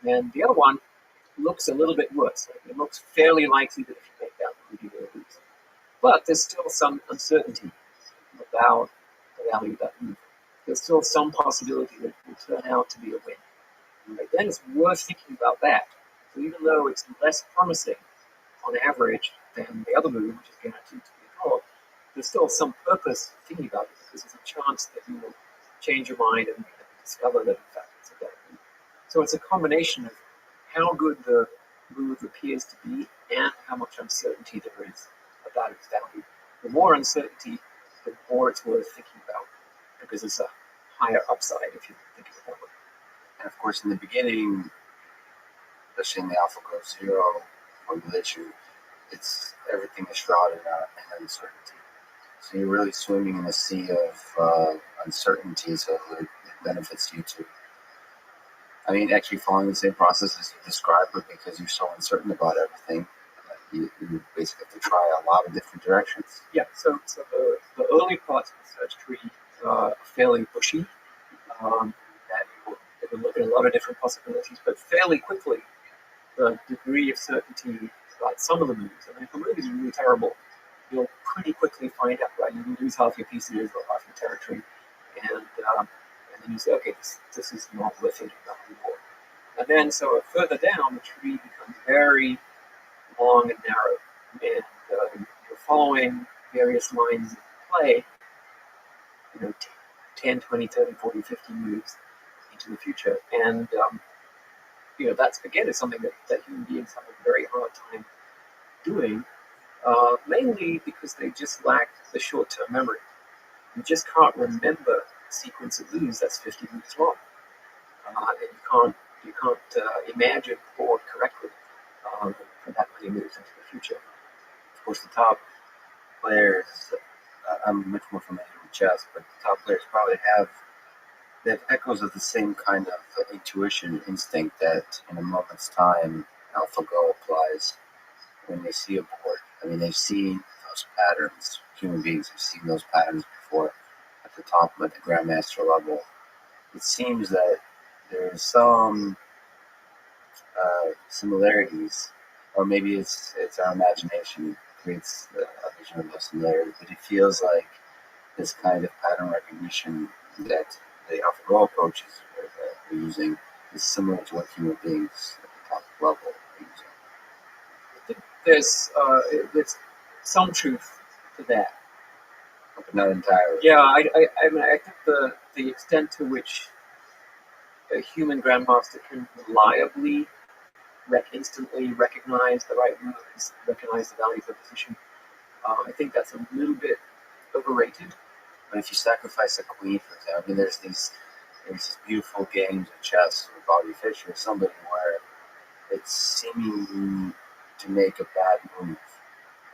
And the other one looks a little bit worse. It looks fairly likely that if you make that move, you will lose. But there's still some uncertainty about the value of that move. There's still some possibility that it will turn out to be a win. Right? Then it's worth thinking about that. So even though it's less promising on average than the other move, which is guaranteed to be a draw, there's still some purpose thinking about it, because there's a chance that you will change your mind and discover that in fact it's a better move. So it's a combination of how good the move appears to be and how much uncertainty there is about its value. The more uncertainty, the more it's worth thinking about, because it's a higher upside if you think of it that way. And of course, in the beginning, especially in the AlphaGo Zero formulation, it's everything is shrouded in uncertainty. So you're really swimming in a sea of uncertainty, so it benefits you to, actually following the same process as you described, but because you're so uncertain about everything, you basically have to try a lot of different directions. Yeah, so the early parts of the search tree are fairly bushy, that you can look at a lot of different possibilities, but fairly quickly, the degree of certainty about some of the moves, if a move is really terrible, you'll pretty quickly find out, right? You lose half your pieces or half your territory, and then you say, okay, this is not worth it anymore. And then, so further down, the tree becomes very long and narrow, and you're following various lines of play, 10, 20, 30, 40, 50 moves into the future. And, that's, again, is something that human beings have a very hard time doing, mainly because they just lack the short-term memory. You just can't remember a sequence of moves that's 50 moves long. And you can't imagine forward correctly for that many moves into the future. Of course, the top players, I'm much more familiar with chess, but the top players probably have echoes of the same kind of intuition, instinct that in a moment's time AlphaGo applies when they see a board. They've seen those patterns. Human beings have seen those patterns before at the top, at the grandmaster level. It seems that there's some similarities, or maybe it's our imagination creates a vision of those similarities, but it feels like this kind of pattern recognition that the AlphaGo approaches we're using is similar to what human beings at the top level are using. I think there's some truth to that, but not entirely. Yeah, I think the extent to which a human grandmaster can reliably, instantly recognize the right moves, recognize the value of the position, I think that's a little bit overrated. But if you sacrifice a queen, for example, there's these beautiful games of chess with Bobby Fischer or somebody where it's seeming to make a bad move,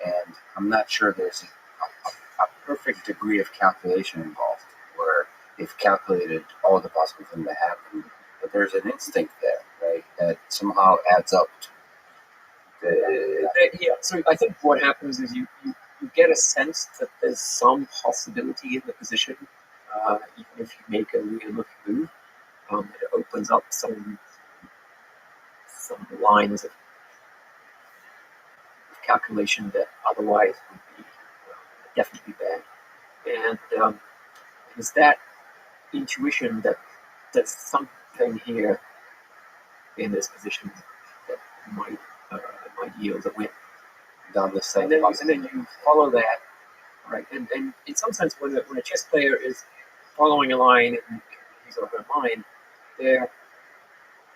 and I'm not sure there's a perfect degree of calculation involved, where they've calculated all the possible things that happen, but there's an instinct there, right, that somehow adds up to yeah, so I think what happens is you get a sense that there's some possibility in the position, even if you make a weird-looking move. It opens up some lines of calculation that otherwise would be definitely bad. And it's that intuition that there's something here in this position that might yield a win. Down the same, and then you follow that, right? And in some sense, when a chess player is following a line in his or her mind, they're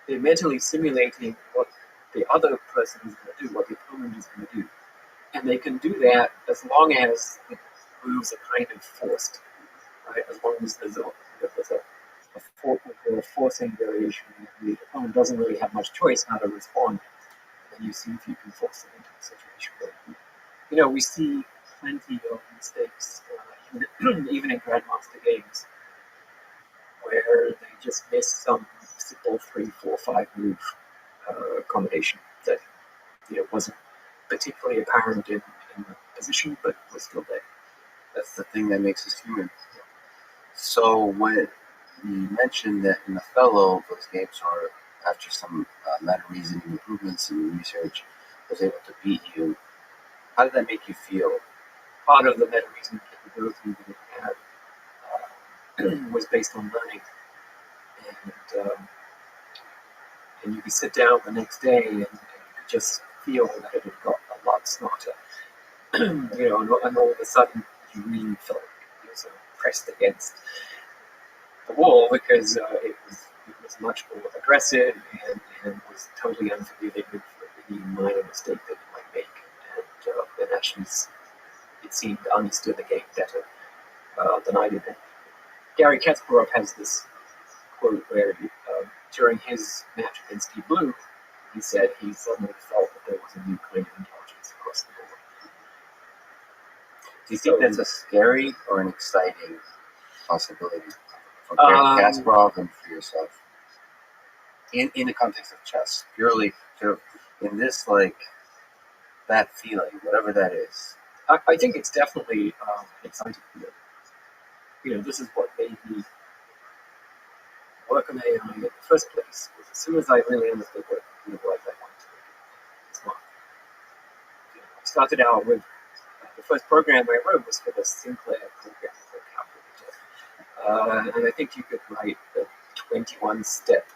mentally simulating what the other person is going to do, what the opponent is going to do, and they can do that as long as the moves are kind of forced, right? As long as there's a forcing variation, the opponent doesn't really have much choice how to respond. And you see if you can force them into a situation where we see plenty of mistakes, even in Grandmaster games, where they just miss some simple 3, 4, 5 move combination that wasn't particularly apparent in the position, but was still there. That's the thing that makes us human. So when you mentioned that in Othello, those games are after some meta-reasoning improvements and research, was able to beat you. How did that make you feel? Part of the meta reasoning capability that it had was based on learning, and you could sit down the next day and you could just feel that it had got a lot smarter. And all of a sudden you really felt like you were sort of pressed against the wall because it was much more aggressive and was totally unforgiving for any minor mistake that you might make. And actually, it seemed understood the game better than I did. Gary Kasparov has this quote where during his match against Deep Blue, he said he suddenly felt that there was a new kind of intelligence across the board. Do you think that's a scary or an exciting possibility for Gary Kasparov and for yourself? In the context of chess, purely sort of in this, like, that feeling, whatever that is. I think it's definitely an exciting feeling. This is what made me work on AI in the first place. Was as soon as I really understood what I wanted to do, it's not. I started out with the first program I wrote was for the Sinclair programmable calculator, and I think you could write a 21-step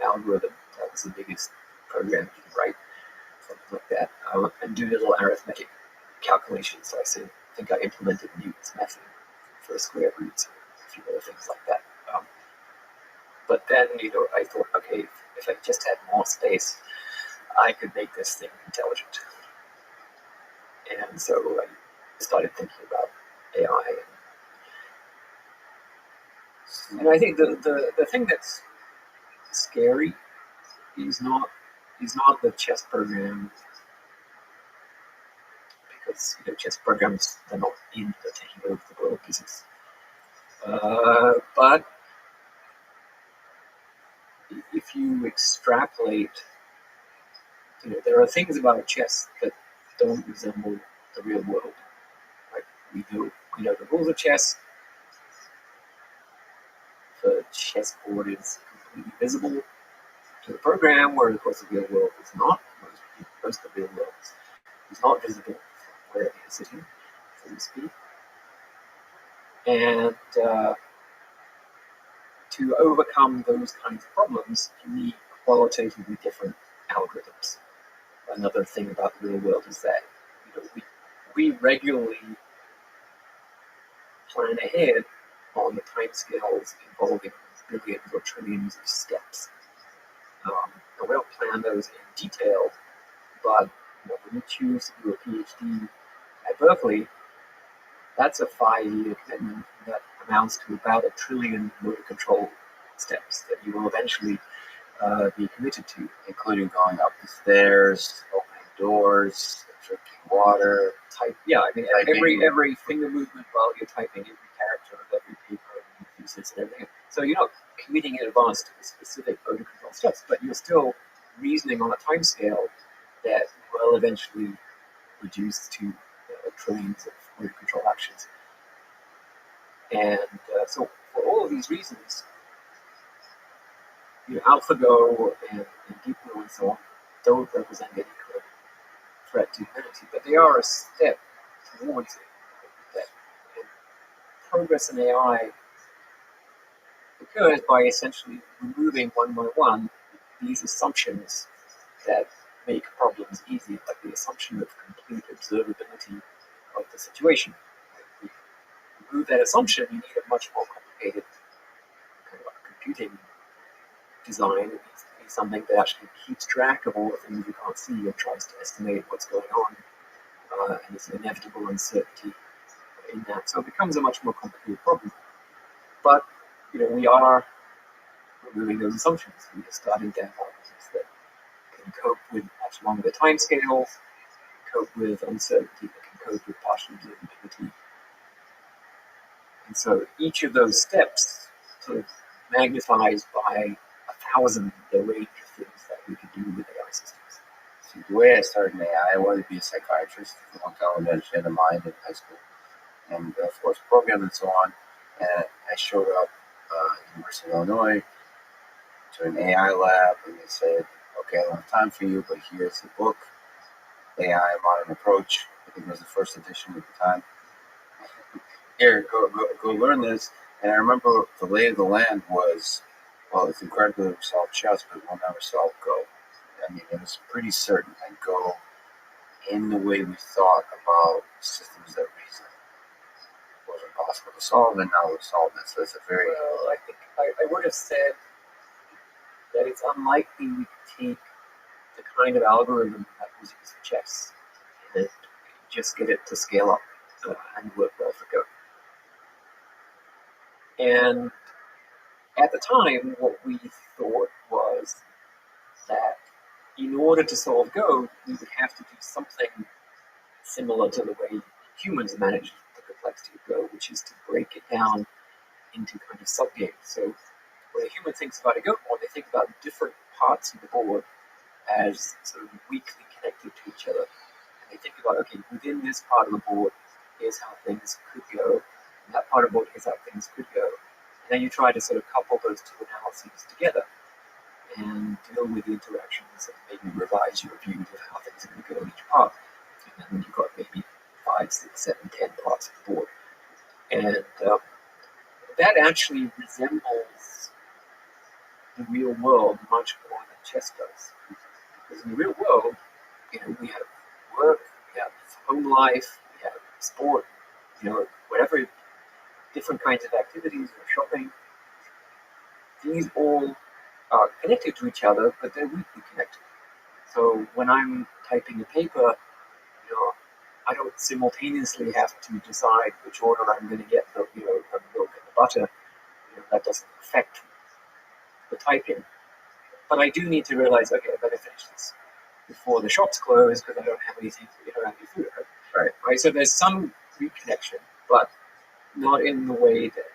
algorithm. That was the biggest program you could write, something like that, and do little arithmetic calculations. So I think I implemented Newton's method for square roots and a few other things like that. But then, I thought, okay, if I just had more space, I could make this thing intelligent. And so I started thinking about AI. And I think the thing that's scary is not the chess program, because chess programs, they're not in the taking over the world business. But if you extrapolate, there are things about chess that don't resemble the real world. Right? We know the rules of chess. The chessboard is completely visible to the program, where of course the real world is not. Most of the real world is not visible from wherever you're sitting, so to speak. And to overcome those kinds of problems, you need qualitatively different algorithms. Another thing about the real world is that we regularly plan ahead on the timescales involving billions or trillions of steps. And we don't plan those in detail, but when you choose to do a PhD at Berkeley, that's a 5-year commitment that amounts to about 1 trillion motor control steps that you will eventually be committed to, including going up the stairs, opening doors, drinking water. Every finger movement while you're typing, every character of every paper and thesis and everything. So you're not committing in advance to the specific motor control steps, but you're still reasoning on a time scale that will eventually reduce to trillions of motor control actions. And so for all of these reasons, AlphaGo and Deep Blue and so on don't represent any kind of threat to humanity, but they are a step towards it. And progress in AI occurs by essentially removing one by one these assumptions that make problems easy, like the assumption of complete observability of the situation. If you remove that assumption, you need a much more complicated kind of computing design. It needs to be something that actually keeps track of all the things you can't see and tries to estimate what's going on. And there's an inevitable uncertainty in that. So it becomes a much more complicated problem. But we are removing those assumptions. We are starting to have algorithms that can cope with much longer timescales, cope with uncertainty, that can cope with partial observability. And so each of those steps sort of magnifies by 1,000 the range of things that we can do with AI systems. See, the way I started in AI, I wanted to be a psychiatrist for a long time. I understood the mind in high school, and of course, program and so on. And I showed up at the University of Illinois to an AI lab and they said, okay, I don't have time for you, but here's the book, AI Modern Approach. I think it was the first edition at the time. Here, go learn this. And I remember the lay of the land was, well, it's incredible that we solved chess, but we'll never solve Go. I mean, it was pretty certain that Go, in the way we thought about systems that reason, was impossible to solve, and now we've solved it. So it's a very... Well, I think I would have said that it's unlikely we could take the kind of algorithm that was used for chess and just get it to scale up and work well for Go. And at the time, what we thought was that in order to solve Go, we would have to do something similar to the way humans manage the complexity of Go, which is to break it down into kind of subgames. So when a human thinks about a Go board, they think about different parts of the board as sort of weakly connected to each other. And they think about, okay, within this part of the board, here's how things could go. And that part of the board, here's how things could go. And then you try to sort of couple those two analyses together and deal with the interactions and maybe revise your views of how things are going to go in each part. And then you've got maybe 5, 6, 7, 10 parts of the board. And that actually resembles the real world much more than chess does. Because in the real world, we have work, we have home life, we have sport, whatever, different kinds of activities or shopping. These all are connected to each other, but they're weakly connected. So when I'm typing a paper, I don't simultaneously have to decide which order I'm going to get the milk and the butter. That doesn't affect the typing. But I do need to realize, okay, I better finish this before the shops close because I don't have anything to get around your food. Right. So there's some reconnection, but not in the way that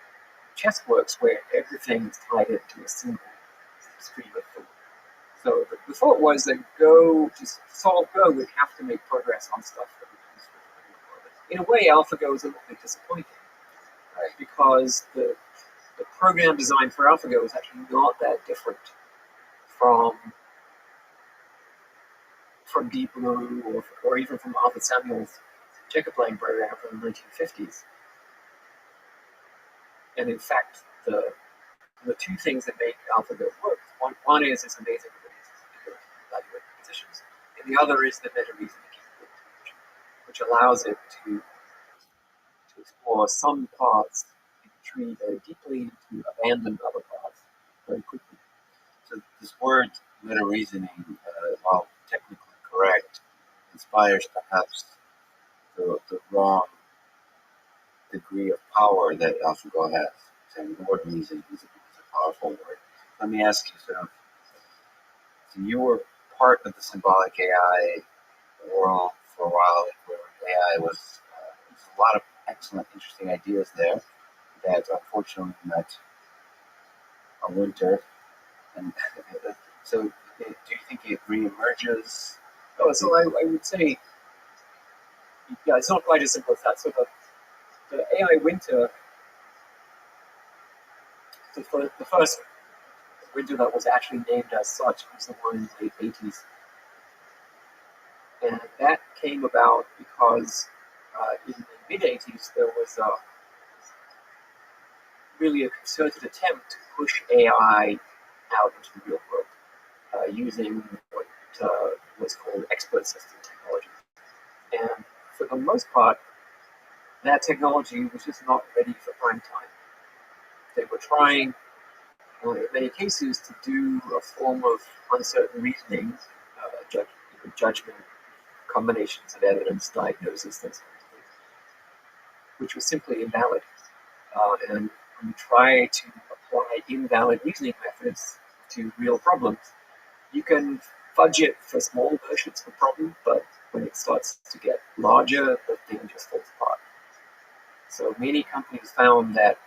chess works, where everything's tied into a single stream of thought. So the thought was that Go, to solve Go, we'd have to make progress on stuff that we use. In a way, AlphaGo is a little bit disappointing, right? Because the program design for AlphaGo is actually not that different from Deep Blue or even from Arthur Samuel's checker playing program from the 1950s. And in fact, the two things that make AlphaGo work, one is its amazing ability to evaluate positions, and the other is the meta reasoning capability, which allows it to explore some parts in the tree very deeply and to abandon other parts very quickly. So this word meta reasoning, while technically correct, inspires perhaps the wrong degree of power that AlphaGo has. So the word reasoning is a powerful word. Let me ask you, so you were part of the symbolic AI world for a while, where AI was a lot of excellent, interesting ideas there that unfortunately met a winter. And so, do you think it reemerges? Oh, so I would say, yeah, it's not quite as simple as that. So the AI winter, the first winter that was actually named as such was the one in the late 80s. And that came about because in the mid-80s there was really a concerted attempt to push AI out into the real world using what was called expert system technology. And for the most part, that technology was just not ready for prime time. They were trying, in many cases, to do a form of uncertain reasoning, judgment, combinations of evidence, diagnosis, things like that, which was simply invalid. And when you try to apply invalid reasoning methods to real problems, you can fudge it for small versions of the problem, but when it starts to get larger, the thing just falls apart. So many companies found that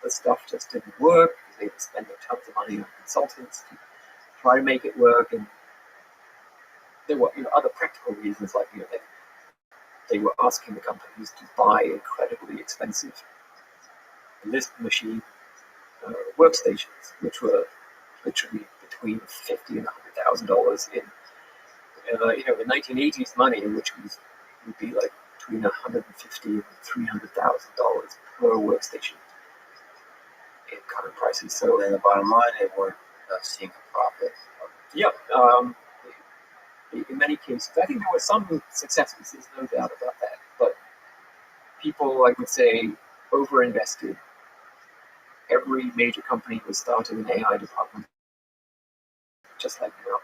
the stuff just didn't work. They were spending tons of money on consultants to try to make it work, and there were other practical reasons, like they were asking the companies to buy incredibly expensive Lisp machine, workstations, which were literally between $50,000 and $100,000 in the 1980s money, which would be like between $150,000 and $300,000 per workstation in current prices. So then the bottom line, they weren't seeing a profit. Yeah, in many cases, I think there were some successes. There's no doubt about that. But people, I would say, overinvested. Every major company was starting an AI department, just like now.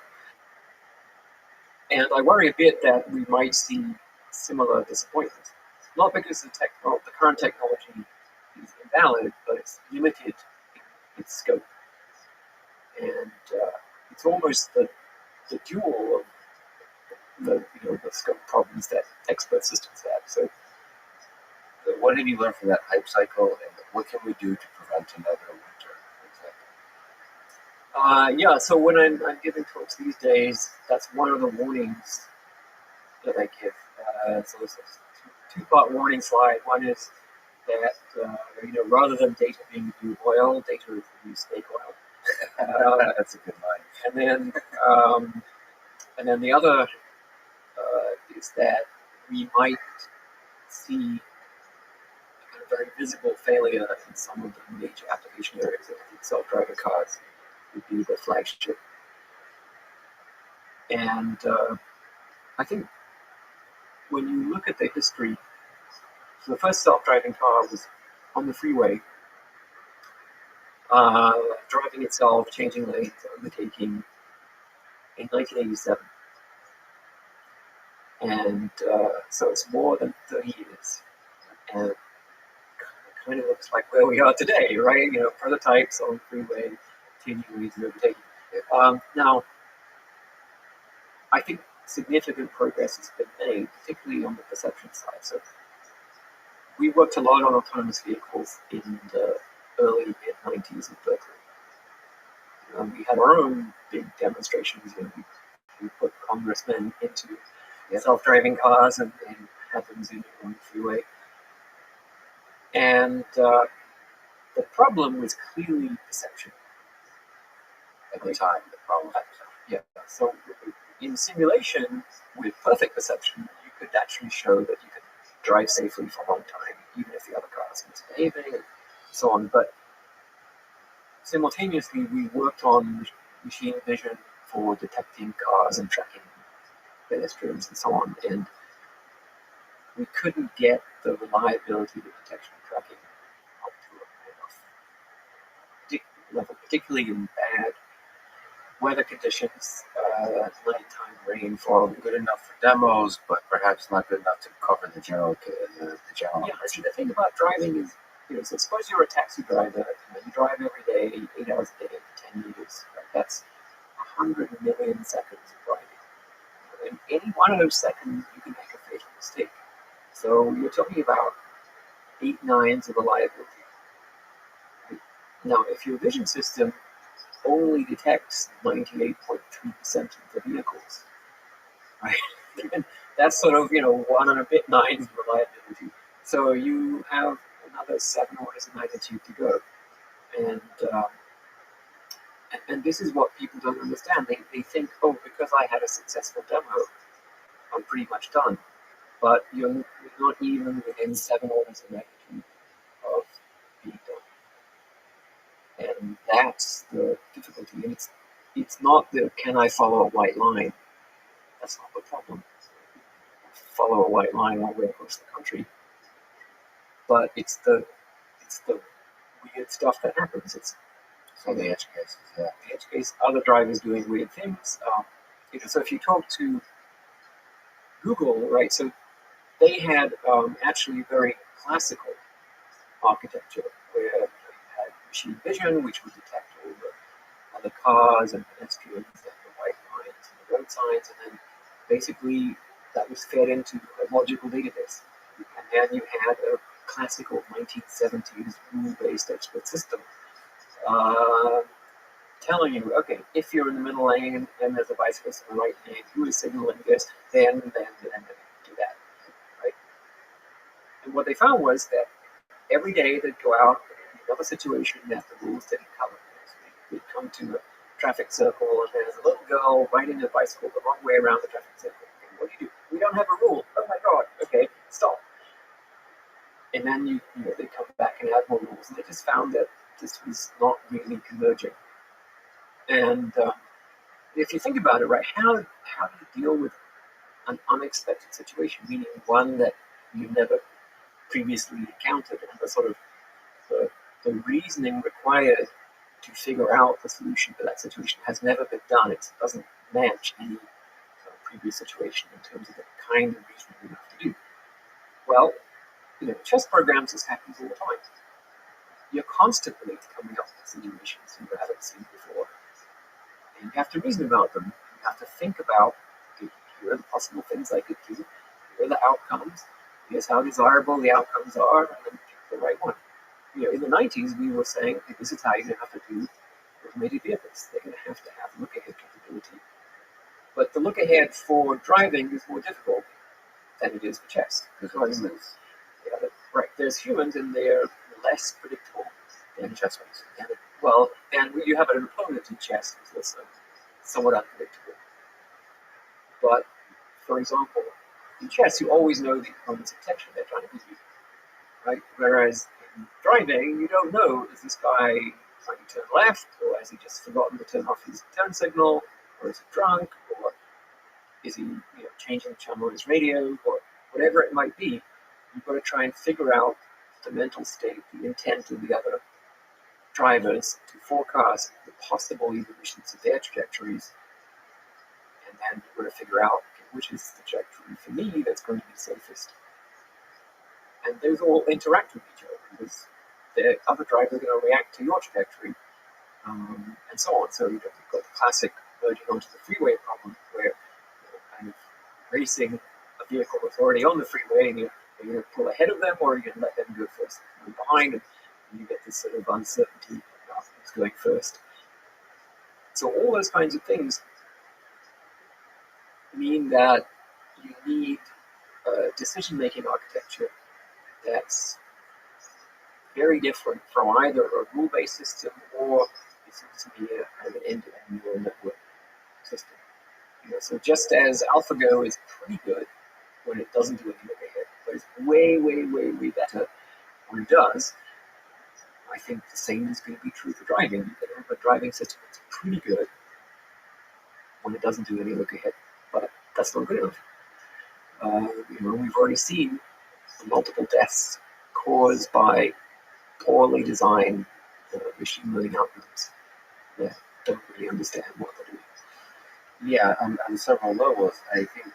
And I worry a bit that we might see similar disappointment. Not because the current technology is invalid, but it's limited in its scope. And it's almost the dual of the scope problems that expert systems have. So what did you learn from that hype cycle, and what can we do to prevent another winter? Yeah, so when I'm giving talks these days, that's one of the warnings that I give. So it's a two-part warning slide. One is that rather than data being the new oil, data is the new snake oil. That's a good line. And then the other is that we might see a kind of very visible failure in some of the major application areas. I think self-driving cars would be the flagship. And I think when you look at the history, so the first self-driving car was on the freeway, driving itself, changing lanes, overtaking in 1987. And so it's more than 30 years. And it kind of looks like where we are today, right? Prototypes on the freeway, changing lanes and overtaking. Now, I think significant progress has been made, particularly on the perception side. So we worked a lot on autonomous vehicles in the early mid-90s in Berkeley. We had our own big demonstrations. We put congressmen into self-driving cars and had them zoom in on the freeway. And the problem was clearly perception. At the time, the problem. Yeah. So in simulation, with perfect perception, you could actually show that you could drive safely for a long time, even if the other cars misbehaving and so on. But simultaneously, we worked on machine vision for detecting cars and tracking pedestrians and so on. And we couldn't get the reliability of detection and tracking up to a high enough level, particularly in bad weather conditions, nighttime rainfall. Good enough for demos, but perhaps not good enough to cover the general. Yeah, see, the thing about driving is, so suppose you're a taxi driver, you drive every day, 8 hours a day for 10 years. Right? That's 100 million seconds of driving. In any one of those seconds, you can make a fatal mistake. So you're talking about 8 nines of reliability. Right? Now, if your vision system only detects 98.3% of the vehicles, right? And that's sort of 1 and a bit nines of reliability. So you have another 7 orders of magnitude to go, and this is what people don't understand. They think, oh, because I had a successful demo, I'm pretty much done. But you're not even within 7 orders of magnitude of being done. And that's the difficulty. And it's not the can I follow a white line. That's not the problem. Follow a white line all the way across the country. But it's the weird stuff that happens. It's So the edge cases, yeah. the edge case, other drivers doing weird things. So if you talk to Google, right? So they had actually very classical architecture where you had machine vision, which would detect all the other cars and pedestrians and the white lines and the road signs, and then basically that was fed into a logical database. And then you had a classical 1970s rule-based expert system telling you, okay, if you're in the middle lane and there's a bicyclist in the right lane who is signaling this, then do that, right? And what they found was that every day they'd go out another situation that the rules didn't cover. So we come to a traffic circle and there's a little girl riding a bicycle the wrong way around the traffic circle. And what do? We don't have a rule. Oh my God. Okay, stop. And then they come back and add more rules, and they just found that this was not really converging. And if you think about it, right, how do you deal with an unexpected situation, meaning one that you never previously encountered, and the reasoning required to figure out the solution for that situation has never been done. It doesn't match any previous situation in terms of the kind of reasoning you have to do. Well, chess programs, this happens all the time. You're constantly coming up with situations you haven't seen before. And you have to reason about them. You have to think about, okay, here are the possible things I could do. Here are the outcomes. Here's how desirable the outcomes are, and then pick the right one. In the 90s, we were saying, okay, this is how you're going to have to do automated vehicles. They're going to have look-ahead capability. But the look-ahead for driving is more difficult than it is for chess. Because there's humans, and they're less predictable than chess players. And you have an opponent in chess who's also somewhat unpredictable. But, for example, in chess, you always know the opponent's intention. They're trying to beat you, right? Whereas in driving, you don't know, is this guy trying to turn left, or has he just forgotten to turn off his turn signal, or is he drunk, or is he changing the channel on his radio, or whatever it might be. You've got to try and figure out the mental state, the intent of the other drivers to forecast the possible evolutions of their trajectories, and then you've got to figure out which is the trajectory for me that's going to be safest. And those all interact with each other because the other driver is going to react to your trajectory, and so on. So you've got the classic merging onto the freeway problem where you're kind of racing a vehicle that's already on the freeway, and you're going to pull ahead of them, or you're going to let them go first and behind, and you get this sort of uncertainty about who's going first. So all those kinds of things mean that you need a decision-making architecture that's very different from either a rule-based system or it seems to be a kind of an end-to-end neural network system. So just as AlphaGo is pretty good when it doesn't do any look-ahead, but it's way, way, way, way better when it does, I think the same is going to be true for driving. You can have a driving system that's pretty good when it doesn't do any look-ahead, but that's not good enough. We've already seen multiple deaths caused by poorly designed machine learning algorithms that don't really understand what they're doing. Yeah, on several levels, I think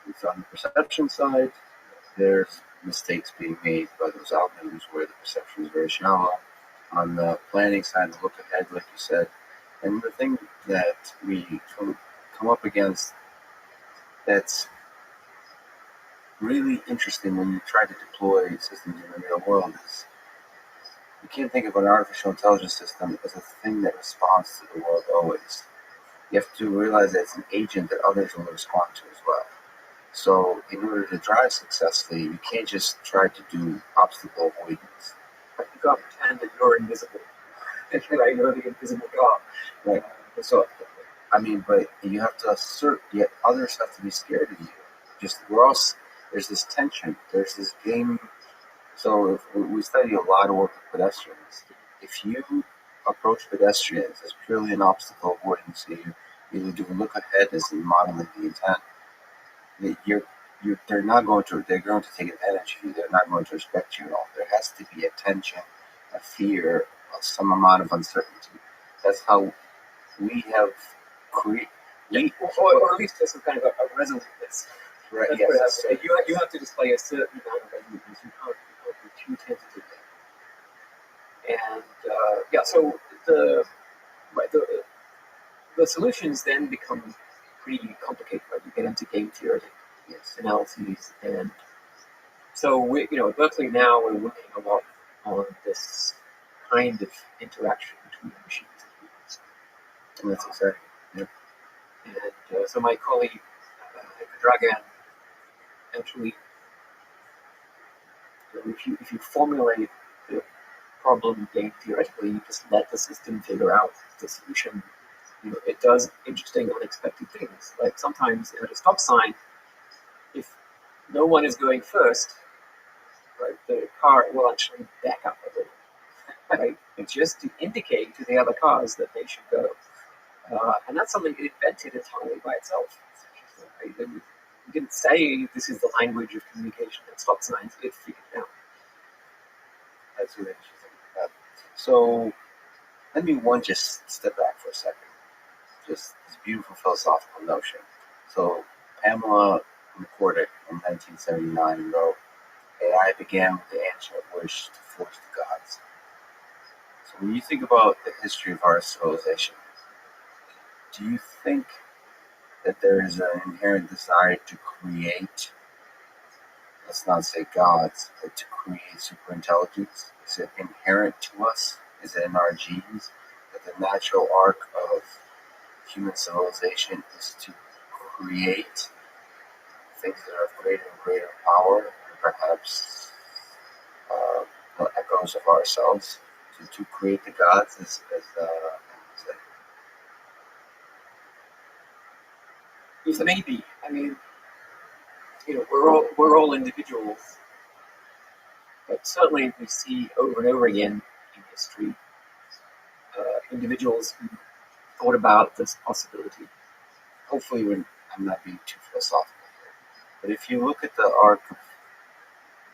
it's on the perception side, there's mistakes being made by those algorithms where the perception is very shallow. On the planning side, the look ahead, like you said, and the thing that we come up against that's really interesting when you try to deploy systems in the real world is you can't think of an artificial intelligence system as a thing that responds to the world always. You have to realize that it's an agent that others will respond to as well. So in order to drive successfully, you can't just try to do obstacle avoidance. But you got to pretend that you're invisible. Right? You're the invisible God. Right. So, but you have to assert, yet others have to be scared of you. There's this tension. There's this game. So if we study a lot of work with pedestrians. If you approach pedestrians as purely an obstacle avoidance, you do look ahead as in modeling the intent. They're going to take advantage of you. They're not going to respect you at all. There has to be a tension, a fear, some amount of uncertainty. That's how we have created. Or at least there's some kind of a resoluteness. Right. Yes. You have to display a certain amount of resoluteness. You can't be too tentative there. And so the solutions then become pretty complicated. Right? You get into game theory, analyses, and so we, at Berkeley now we're working a lot on this kind of interaction between machines and humans. And that's exciting. Yeah. And so my colleague Dragan actually, if you formulate the problem game theoretically. You just let the system figure out the solution. It does interesting, unexpected things. Like sometimes at a stop sign, if no one is going first, right, the car will actually back up a little. Right? It's just to indicate to the other cars that they should go. And that's something it invented entirely by itself. Right? It didn't say this is the language of communication at stop signs. It figured it out. That's really interesting. So let me just step back for a second. Just this beautiful philosophical notion. So Pamela McCordick in 1979 wrote, AI began with the ancient wish to force the gods. So when you think about the history of our civilization, do you think that there is an inherent desire to create, let's not say gods, but to create superintelligence? Is it inherent to us? Is it in our genes that the natural arc of human civilization is to create things that are of greater and greater power, and perhaps echoes of ourselves, to create the gods Yes, maybe. I mean, we're all individuals, but certainly we see over and over again in history individuals who thought about this possibility. hopefully I'm not being too philosophical here, but if you look at the arc of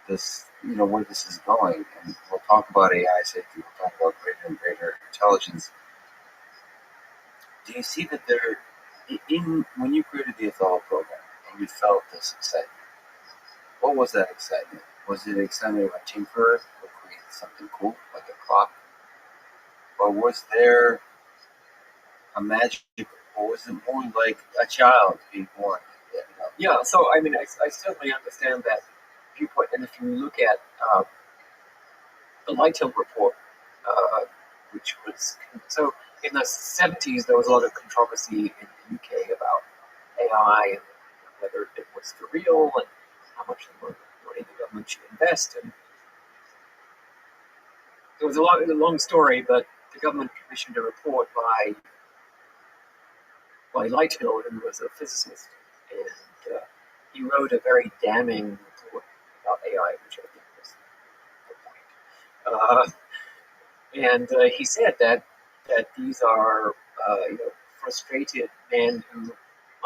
this, where this is going, and we'll talk about AI safety, we'll talk about greater and greater intelligence. Do you see that when you created the Othello program and you felt this excitement, what was that excitement? Was it excitement of a tinkerer who created something cool, like a clock? Or was there a magic, or was it more like a child being born? Yeah, so I mean, I certainly understand that viewpoint. And if you look at the Lightill report, which was so in the 70s, there was a lot of controversy in the UK about AI and whether it was for real and how much money the government should invest. And it was a long story, but the government commissioned a report by Lightill, who was a physicist, and he wrote a very damning report about AI, which I think was the point. And he said that these are frustrated men who,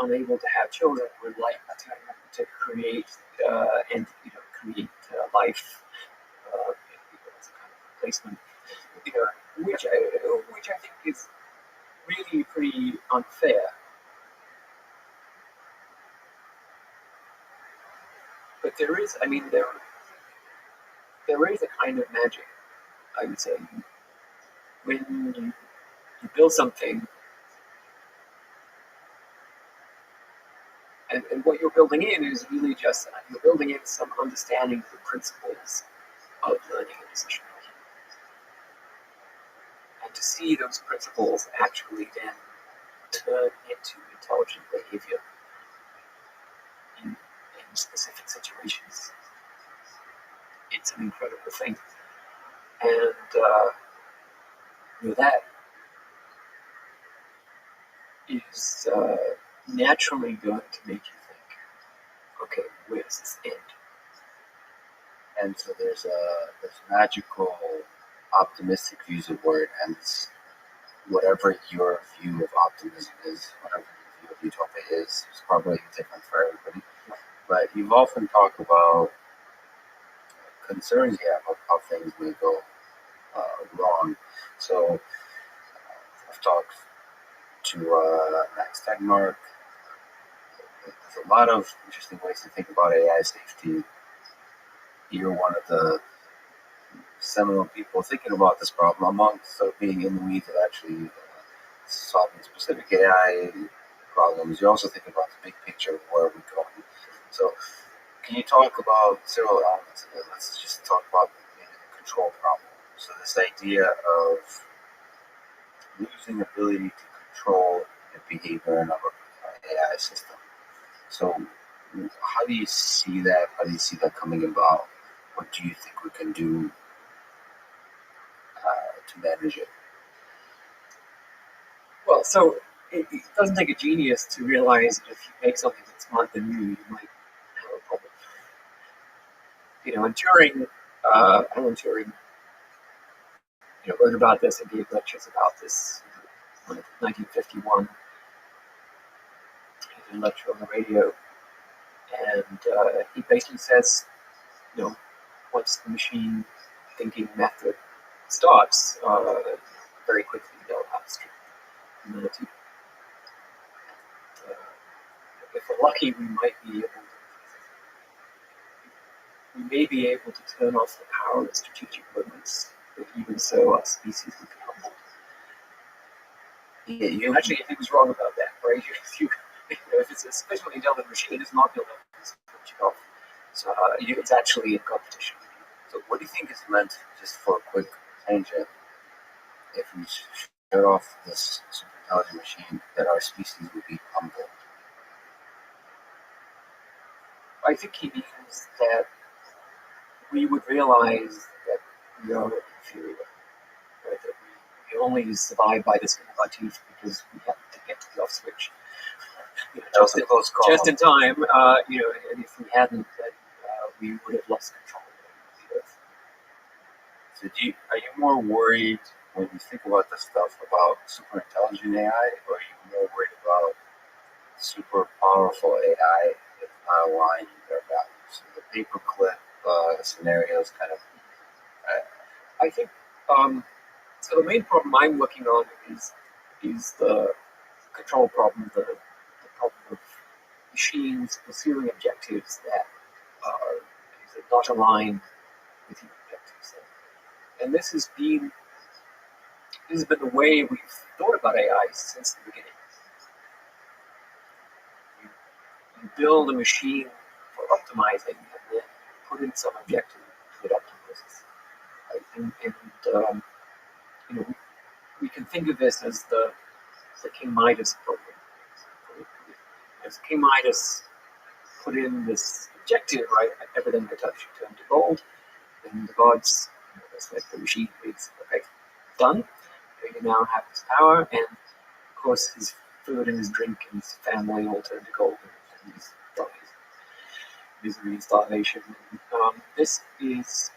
unable to have children, would like to create and create life as a kind of replacement, which I think is really pretty unfair. But there is, I mean, there is a kind of magic, I would say, when you build something, and what you're building in is really just that. You're building in some understanding of the principles of learning and decision making. And to see those principles actually then turn into intelligent behavior in specific situations, it's an incredible thing. And that is naturally going to make you think, okay, where does this end? And so there's magical, optimistic views of word, and whatever your view of optimism is, whatever your view of utopia is, it's probably different for everybody. But you've often talked about concerns you have of how things may go wrong. So I've talked to Max Tegmark. There's a lot of interesting ways to think about AI safety. You're one of the seminal people thinking about this problem, amongst being in the weeds of actually solving specific AI problems. You also think about the big picture of where we're going. So, can you talk about several elements of it? Let's just talk about maybe the control problem. So, this idea of losing ability to control the behavior in our AI system. So, how do you see that? How do you see that coming about? What do you think we can do to manage it. Well, so it doesn't take a genius to realize that if you make something that's smart than you might have a problem. And Turing, Alan Turing, wrote about this and gave lectures about this in 1951. He did a lecture on the radio, and he basically says, once the machine thinking method starts, very quickly they'll outstrip humanity. If we're lucky, we may be able to turn off the power of strategic movements, but even so, our species would be humbled. Yeah, Actually, if he was wrong about that, right? If it's especially intelligent machine, it's not built up to switch it off. So it's actually in competition. So what do you think is meant, just for a quick tangent, if we shut off this super intelligent machine, that our species would be humbled? I think he means that we would realize that we are inferior, right? That we only survive by the skin of our teeth because we have to get to the off switch. Just in close call. Just in time, and if we hadn't, then we would have lost control of the Earth. So are you more worried when you think about this stuff about super intelligent AI, or are you more worried about super powerful AI that's not aligned with their values? So the paperclip scenarios kind of. I think so. The main problem I'm working on is the control problem, the problem of machines pursuing objectives that are not aligned with human objectives. And this has been the way we've thought about AI since the beginning. You build a machine for optimizing, and then put in some objective that optimizes. Right? And we can think of this as the King Midas problem. As King Midas put in this objective, right? Everything I touch turned to gold, and the gods, that's like the machine reads, okay, done. You now have his power, and of course his food and his drink and his family all turn to gold, and he's got his misery and starvation. This is,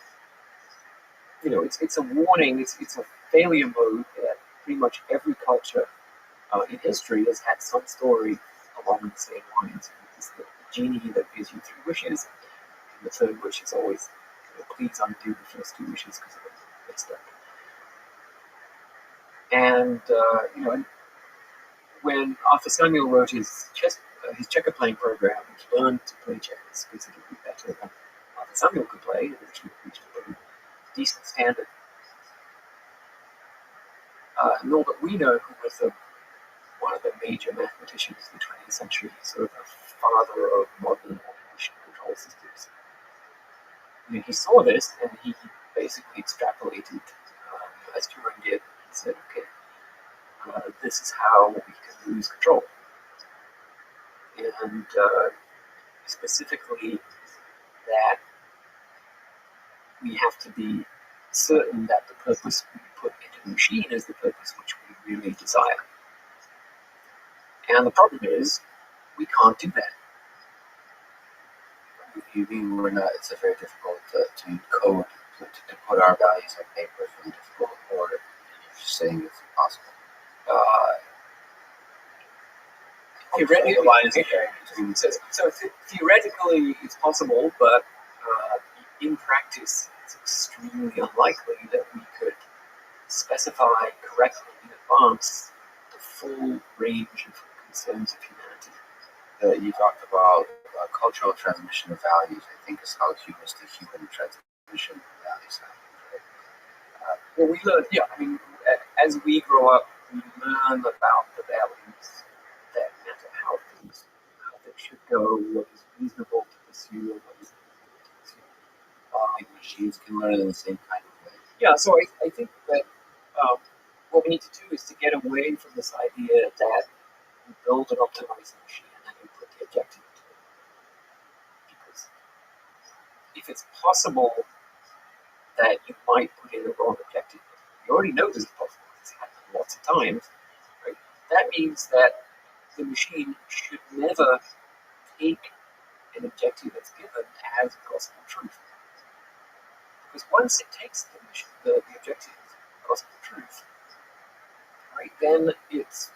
it's a warning. It's a failure mode that pretty much every culture in history has had some story along the same lines. It's the genie that gives you 3 wishes, and the third wish is always, please undo the first 2 wishes because of a mistake. And and when Arthur Samuel wrote his checker playing program, he learned to play checkers considerably better than Arthur Samuel could play, and actually reached a pretty decent standard. Norbert Wiener, who was one of the major mathematicians of the 20th century, sort of the father of modern automation control systems. He saw this, and he basically extrapolated, as Turing did. He said, okay, this is how we can lose control. And specifically that we have to be certain that the purpose we put into the machine is the purpose which we really desire. And the problem is, we can't do that. You mean it's very difficult to code, to put our values on paper? It's really difficult, or you're just saying it's impossible? Theoretically, it's possible, but in practice, it's extremely unlikely that we could specify correctly in advance the full range of concerns of humanity. You talked about cultural transmission of values. I think is how humans to human transmission of values happens, right? Well, we learn, as we grow up, we learn about the values that matter, how things should go, what is reasonable to pursue, and what is illegal to pursue. Machines can learn in the same kind of way. Yeah, so I think that what we need to do is to get away from this idea that you build an optimizing machine and then you put the objective into it. Because if it's possible that you might put in a wrong objective, You already know this is possible. It's happened lots of times, right? That means that the machine should never take an objective that's given as gospel truth. Because once it takes the objective as gospel truth, right, then it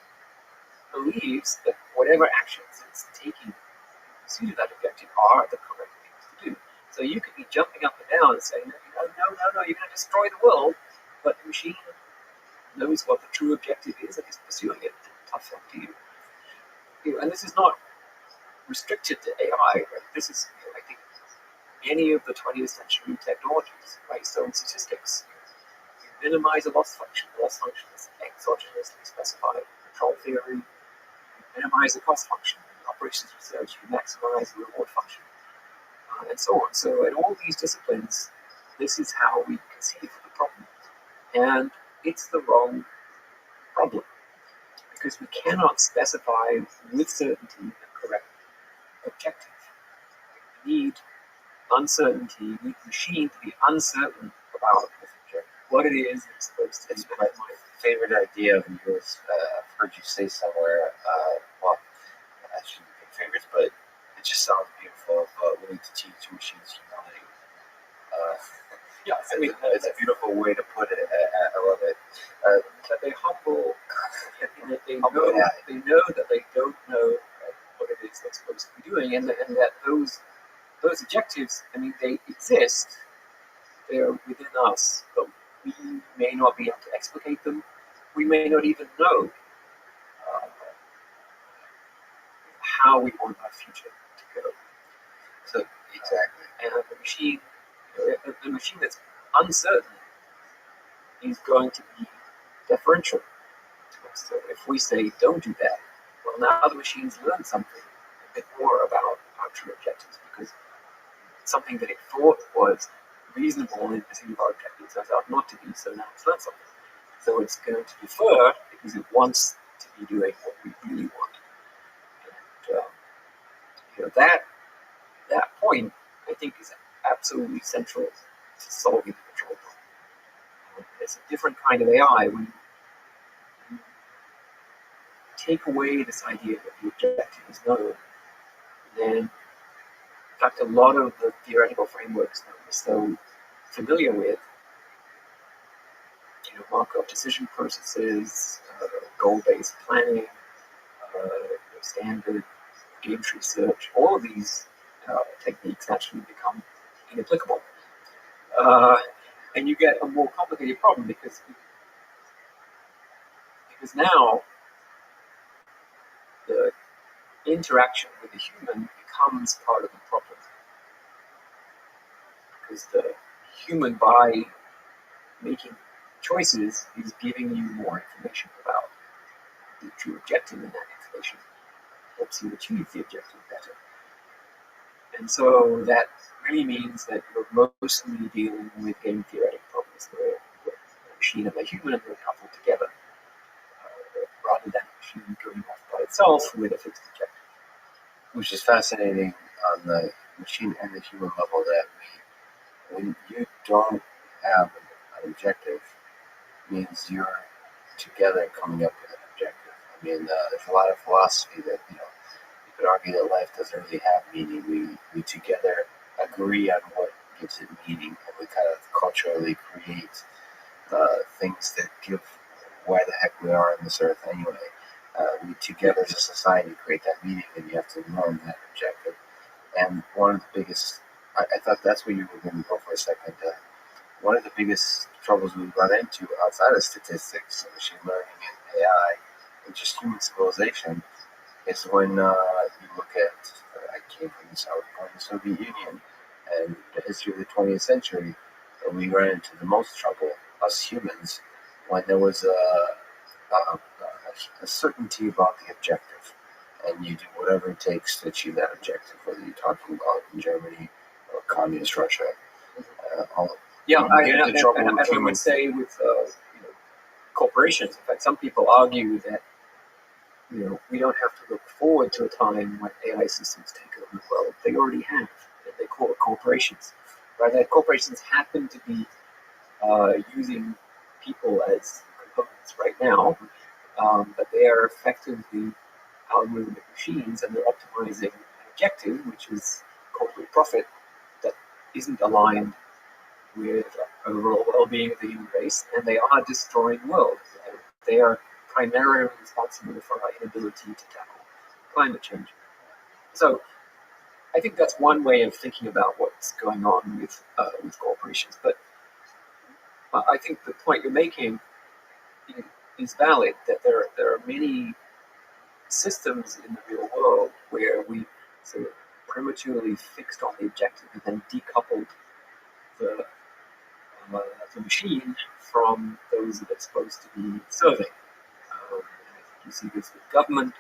believes that whatever actions it's taking in pursuit of that objective are the correct things to do. So you could be jumping up and down and saying, no, you're going to destroy the world, but the machine knows what the true objective is and is pursuing it. Tough luck to you. And this is not restricted to AI, right? This is, I think, any of the 20th century technologies, right? So in statistics, you minimize a loss function. The loss function is exogenously specified. Control theory, you minimize the cost function. In operations research, you maximize the reward function, and so on. So in all these disciplines, this is how we conceive of the problem. And it's the wrong problem, because we cannot specify with certainty the correct objective. We need uncertainty. We need the machine to be uncertain about what it is it's supposed to do. It's my favorite idea of yours. I've heard you say somewhere. Well, I shouldn't pick favorites, but it just sounds beautiful. We need to teach machines humility. Yeah, I mean, it's a beautiful way to put it. I love it. That they humble, and that they know that they don't know what it is they're supposed to be doing, and that those objectives, I mean, they exist. They're within us, but we may not be able to explicate them. We may not even know how we want our future to go. So exactly, and the machine that's uncertain is going to be deferential to us. So if we say don't do that, well, now the machine's learned something a bit more about our true objectives, because something that it thought was reasonable in pursuit of our objectives turns out not to be. So now it's learned something. So it's going to defer because it wants to be doing what we really want. And that point, I think, is absolutely central to solving the control problem. It's a different kind of AI when you take away this idea that the objective is known. Then, in fact, a lot of the theoretical frameworks that we're so familiar with, Markov decision processes, goal-based planning, standard game tree search, all of these techniques actually become inapplicable. And you get a more complicated problem because now the interaction with the human becomes part of the problem. Because the human, by making choices, is giving you more information about the true objective, and that information helps you achieve the objective better. And so that really means that you're mostly dealing with game theoretic problems where the machine and the human are coupled together, rather than the machine going off by itself with a fixed objective. Which is fascinating on the machine and the human level, that when you don't have an objective, means you're together coming up with an objective. I mean, there's a lot of philosophy that, you could argue that life doesn't really have meaning. We together agree on what gives it meaning, and we kind of culturally create things that give why the heck we are on this earth anyway. We together as a society create that meaning, and you have to learn that objective. And one of the biggest, I thought that's where you were going to go for a second. One of the biggest troubles we run into outside of statistics and machine learning and AI and just human civilization is when you look at, I came from the Soviet Union, and the history of the 20th century, we ran into the most trouble, us humans, when there was a certainty about the objective, and you do whatever it takes to achieve that objective, whether you're talking about in Germany or communist Russia. I would say with corporations. In fact, some people argue that we don't have to look forward to a time when AI systems take over the world. They already have, and they call it corporations. Right? That corporations happen to be using people as components right now, but they are effectively algorithmic machines, and they're optimizing an objective, which is corporate profit, that isn't aligned with overall well-being of the human race, and they are destroying the world. They are primarily responsible for our inability to tackle climate change. So I think that's one way of thinking about what's going on with corporations. But I think the point you're making is valid, that there are many systems in the real world where we sort of prematurely fixed on the objective and then decoupled the, the machine from those that it's supposed to be serving. And I think you see this with government,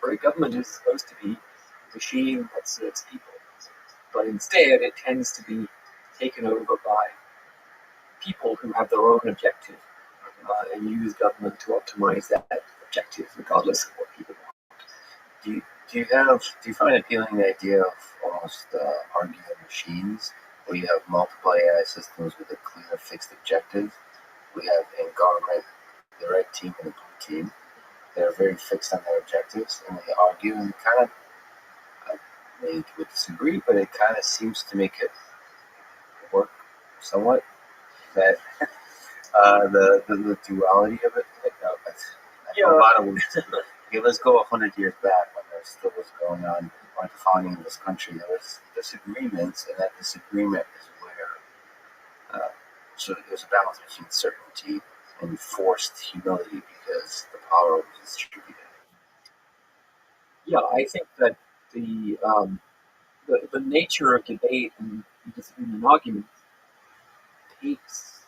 where government is supposed to be a machine that serves people, but instead it tends to be taken over by people who have their own objective and use government to optimize that objective regardless of what people want. Do you find appealing the idea of almost arguing machines, where you have multiple AI systems with a clear fixed objective? We have in government the red team and the blue team. They're very fixed on their objectives, and they argue, and kind of they would disagree, but it kind of seems to make it work somewhat. That the duality of it. Like, I know a lot of ways. Okay, let's go 100 years back when there still was going on the founding of this country. There was disagreements, and that disagreement is where so there's a balance between certainty and forced humility because the power was distributed. Yeah, I think that the nature of debate and disagreement and argument takes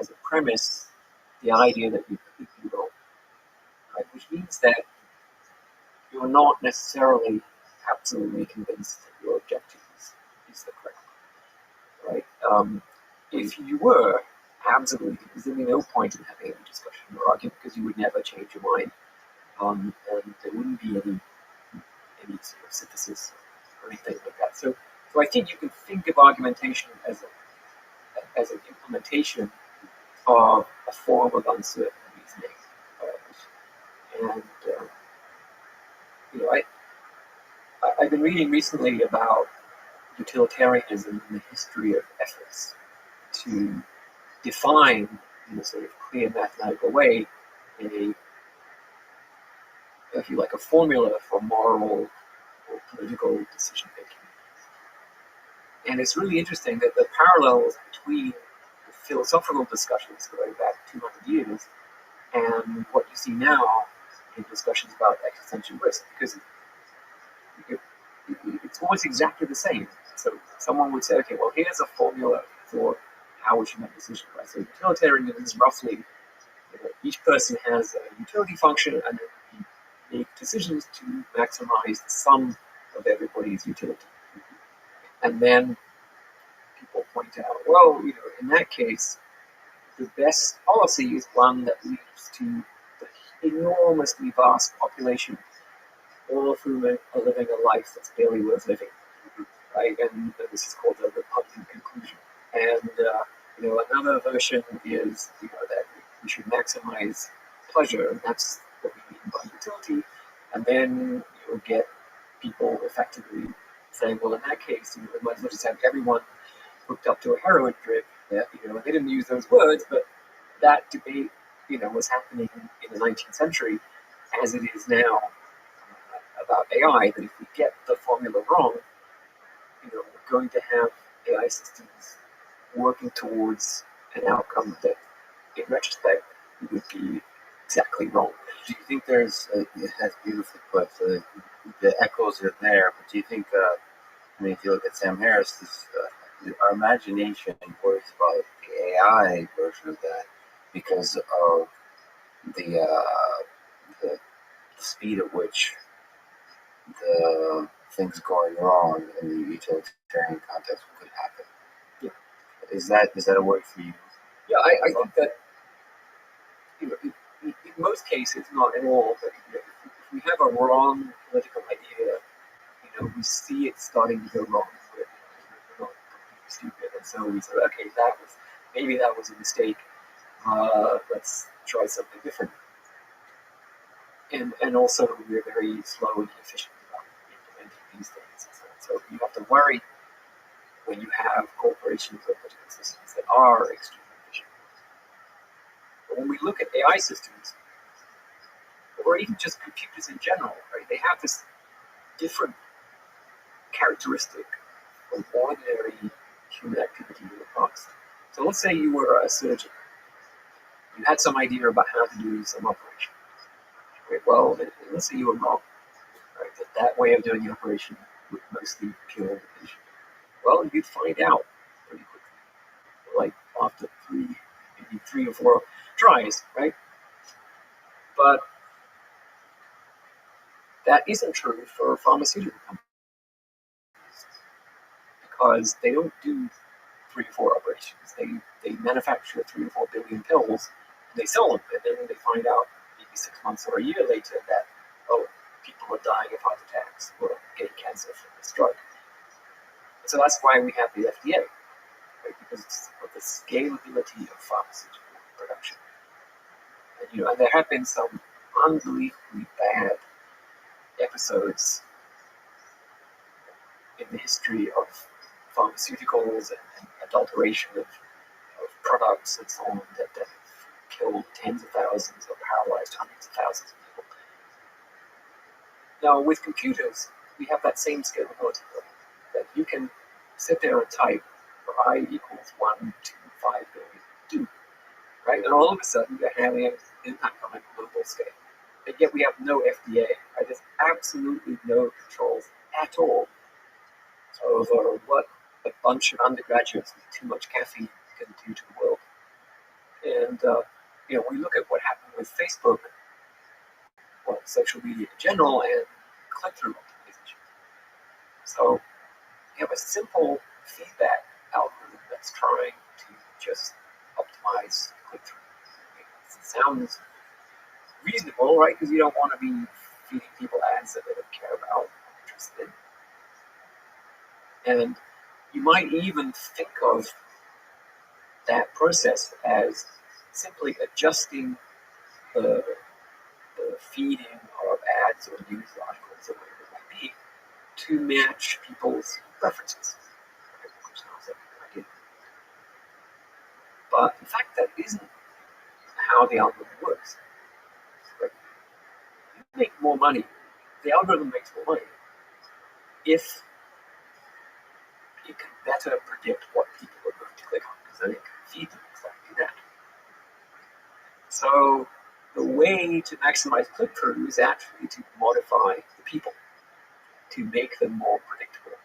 as a premise the idea that you think you will, right? Which means that you're not necessarily absolutely convinced that your objective is the correct one, right? If you were absolutely, there's really no point in having a discussion or argument because you would never change your mind, and there wouldn't be any sort of synthesis or anything like that. So I think you can think of argumentation as an implementation of a form of uncertain reasoning. And I've been reading recently about utilitarianism and the history of efforts to define, in a sort of clear mathematical way, if you like, a formula for moral or political decision making. And it's really interesting that the parallels between the philosophical discussions going back 200 years and what you see now in discussions about existential risk, because it's almost exactly the same. So someone would say, okay, well, here's a formula for how we should make decisions. Right? So utilitarianism is roughly, each person has a utility function, and then we make decisions to maximize the sum of everybody's utility. And then people point out, well, in that case, the best policy is one that leads to the enormously vast population, all of whom are living a life that's barely worth living, right? And this is called the Republican conclusion. And another version is that we should maximize pleasure, and that's what we mean by utility. And then you'll get people effectively saying, well, in that case, we might as well just have everyone hooked up to a heroin drip. Yeah, they didn't use those words, but that debate, was happening in the 19th century, as it is now about AI. That if we get the formula wrong, we're going to have AI systems working towards an outcome that, in retrospect, would be exactly wrong. Do you think that's beautifully put, the echoes are there, but do you think, if you look at Sam Harris, our imagination worries about the AI version of that because of the speed at which the things going wrong in the utilitarian context could happen. Yeah. Is that a word for you? Yeah, I think that in most cases, not at all, but if we have a wrong political idea, we see it starting to go wrong. We're not stupid, and so we say, okay, maybe that was a mistake. Let's try something different. And also, we're very slow and inefficient about implementing these things. So you have to worry when you have corporations or political systems that are extremely efficient. But when we look at AI systems, or even just computers in general, right, they have this different characteristic from ordinary human activity in the past. So let's say you were a surgeon. You had some idea about how to do some operation. Right? Well, let's say you were wrong. Right? That way of doing the operation would mostly kill the patient. Well, you'd find out pretty quickly, like after maybe 3 or 4 tries, right? But that isn't true for pharmaceutical companies because they don't do 3 or 4 operations. They manufacture 3 or 4 billion pills, and they sell them, and then they find out maybe 6 months or a year later that, oh, people are dying of heart attacks or getting cancer from this drug. So that's why we have the FDA, right? Because of the scalability of pharmaceutical production. And there have been some unbelievably bad episodes in the history of pharmaceuticals and adulteration of products and so on that have killed tens of thousands or paralyzed hundreds of thousands of people. Now, with computers, we have that same scalability, that you can sit there and type for I equals 1, 2, 5 billion, 2, right? And all of a sudden, you're having an impact on a global scale. And yet we have no FDA, right? There's absolutely no controls at all over what a bunch of undergraduates with too much caffeine can do to the world. And we look at what happened with Facebook, well, social media in general, and click-through optimization. So you have a simple feedback algorithm that's trying to just optimize click-through. It sounds reasonable, right? Because you don't want to be feeding people ads that they don't care about or interested in. And you might even think of that process as simply adjusting the feeding of ads or news articles or whatever it might be to match people's preferences. But in fact, that isn't how the algorithm works. You make more money, the algorithm makes more money if you can better predict what people are going to click on, because then it can feed them exactly that. So the way to maximize click-through is actually to modify the people, to make them more predictable.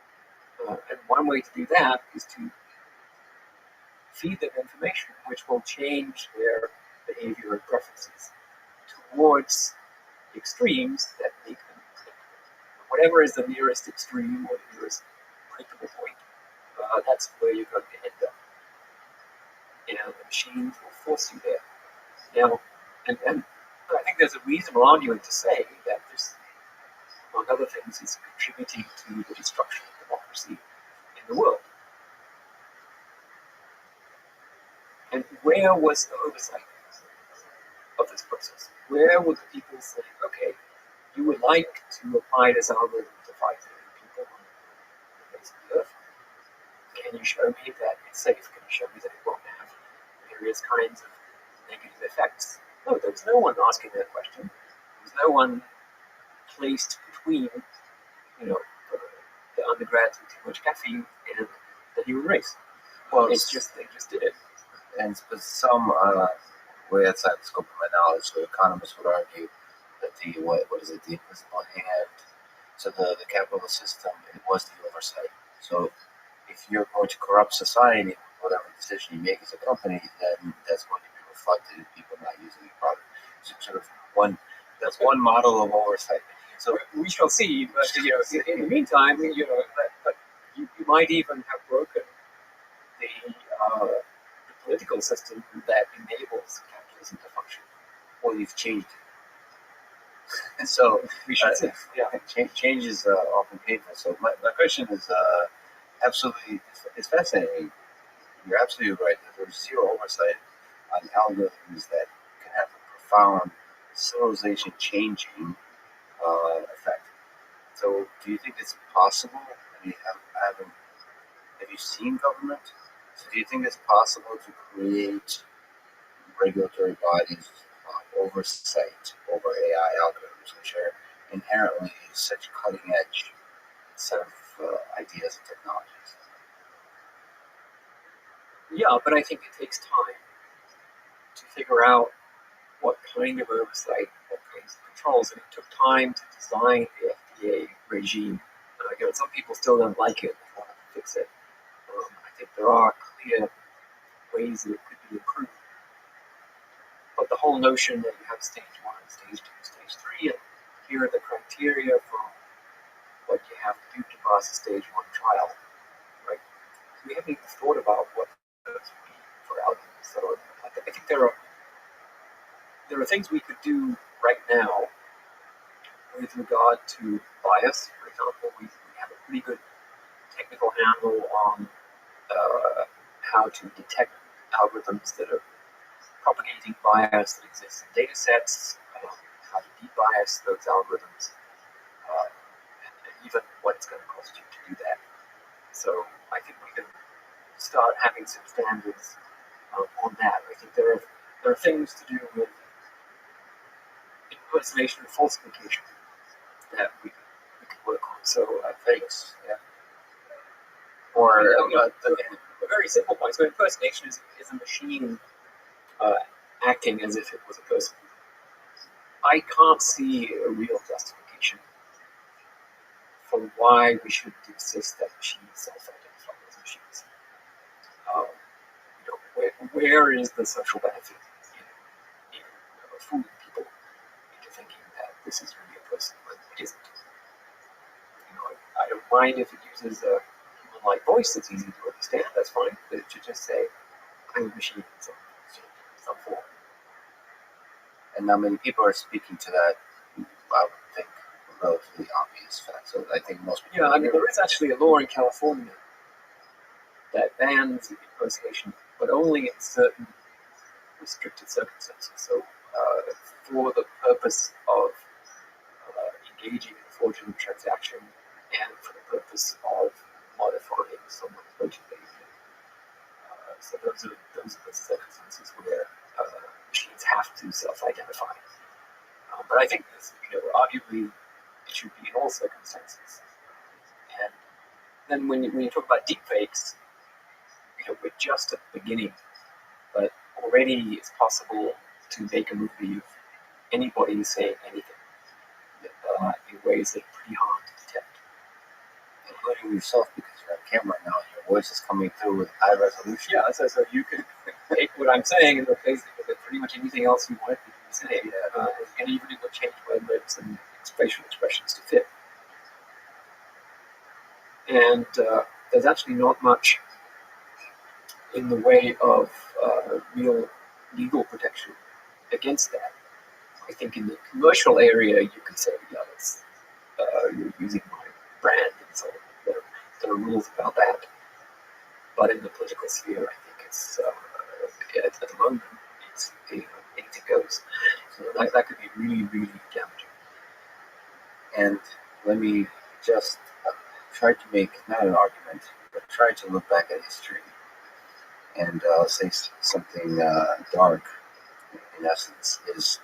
And one way to do that is to feed them information which will change their behavior and preferences towards extremes that make them predictable. Whatever is the nearest extreme or the nearest predictable point, that's where you're going to end up. The machines will force you there. Now, and I think there's a reasonable argument to say that this, among other things, is contributing to the destruction of democracy in the world. And where was the oversight of this process? Where were the people saying, okay, you would like to apply this algorithm to 5 million people on the face of the earth? Can you show me that it's safe? Can you show me that it won't have various kinds of negative effects? No, there was no one asking that question. There was no one placed between, the undergrads with too much caffeine and the human race. Well, they just did it. And some way outside the scope of my knowledge, so economists would argue that the invisible hand, so the capitalist system, it was the oversight. So if you're going to corrupt society, whatever decision you make as a company, then that's going to be reflected in people not using your product. So sort of that's one model of oversight. So we shall see, but in the meantime, you might even have broken the political system that enables capitalism to function. Well, you've changed it. And so we should see. Change is often painful. So my question is absolutely, it's fascinating. you're absolutely right. There's zero oversight on algorithms that can have a profound civilization-changing effect. So, do you think it's possible? I mean, have you seen government? So, do you think it's possible to create regulatory bodies oversight over AI algorithms, which are inherently such cutting-edge set of ideas and technologies? Yeah, but I think it takes time to figure out what kind of oversight, what kinds of controls, and it took time to design the FDA regime. Some people still don't like it, they want to fix it. I think there are clear ways that it could be improved. But the whole notion that you have stage 1, stage 2, stage 3, and here are the criteria for what you have to do to pass a stage 1 trial, right? We haven't even thought about what those would be for algorithms. So I think there are things we could do right now with regard to bias. For example, we have a pretty good technical handle on how to detect algorithms that are propagating bias that exists in data sets, how to debias those algorithms, and even what it's going to cost you to do that. So I think we can start having some standards on that. I think there are things to do with impersonation and falsification that we can work on. So Fakes, yeah. Or a very simple point. So impersonation is a machine acting as if it was a person. I can't see a real justification for why we should insist that machines self-identify as machines. Where is the social benefit in fooling people into thinking that this is really a person when it isn't? I don't mind if it uses a human-like voice that's easy to understand. That's fine, but it should just say, "I'm a machine" in some form. And not many people are speaking to that, I would think, relatively obvious fact. So I think most people. Yeah, I mean, there is actually a law in California that bans impersonation, but only in certain restricted circumstances. So, for the purpose of engaging in a fraudulent transaction and for the purpose of modifying someone's voting behavior. So those are the circumstances where machines have to self-identify. But I think this, arguably, it should be in all circumstances. And then when you talk about deepfakes, we're just at the beginning, but already it's possible to make a movie of anybody saying anything in ways that are pretty hard to detect. Including yourself, because you're on camera now, and your voice is coming through with high resolution. Yeah, so you can take what I'm saying and replace it with pretty much anything else you want it to say, and even it will change word lips and facial expressions to fit. And there's actually not much in the way of real legal protection against that. I think in the commercial area, you could say, yeah, you're using my brand, and so there are rules about that. But in the political sphere, I think it's at the moment it's anything goes. So that could be really, really damaging. And let me just try to make not an argument, but try to look back at history and say something dark. In essence, is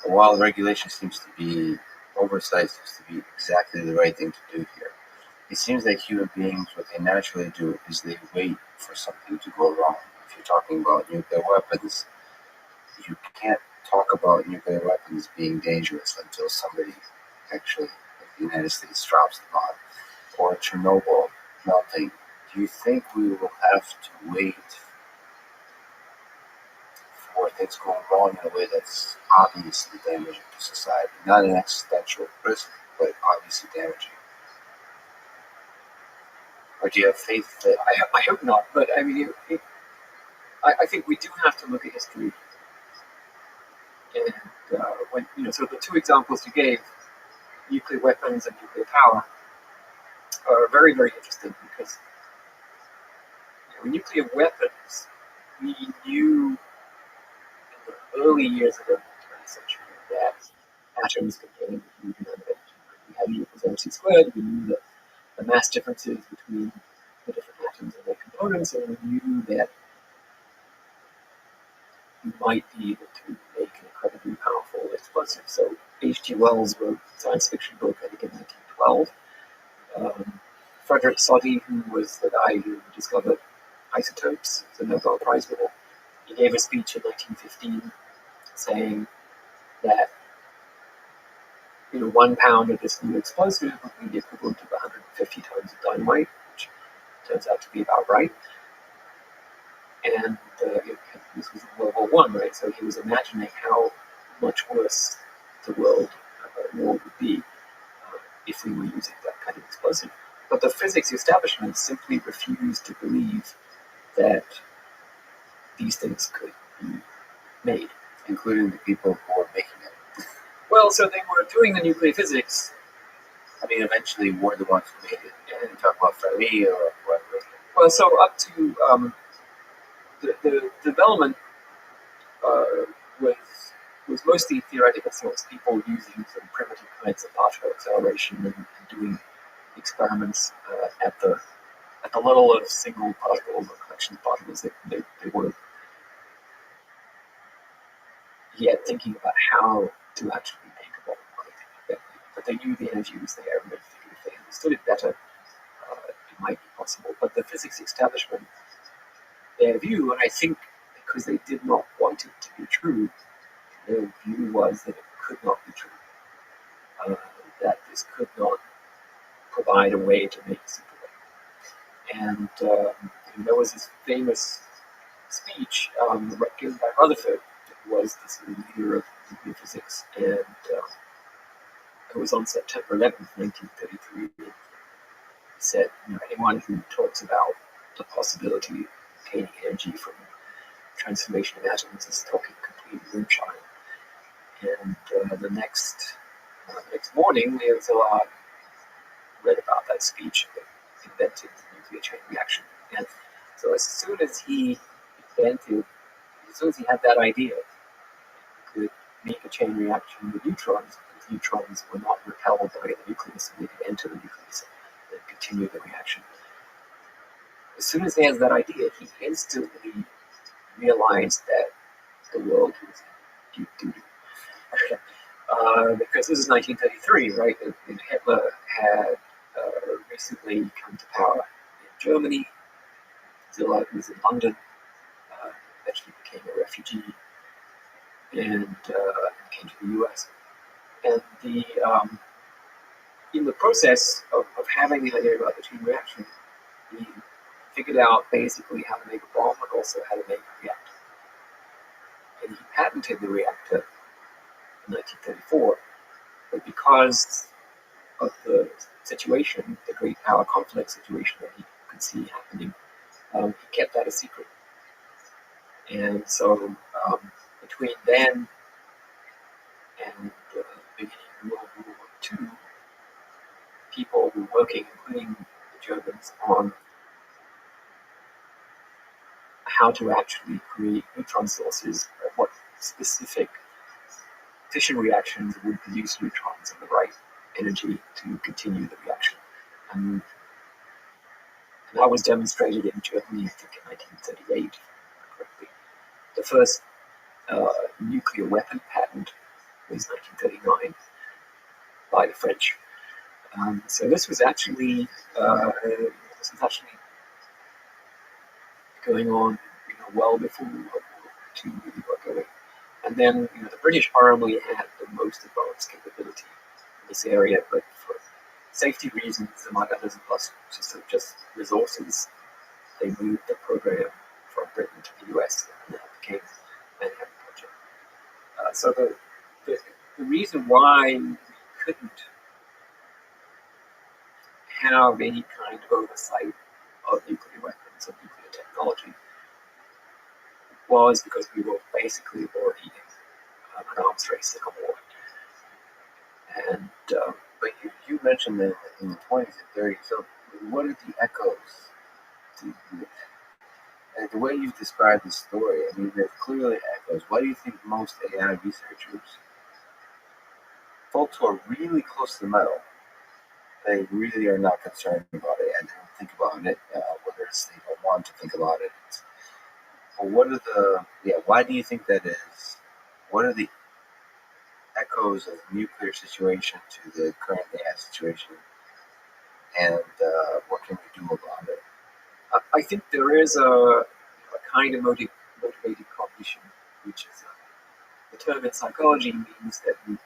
while regulation seems to be oversight seems to be exactly the right thing to do here. It seems that human beings, what they naturally do is they wait for something to go wrong. If you're talking about nuclear weapons, you can't talk about nuclear weapons being dangerous until somebody actually, like the United States, drops the bomb. Or Chernobyl melting. Do you think we will have to wait for things going wrong in a way that's obviously damaging to society? Not an existential risk, but obviously damaging. Or do you have faith that... I hope not, but I mean, I think we do have to look at history. And so the two examples you gave, nuclear weapons and nuclear power, are very, very interesting because With nuclear weapons, we knew in the early years of the 20th century that atoms contained a huge amount of energy. We had E equals mc squared. We knew that the mass differences between the different atoms and their components, and we knew that you might be able to make an incredibly powerful explosive. So H.G. Wells wrote a science fiction book, I think in 1912. Frederick Soddy, who was the guy who discovered isotopes, the Nobel Prize winner, he gave a speech in 1915 saying that 1 pound of this new explosive would be the equivalent of 150 tons of dynamite, which turns out to be about right. And this was in World War One, right? So he was imagining how much worse the world war would be if we were using that kind of explosive. But the physics establishment simply refused to believe that these things could be made, including the people who were making it. Well, so they were doing the nuclear physics. I mean, eventually we're the ones who made it. And talk about Rabbi or whatever. Well, so up to the development was mostly theoretical. So it's people using some primitive kinds of particle acceleration and doing experiments at the level of single particles or collection of particles. They were yet thinking about how to actually make a bomb or anything like that. But they knew the energy was there, and if they understood it better, it might be possible. But the physics establishment, their view, and I think because they did not want it to be true, their view was that it could not be true. That this could not provide a way to make superwave. And there was this famous speech given by Rutherford, who was this leader of nuclear physics, and it was on September 11th, 1933. He said, anyone who talks about the possibility of obtaining energy from transformation of atoms is talking complete moonshine. And the next morning, Leo Szilard read about that speech that invented the nuclear chain reaction. And so as soon as he had that idea, he could make a chain reaction with neutrons, because neutrons were not repelled by the nucleus, and they could enter the nucleus and continue the reaction. As soon as he has that idea, he instantly realized that the world was deep doo-doo. Because this is 1933, right? And Hitler had recently come to power in Germany. Szilard was in London, eventually became a refugee, and came to the US. And in the process of having the idea about the chain reaction, he figured out basically how to make a bomb and also how to make a reactor. And he patented the reactor in 1934, but because of the situation, the great power conflict situation that he could see happening, he kept that a secret. And so between then and the beginning of World War II, people were working, including the Germans, on how to actually create neutron sources, or what specific fission reactions would produce neutrons of the right energy to continue the reaction. And that was demonstrated in Germany, I think, in 1938, correctly. The first nuclear weapon patent was 1939 by the French. So this was actually going on, well before World War II really got going. And then, the British Army had the most advanced capability in this area, but for safety reasons, among others, plus just resources, they moved the program from Britain to the US, and that became the Manhattan Project. So the reason why we couldn't have any kind of oversight of nuclear weapons and nuclear technology was because we were basically already in an arms race in a war. And but you mentioned that in the 20s and 30s. So what are the echoes to the way you've described the story, I mean, there's clearly echoes. Why do you think most AI researchers, folks who are really close to the metal, they really are not concerned about it and they don't think about it, whether it's they don't want to think about it. Well, why do you think that is? What are the echoes of the nuclear situation to the current AI situation, and what can we do about it? I think there is a kind of motivated cognition, which is the term in psychology means that you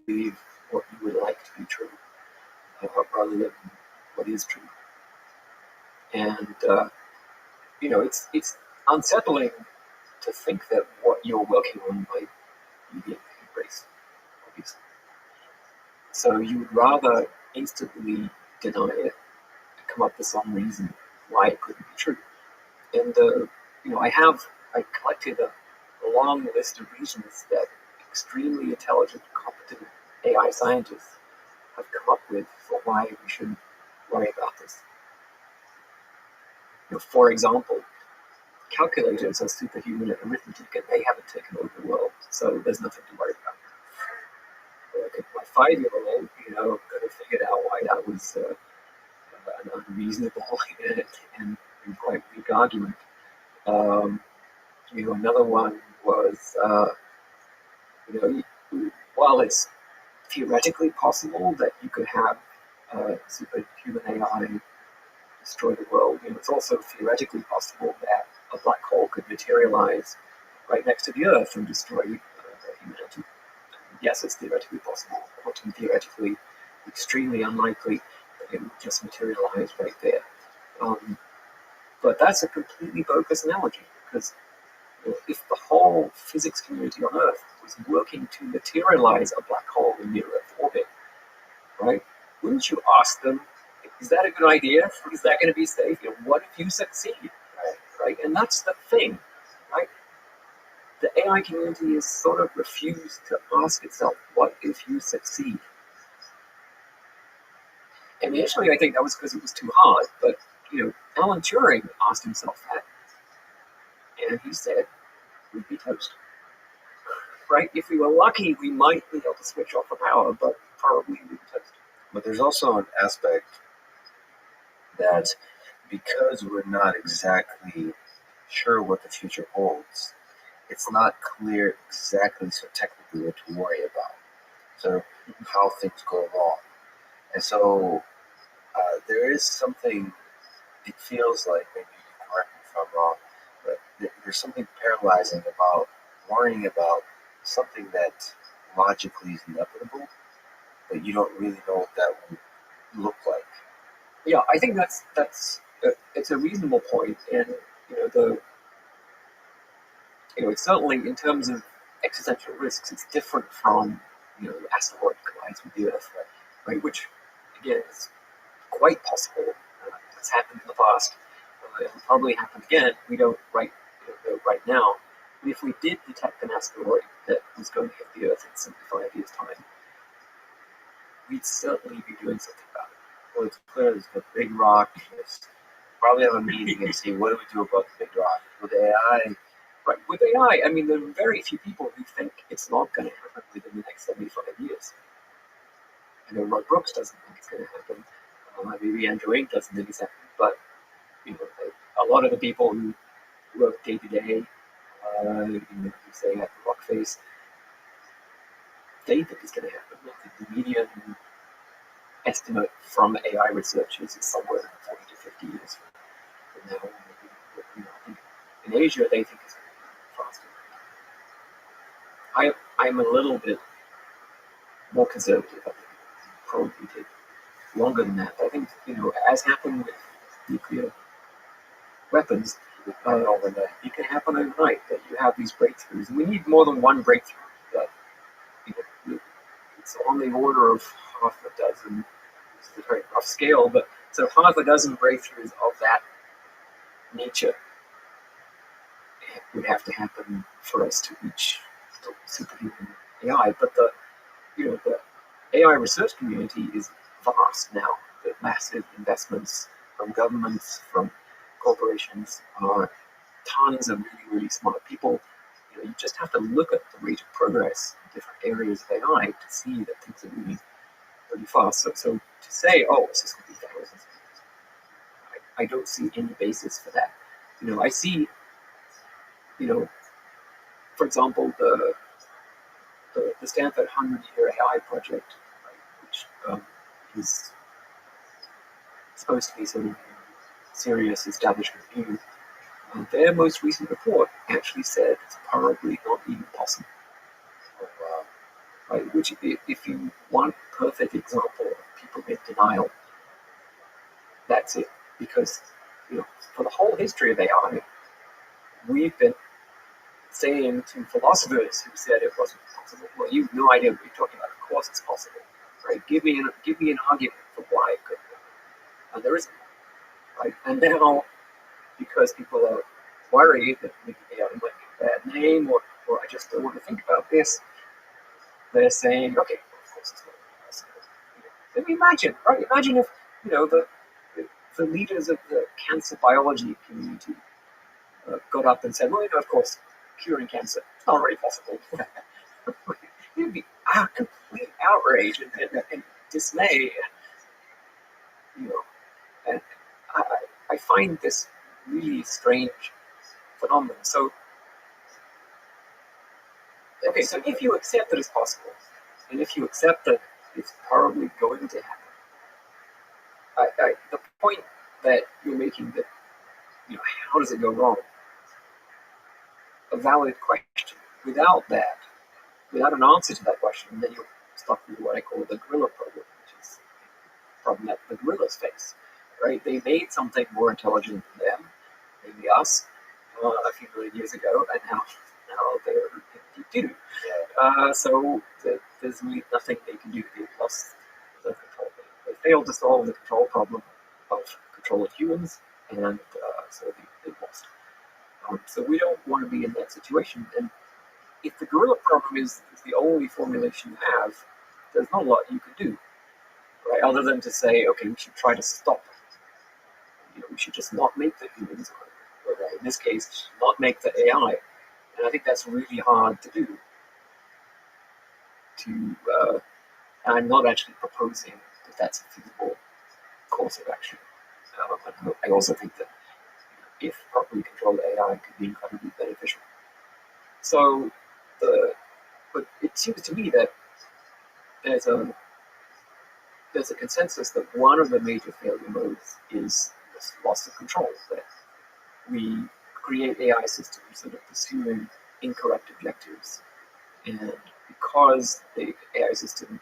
believe what you would like to be true, rather than what is true. And it's unsettling to think that what you're working on might be being embraced, obviously. So you would rather instantly deny it and come up with some reason why it couldn't be true. And I collected a long list of reasons that extremely intelligent, competent AI scientists have come up with for why we shouldn't worry about this. For example, calculators are superhuman at arithmetic and they haven't taken over the world, so there's nothing to worry about. Like my 5-year-old, could have figured out why that was an unreasonable and quite weak argument. Another one was, while it's theoretically possible that you could have superhuman AI destroy the world, it's also theoretically possible that a black hole could materialize right next to the Earth and destroy humanity. Yes, it's theoretically possible. Quantum theoretically, extremely unlikely that it would just materialize right there. But that's a completely bogus analogy, because if the whole physics community on Earth was working to materialize a black hole in near Earth orbit, right, wouldn't you ask them, is that a good idea? Is that going to be safe? What if you succeed? Right? And that's the thing, right? The AI community has sort of refused to ask itself, what if you succeed? And initially, I think that was because it was too hard. But, Alan Turing asked himself that. And he said, we'd be toast. Right? If we were lucky, we might be able to switch off the power, but probably we'd be toast. But there's also an aspect that because we're not exactly sure what the future holds, it's not clear exactly so technically what to worry about. So how things go along. And so there is something, it feels like, maybe you can correct me if I'm wrong, but there's something paralyzing about worrying about something that logically is inevitable, but you don't really know what that would look like. Yeah, I think that's it's a reasonable point, and it's certainly in terms of existential risks, it's different from asteroid collides with the Earth, right? Which again is quite possible. It's happened in the past. It will probably happen again. We don't know right now. But if we did detect an asteroid that was going to hit the Earth in 75 years' time, we'd certainly be doing something about it. Well, it's clear there's a big rock. Probably have a meeting and see what do we do about the big rock. With AI, right? With AI, I mean, there are very few people who think it's not going to happen within the next 75 years. I know Rod Brooks doesn't think it's going to happen. Maybe Andrew Ng doesn't think it's happening. But a lot of the people who work day to day, who say at the rock face, they think it's going to happen. I think the median estimate from AI researchers is somewhere 40 to 50 years from now. I think in Asia, they think it's going to be faster. I'm a little bit more conservative. I think it probably take longer than that. But I think, as happened with nuclear weapons, it can happen overnight that you have these breakthroughs. And we need more than one breakthrough. That, it's on the order of half a dozen. This is a very rough scale, but so half a dozen breakthroughs of that nature would have to happen for us to reach the superhuman AI. But the AI research community is vast now. The massive investments from governments, from corporations are tons of really smart people. You just have to look at the rate of progress in different areas of AI to see that things are moving really fast. So to say, oh, it's just going to be thousands of years, I don't see any basis for that. I see, for example, the Stanford 100-year AI project, right, which is supposed to be sort of serious establishment view. Their most recent report actually said it's probably not even possible. Right? Which, if you want a perfect example of people in denial, that's it. Because for the whole history of AI, we've been saying to philosophers who said it wasn't possible, well, you have no idea what you're talking about. Of course, it's possible. Right? Give me an argument for why it couldn't happen. And there isn't. Right? And now, because people are worried that maybe AI might be a bad name, or I just don't want to think about this, they're saying, okay, well, of course it's not possible. Let me imagine, right? Imagine if the leaders of the cancer biology community got up and said, well, of course, curing cancer, it's not really possible. It would be complete outrage and dismay. And I find this really strange phenomenon. So, okay, so if you accept that it's possible, and if you accept that it's probably going to happen, the point that you're making that, how does it go wrong? A valid question. Without an answer to that question, then you're stuck with what I call the gorilla problem, which is a problem that the gorillas face. Right? They made something more intelligent than them, maybe us, a few million years ago, and now they're do. So there's really nothing they can do. They've lost the control. They failed to solve the control problem of control of humans, and so they've lost. So we don't want to be in that situation. And if the gorilla problem is the only formulation you have, there's not a lot you can do, right? Other than to say, okay, we should try to stop it. We should just not make the humans, or in this case, not make the AI. And I think that's really hard to do. And I'm not actually proposing that that's a feasible course of action. I also think that if properly controlled AI could be incredibly beneficial. So, but it seems to me that there's a consensus that one of the major failure modes is this loss of control, that we create AI systems that are pursuing incorrect objectives, and because the AI system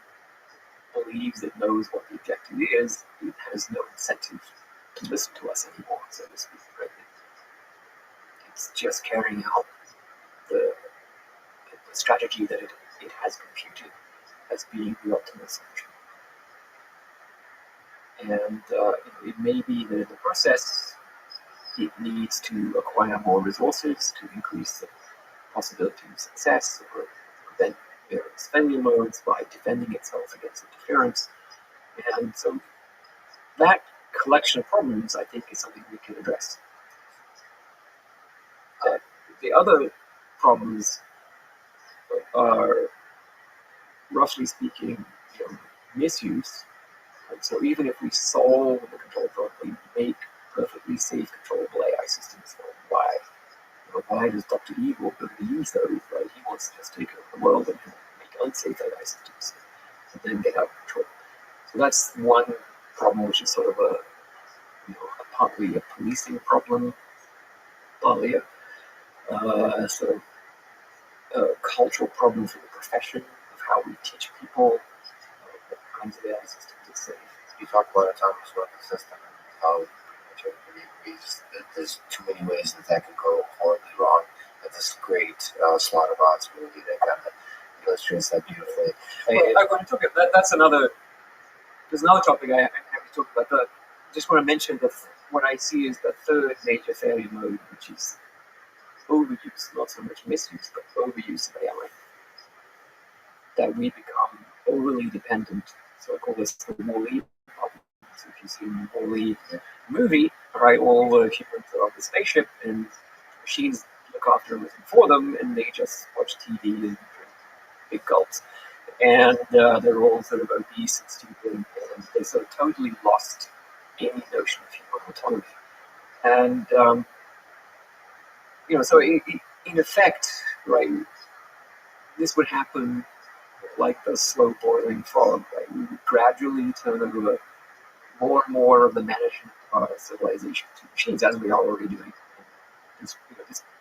believes it knows what the objective is, it has no incentive to listen to us anymore, so to speak. Right? It's just carrying out the strategy that it has computed as being the optimal solution. And it may be that in the process, it needs to acquire more resources to increase the possibility of success, or prevent various failure modes by defending itself against interference. And so that collection of problems, I think, is something we can address. The other problems are, roughly speaking, misuse. And so even if we solve the control problem, we make perfectly safe, controllable AI systems, why does Dr. Evil going to use those? Right? He wants to just take over the world and make unsafe AI systems and then get out of control. So that's one problem, which is sort of partly a policing problem, partly a sort of a cultural problem for the profession of how we teach people what kinds of AI systems are safe. You talk about autonomous weapon system and how everybody agrees that there's too many ways that could go horribly wrong. But this great Slaughterbots movie that kind of illustrates that beautifully. Well, I want to talk about that's another. There's another topic I have to talk about. But I just want to mention that what I see is the third major failure mode, which is overuse, not so much misuse, but overuse of AI. That we become overly dependent. So I call this the Wall-E problem. So if you see the Wall-E movie, right, all the humans are on the spaceship, and the machines look after everything for them, and they just watch TV and drink big gulps. And they're all sort of obese and stupid, and they sort of totally lost any notion of human autonomy. And so in effect, right, this would happen like the slow boiling frog, right? We would gradually turn over more and more of the management of our civilization to machines, as we are already doing.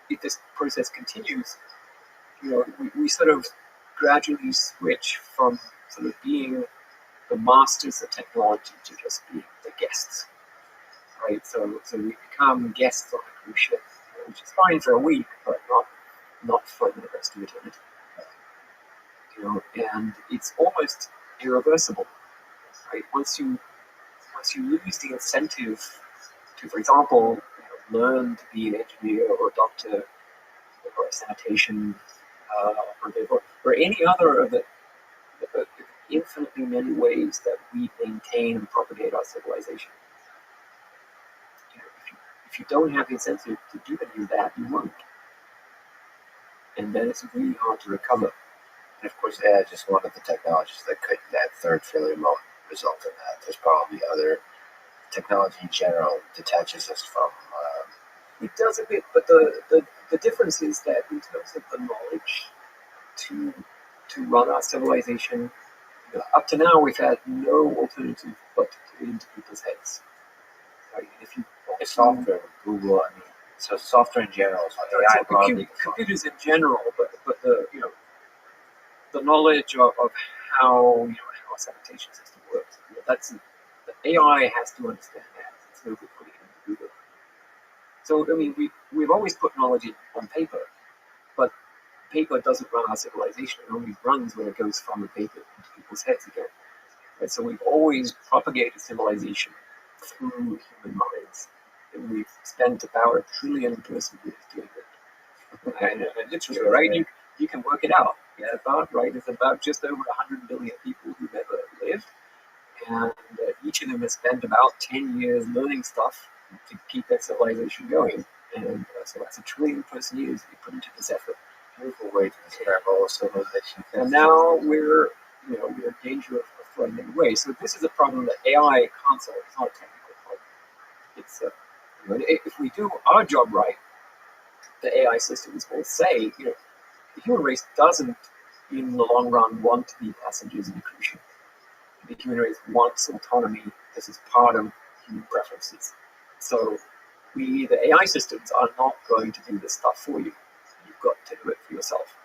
If this process continues, we sort of gradually switch from sort of being the masters of technology to just being the guests, right? So we become guests on a cruise ship, which is fine for a week, but not for the rest of eternity. And it's almost irreversible, right? Once you lose the incentive to, for example, learn to be an engineer or a doctor or a sanitation or any other of the infinitely many ways that we maintain and propagate our civilization. If you don't have the incentive to do any of that, you won't. And then it's really hard to recover. And of course, AI is just one of the technologies that third failure mode result in that. There's probably other technology in general detaches us from. It does a bit, but the difference is that in terms of the knowledge to run our civilization, up to now we've had no alternative but to put it into people's heads. Right? If software, Google, so software in general is like AI computers in general, but the knowledge of how how a sanitation system works. That's the AI has to understand that. It's no good putting it into Google. So we've always put knowledge on paper, but paper doesn't run our civilization. It only runs when it goes from the paper into people's heads again. Right? So we've always propagated civilization through human minds, and we've spent about 1 trillion person years doing it. And literally, right? You can work it out. Yeah, about right. It's about just over 100 billion people who've ever lived, and each of them has spent about 10 years learning stuff to keep their civilization going. And so that's 1 trillion person years we put into this effort. Beautiful way to describe all of civilization. And now we're in danger of throwing it away. So this is a problem that AI can't solve. It's not a technical problem. It's if we do our job right, the AI systems will say, the human race doesn't, in the long run, want to be passengers in a cruise ship. The human race wants autonomy. This is part of human preferences. So the AI systems are not going to do this stuff for you. You've got to do it for yourself.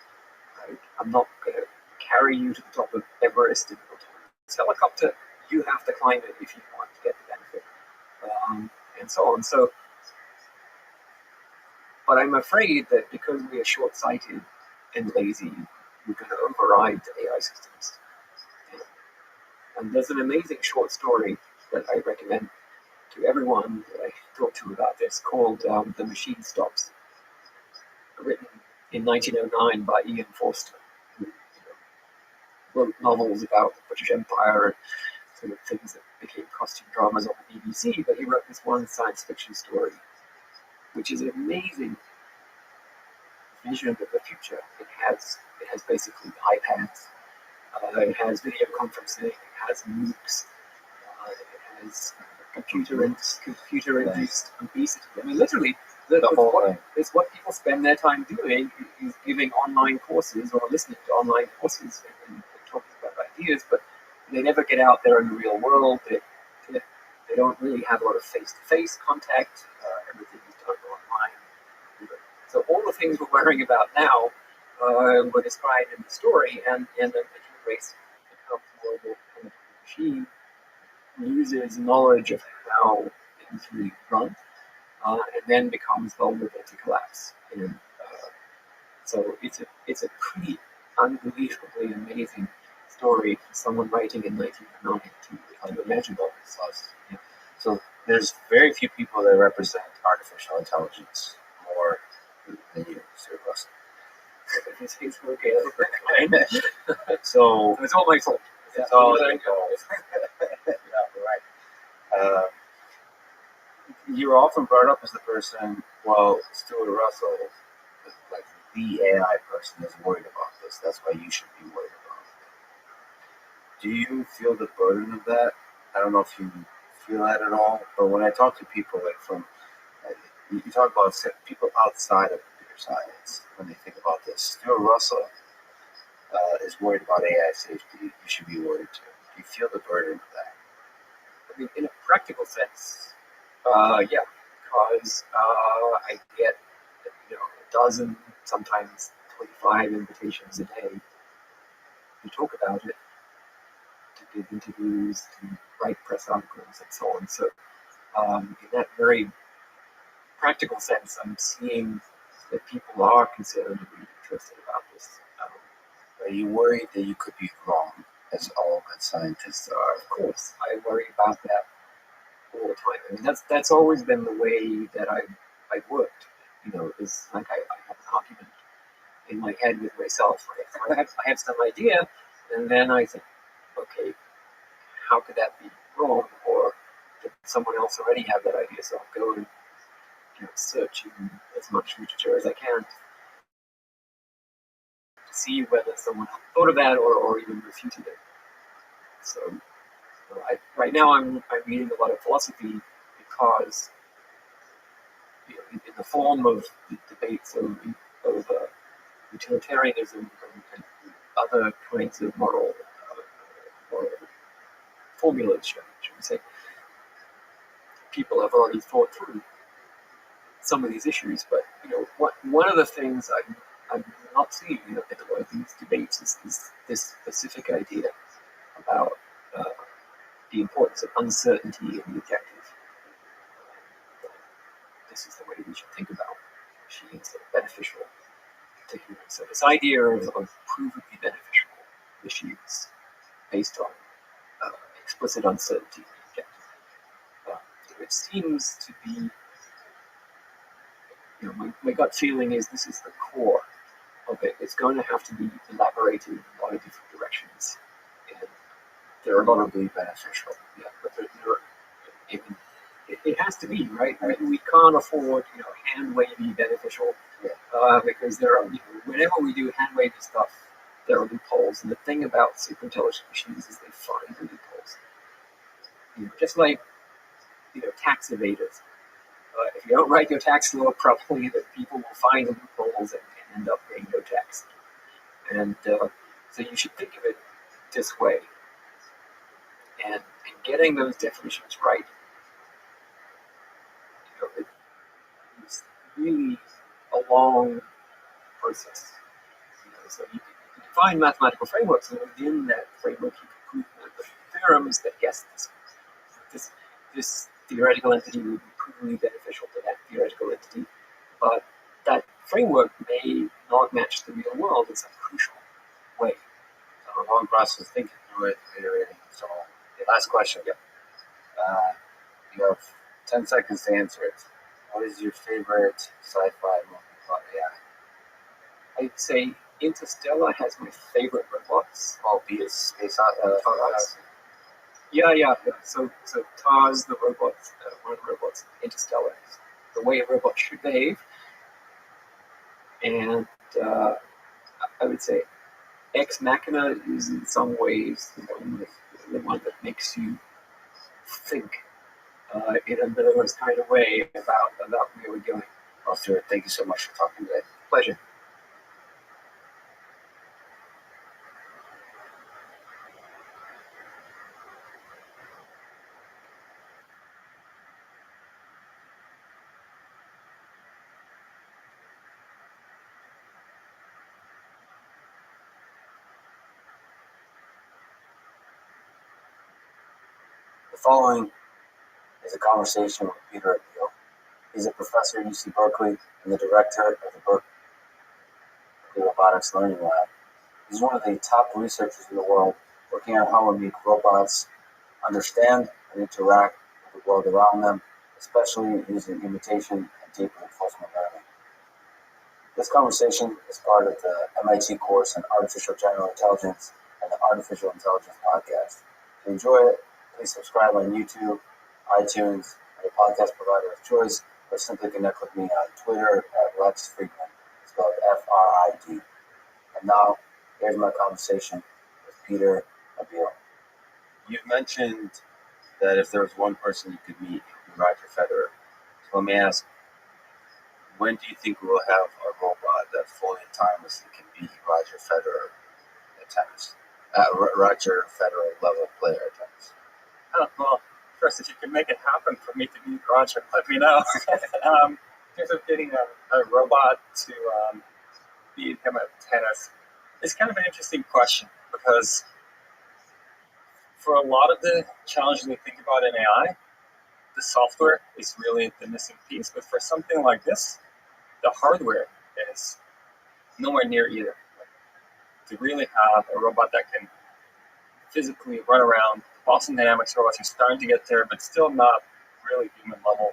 Right? I'm not going to carry you to the top of Everest in an autonomous helicopter. You have to climb it if you want to get the benefit, and so on. So, but I'm afraid that because we are short-sighted and lazy, we're going to override the AI systems. And there's an amazing short story that I recommend to everyone that I talk to about this called The Machine Stops, written in 1909 by Ian Forster, who wrote novels about the British Empire and sort of things that became costume dramas on the BBC, but he wrote this one science fiction story, which is an amazing vision of the future. It has basically iPads, it has video conferencing, it has MOOCs, it has computer-induced obesity. Literally, it's what people spend their time doing is giving online courses or listening to online courses and talking about ideas, but they never get out there in the real world. They don't really have a lot of face-to-face contact. Everything is done online. So all the things we're worrying about now were described in the story, and the human race becomes more and more kind of machine, loses knowledge of how things really run, and then becomes vulnerable to collapse. And so it's a pretty unbelievably amazing story for someone writing in 1909 to imagine all this stuff. Yeah. So there's very few people that represent artificial intelligence more than you, Sir Russell. It's okay. So it's all my fault. It's all your fault. Yeah, right. You're often brought up as the person Well, Stuart Russell, like the AI person, is worried about this. That's why you should be worried about it. Do you feel the burden of that? I don't know if you feel that at all, but when I talk to people, like from, you talk about people outside of computer science when they think about this. Stuart Russell is worried about AI safety. You should be worried too. Do you feel the burden of that? I mean, in a practical sense, yeah, because I get, a dozen, sometimes 25 invitations a day to talk about it, to give interviews, to write press articles, and so on. So, in that very practical sense, I'm seeing that people are concerned and really interested about this. Are you worried that you could be wrong, as all good scientists are? Of course, I worry about that all the time. I mean, that's always been the way that I've worked. Is like I have an argument in my head with myself. Right? I have some idea, and then I think, okay, how could that be wrong? Or did someone else already have that idea? So I'll go and search in as much literature as I can to see whether someone thought of that or even refuted it. So right now I'm reading a lot of philosophy because in the form of debates of utilitarianism and other kinds of moral formulas, should we say, people have already thought through some of these issues. But one of the things I'm not seeing in a lot of these debates is this specific idea about the importance of uncertainty in the objective. This is the way we should think about machines that are beneficial to humans. So this idea of provably beneficial machines based on explicit uncertainty in the objective. It seems to be, my gut feeling is this is the core of it. It's going to have to be elaborated in a lot of different directions. And there are a lot of Probably beneficial. yeah, but it has to be, right? I mean, we can't afford, hand wavy beneficial, because there are, whenever we do hand wavy stuff, there are loopholes. And the thing about super intelligent machines is they find the loopholes. Just like, tax evaders. If you don't write your tax law properly, that people will find the loopholes and end up paying no tax. And so you should think of it this way. And getting those definitions right, it's really a long process. So you can define mathematical frameworks, and within that framework, you can prove the theorems that yes, this theoretical entity would be provably beneficial to that theoretical entity, but that framework may not match the real world in some crucial way. A long process thinking through it, iterating, and so on. Last question. Yep. You have 10 seconds to answer it. What is your favorite sci-fi movie about AI? I'd say Interstellar has my favorite robots. Albeit space Tars. Yeah. So Tars, the robot, one of the robots, Interstellar, is the way a robot should behave. And I would say Ex Machina is in some ways the one that makes you think in a nervous kind of way about where we're going. Well, Stuart, thank you so much for talking today. Pleasure. The following is a conversation with Peter Appeal. He's a professor at UC Berkeley and the director of the Berkeley Robotics Learning Lab. He's one of the top researchers in the world working on how we make robots understand and interact with the world around them, especially using imitation and deep reinforcement learning. This conversation is part of the MIT course in Artificial General Intelligence and the Artificial Intelligence Podcast. If you enjoy it, please subscribe on YouTube, iTunes, or your podcast provider of choice, or simply connect with me on Twitter at Lex Friedman. It's spelled Frid. And now, here's my conversation with Peter Abil. You've mentioned that if there was one person you could meet, it would be Roger Federer. So let me ask, when do you think we will have a robot that fully autonomously can beat Roger Federer at tennis? Roger Federer level player at tennis. Oh, well, first, if you can make it happen for me to beat Roger, let me know. In terms of getting a robot to beat him at tennis, it's kind of an interesting question because for a lot of the challenges we think about in AI, the software is really the missing piece. But for something like this, the hardware is nowhere near either. To really have a robot that can physically run around, Boston Dynamics robots are starting to get there, but still not really human level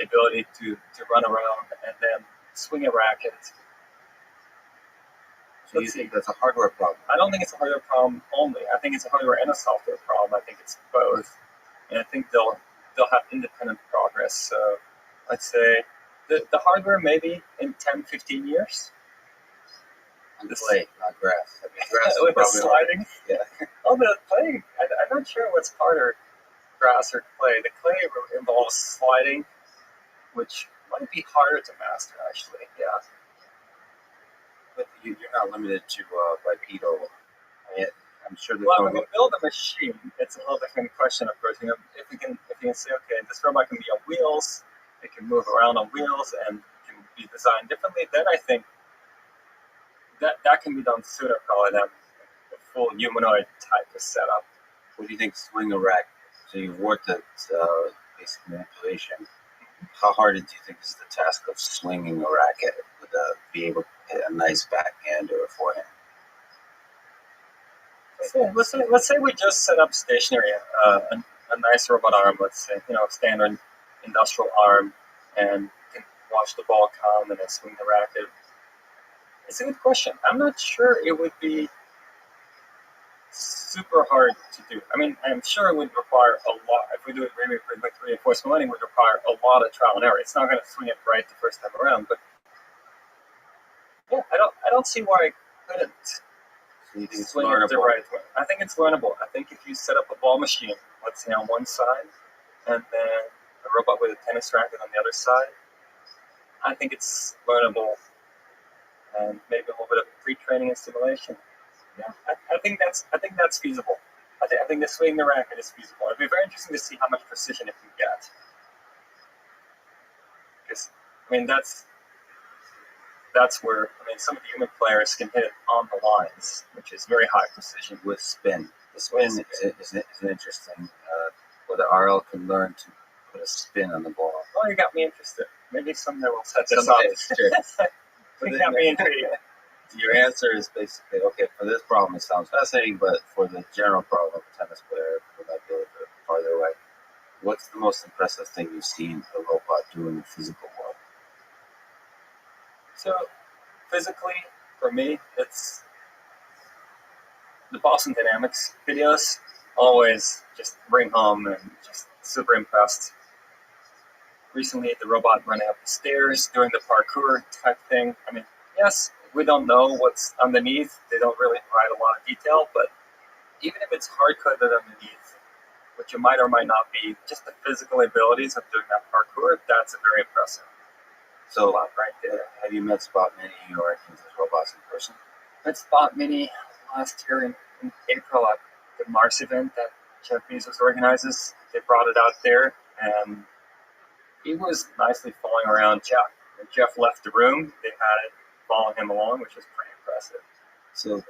ability to run around and then swing a racket. So you think that's a hardware problem? I don't think it's a hardware problem only. I think it's a hardware and a software problem. I think it's both. And I think they'll have independent progress. So let's say the hardware maybe in 10, 15 years. On the play, not grass. I mean, grass With the is probably sliding. Yeah. Oh, the playing. I'm not sure what's harder, grass or clay. The clay involves sliding, which might be harder to master, actually. Yeah. But you're not limited to bipedal. I mean, I'm sure there's Well, no. when you build a machine, it's a whole different question, of course. You know, if you can say, okay, this robot can be on wheels, it can move around on wheels, and can be designed differently, then I think that can be done sooner, probably, than a full humanoid type of setup. What do you think swing a rack? So you've worked at basic manipulation. How hard do you think is the task of swinging a racket with be able to hit a nice backhand or a forehand? Let's say we just set up stationary, a nice robot arm. Let's say standard industrial arm, and can watch the ball come and then swing the racket. It's a good question. I'm not sure it would be super hard to do. I mean, I'm sure it would require a lot. If we do it with reinforcement learning, it would require a lot of trial and error. It's not going to swing it right the first time around, but yeah, I don't see why it couldn't. So you think it's Swing it the right way. I think it's learnable. I think if you set up a ball machine, let's say on one side, and then a robot with a tennis racket on the other side, I think it's learnable, and maybe a little bit of pre-training and simulation. Yeah, I think that's feasible. I think the swing the racket is feasible. It'd be very interesting to see how much precision it can get. Because I mean that's where some of the human players can hit it on the lines, which is very high precision with spin. The spin is interesting. Whether RL can learn to put a spin on the ball. Well, you got me interested. Maybe someday we'll set this up. Sure. You got me intrigued. Your answer is basically, okay, for this problem it sounds fascinating, but for the general problem of a tennis player, we might be a little bit farther away. What's the most impressive thing you've seen a robot do in the physical world? So, physically, for me, it's the Boston Dynamics videos always just bring home and just super impressed. Recently, the robot running up the stairs, doing the parkour type thing. I mean, yes, we don't know what's underneath. They don't really provide a lot of detail, but even if it's hard-coded underneath, which it might or might not be, just the physical abilities of doing that parkour, that's very impressive. So, right there, have you met Spot Mini or any of those robots in person? Met Spot Mini last year in April at the Mars event that Jeff Bezos organizes. They brought it out there, and he was nicely following around Jeff. When Jeff left the room, they had it following him along, which was pretty impressive. So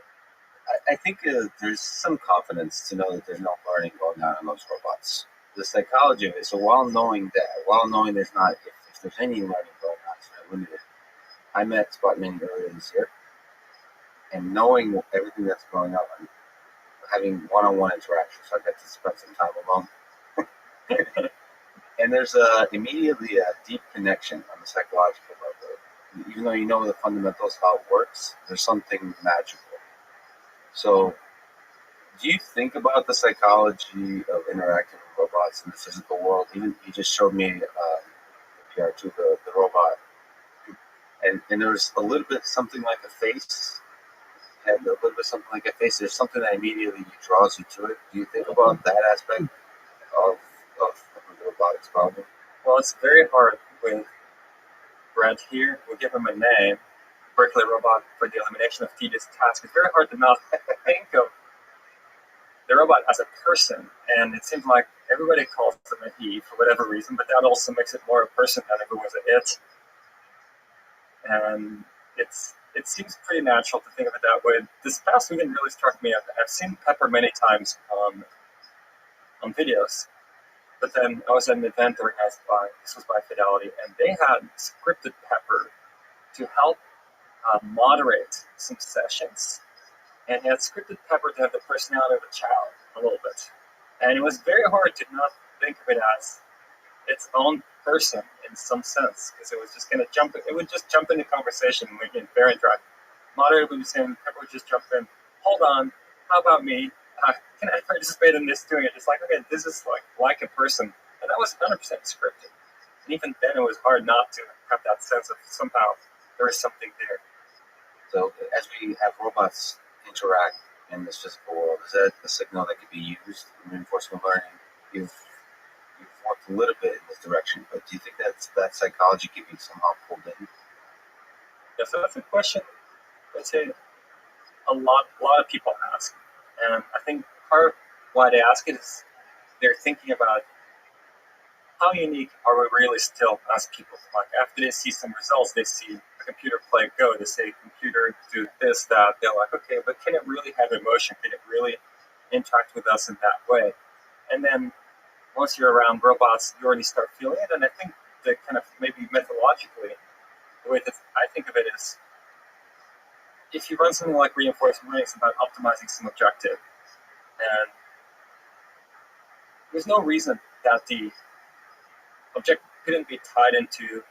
I think there's some confidence to know that there's no learning going on in those robots. The psychology of it, so while knowing there's not, if there's any learning going on, it's very limited. I met Spot Mini earlier this year, and knowing everything that's going on, having one-on-one interaction, so I got to spend some time alone. And there's immediately a deep connection on the psychological level. Even though you know the fundamentals, how it works, there's something magical. So, do you think about the psychology of interacting with robots in the physical world? Even you just showed me a CPR to the robot, and there's a little bit something like a face, and a little bit something like a face. There's something that immediately draws you to it. Do you think about that aspect of the robotics problem? Well, it's very hard with Brent here. We give him a name, Berkeley Robot for the Elimination of Tedious Tasks. It's very hard to not think of the robot as a person, and it seems like everybody calls him a he for whatever reason, but that also makes it more a person than if it was an it. And it seems pretty natural to think of it that way. This past weekend really struck me. I've seen Pepper many times on videos, but then I was at an event organized this was by Fidelity, and they had scripted Pepper to help moderate some sessions. And he had scripted Pepper to have the personality of a child a little bit. And it was very hard to not think of it as its own person in some sense, because it was just going to jump. It would just jump into conversation and make it very interactive. Moderator would be saying, Pepper would just jump in. Hold on, how about me? Can I participate in this? Doing it just like, okay, this is like a person, and that was 100% scripted. And even then, it was hard not to have that sense of somehow there is something there. So as we have robots interact in this physical world, is that a signal that could be used in reinforcement learning? You've worked a little bit in this direction, but do you think that psychology could be somehow pulled in? Yeah, so that's a question I'd say a lot of people ask. And I think part of why they ask it is they're thinking about how unique are we really still as people. Like after they see some results, they see a computer play Go, they say computer do this, that, they're like, okay, but can it really have emotion? Can it really interact with us in that way? And then once you're around robots, you already start feeling it. And I think that kind of maybe methodologically, the way that I think of it is, if you run something like reinforcement learning, it's about optimizing some objective. And there's no reason that the objective couldn't be tied into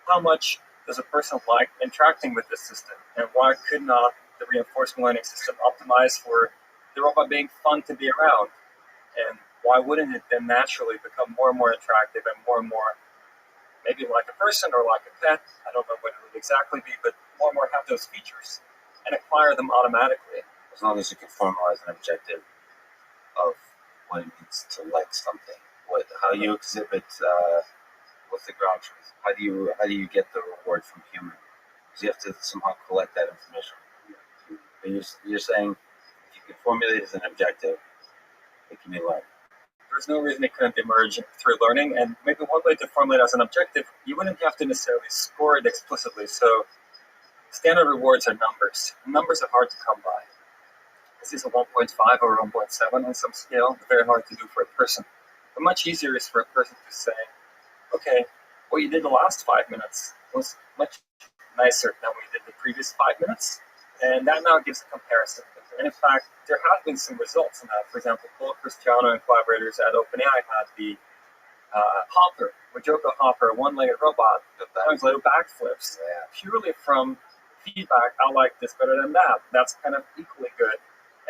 how much does a person like interacting with this system, and why could not the reinforcement learning system optimize for the robot being fun to be around? And why wouldn't it then naturally become more and more attractive and more maybe like a person or like a pet? I don't know what it would exactly be, but more and more have those features and acquire them automatically. As long as you can formalize an objective of what it means to like something, how you exhibit what's the ground truth? How do you get the reward from human? Because you have to somehow collect that information. But you're saying if you can formulate it as an objective, it can be learned. There's no reason it couldn't emerge through learning, and maybe one way to formulate as an objective, you wouldn't have to necessarily score it explicitly. So standard rewards are numbers. Numbers are hard to come by. This is a 1.5 or 1.7 on some scale. Very hard to do for a person. But much easier is for a person to say, okay, what you did the last 5 minutes was much nicer than what you did the previous 5 minutes. And that now gives a comparison. And in fact, there have been some results in that. For example, Paul Cristiano and collaborators at OpenAI had the Hopper, Majoko Hopper, a one-legged robot that translated backflips purely from feedback. I like this better than that. That's kind of equally good.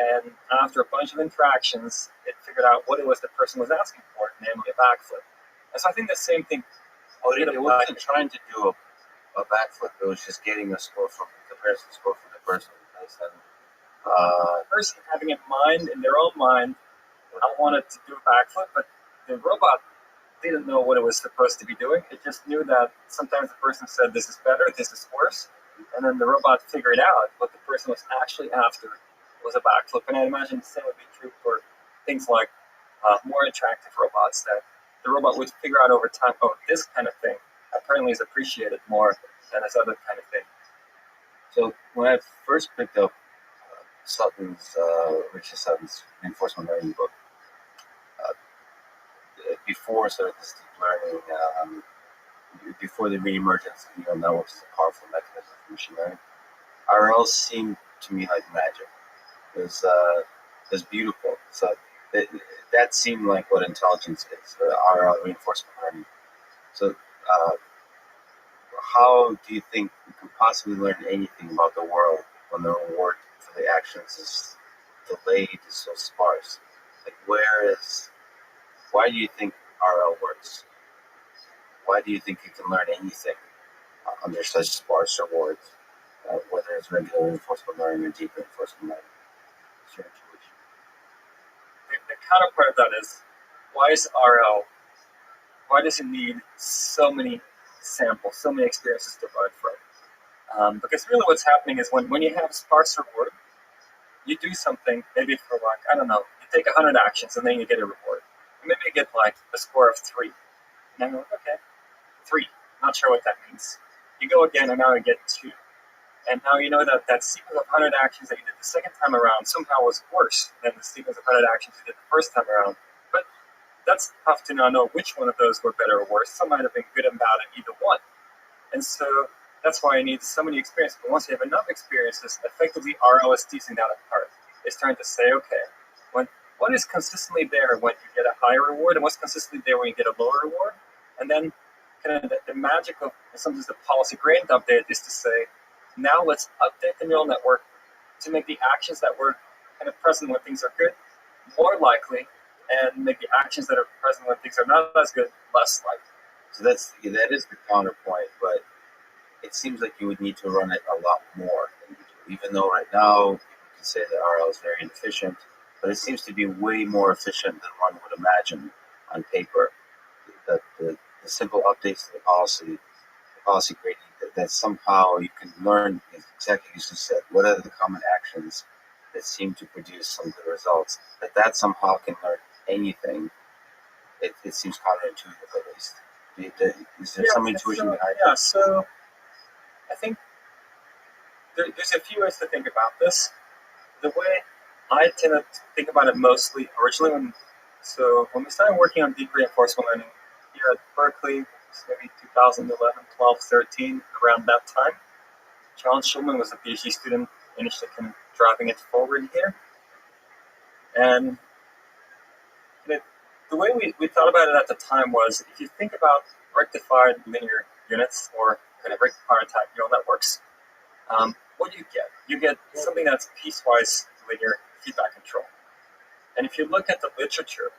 And after a bunch of interactions, it figured out what it was the person was asking for, namely a backflip. And so I think the same thing. It wasn't trying to do a backflip. It was just getting a score from the comparison score from the person. The person having in mind, in their own mind, I wanted to do a backflip, but the robot didn't know what it was supposed to be doing. It just knew that sometimes the person said, this is better, this is worse. And then the robot figured out what the person was actually after was a backflip. And I imagine the same would be true for things like more interactive robots, that the robot would figure out over time, oh, this kind of thing apparently is appreciated more than this other kind of thing. So when I first picked up Richard Sutton's reinforcement learning book, before sort of this deep learning, before the reemergence of neural networks as a powerful mechanism for machine learning, RL seemed to me like magic. It was beautiful. So that seemed like what intelligence is, RL, reinforcement learning. So how do you think we could possibly learn anything about the world when the reward for the actions is delayed, is so sparse? Like, why do you think RL works? why do you think you can learn anything under such sparse rewards, whether it's regular reinforcement learning or deep reinforcement learning? It's your intuition. The counterpart of that is, why is RL, why does it need so many samples, so many experiences to learn from? Because really what's happening is when you have sparse reward, you do something maybe for like, I don't know, you take 100 actions and then you get a reward. And maybe you get like a score of 3. And you're like, okay, 3, not sure what that means. You go again and now you get 2. And now you know that that sequence of 100 actions that you did the second time around somehow was worse than the sequence of 100 actions you did the first time around. But that's tough to now know which one of those were better or worse. Some might have been good and bad in either one. And so that's why you need so many experiences. But once you have enough experiences, effectively RL is teasing that apart. It's trying to say, okay, what is consistently there when you get a higher reward and what's consistently there when you get a lower reward? And then kind of the magic of sometimes the policy gradient update is to say, now let's update the neural network to make the actions that were kind of present when things are good more likely, and make the actions that are present when things are not as good less likely. So that is the counterpoint, but it seems like you would need to run it a lot more than you do. Even though right now people can say that RL is very inefficient, but it seems to be way more efficient than one would imagine on paper. That the simple updates to the policy gradient, that somehow you can learn exactly as you said, what are the common actions that seem to produce some good results. That somehow can learn anything. It seems counterintuitive, at least. Is there some intuition behind it? Yeah, so I think there's a few ways to think about this. The way I tend to think about it mostly originally when we started working on deep reinforcement learning here at Berkeley, maybe 2011, 12, 13, around that time, John Schulman was a PhD student initially kind of driving it forward here. And the way we thought about it at the time was, if you think about rectified linear units or kind of rectifier type neural networks, what do you get? You get something that's piecewise linear feedback control. And if you look at the literature,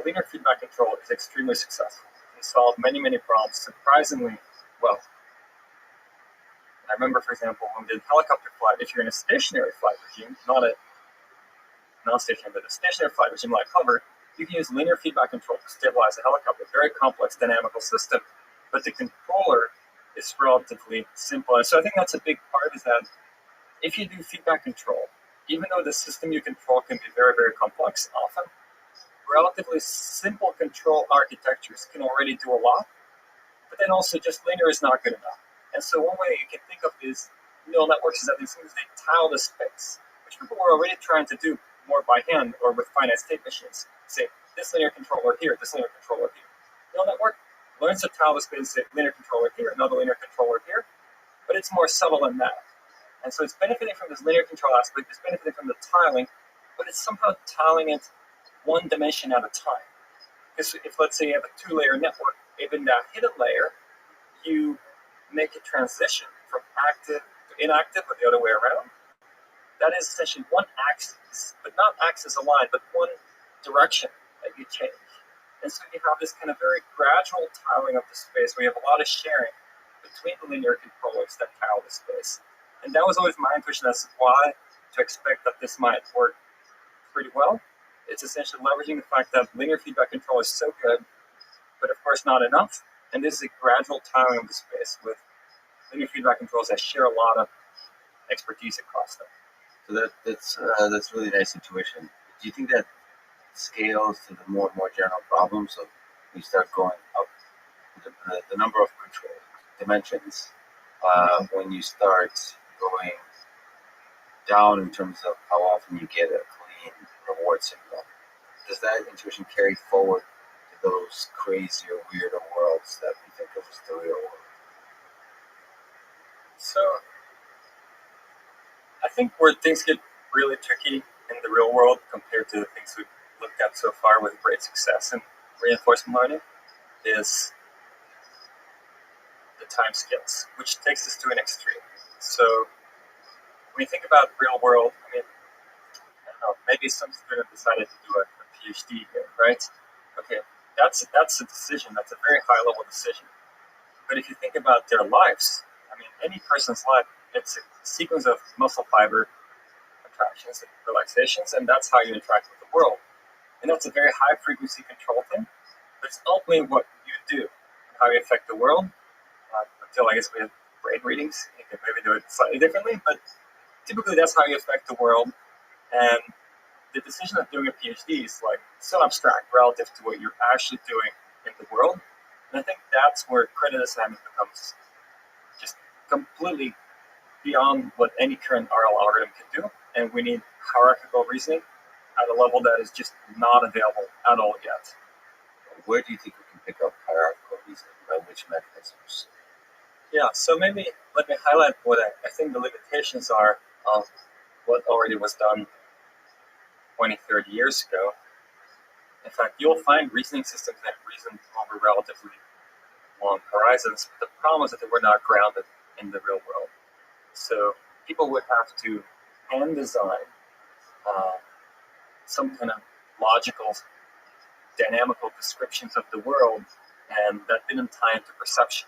linear feedback control is extremely successful. We solved many, many problems surprisingly well. I remember, for example, when we did helicopter flight, if you're in a stationary flight regime, not a non-stationary, but a stationary flight regime like hover, you can use linear feedback control to stabilize a helicopter. Very complex dynamical system, but the controller is relatively simple. And so I think that's a big part, is that if you do feedback control, even though the system you control can be very, very complex often, relatively simple control architectures can already do a lot, but then also just linear is not good enough. And so one way you can think of these neural networks is that these things, they tile the space, which people were already trying to do more by hand or with finite state machines. Say, this linear controller here, this linear controller here. Neural network learns to tile the space, say, linear controller here, another linear controller here, but it's more subtle than that. And so it's benefiting from this linear control aspect, it's benefiting from the tiling, but it's somehow tiling it one dimension at a time. Because if, let's say, you have a 2-layer network, even that hidden layer, you make a transition from active to inactive, or the other way around. That is essentially one axis, but not axis aligned, but one direction that you change. And so you have this kind of very gradual tiling of the space where you have a lot of sharing between the linear controllers that tile the space. And that was always my intuition as to why to expect that this might work pretty well. It's essentially leveraging the fact that linear feedback control is so good, but of course not enough. And this is a gradual tiling of the space with linear feedback controls that share a lot of expertise across them. So that's really nice intuition. Do you think that scales to the more and more general problems of when you start going up the number of control dimensions, when you start going down in terms of how often you get a clean reward signal? Does that intuition carry forward to those crazier, weirder worlds that we think of as the real world? So I think where things get really tricky in the real world compared to the things we've looked at so far with great success in reinforcement learning is the time scales, which takes us to an extreme. So when you think about real world, I mean, I don't know, maybe some student decided to do a PhD here, right? Okay, that's a decision. That's a very high level decision. But if you think about their lives, I mean, any person's life, it's a sequence of muscle fiber contractions and relaxations, and that's how you interact with the world. And that's a very high frequency control thing, but it's ultimately what you do and how you affect the world. Until I guess we have brain readings, you can maybe do it slightly differently, but typically that's how you affect the world. And the decision of doing a PhD is like so abstract relative to what you're actually doing in the world. And I think that's where credit assignment becomes just completely beyond what any current RL algorithm can do. And we need hierarchical reasoning at a level that is just not available at all yet. Where do you think we can pick up hierarchical reasoning? By which mechanisms? Yeah, so maybe let me highlight what I think the limitations are of what already was done 20, 30 years ago. In fact, you'll find reasoning systems that reason over relatively long horizons. But the problem is that they were not grounded in the real world. So people would have to hand design some kind of logical, dynamical descriptions of the world, and that didn't tie into perception.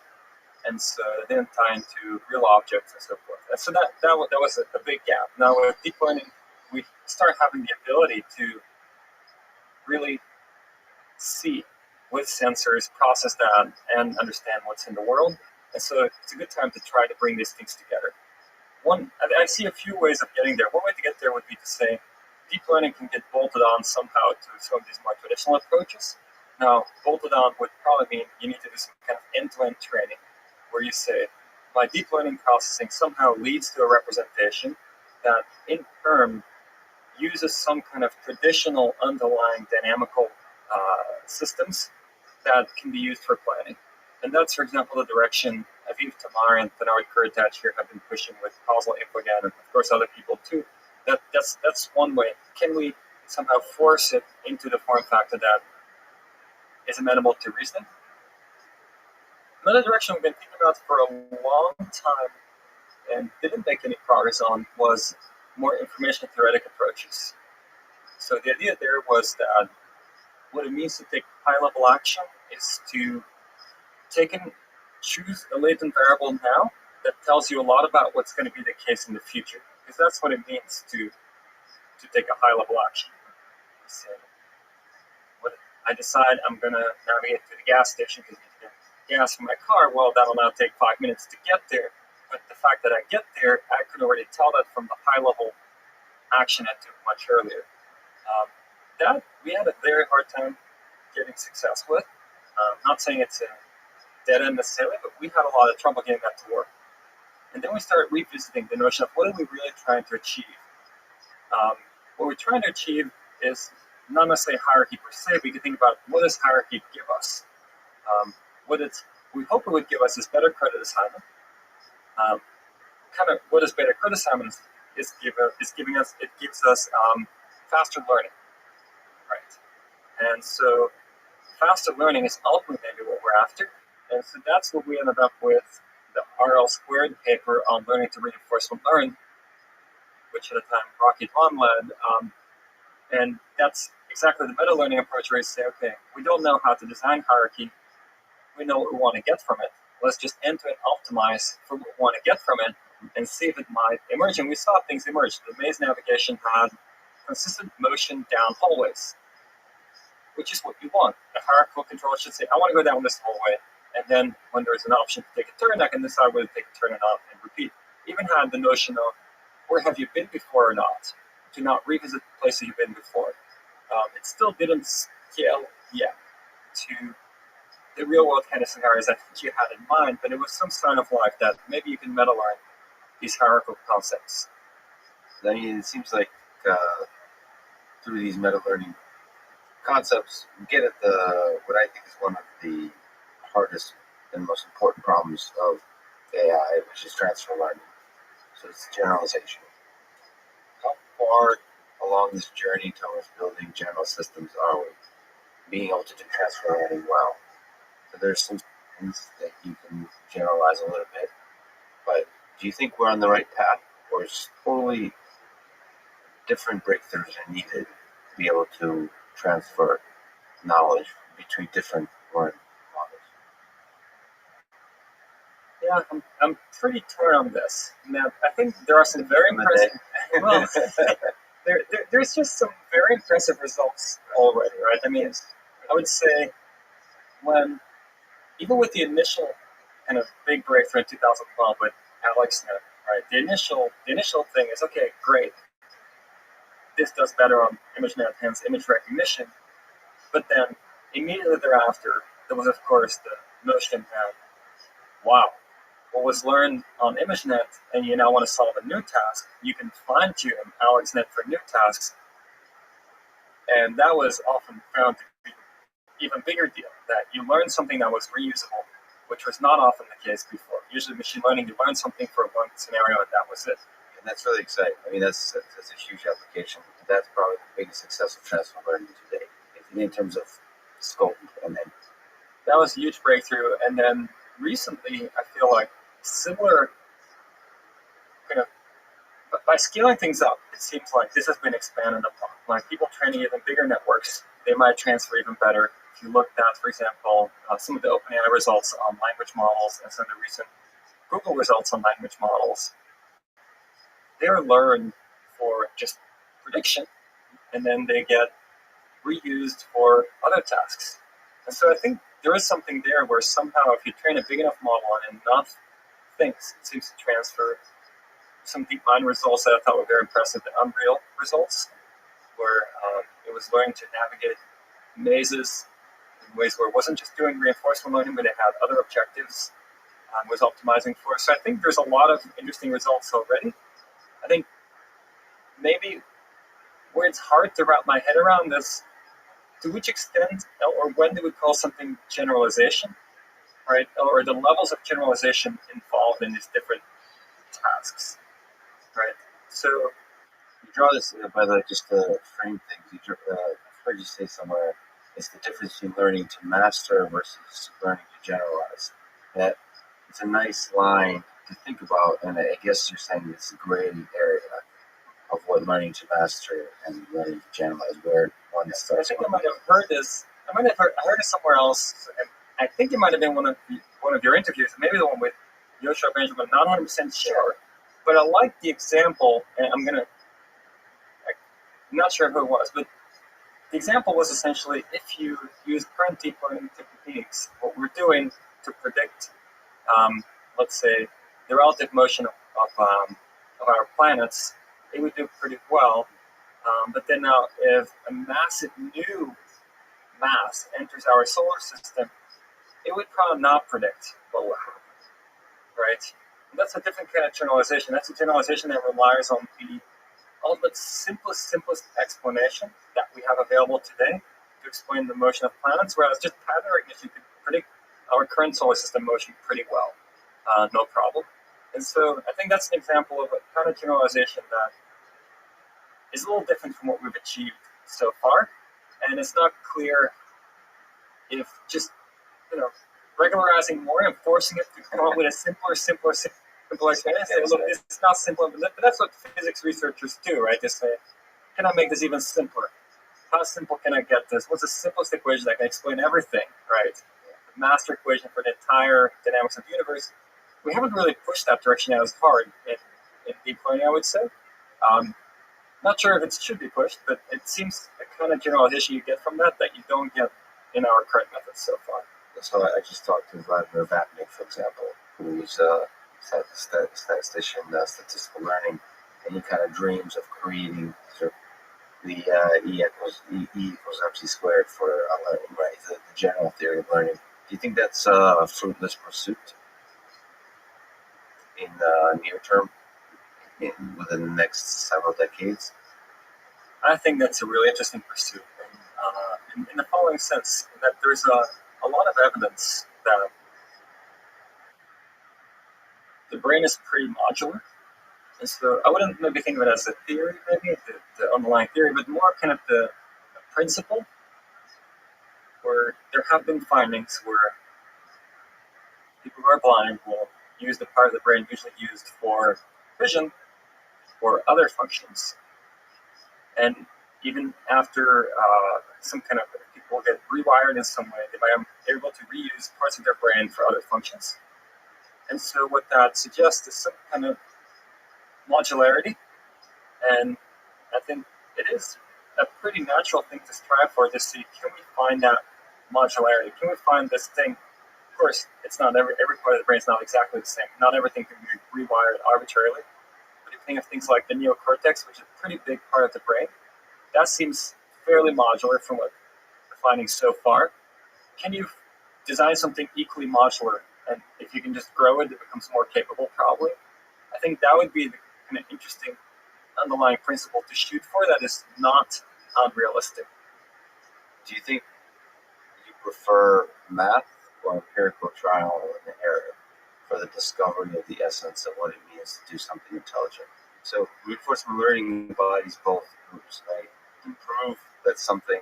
And so it didn't tie into real objects and so forth. And so that was a big gap. Now with deep learning, we start having the ability to really see with sensors, process that, and understand what's in the world. And so it's a good time to try to bring these things together. I see a few ways of getting there. One way to get there would be to say deep learning can get bolted on somehow to some of these more traditional approaches. Now, bolted on would probably mean you need to do some kind of end-to-end training where you say, my deep learning processing somehow leads to a representation that in turn uses some kind of traditional underlying dynamical systems that can be used for planning. And that's, for example, the direction Aviv Tamar and Bernard Kurtach here have been pushing with causal infoGAN, and of course other people too. That's one way. Can we somehow force it into the form factor that is amenable to reasoning? Another direction we've been thinking about for a long time and didn't make any progress on was more information theoretic approaches. So the idea there was that what it means to take high-level action is to choose a latent variable now that tells you a lot about what's going to be the case in the future, because that's what it means to take a high-level action. So when I decide I'm going to navigate to the gas station because I need to get gas for my car, well, that'll now take 5 minutes to get there. But the fact that I get there, I could already tell that from the high-level action I took much earlier. That we had a very hard time getting success with. Not saying it's a dead end necessarily, but we had a lot of trouble getting that to work. And then we started revisiting the notion of what are we really trying to achieve? What we're trying to achieve is not necessarily hierarchy per se, but you can think about what does hierarchy give us? We hope it would give us is better credit assignment. Kind of what does better credit assignment is giving us? It gives us faster learning, right? And so faster learning is ultimately maybe what we're after. And so that's what we ended up with the RL squared paper on learning to reinforcement learn, which at the time Rocky Vaughn led. And that's exactly the meta-learning approach where you say, okay, we don't know how to design hierarchy. We know what we want to get from it. Let's just end-to-end optimize for what we want to get from it and see if it might emerge. And we saw things emerge. The maze navigation had consistent motion down hallways, which is what you want. A hierarchical controller should say, I want to go down this hallway. And then when there's an option to take a turn, I can decide whether to take a turn or not and repeat. Even had the notion of where have you been before or not, to not revisit the places you've been before. It still didn't scale yet to the real world kind of scenarios I think you had in mind, but it was some sign of life that maybe you can meta learn these hierarchical concepts. I mean, it seems like through these meta learning concepts, we get at what I think is one of the hardest and most important problems of AI, which is transfer learning. So it's generalization. How far along this journey towards building general systems are we? Being able to do transfer learning well. So there's some things that you can generalize a little bit, but do you think we're on the right path, or is totally different breakthroughs are needed to be able to transfer knowledge between different learning models? Yeah, I'm pretty torn on this. Now, I think there are some very impressive. Well, there's just some very impressive results already, right? I mean, I would say when even with the initial kind of big breakthrough in 2012 with AlexNet, right? The initial thing is okay, great. This does better on ImageNet, hence image recognition. But then immediately thereafter, there was of course the notion that wow, what was learned on ImageNet, and you now want to solve a new task, you can fine tune AlexNet for new tasks, and that was often found to be even bigger deal, that you learned something that was reusable, which was not often the case before. Usually machine learning, you learn something for one scenario and that was it. And that's really exciting. I mean, that's a huge application. That's probably the biggest success of transfer learning today in terms of scope. And then that was a huge breakthrough. And then recently, I feel like similar kind of, by scaling things up, it seems like this has been expanded upon. Like people training even bigger networks, they might transfer even better. If you looked at, for example, some of the OpenAI results on language models and some of the recent Google results on language models, they're learned for just prediction, and then they get reused for other tasks. And so I think there is something there where somehow if you train a big enough model on enough things, it seems to transfer some DeepMind results that I thought were very impressive, the Unreal results, where it was learning to navigate mazes in ways where it wasn't just doing reinforcement learning, but it had other objectives was optimizing for. So I think there's a lot of interesting results already. I think maybe where it's hard to wrap my head around is to which extent or when do we call something generalization, right? Or the levels of generalization involved in these different tasks, right? So you draw this by just to frame things. I've heard you say somewhere it's the difference between learning to master versus learning to generalize. That it's a nice line to think about, and I guess you're saying it's a gray area of what learning to master and learning to generalize, where one I starts. think I might have heard this. I heard it somewhere else, and I think it might have been one of your interviews, maybe the one with Yoshua Benjamin. Not 100% sure, but I like the example, and I'm not sure who it was, but the example was essentially if you use current deep learning techniques, what we're doing to predict, let's say, the relative motion of our planets, it would do pretty well. But then now, if a massive new mass enters our solar system, it would probably not predict what will happen, right? And that's a different kind of generalization. That's a generalization that relies on the ultimate simplest explanation that we have available today to explain the motion of planets, whereas just pattern recognition could predict our current solar system motion pretty well, no problem. And so I think that's an example of a kind of generalization that is a little different from what we've achieved so far, and it's not clear if just regularizing more and forcing it to come up with a simpler explanation. Look, it's not simple, but that's what physics researchers do, right? They say, can I make this even simpler? How simple can I get this? What's the simplest equation that can explain everything, right? The master equation for the entire dynamics of the universe. We haven't really pushed that direction as hard in deep learning, I would say. Not sure if it should be pushed, but it seems a kind of generalization you get from that you don't get in our current methods so far. So I just talked to Vladimir Vatnik, for example, who is a statistician, statistical learning, and he kind of dreams of creating sort of the E equals MC squared for learning, right? The general theory of learning. Do you think that's a fruitless pursuit in the near term, within the next several decades? I think that's a really interesting pursuit, in the following sense, that there's a lot of evidence that the brain is pretty modular. And so I wouldn't maybe think of it as a theory, maybe the underlying theory, but more kind of the principle, where there have been findings where people who are blind will use the part of the brain usually used for vision or other functions. And even after some kind of people get rewired in some way, they might be able to reuse parts of their brain for other functions. And so what that suggests is some kind of modularity, and I think it is a pretty natural thing to strive for, to see, can we find that modularity? Can we find this thing? Of course, it's not every part of the brain is not exactly the same. Not everything can be rewired arbitrarily. But if you think of things like the neocortex, which is a pretty big part of the brain, that seems fairly modular from what we're finding so far. Can you design something equally modular? And if you can just grow it, it becomes more capable, probably. I think that would be the kind of interesting underlying principle to shoot for that is not unrealistic. Do you think you prefer math or empirical trial and error for the discovery of the essence of what it means to do something intelligent? So reinforcement learning embodies both groups, right? Improve that something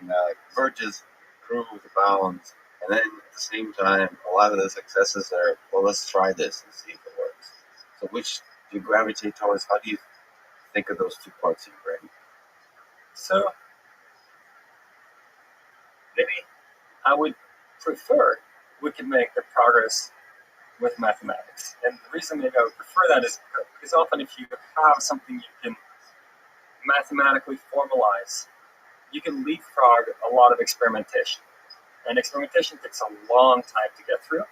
converges, improve the bounds, and then at the same time, a lot of the successes are, well, let's try this and see if it works. So which do you gravitate towards? How do you think of those two parts of your brain? So maybe I would prefer we could make the progress with mathematics. And the reason maybe I would prefer that is because often if you have something you can mathematically formalize, you can leapfrog a lot of experimentation. And experimentation takes a long time to get through.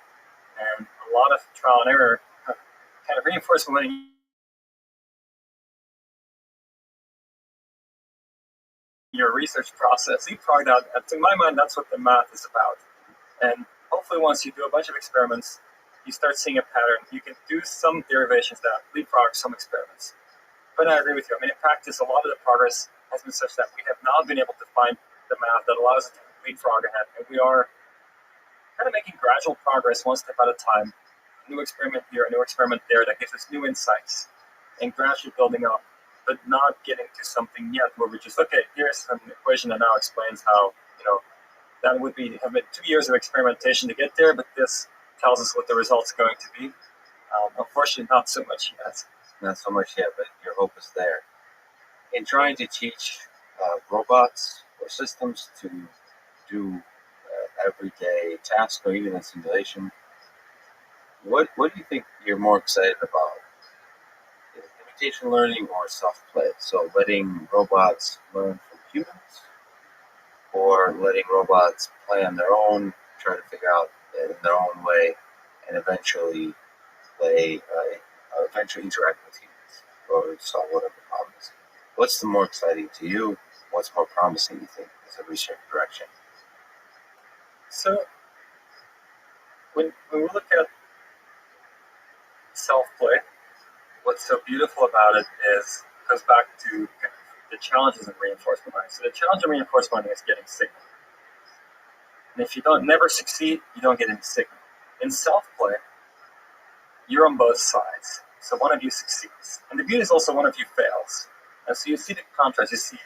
And a lot of trial and error kind of reinforcement learning your research process. Leapfrog that, to my mind, that's what the math is about. And hopefully once you do a bunch of experiments, you start seeing a pattern. You can do some derivations that leapfrog some experiments. But I agree with you. I mean, in practice, a lot of the progress has been such that we have not been able to find the math that allows us to leapfrog ahead. And we are kind of making gradual progress one step at a time. A new experiment here, a new experiment there that gives us new insights and gradually building up, but not getting to something yet where we just, okay, here's an equation that now explains how, that would be, have been 2 years of experimentation to get there, but this tells us what the result's going to be. Unfortunately, not so much yet. Not so much yet, but your hope is there. In trying to teach robots or systems to do everyday tasks or even in simulation, what do you think you're more excited about? Imitation learning or self-play? So letting robots learn from humans, or letting robots play on their own, try to figure out in their own way, and eventually interact with humans or solve whatever problem is. What's the more exciting to you? What's more promising, you think, as a research direction? So when we look at self-play, what's so beautiful about it goes back to the challenges in reinforcement learning. So the challenge in reinforcement learning is getting signal. And if you never succeed, you don't get any signal. In self-play, you're on both sides. So one of you succeeds. And the beauty is also one of you fails. And so you see the contrast. You see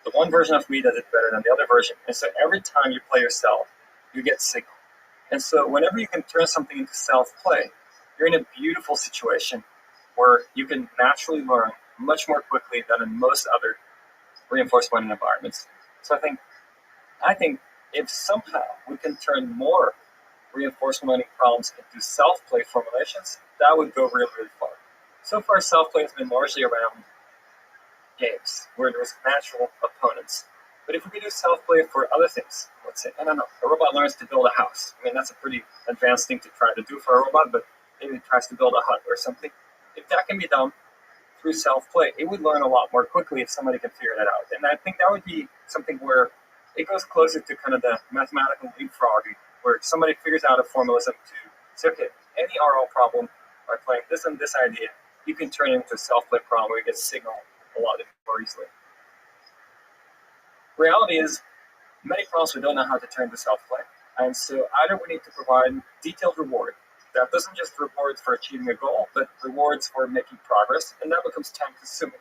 the one version of me that did better than the other version. And so every time you play yourself, you get signal. And so whenever you can turn something into self-play, you're in a beautiful situation where you can naturally learn much more quickly than in most other reinforcement learning environments. So I think if somehow we can turn more reinforcement learning problems into self-play formulations, that would go really, really far. So far, self-play has been largely around games where there's natural opponents. But if we could do self-play for other things, let's say, I don't know, a robot learns to build a house. I mean, that's a pretty advanced thing to try to do for a robot, but maybe it tries to build a hut or something. If that can be done through self-play, it would learn a lot more quickly if somebody can figure that out. And I think that would be something where it goes closer to kind of the mathematical leapfrogging, where somebody figures out a formalism to say, okay, any RL problem by playing this and this idea, you can turn it into a self-play problem where you get signal a lot more easily. Reality is, many problems we don't know how to turn to self-play. And so either we need to provide detailed reward that doesn't just reward for achieving a goal, but rewards for making progress, and that becomes time-consuming.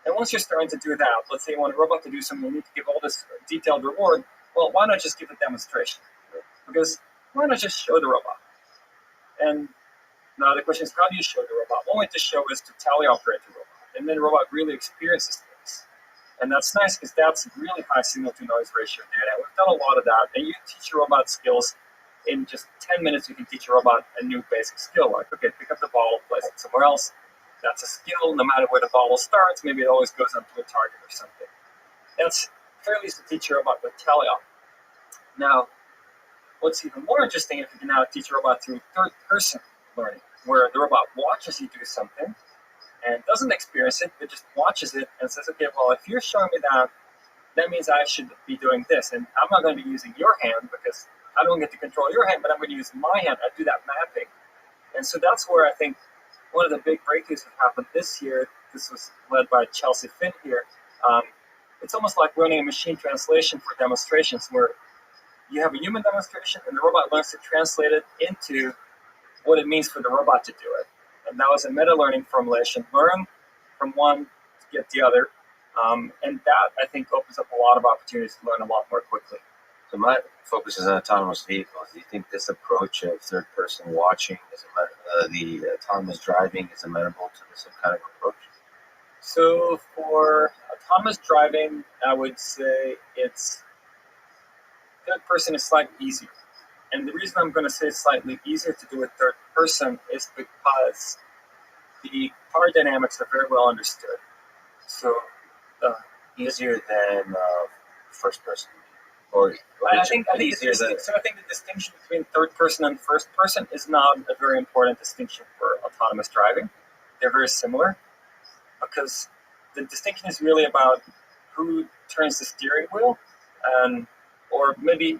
And once you're starting to do that, let's say you want a robot to do something, you need to give all this detailed reward. Well, why not just give a demonstration? Because why not just show the robot? And now the question is, how do you show the robot? One way to show is to teleoperate the robot, and then the robot really experiences things. And that's nice because that's really high signal-to-noise ratio data. We've done a lot of that, and you teach your robot skills in just 10 minutes, you can teach a robot a new basic skill, like, okay, pick up the ball, place it somewhere else. That's a skill, no matter where the ball starts, maybe it always goes up to a target or something. That's fairly easy to teach a robot with teleop. Now, what's even more interesting if you can now teach a robot through third-person learning, where the robot watches you do something and doesn't experience it, but just watches it and says, okay, well, if you're showing me that, that means I should be doing this. And I'm not going to be using your hand because I don't get to control your hand, but I'm going to use my hand. I do that mapping. And so that's where I think one of the big breakthroughs that happened this year, this was led by Chelsea Finn here, it's almost like running a machine translation for demonstrations where you have a human demonstration and the robot learns to translate it into what it means for the robot to do it. And that was a meta-learning formulation. Learn from one to get the other. And that, I think, opens up a lot of opportunities to learn a lot more quickly. So my focus is on autonomous vehicles. Do you think this approach of third-person watching, the autonomous driving, is amenable to this kind of approach? So for autonomous driving, I would say it's third person is slightly easier. And the reason I'm going to say it's slightly easier to do with third person is because the power dynamics are very well understood. So Easier than first person, or I think easier than. so. I think the distinction between third person and first person is not a very important distinction for autonomous driving. They're very similar because the distinction is really about who turns the steering wheel, and or maybe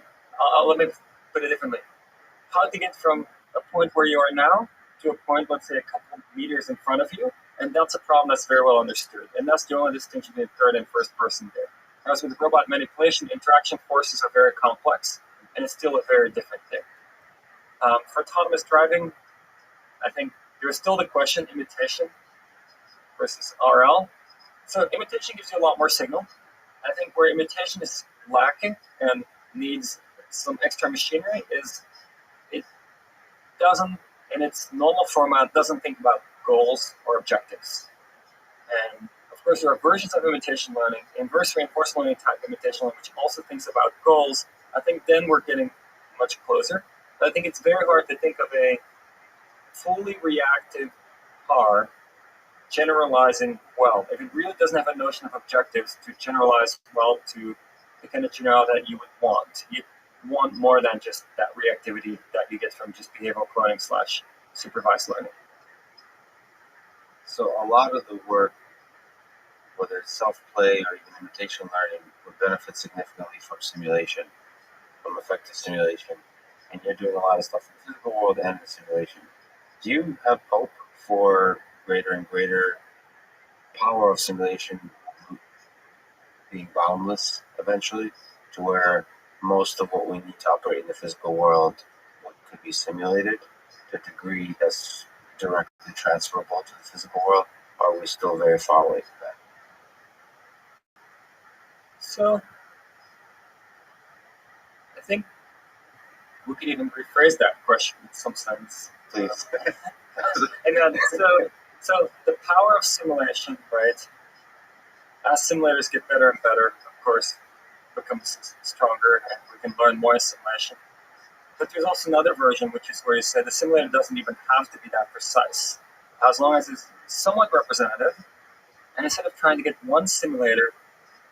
let me put it differently: how to get from a point where you are now to a point, let's say, a couple meters in front of you. And that's a problem that's very well understood. And that's the only distinction between third and first person there. Whereas with robot manipulation, interaction forces are very complex, and it's still a very different thing. For autonomous driving, I think there's still the question, imitation versus RL. So imitation gives you a lot more signal. I think where imitation is lacking and needs some extra machinery is it doesn't, in its normal format, doesn't think about goals or objectives. And of course, there are versions of imitation learning, inverse reinforcement learning type imitation learning, which also thinks about goals. I think then we're getting much closer. But I think it's very hard to think of a fully reactive car generalizing well. If it really doesn't have a notion of objectives to generalize well to the kind of generality that you would want. You want more than just that reactivity that you get from just behavioral cloning / supervised learning. So a lot of the work, whether it's self-play or even imitation learning, would benefit significantly from simulation, from effective simulation. And you're doing a lot of stuff in the physical world and in simulation. Do you have hope for greater and greater power of simulation being boundless eventually, to where most of what we need to operate in the physical world could be simulated to a degree that's directly transferable to the physical world? Or are we still very far away from that? So I think we could even rephrase that question in some sense. Please. And so the power of simulation, right? As simulators get better and better, of course, becomes stronger, and we can learn more in simulation. But there's also another version, which is where you say the simulator doesn't even have to be that precise, as long as it's somewhat representative. And instead of trying to get one simulator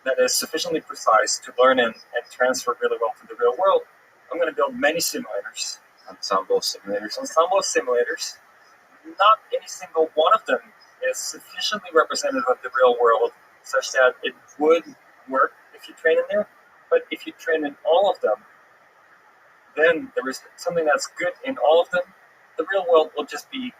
that is sufficiently precise to learn in and transfer really well to the real world, I'm going to build many simulators. Ensemble simulators. Not any single one of them is sufficiently representative of the real world such that it would work if you train in there. But if you train in all of them, then there is something that's good in all of them. The real world will just be,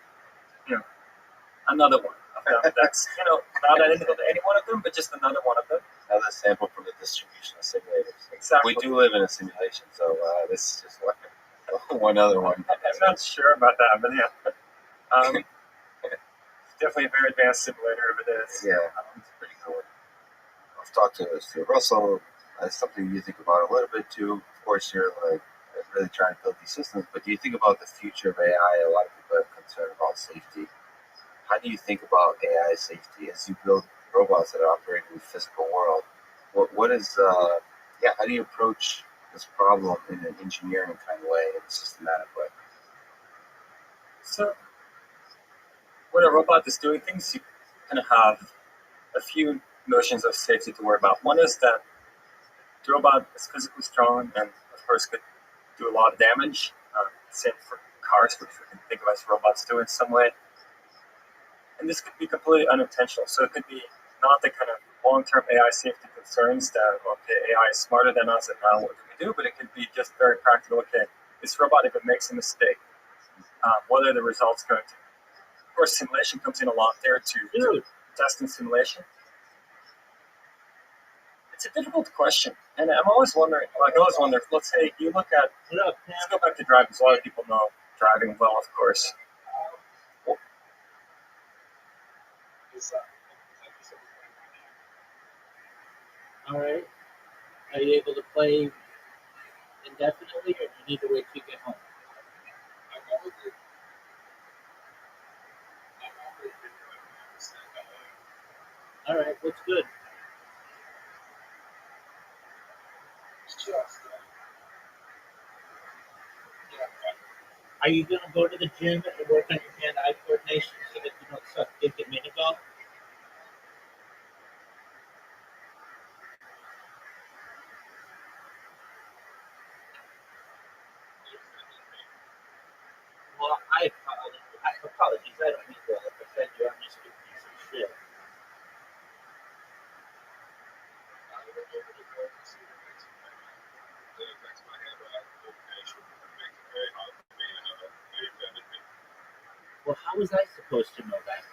another one of them. That's, not identical to any one of them, but just another one of them. Another sample from the distribution of simulators. Exactly. We do live in a simulation, so this is just one other one. I'm not sure about that, but yeah. Definitely a very advanced simulator if it is. Yeah, it's pretty cool. I've talked to Russell. That's something you think about a little bit too. Of course, you're really trying to build these systems, but do you think about the future of AI? A lot of people are concerned about safety. How do you think about AI safety as you build robots that are operating in the physical world? How do you approach this problem in an engineering kind of way and systematic way. So when a robot is doing things, you kind of have a few notions of safety to worry about. One is that the robot is physically strong and, of course, could do a lot of damage. Same for cars, which we can think of as robots too in some way. And this could be completely unintentional. So it could be not the kind of long-term AI safety concerns that, okay, AI is smarter than us and now what can we do? But it could be just very practical. Okay, this robot, if it makes a mistake, what are the results going to be? Of course, simulation comes in a lot there to test in simulation. It's a difficult question. And I'm always wondering, let's say you look at, let's go back to driving, because a lot of people know driving well, of course. All right. Are you able to play indefinitely, or do you need to wait till you get home? All right. What's good? Are you going to go to the gym and work on your hand-eye coordination so that you don't suck dick at mini golf? Well, I apologies. I don't mean to offend you. I'm just a piece of shit. Well, how was I supposed to know that?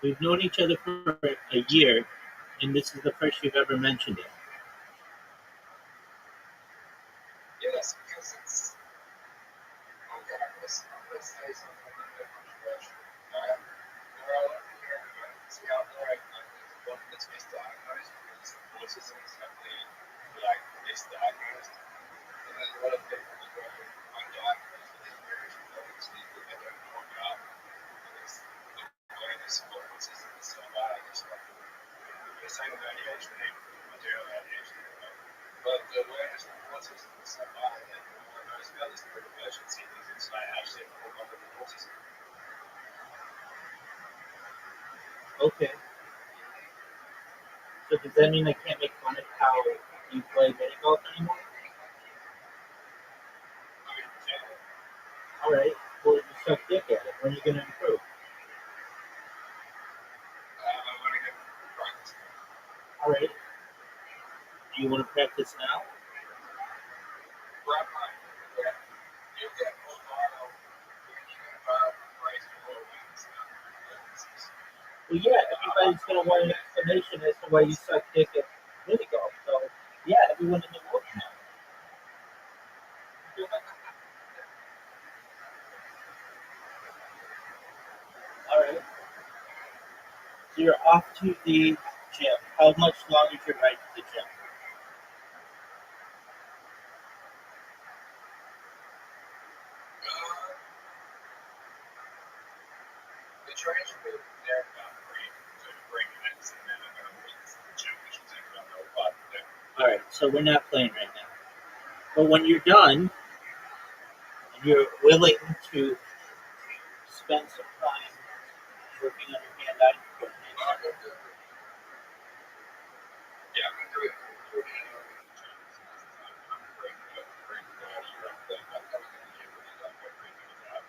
We've known each other for a year, and this is the first you've ever mentioned it. Yes, because it's. Okay, I'm going to say something a little bit controversial. We're all over here, see out there, one that's misdiagnosed because autism is heavily misdiagnosed. And there's a lot of people that go undiagnosed with these various obviously that they don't know about because the awareness of autism is so bad. It's like the same with ADHD, I do have ADHD, but the awareness of autism is so bad that no one knows about this neurodivergency because it's like actually a form of autism. Okay. So does that mean I can't make fun of how you play mini golf anymore? I mean, yeah. All right. Well, you suck dick at it. When are you going to improve? I want to get practice. All right. Do you want to practice now? You get more viral when you raise your awareness about differences. Well, yeah, everybody's going to want an explanation as to why you suck dick at mini golf. So, yeah, everyone in the world knows. All right. So you're off to the gym. How much longer is your ride to the gym? The trains will be there about 3 minutes, and then I'm going to walk to the gym, which will take about another 5 minutes. All right. So we're not playing right now. But when you're done and you're willing to spend some time working on your hand-eye coordination, Yeah, I'm going to do it. I'm going to do it. I'm going to do it. I'm coming to the gym with you like every minute out.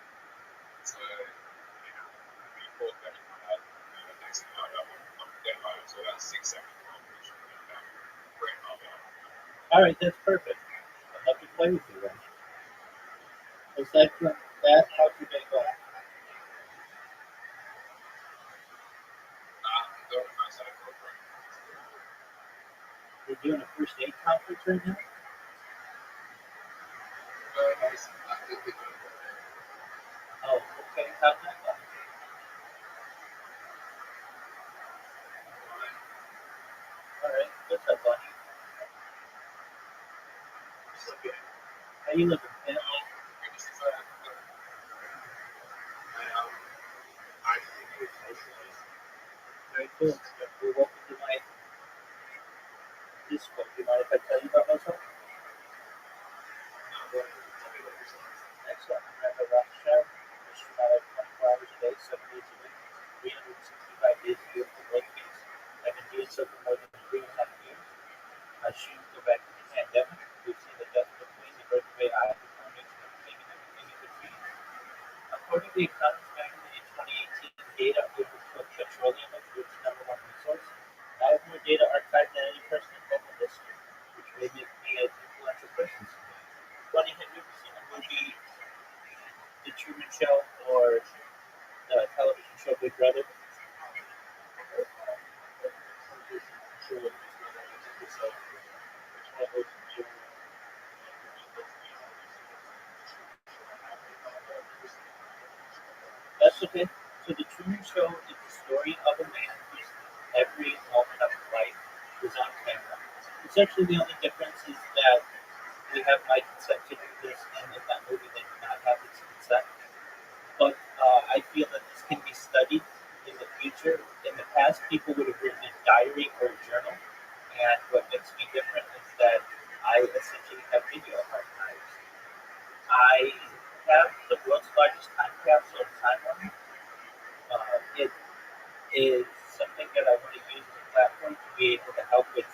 So, we walk back in my head, and the next thing I know, I'm getting home. So about 6 seconds long, which is about 3.5 hours. all right, that's perfect. I'd love to play with you then. Aside from that, how'd you make off? Go to my side for a break. You're doing a first aid conference right now? Very nice. I did the good work. Oh, okay. How'd that go? All right. What's up, buddy? So good. How you living, family? I think it's socialized. Very cool. Well, welcome to my this book. Do you mind if I tell you about myself? Excellent. I'm Rabbi Rothschild. I shoot out 24 hours a day, 7 days a week, 365 days a year for both days. I've been doing so for more than 3.5 years. I shoot go back to the pandemic. We've seen the death of the queen, the birth of AI, the coronation of the king, and everything in between. According to the Economist magazine in 2018, data overtook petroleum as the world's #1 resource. I have more data archived than any person in global history, which may make me an influential person. Funny, have you ever seen the movie The Truman Show or the television show Big Brother? That's okay. So the Truman Show is the story of a man whose every moment of his life was on camera. Essentially, the only difference is that we have my consent to do this, and in that movie they do not have its consent. But I feel that this can be studied in the future. In the past, people would have written a diary or a journal, and what makes me different is that I essentially have video archives. I have the world's largest time capsule timeline. It is something that I want to use as a platform to be able to help with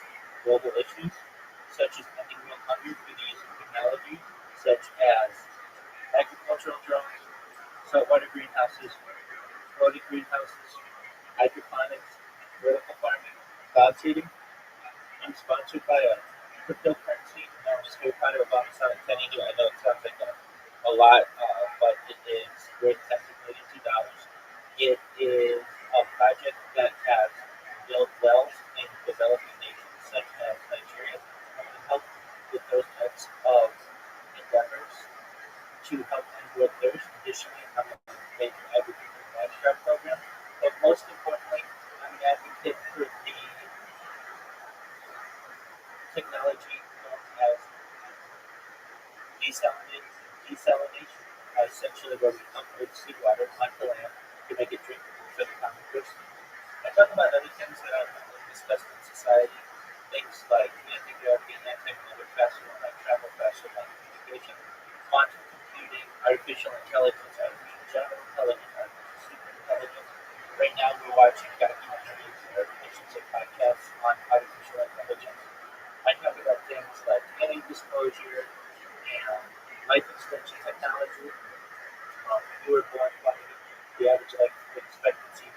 global issues, such as ending world hunger through the use of technology, such as agricultural drones, saltwater greenhouses, floating greenhouses, hydroponics, vertical farming, cloud seeding. I'm sponsored by a cryptocurrency known as Harry Obama Sonic 10 I know it sounds like a lot, but it is worth tens of millions of dollars. It is a project that has built wells in developing nations such as Nigeria. I'm going to help with those types of endeavors to help end world thirst. Additionally, I'm a major advocate for the Abstract program. But most importantly, I'm an advocate for the technology known as desalination, essentially where we pump earth seawater onto land to make it drinkable for the common person. I talk about other things that are discussed in society, things like anti-gravity, anti-matter, faster light travel, faster light communication, quantum computing, artificial intelligence, artificial general intelligence, artificial super intelligence. Right now we're watching documentaries or editions of podcasts on artificial intelligence. I talk about things like alien disclosure and life extension technology. When you were born, the average life expectancy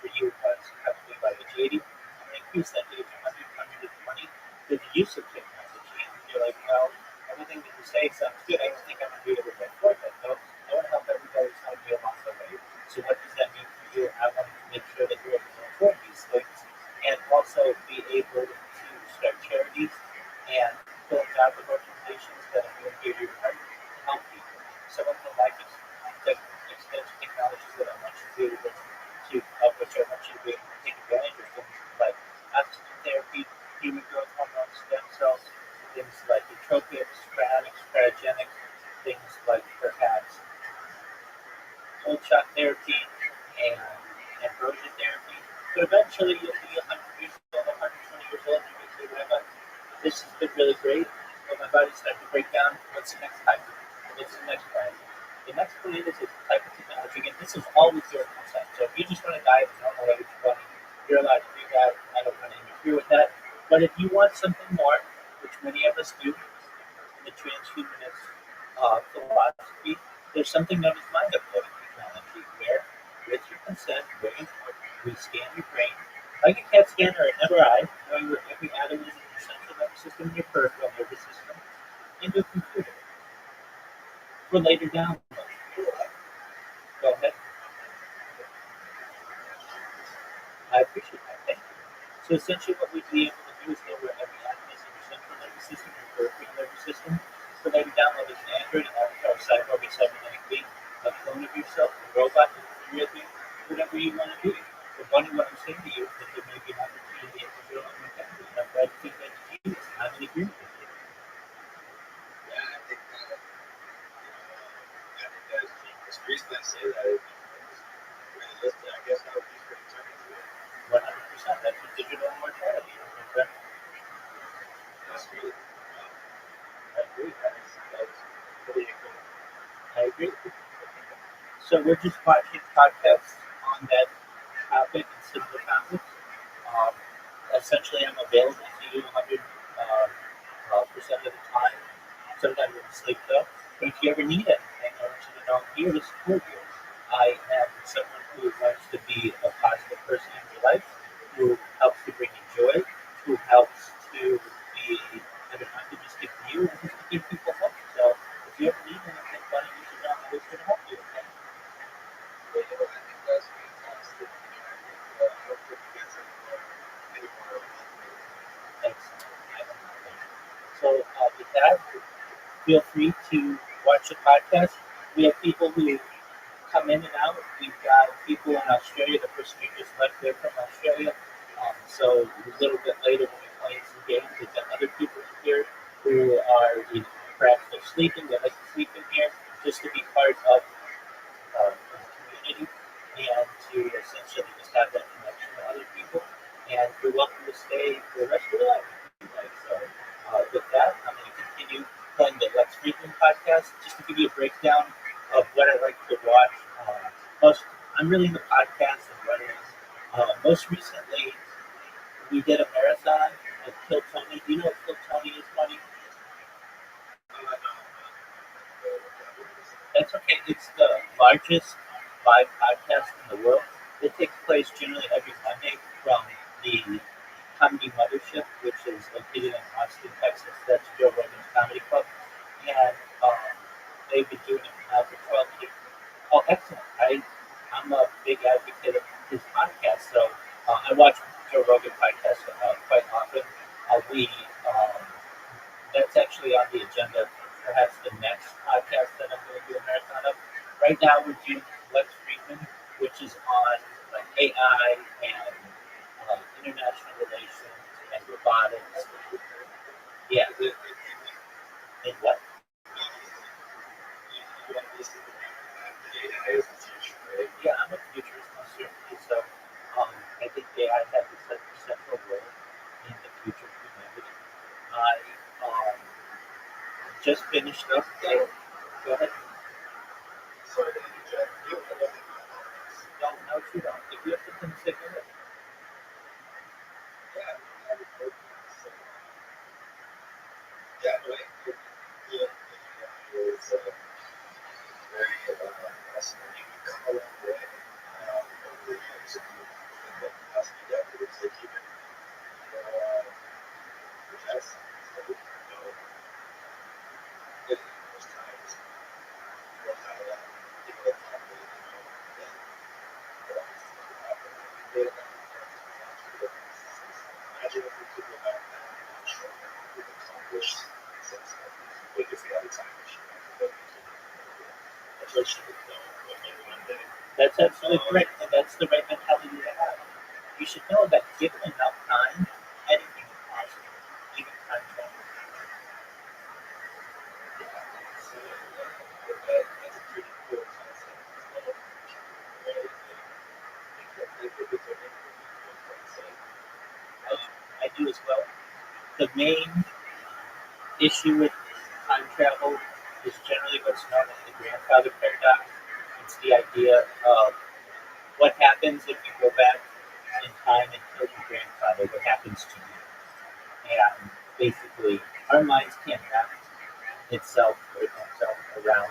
for you was probably by age 80. And increase that to age 100, 120 through the use of technology. And you're like, well, everything that you say sounds good. I don't think I'm going to be able to afford that. No, I want to help everybody help me along the way. So what does that mean for you? I want to make sure that you're able to afford these things and also be able to start charities and philanthropic organizations that are going to give you heart to help people. Some of the life extension technologies that I want you to be able to, of which I want you to be able to take advantage of, things like oxygen therapy, human growth hormone, stem cells, things like nootropics, cryogenics, things like perhaps cold shock therapy and ambrosia therapy. So eventually you'll be 100 years old, 120 years old, and you'll say, Rabbi, this has been really great, but my body's starting to break down. What's the next type? What's the next plan? The next plan is a type of technology, and this is all with your consent. So if you just want to die the normal way with your body, you're allowed to do that. I don't want to interfere with that. But if you want something more, which many of us do in the transhumanist philosophy, there's something known as mind uploading technology, where, with your consent, we scan your brain like a CAT scan or an MRI, knowing where every atom is in your central nervous system and your peripheral nervous system, into a computer for later download. Go ahead. I appreciate that. Thank you. So essentially what we'd be able to do is know where every atom is in your central nervous system and your peripheral nervous system. For later download as an Android, an avatar, a cyborg, a cybernetic being, a clone of yourself, a robot, a real being, whatever you want to be. But funny what I'm saying to you is that there may be an opportunity at the real and family. And I'm glad to think that you is I'm in agreement with you. Yeah, I think that's the streets that say that it's realistic. I guess that would be pretty turning to it. 100%. That's what digital immortality is. Okay? I agree. That's pretty good. I agree. So we're just watching podcasts on that topic and similar topics. Um, Essentially, I'm available to you 100% of the time. Sometimes I'm asleep though. But if you ever need anything, I want you to know I'm here to support you. I am someone who wants to be a positive person in your life, who helps to bring you joy, who helps to be an to just give you and just to give people hope. So if you ever need anything, buddy, you should know I'm always going to help you. Okay? But you know, I think that's fantastic. I hope that you get some any more Thanks. So with that, feel free to watch the podcast. We have people who come in and out. We've got people in Australia. The person who just left there from Australia. So a little bit later when we play some games, we've got other people in here who are perhaps they're sleeping. They like to sleep in here just to be part of the community and to essentially just have that connection with other people. And you're welcome to stay for the rest of your life. So with that, I'm going to continue playing the Let's Freedom podcast just to give you a breakdown of what I like to watch. I'm really into podcasts and running. Most recently, we did a marathon of Kill Tony. Do you know what Kill Tony is, buddy? That's okay. It's the largest live podcast in the world. It takes place generally every Monday from the Comedy Mothership, which is located in Austin, Texas. That's Joe Rogan's comedy club. And they've been doing it now for 12 years. Oh, excellent. I'm a big advocate of his podcast. So I watch Joe Rogan podcast quite often. We That's actually on the agenda, perhaps the next podcast that I'm going to do a marathon of. Right now, we're doing Lex Friedman, which is on AI and international relations and robotics. Yeah. And what? Yeah, I'm a futurist, most certainly. So I think AI has a central role in the future of humanity. I just finished up. Go ahead. Sorry to interject. You have to No, no, you don't. If you have to consider it, yeah, I would hope so. Yeah, no, it is very fascinating. We've come a long way over the years. In the past few decades, like even the past, so, in those times, how people have thought that, that could happen. They don't imagine if we could go back then and show them what we've accomplished since then. Like if we had a time machine, that we could eventually know what maybe one day. that's absolutely correct, and that's the right mentality to have. You should know that given enough time, anything is possible, even time travel. That's a pretty cool concept as well. Right? I think it's a really cool concept. I do as well. The main issue with time travel is generally what's known as the grandfather paradox. It's the idea of what happens if you go back in time and kill your grandfather, what happens to you? And basically, our minds can't wrap itself or itself around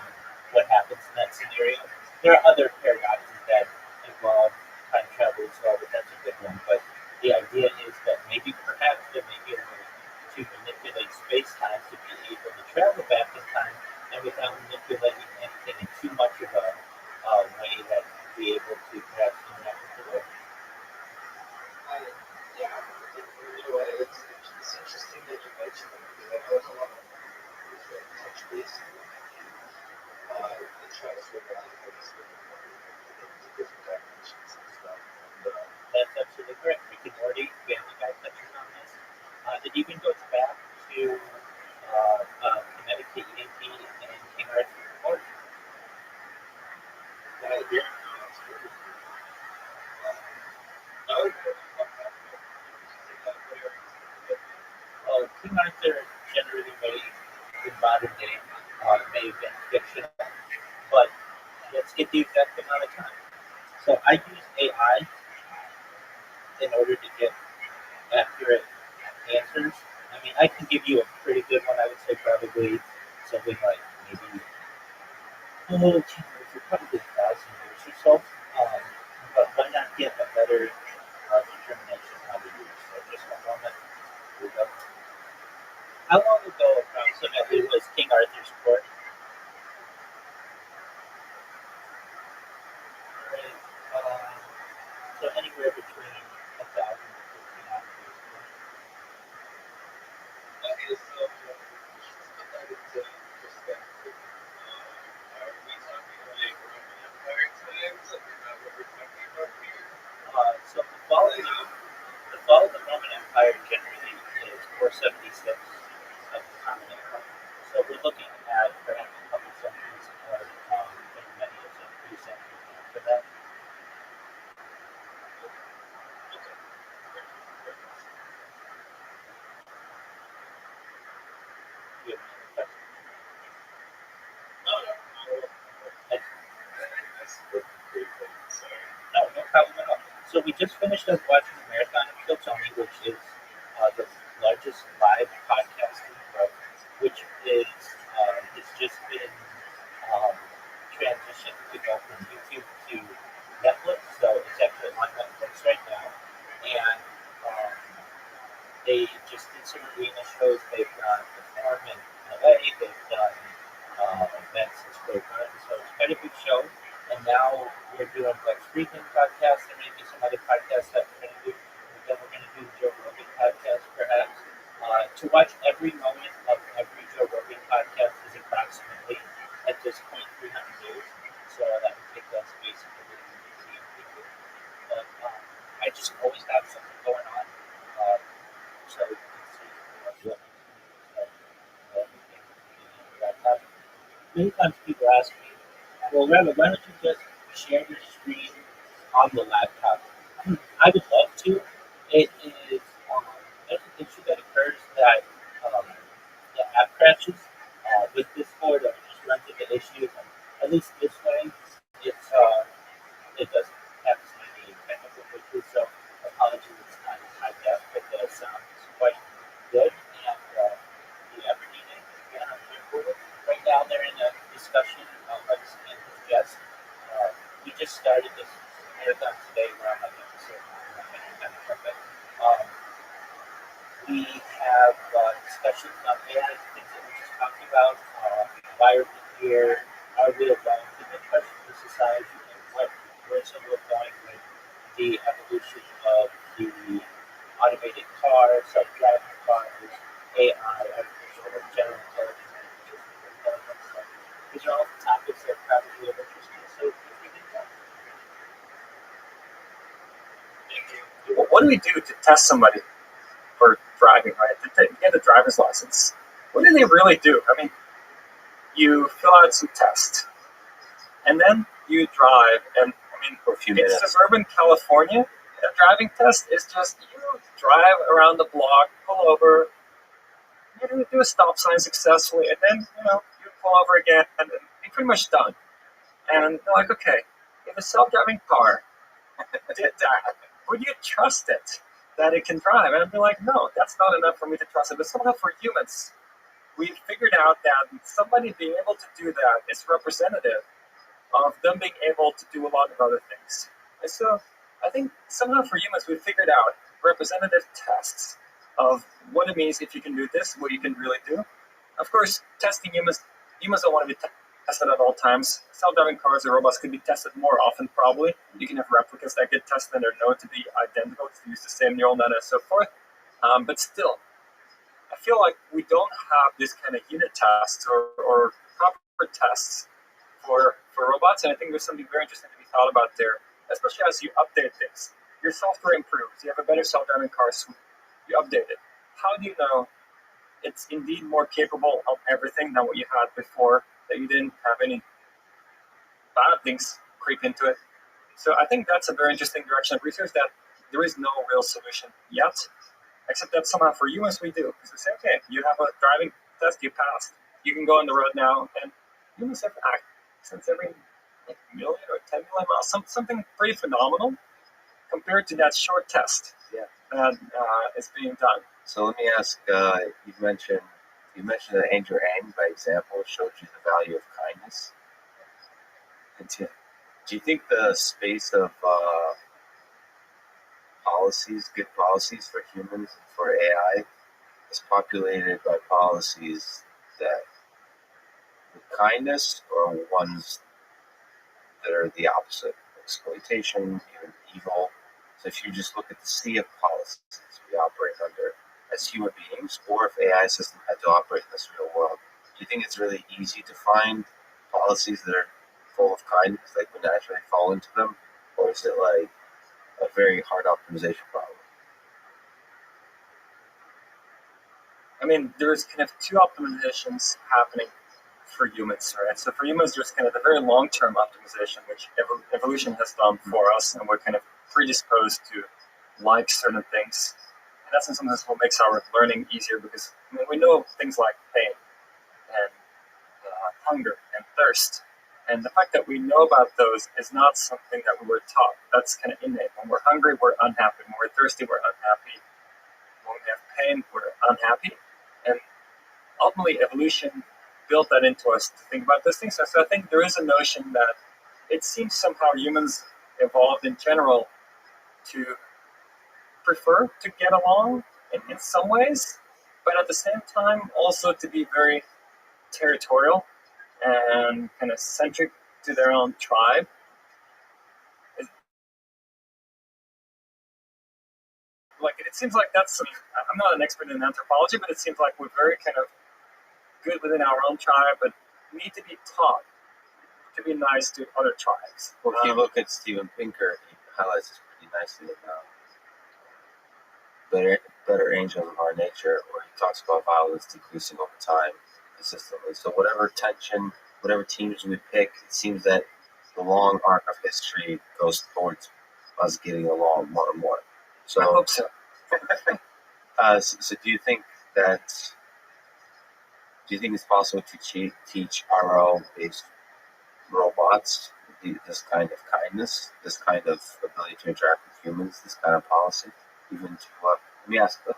what happens in that scenario. There are other paradoxes that involve time travel as well, but that's a good one. But the idea is that maybe perhaps there may be a way to manipulate space time to be able to travel back in time and without manipulating anything in too much of a way that be able to perhaps interact with the world. Yeah, you know what? It's interesting that you mentioned it because I know there's a lot of movies that touch base and try to figure out how this would work into different dimensions and stuff. And That's absolutely correct. Rick and Morty, Family Guy touches on this. It even goes back to Connecticut Yankee and King Arthur Court. yeah, it's really cool. I would go to that player. Well, King Arthur modern day. It may have been fictional, but let's get the exact amount of time. So I use AI in order to get accurate answers. I mean, I can give you a pretty good one. I would say probably something like maybe probably 1,000 years or so. Um, but why not get a better determination how to use? So just one moment. Here we go. How long ago approximately was King Arthur's court? Right. So anywhere between 1,000 to 1,500 years ago. Okay, so put that into perspective. Are we talking like Roman Empire times? Like, is that what we're talking about here? So the fall of the Roman Empire generally is 476 of the Common Era. So we're looking at perhaps a couple centuries or many of them 3 centuries after that. Do you have any other questions? No, no problem at all. So we just finished up watching the marathon of Kill Tony, which is the largest live podcast in the world, which is it's just been um, transitioned to go from YouTube to Netflix. So it's actually on Netflix right now, and they just did some arena shows. They've done perform in LA. They've done events in Square Garden. So it's quite a big show. And now we're doing like streaming podcasts. There may be some other podcasts that we're going to do. And then we're going to do the Joe Rogan podcast, perhaps. To watch every moment of every Joe Rogan podcast is approximately, at this point, 300 days. So that would take us basically 18 people. But I just always have something going on. So you can see what many times people ask me, well, Rabbi, why don't you just share your screen on the laptop? I would love to. It is there's an issue that occurs that the app crashes with Discord, or just runs into issues. And at least this way, it doesn't have as many technical issues. So apologies, it's not as high def, but the sound is quite good. And if you ever need it, get on board. Right now, they're in a discussion of us and his guest. We just started this marathon today. We're on like episode 9, but we have discussions on AI, things that we just talked about. Why are we here? Are we alone? The big question for society, and where's the world going with the evolution of the automated car, self-driving cars, AI, artificial general intelligence, and artificial intelligence. So these are all topics that probably of interest to you. So if you can talk. What do we do to test somebody for driving, right? To get a driver's license. What do they really do? I mean, you fill out some tests, and then you drive. And I mean, For a few in minutes. suburban California, a driving test is just you drive around the block, pull over, you do a stop sign successfully, and then you pull over again, and then you're pretty much done. And they're like, okay, if a self-driving car did that, would you trust it that it can drive? And I'd be like, no, that's not enough for me to trust it. But somehow for humans, we figured out that somebody being able to do that is representative of them being able to do a lot of other things. And so I think somehow for humans, we figured out representative tests of what it means if you can do this, what you can really do. Of course, testing humans don't want to be tested at all times. Self-driving cars or robots could be tested more often, probably. You can have replicas that get tested and are known to be identical, to use the same neural net and so forth. But still, I feel like we don't have this kind of unit tests or proper tests for robots, and I think there's something very interesting to be thought about there, especially as you update things. Your software improves. You have a better self-driving car suite. You update it. How do you know it's indeed more capable of everything than what you had before, that you didn't have any bad things creep into it? So I think that's a very interesting direction of research that there is no real solution yet, except that somehow for humans we do. Because we say, okay, you have a driving test, you passed. you can go on the road now, and humans have accidents every like million or 10 million miles, something pretty phenomenal compared to that short test that is being done. So let me ask. You mentioned that Andrew Yang, by example, showed you the value of kindness. And do you think the space of good policies for humans and for AI, is populated by policies that with kindness or ones that are the opposite, exploitation, even evil? So if you just look at the sea of policies we operate under as human beings, or if AI system had to operate in this real world, do you think it's really easy to find policies that are full of kindness, like we naturally fall into them, or is it like a very hard optimization problem? I mean, there's kind of two optimizations happening for humans, right? So for humans, there's kind of the very long-term optimization, which evolution has done for us, and we're kind of predisposed to like certain things. And that's in some sense what makes our learning easier, because we know things like pain and hunger and thirst. And the fact that we know about those is not something that we were taught. That's kind of innate. When we're hungry, we're unhappy. When we're thirsty, we're unhappy. When we have pain, we're unhappy. And ultimately, evolution built that into us to think about those things. So I think there is a notion that it seems somehow humans evolved in general to prefer to get along in some ways, but at the same time also to be very territorial and kind of centric to their own tribe. Like it seems like that's. I'm not an expert in anthropology, but it seems like we're very kind of good within our own tribe, but need to be taught to be nice to other tribes. Well, if you look at Steven Pinker, he highlights this pretty nicely in Better Angels of Our Nature, where he talks about violence decreasing over time consistently. So whatever tension, whatever teams we pick, it seems that the long arc of history goes towards us getting along more and more. So I hope so. So do you think it's possible to teach RL-based robots this kind of kindness, this kind of ability to interact with humans, this kind of policy? Even to let me ask. Do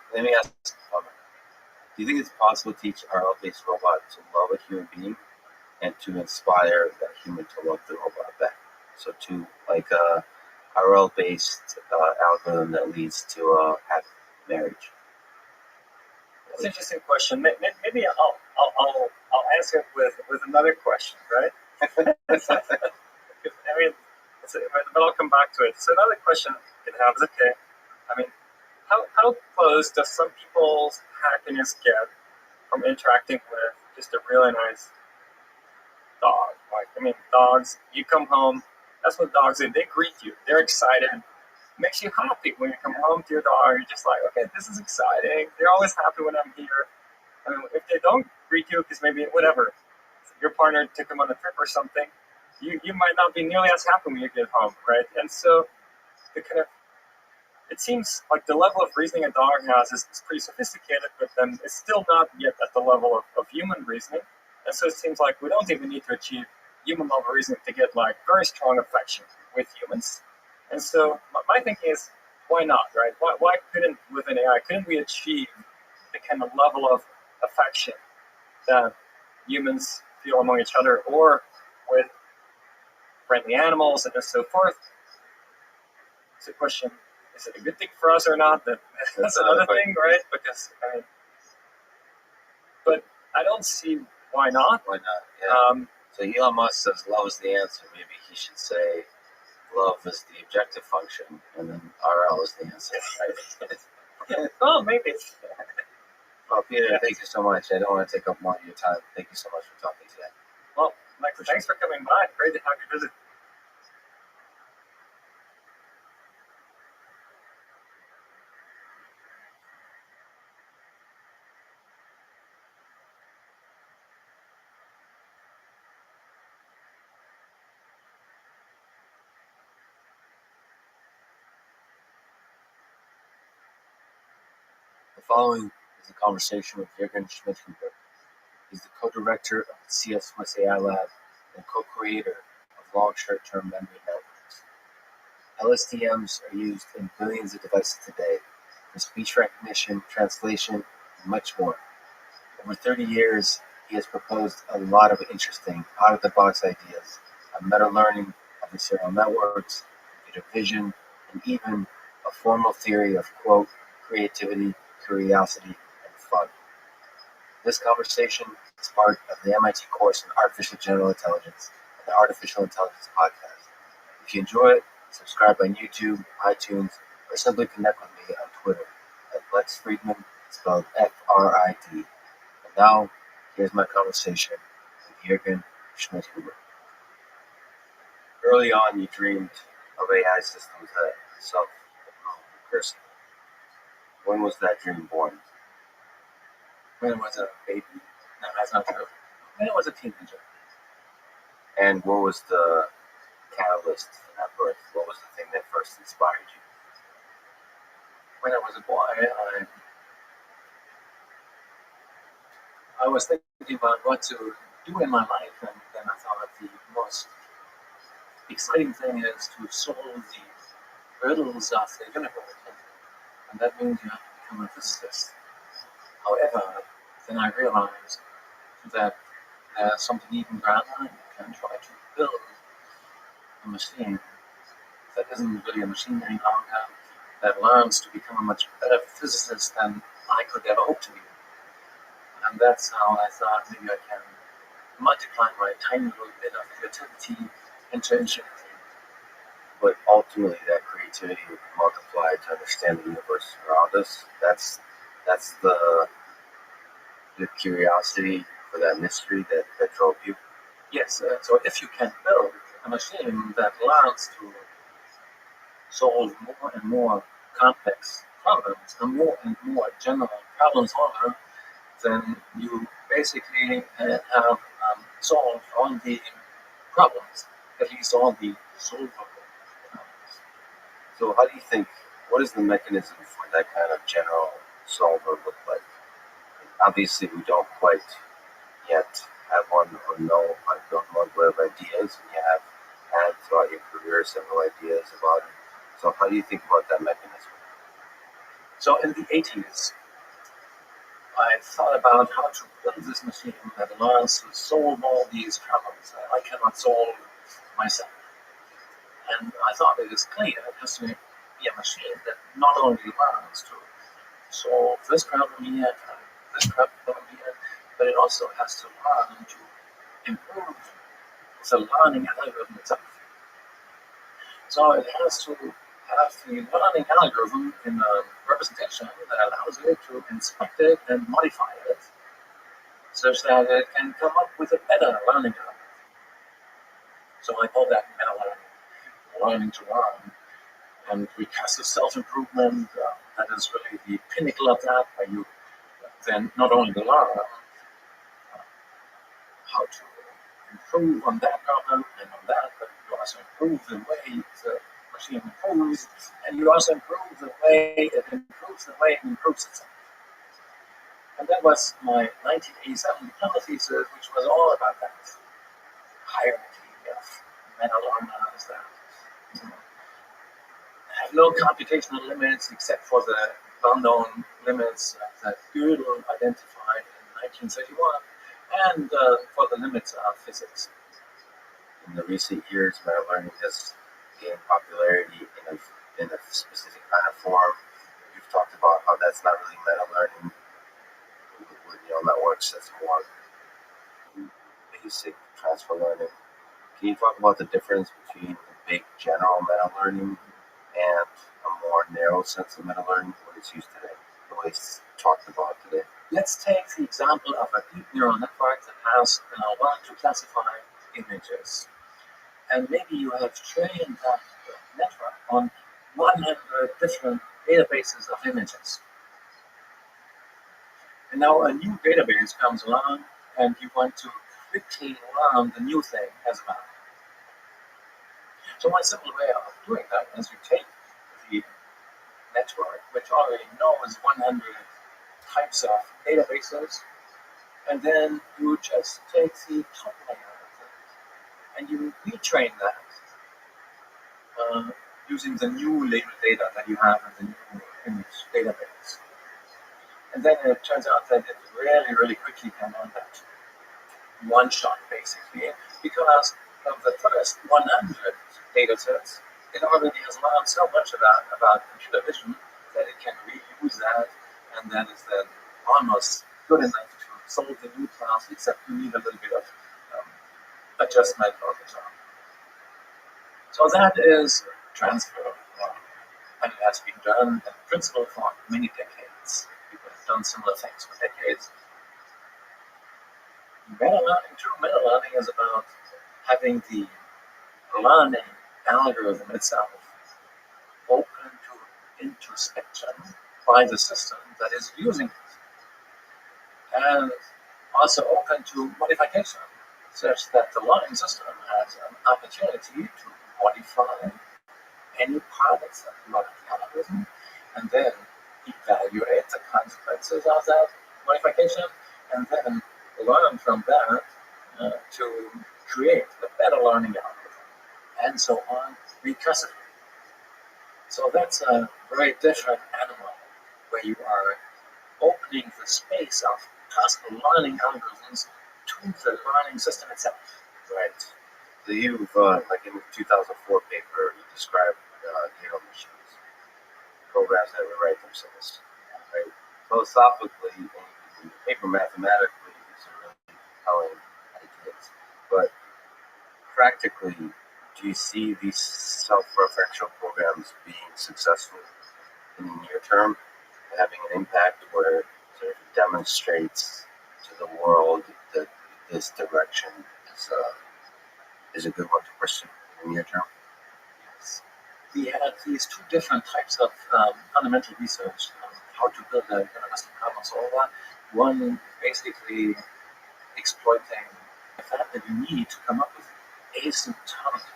you think it's possible to teach RL-based robot to love a human being and to inspire that human to love the robot back? So to like a RL-based algorithm that leads to a happy marriage. That's an interesting question. Maybe I'll answer it with another question, right? I mean, but I'll come back to it. So another question you can have is, okay, I mean, how close does some people's happiness get from interacting with just a really nice dog? Like, I mean, dogs, you come home, that's what dogs do. They greet you. They're excited. It makes you happy when you come home to your dog. You're just like, okay, this is exciting. They're always happy when I'm here. I mean, if they don't greet you because maybe whatever, your partner took them on a trip or something, you might not be nearly as happy when you get home, right? And so the kind of, it seems like the level of reasoning a dog has is pretty sophisticated, but then it's still not yet at the level of human reasoning. And so it seems like we don't even need to achieve human level reasoning to get like very strong affection with humans. And so my thinking is, why not, right? Why couldn't, with an AI, couldn't we achieve the kind of level of affection that humans feel among each other or with friendly animals and so forth? It's a question, is it a good thing for us or not? That's another thing, right? Because, I mean, but I don't see why not. Why not? Yeah. So Elon Musk says love is the answer. Maybe he should say love is the objective function, and then RL is the answer. Right? Oh, maybe. Well, Peter, thank you so much. I don't want to take up more of your time. Thank you so much for talking today. Well, Mike, thanks for coming by. Great to have you visit. The following is a conversation with Jürgen Schmidhuber, He's the co-director of the CS AI Lab and co-creator of long short-term memory networks. LSTMs are used in billions of devices today for speech recognition, translation, and much more. Over 30 years, he has proposed a lot of interesting, out-of-the-box ideas on meta-learning, adversarial networks, computer vision, and even a formal theory of, quote, creativity, curiosity, and fun. This conversation is part of the MIT course in Artificial General Intelligence and the Artificial Intelligence Podcast. If you enjoy it, subscribe on YouTube, iTunes, or simply connect with me on Twitter at Lex Friedman, spelled F-R-I-D. And now, here's my conversation with Jürgen Schmidt-Huber. Early on, you dreamed of AI systems that self-improve person. When was that dream born? When I was a baby. No, that's not true. When I was a teenager. And what was the catalyst for that birth? What was the thing that first inspired you? When I was a boy, I was thinking about what to do in my life, and then I thought the most exciting thing is to solve the riddles of the universe, and that means you have to become a physicist. However, then I realized that there's something even grander. You can try to build a machine that isn't really a machine any longer, that learns to become a much better physicist than I could ever hope to be. And that's how I thought maybe I can multiply my tiny little bit of creativity into ingenuity. But ultimately, that creativity would be multiplied to understand the universe around us. That's the curiosity for that mystery that drove you. Yes, so if you can build a machine that learns to solve more and more complex problems, and more general problem solver, then you basically have solved all the problems, at least all the solvable problems. So how do you think, what is the mechanism for that kind of general solver look like? Obviously, we don't quite yet have one or know how to build one. We have ideas, and you have had throughout your career several ideas about it. So how do you think about that mechanism? So in the 80s, I thought about how to build this machine that learns to solve all these problems that I cannot solve myself. And I thought it is clear it has to be a machine that not only learns to solve this problem here and this problem here, but it also has to learn to improve the learning algorithm itself. So it has to have the learning algorithm in a representation that allows it to inspect it and modify it such that it can come up with a better learning algorithm. So I call that meta learning to learn. And recursive self-improvement, that is really the pinnacle of that, where you then not only learn how to improve on that problem and on that, but you also improve the way the machine improves, and you also improve the way it improves itself. And that was my 1987 diploma thesis, which was all about that hierarchy of meta learners that have no computational limits except for the well-known limits that Gödel identified in 1931, and for the limits of physics. In the recent years, meta learning has gained popularity in a specific kind of form. You've talked about how that's not really meta learning with neural networks. That's more basic transfer learning. Can you talk about the difference between the big general meta learning and a more narrow sense of meta learning, what it's used today, the way it's talked about today? Let's take the example of a deep neural network that has learned to classify images. And maybe you have trained that network on 100 different databases of images. And now a new database comes along, and you want to quickly learn the new thing as well. So one simple way of doing that is you take the network, which already knows 100 types of databases, And then you just take the top layer of that and you retrain that using the new label data that you have in the new image database. And then it turns out that it really, really quickly can learn that one shot basically, because from the first 100 data sets, it already has learned so much about computer vision that it can reuse that, and that is then almost good enough to solve the new task, except you need a little bit of adjustment on the top. So that is transfer, and it has been done in principle for many decades. People have done similar things for decades. True meta learning is about having the learning algorithm itself open to introspection by the system that is using it, and also open to modification, such that the learning system has an opportunity to modify any part of the learning algorithm, and then evaluate the consequences of that modification, and then learn from that to create a better learning algorithm, and so on recursively. So that's a very different animal, where you are opening the space of possible learning algorithms to the learning system itself. Right. So you've, like in the 2004 paper, you described neural machines, programs that would write themselves. Right. Philosophically, and the paper mathematically, these are really compelling ideas. But practically, do you see these self-referential programs being successful in the near term, having an impact where it sort of demonstrates to the world that this direction is a good one to pursue in the near term? Yes. We had these two different types of fundamental research on how to build a universal problem solver. One basically exploiting the fact that you need to come up with asymptotically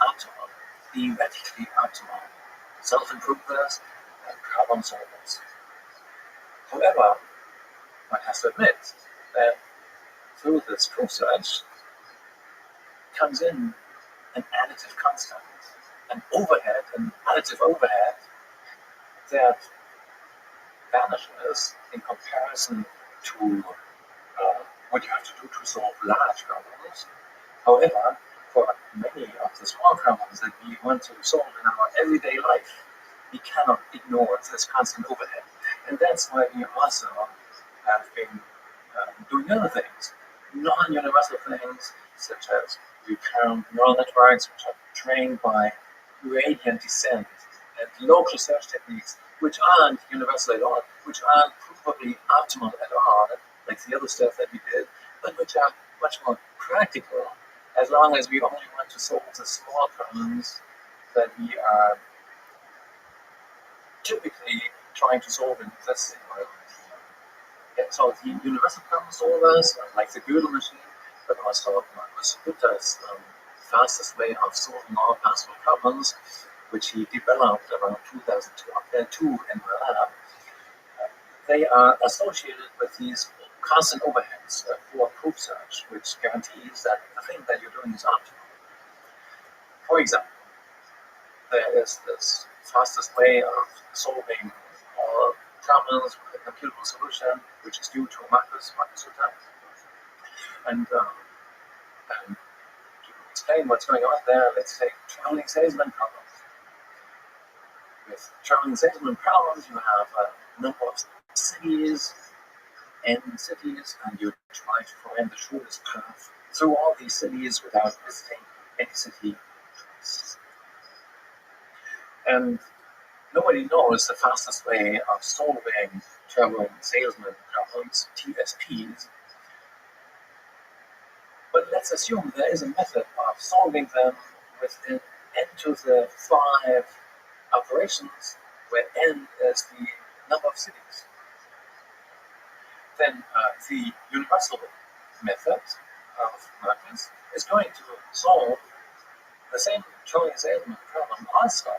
optimal, theoretically optimal self-improvers and problem solvers. However, one has to admit that through this proof search comes in an additive constant, an overhead, an additive overhead that vanishes in comparison to what you have to do to solve large problems. However, for many of the small problems that we want to solve in our everyday life, we cannot ignore this constant overhead. And that's why we also have been doing other things, non-universal things, such as recurrent neural networks, which are trained by gradient descent and local search techniques, which aren't universal at all, which aren't provably optimal at all, like the other stuff that we did, but which are much more practical, as long as we only want to solve the small problems that we are typically trying to solve in this environment. Yeah, so the universal problem solvers, like the Gödel machine, but also Markus Hütter's fastest way of solving all possible problems, which he developed around 2002 in my lab, they are associated with these constant overheads for proof search, which guarantees that the thing that you're doing is optimal. For example, there is this fastest way of solving all problems with a computable solution, which is due to Markus Hütter. And to explain what's going on there, let's take traveling salesman problems. With traveling salesman problems, you have a number of cities, and you try to find the shortest path through all these cities without visiting any city twice. And nobody knows the fastest way of solving traveling salesman problems, TSPs. But let's assume there is a method of solving them within n to the 5 operations, where n is the number of cities. Then the universal method of Markus is going to solve the same traveling salesman problem also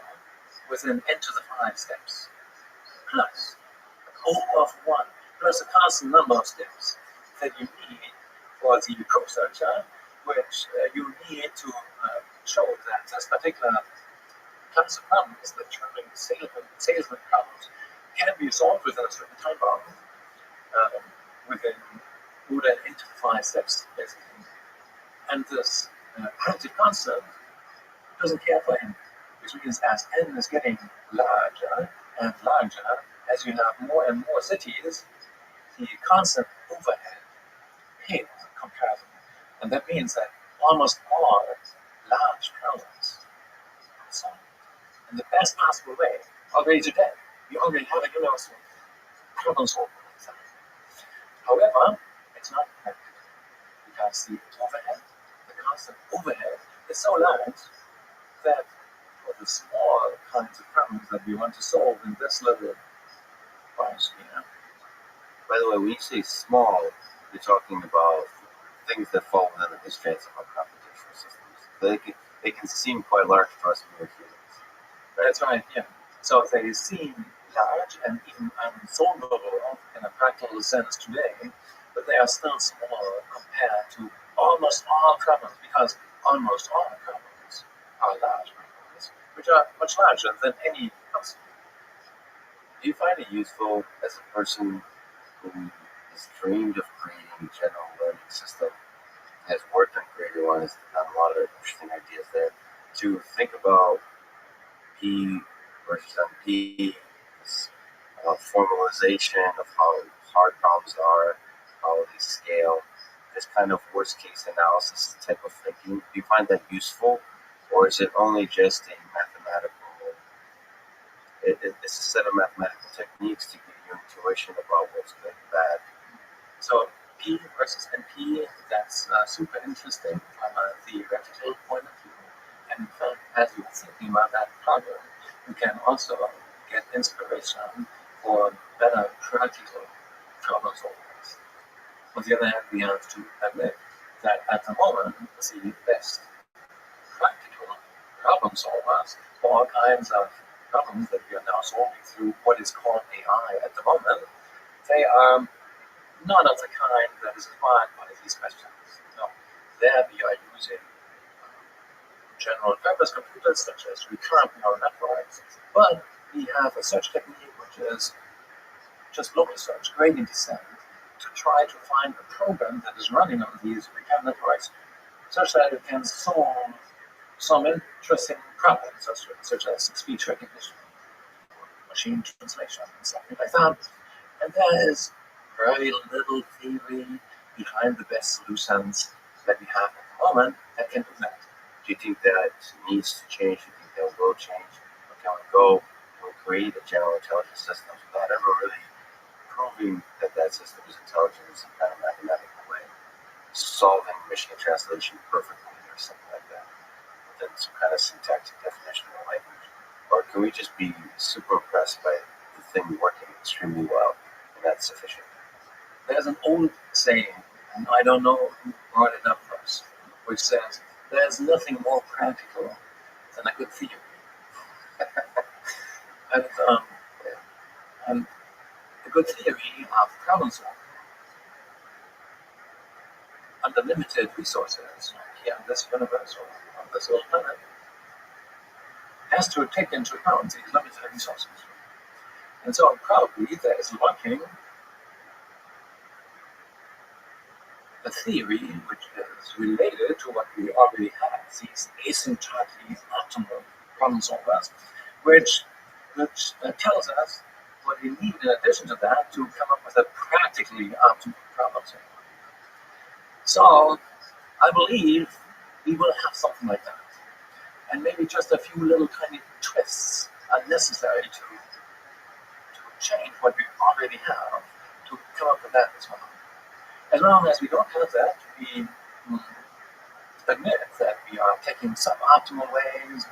within n to the 5 steps, plus O of 1, plus a constant number of steps. that you need for the researcher, which you need to show that this particular class of problems, the Turing salesman problems, can be solved within a certain time bound, within more than 8 to 5 steps, basically. And this predictive constant doesn't care for n, which means as n is getting larger and larger, as you have more and more cities, the constant overhead pales in comparison. And that means that almost all large problems are solved in the best possible way already today. You already have a universal problem solver. However, it's not practical because the overhead, the constant overhead, is so large that for the small kinds of problems that we want to solve in this little biosphere. By the way, when you say small, you're talking about things that fall within the constraints of our computational systems. They can seem quite large to us mere humans. That's right, yeah. So they seem large and even unsolvable in a practical sense today, but they are still small compared to almost all problems, because almost all problems are large problems, which are much larger than any else. Do you find it useful as a person who has dreamed of creating a general learning system, has worked on creating one, has done a lot of interesting ideas there, to think about P versus NP, this formalization of how hard problems are, how they scale, this kind of worst case analysis type of thinking? Do you find that useful, or is it only just a mathematical, it's a set of mathematical techniques to give you intuition about what's good and bad? So P versus NP, that's super interesting from a theoretical point of view. And in fact, as you're thinking about that problem, you can also get inspiration for better practical problem solvers. On the other hand, we have to admit that at the moment, the best practical problem solvers for all kinds of problems that we are now solving through what is called AI at the moment, they are not of the kind that is required by these questions. No, there we are using general purpose computers such as recurrent neural networks, but we have a search technique which is just local search, gradient descent, to try to find a program that is running on these recurrent networks such that it can solve some interesting problems such as speech recognition, machine translation, and something like that. And there is very little theory behind the best solutions that we have at the moment that can do that. Do you think that needs to change? Do you think that will change? Or can we create a general intelligence system without ever really proving that that system is intelligent in some kind of mathematical way, solving machine translation perfectly or something like that, within some kind of syntactic definition of the language? Or can we just be super impressed by the thing working extremely well, and that's sufficient? There's an old saying, and I don't know who brought it up first, which says, there's nothing more practical than a good theory. and a good theory of problem solving under limited resources, like here in this universe or on this little planet, has to take into account these limited resources. And so probably there is lurking a theory which is related to what we already have, these asymptotically optimal problem solvers, which tells us what we need in addition to that to come up with a practically optimal problem solver. So I believe we will have something like that. And maybe just a few little tiny twists are necessary to change what we already have to come up with that as well. As long as we don't have that, we admit that we are taking suboptimal ways,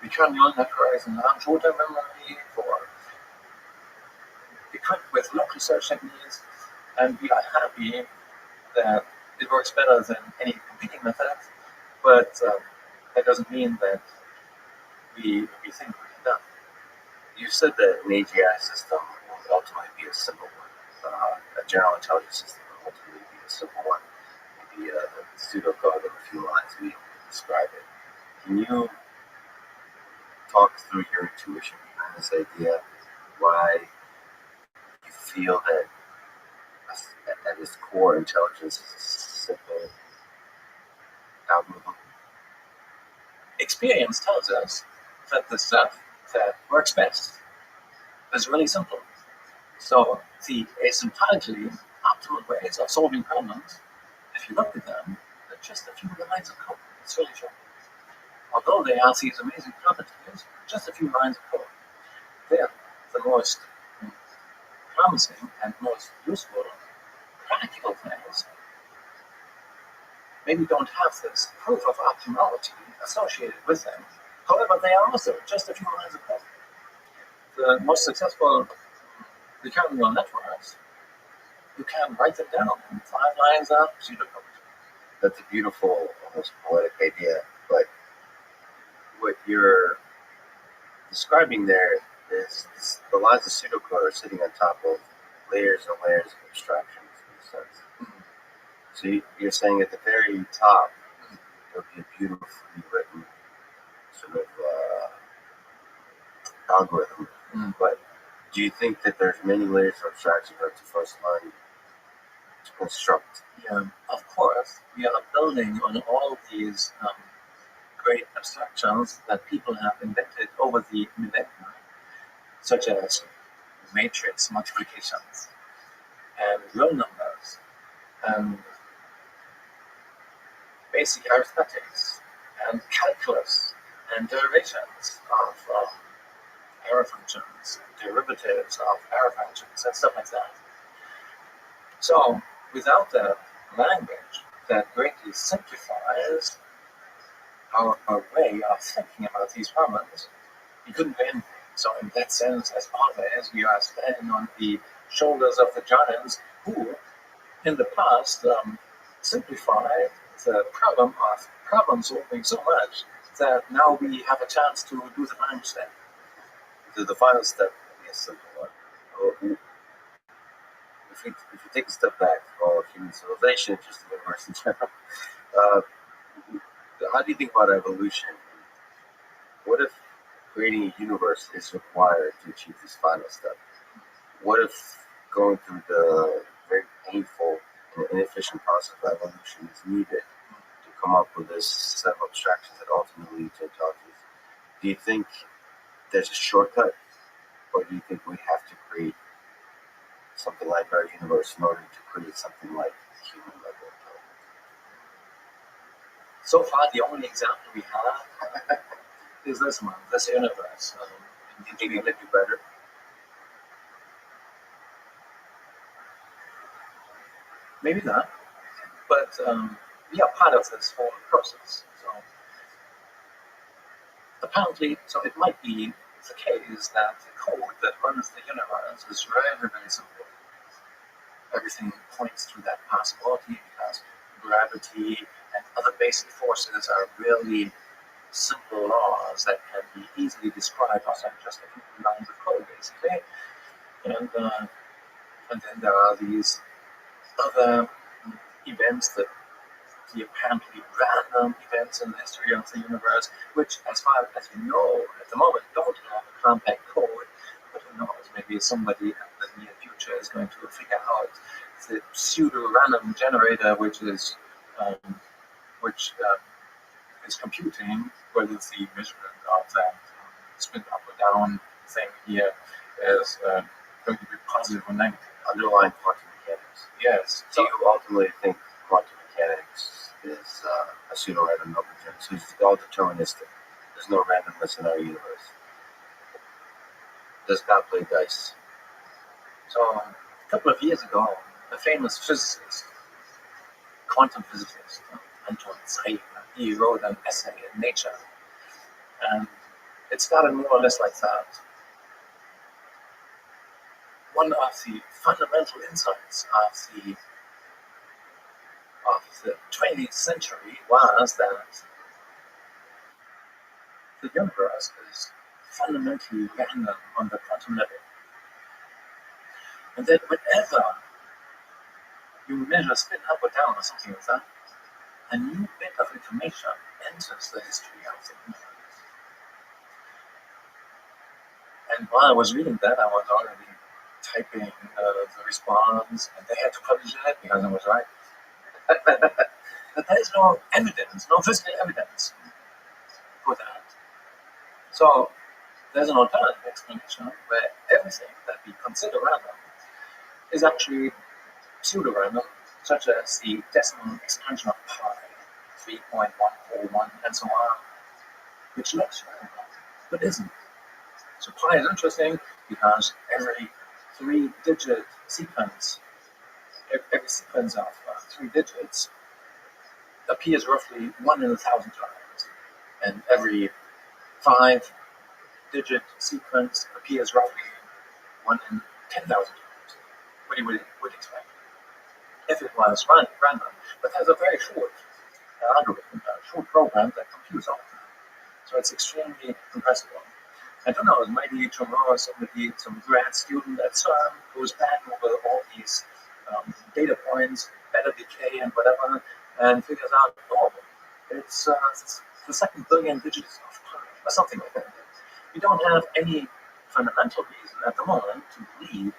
recurrent neural networks and short-term memory for equipped with local search techniques, and we are happy that it works better than any competing method, but that doesn't mean that we think we're done. You said that an AGI system will ultimately be a simple one. A general intelligence system will ultimately simple one, maybe a pseudocode of a few lines. We describe it. Can you talk through your intuition behind this idea? Why you feel that at its core, intelligence is a simple algorithm? Experience tells us that the stuff that works best is really simple. So the asymptotically optimal ways of solving problems, if you look at them, they're just a few lines of code. It's really short. Although they have these amazing properties, just a few lines of code. They're the most promising and most useful practical things maybe don't have this proof of optimality associated with them. However, they are also just a few lines of code. The most successful recurrent neural networks, you can write them down in 5 lines of pseudocode. That's a beautiful, almost poetic idea, but what you're describing there is the lines of pseudocode are sitting on top of layers and layers of abstractions, in a sense. Mm-hmm. So you're saying at the very top, there'll be a beautifully written sort of algorithm. Mm. But do you think that there's many layers of abstraction at the first line to construct? Yeah, of course, we are building on all these great abstractions that people have invented over the millennia, such as matrix multiplications and real numbers and basic arithmetics and calculus and derivations of error functions, derivatives of error functions, and stuff like that. So, without that language that greatly simplifies our way of thinking about these problems, we couldn't do anything. So, in that sense, as always, we are standing on the shoulders of the giants who, in the past, simplified the problem of problem solving so much that now we have a chance to do the final step. The final step would be a simple one. If you take a step back, all of human civilization, just the universe in general, how do you think about evolution? What if creating a universe is required to achieve this final step? What if going through the very painful and inefficient process of evolution is needed to come up with this set of abstractions that ultimately lead to intelligence? Do you think there's a shortcut, or do you think we have to create something like our universe in order to create something like human level intelligence? So far, the only example we have is this one, this universe. Do you think it could be better? Maybe not, but we are part of this whole process. So apparently, so it might be the case that the code that runs the universe is very, very simple. Everything points to that possibility because gravity and other basic forces are really simple laws that can be easily described also in just a few lines of code, basically. And then there are these other events that the apparently random events in the history of the universe, which, as far as we know at the moment, don't have a compact code. But who knows? Maybe somebody in the near future is going to figure out the pseudo-random generator, which is computing whether the measurement of that spin up or down thing here is going to be positive or negative. Underlying quantum mechanics. Yes. Do you ultimately think quantum mechanics is a pseudo-random number generator? So it's all deterministic. There's no randomness in our universe. Does God play dice? So a couple of years ago, a famous physicist, quantum physicist, Taik, he wrote an essay in Nature, and it started more or less like that. One of the fundamental insights of the 20th century was that the universe is fundamentally random on the quantum level. And that whenever you measure spin up or down or something like that, a new bit of information enters the history of the universe. And while I was reading that, I was already typing the response, and they had to publish it because I was right. But there is no evidence, no physical evidence for that. So there's an alternative explanation where everything that we consider random is actually pseudo-random, such as the decimal expansion of pi, 3.141, and so on, which looks random, but isn't. So pi is interesting because every 3-digit sequence, every sequence of 3 digits appears roughly 1 in 1,000 times, and every 5-digit sequence appears roughly 1 in 10,000 times. What you would expect if it was random. But there's a very short algorithm, a short program that computes all of that. So it's extremely compressible. I don't know, maybe tomorrow some grad student at CERN goes back over all these data points, beta decay and whatever, and figures out, oh, it's the second billion digits of pi, or something like that. We don't have any fundamental reason at the moment to believe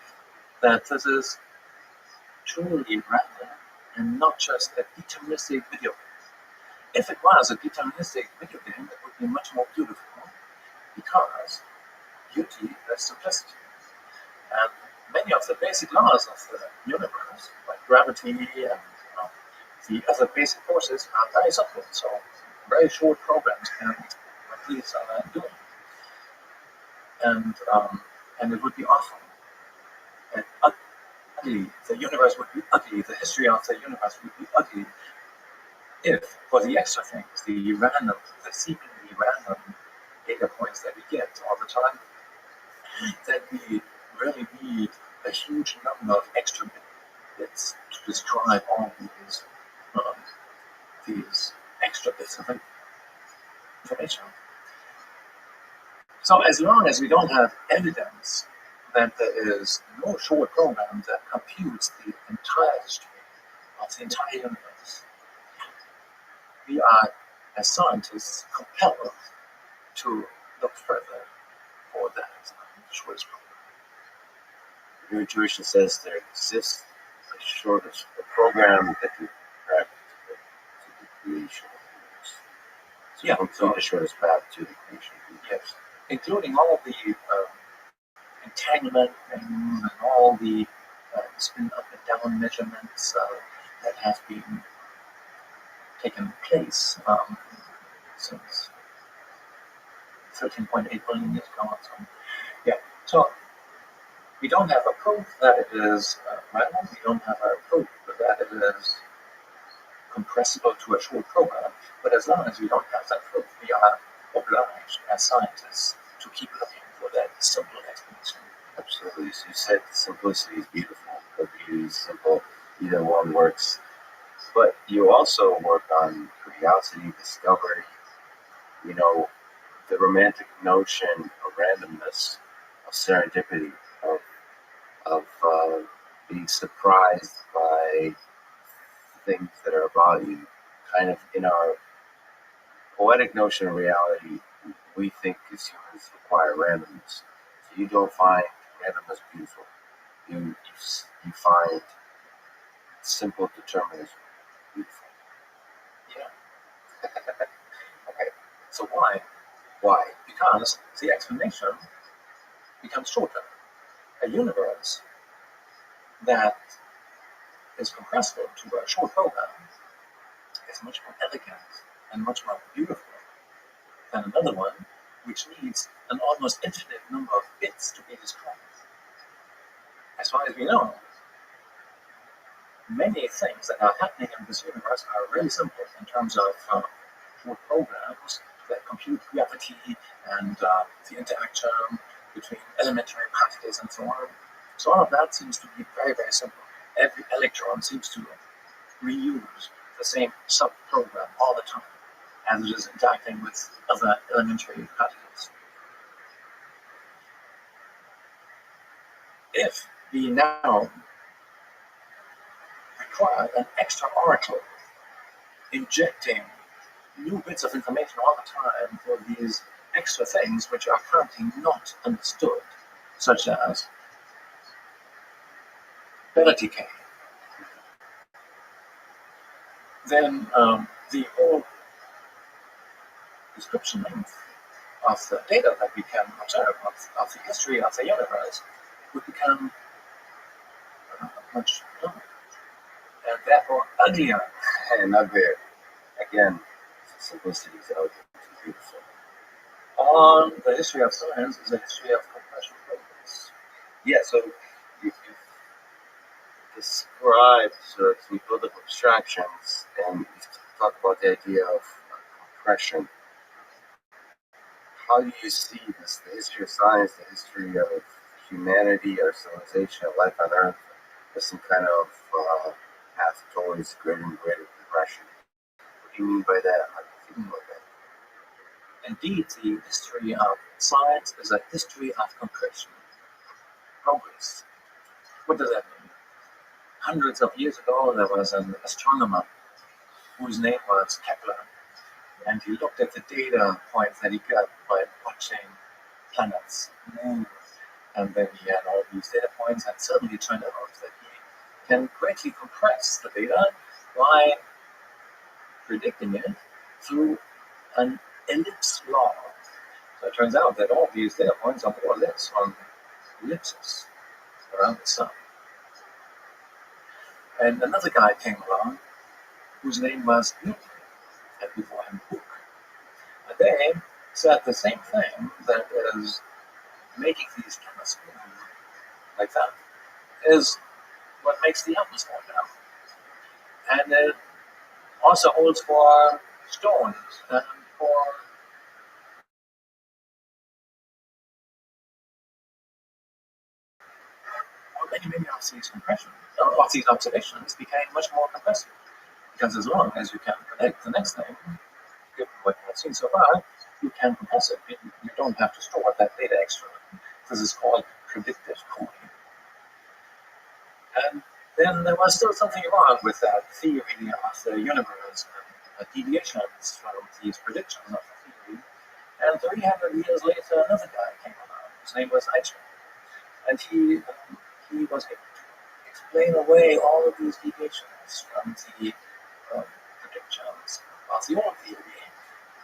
that this is truly random and not just a deterministic video game. If it was a deterministic video game, it would be much more beautiful because beauty is simplicity. And many of the basic laws of the universe, like gravity and the other basic forces, are very simple. So very short programs can what these are doing. And it would be awful. And ugly. The universe would be ugly. The history of the universe would be ugly if, for the extra things, the seemingly random data points that we get all the time, that we really need a huge number of extra bits to describe all these extra bits of information. So as long as we don't have evidence that there is no short program that computes the entire history of the entire universe, we are, as scientists, compelled to look further for that shortest program. Your intuition says there exists a program that can track to the creation of the universe. So Yeah, complete the shortest path to the creation of the universe. Yes, including all the entanglement things and all the spin up and down measurements that have been taken place since 13.8 billion years ago. So, yeah, so we don't have a proof that it is random. We don't have a proof that it is compressible to a short program. But as long as we don't have that proof, we are obliged as scientists to keep looking for that simple explanation. Absolutely. So you said simplicity is beautiful. The beauty is simple. Either one works. But you also work on curiosity, discovery, the romantic notion of randomness, of serendipity, of being surprised by things that are about you. Kind of in our poetic notion of reality, we think as humans require randomness. So you don't find randomness beautiful. You find simple determinism beautiful. Yeah. Okay. So why? Why? Because the explanation becomes shorter. A universe that is compressible to a short program is much more elegant and much more beautiful than another one which needs an almost infinite number of bits to be described. As far as we know, many things that are happening in this universe are really simple in terms of short programs that compute gravity and the interaction between elementary particles and so on. So all of that seems to be very, very simple. Every electron seems to reuse the same sub-program all the time as it is interacting with other elementary particles. If we now require an extra oracle injecting new bits of information all the time for these extra things which are currently not understood, such as beta decay. Then the whole description length of the data that we can observe of the history of the universe would become much longer and therefore uglier. And uglier. Again, simplicity is elegant and beautiful. On the history of science is a history of compression progress. Yeah, so you've described sort of some build-up abstractions, and you've talked about the idea of compression. How do you see this, the history of science, the history of humanity, our civilization, our life on Earth, as some kind of path towards greater and greater compression? What do you mean by that? How do you think about that? Indeed, the history of science is a history of compression progress. What does that mean? Hundreds of years ago, there was an astronomer whose name was Kepler, and he looked at the data points that he got by watching planets move. And then he had all these data points, and suddenly it turned out that he can greatly compress the data by predicting it through an ellipse law. So it turns out that all these data points are more or less on ellipses around the sun. And another guy came along whose name was Newton, and before him Hooke. And they said the same thing, that is making these planets move like that is what makes the atmosphere now. And it also holds for stones and for many of these compressions, of these observations became much more compressive. Because as long as you can predict the next thing, given what you have seen so far, you can compress it. You don't have to store that data extra. This is called predictive cooling. And then there was still something wrong with that theory of the universe and deviations from these predictions of the theory. And 300 years later, another guy came along. His name was Einstein. And he was able to explain away all of these deviations from the predictions of the old theory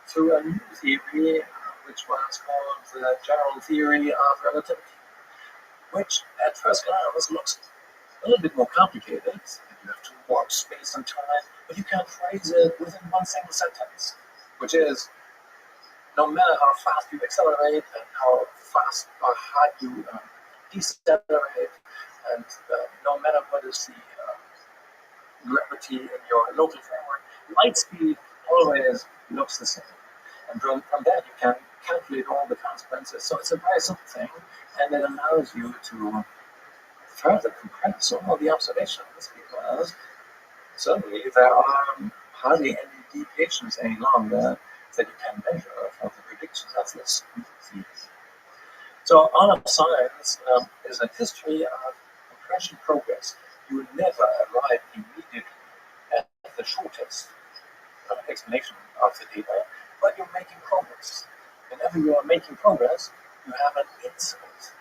through a new theory, which was called the general theory of relativity, which at first glance looks a little bit more complicated. You have to watch space and time, but you can phrase it within one single sentence, which is, no matter how fast you accelerate and how fast or hard you decelerate, and no matter what is the gravity in your local framework, light speed always looks the same. And from that you can calculate all the consequences. So it's a very simple thing, and it allows you to further compress all the observations, because suddenly there are hardly any deviations any longer that you can measure from the predictions of this theory. So all of science is a history of compression progress. You never arrive immediately at the shortest explanation of the data, but you're making progress. Whenever you are making progress, you have an insight.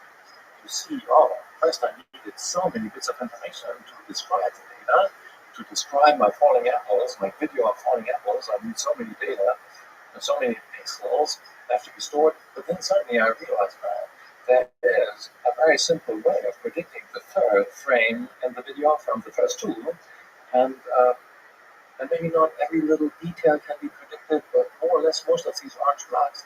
You see, oh, first I needed so many bits of information to describe the data, to describe my falling apples, my video of falling apples. I need so many data, and so many pixels have to be stored. But then suddenly I realized that there is a very simple way of predicting the third frame in the video from the first two, and maybe not every little detail can be predicted, but more or less most of these orange blocks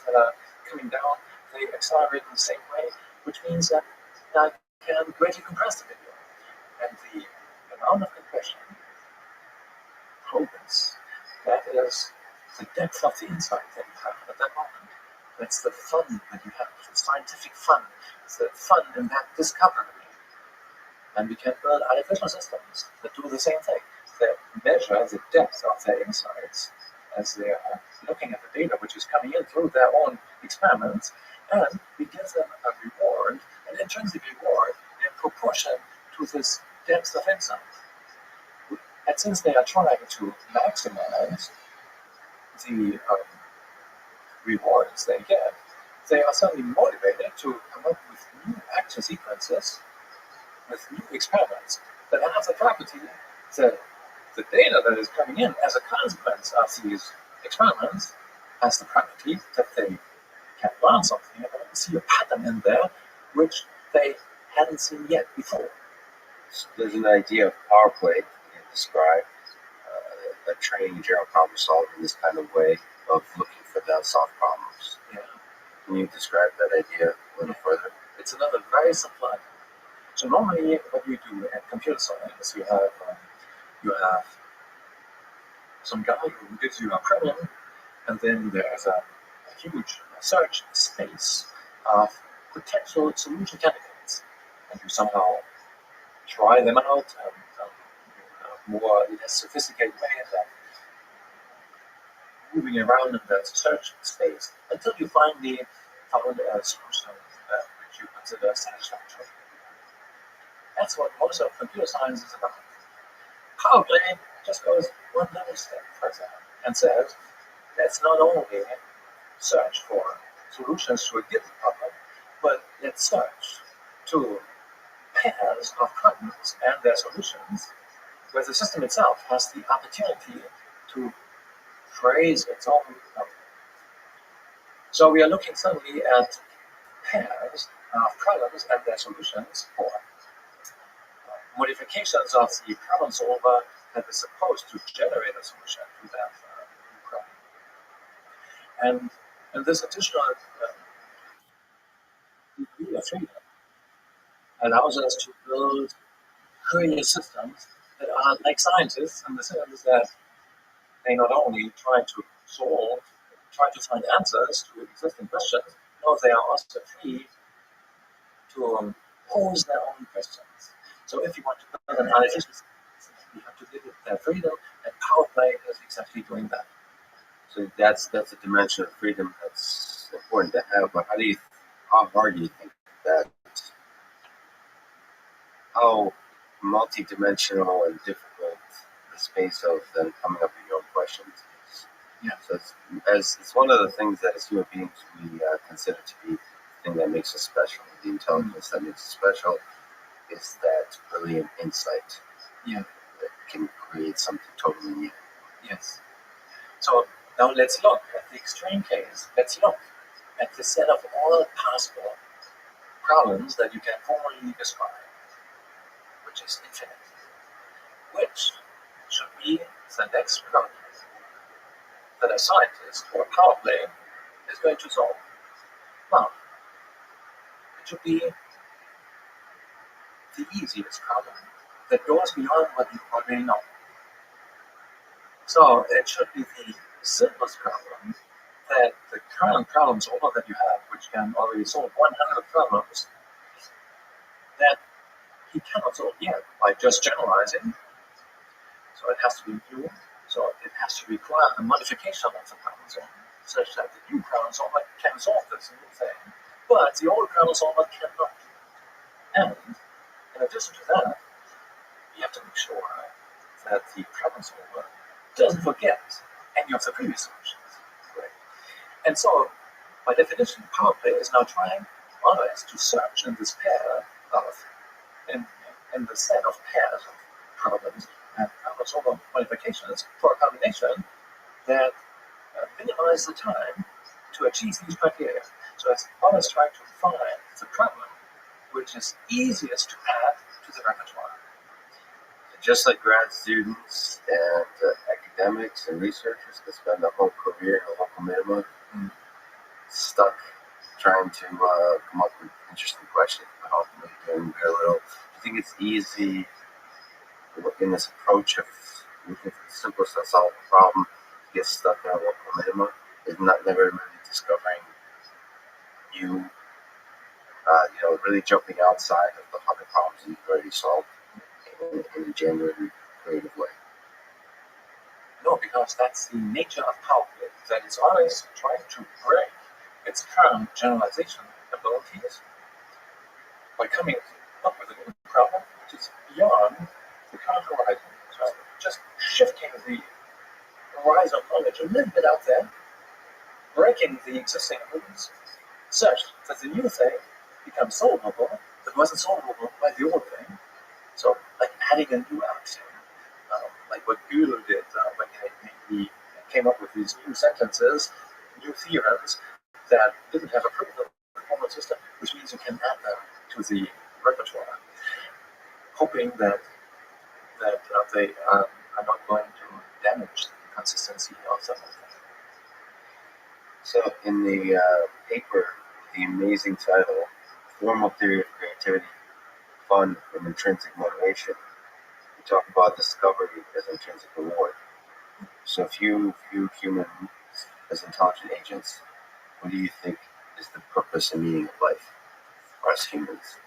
that are coming down, they accelerate in the same way, which means that I can greatly compress the video. And the amount of compression progress, that is the depth of the insight that you have at that moment. That's the fun that you have, the scientific fun. It's the fun in that discovery. And we can build artificial systems that do the same thing. They measure the depth of their insights as they are looking at the data which is coming in through their own experiments, and we give them a reward, an intrinsic reward, in proportion to this depth of insight. And since they are trying to maximize the rewards they get, they are suddenly motivated to come up with new action sequences, with new experiments that have the property that the data that is coming in as a consequence of these experiments has the property that they can learn something and see a pattern in there which they hadn't seen yet before. So there's an idea of power play you describe, a training general problem solving in this kind of way of looking for the unsolved problems. Yeah. Can you describe that idea a little further? It's another very simple idea. So normally, what you do at computer science, you have some guy who gives you a problem, and then there's a huge search space of potential solution candidates, and you somehow try them out in more or less sophisticated ways of moving around in that search space until you finally found a solution which you consider satisfactory. That's what most of computer science is about. Power play just goes one level step further and says, let's not only search for solutions to a given problem, but let's search to pairs of problems and their solutions where the system itself has the opportunity to phrase its own problem. So we are looking suddenly at pairs of problems and their solutions for modifications of the problem solver that is supposed to generate a solution to that problem. And this additional degree of freedom allows us to build creative systems that are like scientists in the sense that they not only try to find answers to existing questions, no, they are also free to pose their own questions. So if you want to build an artificial system, you have to give it that freedom, and power play is exactly doing that. So that's a dimension of freedom that's important to have. But how hard do you think that? How multi-dimensional and difficult the space of then coming up with your own questions is. Yeah. So it's one of the things that as human beings we consider to be the thing that makes us special. The intelligence that makes us special is that brilliant insight. Yeah. That can create something totally new. Yes. So now let's look at the extreme case. Let's look at the set of all possible problems that you can formally describe, which is infinite. Which should be the next problem that a scientist or a power play is going to solve? Well, it should be the easiest problem that goes beyond what you already know. So it should be the simplest problem that the current problem solver that you have, which can already solve 100 problems, that he cannot solve yet by just generalizing. So it has to be new. So it has to require a modification of the problem solver, such that the new problem solver can solve this new thing, but the old problem solver cannot do it. And in addition to that, you have to make sure that the problem solver doesn't forget any of the previous solutions. Right? And so, by definition, power play is now trying always to search in this pair of, in the set of pairs of problems and problem solver modifications for a combination that minimize the time to achieve these criteria. So it's always trying to find the problem which is easiest to add to the repertoire. Just like grad students and academics and researchers that spend a whole career in a local minimum stuck trying to come up with interesting questions, but ultimately doing very little. Do you think it's easy in this approach of looking for the simplest unsolvable problem to get stuck in a local minimum? Is not never really discovering new, really jumping outside of the 100 problems that you've already solved in a genuine, creative way? No, because that's the nature of power play, that it's always trying to break its current generalization abilities by coming up with a new problem which is beyond the current horizon. So just shifting the horizon of knowledge a little bit out there, breaking the existing rules, such that the new thing becomes solvable that wasn't solvable by the old thing. So, like adding a new axiom, like what Gödel did when he came up with these new sentences, new theorems that didn't have a proof of the formal system, which means you can add them to the repertoire, hoping that they are not going to damage the consistency of some of them. So in the paper, the amazing title, Formal Theory of Creativity, Fun from Intrinsic Motivation, we talk about discovery as intrinsic reward. So if you view humans as intelligent agents, what do you think is the purpose and meaning of life for us humans?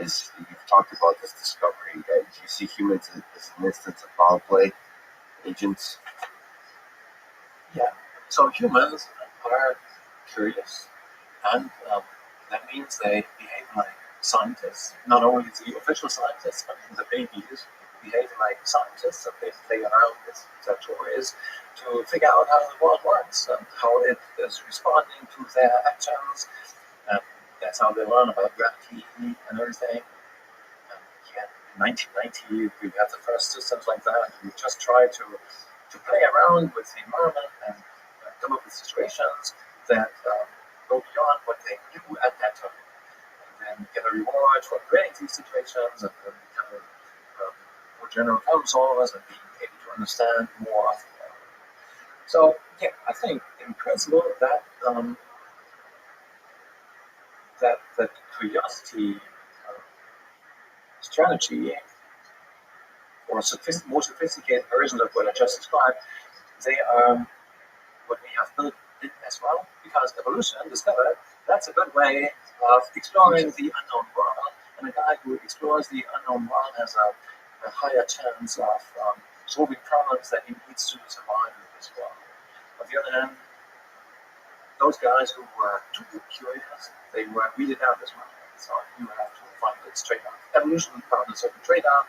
You've talked about this discovery. Do you see humans as an instance of power play agents? Yeah. So humans are curious, and that means they behave like scientists. Not only the official scientists, but the babies behave like scientists, and they play around with their toys to figure out how the world works and how it is responding to their actions. And that's how they learn about gravity and everything. And yeah, in 1990, we had the first systems like that. We just try to play around with the environment and come up with situations that go beyond what they knew at that time. And then get a reward for creating these situations and then becoming more general problem solvers and being able to understand more of the world. So, yeah, I think in principle that that curiosity strategy or more sophisticated versions of what I just described, they are what we have built in as well, because evolution discovered that's a good way of exploring the unknown world, and a guy who explores the unknown world has a higher chance of solving problems that he needs to survive in this world. On the other hand, those guys who were too curious, they were weeded out as well. So you have to find this trade-off. Evolution found a certain trade-off.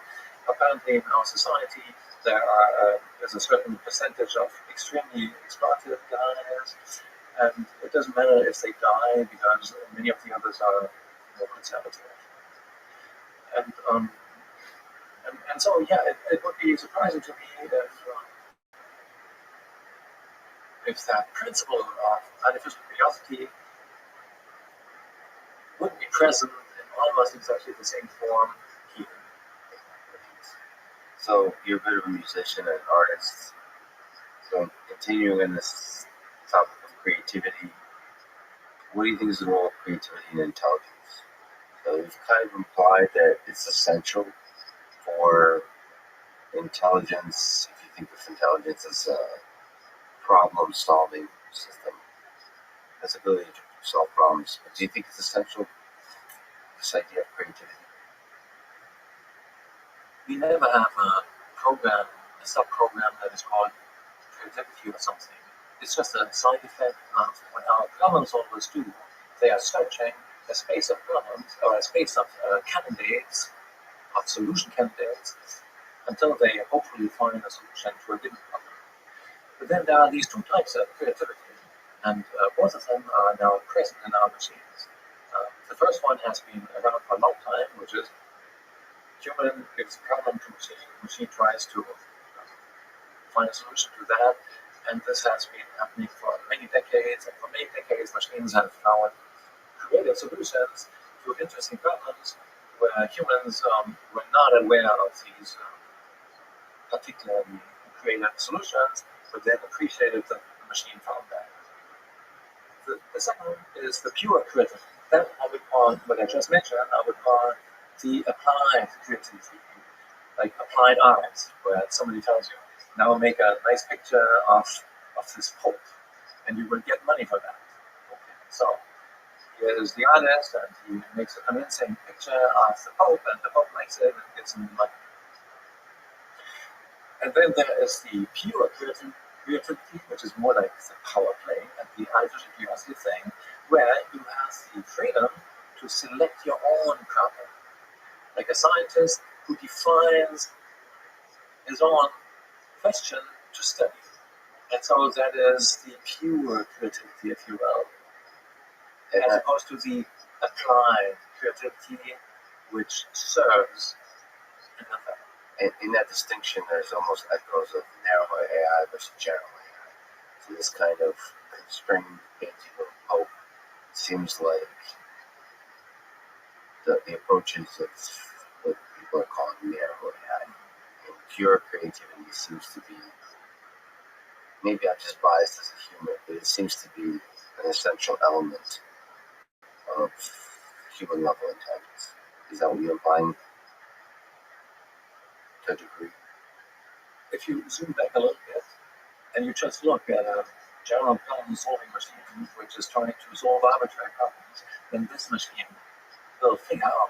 Apparently in our society, there's a certain percentage of extremely exploitative guys, and it doesn't matter if they die because many of the others are more conservative. And so yeah, it would be surprising to me if that principle of artificial curiosity wouldn't be present in almost exactly the same form here. So you're a bit of a musician and artist. So continuing in this topic of creativity, what do you think is the role of creativity and intelligence? So you've kind of implied that it's essential for intelligence, if you think of intelligence as a problem-solving system, has ability to solve problems. But do you think it's essential, this idea of creativity? We never have a sub-program that is called creativity or something. It's just a side effect of what our problem solvers do. They are searching a space of problems or a space of candidates, of solution candidates, until they hopefully find a solution to a given problem. But then there are these two types of creativity, and both of them are now present in our machines. The first one has been around for a long time, which is human gives a problem to machine tries to find a solution to that, and this has been happening for many decades, and for many decades machines have found creative solutions to interesting problems where humans were not aware of these particularly creative solutions, but then appreciated that the machine found that. The second is the pure creativity. That I would call, what I just mentioned, I would call the applied creativity, like applied art, where somebody tells you, now make a nice picture of this pope, and you will get money for that. Okay. So here's the artist, and he makes a convincing picture of the pope, and the pope likes it and gets him money. And then there is the pure creativity, which is more like the power play and the artificial curiosity thing, where you have the freedom to select your own problem. Like a scientist who defines his own question to study. And so that is the pure creativity, if you will, as opposed to the applied creativity which serves another. And in that distinction, there's almost echoes of narrow AI versus general AI. So this kind of constrained painting of hope seems like the approaches of what people are calling narrow AI. And pure creativity seems to be, maybe I'm just biased as a human, but it seems to be an essential element of human level intelligence. Is that what you're implying to a degree? If you zoom back a little bit and you just look at a general problem solving machine which is trying to solve arbitrary problems, then this machine will figure out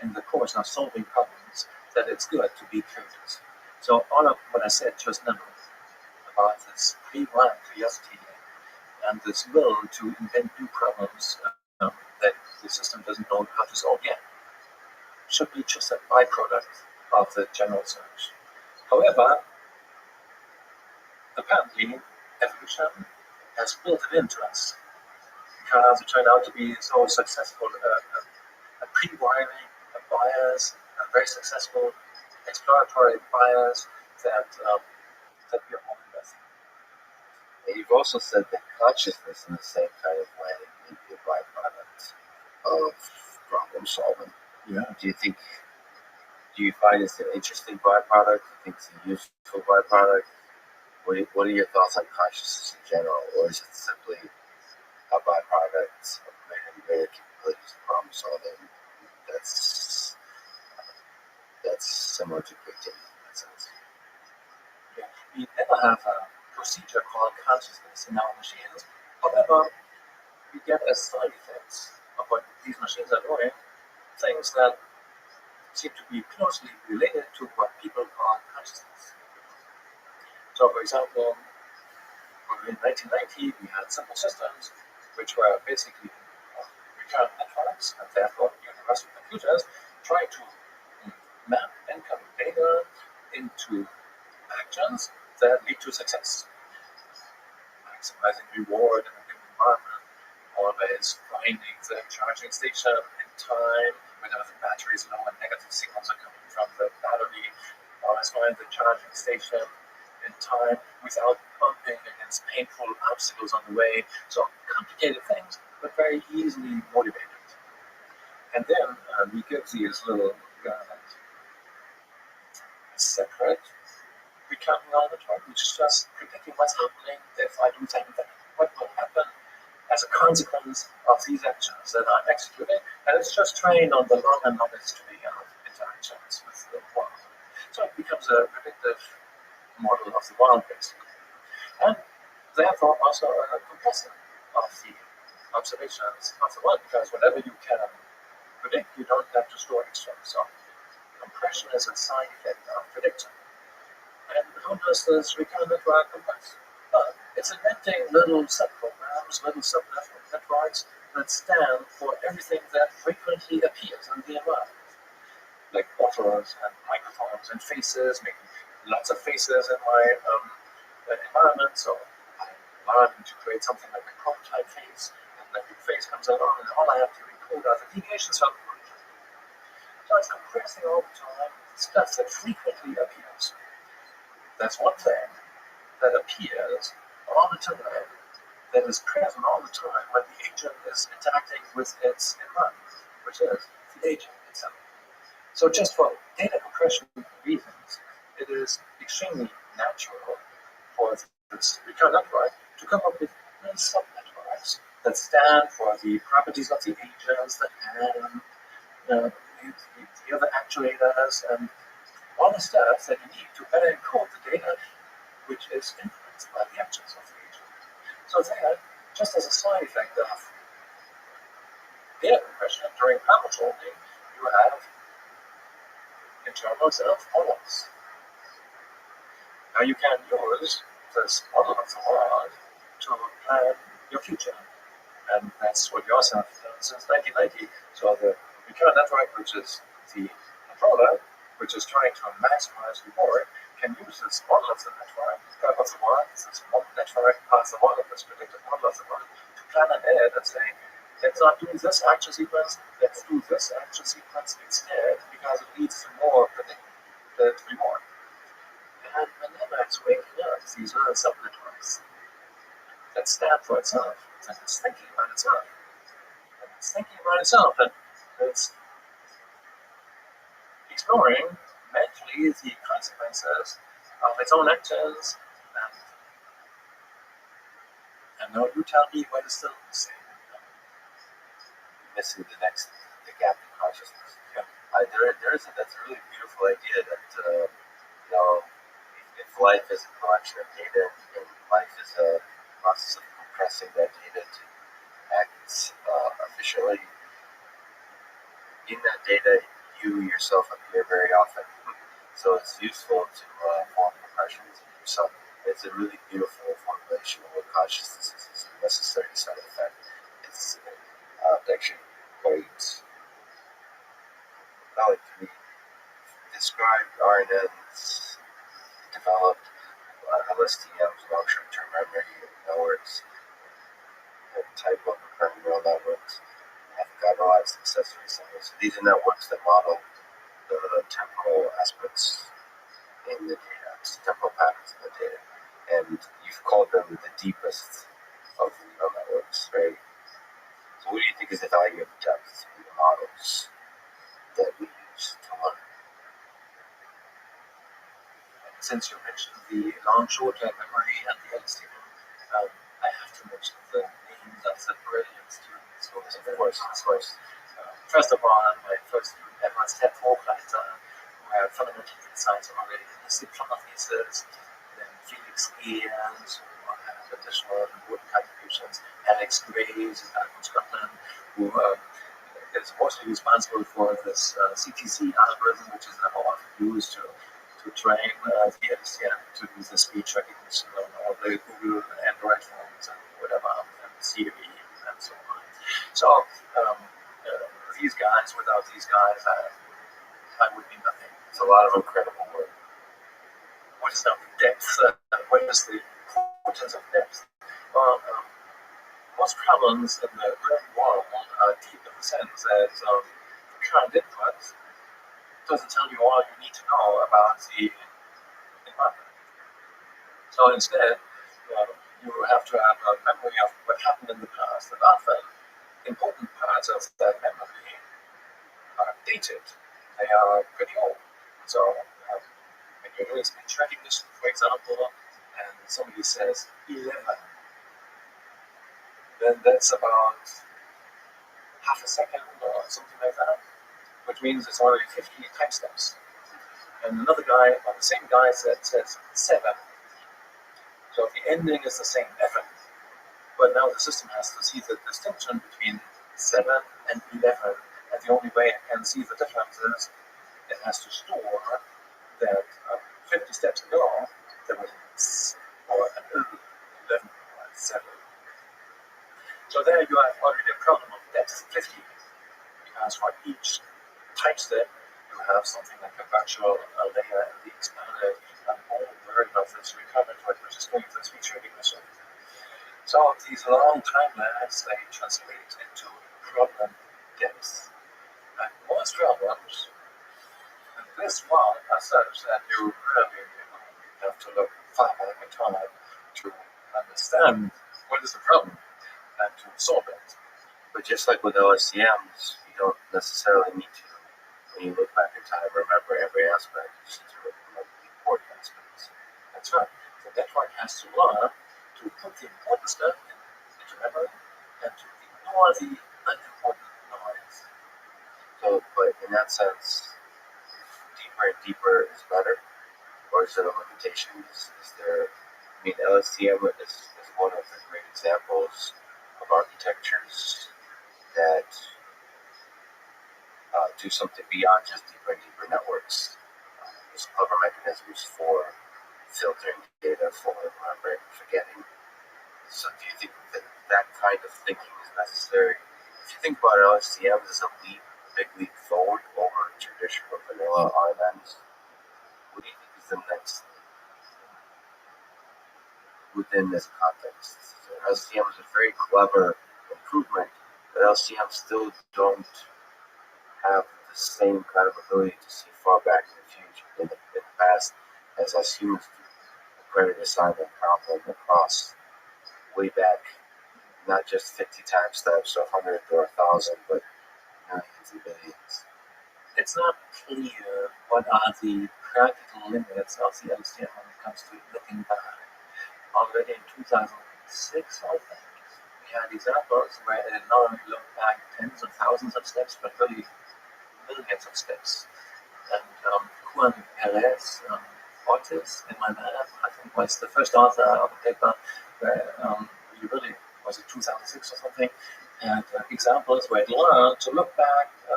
in the course of solving problems that it's good to be curious. So all of what I said just now about this pre-wired curiosity and this will to invent new problems that the system doesn't know how to solve yet should be just a byproduct of the general search. However, apparently evolution has built it into us because it turned out to be so successful, a pre-wiring, a bias, a very successful exploratory bias that we are born with. And you've also said that consciousness in the same kind of way may be a byproduct of problem solving. Yeah. Do you find it's an interesting byproduct? Do you think it's a useful byproduct? What are your thoughts on consciousness in general? Or is it simply a byproduct of greater and greater capabilities of problem solving that's similar to creativity in that sense? Yeah. We never have a procedure called consciousness in our machines. However, we get as side effects of what these machines are doing things that seem to be closely related to what people call consciousness. So, for example, in 1990, we had simple systems which were basically recurrent networks and therefore universal computers trying to map incoming data into actions that lead to success. Maximizing reward in a given environment, always finding the charging station in time whenever the battery is low and negative signals are coming from the battery, always find the charging station in time without bumping against painful obstacles on the way. So complicated things, but very easily motivated. And then we give these little separate recurrent neural network, which is just predicting what's happening if I do that. What will happen as a consequence of these actions that I'm executing, and it's just trained on the long and long history of interactions with the world. So it becomes a predictive model of the world, basically. And therefore also a compressor of the observations of the world, because whatever you can predict, you don't have to store extra. So compression is a side effect of prediction. And how does this recurrent network compress? It's inventing little subprograms, little subnetworks that stand for everything that frequently appears in the environment, like bottles and microphones and faces, making lots of faces in my environment. So I'm learning to create something like a prototype face, and the new face comes along, and all I have to encode are the deviations from the prototype. So it's compressing all the time stuff that frequently appears. That's one thing that appears all the time, that is present all the time when the agent is interacting with its environment, which is the agent itself. So just for data compression reasons, it is extremely natural for this recurrent network to come up with little subnetworks that stand for the properties of the agents, the hand, the other actuators, and all the stuff that you need to better encode the data which is influenced by the actions of the agent. So there, just as a side effect of data compression during problem solving, you have internal self-models. Now you can use this model of the world to plan your future. And that's what yours have done since 1990. So the recurrent network, which is the controller, which is trying to maximize reward, can use this model of the network, of the world, this model network as a model, this predictive model of the world, to plan ahead and say, let's not do this action sequence, let's do this action sequence instead, because it leads to more predicted reward. And whenever it's waking up, these are subnetworks that stand for itself, and it's thinking about itself. And it's thinking about itself, and it's exploring mentally the consequences of its own actions, and now you tell me what is still missing. Missing the gap in consciousness. Yeah. That's a really beautiful idea that, if life is a collection of data and life is a process of compressing that data to act efficiently, in that data, you yourself appear very often. So it's useful to form impressions of yourself. It's a really beautiful formulation of what consciousness is. It's a necessary side effect. It's actually quite, how it can be described, RNNs developed LSTMs, long short-term memory networks, type of recurrent neural networks, have got a lot of accessories. So these are networks that model the temporal aspects in the data, temporal patterns in the data, and you've called them the deepest of the neural networks, right? So what do you think is the value of depth in the models that we use to learn? Since you mentioned the long short-term memory and the LSTM, I have to mention the names of the brilliant students who was in the course. First of all, my first student ever was Ted Hochleiter, who had fundamental insights already in holistic hypothesis, then Felix Ears, who had additional important contributions, Alex Graves, from Scotland, who is mostly responsible for this CTC algorithm, which is now often used to train the LSTM to do the speech recognition on all the Google Android phones and whatever, and Siri and so on. So these guys, without these guys, I would be nothing. It's a lot of incredible work. What is now depth? What is the importance of depth? Well, most problems in the real world are deep in the sense that the current input doesn't tell you all you need to know about the environment. So instead, you have to have a memory of what happened in the past, and often important parts of that memory are dated. They are pretty old. So when you're doing speech recognition, for example, and somebody says 11, then that's about half a second or something like that, which means it's already 50 time steps. And another guy, or the same guy, says 7. So the ending is the same, F. But now the system has to see the distinction between 7 and 11. And the only way it can see the difference is it has to store that 50 steps ago, there was an 11 or 7. So there you have already a problem of depth 50. Because for each type step, you have something like a virtual layer in the expanded whole version of this recovered, which is going to speech recognition. So these long time lags, they translate into problem depth. And most problems in this world are such that you really have to look far back in time to understand what is the problem and to solve it. But just like with LSTMs, you don't necessarily need to, when you look back in time, remember every aspect. You just need to remember the important aspects. That's right. The network has to learn to put the important stuff into memory and to ignore the unimportant noise. So, but in that sense, deeper and deeper is better? Or is there a limitation? Is there, I mean, LSTM is one of the great examples of architectures that do something beyond just deeper and deeper networks. There's clever mechanisms for filtering data, for remembering, forgetting. So do you think that that kind of thinking is necessary? If you think about LSTMs as a big leap forward over traditional vanilla RNNs, what do you think is within this context. So LCM is a very clever improvement, but LCM still don't have the same kind of ability to see far back in the future in the past as us humans do. The credit assignment problem across way back, not just 50 time steps or 100 or 1,000, but millions and billions. It's not clear what are the practical limits of the LCM when it comes to looking back. Already in 2006, I think, we had examples where it not only looked back tens of thousands of steps, but really millions of steps. And Juan Perez Ortiz, in my lab, I think was the first author of a paper where he really, was it 2006 or something, had examples where it learned to look back for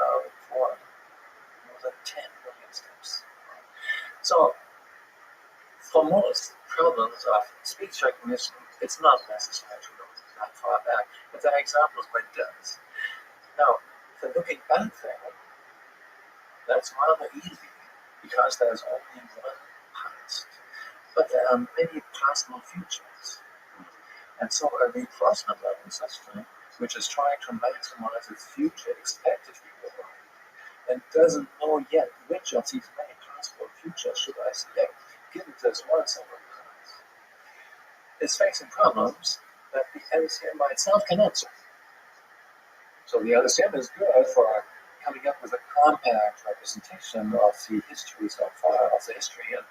more than 10 million steps. So for most problems of speech recognition, it's not necessary to look that far back, but there are examples where it does. Now, the looking back thing, that's rather easy because there's only one past, but there are many possible futures. And so a reinforcement learning system, which is trying to maximize its future expected reward, and doesn't know yet which of these many possible futures should I select, given this one single path, is facing problems that the LCM by itself can answer. So the LCM is good for coming up with a compact representation of the history so far, of the history and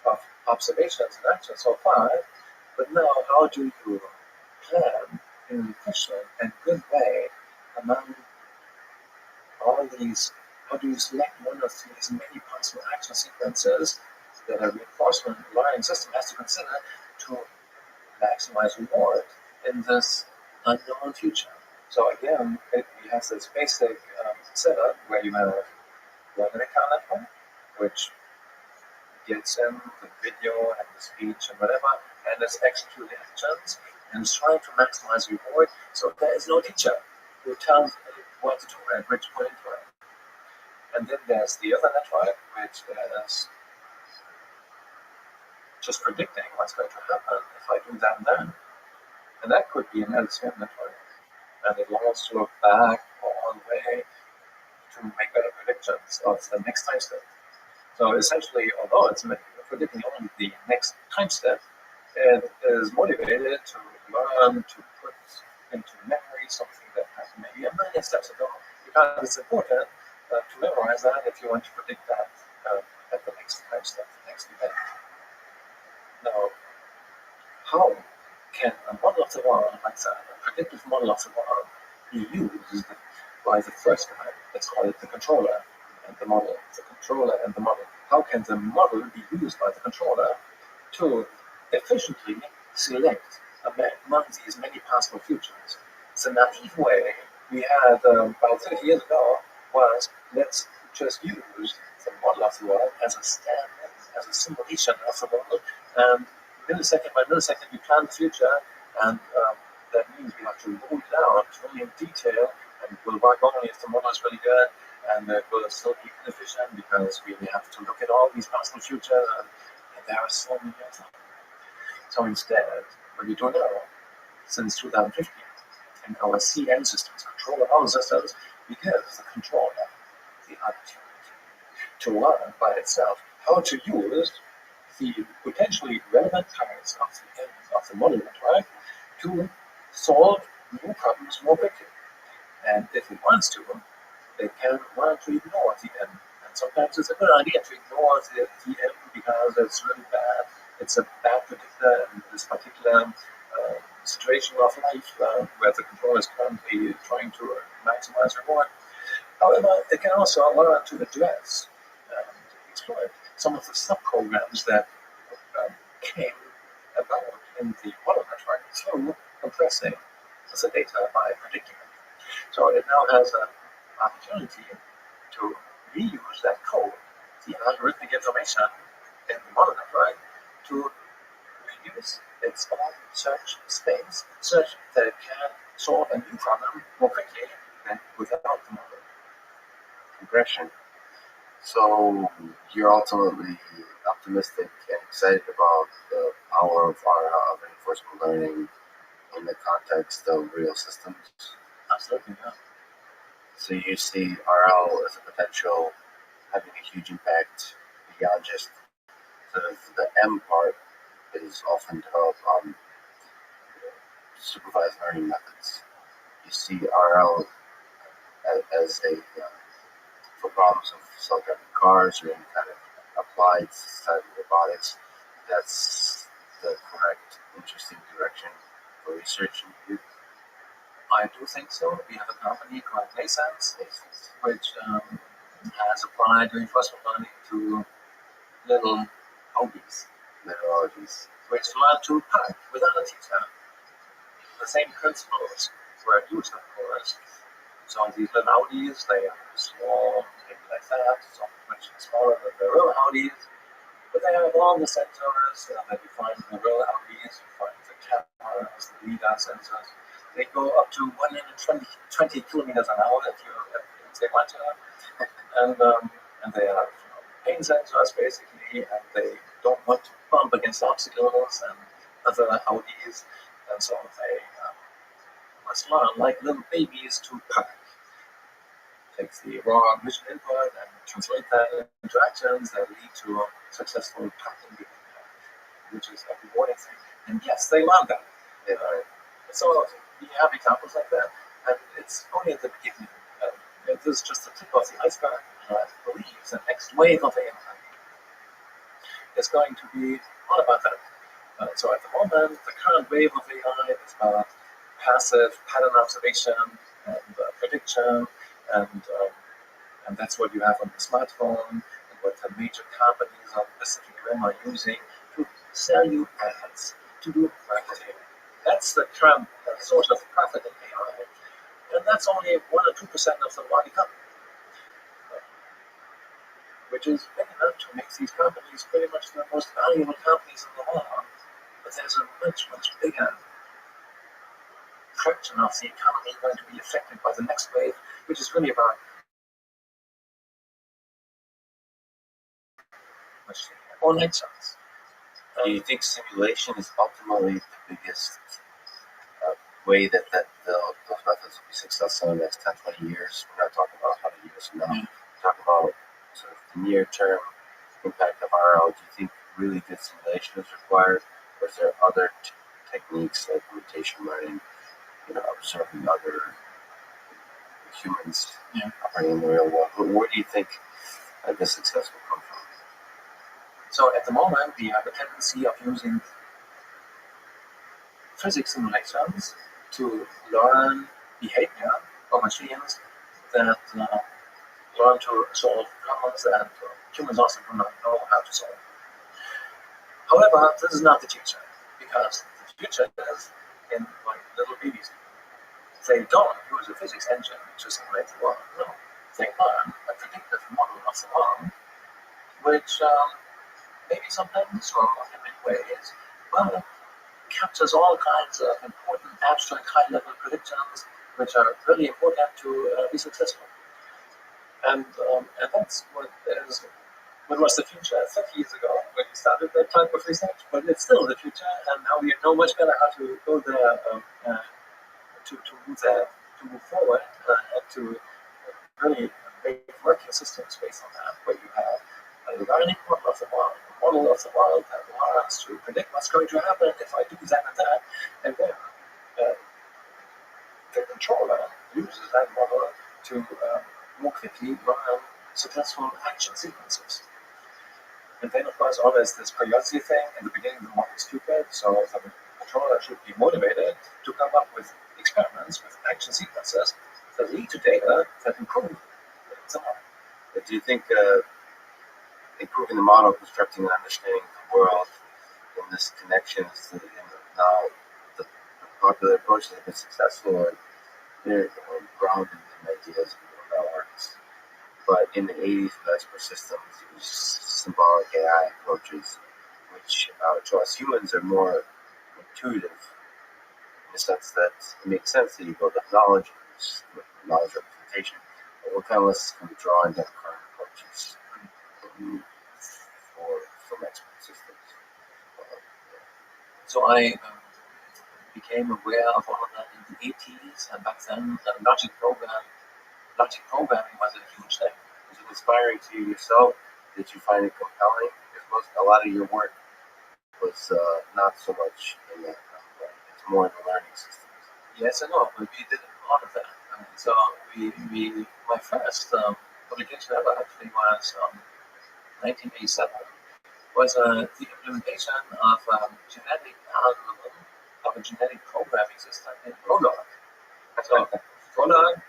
of observations and actions so far. But now, how do you plan in an efficient and good way among all these? How do you select one of these many possible action sequences that a reinforcement learning system has to consider to maximize reward in this unknown future? So again, you have this basic setup where you have one account network, which gets in the video and the speech and whatever, and it's executing actions and is trying to maximize reward. So there is no teacher who tells it what to do at which point in time. And then there's the other network, which is just predicting what's going to happen if I do that and then. And that could be an LCM network. And it allows to look back all the way to make better predictions of the next time step. So essentially, although it's predicting only the next time step, it is motivated to learn to put into memory something that happened maybe a million steps ago, because it's important to memorize that if you want to predict that at the next time step, the next event. Now, how can a model of the world like that, a predictive model of the world, be used by the first guy? Let's call it the controller and the model. The controller and the model. How can the model be used by the controller to efficiently select among these many possible futures? The naive way we had about 30 years ago was, let's just use the model of the world as a stand-in, as a simulation of the world, and millisecond by millisecond we plan the future, and that means we have to rule it out really in detail, and it will work only if the model is really good, and it will still be inefficient because we have to look at all these possible futures, and there are so many of them. So instead, what we do now, since 2015, in our CN systems, controller all systems, we give the controller the opportunity to learn by itself how to use the potentially relevant parts of the end of the model network to solve new problems more quickly. And if it wants to, it can learn to ignore the end. And sometimes it's a good idea to ignore the end because it's really bad. It's a bad predictor in this particular situation of life where the controller is currently trying to maximize reward. However, it can also learn to address and exploit some of the subprograms that came about in the model network through compressing the data by predicting it. So it now has an opportunity to reuse that code, the algorithmic information in the model network, to reduce its own search space, such that it can solve a new problem more quickly than without the model. Progression. So you're ultimately optimistic and excited about the power of reinforcement learning in the context of real systems. Absolutely, yeah. So you see RL as a potential having a huge impact beyond just sort of the M part is often developed on supervised learning methods. You see RL as a for problems of self-driving cars or any kind of applied side of robotics. That's the correct, interesting direction for research. I do think so. We have a company called Taik, which has applied reinforcement learning to little hobbies, Methodologies. which learn to park without a teacher. The same principles were used, of course. So these little Audis, they are small, maybe like that, so much smaller than the real Audis, but they have all the sensors that you find in the real Audis. You find the cameras, the LIDAR sensors. They go up to 120 kilometers an hour if they want to, and they have pain sensors basically, and they don't want to bump against obstacles and other Audis, and so they must learn like little babies to park. Take the raw vision input and translate that into actions that lead to successful parking behavior, which is a rewarding thing. And yes, they learn that. So we have examples like that, and it's only at the beginning. This is just the tip of the iceberg. I believe the next wave of AI is going to be all about that. So at the moment, the current wave of AI is about passive pattern observation and prediction, and that's what you have on the smartphone, and what the major companies on Pacific Rim are using to sell you ads, to do marketing. That's the current source of profit in AI, and that's only 1 or 2% of the world economy, which is big enough to make these companies pretty much the most valuable companies in the world. But there's a much, much bigger fraction of the economy going to be affected by the next wave, which is really about or lectures. Do you think simulation is ultimately the biggest way that those methods will be successful in the next 10, 20 years? We're not talking about 100 years from now. We're talking about sort of the near-term impact of RL. Do you think really good simulation is required, or is there other techniques like imitation learning, observing other humans operating in the real world? Where do you think the success will come from? So at the moment, we have a tendency of using physics simulations to learn behavior of machines that learn to solve problems that humans also do not know how to solve. However, this is not the future, because the future is in like little babies. They don't use a physics engine to simulate the world. No, they learn a predictive model of the world, which maybe sometimes or in many ways, but captures all kinds of important abstract high-level predictions, which are really important to be successful. And that's what was the future 30 years ago when we started that type of research. But it's still the future, and now we know much better how to go there to move forward and to really make working systems based on that, where you have a learning model of the world, that learns to predict what's going to happen if I do that and that, and then the controller uses that model to more quickly run successful action sequences. And then, of course, always this periodicity thing. In the beginning, the model is stupid, so the controller should be motivated to come up with experiments, with action sequences that lead to data that improve the model. But do you think improving the model, constructing and understanding the world in this connection is now the popular approaches have been successful, or they're grounded in ideas of neural networks? But in the 80s, with expert systems, it was symbolic AI approaches, which to us humans are more intuitive in the sense that it makes sense that you build up knowledge representation. But what kind of lessons can we draw in that current approaches for expert systems. So I became aware of all of that in the 80s, and back then logic programming was a huge thing. Was it inspiring to you yourself? Did you find it compelling? Because a lot of your work was not so much in that way. It's more in the learning systems. Yes and no, but we did a lot of that. So my first publication ever actually was 1987. Was the implementation of genetic algorithm of a genetic programming system in Prolog. So Prolog,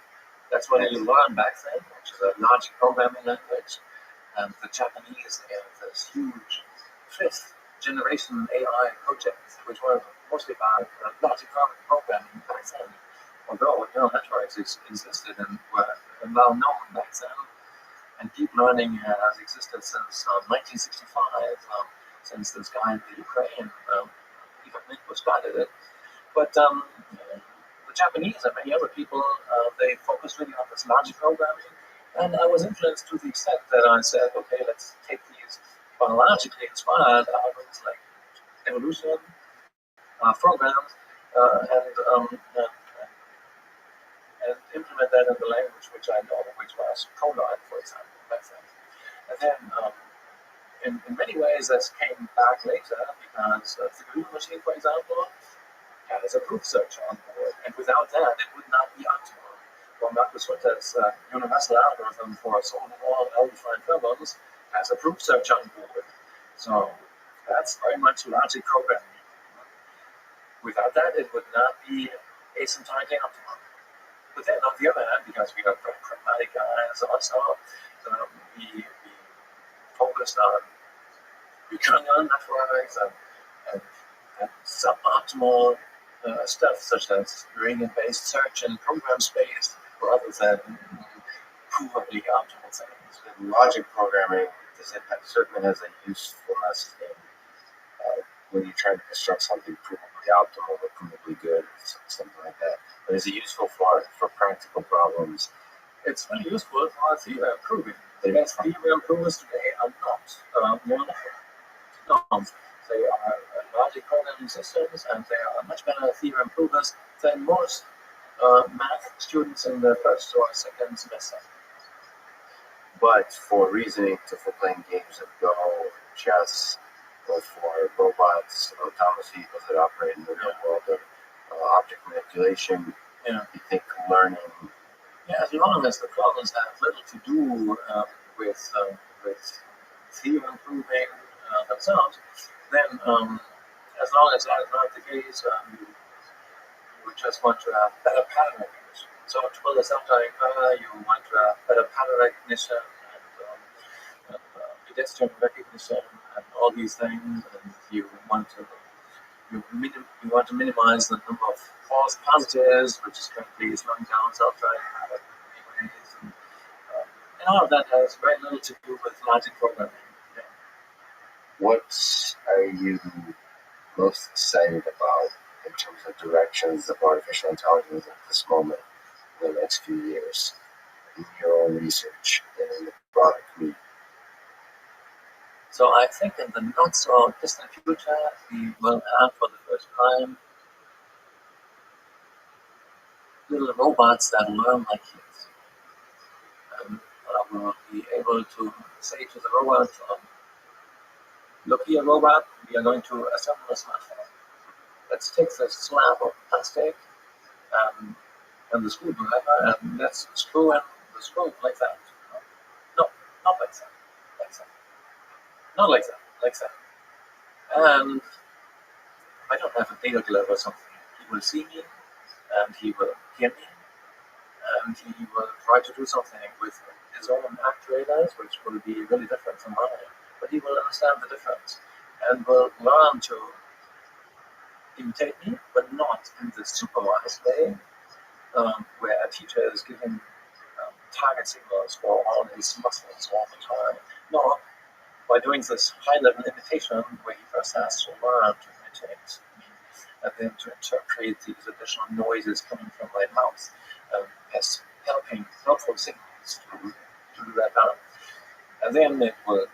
that's what you learned back then, which is a logic programming language. And the Japanese, they have this huge fifth generation AI projects, which were mostly about logic programming back then. Although neural networks existed and were well known back then, and deep learning has existed since 1965, since this guy in the Ukraine, Ivan started it. But the Japanese and many other people, they focused really on this logic programming. And I was influenced to the extent that I said, okay, let's take these biologically inspired algorithms like evolution, programs, and implement that in the language which I know, which was Prolog, for example, back then. And then, in many ways, this came back later because the Google machine, for example, has a proof search on board, and without that, it would not be optimal. Well, Marcus Rutter's universal algorithm for solving all well-defined problems has a proof search on board. So that's very much logic programming. Without that, it would not be asymptotically optimal. But then, on the other hand, because we are pragmatic guys also, we focused on recurrent neural networks and suboptimal stuff such as gradient-based search and program space rather than provably optimal things. In logic programming, does it certainly has a usefulness in when you try to construct something provably optimal or provably good, something like that. But is it useful for practical problems? It's very useful for theorem proving. The best theorem provers today are not neural networks. They are logic programming systems, and they are much better theorem provers than most math students in the first or second semester. But for reasoning, for playing games of Go, chess, or for robots, autonomous vehicles that operate in the real world, or object manipulation, you think learning. Yeah, as long as the problems have little to do with theorem proving themselves, then as long as that is not the case, you would just want to have better pattern recognition. So to build a self-driving car, you want to have better pattern recognition and pedestrian recognition and all these things, and you want to minimize the number of false positives, which is currently slowing down self-driving car anyways, and all of that has very little to do with logic programming. Yeah. What are you most excited about in terms of directions of artificial intelligence at this moment in the next few years in your own research and in the broader community? So I think in the not so distant future, we will have for the first time little robots that learn like kids. And we'll be able to say to the robot, look here, robot, we are going to assemble a smartphone. Let's take this slab of plastic and the screwdriver and let's screw in the screw like that. No, not like that. Like that. Not like that. Like that. And I don't have a data glove or something. He will see me and he will hear me and he will try to do something with his own actuators, which will be really different from mine. But he will understand the difference and will learn to imitate me, but not in the supervised way, where a teacher is giving target signals for all his muscles all the time. No, by doing this high-level imitation, where he first has to learn to imitate me, and then to interpret these additional noises coming from my mouth as helpful signals to do that down. And then it will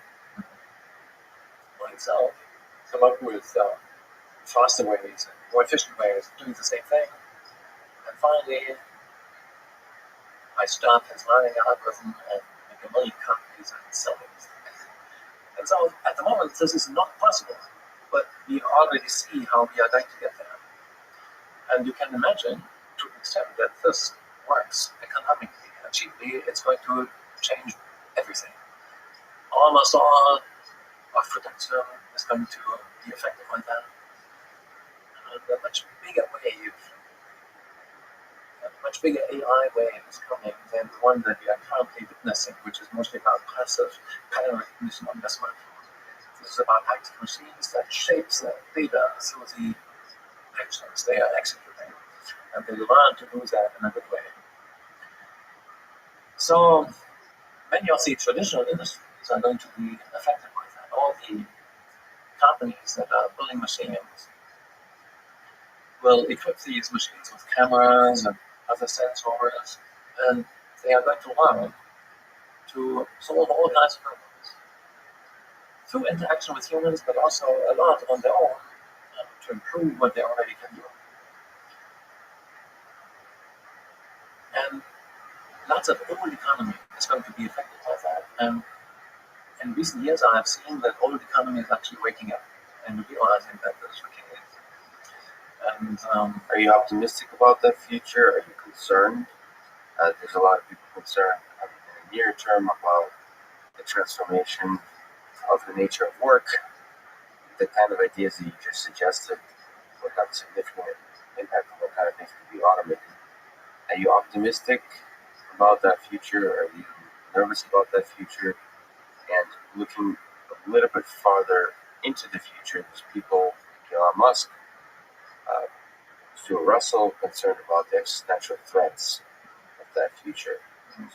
itself come up with faster ways, more efficient ways of doing the same thing. And finally, I stop his learning algorithm and make a million copies and sell it. And so at the moment, this is not possible, but we already see how we are going to get there. And you can imagine, to an extent, that this works economically and cheaply. It's going to change everything. Almost all of production is going to be affected by that. And a much bigger wave, a much bigger AI wave is coming than the one that we are currently witnessing, which is mostly about passive pattern recognition on the smartphone. This is about active machines that shapes the data through the actions they are executing, and they learn to do that in a good way. So many of the traditional industries are going to be affected by that. All the companies that are building machines will equip these machines with cameras and other sensors, and they are going to learn to solve all kinds of problems through interaction with humans, but also a lot on their own to improve what they already can do. And lots of old economy is going to be affected by that. And in recent years, I have seen that old economy is actually waking up and realizing that this is the case. And Are you optimistic about that future? Are you concerned? There's a lot of people concerned in the near term about the transformation of the nature of work. The kind of ideas that you just suggested would have a significant impact on what kind of things can be automated. Are you optimistic about that future? Are you nervous about that future? And looking a little bit farther into the future, there's people like Elon Musk, Stuart Russell, concerned about the existential threats of that future.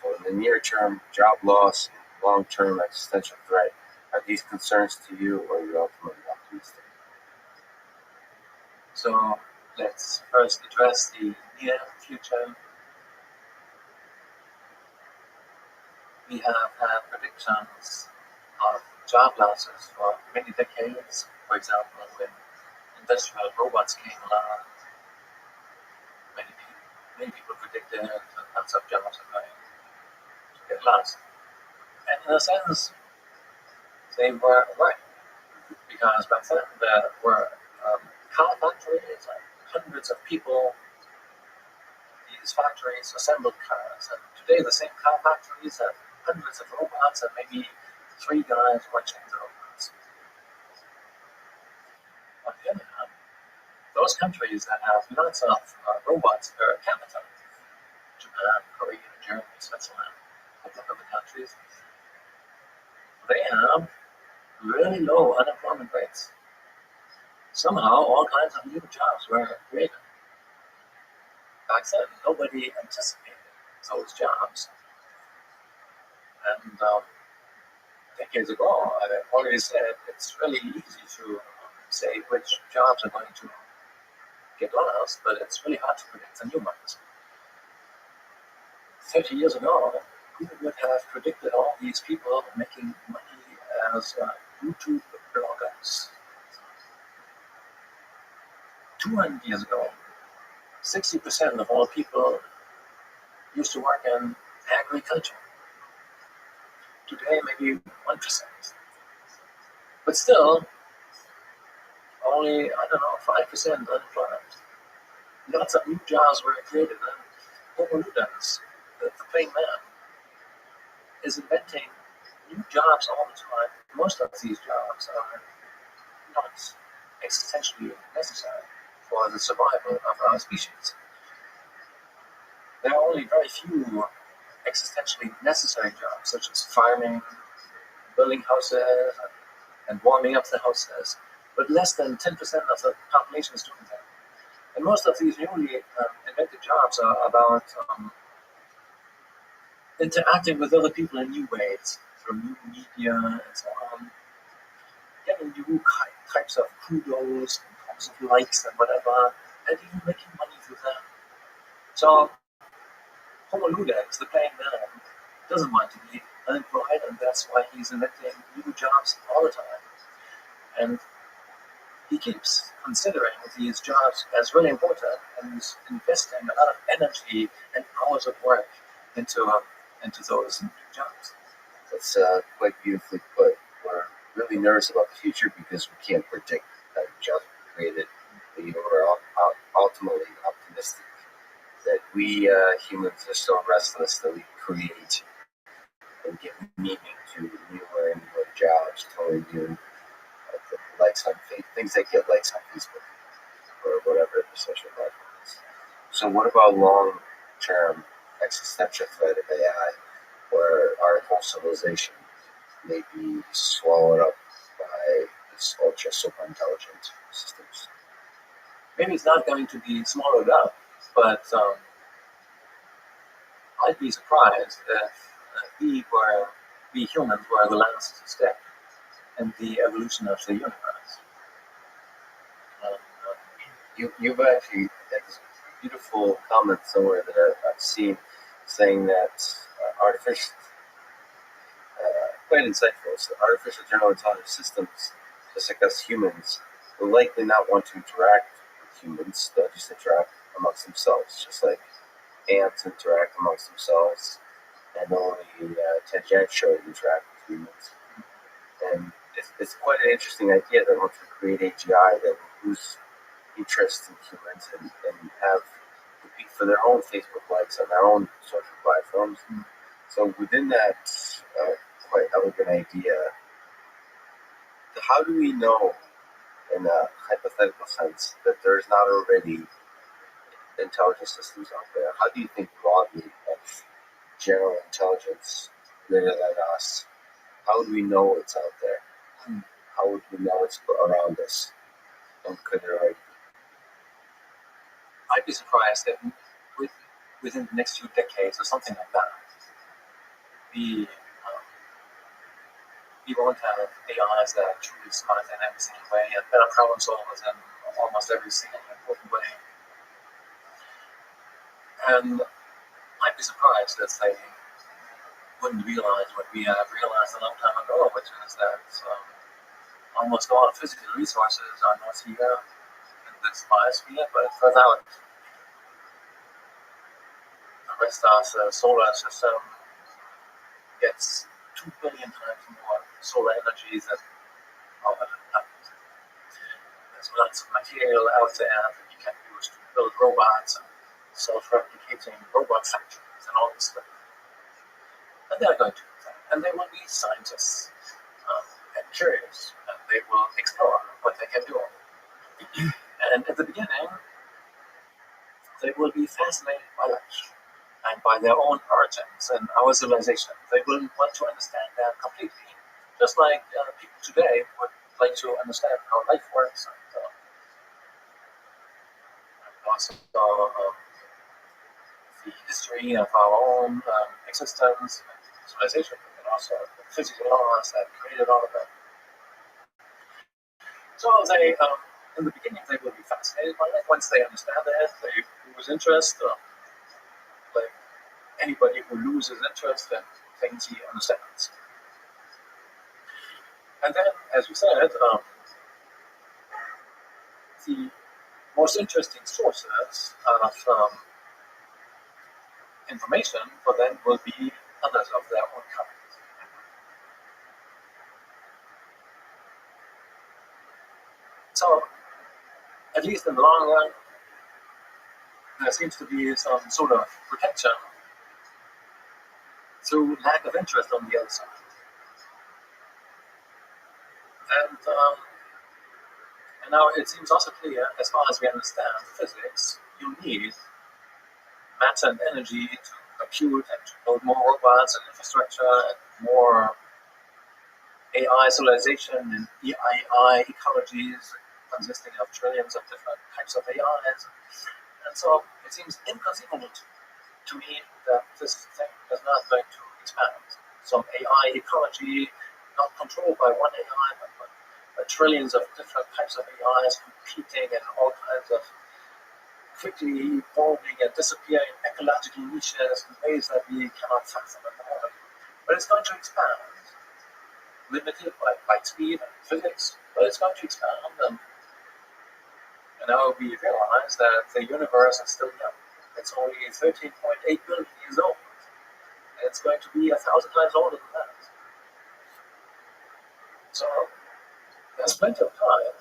So in the near term, job loss, long term existential threat, are these concerns to you, or are you ultimately optimistic? so let's first address the near future. We have had predictions of job losses for many decades. For example, when industrial robots came along, many people predicted that lots of jobs are going to get lost. And in a sense, they were right, because back then there were car factories and hundreds of people. These factories assembled cars, and today the same car factories have hundreds of robots and maybe 3 guys watching the robots. On the other hand, those countries that have lots of robots per capita, Japan, Korea, Germany, Switzerland, a couple of other countries, they have really low unemployment rates. Somehow, all kinds of new jobs were created. Back then, nobody anticipated those jobs. And decades ago, I already said it's really easy to say which jobs are going to get lost, but it's really hard to predict the new ones. 30 years ago, who would have predicted all these people making money as YouTube bloggers? 200 years ago, 60% of all people used to work in agriculture. Today, maybe 1%. But still, only, 5% unemployment. Lots of new jobs were created, and Homo ludens, the plain man, is inventing new jobs all the time. Most of these jobs are not existentially necessary for the survival of our species. There are only very few existentially necessary jobs, such as farming, building houses, and warming up the houses, but less than 10% of the population is doing that. And most of these newly invented jobs are about interacting with other people in new ways, through new media and so on, getting new types of kudos, types of likes and whatever, and even making money through that. So Homo ludens, the plain man, doesn't want to be unemployed, and that's why he's inventing new jobs all the time. And he keeps considering these jobs as really important and is investing a lot of energy and hours of work into those jobs. That's quite beautifully put. We're really nervous about the future because we can't predict that jobs will be created. But we're ultimately optimistic that we humans are so restless that we create and give meaning to newer and newer jobs, totally new likes on things that get likes on Facebook or whatever the social platform is. So what about long-term existential threat of AI, where our whole civilization may be swallowed up by these ultra super intelligent systems? Maybe it's not going to be swallowed up, but I'd be surprised if we humans were the last step in the evolution of the universe. You've actually had this beautiful comment somewhere that I've seen saying that artificial, quite insightful, so artificial general intelligence systems, just like us humans, will likely not want to interact with humans. They'll just interact amongst themselves, just like ants interact amongst themselves and only tangentially interact with humans. And it's quite an interesting idea that once we create AGI, that will lose interest in humans and have compete for their own Facebook likes on their own social platforms. So within that quite elegant idea, how do we know in a hypothetical sense that there's not already intelligence systems out there? How do you think broadly of general intelligence greater than us? How would we know it's out there? How would we know it's around us? And could there already be? I'd be surprised that within the next few decades or something like that, we won't have AIs that are truly smart in every single way and better problem solvers in almost every single important way. And I'd be surprised if they wouldn't realize what we have realized a long time ago, which is that almost all physical resources are not here in this biosphere, but further out. The rest of the solar system gets 2 billion times more solar energy than our planet. There's lots of material out there that you can use to build robots and self-replicating robot factories and all this stuff. And they're going to do that. And they will be scientists and curious, and they will explore what they can do. And at the beginning, they will be fascinated by life and by their own origins and our civilization. They will want to understand that completely, just like people today would like to understand how life works and also the history of our own existence and civilization, and also the physical laws that created all of that. So they, in the beginning, they will be fascinated by life. Once they understand that, they lose interest. Like anybody who loses interest in things he understands. And then, as we said, the most interesting sources of information for them will be others of their own kind. So, at least in the long run, there seems to be some sort of protection through lack of interest on the other side. And now it seems also clear, as far as we understand physics, you need matter and energy to compute and to build more robots and infrastructure and more AI civilization and AI ecologies consisting of trillions of different types of AIs. And so it seems inconceivable to me that this thing is not going to expand. Some AI ecology, not controlled by one AI, but trillions of different types of AIs competing in all kinds of quickly evolving and disappearing ecological niches in ways that we cannot fathom at the moment. But it's going to expand, limited by light speed and physics, but it's going to expand, and now we realize that the universe is still young. It's only 13.8 billion years old. It's going to be 1,000 times older than that. So there's plenty of time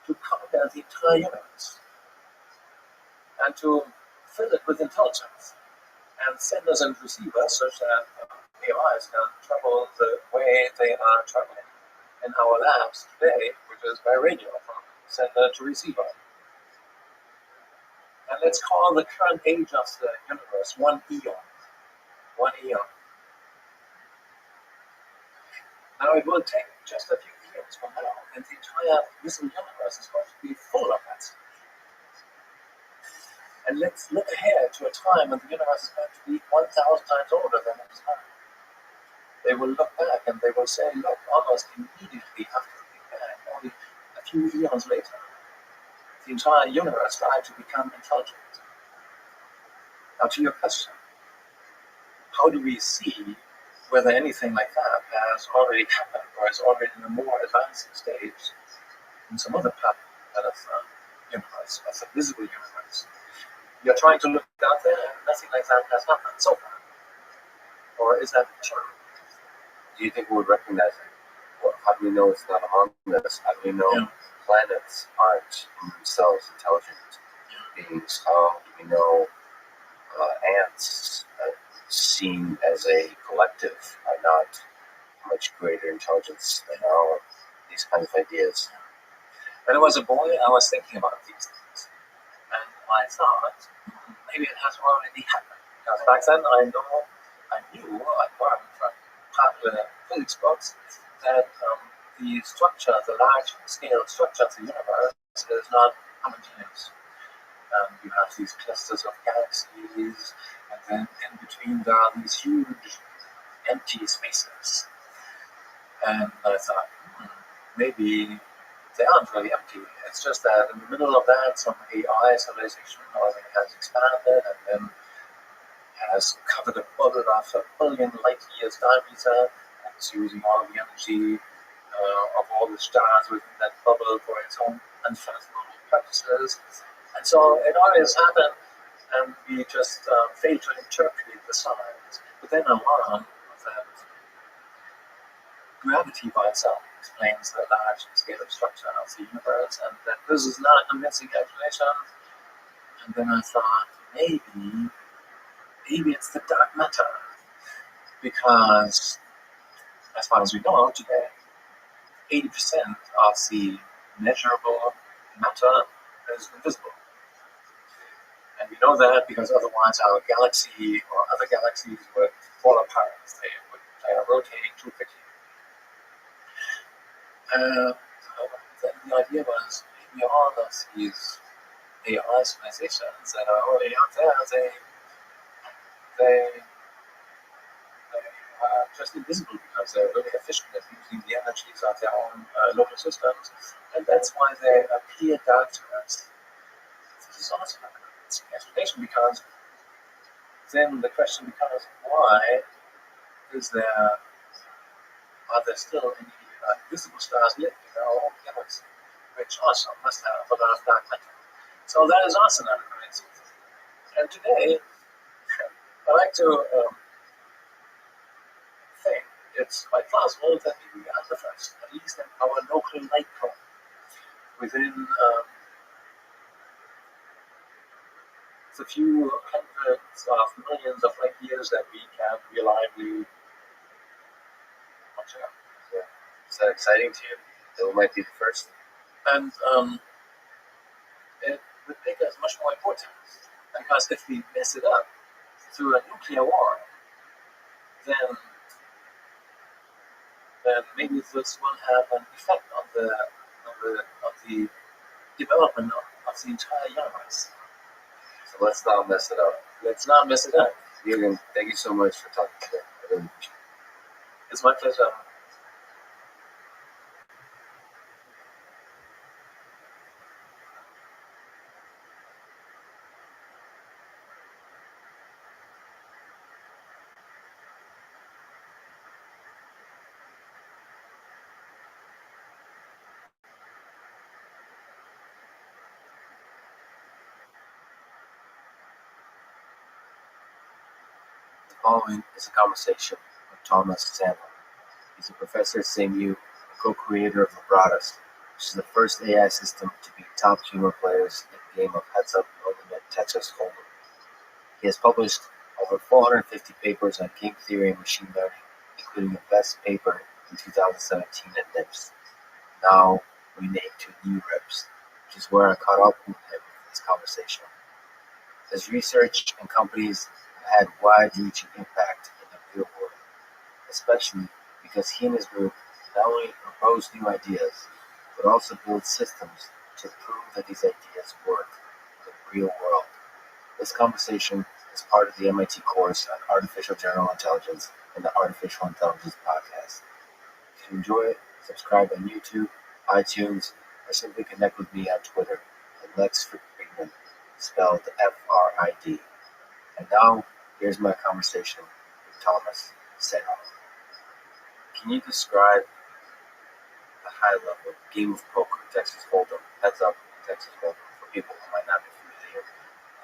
to conquer the entire universe and to fill it with intelligence and senders and receivers such that AIs can travel the way they are traveling in our labs today, which is by radio from sender to receiver. And let's call the current age of the universe 1 eon. 1 eon. Now it will take just a few years from now, and the entire visible universe is going to be full of that. And let's look ahead to a time when the universe is going to be 1,000 times older than it is now. They will look back and they will say, look, almost immediately after the Big Bang, only a few eons later, the entire universe started to become intelligent. Now to your question, how do we see whether anything like that has already happened or is already in a more advanced stage in some other part of the universe, of the visible universe? You're trying to look out there and nothing like that has happened so far. Or is that true? Do you think we would recognize it? Well, how do we know it's not among us? How do we know planets aren't in themselves intelligent beings? How do we know ants, seen as a collective, are not much greater intelligence than our? These kinds of ideas. When I was a boy, I was thinking about these things. And I thought, maybe it has already happened. Because back then I knew, I learned from popular physics books, that the structure, the large-scale structure of the universe is not homogeneous. You have these clusters of galaxies, and then in between there are these huge empty spaces. And I thought, maybe they aren't really empty. It's just that in the middle of that, some AI civilization has expanded and then has covered a bubble of a billion light years diameter, and is using all the energy of all the stars within that bubble for its own unfathomable purposes. And so it always happened, and we just failed to interpret the signs. But then I learned that gravity by itself explains the large scale structure of the universe, and that this is not a convincing explanation. And then I thought, maybe it's the dark matter, because as far as we know today, 80% of the measurable matter is invisible. And we know that because otherwise our galaxy or other galaxies would fall apart. They are rotating too quickly. Then the idea was, maybe all of these AI civilizations that are already out there, they are just invisible because they're really efficient at using the energies of their own local systems, and that's why they appear dark to us. This is also not an explanation, because then the question becomes, why are there still any visible stars lit in our own galaxy, which also must have a lot of dark matter? So that is also not a coincidence. And today, I like to think it's quite plausible that maybe we are the first, at least in our local light cone, within the few hundreds of millions of light years that we can reliably observe. Yeah. Is that exciting to you? That we might be the first? And it would make us much more important, because if we mess it up through a nuclear war, then maybe this will have an effect on the development of the entire universe. So let's not mess it up. Let's not mess it up. Jürgen, thank you so much for talking today. I really appreciate it. It's my pleasure. Following is a conversation with Thomas Sandler. He's a professor at SAMU, a co-creator of Vibratus, which is the first AI system to beat top humor players in the game of Heads Up No Limit Texas Hold'em. He has published over 450 papers on game theory and machine learning, including the best paper in 2017 at NIPS, now renamed to New RIPS, which is where I caught up with him for this conversation. His research and companies have had wide-reaching impact in the real world, especially because he and his group not only propose new ideas, but also build systems to prove that these ideas work in the real world. This conversation is part of the MIT course on Artificial General Intelligence and the Artificial Intelligence Podcast. If you enjoy it, subscribe on YouTube, iTunes, or simply connect with me on Twitter at Lex Friedman, spelled F-R-I-D. And now, here's my conversation with Thomas Sandler. Can you describe the high-level game of poker, Texas Hold'em, Heads Up, Texas Hold'em, for people who might not be familiar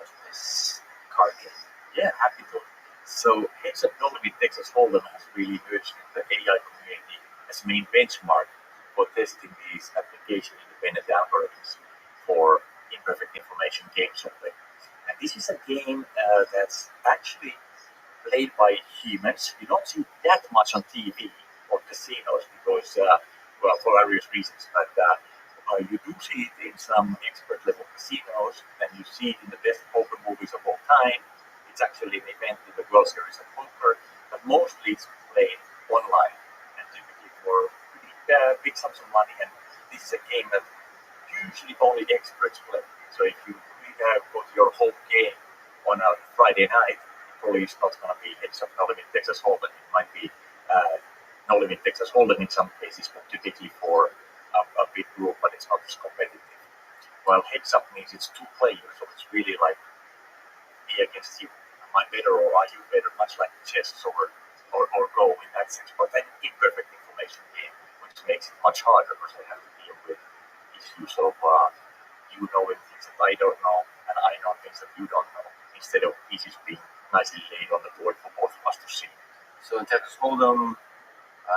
with this card game? Yeah, happy to. So, Heads Up No Limit Texas Hold'em has really emerged in the AI community as a main benchmark for testing these application-independent algorithms for imperfect information game solving. And this is a game that's actually played by humans. You don't see that much on TV or casinos because, well, for various reasons. But you do see it in some expert-level casinos, and you see it in the best poker movies of all time. It's actually an event in the World Series of Poker, but mostly it's played online, and typically for big sums of money. And this is a game that usually only experts play. So if you go to your home game on a Friday night, probably it's not going to be Heads Up No Limit Texas Hold'em. It might be No Limit Texas Hold'em in some cases, but typically for a big group, but it's not as competitive. While Heads Up means it's two players, so it's really like me against you. Am I better or are you better? Much like chess or Go in that sense. But then imperfect information game, which makes it much harder because I have to deal with issues of you knowing things that I don't know, and I know things that you don't know, instead of pieces being nicely laid on the board for both of us to see. So in Texas Hold'em,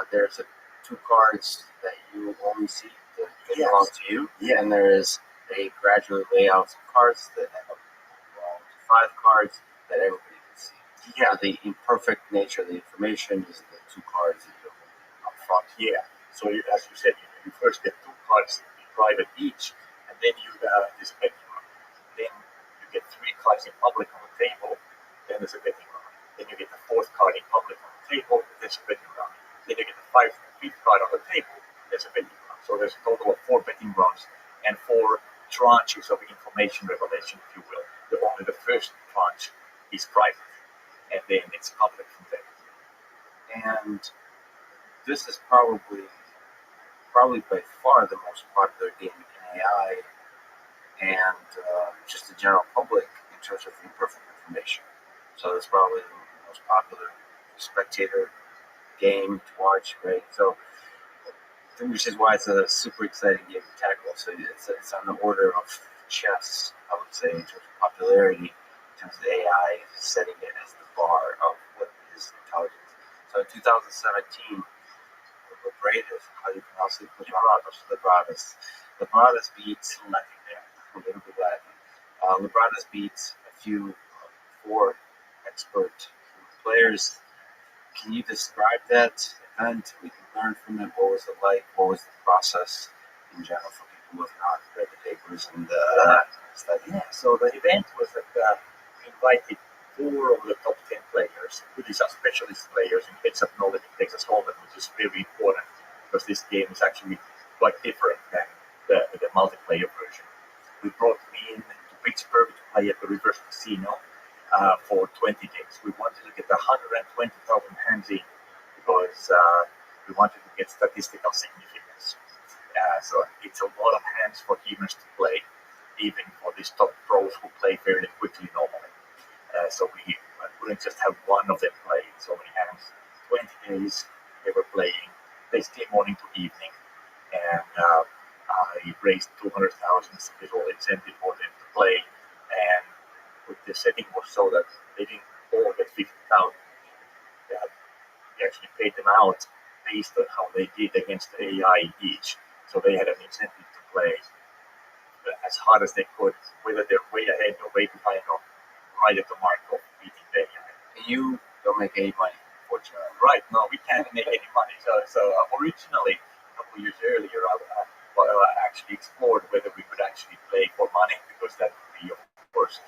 there's two cards that you only see that belong to you, and there is a gradually layout of cards that have belong to 5 cards that everybody can see. Yeah, the imperfect nature of the information is the 2 cards that you open up front. Yeah. So as you said, you first get 2 cards in private each, and then you there's a betting round. Then you get 3 cards in public on the table. Then there's a betting round. Then you get the 4th card in public on the table. There's a betting round. Then you get the 5th card on the table. There's a betting round. So there's a total of 4 betting rounds and 4 tranches of information revelation, if you will. Only the first tranche is private, and then it's public from there. And this is probably by far the most popular game in AI and just the general public in terms of imperfect information. So it's probably the most popular spectator game to watch, right? So, which is why it's a super exciting game to tackle. So it's on the order of chess, I would say, in terms of popularity, in terms of the AI setting it as the bar of what is intelligence. So in 2017, Vibratus, how do you pronounce it? Vibratus beats a little bit Latin. Vibratus beats a few 4 expert players. Can you describe that event? We can learn from it. What was it like? What was the process in general for people who have not read the papers and studied? Yeah, so the event was that we invited 4 of the top 10 players, who are specialist players in Heads Up No Limit Texas Hold'em, which is very important because this game is actually quite different than the multiplayer version. We brought me in to Pittsburgh to play at the Rivers Casino for 20 days. We wanted to get 120,000 hands in because we wanted to get statistical significance. So it's a lot of hands for humans to play, even for these top pros who play fairly quickly normally. So we couldn't just have one of them play so many hands. 20 days they were playing, basically morning to evening, and I raised 200,000 little incentive for them to play, and the setting was so that they didn't all get 50,000. we actually paid them out based on how they did against the AI each. So they had an incentive to play as hard as they could, whether they're way ahead or way behind or right at the mark of beating the AI. And you don't make any money, fortunately. Right, no, we can't make any money. So originally, a couple of years earlier, I actually explored whether we could actually play for money, because that would be, of course,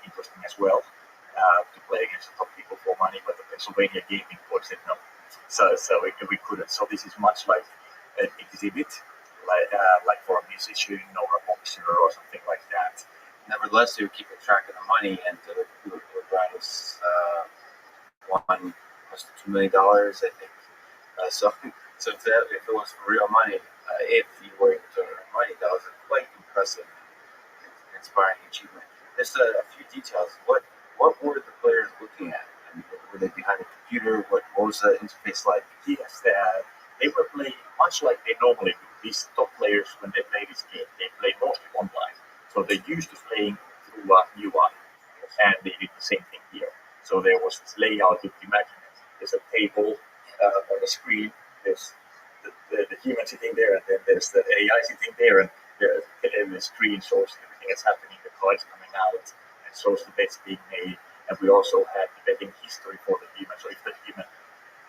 interesting as well, to play against the top people for money. But the Pennsylvania Gaming Board said no, so we couldn't. So this is much like an exhibit, like for a musician or a boxer or something like that. Nevertheless, they were keeping track of the money, and the brand was won close to $2 million, I think. So if it was for real money, if you were able to earn money, that was a quite impressive and inspiring achievement. There's a few details. What were the players looking at? I mean, were they behind a computer? What was the interface like? Yes, they were playing much like they normally do. These top players, when they play this game, they play mostly online. So they're used to playing through UI, and they did the same thing here. So there was this layout, you can imagine. There's a table on the screen, there's the human sitting there, and then there's the AI sitting there, and the screen shows everything that's happening, the cards coming out, and shows the bets being made. And we also had the betting history for the human. So if the human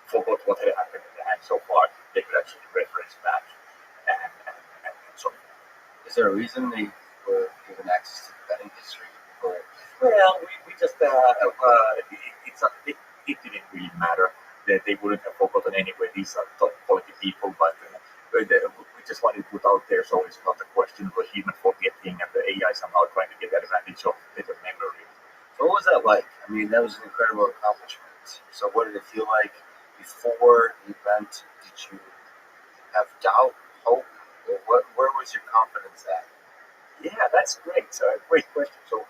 forgot what had happened in the hand so far, they could actually reference back and so on. Is there a reason they were given access to the betting history? Or Well, we just it didn't really matter. That they wouldn't have forgotten anyway. These are top quality people, but we just wanted to put out there so it's not a question of a human forgetting and the AI somehow trying to get advantage of better memory. so what was that like? I mean, that was an incredible accomplishment. So what did it feel like before the event? Did you have doubt, hope, or where was your confidence at? Yeah, that's great. Great question. So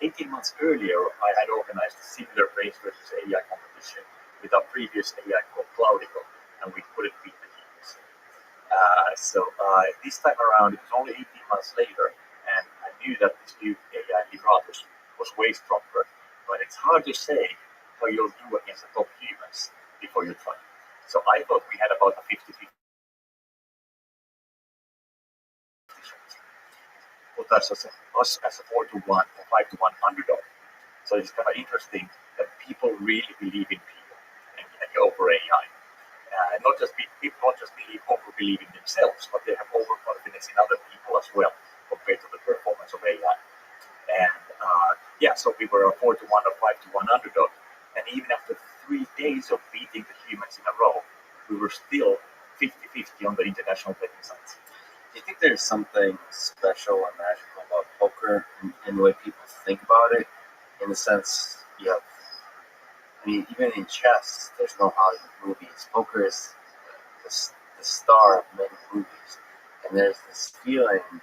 18 months earlier, I had organized a similar race versus AI competition with our previous AI called Cloudical, and we couldn't beat the humans. This time around, it was only 18 months later, and I knew that this new AI Liberatus was way stronger. But it's hard to say how you'll do against the top humans before you try. So I thought we had about a 50-50 put us as a 4-1 or 5-1 underdog. So it's kind of interesting that people really believe in people and over AI. Not just over believe in themselves, but they have overconfidence in other people as well compared to the performance of AI. And so we were a 4-1 or 5-1 underdog. And even after 3 days of beating the humans in a row, we were still 50-50 on the international betting sites. Do you think there's something special and magical about poker in the way people think about it? In the sense, I mean, even in chess, there's no Hollywood movies. Poker is the star of many movies. And there's this feeling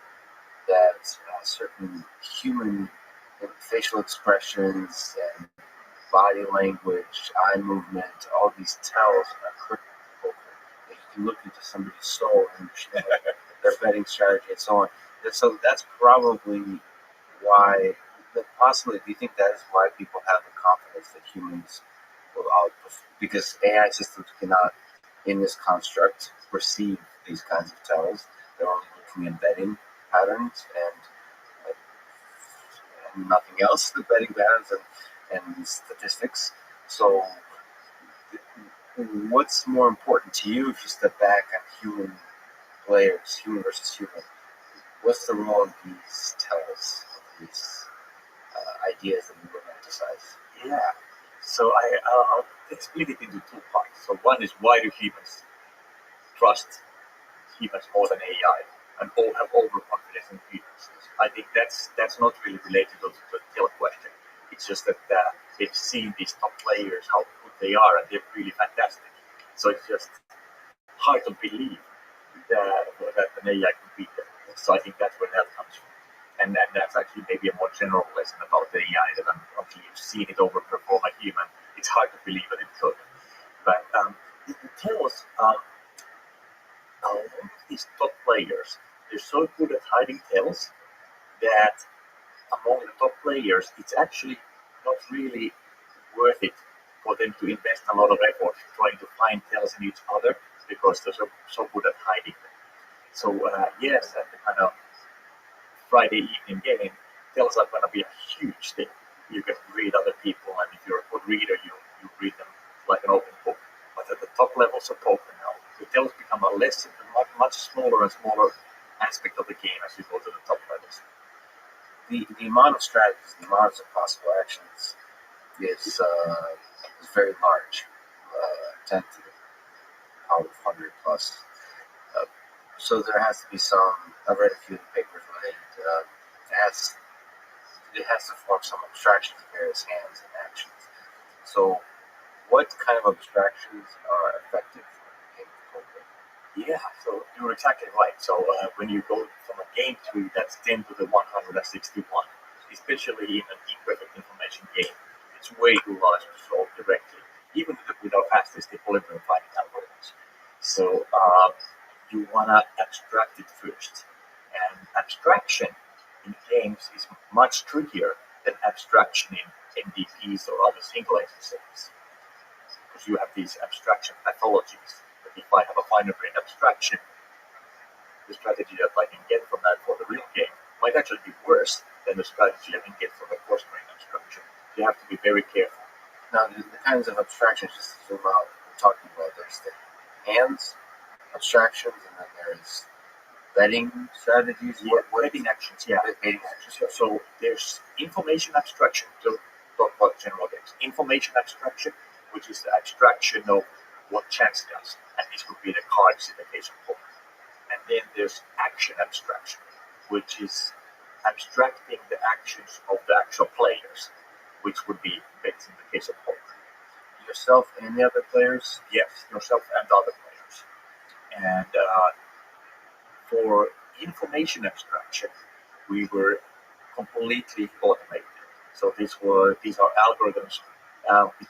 that certain human facial expressions and body language, eye movement, all these tells are critical in poker. That you can look into somebody's soul and understand their betting strategy and so on. And so that's probably why, possibly, do you think that is why people have the confidence that humans will outperform? Because AI systems cannot, in this construct, perceive these kinds of tells. They're only looking at betting patterns and nothing else, the betting patterns and statistics. So what's more important to you if you step back on human players, human versus human? What's the role of these tells, of these ideas that you romanticize? Yeah. So I'll split it into 2 parts. So one is, why do humans trust humans more than AI and all have overconfidence in humans? I think that's not really related to the tell question. It's just that they've seen these top players, how good they are, and they're really fantastic. So it's just hard to believe that an AI could beat them. So I think that's where that comes from. And that's actually maybe a more general lesson about the AI, that until you've seen it overperform a human, it's hard to believe that it could. But it tells these top players, they're so good at hiding tells that among the top players, it's actually not really worth it for them to invest a lot of effort trying to find tells in each other because they're so good at hiding them. So yes, at the kind of Friday evening game, tells are going to be a huge thing. You can read other people, and if you're a good reader, you read them like an open book. But at the top levels of poker now, the tells become a much smaller and smaller aspect of the game as you go to the top levels. The amount of strategies, the amount of possible actions is very large. 10 to the power of 100 plus. So there has to be some. I've read a few of the papers where it has to form some abstractions of various hands and actions. So, what kind of abstractions are effective for a game of poker? Yeah, so you're exactly right. So when you go from a game tree that's 10 to the 161, especially in an imperfect information game, it's way too large to solve directly, even with our fastest equilibrium finding algorithms. So you want to abstract it first. And abstraction in games is much trickier than abstraction in MDPs or other single exercises. Because you have these abstraction pathologies. But if I have a finer grained abstraction, the strategy that I can get from that for the real game might actually be worse than the strategy I can get from a coarse grained abstraction. So you have to be very careful. Now, the kinds of abstractions, just to zoom out, we're talking about, there's the hands abstractions, and then there's betting strategies. Betting actions, yeah. Betting actions. So there's information abstraction to talk about general games. Information abstraction, which is the abstraction of what chance does, and this would be the cards in the case of poker. And then there's action abstraction, which is abstracting the actions of the actual players, which would be bets in the case of poker. Yourself and the other players? Yes, yourself and other players. And for information abstraction, we were completely automated. So these are algorithms.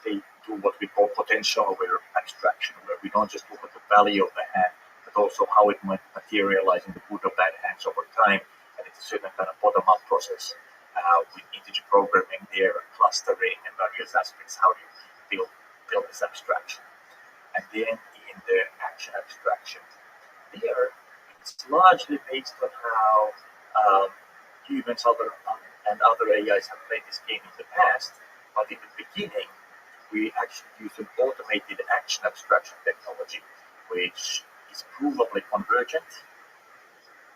They do what we call potential-aware abstraction, where we don't just look at the value of the hand, but also how it might materialize in the good or bad hands over time. And it's a certain kind of bottom-up process with integer programming there, clustering, and various aspects. How do you build this abstraction? And then in the action abstraction, there it's largely based on how humans and other AIs have played this game in the past. But in the beginning, we actually used an automated action abstraction technology, which is provably convergent,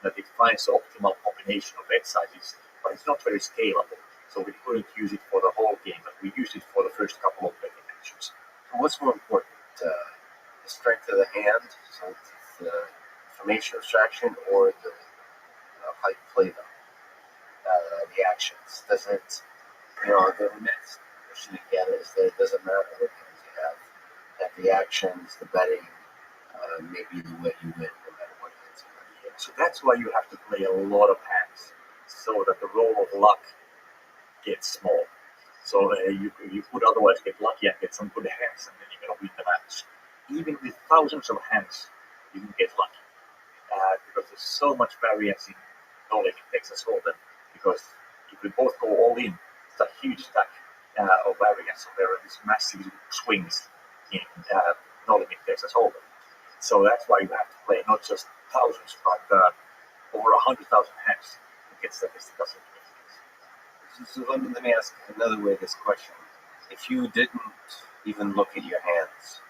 that it finds the optimal combination of bet sizes, but it's not very scalable. So we couldn't use it for the whole game, but we used it for the first couple of betting actions. So what's more important, the strength of the hand, so the information abstraction, or the how you play them, the actions? Does it, the next question again is that it doesn't matter what hands you have the actions, the betting, maybe the way you win, no matter what hands you have. Yeah, so that's why you have to play a lot of hands, so that the roll of luck gets small. So you could otherwise get lucky and get some good hands, and then you're going to win the match. Even with thousands of hands, you can get lucky. Because there's so much variance in no-limit Texas Hold'em. Because if we both go all in, it's a huge stack of variance. So there are these massive swings in no-limit Texas Hold'em. So that's why you have to play not just thousands, but over 100,000 hands to get statistical significance. So let me ask another way this question. If you didn't even look at your hands,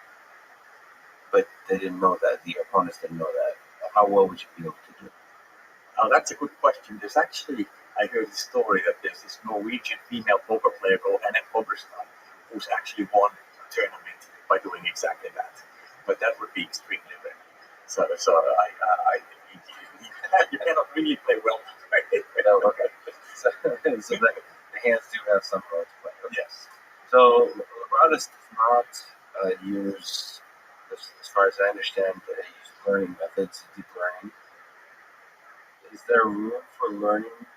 but they didn't know that, the opponents didn't know that, how well would you be able to do? That's a good question. There's actually, I heard the story that there's this Norwegian female poker player called Anne Poberstad who's actually won a tournament by doing exactly that. But that would be extremely rare. So you cannot really play well. No, okay. So the hands do have some role to play. Okay. Yes. So Lebradas does not use, as far as I understand, use learning methods, deep learning. Is there room for learning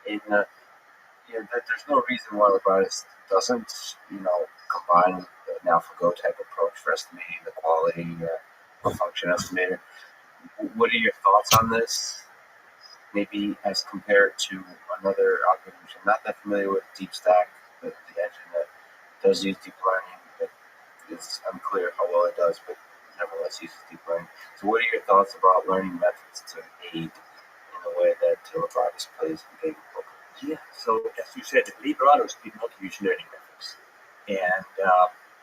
in there's no reason why Lebradas doesn't, combine an AlphaGo type approach for estimating the quality of function estimator. What are your thoughts on this? Maybe as compared to another algorithm, which I'm not that familiar with, DeepStack, the engine that does use deep learning, but it's unclear how well it does, but nevertheless uses deep learning. So what are your thoughts about learning methods to aid in the way that robotics plays in game poker? Yeah, so as you said, Liberados did not use learning methods and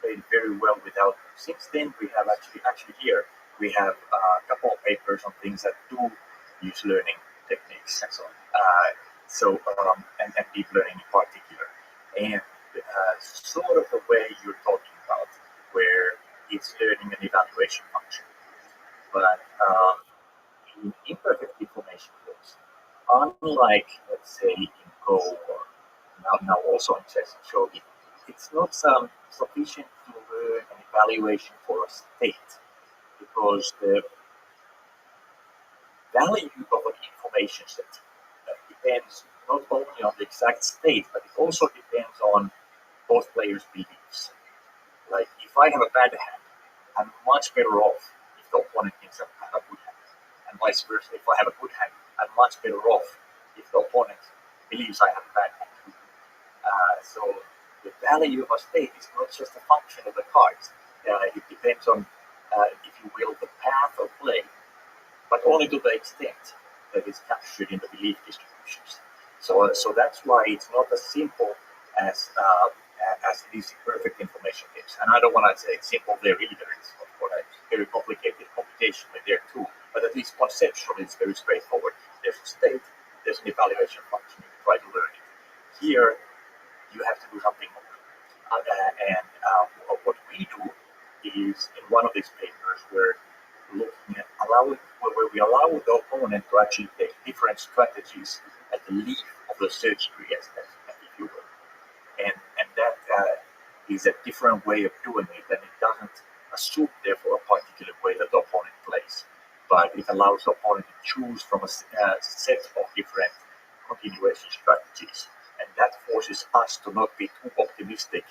played very well without them. Since then, we have actually here, we have a couple of papers on things that do use learning techniques. Excellent. And deep learning in particular. And sort of the way you're talking about, where it's learning an evaluation function. But in imperfect information games, unlike, let's say, in Go or now also in chess and shogi, it's not sufficient to learn an evaluation for a state, because the value of an information set depends not only on the exact state, but it also depends on both players' beliefs. Like, if I have a bad hand, I'm much better off if the opponent thinks I have a good hand. And vice versa, if I have a good hand, I'm much better off if the opponent believes I have a bad hand. So the value of a state is not just a function of the cards. It depends on, if you will, the path of play, but only to the extent that is captured in the belief distributions. So that's why it's not as simple as it is in perfect information games. And I don't want to say it's simple there either. It's of course very complicated computationally there too. But at least conceptually, it's very straightforward. There's a state, there's an evaluation function. You try to learn it. Here, you have to do something more. What we do is in one of these papers, we're looking at where we allow the opponent to actually take different strategies at the leaf of the search tree, if you will. And that is a different way of doing it, and it doesn't assume, therefore, a particular way that the opponent plays, but it allows the opponent to choose from a set of different continuation strategies, and that forces us to not be too optimistic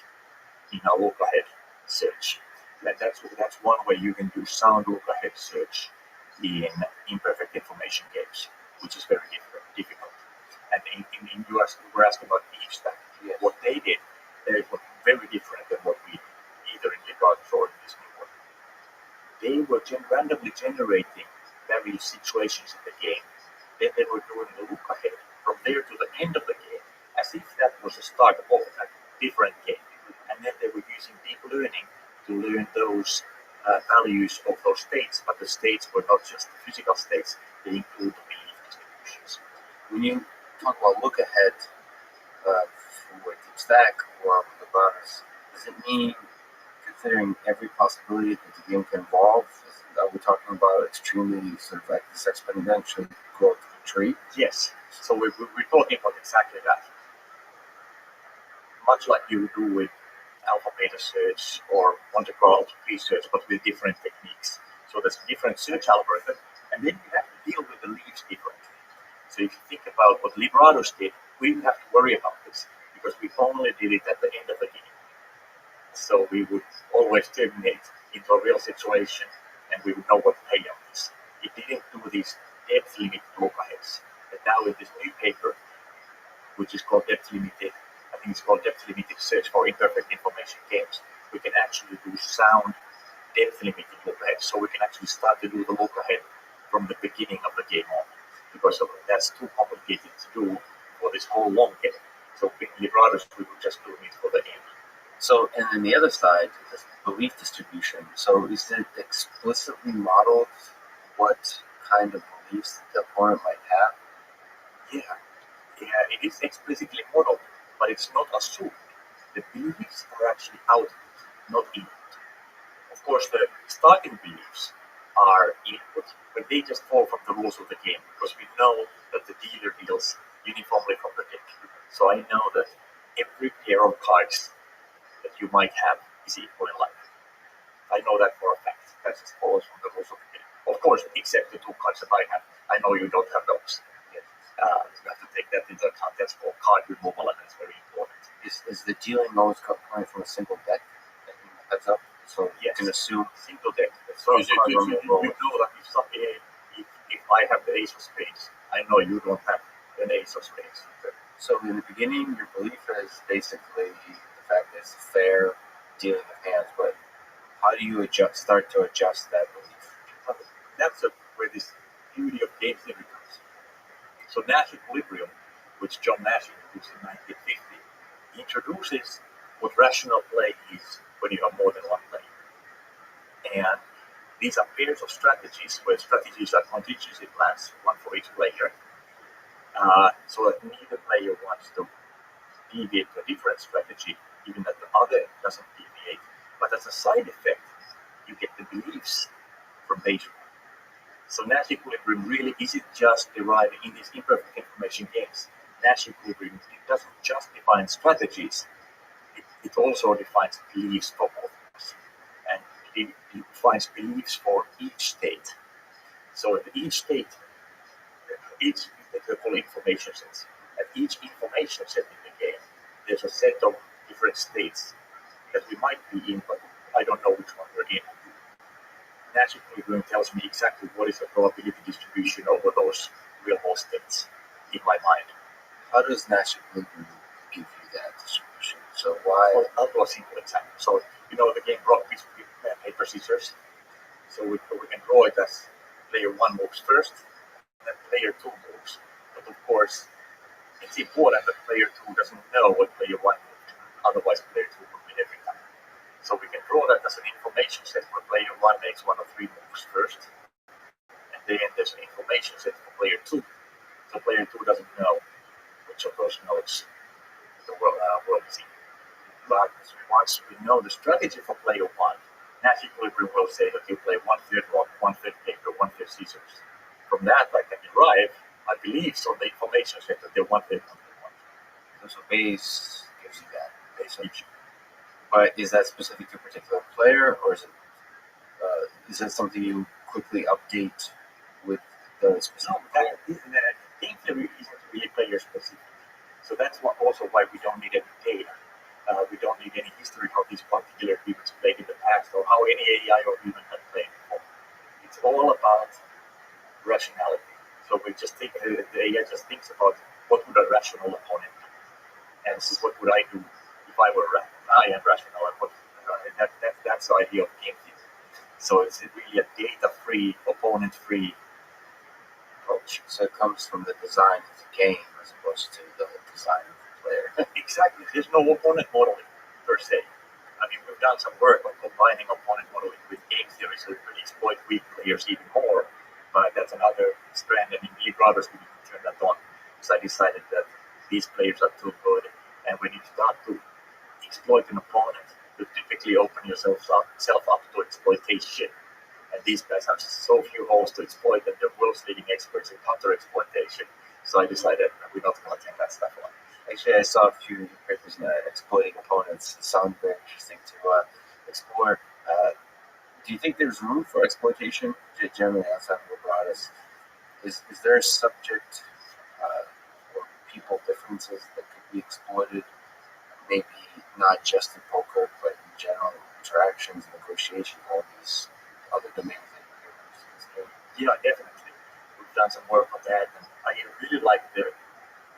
in our look-ahead search. And that's one way you can do sound look-ahead search in imperfect information games, which is very difficult. And you were asking about deep stack. Yes. What they did, they were very different than what we do, either in Liberados or in this new one. They were randomly generating various situations in the game. Then they were doing the look ahead from there to the end of the game, as if that was a start of a different game. And then they were using deep learning to learn those values of those states, but the states were not just the physical states, they include the belief distributions. When you talk about look ahead for deep stack or the bonus, does it mean considering every possibility that the game can evolve? Are we talking about extremely sort of like this exponential growth of a tree? Yes. So we're talking about exactly that. Much like you do with alpha beta search or Monte Carlo tree search, but with different techniques. So there's a different search algorithm, and then you have to deal with the leaves differently. So if you think about what Liberados did, we didn't have to worry about this because we only did it at the end of the game. So we would always terminate into a real situation, and we would know what the payout is. It didn't do these depth limit look-aheads. But now with this new paper, which is called depth limited, I think it's called depth limited search for imperfect information games, we can actually do sound depth limited look-ahead. So we can actually start to do the look-ahead from the beginning of the game on, because that's too complicated to do for this whole long game. So in Liberados, we would just do it for the end. So, and then the other side is belief distribution. So is it explicitly modeled what kind of beliefs the opponent might have? Yeah, it is explicitly modeled, but it's not assumed. The beliefs are actually out, not input. Of course, the starting beliefs are input, but they just fall from the rules of the game, because we know that the dealer deals uniformly from the deck. So I know that every pair of cards that you might have is equal in life. I know that for a fact. That just follows from the rules of the game. Of course, except the two cards that I have. I know you don't have those. You have to take that into account. That's called card removal, and that's very important. Is the dealing always coming from a single deck? Heads up. So Yes. you can assume Single deck. So You know that if I have the ace of spades, I know you don't have an ace of spades. So in the beginning, your belief is basically the fact that it's fair dealing of hands, but How do you start to adjust that belief? But that's where this beauty of game theory comes. So Nash equilibrium, which John Nash introduced in 1950, introduces what rational play is when you have more than one player. And these are pairs of strategies where strategies are contingency plans, one for each player, so that neither player wants to deviate to a different strategy, even that the other doesn't deviate. But as a side effect, you get the beliefs from data. So Nash equilibrium really isn't just derived in these imperfect information games. Nash equilibrium, it doesn't just define strategies, it also defines beliefs for both of us. And it defines beliefs for each state. So at each state, each information sets. At each information set in the game, there's a set of different states that we might be in, but I don't know which one we're in. Nash equilibrium tells me exactly what is the probability distribution over those real-world states in my mind. How does Nash equilibrium give you that distribution? So why? Well, I'll do a simple example. So you know the game rock, paper, scissors. So we can draw it as player one moves first, and player two moves. But of course, it's important that player two doesn't know what player one moved. Otherwise, player two will win every time. So we can draw that as an information set where player one makes one of three moves first, and then there's an information set for player two. So player two doesn't know which of those nodes the world is in. But once we know the strategy for player one, Nash equilibrium will say that you play 1/3 rock, 1/3 paper, 1/3 scissors. From that, I can derive, I believe, so the information set that they're 1/3, 1/3. So base gives you that. Base each. But is that specific to a particular player, or is that something you quickly update with the specific player? Game theory isn't really player specific. So that's also why we don't need any data. We don't need any history how these particular people played in the past or how any AI or human had played before. It's all about rationality. So we just think the AI just thinks about what would a rational opponent do, and this is what would I do if I were I am rational, and that's the idea of game theory. So it's really a data-free, opponent-free approach. So it comes from the design of the game as opposed to the design of the player. Exactly. There's no opponent modeling per se. I mean, we've done some work on combining opponent modeling with game theory so we can exploit weak players even more, but that's another strand, and in Brothers we didn't turn that on. So I decided that these players are too good, and when you start to exploit an opponent, you typically open yourself up to exploitation. And these guys have so few holes to exploit that they're world's leading experts in counter-exploitation. So I decided we're not going to take that stuff on. Actually, I saw a few papers on exploiting opponents. It sounds very interesting to explore. Do you think there's room for exploitation generally outside of robotics? Is there a subject or people differences that could be exploited? Maybe not just in poker, but in general interactions, negotiation, all these other domains that you're considering? Yeah, definitely. We've done some work on that, and I really like the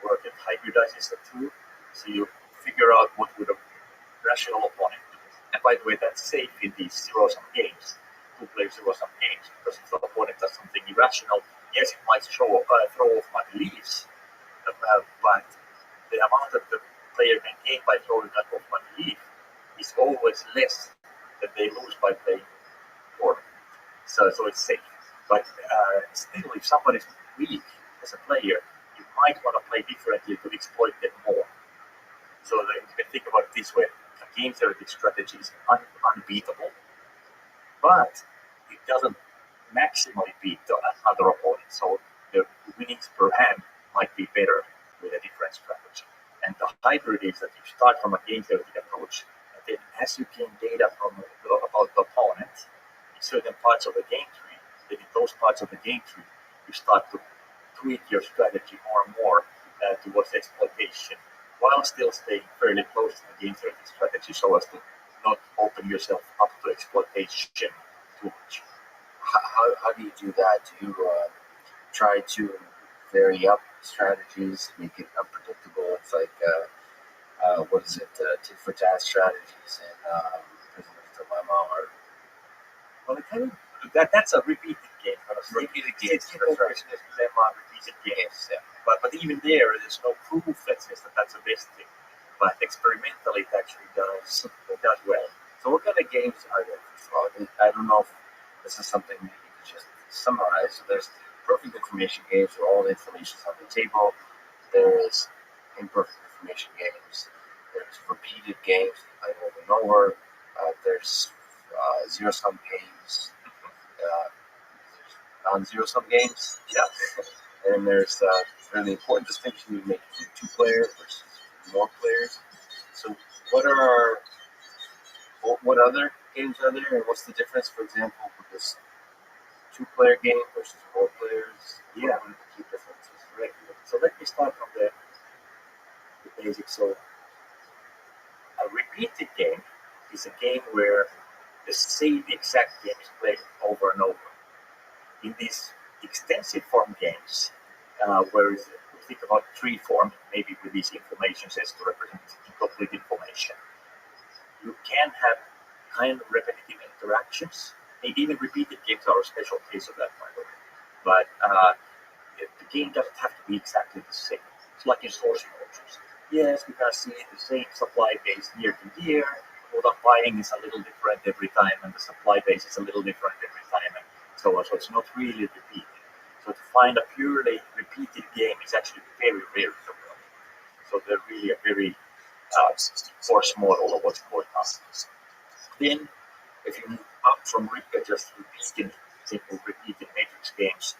work that hybridizes the two. So you figure out what would a rational opponent do. And by the way, that's safe in these zero-sum games, two-player zero-sum games, because if the opponent does something irrational, yes, it might throw off my beliefs, but the amount that the player can gain by throwing that off my belief is always less than they lose by playing poorly. So it's safe. But still, if somebody's weak as a player, you might want to play differently to exploit them more. So you can think about it this way. A game theoretic strategy is unbeatable, but it doesn't maximally beat the other opponent. So the winnings per hand might be better with a different strategy. And the hybrid is that you start from a game theoretic approach, and then as you gain data about the opponent in certain parts of the game tree, then in those parts of the game tree, you start to tweak your strategy more and more towards exploitation, while still staying fairly close to the game theoretic strategy, so as to not open yourself up to exploitation too much. How do you do that? Do you try to vary up strategies, make it unpredictable? It's like, tit for tat strategies and Prisoner's Dilemma, or Well, that's a repeated game. Repeated games, It's that's right. repeated games. Yeah. But even there's no proof that says that that's the best thing. But experimentally, it actually does well. So what kind of games are there? Well, I don't know if this is something that you could just summarize. So there's perfect information games where all the information is on the table. There's imperfect information games. There's repeated games like over and over. There's zero-sum games. There's non-zero-sum games. Yeah. And there's really important distinction you make between two-player versus more players. So what other games are there, and what's the difference, for example, with this two-player game versus four players? Yeah. What are the key differences? Right. So let me start from the basics. So a repeated game is a game where the same exact game is played over and over. In these extensive form games, where we think about tree form, maybe with these information sets to represent incomplete information, you can have kind of repetitive interactions. And even repeated games are a special case of that, by the way. But the game doesn't have to be exactly the same. It's like in sourcing auctions. Yes, we can see the same supply base year to year. What I'm buying is a little different every time, and the supply base is a little different every time, and so on. So it's not really repeated. So to find a purely repeated game is actually very rare in the world. So they're really a very force model of what's going on. Then, if you move up from just repeated, simple repeated matrix games,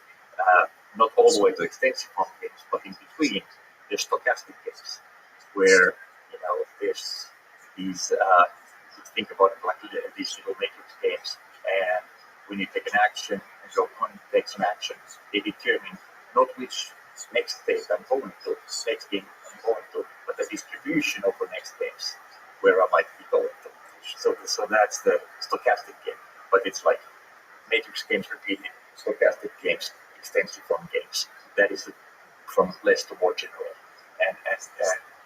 not all the way to extensive form games, but in between, there's stochastic games, where there's these. You think about it like these little matrix games, and when you take an action and your opponent takes an action, they determine not which next phase I'm going to, next game I'm going to, but the distribution over next games where I might be going to. So that's the stochastic game, but it's like matrix games repeated, stochastic games, extensive form games. That is from less to more general. And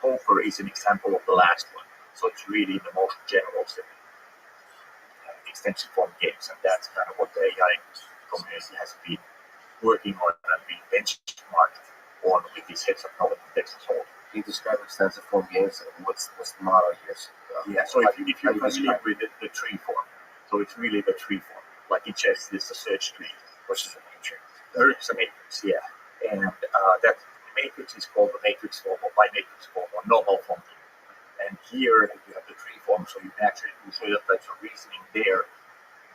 poker is an example of the last one. So it's really the most general setting. Extensive form games, and that's kind of what the AI community has been working on and being benchmarked on with these heads of knowledge Texas Hold. Can you describe extensive form games? What's the model here? So if you're familiar with the tree form, so it's really the tree form. Like in chess, there's a search tree versus a matrix. There's a matrix, yeah. And that matrix is called the matrix form or bimatrix form or normal form. And here you have the tree form, so you can actually do certain types of reasoning there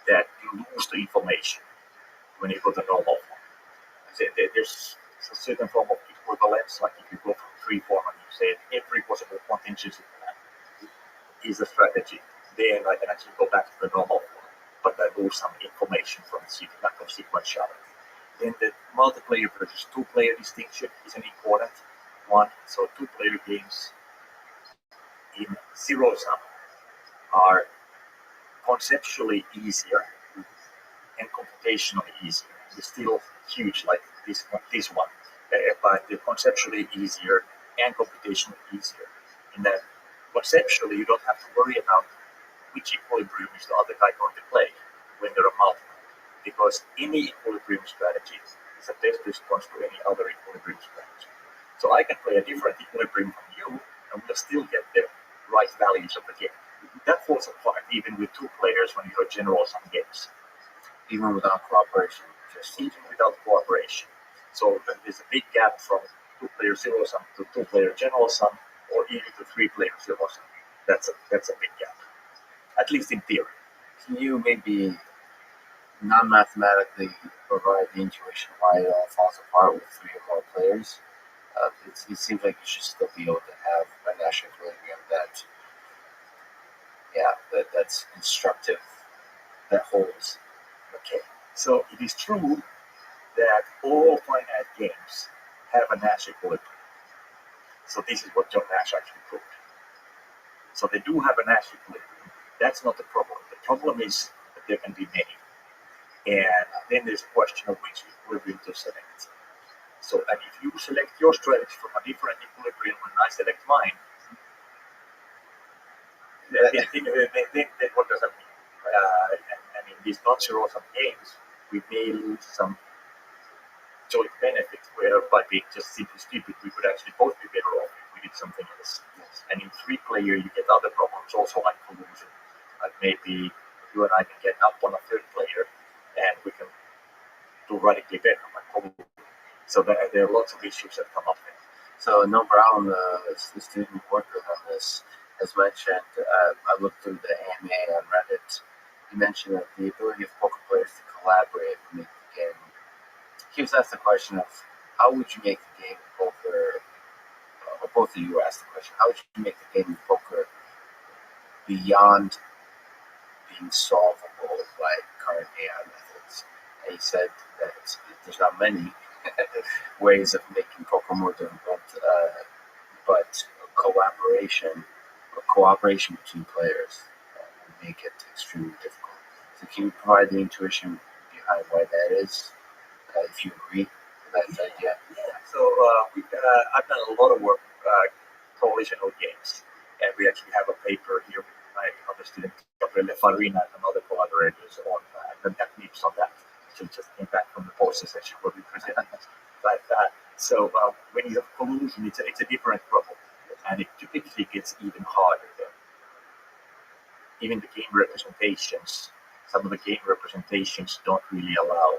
that you lose the information when you go to normal form. There's a certain form of equivalence, like if you go from tree form and you say every possible contingency plan is a strategy, then I can actually go back to the normal form, but I lose some information from the lack of sequentiality. Then the multiplayer versus two-player distinction is an important one. So two-player games in zero-sum are conceptually easier and computationally easier. It's still huge like this one, but they're conceptually easier and computationally easier. In that conceptually you don't have to worry about which equilibrium is the other guy going to play when there are multiple, because any equilibrium strategy is a best response to any other equilibrium strategy. So I can play a different equilibrium from you, and we'll still get the right values of the game. That falls apart even with two players when you have general sum games. Even without cooperation. Even without cooperation. So there's a big gap from two-player zero sum to two-player general sum, or even to three-player zero sum. That's a big gap, at least in theory. Can you maybe non-mathematically provide the intuition why it all falls apart with three or more players? It seems like you should still be able to have a national equilibrium that's instructive, that holds. Okay, so it is true that all finite games have a Nash equilibrium. So this is what John Nash actually proved. So they do have a Nash equilibrium. That's not the problem. The problem is that there can be many. And then there's a question of which equilibrium to select. So, and if you select your strategy from a different equilibrium and I select mine, then what does that mean? I mean, in these non-zero-sum games, we may lose some joint benefit where by being just simply stupid, we would actually both be better off if we did something else. Yes. And in 3-player, you get other problems also like collusion. Like maybe you and I can get up on a 3rd player and we can do radically better. Like so there are lots of issues that come up there. So Noah Brown, the student who worked with on this, has mentioned, I looked through the AMA on Reddit, he mentioned that the ability of poker players to collaborate would make the game. He was asked the question of, how would you make the game of poker, or both of you were asked the question, how would you make the game of poker beyond being solvable by current AI methods? And he said that there's not many ways of making poker more difficult, but cooperation between players would make it extremely difficult. So can you provide the intuition behind why that is, if you agree with that idea? Yeah. So I've done a lot of work coalitional games, and we actually have a paper here with my other student, Gabriele Farina, and other collaborators on the techniques on that. She just came back from the poster session where we presented like that. So when you have collusion, it's a different problem, and it typically gets even harder. Even the game representations, some of the game representations don't really allow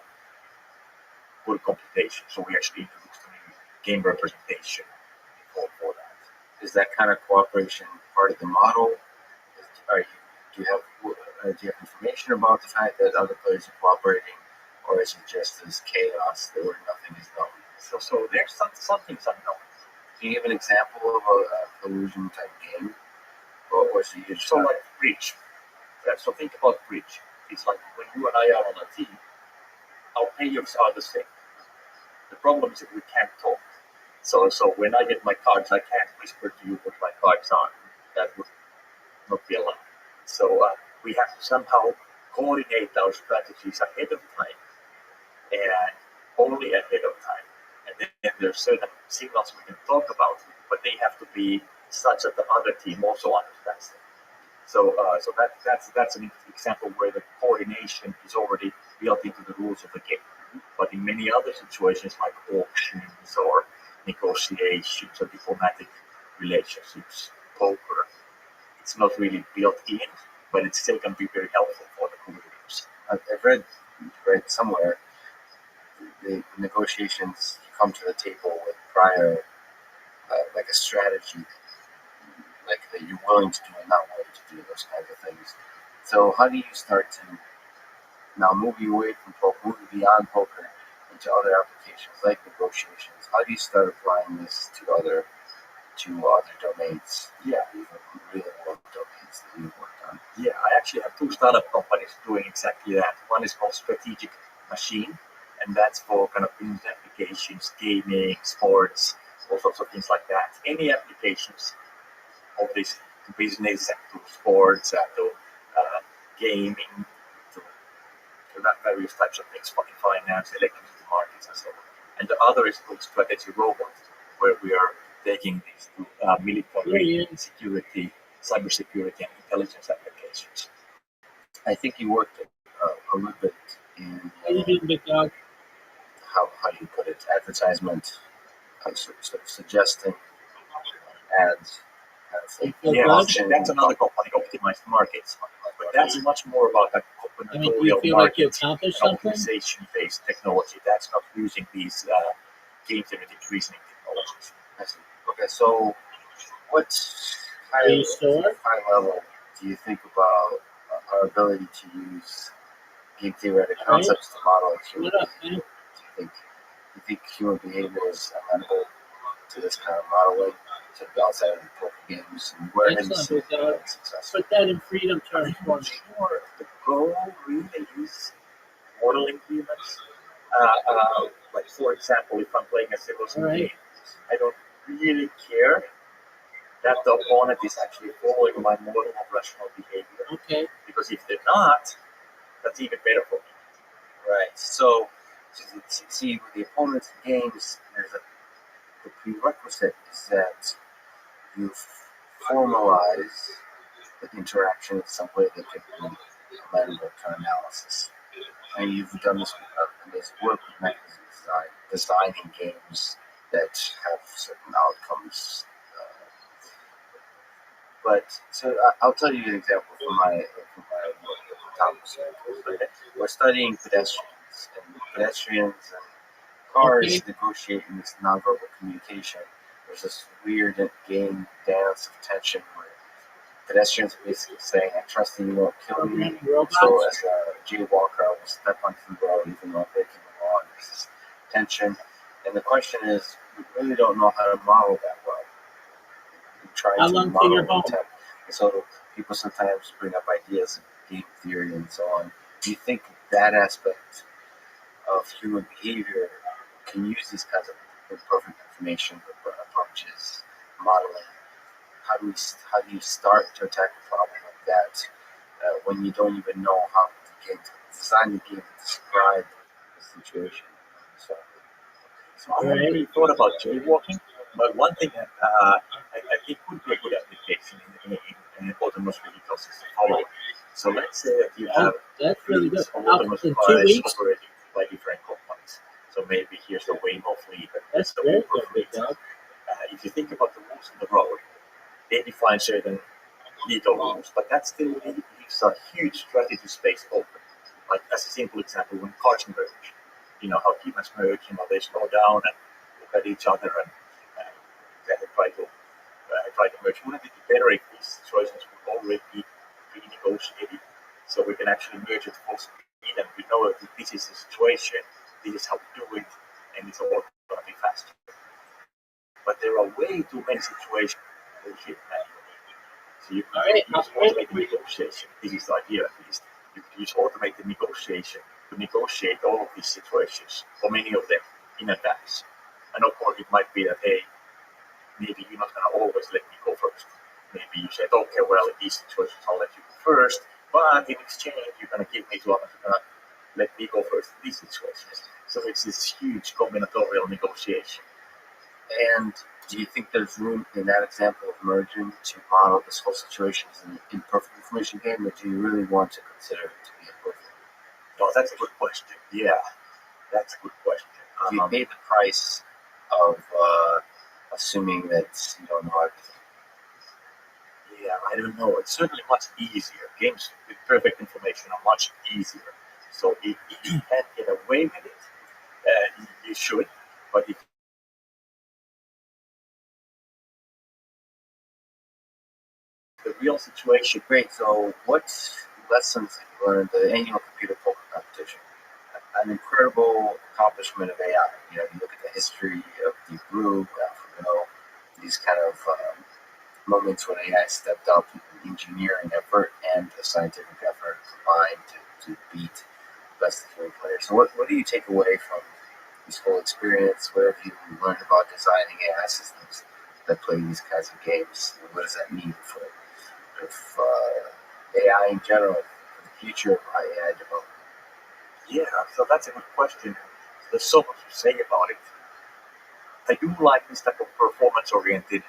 full computation. So we actually introduced a new game representation for that. Is that kind of cooperation part of the model? Do you have information about the fact that other players are cooperating, or is it just this chaos where nothing is known? So there's some things unknown. Can you give an example of a collusion type game, or is it usually So like bridge. So think about bridge. It's like when you and I are on a team, our players are the same. The problem is that we can't talk. So when I get my cards, I can't whisper to you what my cards are. That would not be allowed. So we have to somehow coordinate our strategies ahead of time, and only ahead of time. And then there's certain signals we can talk about, but they have to be such that the other team also understands them. So that's an example where the coordination is already built into the rules of the game. But in many other situations, like auctions or negotiations or diplomatic relationships, poker, it's not really built in, but it still can be very helpful for the communities. I've read somewhere the negotiations, you come to the table with prior, like a strategy, like that you're willing to do and not willing to do, those kinds of things. So how do you start to now moving away from poker, moving beyond poker into other applications like negotiations? How do you start applying this to other domains? Yeah, real world domains that you've worked on. Yeah, I actually have 2 startup companies doing exactly that. One is called Strategic Machine, and that's for kind of business applications, gaming, sports, all sorts of things like that. Any applications of this to business and to sports and to gaming, to various types of things, finance, electricity markets, and so on. And the other is called Strategy Robot, where we are taking these to military security, cybersecurity, and intelligence applications. I think you worked a little bit in how do you put it, advertisement, suggesting ads. Yeah, that's another company, Optimized Markets. But that's much more about a combinatorial market optimization-based technology. That's not using these game-theoretic reasoning technologies. I see. Okay, so what high level do you think about our ability to use game theoretic concepts to model human behavior? Do you think human behavior is amenable to this kind of modeling, to be outside of the poker games, and where have you seen it successful? Put that in freedom terms for me. Sure, the goal really is modeling humans. Like for example, if I'm playing a zero-sum game, I don't really care that the opponent is actually following my model of rational behavior. Okay. Because if they're not, that's even better for me. Right. So see, with the opponent's games, the prerequisite is that you formalize the interaction in some way that could be amenable to analysis. And you've done this work with mechanism designing games that have certain outcomes. But so I'll tell you an example from my work at the top. So we're studying pedestrians, and cars negotiate in this nonverbal communication. There's this weird game dance of tension where pedestrians are basically saying, "I trust that you won't kill me." So as a jaywalker, I will step onto the road even though I'm breaking the law. There's this tension, and the question is, we really don't know how to model that well. We're trying to model intent. So people sometimes bring up ideas of game theory and so on. Do you think that aspect of human behavior can use these kinds of imperfect information approaches, modeling? How do you start to attack a problem like that when you don't even know how to design the game to describe the situation? So I haven't really thought about jaywalking, but one thing that I think would be a good application in autonomous vehicles is the following. So let's say that you have that's really good. autonomous In 2 cars weeks, operating by different companies. So maybe here's the Waymo fleet, and that's the very Uber good, fleet. Doug. If you think about the rules on the road, they define certain legal rules, but that still leaves a huge strategy space open. Like as a simple example, when cars merge, how humans merge, they slow down and look at each other and they try to merge. Wouldn't it be better if these situations would already be negotiated, so we can actually merge at full speed and we know that this is the situation, this is how we do it, and it's all going to be faster. But there are way too many situations bullshit manually. So you use automated negotiation. This is the idea at least. You use automated negotiation to negotiate all of these situations, or many of them, in advance. And of course, it might be that, hey, maybe you're not going to always let me go first. Maybe you said, okay, well, in these situations, I'll let you go first, but in exchange, you're going to give me to others, you're going to let me go first in these situations. So it's this huge combinatorial negotiation. And do you think there's room in that example of merging to model this whole situation as an imperfect information game, or do you really want to consider it to be imperfect? Oh, that's a good question. Yeah, that's a good question. Do you pay the price of assuming that you don't know everything? Yeah, I don't know. It's certainly much easier. Games with perfect information are much easier. So if you can get away with it, you should. But if the real situation, Great. So what lessons have you learned in the annual computer poker competition? An incredible accomplishment of AI. You look at the history of Deep Blue, AlphaGo, these kind of moments when AI stepped up in engineering effort and the scientific effort combined to beat the best of human players. So what do you take away from this whole experience? What have you learned about designing AI systems that play these kinds of games? And what does that mean for AI in general, for the future of AI development? yeah, so that's a good question. There's so much to say about it. I do like this type of performance-oriented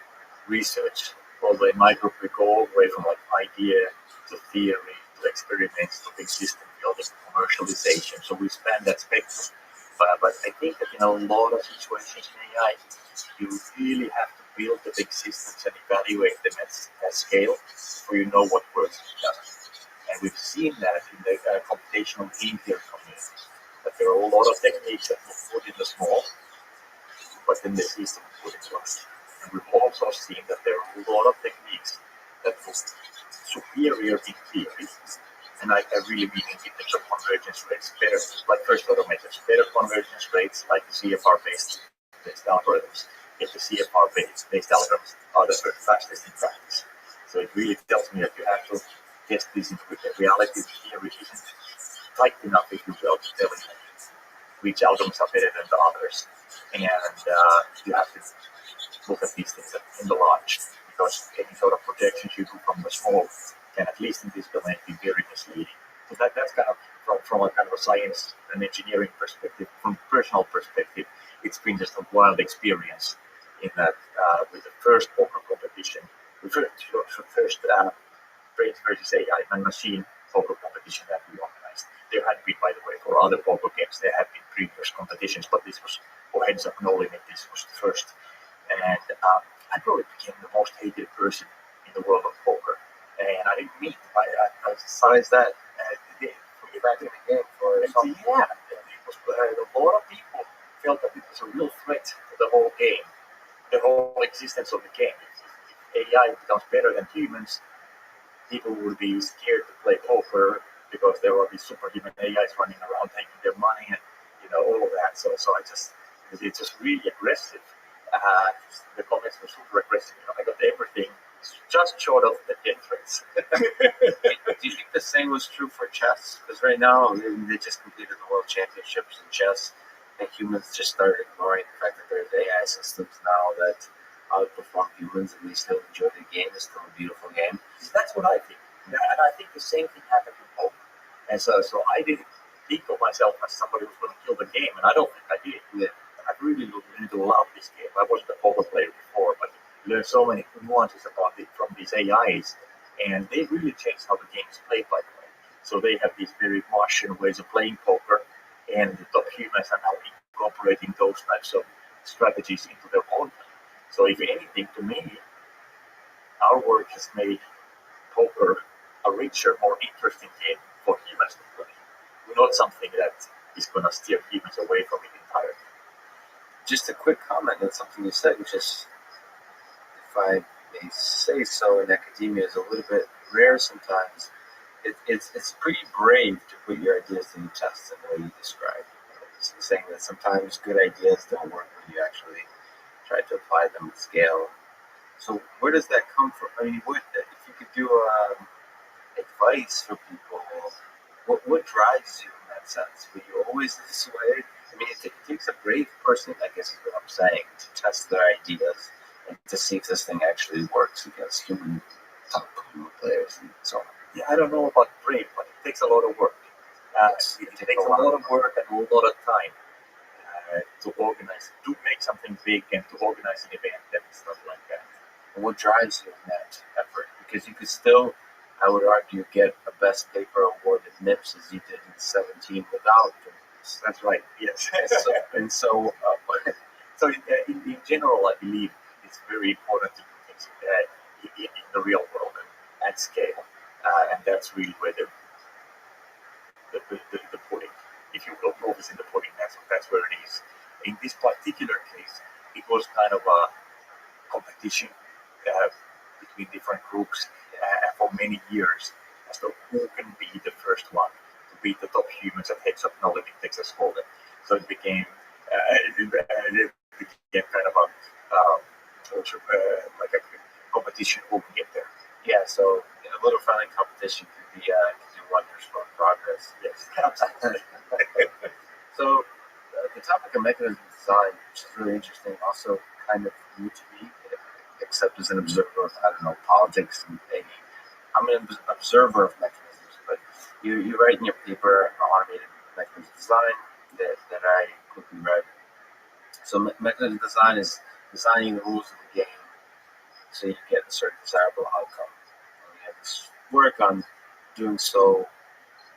research. Although in my group we go all the way from idea to theory to experiments to big system building, commercialization. So we span that spectrum. But I think that in a lot of situations in AI, you really have to build the big systems and evaluate them at scale, so you know what works and doesn't. And we've seen that in the computational game theory community, that there are a lot of techniques that will put in the small, but then the system will put it large. And we've also seen that there are a lot of techniques that will superior in theory, and I really mean in terms of convergence rates, better, like first order methods, better convergence rates, like the CFR-based algorithms. If the CFR-based algorithms are the fastest in practice. So it really tells me that you have to test this into reality. Theory isn't tight enough, if you will, to tell you which algorithms are better than the others. And you have to look at these things in the large, because any sort of projections you do from the small can, at least in this domain, be very misleading. So that's kind of from a kind of a science and engineering perspective. From a personal perspective, it's been just a wild experience in that with the first poker competition, the first brains versus AI and machine poker competition competition that we organized. There had been, by the way, for other poker games, there had been previous competitions, but this was for Heads Up No Limit. This was the first, and I probably became the most hated person in the world of poker. And I didn't mean I Why is that? did. Back in the game for And some. yeah, it was, a lot of people felt that it was a real threat to the whole game, the whole existence of the game. If AI becomes better than humans, people would be scared to play poker because there will be superhuman AIs running around taking their money and all of that. So it's just really aggressive. The comments were super aggressive. I got everything just short of the death threats. Do you think the same was true for chess? Because right now they just completed the World Championships in chess, and humans just started ignoring the fact that there's AI systems now that outperform humans, and they still enjoy the game. It's still a beautiful game. That's what I think. And I think the same thing happened in poker. And so I didn't think of myself as somebody who's going to kill the game, and I don't think I did. Yeah. I really love this game. I wasn't a poker player before, but learned so many nuances about it from these AIs, and they really changed how the game is played, by the way. So they have these very Martian ways of playing poker, and the top humans are now incorporating those types of strategies into their own game. So if anything, to me, our work has made poker a richer, more interesting game for humans to play. Not something that is going to steer humans away from it entirely. Just a quick comment on something you said, which is, if I may say so, in academia is a little bit rare sometimes. It's pretty brave to put your ideas to the test in the way you describe. Saying that sometimes good ideas don't work when you actually try to apply them at scale. So where does that come from? I mean, if you could do advice for people, what drives you in that sense? Were you always this way? I mean, it takes a brave person, I guess is what I'm saying, to test their ideas and to see if this thing actually works against top human players and so on. Yeah, I don't know about brave, but it takes a lot of work. It takes a lot of work and a lot of time to organize, to make something big and to organize an event and stuff like that. And what drives you in that effort? Because you could still, I would argue, get a best paper award at NIPS as you did in 17 without doing this. That's right, yes. So in general, I believe it's very important to do things in the real world and at scale. And that's really where the pudding, if you will, proof is in the pudding. That's where it is. In this particular case, it was kind of a competition between different groups for many years as to who can be the first one to beat the top humans at Heads Up No Limit Texas Hold'em. So it became kind of like a competition who can get there. Yeah, so a little friendly competition can do wonders for progress. Yes, absolutely. So the topic of mechanism design, which is really interesting, also kind of new to me, except as an observer of, politics and maybe. I'm an observer of mechanisms, but you write in your paper automated mechanism design that I quickly read. So mechanism design is designing the rules of the game so you get a certain desirable outcome. And you have this work on doing so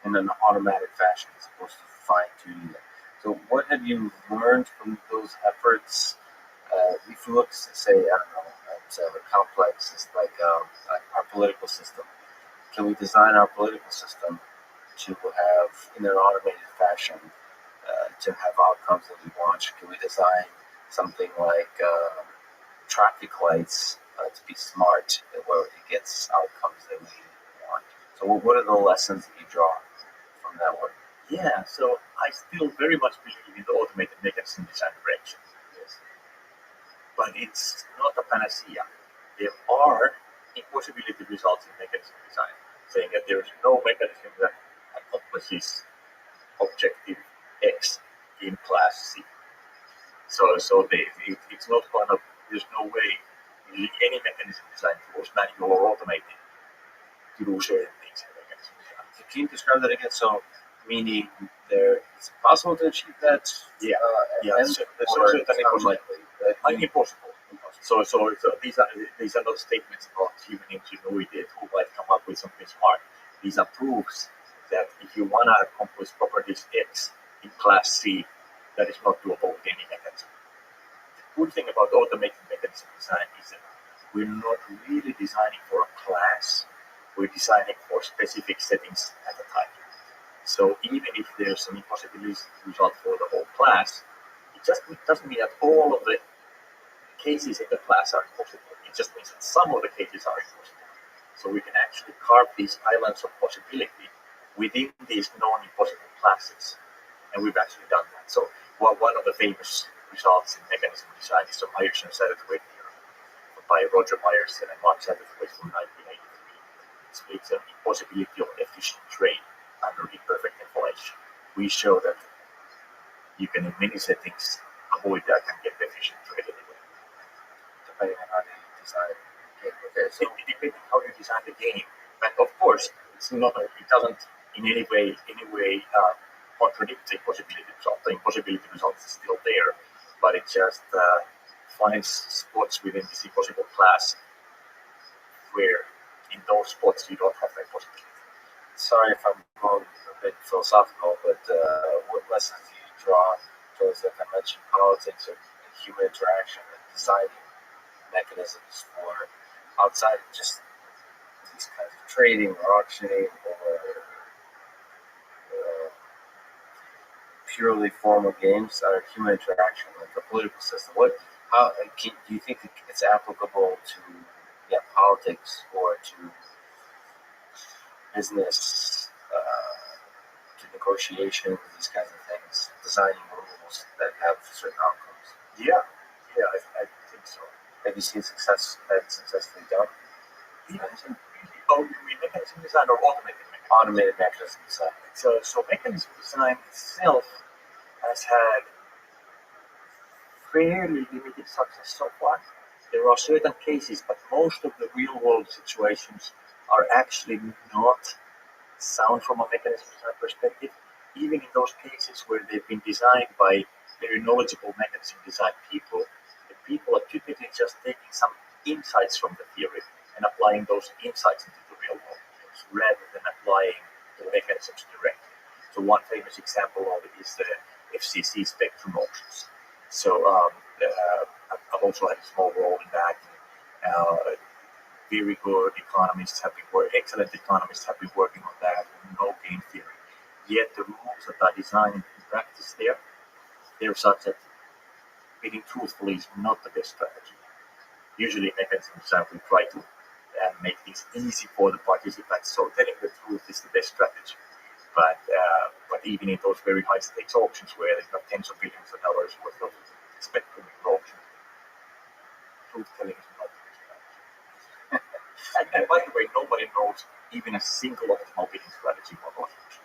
in an automatic fashion as opposed to fine-tuning it. So what have you learned from those efforts? If you look to say, at a complex, it's like our political system. Can we design our political system to have, in an automated fashion, to have outcomes that we want? Can we design something like traffic lights to be smart, where it gets outcomes that we want? So what are the lessons that you draw from that work? Yeah, so I still very much believe in the automated mechanism design direction. Yes. But it's not a panacea. There are impossibility results in mechanism design, saying that there is no mechanism that accomplishes objective X in class C. So it's not kind of, there's no way any mechanism design tools, manual or automated, to do certain things in mechanism design. So can you describe that again? So meaning it's possible to achieve that? Yeah, there's certainly unlikely. Impossible. So these are not statements about human ingenuity who might come up with something smart. These are proofs that if you want to accomplish properties X in class C, that is not doable with any mechanism. The good thing about automated mechanism design is that we're not really designing for a class, we're designing for specific settings at a time. So even if there's some impossibility result for the whole class, it doesn't mean that all of the cases in the class are impossible. It just means that some of the cases are impossible. So we can actually carve these islands of possibility within these non-impossible classes. And we've actually done that. So one of the famous results in mechanism design is the Myers-Satterthwaite theorem by Roger Myers and Mark Satterthwaite from 1983. It's an impossibility of efficient trade under imperfect inflation. We show that you can, in many settings, avoid that and get efficient trade anyway. Depending on how you design the game. Okay, so Depending how you design the game, but of course, it doesn't in any way contradict the impossibility result. The impossibility result is still there, but it just finds spots within this impossible class where in those spots you don't have that possibility. sorry if I'm going a bit philosophical, but what lessons do you draw towards, like I mentioned, politics or human interaction and designing mechanisms for outside of just these kinds of trading or auctioning or purely formal games that are human interaction, like the political system? Do you think it's applicable to politics or to business, to negotiation, these kinds of things, designing rules that have certain outcomes? Yeah, I think so. Have you seen that successfully done? Mechanism design or automated mechanism? Automated mechanism design. So mechanism design itself has had fairly limited success so far. There are certain cases, but most of the real world situations are actually not sound from a mechanism design perspective. Even in those cases where they've been designed by very knowledgeable mechanism design people, the people are typically just taking some insights from the theory and applying those insights into the real world rather than applying the mechanisms directly. So one famous example of it is the FCC spectrum auctions. So I've also had a small role in that. Very good economists have been excellent economists have been working on that, no game theory. Yet the rules that are designed in practice they're such that bidding truthfully is not the best strategy. Usually mechanism design will try to make things easy for the participants, so telling the truth is the best strategy. But even in those very high stakes auctions where they've got tens of billions of dollars worth of spectrum in auction, truth telling is not the best strategy. And by the way, nobody knows even a single optimal bidding strategy for auctions.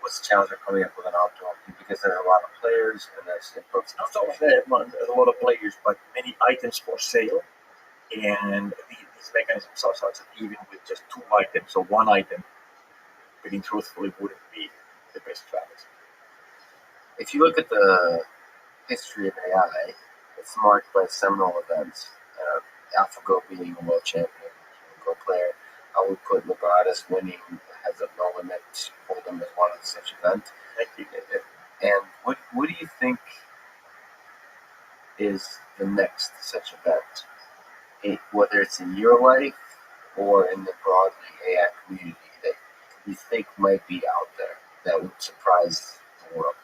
What's the challenge of coming up with an optimal? Because there are a lot of players, and that's It's not only a lot of players, but many items for sale. And these mechanisms are such that even with just two items or one item, bidding truthfully wouldn't be the best strategy. If you look at the history of AI, it's marked by seminal events. AlphaGo being a world champion Go player. I would put Lebradas winning Heads Up No Limit Hold'em as one of such events. Thank you. And what do you think is the next such event? Whether it's in your life or in the broadly AI community that you think might be out there that would surprise the world?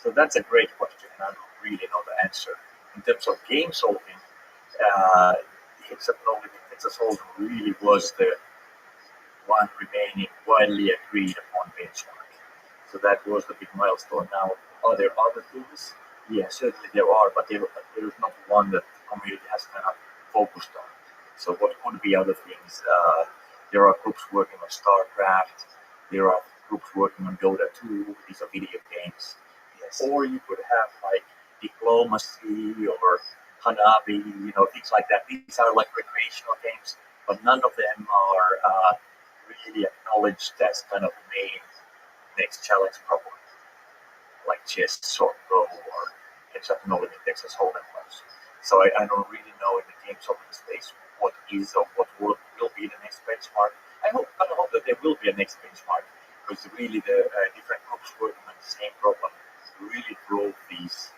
So that's a great question, and I don't really know the answer. In terms of game solving, except only Texas Hold'em really was the one remaining widely agreed upon benchmark. So that was the big milestone. Now, are there other things? Yeah, certainly there are, but there is not one that the community has kind of focused on. So what could be other things? There are groups working on StarCraft. There are groups working on Dota 2. These are video games. Yes. Or you could have like diplomacy or Hanabi, things like that. These are like recreational games, but none of them are really acknowledged as kind of the main next challenge problem, like chess or Go or except no limit Texas Hold'em was. So I don't really know in the game solving space what is or what will be the next benchmark. I hope that there will be a next benchmark, was really the different groups working on the same problem really drove these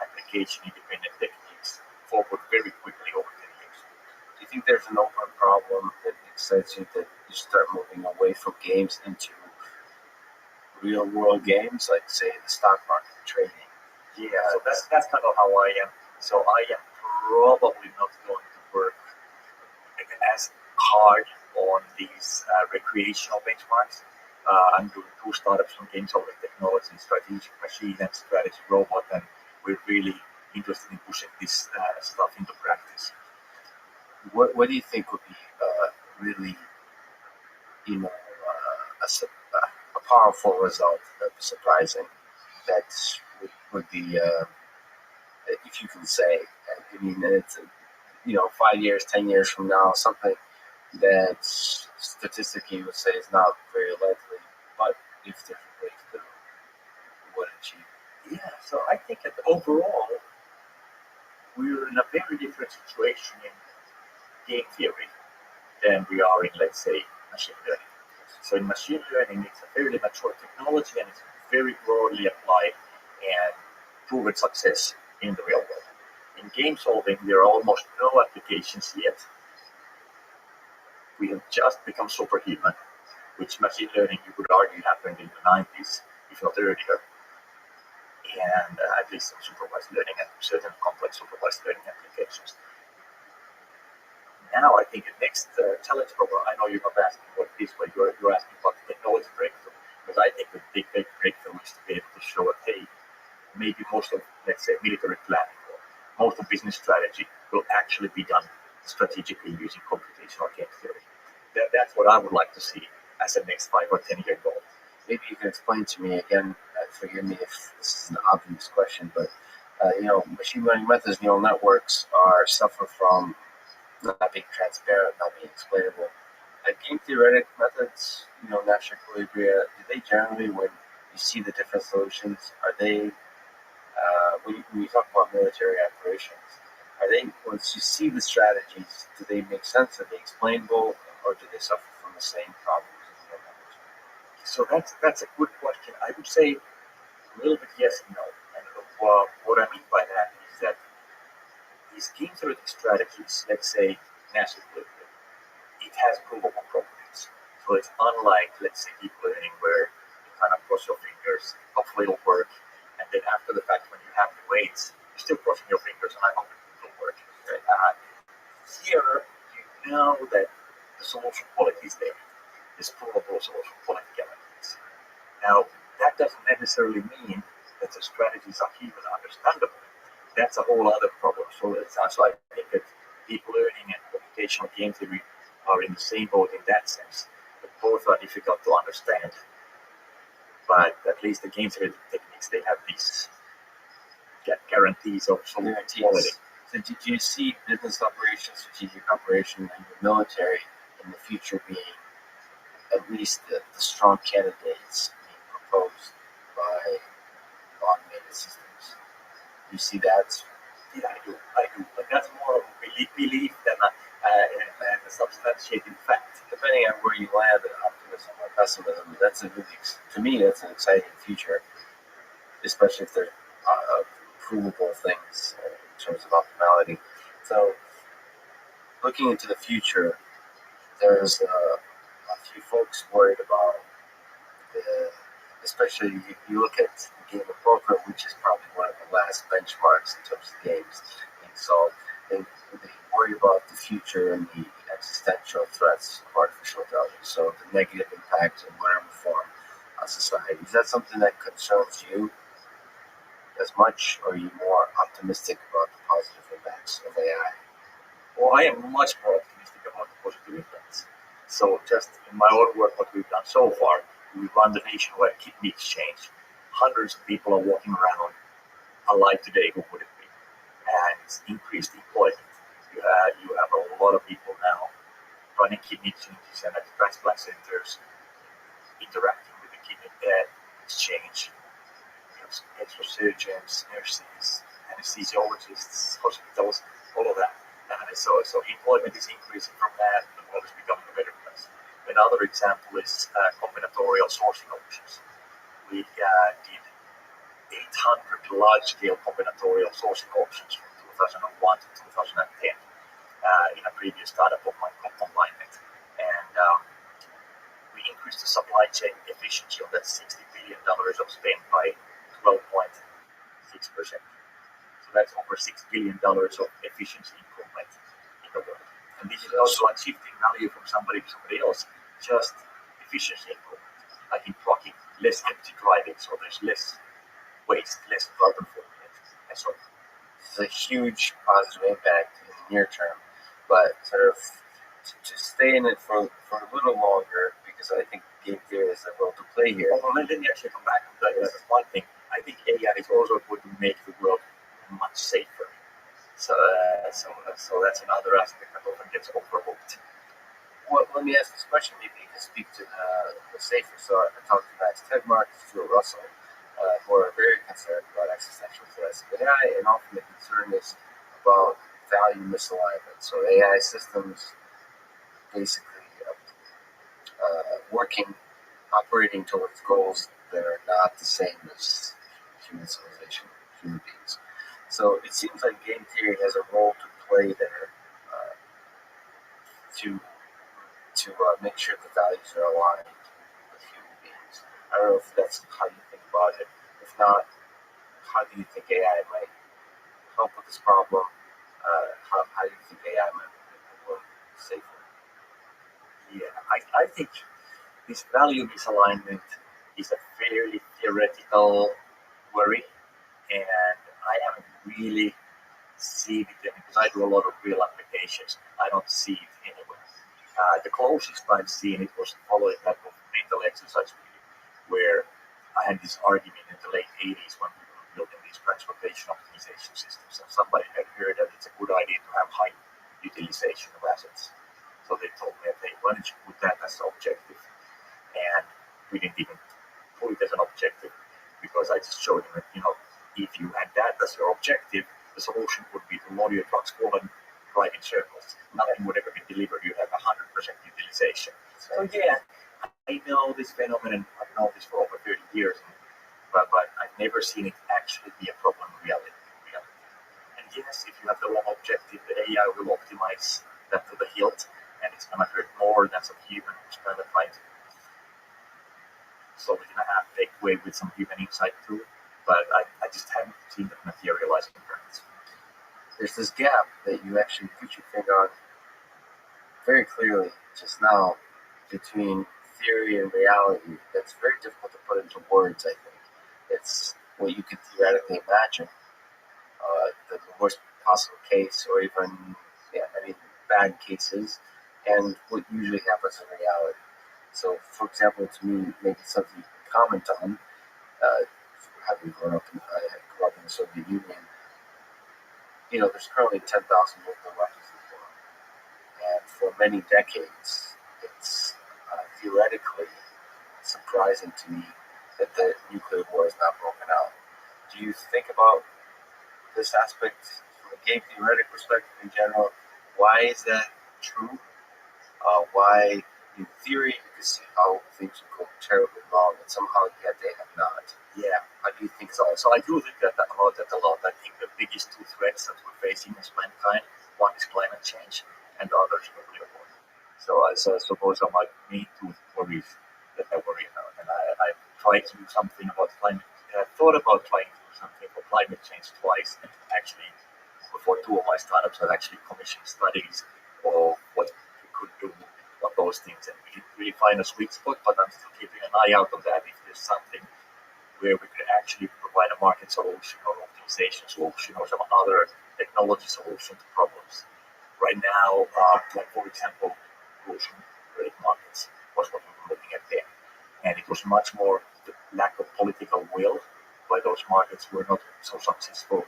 application-independent techniques forward very quickly over 10 years. Do you think there's an open problem that excites you that you start moving away from games into real world games, like say the stock market trading? Yeah, so that's kind of how I am. So I am probably not going to work as hard on these recreational benchmarks. I'm doing 2 startups on games over technology, strategic machine and strategy robot, and we're really interested in pushing this stuff into practice. What do you think would be really, you know, a powerful result that was surprising that would be, if you can say, I mean, it's, 5 years, 10 years from now, something that statistically you would say is not very likely, but if there's a breakthrough, would achieve. Yeah, so I think that overall, we're in a very different situation in game theory than we are in, let's say, machine learning. So in machine learning, it's a fairly mature technology and it's very broadly applied and proven success in the real world. In game solving, there are almost no applications yet. We have just become superhuman, which machine learning, you could argue, happened in the 90s, if not earlier. And at least some supervised learning and certain complex supervised learning applications. Now, I think the next challenge problem, I know you're not asking what it is, but you're asking about the technology breakthrough. Because I think the big breakthrough is to be able to show that, hey, maybe most of, let's say, military planning or most of business strategy will actually be done strategically using computational game theory. That's what I would like to see as a next 5 or 10 year goal. Maybe you can explain to me again, forgive me if this is an obvious question, but machine learning methods, neural networks suffer from not being transparent, not being explainable. Game theoretic methods, Nash equilibria, do they generally, when you see the different solutions, are they, when you talk about military operations, are they, once you see the strategies, do they make sense? Are they explainable, or do they suffer from the same problems as neural networks? So that's a good question. I would say a little bit yes and no. And what I mean by that is that these game theoretic strategies, let's say Nash equilibrium, it has provable properties. So it's unlike, let's say, deep learning, where you kind of cross your fingers, hopefully it'll work, and then after the fact, when you have the weights, you're still crossing your fingers, and I hope it will work. Here, you know that the solution quality is there. There's provable solution quality guarantees. Now, that doesn't necessarily mean that the strategies are even understandable. That's a whole other problem. So I think that deep learning and computational game theory are in the same boat in that sense. But both are difficult to understand. But at least the game theory techniques, they have these guarantees of solution quality. So did you see business operations, strategic operation, and the military in the future being at least the strong candidates being proposed by automated systems? You see that? Yeah, I do. But that's more of a belief than a substantiated fact. Depending on where you land, optimism or pessimism, to me, that's an exciting future, especially if they're provable things in terms of optimality. So, looking into the future, there's a few folks worried about especially if you look at the game of poker, which is probably one of the last benchmarks in terms of games being solved. They worry about the future and the existential threats of artificial intelligence, so the negative impact in whatever form on society. Is that something that concerns you as much, or are you more optimistic about the positive impacts of AI? Well, I am much more optimistic about the positive impacts. So just in my own work, what we've done so far, we run the nationwide kidney exchange. Hundreds of people are walking around alive today who wouldn't be. And it's increased employment. You have a lot of people now running kidney exchanges and at the transplant centers interacting with the kidney exchange. Extra surgeons, nurses, anesthesiologists, hospitals, all of that. So employment is increasing from that, and the world is becoming a better place. Another example is combinatorial combinatorial sourcing options. We did 800 large-scale combinatorial sourcing options from 2001 to 2010 in a previous startup of mine called Combined. And we increased the supply chain efficiency of that $60 billion of spend by 12.6%. So that's over $6 billion of efficiency improvement in the world. And this is also like shifting value from somebody to somebody else, just efficiency improvement. Like in trucking, less empty driving, so there's less waste, less carbon footprint, and so on. It's a huge positive impact in the near term, but sort of to stay in it for a little longer, because I think game theory has a role to play here. Well, let me actually come back and tell you that one thing. I think AI is also going to make the world much safer. So that's another aspect that often gets overlooked. Well, let me ask this question. Maybe you can speak to the safer. So I talked to Max Tegmark, Stuart Russell, who are very concerned about existential threats of AI, and often the concern is about value misalignment. So AI systems basically operating towards goals that are not the same as human civilization, human beings. So it seems like game theory has a role to play there to make sure the values are aligned with human beings. I don't know if that's how you think about it. If not, how do you think AI might help with this problem? How do you think AI might make the world safer? Yeah, I think this value misalignment is a fairly theoretical worry, and I haven't really seen it because I do a lot of real applications. I don't see it anywhere. The closest I've seen it was following that of mental exercise video, where I had this argument in the late 80s when we were building these transportation optimization systems, and somebody had heard that it's a good idea to have high utilization of assets. So they told me, hey, why don't you put that as an objective? And we didn't even put it as an objective because I just showed them that, if you had that as your objective, the solution would be to load your trucks full and drive in circles. Nothing would ever be delivered. You have 100% utilization. So yeah, I know this phenomenon. I've known this for over 30 years, but I've never seen it actually be a problem in reality. And yes, if you have the wrong objective, the AI will optimize that to the hilt, and it's going to hurt more than some human who's trying to find solve it in a half-baked way with some human insight too. But I just haven't seen that materialize in practice. There's this gap that you actually put your finger on very clearly just now between theory and reality. That's very difficult to put into words, I think. It's what you could theoretically imagine, the worst possible case, or even, bad cases, and what usually happens in reality. So, for example, to me, maybe something you can comment on, having grown up in the Soviet Union, there's currently 10,000 nuclear weapons in the world. And for many decades, it's theoretically surprising to me that the nuclear war is not broken out. Do you think about this aspect from a game theoretic perspective in general? Why is that true? Why, in theory, you can see how things would go terribly wrong, and somehow yet they have not. Yeah, How do you think so I do think about that a lot. I think the biggest two threats that we're facing as mankind, one is climate change, and the other is nuclear war. So I suppose are my main two worries that I worry about. And I tried to do something about climate. I thought about trying to do something for climate change twice, and actually, before two of my startups, I've actually commissioned studies of what we could do on those things, and we didn't really find a sweet spot, but I'm still keeping an eye out on that if there's something where we could actually provide a market solution or optimization solution or some other technology solution to problems. Right now, like for example, ocean rate markets was what we were looking at there. And it was much more the lack of political will why those markets were not so successful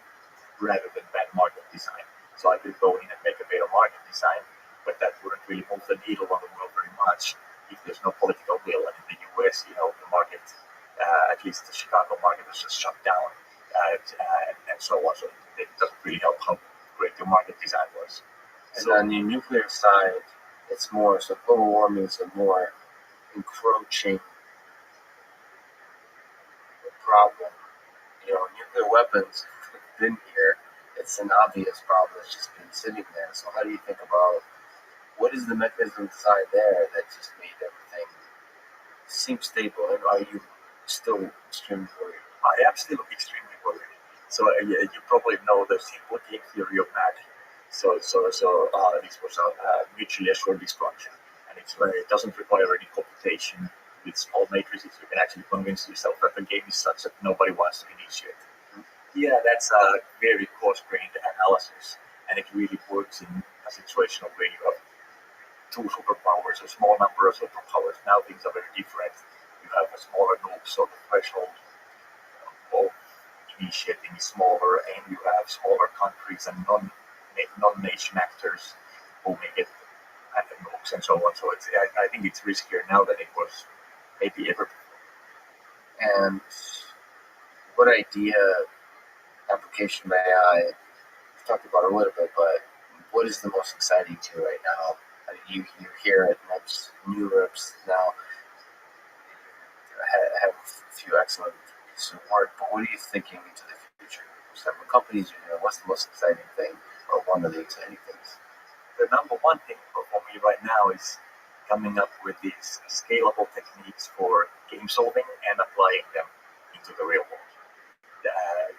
rather than bad market design. So I could go in and make a better market design, but that wouldn't really move the needle on the world very much if there's no political will. And in the US, the market, at least the Chicago market, was just shut down, and so on. So it doesn't really help how great your market design was. And on the nuclear side, it's more, so global warming is a more encroaching problem. Nuclear weapons have been here. It's an obvious problem that's just been sitting there. So how do you think about what is the mechanism design there that just made everything seem stable? And are you still extremely worried? I am still extremely worried. So you probably know the simple game theory of magic. This was a mutually assured destruction, and it doesn't require any computation. With small matrices, you can actually convince yourself that the game is such that nobody wants to initiate. Yeah, that's a very coarse-grained analysis, and it really works in a situation where you have two superpowers, a small number of superpowers. Now things are very different. You have a smaller noob, so the threshold of initiating is smaller, and you have smaller countries and non-nation actors who may get at the nukes and so on. So I think it's riskier now than it was maybe ever before. And what idea, application of AI, we've talked about it a little bit, but what is the most exciting to you right now? You hear it, MIPS, new RIPS now have a few excellent pieces of work, but what are you thinking into the future? Several companies are here. What's the most exciting thing, or one of the exciting things? The number one thing for me right now is coming up with these scalable techniques for game solving and applying them into the real world.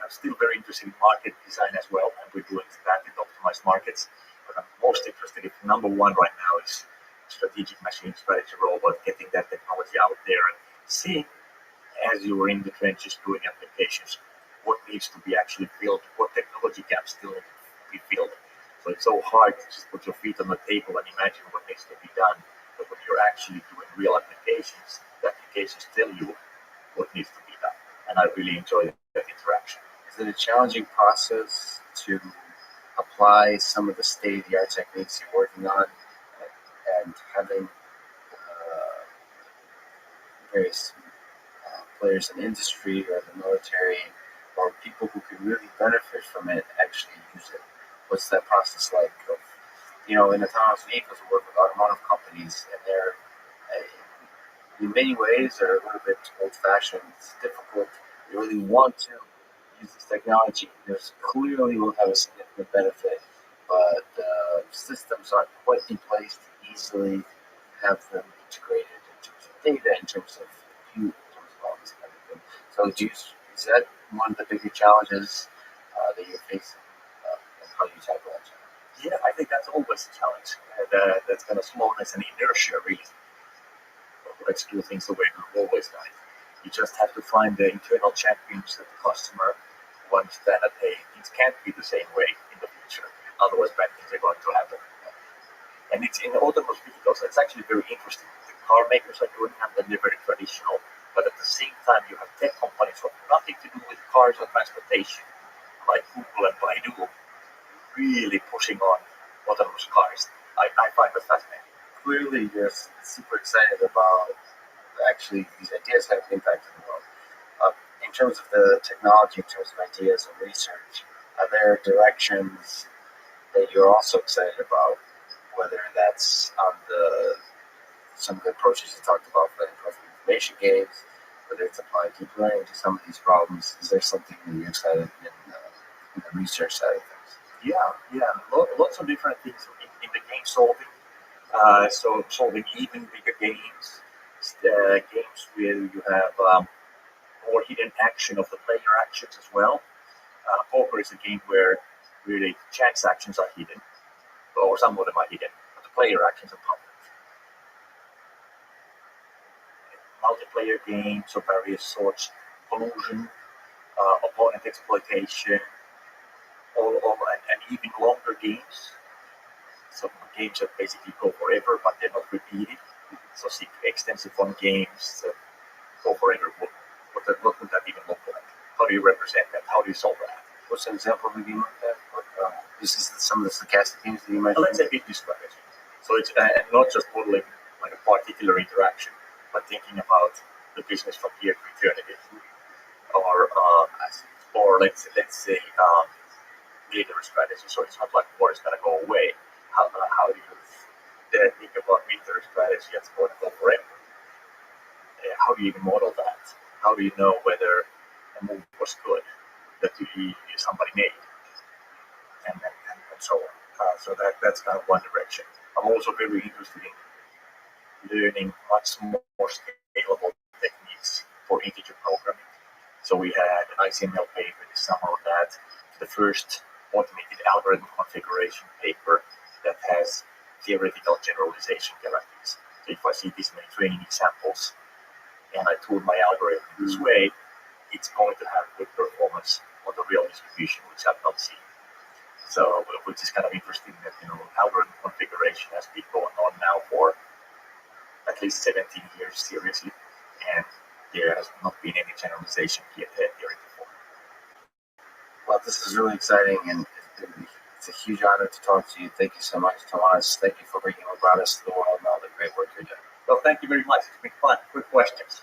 I'm still very interested in market design as well, and we're doing that in optimized markets. But I'm most interested in number one right now is strategic machine strategy robot, getting that technology out there and seeing, as you were in the trenches doing applications, what needs to be actually built, what technology gaps still need to be filled. So it's so hard to just put your feet on the table and imagine what needs to be done. But when you're actually doing real applications, the applications tell you what needs to be done. And I really enjoy that interaction. Is it a challenging process to apply some of the state-of-the-art techniques you're working on and having various players in industry or the military or people who could really benefit from it actually use it? What's that process like? In autonomous vehicles, we work with automotive companies, and they're in many ways are a little bit old-fashioned. It's difficult. You really want to use this technology. There's clearly will have a significant benefit, but the systems aren't quite in place to easily have them integrated in terms of data, in terms of compute, in terms of all this kind of thing. So is that one of the bigger challenges that you're facing, and how do you tackle that challenge? Yeah, I think that's always a challenge. That's kind of slowness and inertia, really. Let's do things the way we've always done it. You just have to find the internal champions that the customer who understand that, hey, things can't be the same way in the future. Otherwise, bad things are going to happen. And it's in autonomous vehicles, it's actually very interesting. The car makers are doing that, and they're very traditional. But at the same time, you have tech companies who have nothing to do with cars or transportation, like Google and Baidu, really pushing on autonomous cars. I find that fascinating. Clearly, you're super excited about actually these ideas having impact in the world. In terms of the technology, in terms of ideas and research, are there directions that you're also excited about? Whether that's on some of the approaches you talked about for information games, whether it's applying deep learning to some of these problems, is there something that you're excited in the research side of things? Yeah. Lots of different things in the game solving. So solving even bigger games, games where you have more hidden action of the player actions as well. Poker is a game where really chance actions are hidden, or some of them are hidden, but the player actions are public. Multiplayer games of various sorts, collusion, opponent exploitation, and even longer games. Some games that basically go forever, but they're not repeated. So extensive fun games that go forever. What would that even look like? How do you represent that? How do you solve that? What's an example of a game like that? This is some of the stochastic games that you mentioned. Let's say business strategy. So it's and not just modeling like a particular interaction, but thinking about the business from here to eternity, or let's say military strategy. So it's not like war is going to go away. How do you think about military strategy that's going to go forever? How do you even model that? How do you know whether move was good that somebody made, and so on. So that's kind of one direction. I'm also very interested in learning much more scalable techniques for integer programming. So we had an ICML paper this summer on that, the first automated algorithm configuration paper that has theoretical generalization guarantees. So if I see this many training examples and I tool my algorithm in this way, it's going to have good performance on the real distribution, which I've not seen. So, which is kind of interesting that, algorithm configuration has been going on now for at least 17 years seriously, and there has not been any generalization yet theory before. Well, this is really exciting, and it's a huge honor to talk to you. Thank you so much, Tomas. Thank you for bringing about us to the world and all the great work you're doing. Well, thank you very much. It's been fun. Good questions.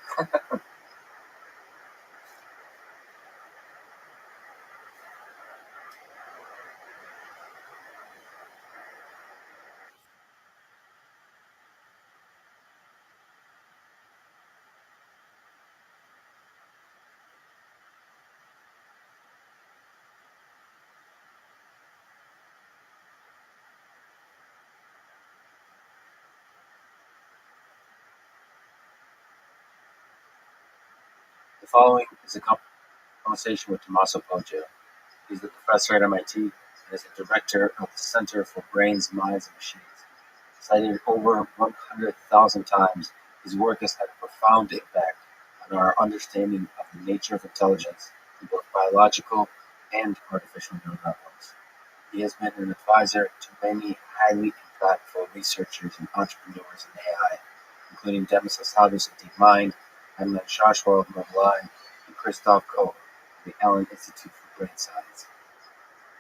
The following is a conversation with Tommaso Poggio. He's the professor at MIT and is the director of the Center for Brains, Minds, and Machines. Cited over 100,000 times, his work has had a profound impact on our understanding of the nature of intelligence in both biological and artificial neural networks. He has been an advisor to many highly impactful researchers and entrepreneurs in AI, including Demis Hassabis of DeepMind, Emma Shashwal of Mobileye, and Christoph Kohl of the Allen Institute for Brain Science.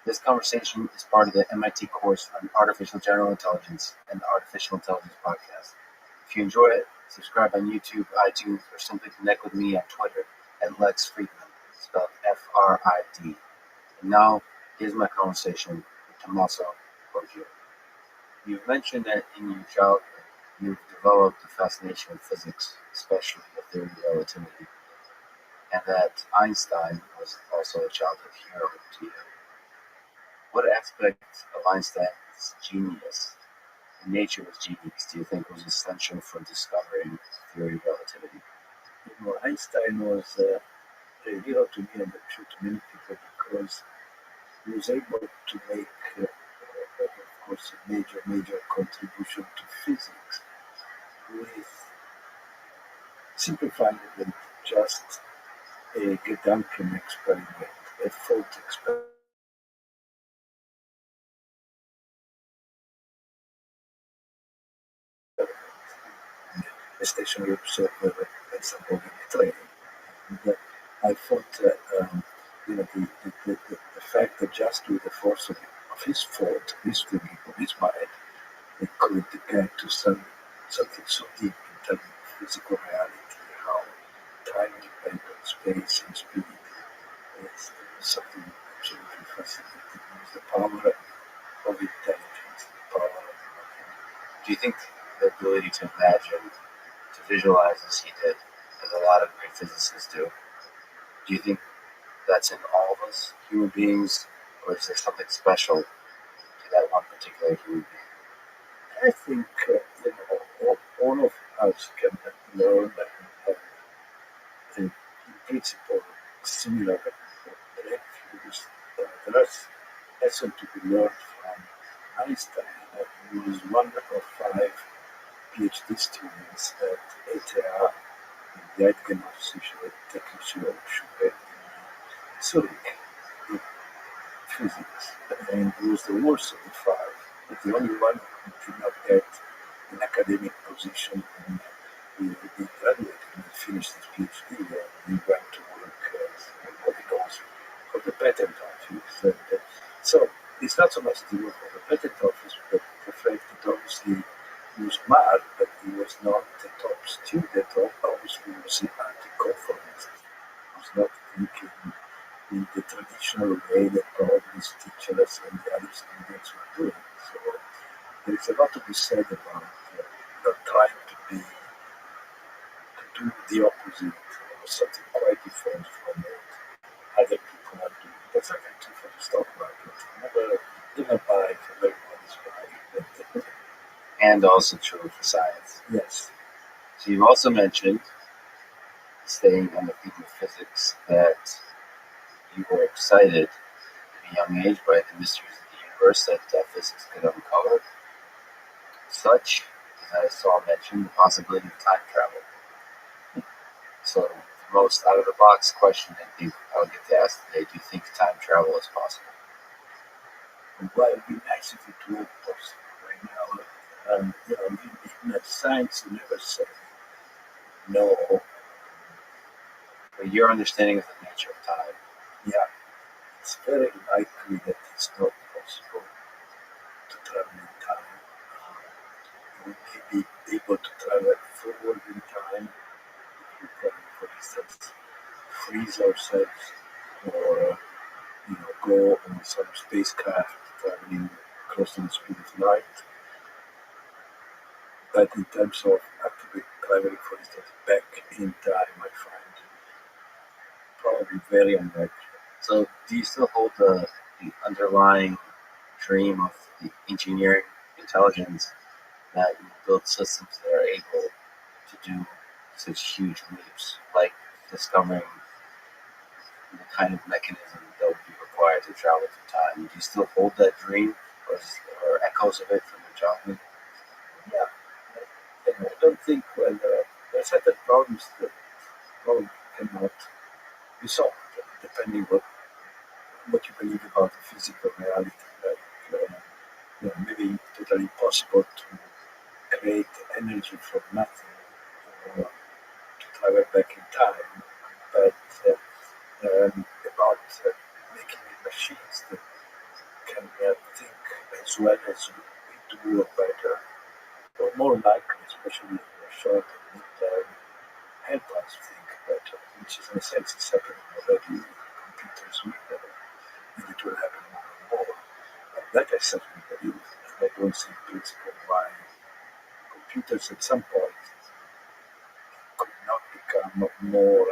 This conversation is part of the MIT course on Artificial General Intelligence and the Artificial Intelligence Podcast. If you enjoy it, subscribe on YouTube, iTunes, or simply connect with me on Twitter at Lex Friedman, spelled F-R-I-D. And now, here's my conversation with Tommaso Poggio. You've mentioned that in your childhood, you've developed a fascination with physics, especially the theory of relativity, and that Einstein was also a childhood hero to you. What aspect of Einstein's genius, and nature of his genius, do you think was essential for discovering the theory of relativity? Einstein was a hero to me and true to many people because he was able to make, of course, a major contribution to physics with simplifying it than just a Gedanken experiment, a thought experiment. A stationary observer and subordinate training. And I thought that the fact that just with the force of his thought, his thinking, of his mind, it could get to something so deep in terms of physical reality, how time dependent space and speed is something absolutely fascinating. It's the power of intelligence, the power of Do you think the ability to imagine, to visualize as he did, as a lot of great physicists do you think that's in all of us, human beings, or is there something special to that one particular human being? I think all of us can learn and have, in principle, similar refuge. There is lesson to be learned from Einstein. He was one of 5 PhD students at ETH in the Eidgenössische Technische Hochschule in Zurich in physics, and he was the worst of the 5, but the only one who did not get an academic position, and he graduated and finished his PhD, and he went to work as what he calls for the patent office. And, so it's not so much the work of the patent office, but the fact that obviously he was smart, but he was not the top student, or obviously he was an anti-conformist. He was not thinking in the traditional way that probably his teachers and the other students were doing. So there is a lot to be said about not trying to do the opposite, or something quite different from it. and also true for science. Yes. So you've also mentioned, staying on the theme of physics, that you were excited at a young age by the mysteries of the universe that physics could uncover, such as I saw mentioned the possibility of time travel. So the most out-of-the-box question I think I'll get to ask today: do you think time travel is possible? Well, it'd be nice if it were possible right now. In science, you never say no. But your understanding of the nature of time, Yeah, it's very likely that it's not possible to travel in time. We may be able to travel forward in time if we can, for instance, freeze ourselves or go on some spacecraft traveling close to the speed of light. But in terms of actually traveling, for instance, back in time, I find probably very unlikely. so do you still hold the underlying dream of the engineering intelligence that will build systems that are able to do such huge leaps, like discovering the kind of mechanism that would be required to travel through time? Do you still hold that dream, or echoes of it from your childhood? Yeah, I don't think there are certain problems that probably cannot be solved, depending what you believe about the physical reality. Maybe totally impossible to create energy from nothing or to travel back in time, but about making machines that can think as well as we do or better, or more likely, especially in the short and mid-term, help us think better, which is in a sense is happening already. Computers and it will happen more and more. But that I certainly believe, and I don't see in principle why computers at some point could not become more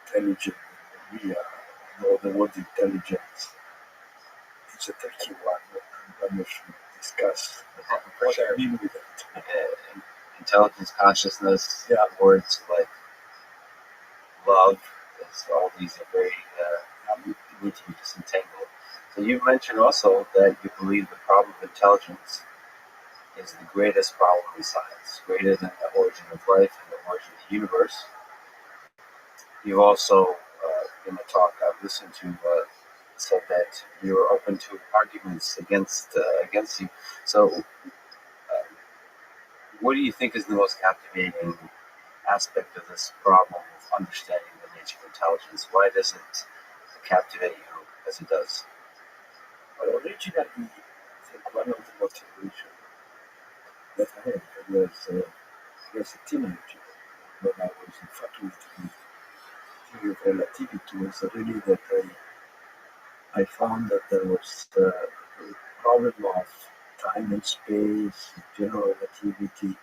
intelligent than we are. The word intelligence is a tricky one, and one we should discuss what I mean with it. Intelligence, consciousness, Yeah. words like love, all these are very need to be disentangled. So you've mentioned also that you believe the problem of intelligence is the greatest problem in science, greater than the origin of life and the origin of the universe. You've also, in the talk I've listened to, said that you're open to arguments against you. So, what do you think is the most captivating aspect of this problem of understanding the nature of intelligence? Why does it captivate you as it does? Well, originally, I think one of the motivations that I had was a teenager when I was infatuated with theory of relativity was really that I found that there was the problem of time and space, general relativity,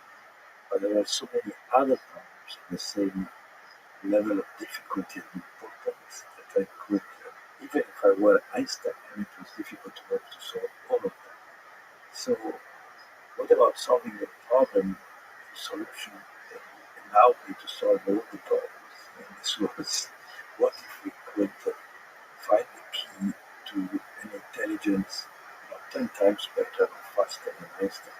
but there are so many other problems of the same level of difficulty and importance that I could, even if I were Einstein, and it was difficult to solve all of them. So, what about solving the problem, the solution that allowed me to solve all the problems? And this was, what if we could find the key to an intelligence 10 times better or faster than Einstein?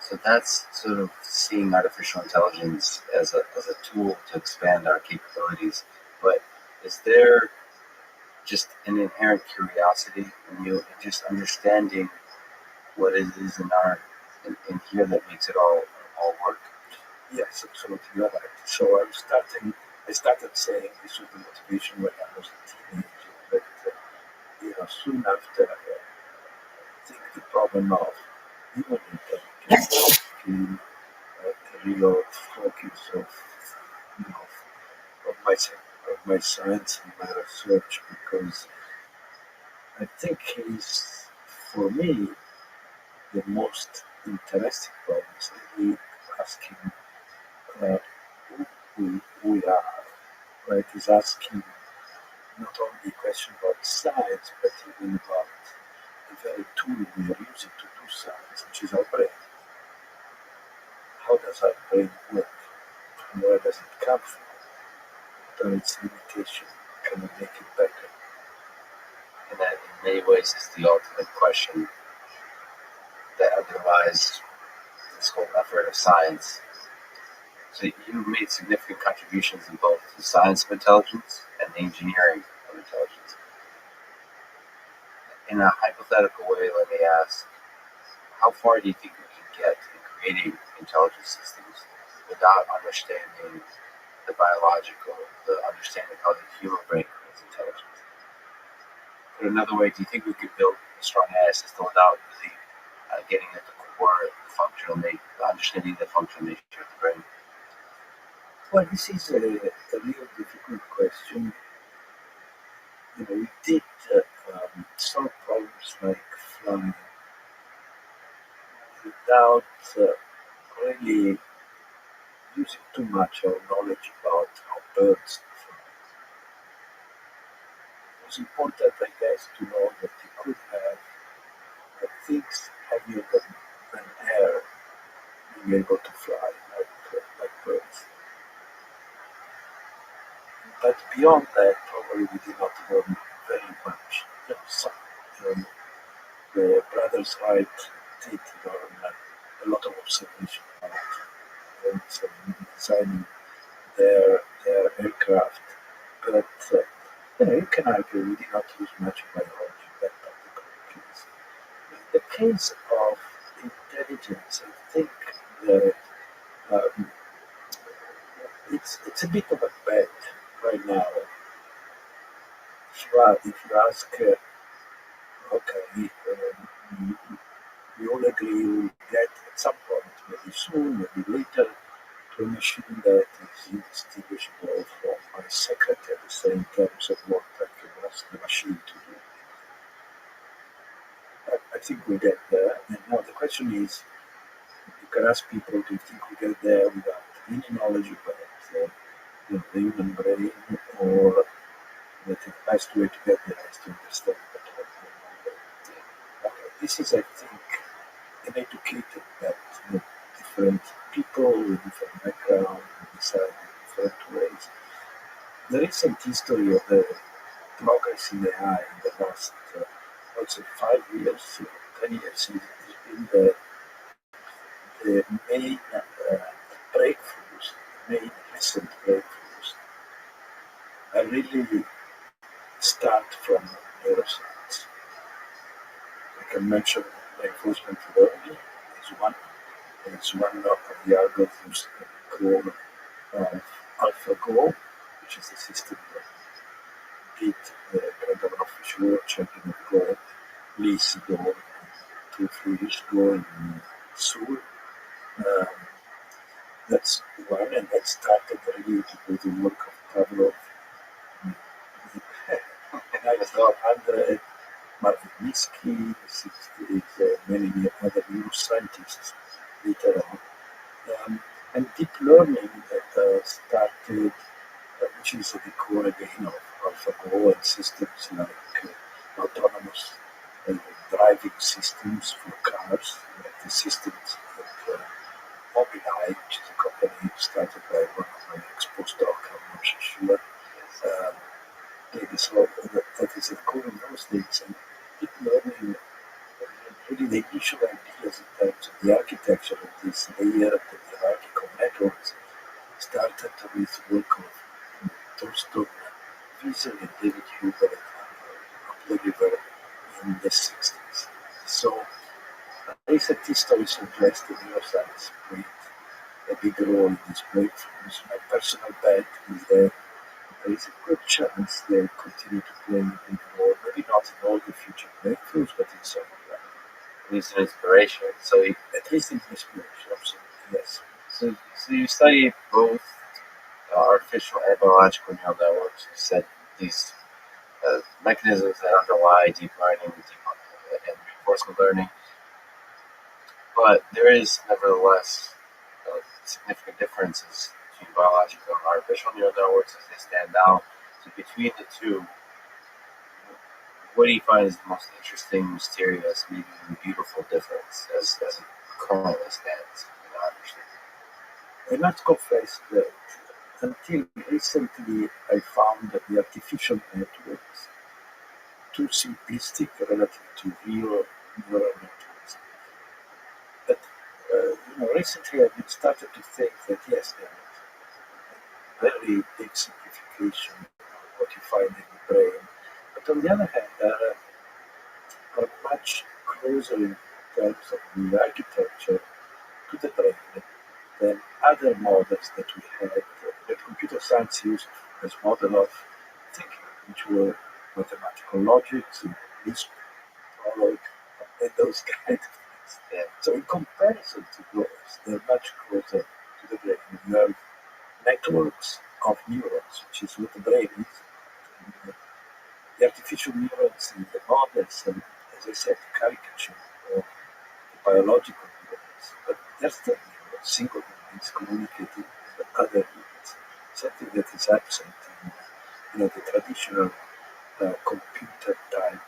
So that's sort of seeing artificial intelligence as a tool to expand our capabilities. But is there just an inherent curiosity in you, and just understanding what it is in here that makes it all work? Yes, absolutely, you're right. So I started saying this was the motivation when I was a teenager, but soon after, I think the problem of human intelligence became a real focus of, you know, of my science and my research, because I think he's, for me, the most interesting problem is really asking who we are, right? Is asking not only a question about science, but even about the very tool we are using to do science, which is our brain. how does our brain work? And where does it come from? What are its limitations? Can we make it better? And that in many ways is the ultimate question that underlies this whole effort of science. So you made significant contributions in both the science of intelligence and the engineering of intelligence. In a hypothetical way, let me ask, how far do you think we can get in creating intelligent systems without understanding the biological, the understanding how the human brain creates intelligence? Put another way, do you think we could build a strong AI system without really getting at the core, the understanding the functional nature of the brain? Well, this is a real difficult question. We did solve problems like flying without really using too much our knowledge about how birds fly. It was important, I guess, to know that you could have things heavier than air being able to fly like birds. But beyond that, probably we did not learn very much. The brothers Wright did learn a lot of observation about birds and designing their aircraft. But you can argue we did not use much biology in that particular case. In the case of intelligence, I think that um, it's a bit of a bet right now. If you ask, okay, we all agree we'll get at some point, maybe soon, maybe later, to a machine that is indistinguishable from my secretary, say in terms of what I can ask the machine to do. I think we get there. And now the question is, you can ask people, do you think we get there without any knowledge about the human brain, or that the best way to get there is to understand the human brain? Okay, this is, I think, an educated bet. Different people with different backgrounds decide in different ways. The recent history of the progress in AI in the last, I would say, 5 years, 10 years, has been the main breakthroughs, the main recent breakthroughs, really start from neuroscience. I can mention reinforcement learning as one. It's one of the algorithms called AlphaGo, which is the system that beat the Grandanovic World Champion of Go, Lee Sedol, 2-3 years ago in Seoul. That's one, and that started really to do the work of Pavlov. And I thought under Martin Minsky, many other neuroscientists later on. And deep learning that started, which is at the core again of AlphaGo and systems like autonomous driving systems for cars, like the systems that Mobileye, which is a company started by one of my ex-postdoc, I'm not sure, that is a core in those days. And deep learning, really the initial ideas in terms of the architecture of this layered hierarchical networks started with work of Thorsten Wiesel and David Huber up the river in the 60s. So recent history suggests that neuroscience played a big role in these breakthroughs. My personal bet is that there is a good chance they'll continue to play a big role, maybe not in all the future breakthroughs, but in some of them. At least an inspiration. So At least in inspiration, absolutely, yes. So you studied both artificial and biological neural networks. You said these mechanisms that underlie deep learning and reinforcement learning. But there is nevertheless significant differences between biological and artificial neural networks as they stand out. So between the two, what do you find is the most interesting, mysterious, maybe even beautiful difference as it currently stands in our understanding? I must confess that until recently I found that the artificial networks too simplistic relative to real neural networks. But recently I've been started to think that yes, there is a very big simplification of what you find in the brain. But on the other hand, are much closer in terms of the architecture to the brain than other models that we had, that computer science used as model of thinking, which were mathematical logics, and Lisp, Prolog, and those kind of things. Yeah. So in comparison to those, they're much closer to the brain. You have networks of neurons, which is what the brain is. And, the artificial neurons in the models, and as I said, caricature of the biological neurons, but they're still neurons, single neurons communicating with other neurons, something that is absent in the traditional computer type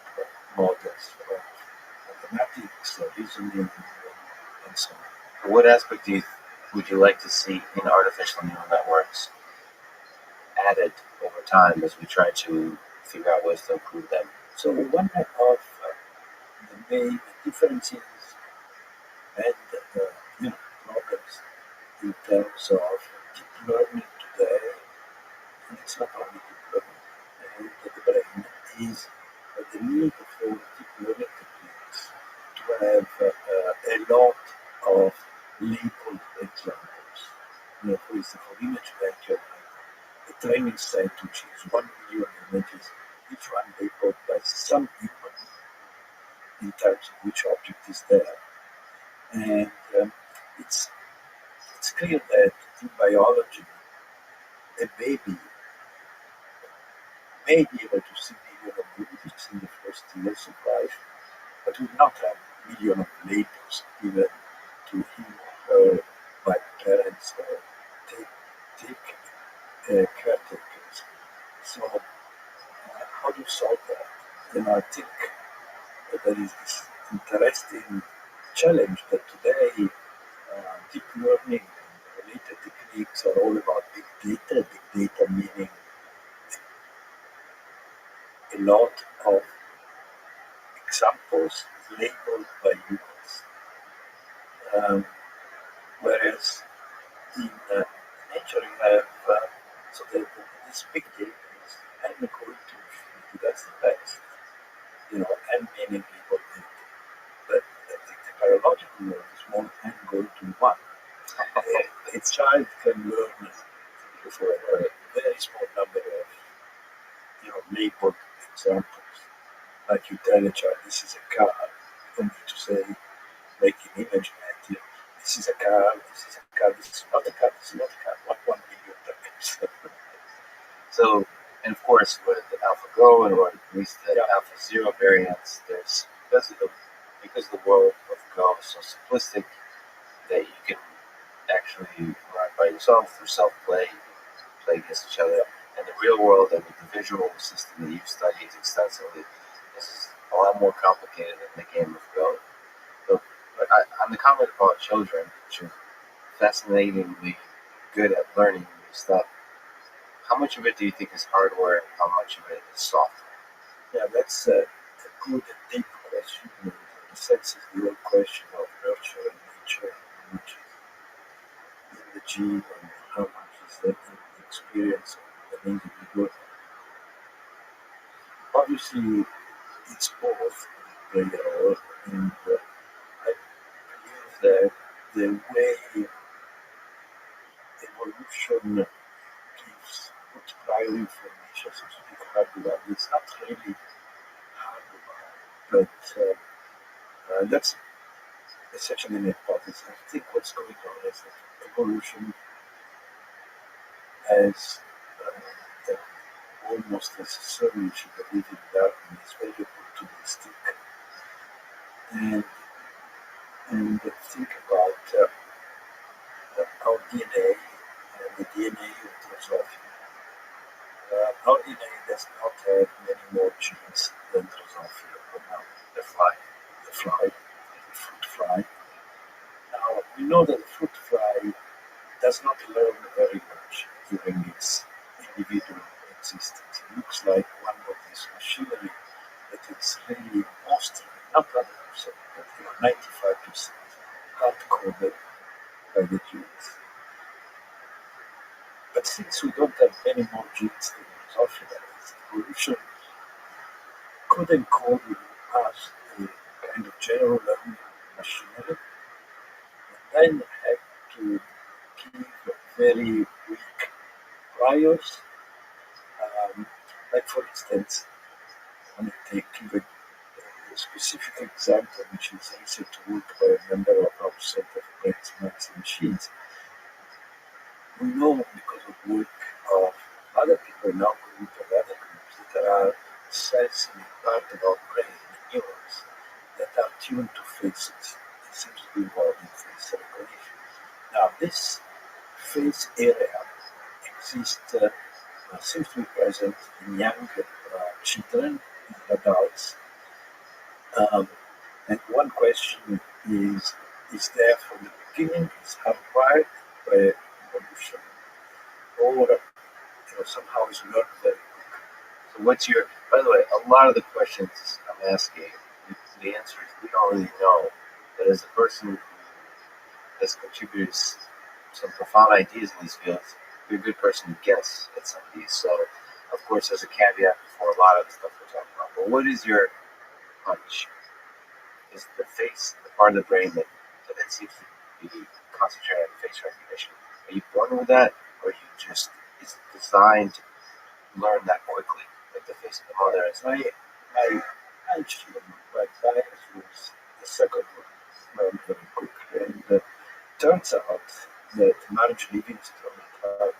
models of mathematics, reasoning, and so on. What aspect would you like to see in artificial neural networks added over time as we try to figure out ways to improve them? So one of the main differences and problems in terms of deep learning today, and it's not only deep learning, the brain is the need for deep learning techniques to have a lot of labeled examples. For instance, for image vector, the training set, which is 1 million images, each one labeled by some human in terms of which object is there. And it's clear that in biology, a baby may be able to see millions of movies in the first years of life, but will not have millions of labels given to him or her by parents or take caretakers. So how do you solve that? And I think that there is this interesting challenge that today deep learning and related techniques are all about big data. Big data meaning a lot of examples labeled by humans. Whereas in nature you have so this big data is n equal to infinity. That's the best. N meaning equal to infinity. But the biological world is more n going to 1. A child can learn for a very small number of labeled examples. Like you tell a child, this is a car. You don't need to say, make an image at you. This is a car, this is a car, this is not a car, this is not a car. What 1 million times? So, and of course, with the AlphaGo and or at least the AlphaZero variants, there's because the world of Go is so simplistic that you can actually run by yourself through self-play, play against each other. In the real world, and with the visual system that you've studied extensively, this is a lot more complicated than the game of Go. So, on the comment about children, which are fascinatingly good at learning new stuff, how much of it do you think is hardware and how much of it is software? Yeah, that's a good and deep question. In the sense is the old question of nurture and nature, how much is in the gene and how much is that in the experience of an individual. Obviously, it's both play a role, and I believe that the way evolution gives puts prior information, so to speak, hardware, it's not really hardware, but that's essentially an hypothesis. I think what's going on is that evolution has almost necessarily, if you believe in Darwin, is very opportunistic. And think about our DNA and the DNA of Drosophila. Our DNA does not have many more genes than Drosophila, but now the fruit fly. Now we know that the fruit fly does not learn very much during its individual existence. It looks like one of these machinery that is really mostly, not 100%, but 95% hard-coded by the genes. But since we don't have many more genes than Drosophila, evolution could encode in us a kind of general learning machinery, and then have to give very weak priors. Like for instance, I want to give a specific example which is easy to work by a member of our set of brains, minds, and machines. We know because of work of other people in our group and other groups that there are cells in part of our brain, the neurons, that are tuned to faces. It seems to be involved in face recognition. Now, this face area exists, seems to be present in young children and adults. And one question is there from the beginning, is hardwired by evolution, or somehow is learned very quick? So what's your, by the way, a lot of the questions I'm asking, the answer is we don't really know. But as a person who has contributed some profound ideas in these fields, you're a good person to guess at some of these. So, of course, there's a caveat before a lot of the stuff we're talking about. But what is your hunch? Is the face the part of the brain that seems to be concentrated on face recognition? Are you born with that, or you just is designed to learn that quickly, like the face of the mother? My hunch by bias was the second one, learned very quickly. And turns out that Marge Livingston at Harvard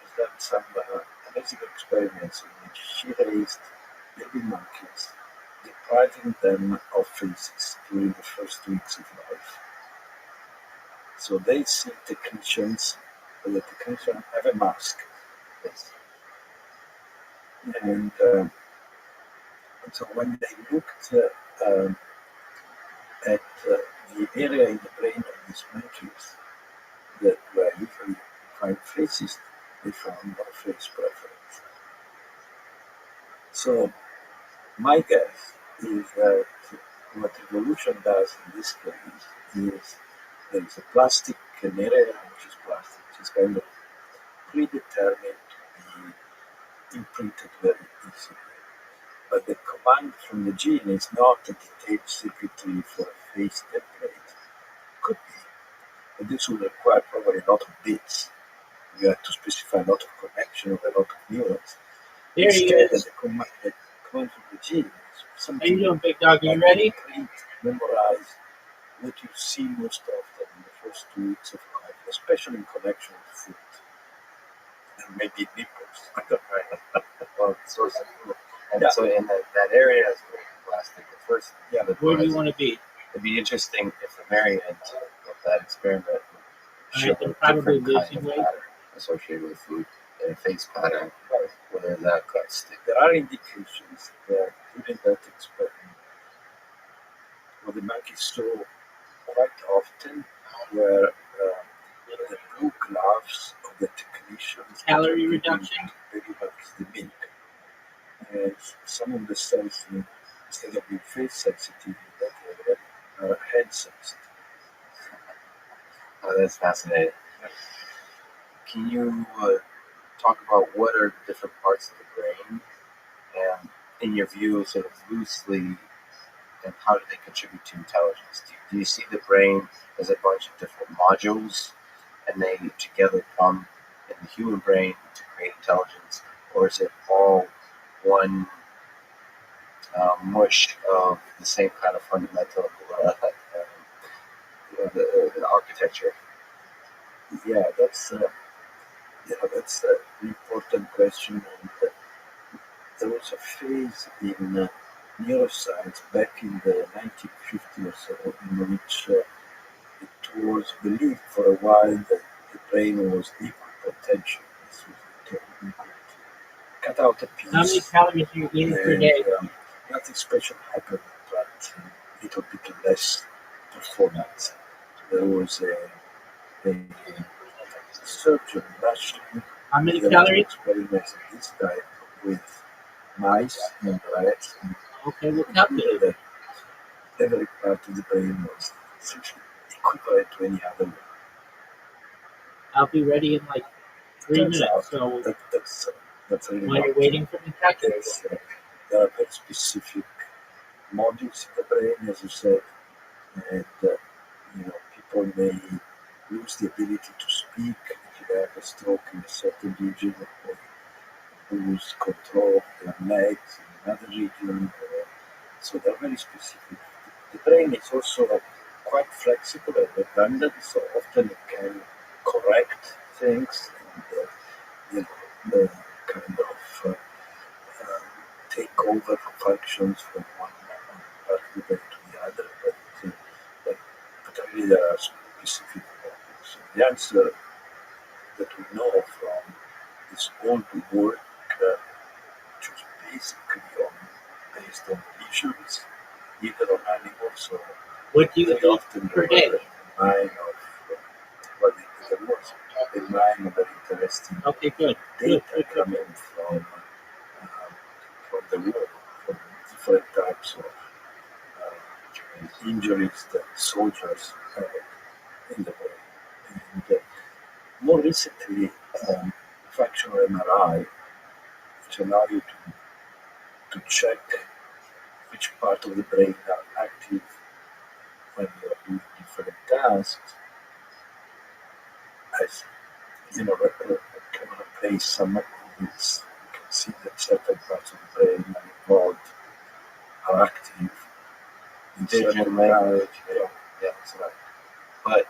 has done some amazing experiments in which she raised baby monkeys, depriving them of faces during the first weeks of life. So they see technicians, but the technicians have a mask. Yes. And so when they looked at the area in the brain of these monkeys that were usually find faces, they found no face preference. So my guess is that what evolution does in this case is there is a plastic, an area which is plastic, which is kind of predetermined to be imprinted very easily. But the command from the gene is not a detailed circuitry for a face template. Could be, but this will require probably a lot of bits. You have to specify a lot of connection of a lot of neurons. There he Instead, is. the command from the gene is How something you doing, big dog? You ready? imprint, memorize what you see most often in the first 2 weeks of life, especially in connection with food. And maybe nipples. Right. Well, source of food. And Yeah. so in that area is very plastic. The first, Yeah, the Where do you was- want to be? it'd be interesting if the variant of that experiment would show Alright, they're a probably different kind losing of weight. pattern associated with food and a face pattern, whether that got stick. There are indications that during that experiment, what the monkeys saw quite often were the blue gloves of the technicians. Calorie giving reduction? baby monkeys the milk. And some of the cells, instead of being face sensitive in that area, are hand sensitive. Oh, that's fascinating. Can you talk about what are different parts of the brain, and in your view, sort of loosely, and how do they contribute to intelligence? Do you see the brain as a bunch of different modules, and they together come in the human brain to create intelligence, or is it all one mush of the same kind of fundamental the architecture? Yeah, that's an important question. And there was a phase in neuroscience back in the 1950s or so in which it was believed for a while that the brain was equipotential. This was the term, equal. Cut out a piece. How many calories are you eating per day? Nothing special happened, but a little bit less performance. There was a research and actually How many there was calories? experiments in this type with mice and rats, and Okay, we'll calculate it. that every part of the brain was essentially equivalent to any other one. I'll be ready in like 3 Turns minutes. out So that's really while not you're waiting for me, calculate it. There's, there are very specific modules in the brain, as you said, and people may lose the ability to speak if you have a stroke in a certain region, or lose control of their legs in another region. So they're very specific. The brain is also quite flexible and redundant, so often it can correct things and kind of take over functions from one part of the brain to the other. But really there are specific modules. So the answer that we know from this old work, which was basically based on lesions, either on animals or What do you very eat often per day? a mine of what there was a mine of very interesting Okay, good. data Good. coming from the war, from different types of injuries that soldiers had in the war. And more recently, functional MRI, which allow you to check which part of the brain are active when you are doing different tasks, as can replace some movements. You can see that certain parts of the brain are involved, are active in Vision, certain language, tasks. yeah, that's right. But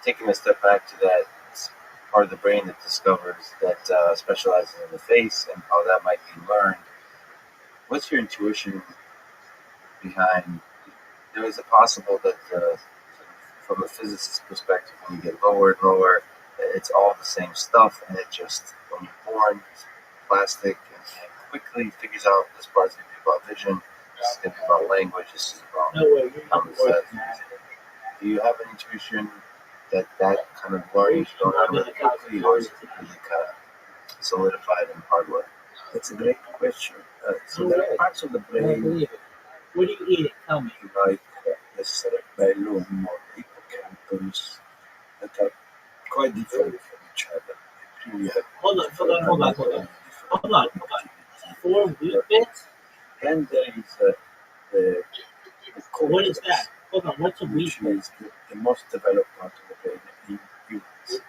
taking a step back to that part of the brain that discovers that specializes in the face and how that might be learned, what's your intuition behind? Is it possible that from a physicist's perspective, when you get lower and lower, it's all the same stuff, and it just, when you're born, it's plastic and quickly figures out this part's going to be about vision, this is going to be about language, this is about No way, you're not concept. worth that. Do you have an intuition that kind of learning is going on really quickly, or is it really kind of solidified in hardware? That's a great question. So No there way. are parts of the I don't brain believe it. What do you eat? Tell me. like the cerebellum or hippocampus that are quite different from each other. They really have Hold on. different anatomy, different connectivity. 4 wheat bits? And there is the What is cortex, that? Hold on, what's a wheat which bit? is the most developed part of the brain in humans.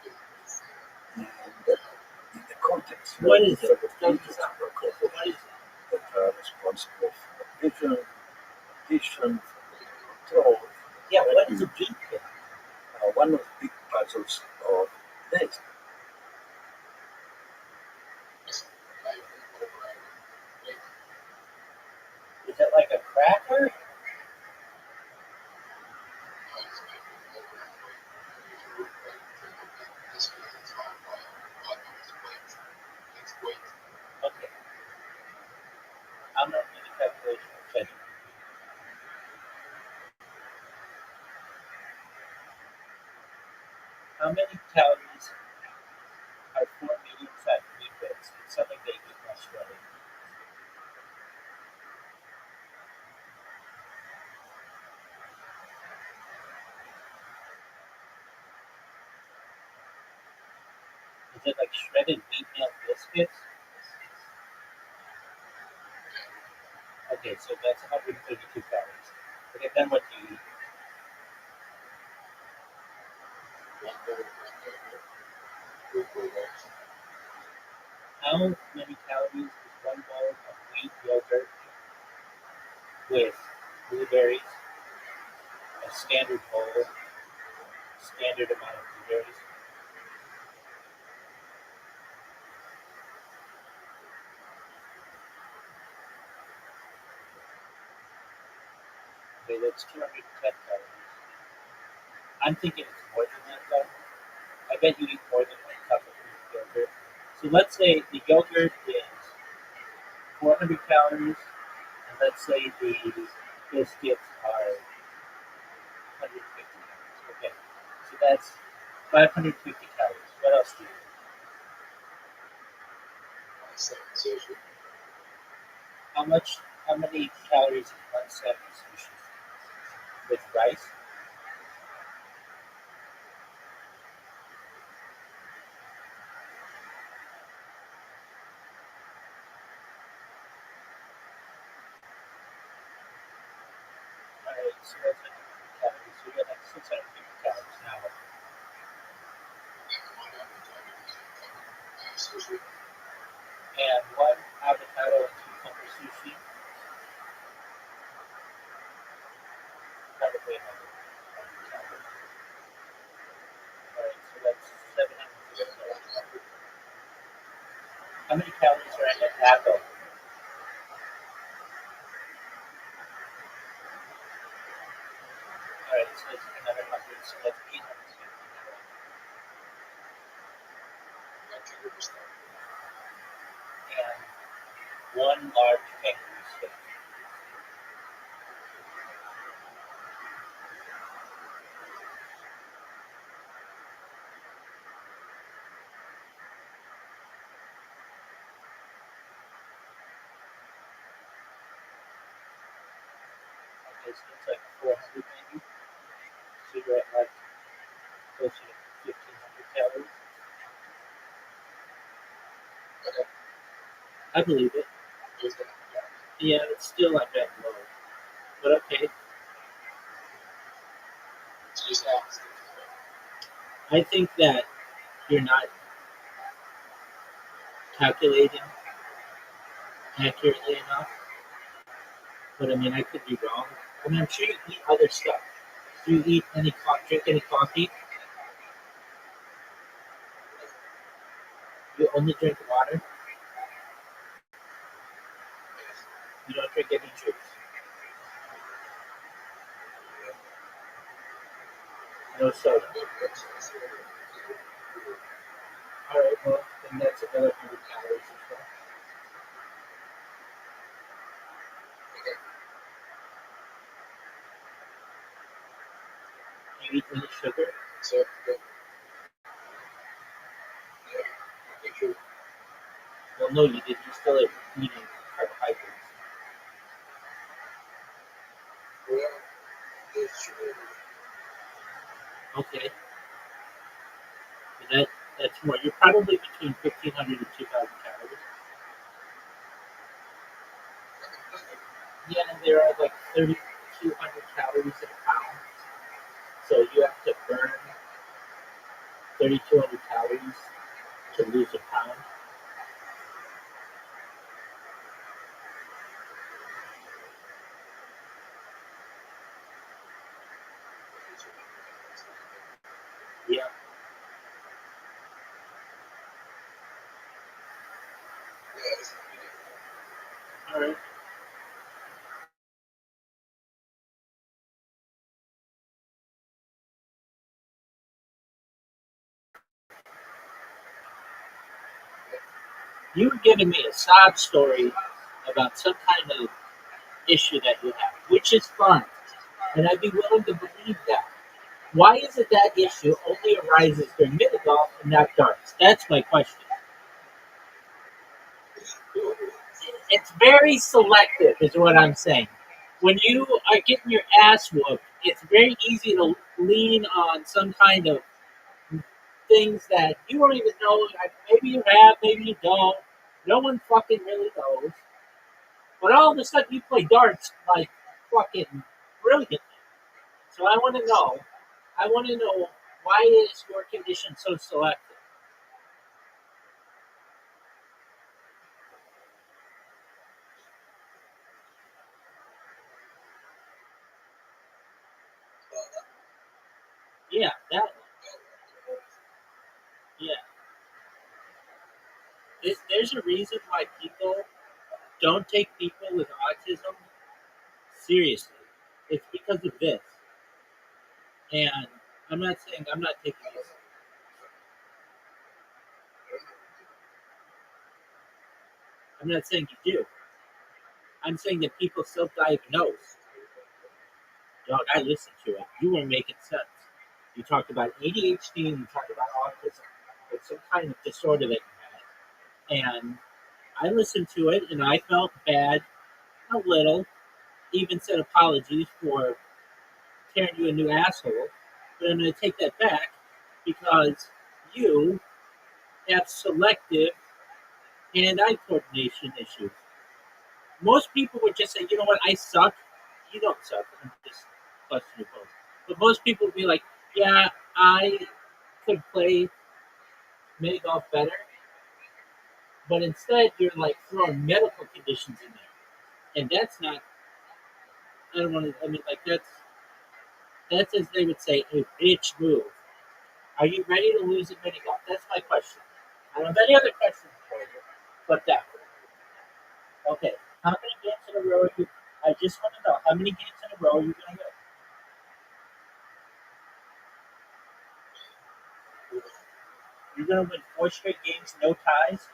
And in the cortex, What is it? different Tell me regions of something. the cortex What is it? that are responsible for vision, audition, control. Yeah, what is a wheat bit? One of the big puzzles of this. Is it like a cracker? Okay. I'm not doing the calculation. Okay. How many calories are 4 medium-sized wheat bits? It's something they eat in Australia. Is it like shredded wheatmeal biscuits? Okay, so that's 132 calories. Okay, then what do you eat? How many calories is one bowl of wheat yogurt with blueberries, a standard bowl, standard amount of blueberries? Okay, that's 210 calories. I'm thinking it's more than that though. I bet you eat more than 1 cup of Greek yogurt. So let's say the yogurt is 400 calories, and let's say the biscuits are 150 calories. Okay, so that's 550 calories. trust you. Sushi. How many calories in one set of sushi? With rice? Alright, so that's 100 calories. So you got like 650 calories now. Sushi. And one avocado and cucumber sushi. Probably 100 calories. Alright, so that's 750 calories. How many calories are in an apple? Alright, so it's another 100, so that's 850 calories. And one large kangaroo steak. Okay, so it's like 400 maybe. So you're at like closer to 1,500 calories. Okay. I believe it. Yeah, it's still not that low. But okay. I think that you're not calculating accurately enough. But I mean, I could be wrong. I mean, I'm sure you eat other stuff. Do you eat drink any coffee? You only drink water? You don't drink any juice? No soda? Alright, well, then that's another 100 calories or so. Do you eat any sugar? So, Well, no, you didn't. You still are eating carbohydrates. Okay. So that's more. You're probably between 1,500 and 2,000 calories. Yeah, and there are like 3,200 calories in a pound. So you have to burn 3,200 calories to lose a pound. Yeah. All right. You were giving me a sob story about some kind of issue that you have, which is fine, and I'd be willing to believe that. Why is it that issue only arises during mini golf and not darts? That's my question. It's very selective, is what I'm saying. When you are getting your ass whooped, it's very easy to lean on some kind of things that you don't even know. Like maybe you have, maybe you don't. No one fucking really knows. But all of a sudden, you play darts like fucking brilliantly. So I want to know. I want to know why is your condition so selective? Yeah, that one. Yeah. There's a reason why people don't take people with autism seriously. It's because of this. And I'm not saying I'm not taking this. I'm not saying you do. I'm saying that people self-diagnose. Dog, I listened to it. You were making sense. You talked about ADHD and you talked about autism. with some kind of disorder that you had. And I listened to it and I felt bad a little, even said apologies for tearing you a new asshole. But I'm going to take that back because you have selective hand-eye coordination issues. Most people would just say, you know what, I suck. You don't suck. I'm just busting your balls. But most people would be like, yeah, I could play mini golf better. But instead, you're like throwing medical conditions in there. And that's not, I don't want to, I mean, like, that's as they would say, a bitch move. Are you ready to lose at mini golf? That's my question. I don't have any other questions for you, but that one. Okay, how many games in a row are you? I just want to know how many games in a row are you going to win? You're going to win 4 straight games, no ties.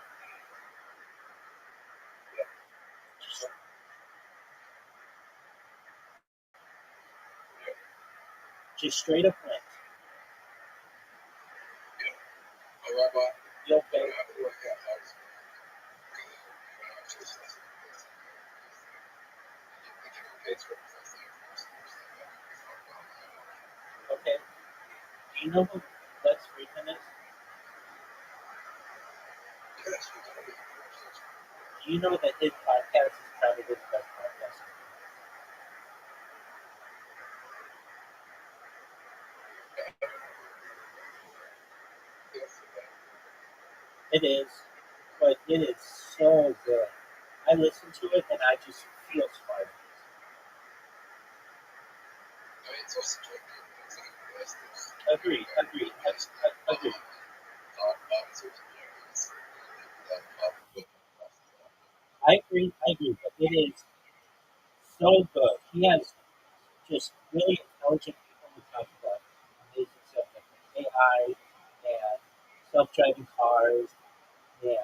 Just straight up wins. Rabbi, You okay? Okay. Do you know who Lex Friedman is? Do you know that his podcast is probably the best podcast? It is, but it is so good. I listen to it and I just feel smart. It's also subjective. Agreed. I agree, but it is so good. He has just really intelligent people who talk about amazing stuff like AI and self-driving cars and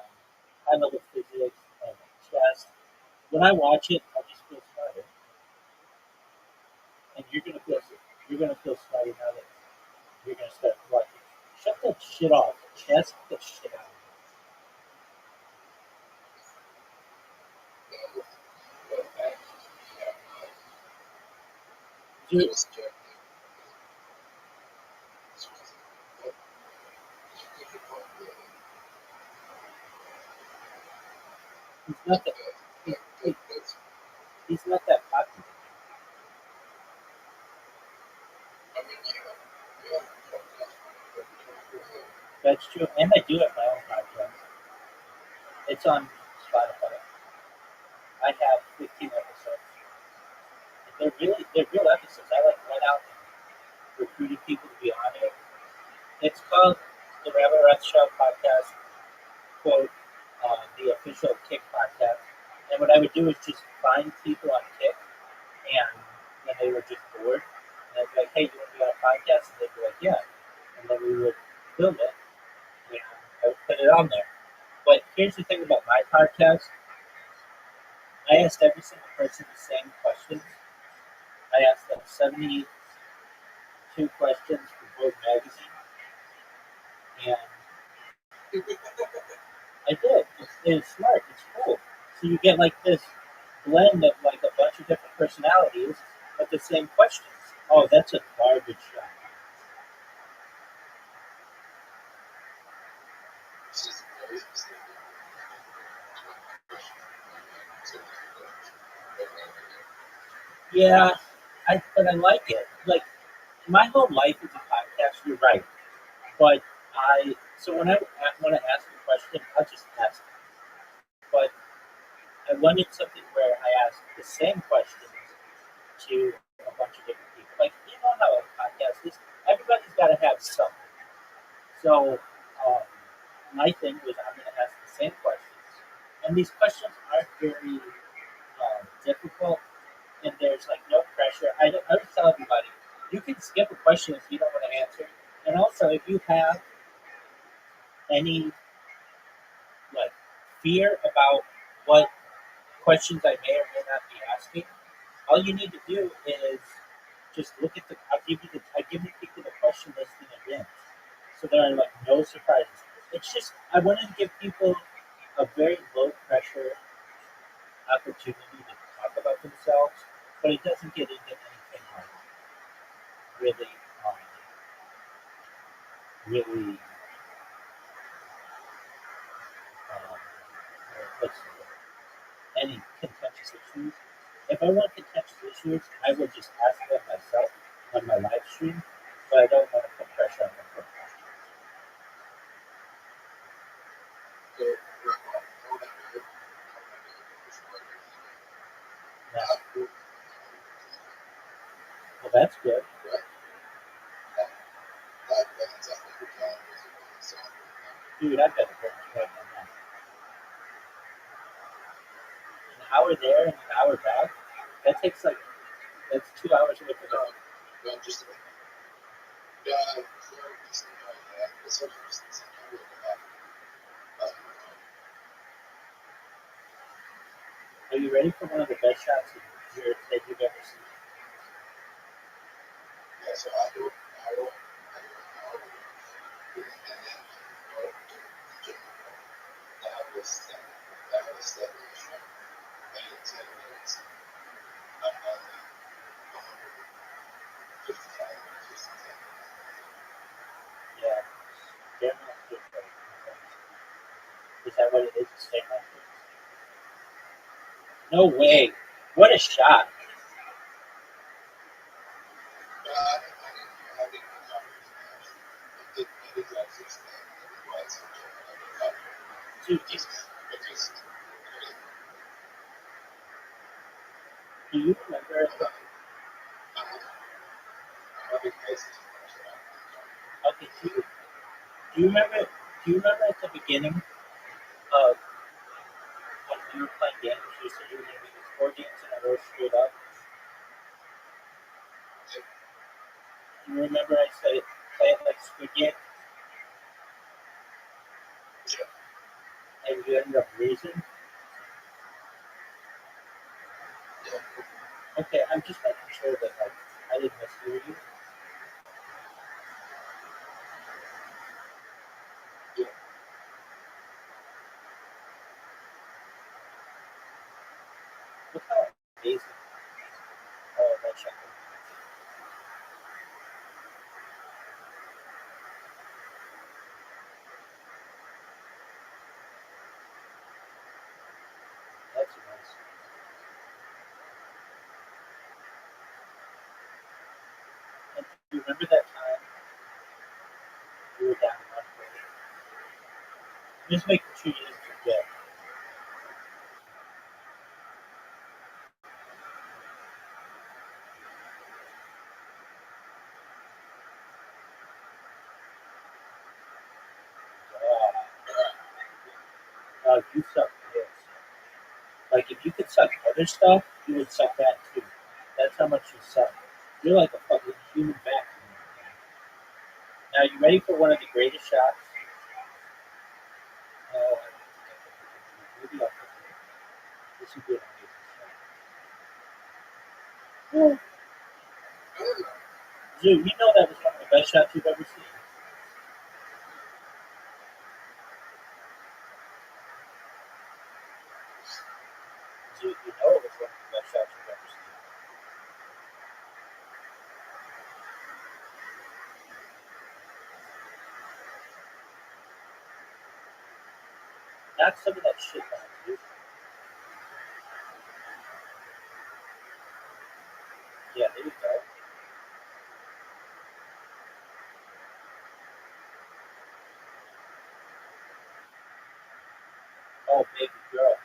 high-level physics and chess. When I watch it, I just feel smarter. And you're gonna feel smarter now that you're gonna start watching. Shut that shit off. Chess the shit out. Dude, he's not that. He, he's not that popular. That's true, and I do have my own podcast. It's on Spotify. I have 15 episodes. They're real episodes. I like went out and recruited people to be on it. It's called the Rabbi ROTHSCHILD podcast, quote, the official Kick podcast. And what I would do is just find people on Kick, and when they were just bored, and I'd be like, hey, you want to be on a podcast? And they'd be like, yeah. And then we would film it, and I would put it on there. But here's the thing about my podcast. I asked every single person the same questions. I asked them 72 questions for Vogue magazine, and I did. It's smart. It's cool. So you get like this blend of like a bunch of different personalities, but the same questions. Oh, that's a garbage shot. Yeah, but I like it. Like my whole life is a podcast. You're right, but so when I want to ask a question, I'll just ask it. But I wanted something where I ask the same questions to a bunch of different people. Like you know how a podcast is. Everybody's got to have something. So my thing was I'm going to ask the same questions, and these questions aren't very difficult, and there's like no pressure. I always tell everybody you can skip a question if you don't want to answer, and also if you have any like fear about what questions I may or may not be asking, all you need to do is just look at I give you people the question list in advance, so there are like no surprises. It's just I wanted to give people a very low pressure opportunity to talk about themselves, but it doesn't get into anything like really, really, what's the word? Any contentious issues. If I want contentious issues, I will just ask them myself on my live stream, but I don't want to put pressure on them for questions. So, right, well, all that good. Now, well, that's good. Right. That's up to your calendars and all that stuff. Dude, I've got a whole point on that. An hour there and an hour back, that takes like, that's 2 hours away from home. No, just yeah, very decent. Yeah, it's sort of just something like that. Are you ready for one of the best shots that you've ever seen? Yeah, so I do an hour, and then go to the gym. That was that was and in 10 minutes, I'm on 155 minutes or something. Yeah. Stairmaster training. Is that what it is? A Stairmaster? No way. What a shot. I didn't know it is actually why it's such a Dude, because do you remember? I'm having crisis. Okay, do you remember? Do you remember at the beginning of when we were playing games? You said you were going to do 4 games in a row straight up. Do you remember I said play it like Squid Game, and you ended up losing? Okay, I'm just making sure that like I didn't mishear you. Look how amazing that shot was. That's nice. And do you remember that time we were down 1-0? Just making sure you didn't forget. You suck this. Like if you could suck other stuff, you would suck that too. That's how much you suck. You're like a fucking human vacuum. Now you ready for one of the greatest shots? Maybe I'll put it. This would be an amazing shot. Dude, you know that was one of the best shots you've ever seen. Dude, you know it was one of the best shots you've ever seen. Knock some of that shit down, dude. Yeah, there you go. Oh, baby girl.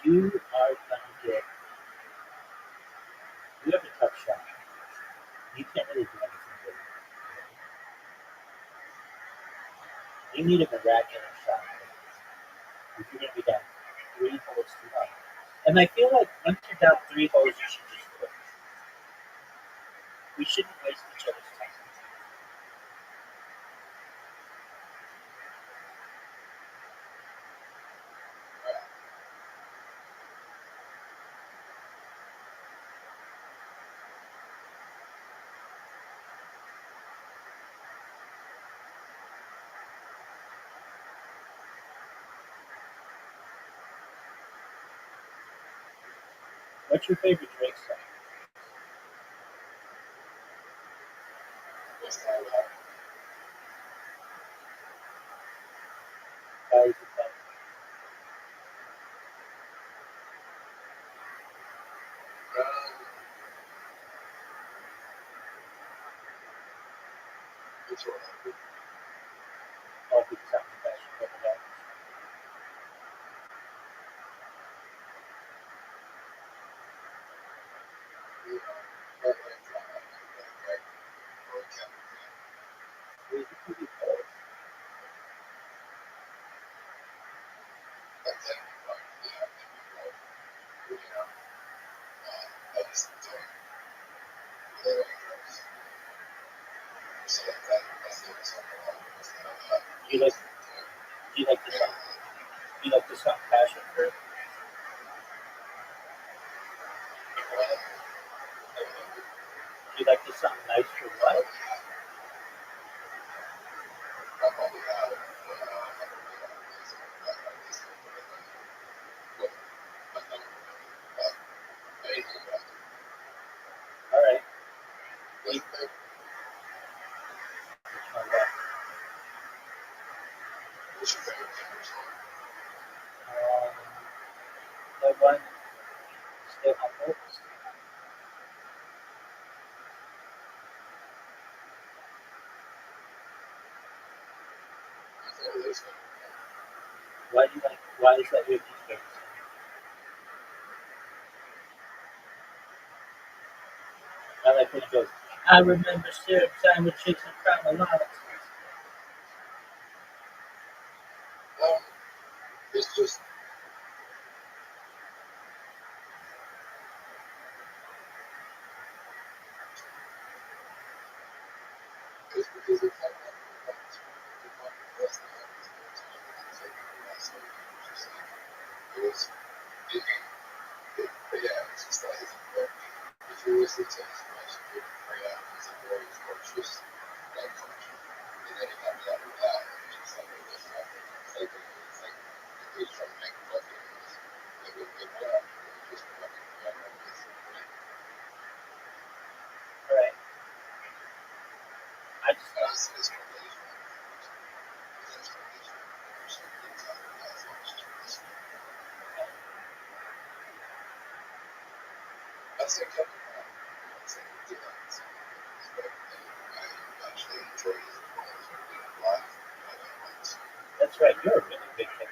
You are gonna get. You have a tough shot. You can't really do anything with it. You need a miraculous shot. If you're gonna be down 3 holes to 1. And I feel like once you're down 3 holes, you should just quit. We shouldn't waste each other's time. What's your favorite Drake song? What's that about? Why is it that? It's all right. All because I'm the best you've ever done. You know, but like, like, or Where's the TV players? but then, like, yeah, you know, I just don't really like drugs. So that's the only song I like. It's not that. Do you like the song? Do you like the song Passion Fruit? Do you like the song Nice for What? All right. Which one? What? That one. Stay humble. Why do you like? Why is that your favorite song? I like when it goes. I remember staring time with chicks and crying a lot. It's just it's because it's like it was but yeah, it's just like if you listen to his voice, you would pray out. It's a very conscious, like function. And then he comes out with that, and it's just like a lift up. It's like he's trying to make fucking like a good job. Just fucking whatever. All right. I just That's his foundation. His foundation. There's some good time in that. So it's just listening. That's like Kevin Brown. It's like we do that in some movies, but I actually enjoy his performance when we do it live. I don't like to. that's right. You're a really big fan.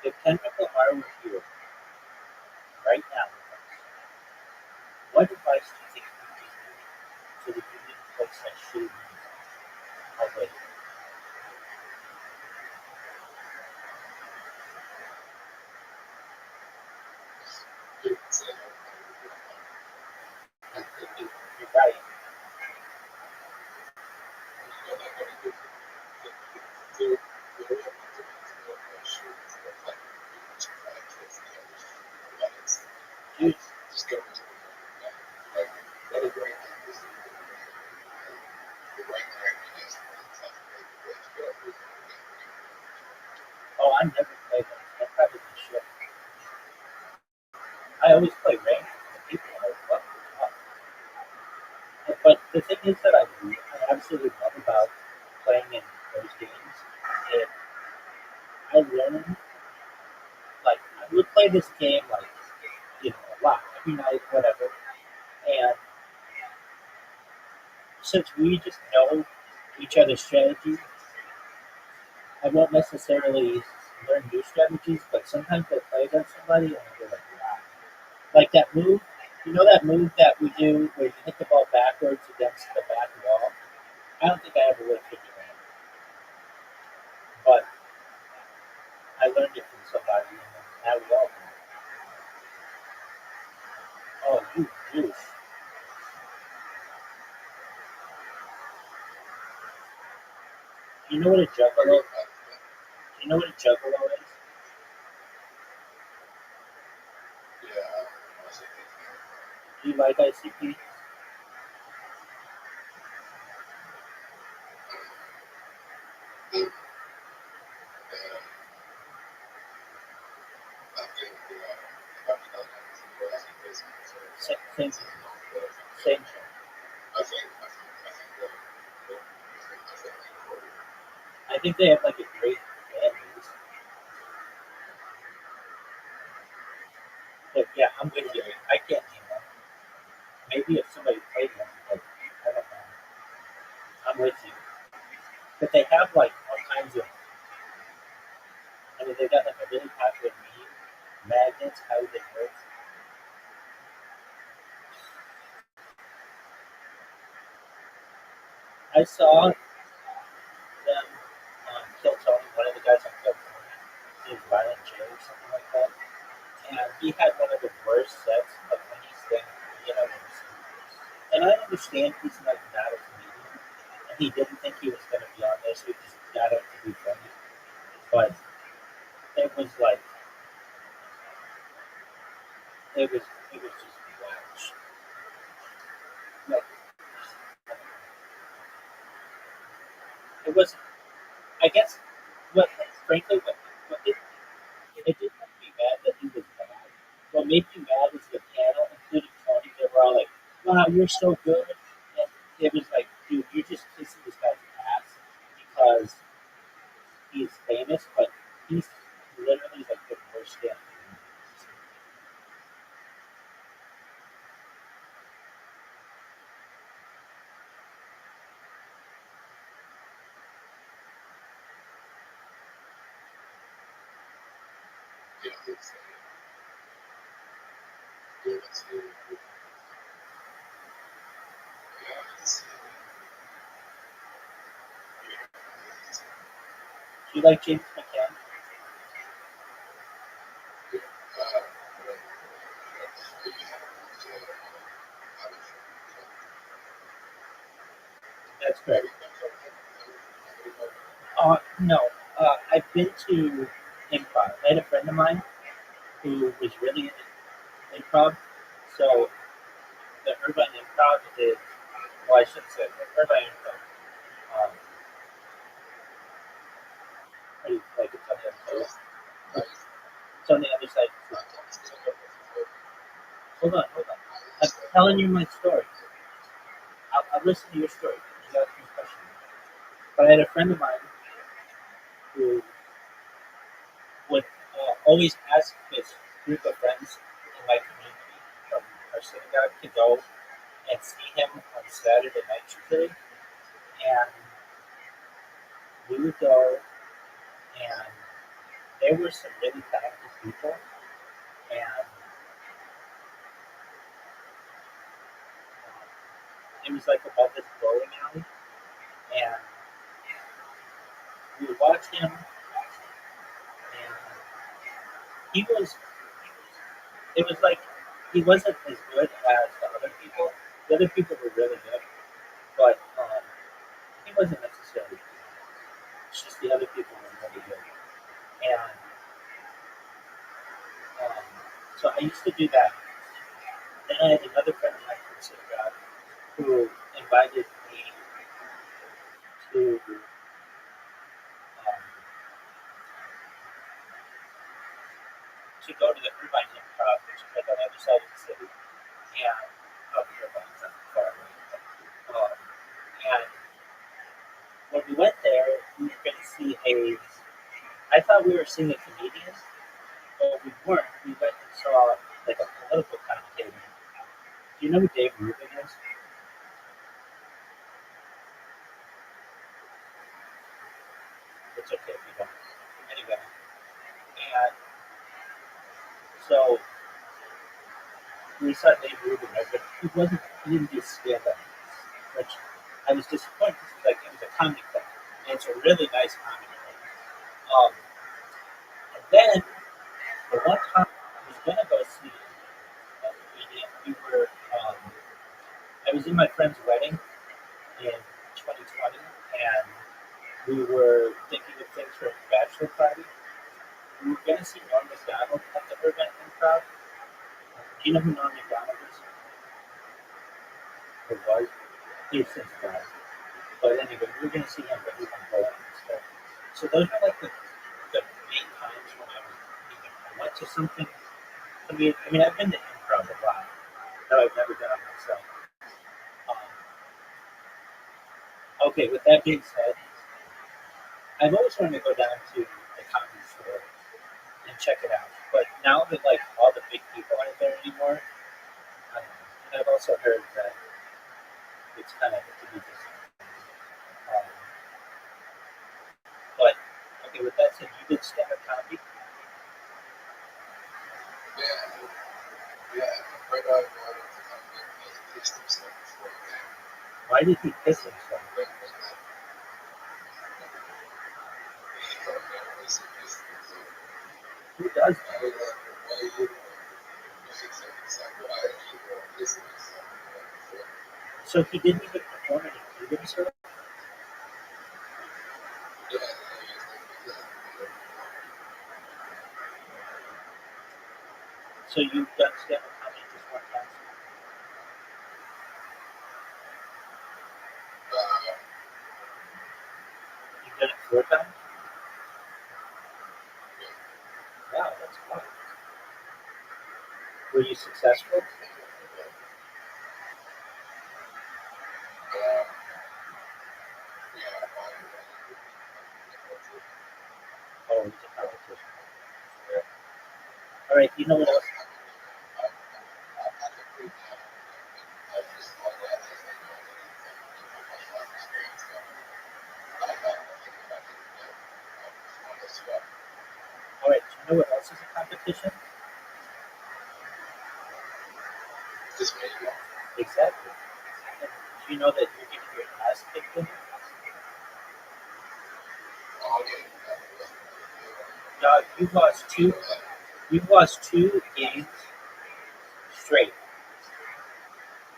If Kendrick Lamar were here right now with us, what advice do you think he would give you so that you didn't play such shitty music? How late? You're right. Dude, Just go into it. Like, what a great thing is the right time is let's go. oh, I never play those. I probably should. I always play ranked. And people are fucking tough. But the thing is that I absolutely love about playing in those games is I learn, like, I would play this game, like, a lot, every night, whatever. And since we just know each other's strategies, I won't necessarily learn new strategies, but sometimes I play against somebody and I'll be like, wow. Like that move, that move that we do where you hit the ball backwards against the back wall? I don't think I ever would have figured it out. But I learned it from somebody and now we all do it. Oh, you juice. You know what a juggalo? You know what a juggalo is? Do you like ICP? Same, same show. I think they have like a great fan base. But yeah, I'm with you. I can't name them. Maybe if somebody played them, but I don't know. I'm with you. But they have like all kinds of. I mean, they got like a really popular meme, magnets, how they work. I saw them kill Tony, one of the guys on California, named Violent J or something like that. And he had one of the worst sets of any stand I've ever seen. And I understand he's like not a comedian, and he didn't think he was going to be on there, so he just got up to be funny. But it was like it was just wow. Like, it was. I guess what frankly what it didn't make me mad that he was bad. What made me mad is the panel, including Tony. They were all like, "Wow, you're so good," and it was like, "Dude, you're just kissing this guy's ass because he's famous, but he's literally like the worst stand." Do you like James McCann? That's great. No, I've been to improv. I had a friend of mine who was really into improv. So the Irvine Improv is, well, I shouldn't say it, the Irvine Improv. Like it's on the other side. It's on the other side. Hold on. I'm telling you my story. I'll listen to your story. You ask me a question. But I had a friend of mine who would always ask his group of friends in my community from our synagogue to go and see him on Saturday nights usually. And we would go, and there were some really talented people. And it was like above this bowling alley. And we would watch him, and he was, it was like he wasn't as good as the other people. The other people were really good, but he wasn't necessarily good. It's just the other people were really good. And um, so I used to do that. Then I had another friend of mine from synagogue who invited me to go to the Irvine Improv, which is like on the other side of the city. And Irvine's not far away. And when we went there, we were going to see a. I thought we were seeing a comedian, but we weren't. We went and saw like a political commentator. Do you know who Dave Rubin is? It's okay if you don't. Anyway, and so we saw Dave Rubin there, but he didn't do stand up, which I was disappointed because it was a comedy club, and it's a really nice comedy club. And then the one time I was gonna go see a comedian, I was in my friend's wedding in 2020, and we were thinking of things for a bachelor party. We were gonna see Norm Macdonald at the Irvine Improv. Do you know who Norm Macdonald is? Or was? He's since died. But anyway, we were going to see him, but he went going and stuff. So those were like the main times when I went to something. I mean, I've been to improv a lot, that I've never done myself. Okay, with that being said, I've always wanted to go down to the comedy store and check it out. But now that like all the big people aren't there anymore, I don't know. And I've also heard that it's kind of to be just. Um, but okay, with that said, you did stand-up comedy. Yeah, right now I'm going to come here and piss himself before a game. Why did he piss himself? Who does that? So he didn't even perform any freedom, sir? So you've done stand-up comedy just one time? You've done it 4 times? Wow, that's fun. Were you successful? Oh, it's a competition. All right, you know what else? All right, you know what else is a competition? Exactly. And do you know that you're getting your ass kicked in it? Dog, you've lost 2 games straight.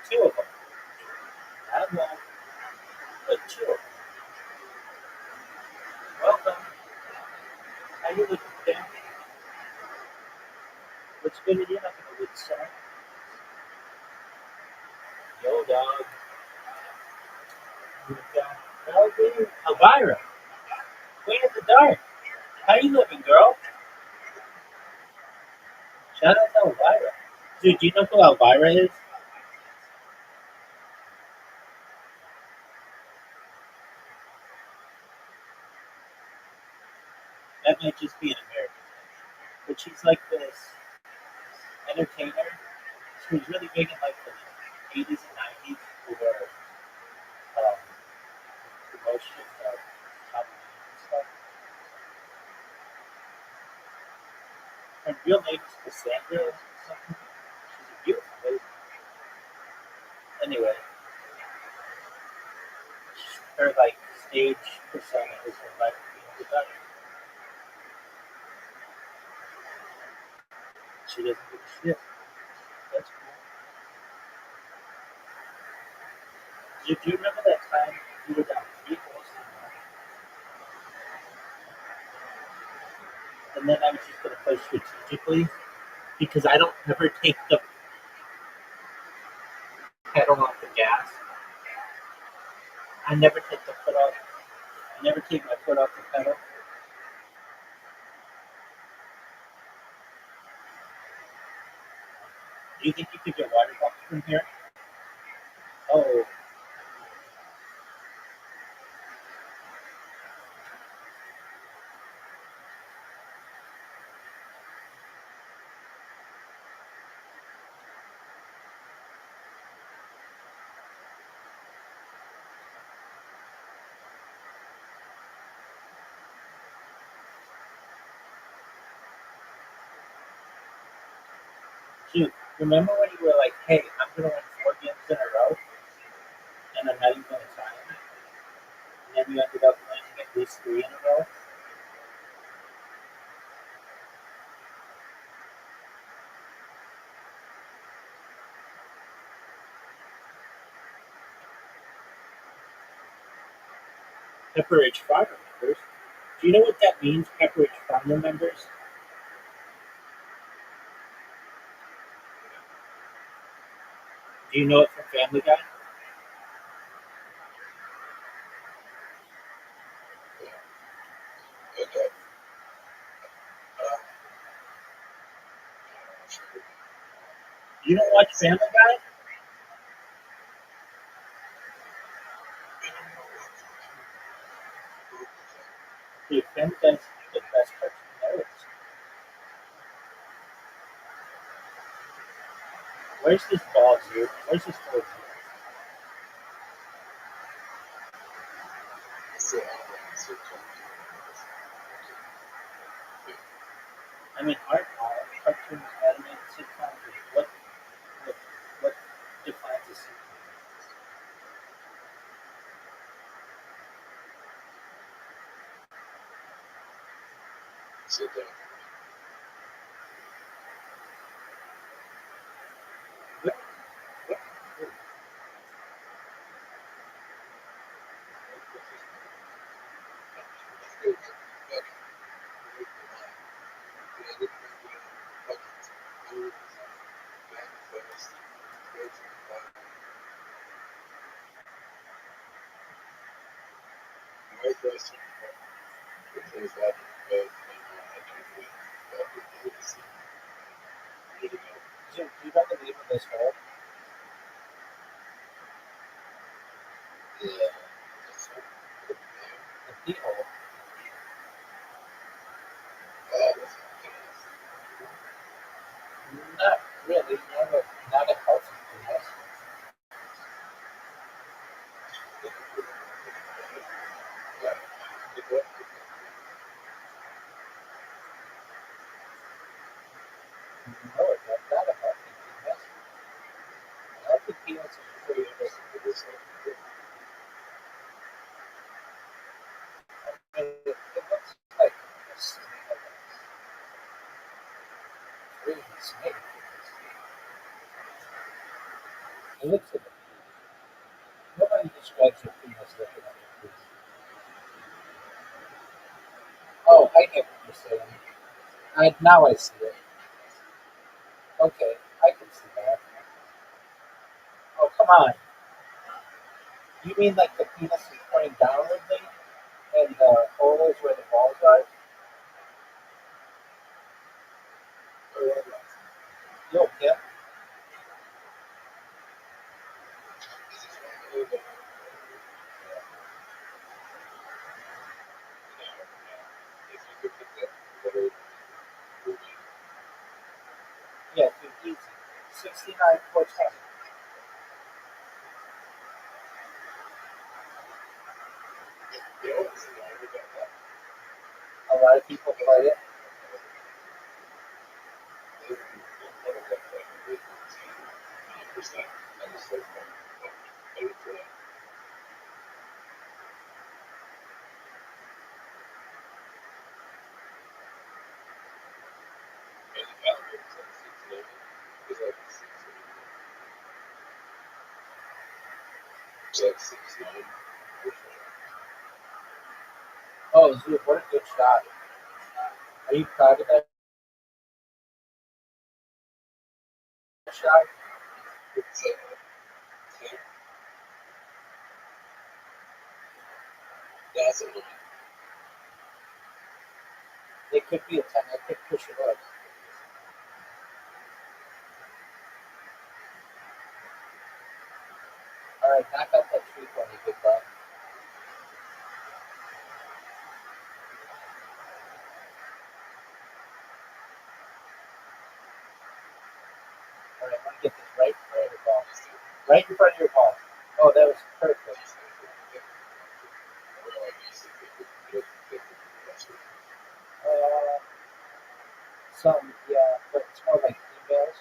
2 of them. Not one, but 2 of them. Welcome. How you looking, Tim? What's good with you? Nothing to win, son. Yo, dog. Elvira. Queen of the Dark. How you living, girl? Shout out to Elvira. Dude, do you know who Elvira is? That might just be an American thing. But she's like this entertainer. She was really big in like the 80s and 90s for promotion of comedy and stuff. Her real name is Cassandra or something. She's a beautiful lady. Anyway, her like stage persona is her like being the Dark. She doesn't give a shit. That's cool. Do you remember that time you were down 3 holes in one? And then I was just going to play strategically because I don't ever take the pedal off the gas. I never take the foot off. I never take my foot off the pedal. Do you think you could get water bottles from here? Oh, shoot. Remember when you were like, hey, I'm going to win 4 games in a row, and I'm not even going to try them? And then you ended up winning at least 3 in a row? Pepperidge Farm members. Do you know what that means, Pepperidge Farm members? Do you know it from Family Guy? You don't watch Family Guy? Dude, Family Guy's the best cartoon there is. Where's this ball, dude? Where's this ball? I mean, aren't all cartoons animated sitcoms? What defines a sitcom? Sit down. Do you know the name of this hole? The pee hole. Not really. Not a healthy penis. No, it's not a healthy penis. A healthy penis is pretty big. I mean, it looks like a snake. Crazy snake. It looks like nobody describes a penis looking like a penis. Oh, I get what you're saying. Now I see it. Okay, I can see that. Oh, come on. You mean like the penis is pointing downwardly and the hole is where the balls are? Yo, Kim. Yeah, dude, easy. 69 410. A lot of people play it. Oh, dude, what a good shot. Are you proud of that shot? It could be a 10. I could push it up. Alright, knock out that tree for me, big butt. Alright, I'm gonna get this right in front of your ball. Right in front of your ball. Oh, that was perfect. Some, yeah, but it's more like emails.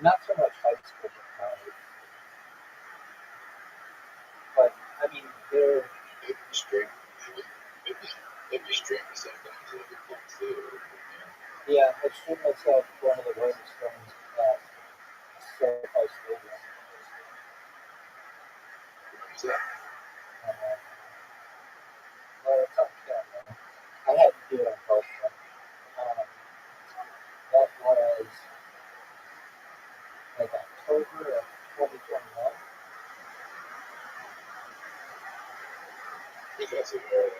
Not so much high school, but college. But, I mean, they're, yeah, I stream myself one of the Rolling Stones at SoFi Stadium. Well, it's on camera. I had to do it on both of them. That was like October of That's a very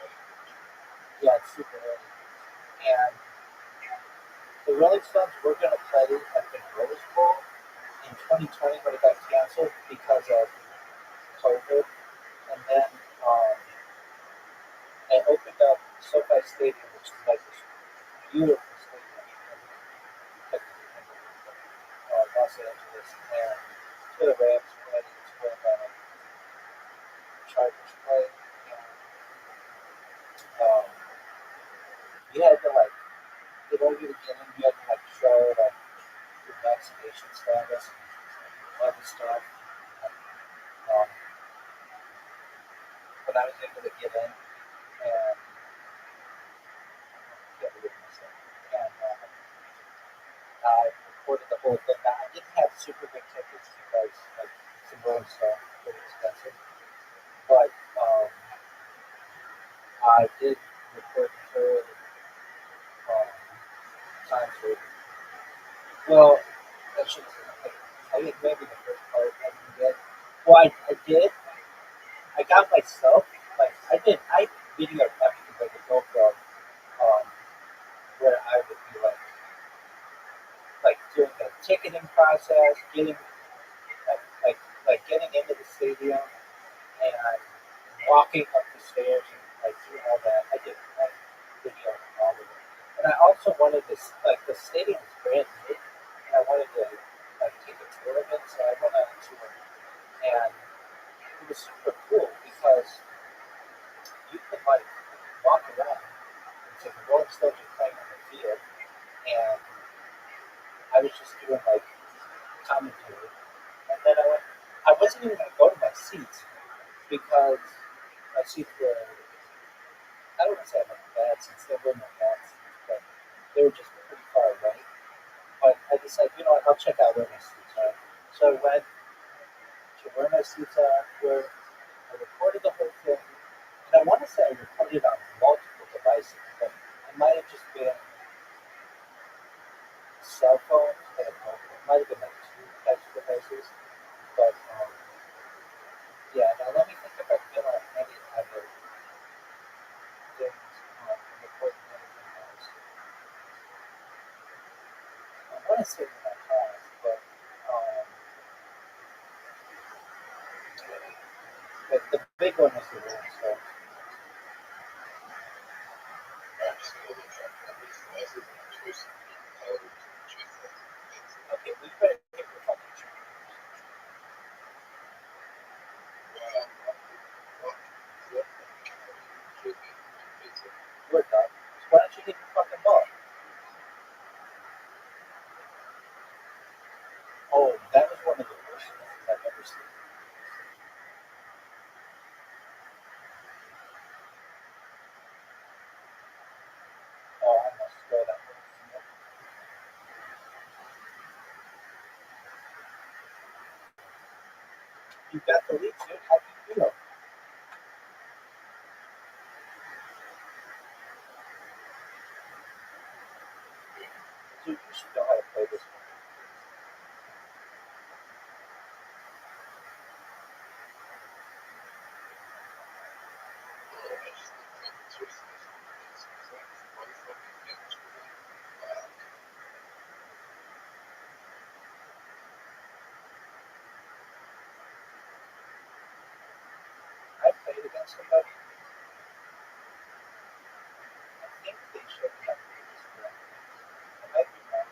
Yeah, it's super early. And the Rolling Stones were going to play at the Rose Bowl in 2020, but it got canceled because of COVID. And then they opened up SoFi Stadium, which is like this beautiful stadium in Los Angeles. And it's where the Rams play, it's where the Chargers play. And you had to like, in order to get in, you had to like show like your vaccination status and other stuff. Um, but I was able to get in and get rid of myself. And I recorded the whole thing. Now, I didn't have super big tickets because like some Rolling Stone pretty expensive. But I did record the whole concert. Well, that should I think maybe the first part I didn't get. Well, I did. I got myself, like, I videoed everything like a GoPro, where I would be like doing the ticketing process, getting, like getting into the stadium and walking up the stairs and like doing all that. I did like video all of it. And I also wanted this, like the stadium is brand new, and I wanted to like take a tour of it, so I went on a tour, and it was super cool because you could like walk around. So the Rolling Stones were playing on the field, and I was just doing like commentary. And then I wasn't even going to go to my seats because my seats were, I don't want to say like bad seats, they were not bad seats, but they were just pretty far away. But I decided, you know what, I'll check out where my seats are. So I went to where my seats are, where I recorded the whole thing. And I want to say I recorded on multiple devices, but it might have just been cell phones and it might have been like two types of devices. But yeah, now let me think if I've been on any other things recording anything else. I want to say that I have, but the big one is the Rolling Stones. Okay, we better get your fucking shit. We're done. So why don't you hit your fucking ball? Oh, that was one of the worst things I've ever seen. Oh, I must throw that one. You got the lead, dude. How do you feel? Dude, you should know how to play this one. I played against somebody. I think they should have made this correctly. I might be wrong.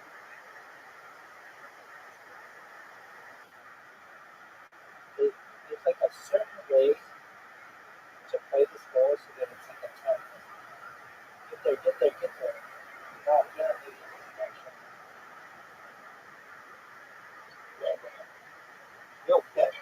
There's like a certain way to play this ball so that it's like a 10. Get there. No, you don't need it. Actually. Yo, catch.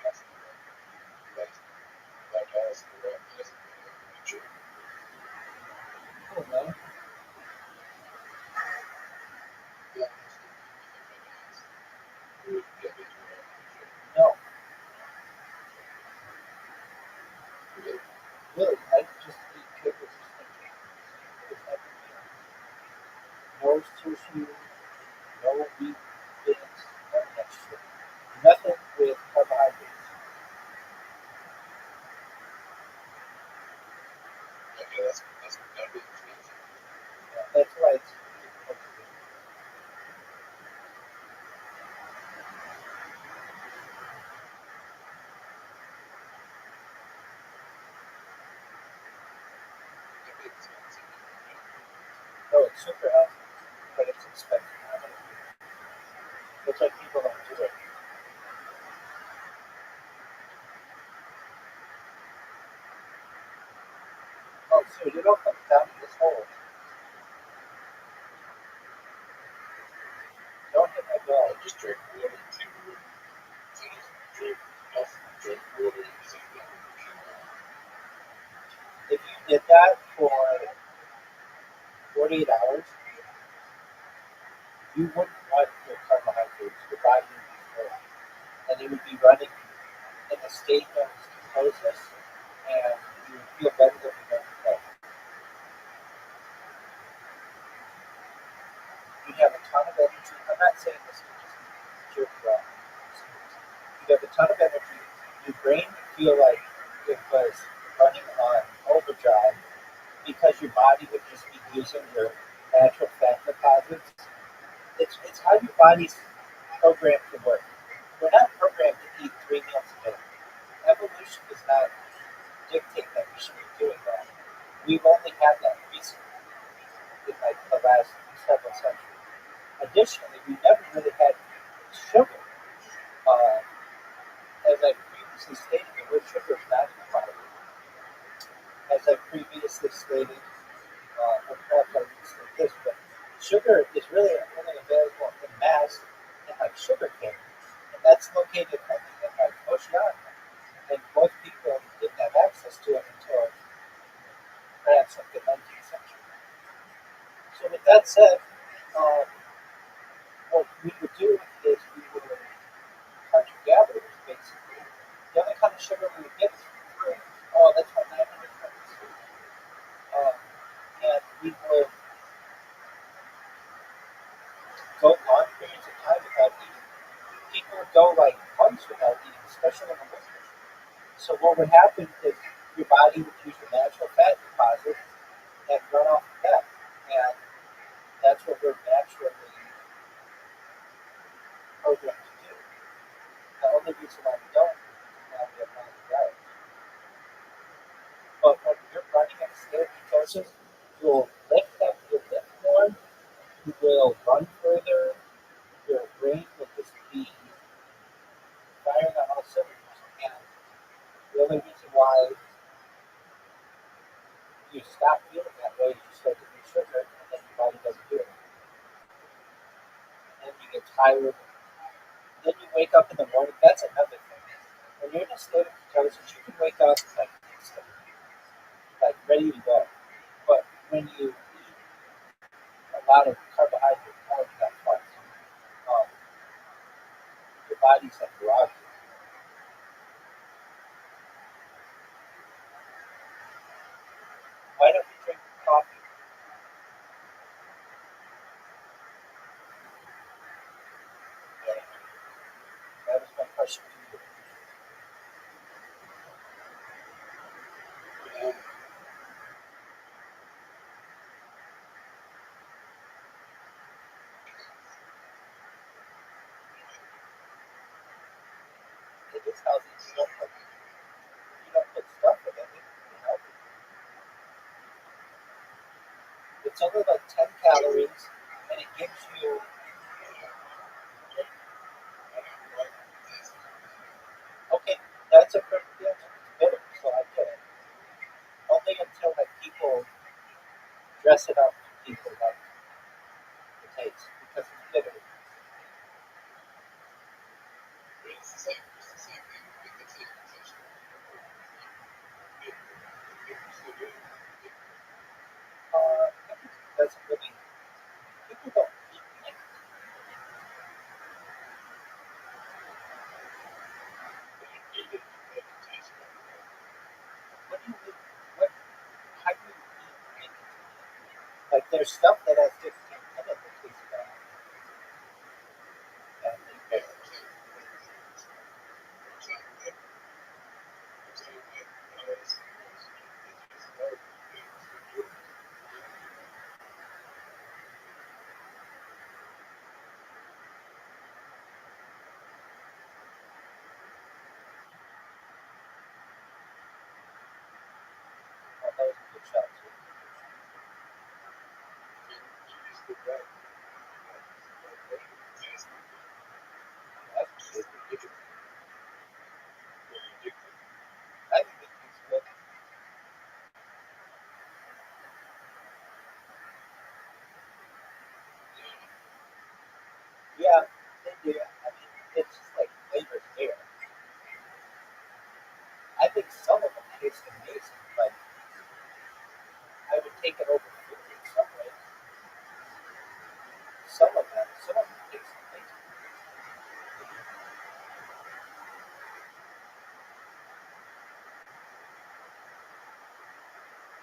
super healthy, but it's expensive. It's like people don't do it. Oh, so you don't come down to this hole. Don't hit my dog. Just drink water to drink enough, drink water. If you did that for 48 hours, you wouldn't want your carbohydrates. Your body would be full. And it would be running in a state of ketosis, and you would feel better than you ever felt. You'd have a ton of energy. I'm not saying this to just jerk you off. You'd have a ton of energy. Your brain would feel like it was running on overdrive because your body would just be using your natural fat deposits. It's how your body's programmed to work. We're not programmed to eat 3 meals a day. Evolution does not dictate that we should be doing that. We've only had that recently in like the last several centuries. Additionally, we never really had sugar. As I previously stated, the word sugar is not in the Bible. As I previously stated, or perhaps I didn't state this, but sugar is really only available in mass in like sugar cane, and that's located only in like Oceania. And most people didn't have access to it until perhaps like the 19th century. So with that said, what we would do is we would hunter-gatherers, basically. The only kind of sugar we would get is from fruit. Oh, that's my 900 grams. And we would go long periods of time without eating. People would go like months without eating, especially in the winter. So what would happen is your body would use your natural fat deposit and run off of that. And that's what we're naturally programmed to do. The only reason why we don't is now we have non diet. But when you're running in a state of ketosis, you'll lift up, you'll lift more, you will run further, your brain will just be firing on all cylinders. And the only reason why you stop feeling that way is you start to eat sugar, and then your body doesn't do it. And you get tired. Then you wake up in the morning. That's another thing. When you're in a state of ketosis, you can wake up like ready to go. But when you eat a lot of carbohydrates, all of that fat, your body's like groggy. Why don't you drink coffee? That was my question to you. It is healthy. You don't put stuff in it. It's healthy. It's only like 10 calories, and it gives you. Okay, that's a perfect answer. It's bitter, so I get it. Only until like people dress it up, people like the taste because it's bitter. That's really people don't eat meat. What do you mean? What? How do you eat meat? Like there's stuff that has nicotine in it that tastes bad. That was a good shot too.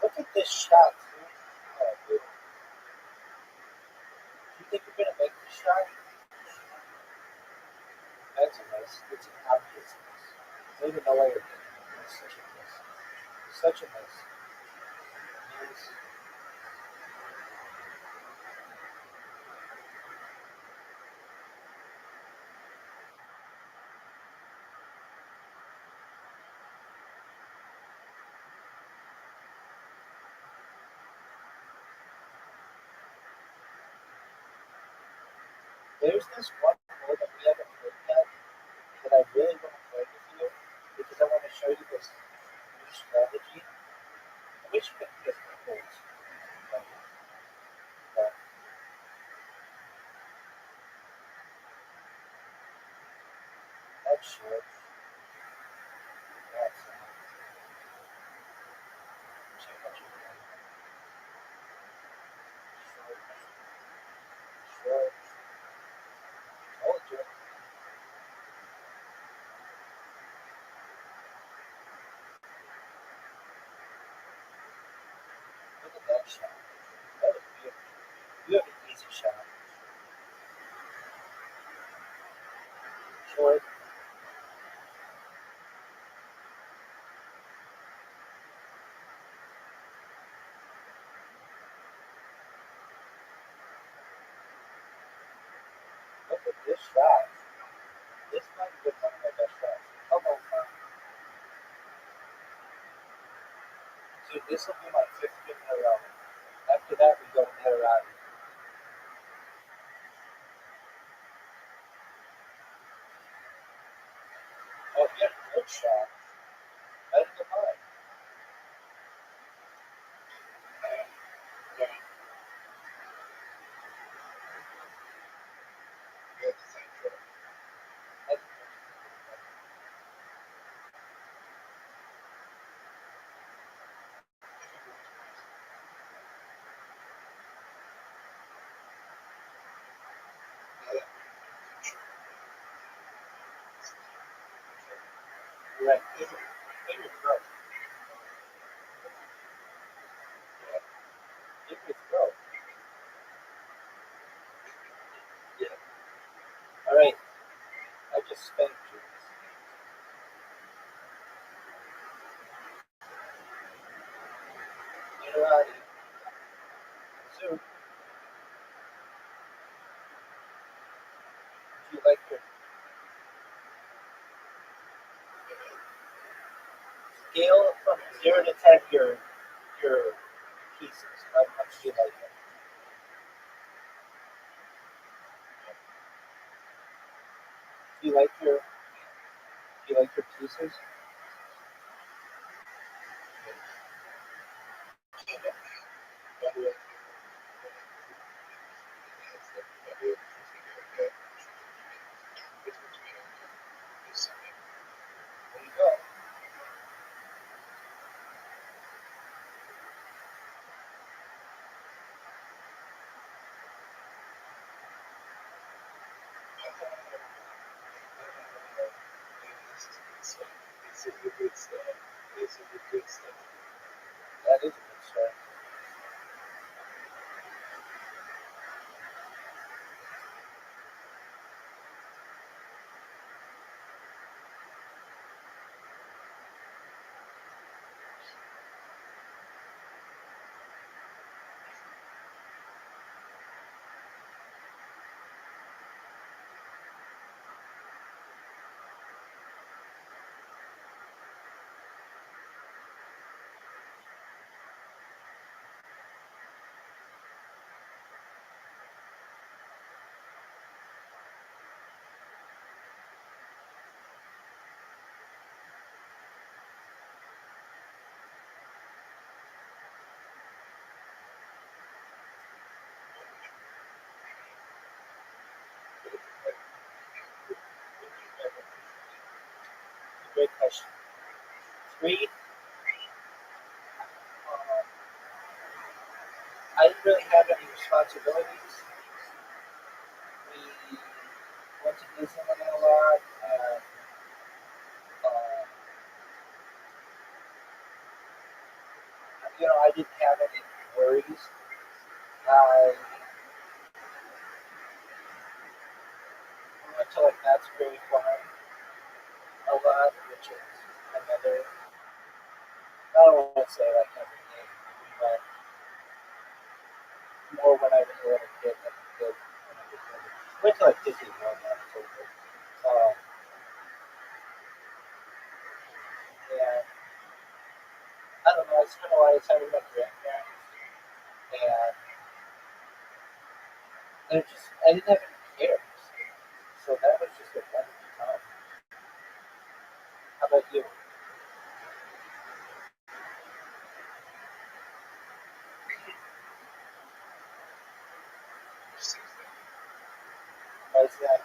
Look at this shot, dude. Oh, dude. Do you think you're gonna make this shot? That's a miss. It's an obvious miss. There's even no way you're getting it. It's such a miss. Such a miss. Miss. There's this one hole that we haven't played yet that I really want to play with you because I want to show you this new strategy. I wish you could get the holes. But that's short. That's too much of a short. Short. Told you. Look at that shot. That was beautiful. You have an easy shot. Short. Look at this shot. This might be one of my best shots. Come on, man. Dude, this will be my 5th game in a row. After that, we go Nerati. Oh, yeah, good shot. Better than mine. That's right. Favorite throw. Favorite throw. Yeah. All right. I just spanked you. Nerati. So, do you like your scale from 0 to 10? Your pieces. How much do you like them? Do you like your pieces? There you go. That is a good start. Great question. 3. I didn't really have any responsibilities. We went to Disneyland a lot, and I did movies. I went to like That's Very Farm a lot, which is another, I don't want to say like every day, but more when I was a little kid than I did when I was older. I went to like Disney World when I was older. And I don't know, I spent a lot of time with my grandparents, and it just, I didn't have any cares. So that was just a wonderful time. How about you? Why is that?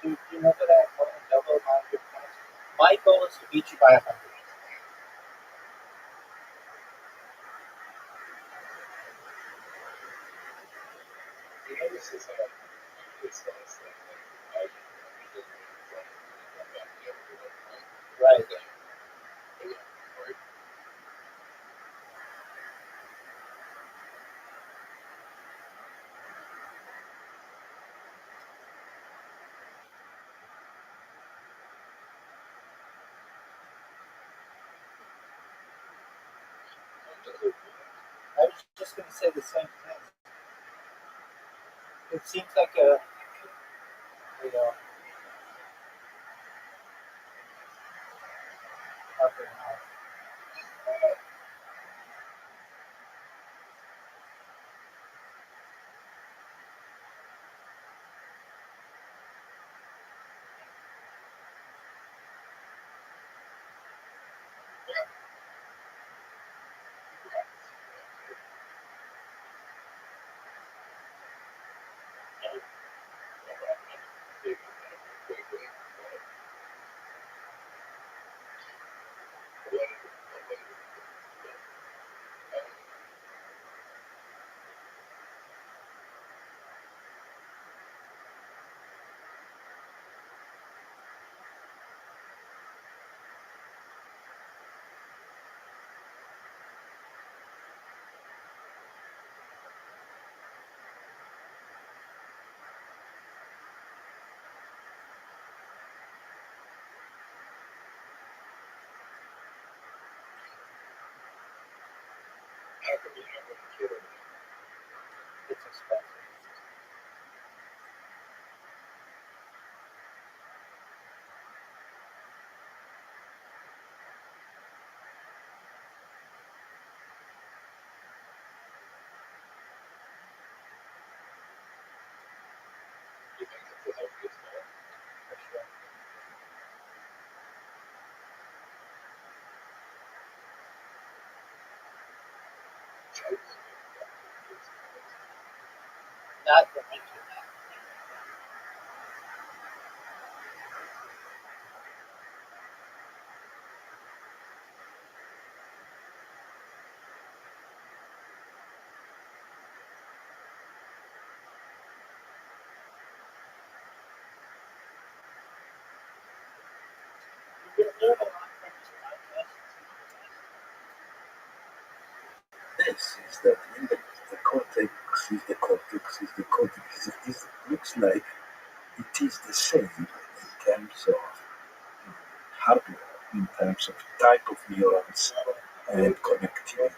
So you know that I want to double amount of your points. My goal is to beat you by 100. Right. I was just going to say the same thing. It seems like a, you know, okay, air conditioner with a computer. It's expensive. You think it's a healthiest way? For sure. Not for winter. You can learn a lot from this podcast. This is that in the cortex is the cortex is the cortex. It looks like it is the same in terms of hardware, in terms of type of neurons and connectivity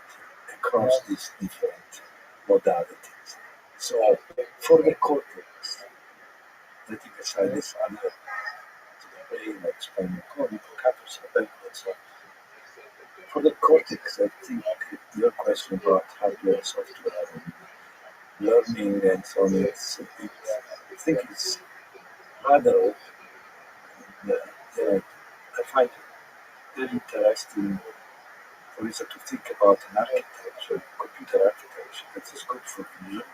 across these different modalities. So for the cortex, letting aside this other to the brain like spinal cord, hippocampus, and so on. For the cortex, I think your question about hardware, software, and learning and so on, I think it's rather open. And, I find it very interesting, for instance, to think about an architecture, computer architecture that is good for vision,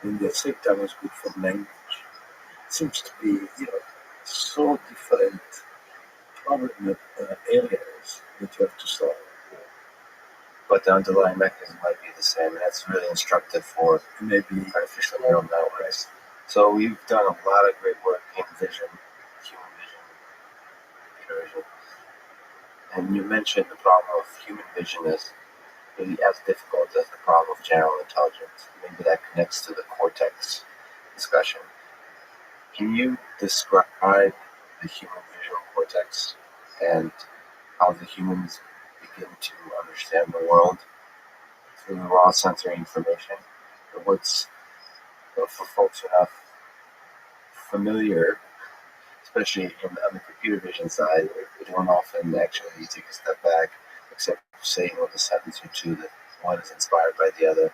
and at the same time is good for language. It seems to be, so different problem areas that you have to solve. But the underlying mechanism might be the same, and that's really instructive for Maybe artificial neural networks. So we've done a lot of great work in vision, human vision, computer vision. And you mentioned the problem of human vision is really as difficult as the problem of general intelligence. Maybe that connects to the cortex discussion. Can you describe the human visual cortex and how the humans begin to understand the world through raw sensory information? Or what's for folks who are not familiar, especially on the computer vision side, we don't often actually take a step back, except saying with a sentence or two that one is inspired by the other.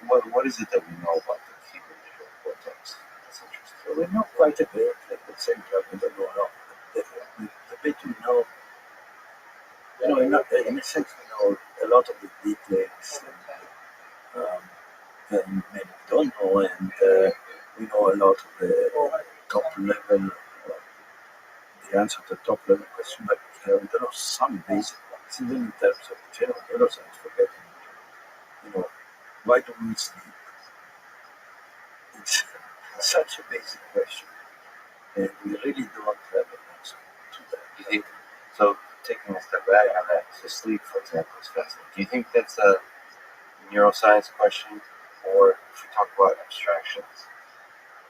What is it that we know about the human visual cortex? That's interesting. so we know quite a bit. At the same time, we don't know a lot. The bit we know, in a sense, we know a lot of the details, and maybe we don't know, and we know a lot of the top level, the answer to the top level question, but there are some basic ones, even in terms of general neuroscience, forgetting, why do we sleep? It's such a basic question, and we really don't have an answer to that. Do you think so? Taking a step back on that, so sleep, for example, is fascinating. Do you think that's a neuroscience question, or if we talk about abstractions,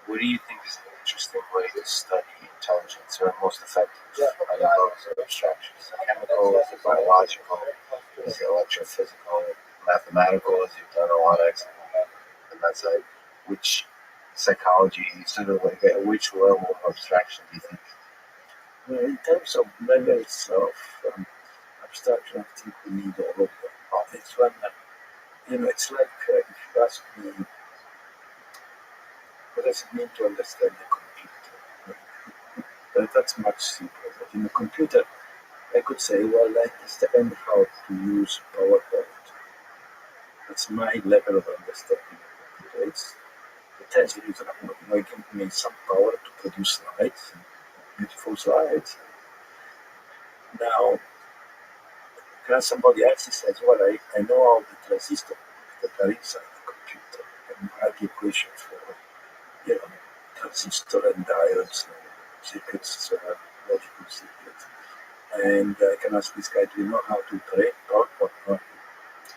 what do you think is an interesting way to study intelligence, or most effective on the levels of abstractions? Is it chemical? Is it biological? Is it electrophysical? Mathematical? As you've done a lot of excellent on that side. Which psychology, sort of like at which level of abstraction do you think? In terms of levels of abstraction, I think we need all of them. It's one, it's like if you ask me, what does it mean to understand the computer? That's much simpler. But in a computer, I could say, well, I understand how to use PowerPoint. That's my level of understanding of the computer. It tells you, it gives me some power to produce slides, beautiful slides. Now, somebody else says, well, I know all the transistors that are inside the computer, and write the equation for, transistor and diodes and circuits, logical circuits. And I can ask this guy, do you know how to operate PowerPoint?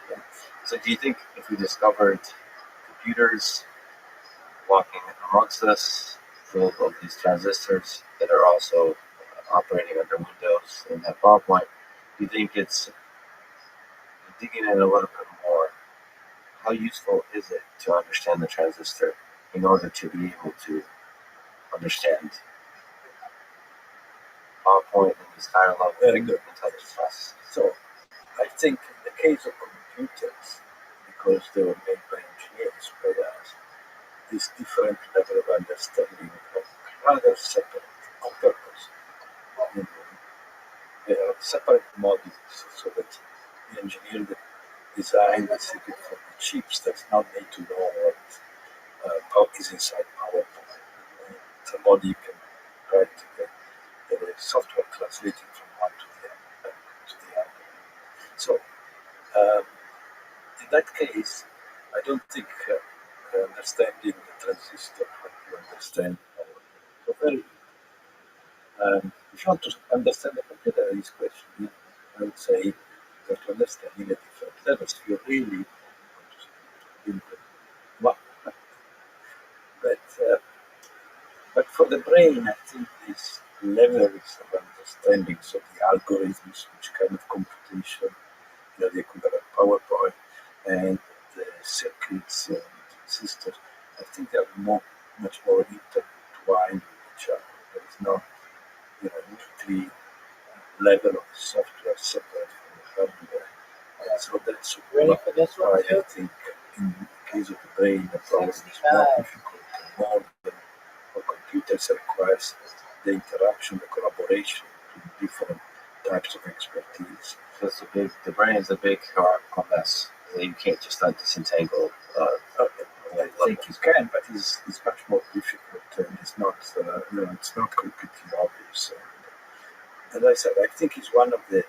Yeah. So do you think if we discovered computers walking amongst us full of these transistors that are also operating under Windows and have PowerPoint, do you think it's digging in a little bit more how useful is it to understand the transistor in order to be able to understand PowerPoint and these higher level Very good. intelligence processes? So I think in the case of computers, because they were made by engineers, by us, this different level of understanding are rather separate on purpose. You know, they are separate modules so that the engineer that designed the circuit for the chips does not need to know what is inside PowerPoint. Somebody can write the software translating from one to the other. So in that case, I don't think understanding the transistor help you understand so very. If you want to understand the computer, this question, yeah, I would say you have to understand in a different levels. If you really want to well, but for the brain, I think these levels of understanding, so the algorithms, which kind of computation, the equivalent PowerPoint, and the circuits and systems, I think they are much more intertwined with each other. There is no, neatly level of software separate from the hardware. So that's Ready for this why one I too? think in the case of the brain, the problem is more 65. difficult and more than for computers requires the interaction, the collaboration between different types of expertise. So it's the brain is a big mess. You can't just disentangle. I think you can, but it's much more difficult and it's not, it's not completely obvious. And as I said, I think it's one of the,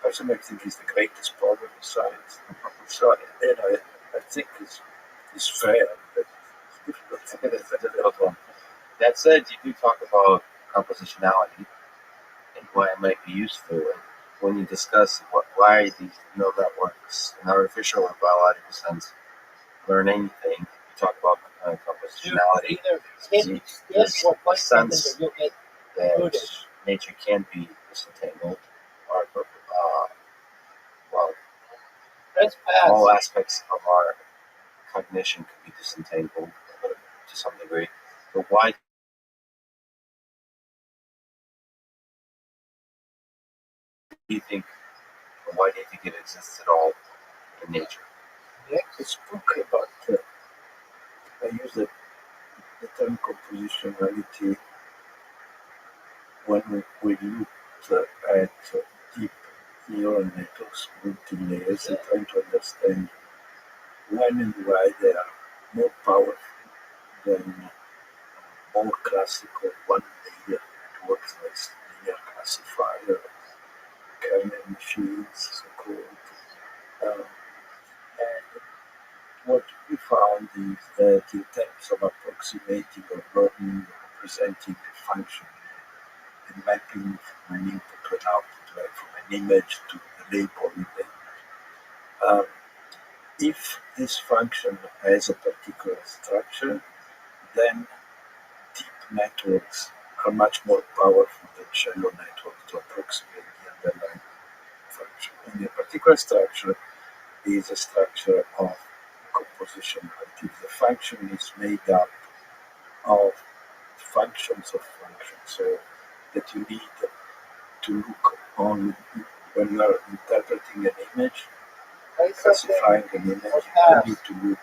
personally, I think it's the greatest problem in science. So, I think it's fair, but it's difficult. I think it's a difficult one. That said, you do talk about compositionality and why it might be useful. And when you discuss why these neural networks in artificial or biological sense learn anything, you talk about compositionality. Either hit this or play something sense that you'll get that booted. nature can be disentangled, or well, Press pass. all aspects of our cognition can be disentangled to some degree. But why do you think? Why do you think it exists at all in nature? I spoke about, I use the term compositionality when we looked at deep neural networks, multi-layers, and trying to understand when and why they are more powerful than more classical one-layer networks like linear classifier, kernel machines, so-called. And what we found is that in terms of approximating or learning or representing a function and mapping from an input to an output, like from an image to a label in the image, if this function has a particular structure, then deep networks are much more powerful than shallow networks to approximate the underlying function. And a particular structure is a structure of compositionality. The function is made up of functions of functions, so that you need to look on when you are interpreting an image, classifying an image, you need to look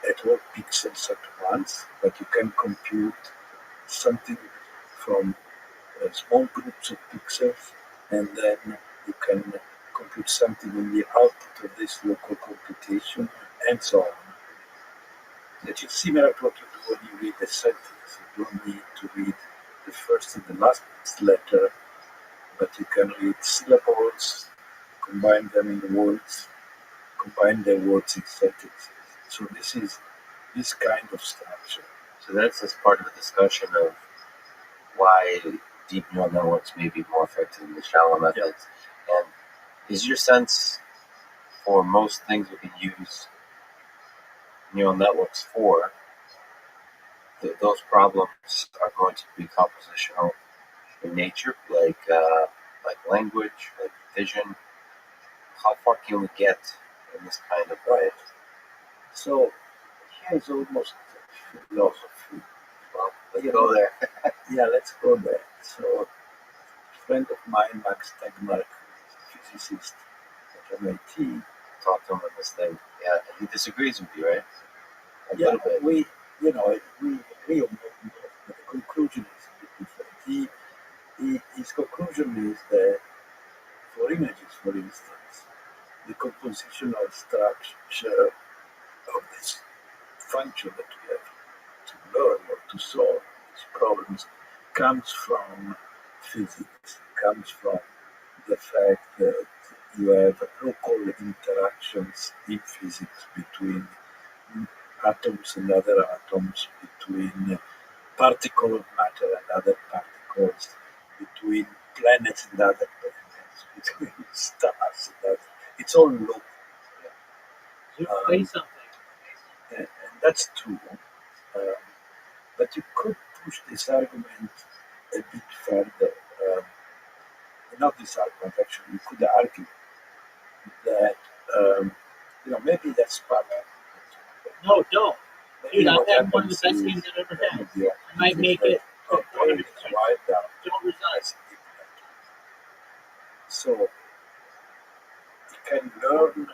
at all pixels at once, but you can compute something from small groups of pixels, and then you can compute something in the output of this local computation, and so on. That is similar to what you do when you read a sentence. You don't need to read the first and the last letter, but you can read syllables, combine them in words, combine their words in sentences. So this is this kind of structure. So that's as part of the discussion of why deep neural networks may be more effective than the shallow methods. And is your sense for most things we can use neural networks for, those problems are going to be compositional in nature, like language, like vision? How far can we get in this kind of way? So here is almost philosophy. Well, let's go there. Yeah, let's go there. So a friend of mine, Max Tegmark, physicist at MIT. Talk to him on this thing. Yeah, he disagrees with you, right? A Yeah, little bit. we agree on but the conclusion is a bit different. His conclusion is that for images, for instance, the compositional structure of this function that we have to learn or to solve these problems comes from physics, comes from the fact that you have local interactions in physics between atoms and other atoms, between particles of matter and other particles, between planets and other planets, between stars and other. It's all local. You say something. And that's true. Um, but you could push this argument a bit further. Not this argument, actually, you could argue that, maybe that's part of it. No, don't. Maybe Dude, I've what had one of the happens best is games I've ever had. the I might make that it our brain 100%. is wired down Don't resign. as ignorant. So you can learn,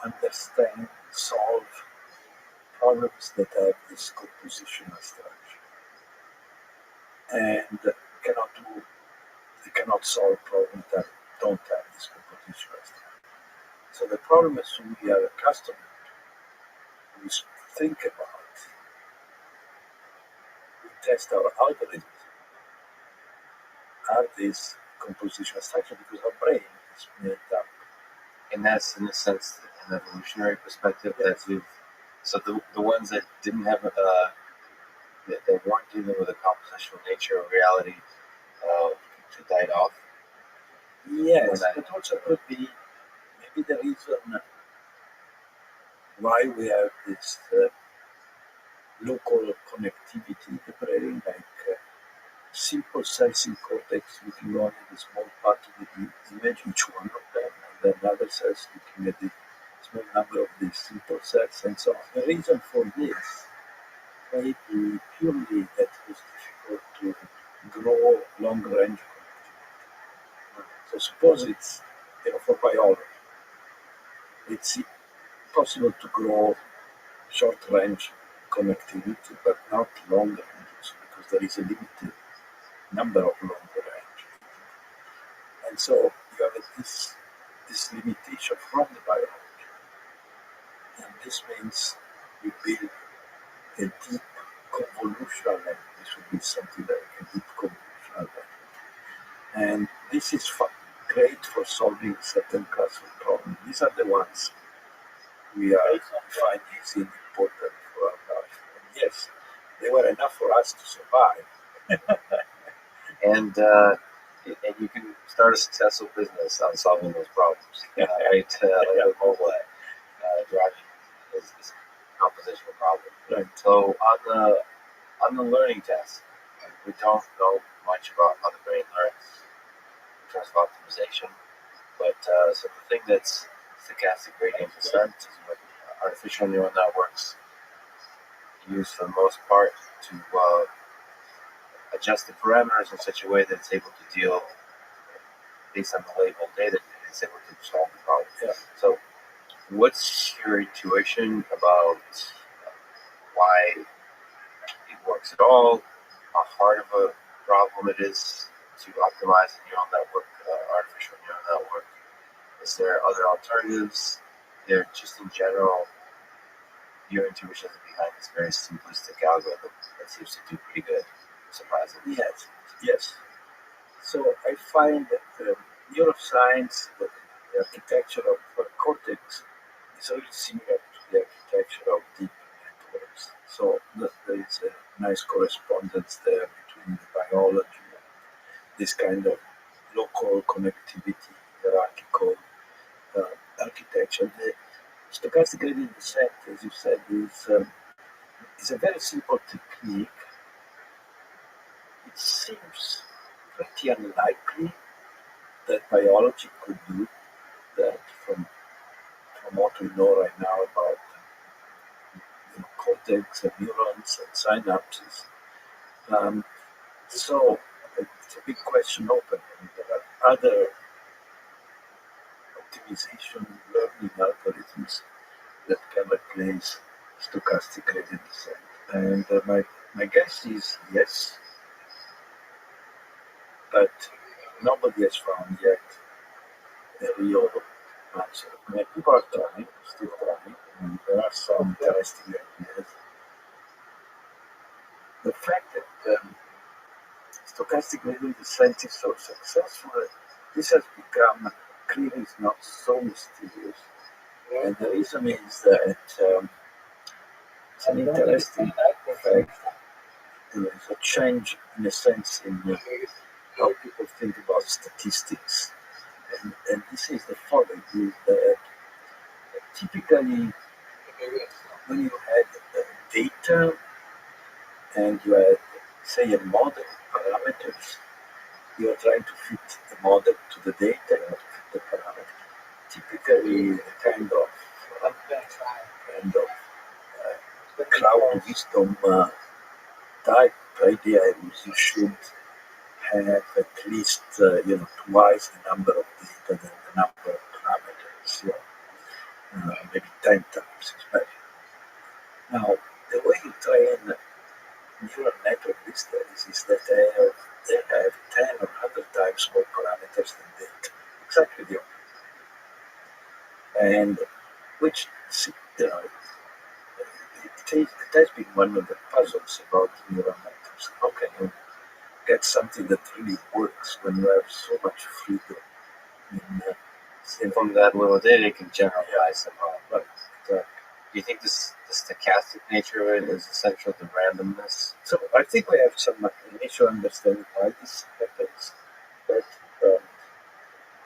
understand, solve problems that have this compositional structure, and they cannot solve problems that don't have this compositional structure. So the problem is we are accustomed to, we think about, we test our algorithms. Are these compositional structure because our brain is made up. And that's in a sense an evolutionary perspective that we've. So the ones that didn't have they weren't dealing with a compositional nature of reality, to died off. Yes, but also could be maybe the reason why we have this local connectivity in the brain, like simple sensing cortex looking only at the small part of the image, each one of them, and then other cells looking at the small number of these simple cells, and so on. The reason for this may be purely that it was difficult to grow long range connectivity. So suppose it's, for biology, it's possible to grow short range connectivity, but not long range, because there is a limited number of long range. And so you have this limitation from the biology. And this means you build a deep convolutional network. This would be something like a deep convolutional network. And this is great for solving certain class of problems. These are the ones we find easy and important for our life. And yes, they were enough for us to survive. And you can start a successful business on solving those problems. Right? Like with mobile driving is a compositional problem. Right. So on the learning test, we don't know much about how the brain learns in terms of optimization. But so the thing that's stochastic gradient descent is what artificial neural networks use for the most part to adjust the parameters in such a way that it's able to deal based on the labeled data and it's able to solve the problem. Yeah. So what's your intuition about why it works at all, how hard of a problem it is to optimize a neural network, artificial neural network? Is there other alternatives? They're just in general, your intuition behind this very simplistic algorithm that seems to do pretty good, surprisingly. Yes. So I find that neuroscience, the architecture of cortex, is very similar to the architecture of deep networks. So there is a nice correspondence there between the biology and this kind of local connectivity, hierarchical architecture. The stochastic gradient descent, as you said, is a very simple technique. It seems pretty unlikely that biology could do that from what we know right now about cortex and neurons and synapses. So it's a big question open. And there are other optimization learning algorithms that can replace stochastic gradient descent. And my guess is yes, but nobody has found yet a real answer. I mean, people are trying, still trying, and there are some interesting ideas. The fact that stochastic gradient descent is so successful, this has become clearly not so mysterious. And the reason is that it's an interesting fact. There is a change, in a sense, in how people think about statistics. And this is the following, is that typically when you had data and you had, say, a model of parameters, you are trying to fit the model to the data, you have to fit the parameter. Typically, a kind of cloud wisdom type idea is you should have at least twice the number of data than the number of parameters, maybe 10 times it's better. Now, the way you train neural network these days is that they have 10 or 100 times more parameters than data, exactly the opposite. And which, it has been one of the puzzles about neural networks. How can you get something that really works when you have so much freedom And from that little data, you can generalize somehow. Right. Do you think the stochastic nature of it is essential to randomness? So I think we have some initial understanding why this happens. But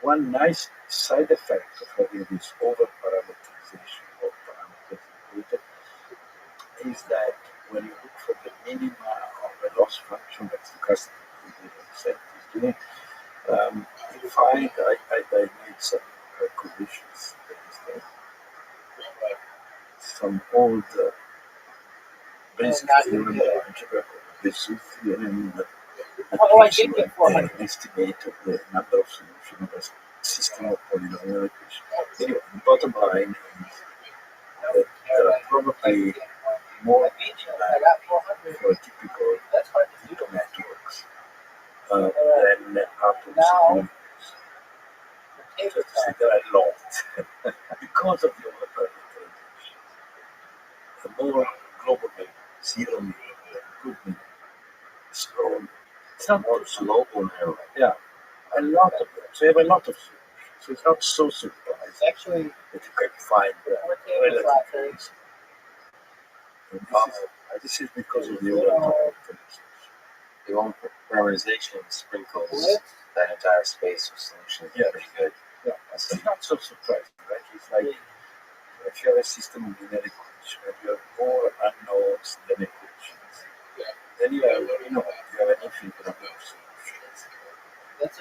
one nice side effect of having this over-parameterization of parameters included is that when you look for the minima of a loss function that stochastic set is doing, you find I made some calculations that is some old basic theorem of algebra called the Bezout theorem that gives you an estimate of the number of solutions of a system of polynomial equations. Anyway, the bottom line is that there are probably more for typical networks than atoms in universe. Just to say there are lots. Because of the overparameterization, the more global memory, zero memory, good memory, slow. It's not more global memory. Yeah, a lot of them. So you have a lot of solutions. So it's not so surprising Actually, that you can find relatively easy. And this is because of the overparameterization. The own parameterization sprinkles that entire space with solutions. Yeah. Pretty good. Yeah, it's not so surprising, right? It's like if you have a system of linear equations and you have more unknowns than equations, then you have an infinite number of solutions.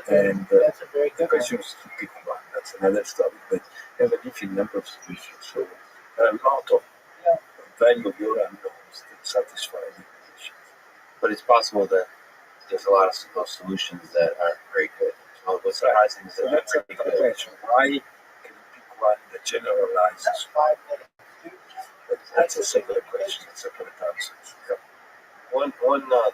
And that's a very the good question is to pick one. That's another story. But you have an infinite number of solutions, so there are a lot of value of your unknowns that satisfy the equations. But it's possible that there's a lot of those solutions that aren't very good. So what's surprising is So that that's a they're good pretty good. question. Why can you pick one that generalizes? But that's a separate question, a separate answer. Yeah. One theorem that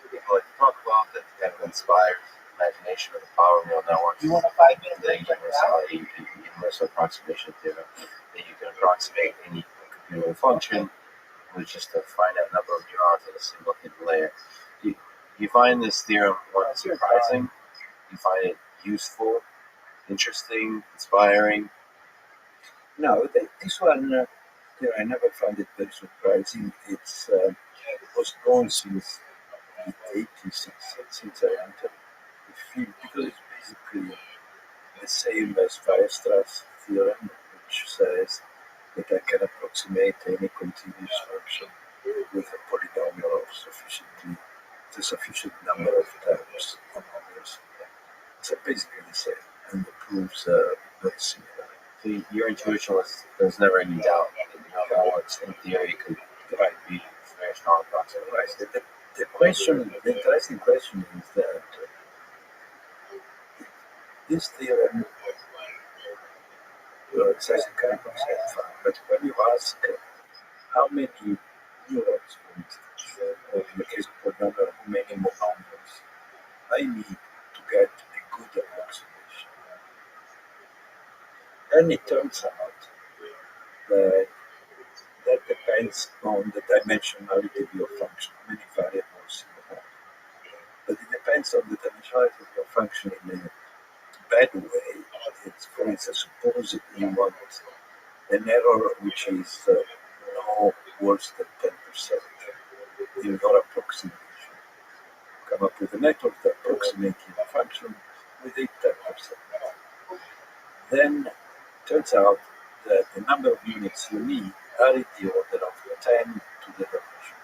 people like to talk about that kind of inspires imagination of the power of neural networks You want a 5-minute the universal approximation theorem, that you can approximate any computable function with just a finite number of neurons in a single hidden layer. You find this theorem surprising? You find it useful, interesting, inspiring? No, this one, I never found it very surprising. It was known since the 80s, since I entered the field, because it's basically the same as Weierstrass theorem, which says that I can approximate any continuous function with a polynomial of the sufficient number of terms. So basically the same, and the proofs are very similar. So your intuition was there was never any doubt that megahertz, in theory, could be a very strong approximation. Right. The question, the interesting question is that this theorem says it can be satisfied, but when you ask how many neurons, for instance, or in the case of a number, how many more numbers I need to get a good approximation, then it turns out that that depends on the dimensionality of your function, how many variables you have. But it depends on the dimensionality of your function in a bad way. It's, for instance, suppose you want an error which is no worse than 10% in your approximation. Come up with a method that approximates your function within 10%. Then it turns out that the number of units you need are in the order of 10 to the dimension.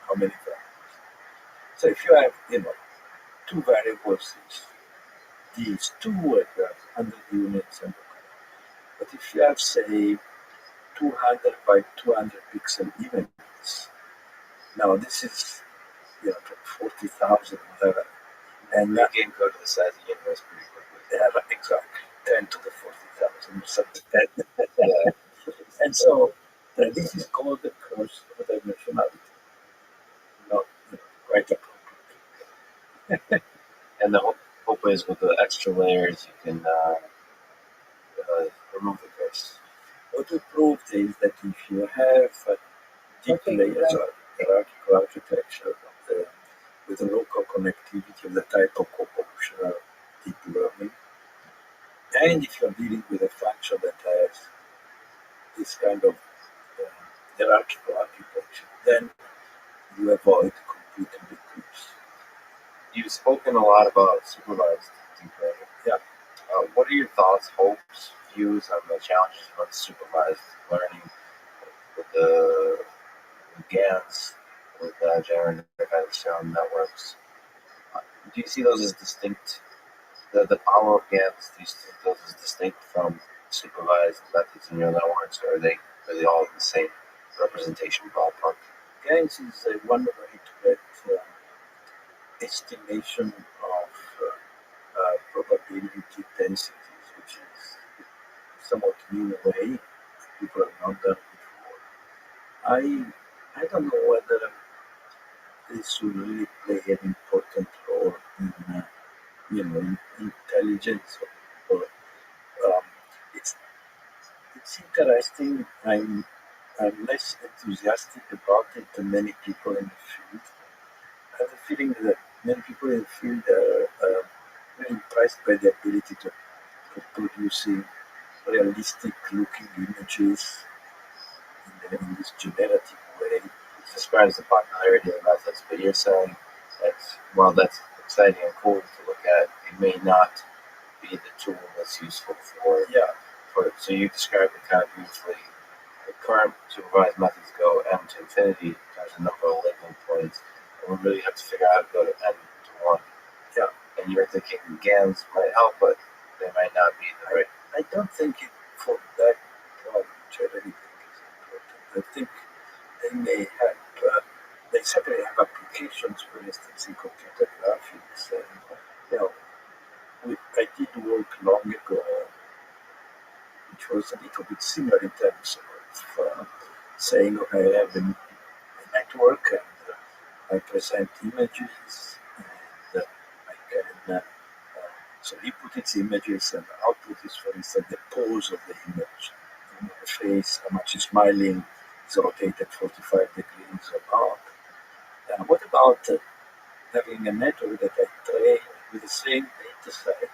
How many variables? So if you have, two variables, these two at 100 units, but if you have, say, 200 by 200 pixel events, now this is, 40,000, whatever. And The game code to the size of the universe pretty quickly. yeah, exactly, 10 to the 40,000 or something. And so this is called the curse of dimensionality. Not quite appropriate. And the hope is with the extra layers, you can remove the curse. What we proved is that if you have deep layers of hierarchical architecture with a local connectivity of the type of co-optional deep learning, and if you're dealing with a function that has this kind of hierarchical architecture, then you avoid complete ambiguity. You've spoken a lot about supervised deep learning. Yeah. What are your thoughts, hopes, views on the challenges of unsupervised learning with the GANs, with generative adversarial networks? Do you see those as distinct? The power of GANs, do you see those as distinct from supervised methods in neural networks, or are they all in the same representation ballpark? GANs is one way to get estimation of probability densities, which is somewhat new way. People have not done before. I don't know whether this will really play an important role in in intelligence or it's interesting. I'm less enthusiastic about it than many people in the field. I have a feeling that many people in the field are very impressed by the ability of producing realistic looking images in this generative way. It describes the popularity of methods, but you're saying that while that's exciting and cool to look at, it may not be the tool that's useful for. Yeah. So you described it kind of beautifully. The current supervised methods go m to infinity. There's a number of labeling points, and we really have to figure out how to go to n to 1. Yeah. And you're thinking GANs might help, but they might not be the right. I don't think it for that problem, which I really think is important. I think they may have, they certainly have applications, for instance, in computer graphics. And, I did work long ago, which was a little bit similar in terms of saying, okay, I have a network and I present images and I can, so input its images and output is, for instance, the pose of the image. The face, how much is smiling, is rotated 45 degrees or not. What about having a network that I train with the same data set,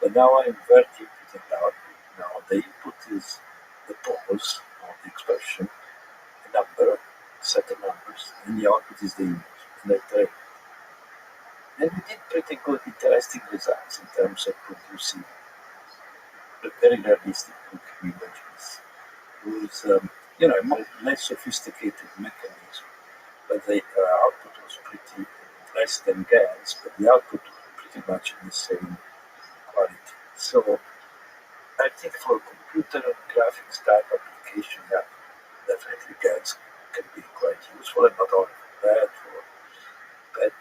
but now I invert input and output. Now the input is the pose or the expression, a number, set of numbers, and the output is the image. And I train. And we did pretty good, interesting results in terms of producing very realistic looking images. It was, a less sophisticated mechanism, but the output was pretty less than GANs, but the output was pretty much in the same quality. So I think for computer graphics type application, definitely guides can be quite useful, and not only for that, but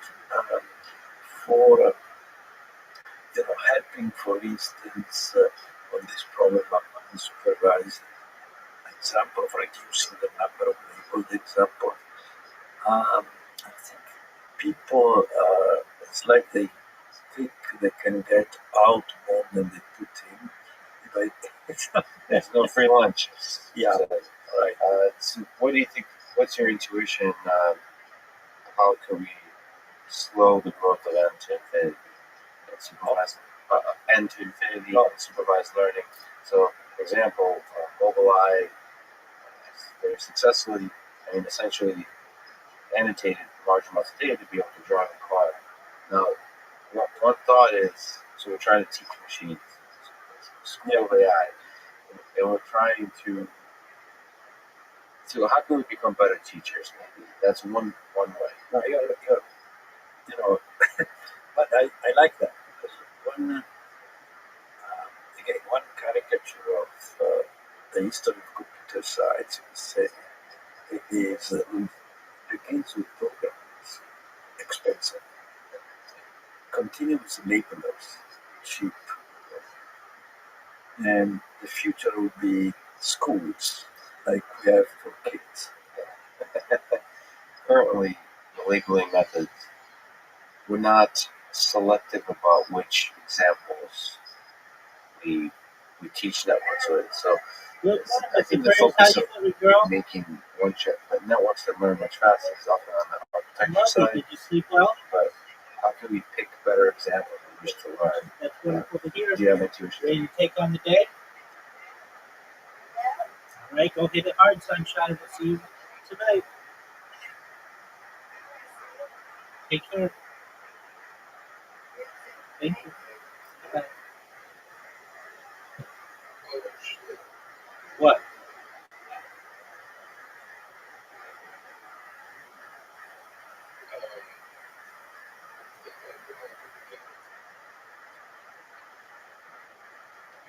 for helping, for instance, on this problem of unsupervised example, of reducing the number of labeled examples. I think people, it's like they think they can get out more than they put in. Like, There's no free lunch. yeah, So, right. so what do you think? What's your intuition? How can we slow the growth of end to infinity and supervised end to infinity and supervised learning? So, for example, Mobileye very successfully, essentially annotated large amounts of data to be able to drive a car. Now, one thought is, so we're trying to teach machines, school AI, and we're trying to. So how can we become better teachers? Maybe that's one way. No, but I like that because again, one caricature of the history of computer science is begins with programs, expensive, continuous labelers, cheap, and the future will be schools like we have for kids. Currently, the labeling methods, we're not selective about which examples we teach networks with. So Look, I Mr. think the Grace, how focus you of doing, girl? making one chip, but networks that learn much faster is often on the I architecture love you. side. Did you sleep well? But how can we pick better examples of which to learn? That's wonderful to hear. Do you have intuition? Ready to take on the day? All right, go hit it hard, sunshine. We'll see you tonight. Take care. Thank you. Bye. What?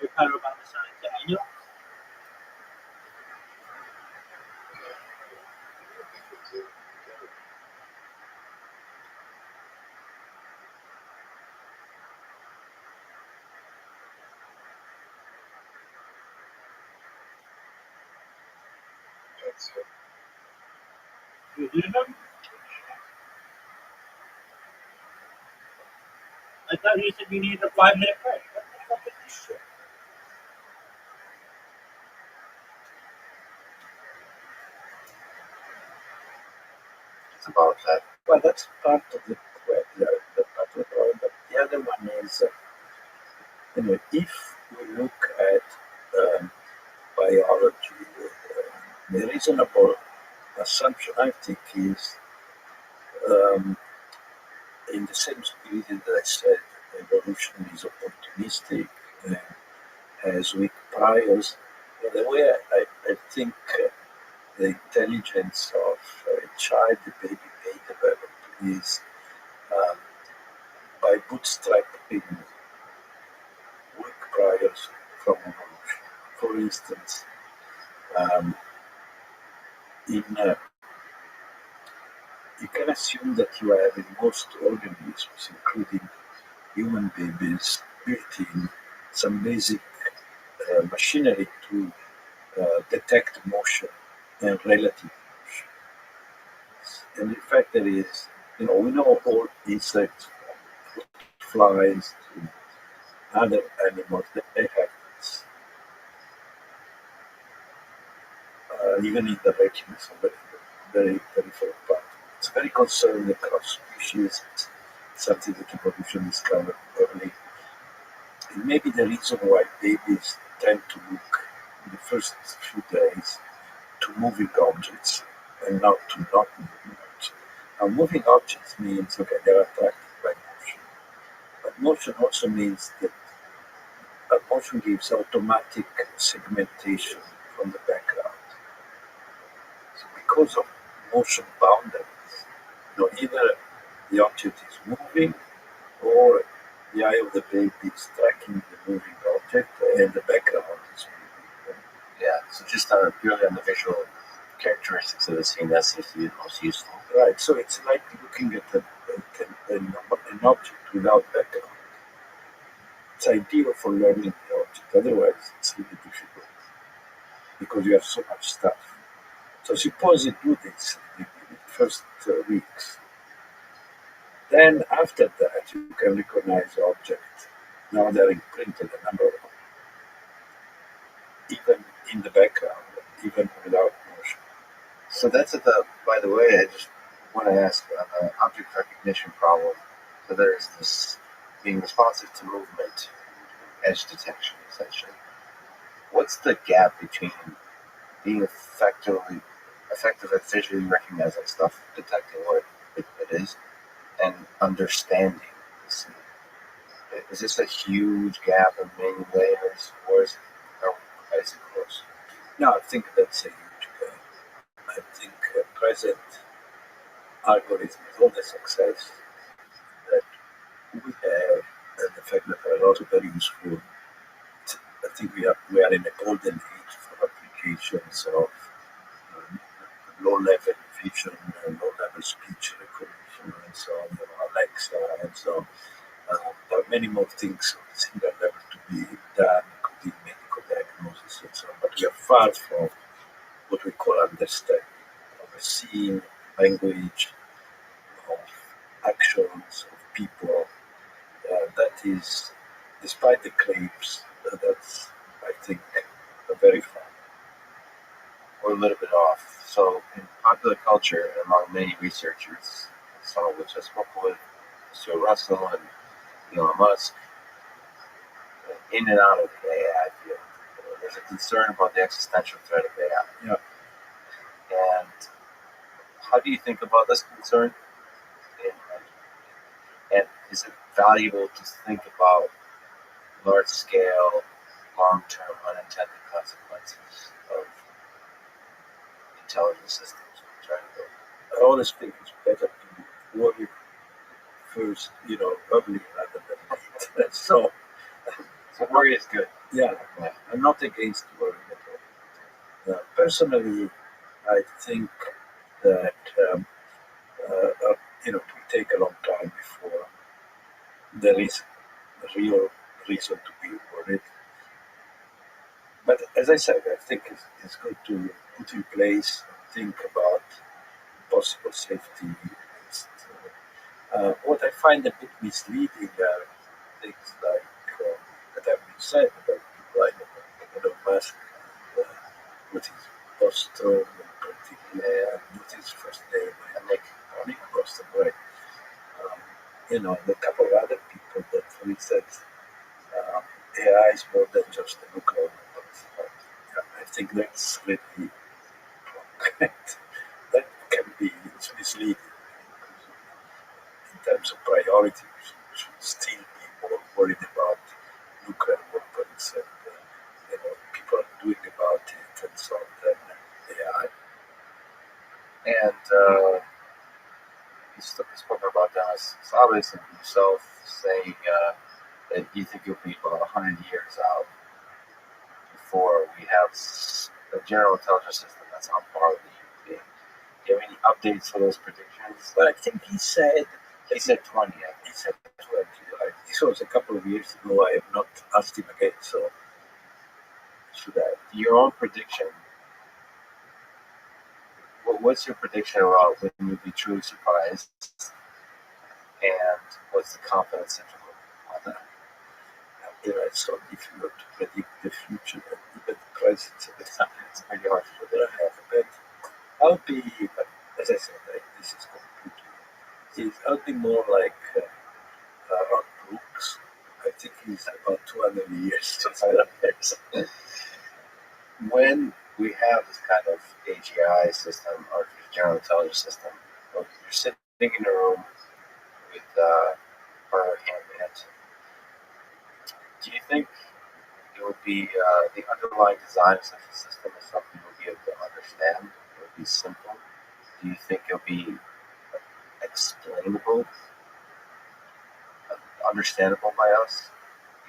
You're part of the science. I know. You hear them? I thought you said you needed a 5-minute break. What the fuck is this shit? It's about that. Well, that's part of the part of the problem. But the other one is, if we look at biology, the reasonable assumption I think is, in the same spirit that I said, evolution is opportunistic and has weak priors. The way I think the intelligence of a child, the baby may develop is um, by bootstrapping weak priors from evolution. For instance, um, you can assume that you have in most organisms, including human babies, built in some basic machinery to detect motion and relative motion. And in fact, there is, we know all insects, flies, to other animals that they have this, even in the retina, very, very, very far apart. It's very concerning across species. It's something that evolution discovered early. It may be the reason why babies tend to look in the first few days to moving objects and not to not moving objects. Now, moving objects means, okay, they're attracted by motion. But motion also means that motion gives automatic segmentation from the background. So because of motion boundaries, either the object is moving or the eye of the baby is tracking the moving object and the background is moving. Yeah. So just purely on the visual characteristics of the scene that seems to be the most useful. Right, so it's like looking at an object without background. It's ideal for learning the object, otherwise it's really difficult because you have so much stuff. So suppose you do this in the first weeks. Then after that you can recognize objects. Now they're imprinted, a number of them, even in the background, even without motion. So that's at the. By the way, I just want to ask on the object recognition problem. So there's this being responsive to movement, edge detection, essentially. What's the gap between being effective at visually recognizing stuff, detecting what it is, and understanding the scene? Is this a huge gap in many layers, or is it close? No, I think that's a huge gap. I think present algorithm with all the success that we have and the fact that a lot of very useful, I think we are in a golden age for applications of low-level vision and low-level speech recognition and so on, Alexa and so on. There are many more things on a single level to be done, including medical diagnosis and so on, but we are far from what we call understanding of a scene, language, of actions, of people. That is, despite the claims, that's, I think, very far. We're a little bit off. So, in popular culture, among many researchers, some of which I spoke with, Mr. Russell and Elon Musk, in and out of the AI field, there's a concern about the existential threat of AI. Yeah. And how do you think about this concern? And is it valuable to think about large-scale, long-term unintended consequences of intelligent systems we're trying to build? I always think it's better to worry first, early rather than late. So worry is good. Yeah, I'm not against worrying at all. Personally, I think that it will take a long time before there is a real reason to be worried. But as I said, I think it's good to put in place, think about possible safety. What I find a bit misleading are things like that have been said about people like Elon Musk, what is Boston in particular, what is first name, Nick Boston, right? And a couple of other people that, for instance, AI is more than just a nuclear weapon. I think that's really wrong. That can be misleading. In terms of priority, we should still be more worried about nuclear weapons and people are doing about it and so on than AI. And you spoke about Dennis Sabas and yourself saying that you think you'll be about 100 years out before we have a general intelligence system that's on par with the human being. Do you have any updates for those predictions? Well, I think he said 20. He said 20. This was a couple of years ago. I have not asked him again, so should I? Your own prediction. What's your prediction about when you'll be truly surprised? And what's the confidence interval on that? It's so difficult to predict the future, even the present. It's pretty hard to predict. But I'll be, as I said, this is completely. I'll be more like Ron Brooks. I think he's about 200 years. When we have this kind of AGI system or general intelligence system, you're sitting in a room with her handmade. Do you think it would be the underlying design of such a system is something you'll be able to understand? It would be simple. Do you think it'll be explainable, understandable by us?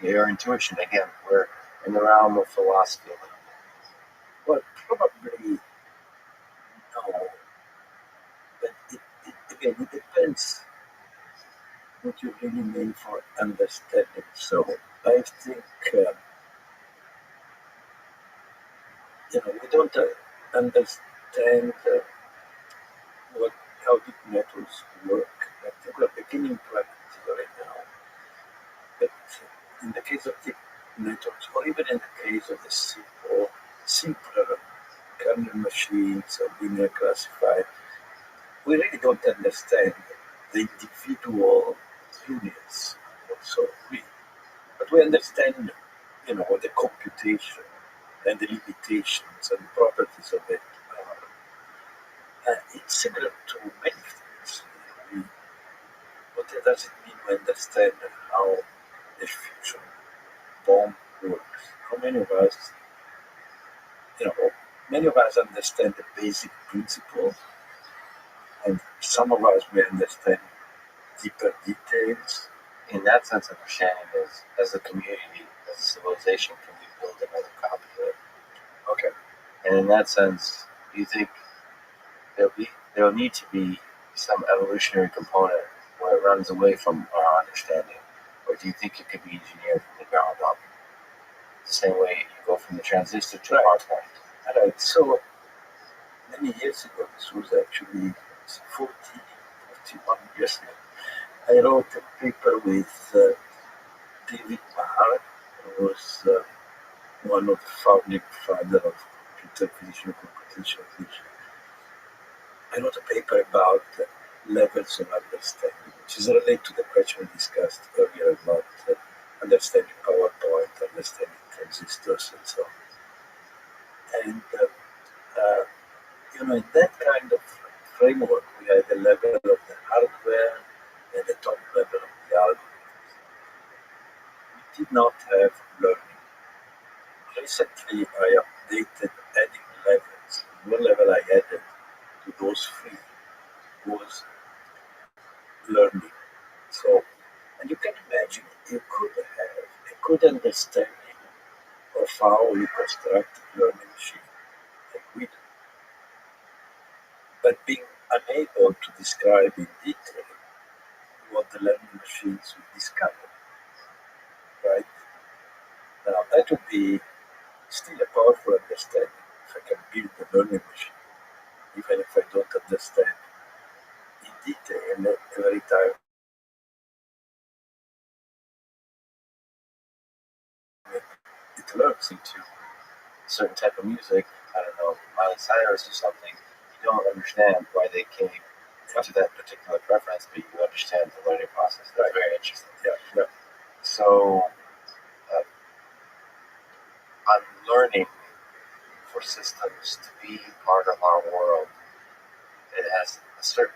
Your intuition, again, we're in the realm of philosophy. Well, probably no. again, it depends what you really mean for understanding. So I think, we don't understand what how deep networks work. I think we're beginning to understand right now. But in the case of deep networks, or even in the case of the simpler kernel machines or linear classified, we really don't understand the individual units of so we. But we understand, what the computation and the limitations and properties of it are. It's similar to many things. What does it mean to understand how the fusion bomb works? How many of us understand the basic principles, and some of us may understand deeper details. In that sense, understanding is, as a community, as a civilization, can we build another copy of it? Okay. And in that sense, do you think there'll need to be some evolutionary component where it runs away from our understanding, or do you think it could be engineered from the ground up? The same way you go from the transistor to Right. our point. Right. So many years ago, this was actually 41 years ago, I wrote a paper with David Mahar, who was one of the founding fathers of computer vision, computational vision. I wrote a paper about levels of understanding, which is related to the question we discussed earlier about understanding PowerPoint, understanding transistors, and so on. And in that kind of framework, we had the level of the hardware and the top level of the algorithm. We did not have learning. Recently, I updated adding levels. One level I added to those three was learning. So, and you can imagine you could have a good understanding of how you construct a learning machine, like we do, but being unable to describe in detail what the learning machines will discover, right? Now, that would be still a powerful understanding if I can build a learning machine, even if I don't understand in detail every time it learns. To a certain type of music, I don't know, Miley Cyrus or something, you don't understand why they came to that particular preference, but you understand the learning process. That's very interesting. Yeah. So, I'm learning for systems to be part of our world. It has a certain,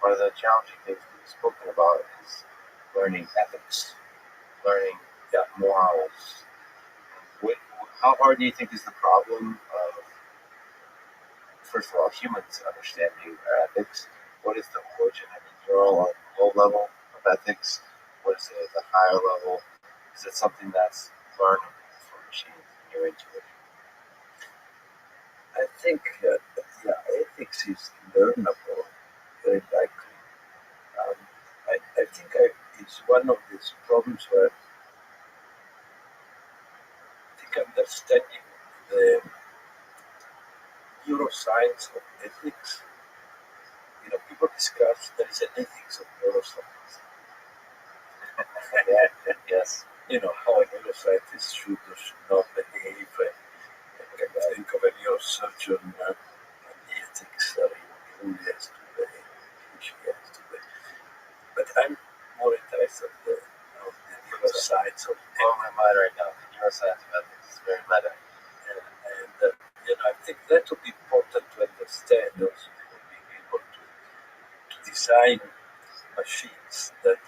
one of the challenging things we've spoken about is learning ethics, learning morals. How hard do you think is the problem of, first of all, humans understanding their ethics? What is the origin of the neural and low level of ethics? What is it at the higher level? Is it something that's learned from machines and your intuition? I think, ethics is learnable, very likely. I think it's one of these problems where I think understanding the neuroscience of ethics, people discuss there is an ethics of neuroscience. Yes. How a neuroscientist should or should not behave. You can think of a neurosurgeon and the ethics who he has to behave, who she has to behave. But I'm more interested in the neuroscience of On my mind right now, the neuroscience of ethics is very meta. and I think that would be important to understand also for being able to design machines that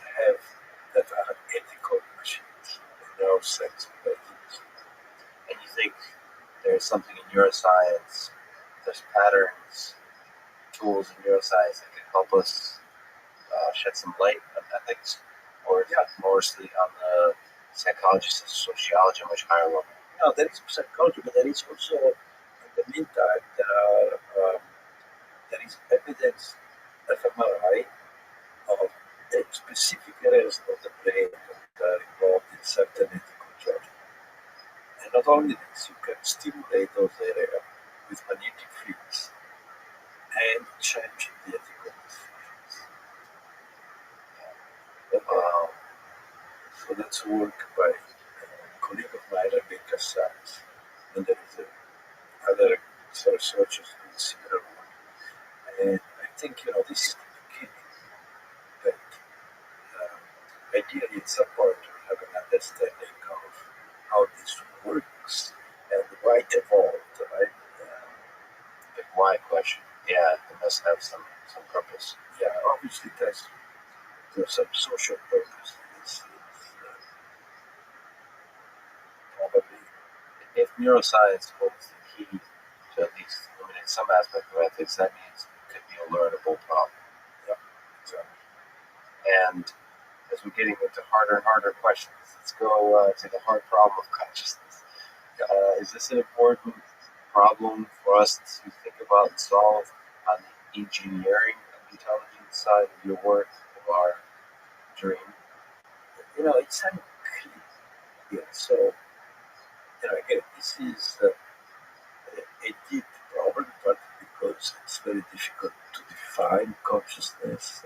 are ethical machines in our sense of ethics. And you think there's something in neuroscience, there's patterns, tools in neuroscience that can help us shed some light on ethics, or is it mostly on the psychology, sociology, much higher level? Now there is psychology, but there is also, in the meantime, there is evidence fMRI of specific areas of the brain that are involved in certain ethical judgment. And not only this, you can stimulate those areas with magnetic fields and change the ethical decisions. Wow. So that's work by a colleague of mine, Rabbi, and there is other researchers doing similar work. And I think this is the beginning that ideally at some point we have an understanding of how this works and why it evolved, right? The why question. Yeah, it must have some purpose. Yeah, obviously there's some social purpose in this. Probably. If neuroscience holds the key to at least eliminate some aspect of ethics, that means it could be a learnable problem. Yeah, exactly. And as we're getting into harder and harder questions, let's go to the hard problem of consciousness. Is this an important problem for us to think about and solve on the engineering of intelligence side of your work, of our dream? It's unclear. Yeah, so again, this is a deep problem, but because it's very difficult to define consciousness,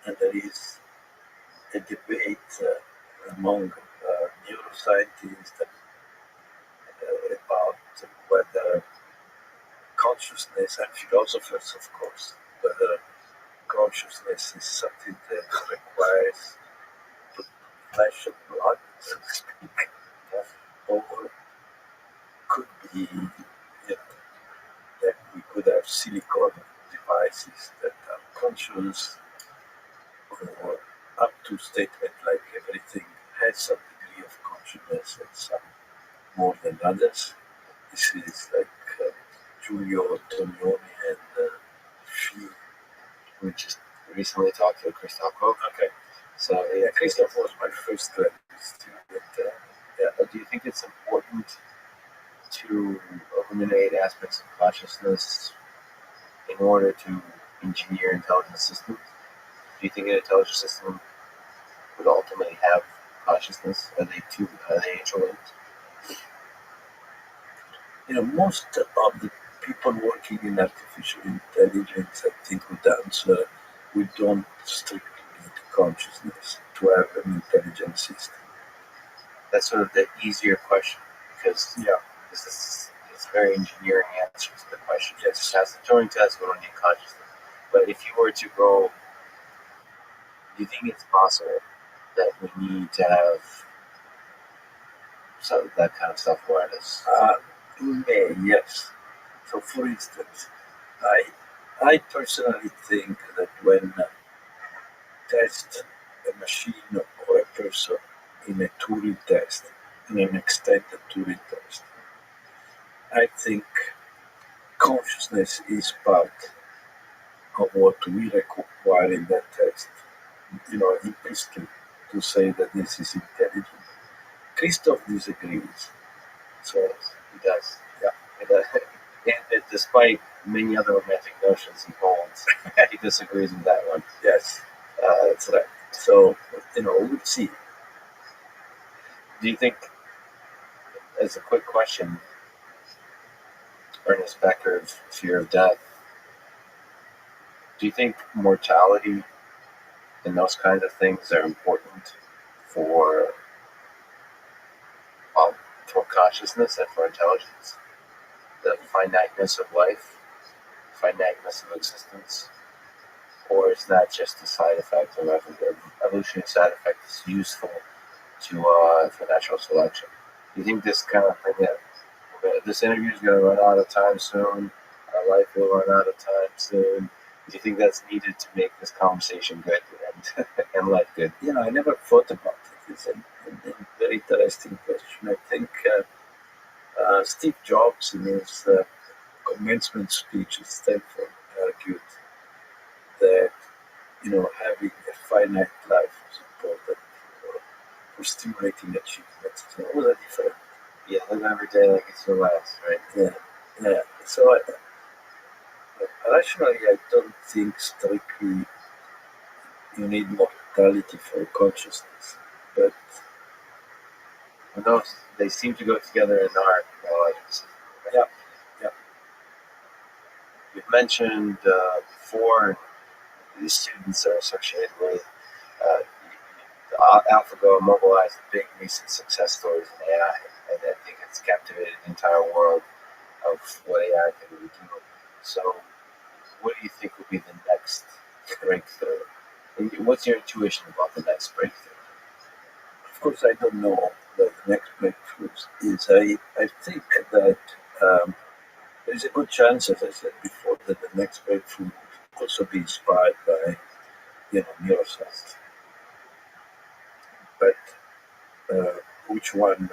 and there is a debate among neuroscientists about whether consciousness, and philosophers, of course, whether consciousness is something that requires flesh and blood, so to speak, or could be, that we could have silicon devices that are conscious, or up to statement like everything has some degree of consciousness and some more than others. This is like Giulio Antonioni and Phil. We just recently talked to Christoph Koch. Okay. So Yeah, Christoph was my first graduate student. do you think it's important to eliminate aspects of consciousness in order to engineer intelligent systems? Do you think an intelligent system would ultimately have consciousness? Are they interlinked? Most of the people working in artificial intelligence, I think, would answer we don't strictly need consciousness to have an intelligent system. That's sort of the easier question because it's a very engineering answer to the question. Yes. It has the Turing test, we don't need consciousness. But if you were to go, do you think it's possible that we need to have that kind of self-awareness? Yes. So, for instance, I personally think that when test a machine or a person in a Turing test, in an extended Turing test, I think consciousness is part of what we require in that test. Implicitly to say that this is intelligent. Christoph disagrees. So he does. Yeah. He does. And despite many other romantic notions he holds, he disagrees with that one. Yes, that's right. So, we'll see. Do you think, as a quick question, Ernest Becker's fear of death, do you think mortality and those kinds of things are important for consciousness and for intelligence? The finiteness of life, finiteness of existence, or is that just a side effect of evolutionary side effect that's useful for natural selection? Do you think this kind of thing this interview is going to run out of time soon? Our life will run out of time soon. Do you think that's needed to make this conversation good and life good? I never thought about it. It's a very interesting question. I think Steve Jobs, in his commencement speech at Stanford, argued that having a finite life was important for stimulating achievements. So it was a different. Yeah, live every day like it's your last, right? Yeah. So Rationally, I don't think strictly you need mortality for consciousness, but And those they seem to go together in our biological system. Right? yeah, yeah, You've mentioned before the students are associated with uh, AlphaGo mobilized big recent success stories in AI, and I think it's captivated the entire world of what AI can really do. So, what do you think will be the next breakthrough? And what's your intuition about the next breakthrough? of course, I don't know what the next breakthroughs is. I think that there's a good chance, as I said before, that the next breakthrough will also be inspired by, neuroscience. But which one?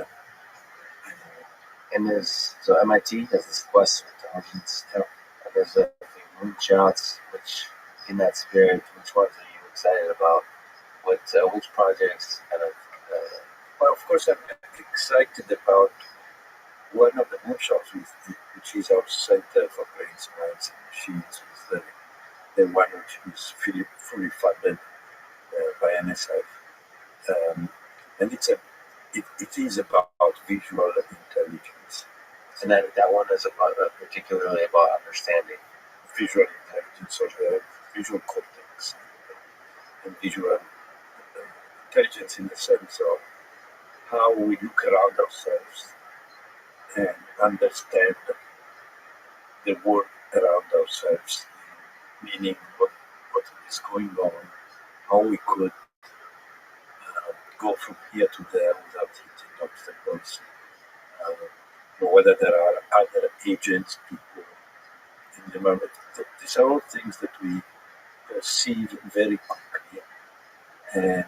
And there's so MIT has this quest for intelligence. There's a few moonshots, which in that spirit, which ones are you excited about? Which projects kind of Well, of course, I'm excited about one of the moonshots, which is our Center for Brains, Minds, and Machines, with the one which is fully funded by NSF. And it is about visual intelligence. and that one is about particularly about understanding. Visual intelligence, or the visual cortex, and visual intelligence in the sense of how we look around ourselves and understand the world around ourselves, meaning what is going on, how we could go from here to there without hitting obstacles, whether there are other agents, people in the environment. These are all things that we perceive very quickly, and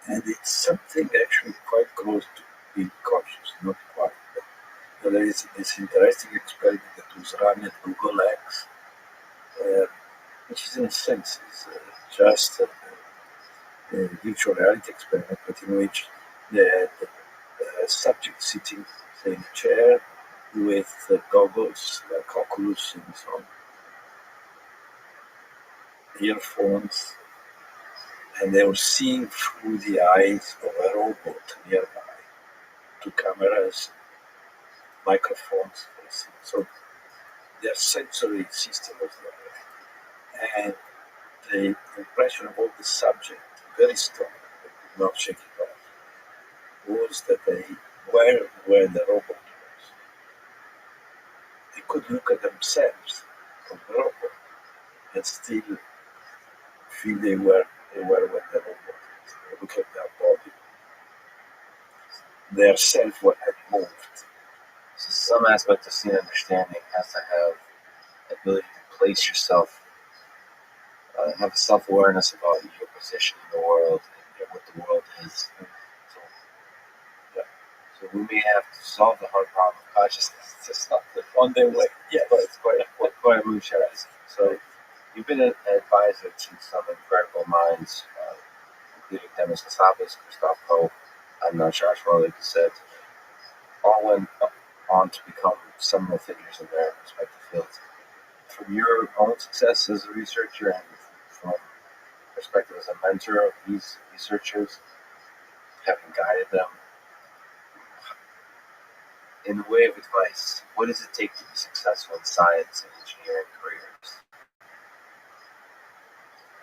and it's something actually quite close to being conscious, not quite. But there is this interesting experiment that was run at Google X, which is in a sense is just a virtual reality experiment, but in which the subject sitting, say, in a chair with goggles like Oculus and so on, earphones, and they were seeing through the eyes of a robot nearby, to cameras, microphones, for instance. So their sensory system was there. And the impression of all the subject, very strong, they could not shake it off, was that they were where the robot was. They could look at themselves from the robot and still feel they were where the robot was. They look at their body, their self what had moved. So some aspect of seeing understanding has to have the ability to place yourself, have a self awareness about your position in the world and what the world is. So, Yeah. so we may have to solve the hard problem of consciousness to stop the On their way. Yeah, but it's quite a moonshot. So you've been an advisor to some incredible minds, including Demis Hassabis, Christoph Pope, and Josh Rowley said, all went on to become seminal figures in their respective fields. From your own success as a researcher and from perspective as a mentor of these researchers, having guided them, in the way of advice, what does it take to be successful in science and engineering careers?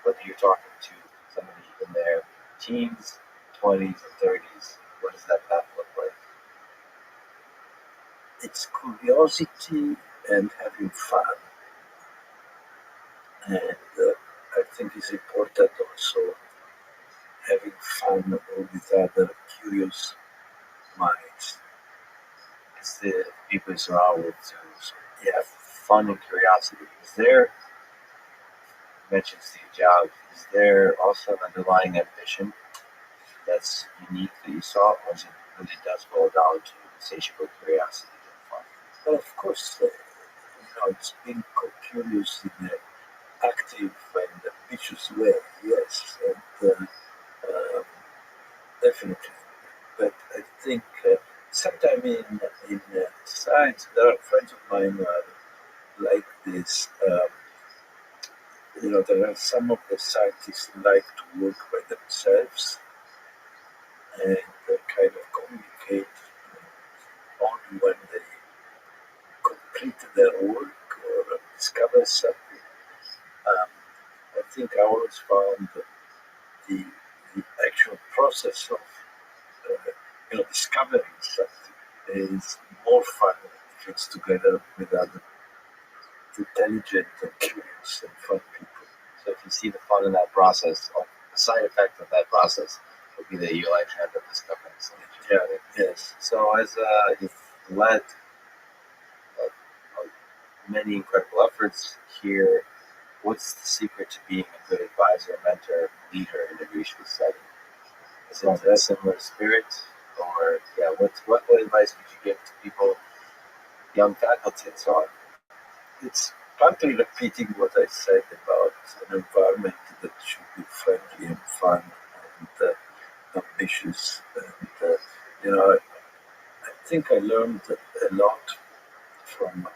Whether you're talking to somebody in their teens, 20s, and 30s, what does that path look like? It's curiosity and having fun. And I think it's important also having fun with other curious minds. It's the people you surround with to have fun and curiosity. Is there, you mentioned Steve Jobs, is there also an underlying ambition that's unique that you saw, or is it really does boil down to insatiable curiosity and fun? But of course, it's being curious in an active and ambitious way, yes, and definitely. But I think sometimes in science, there are friends of mine who are like this. There are some of the scientists who like to work by themselves and kind of communicate only when they complete their work or discover something. Um, I think I always found the, the actual process of discovering something is more fun if it's together with other intelligent and curious and fun people. So if you see the fun in that process, like the side effect of that process would be that you'll actually end up discovering something. Yeah, yes. So as you've led many incredible efforts here, what's the secret to being a good advisor, mentor, leader in a research setting? Is it a similar spirit, or what advice would you give to people, young faculty, and so on? It's partly repeating what I said about an environment that should be friendly and fun and ambitious. And, I think I learned a lot from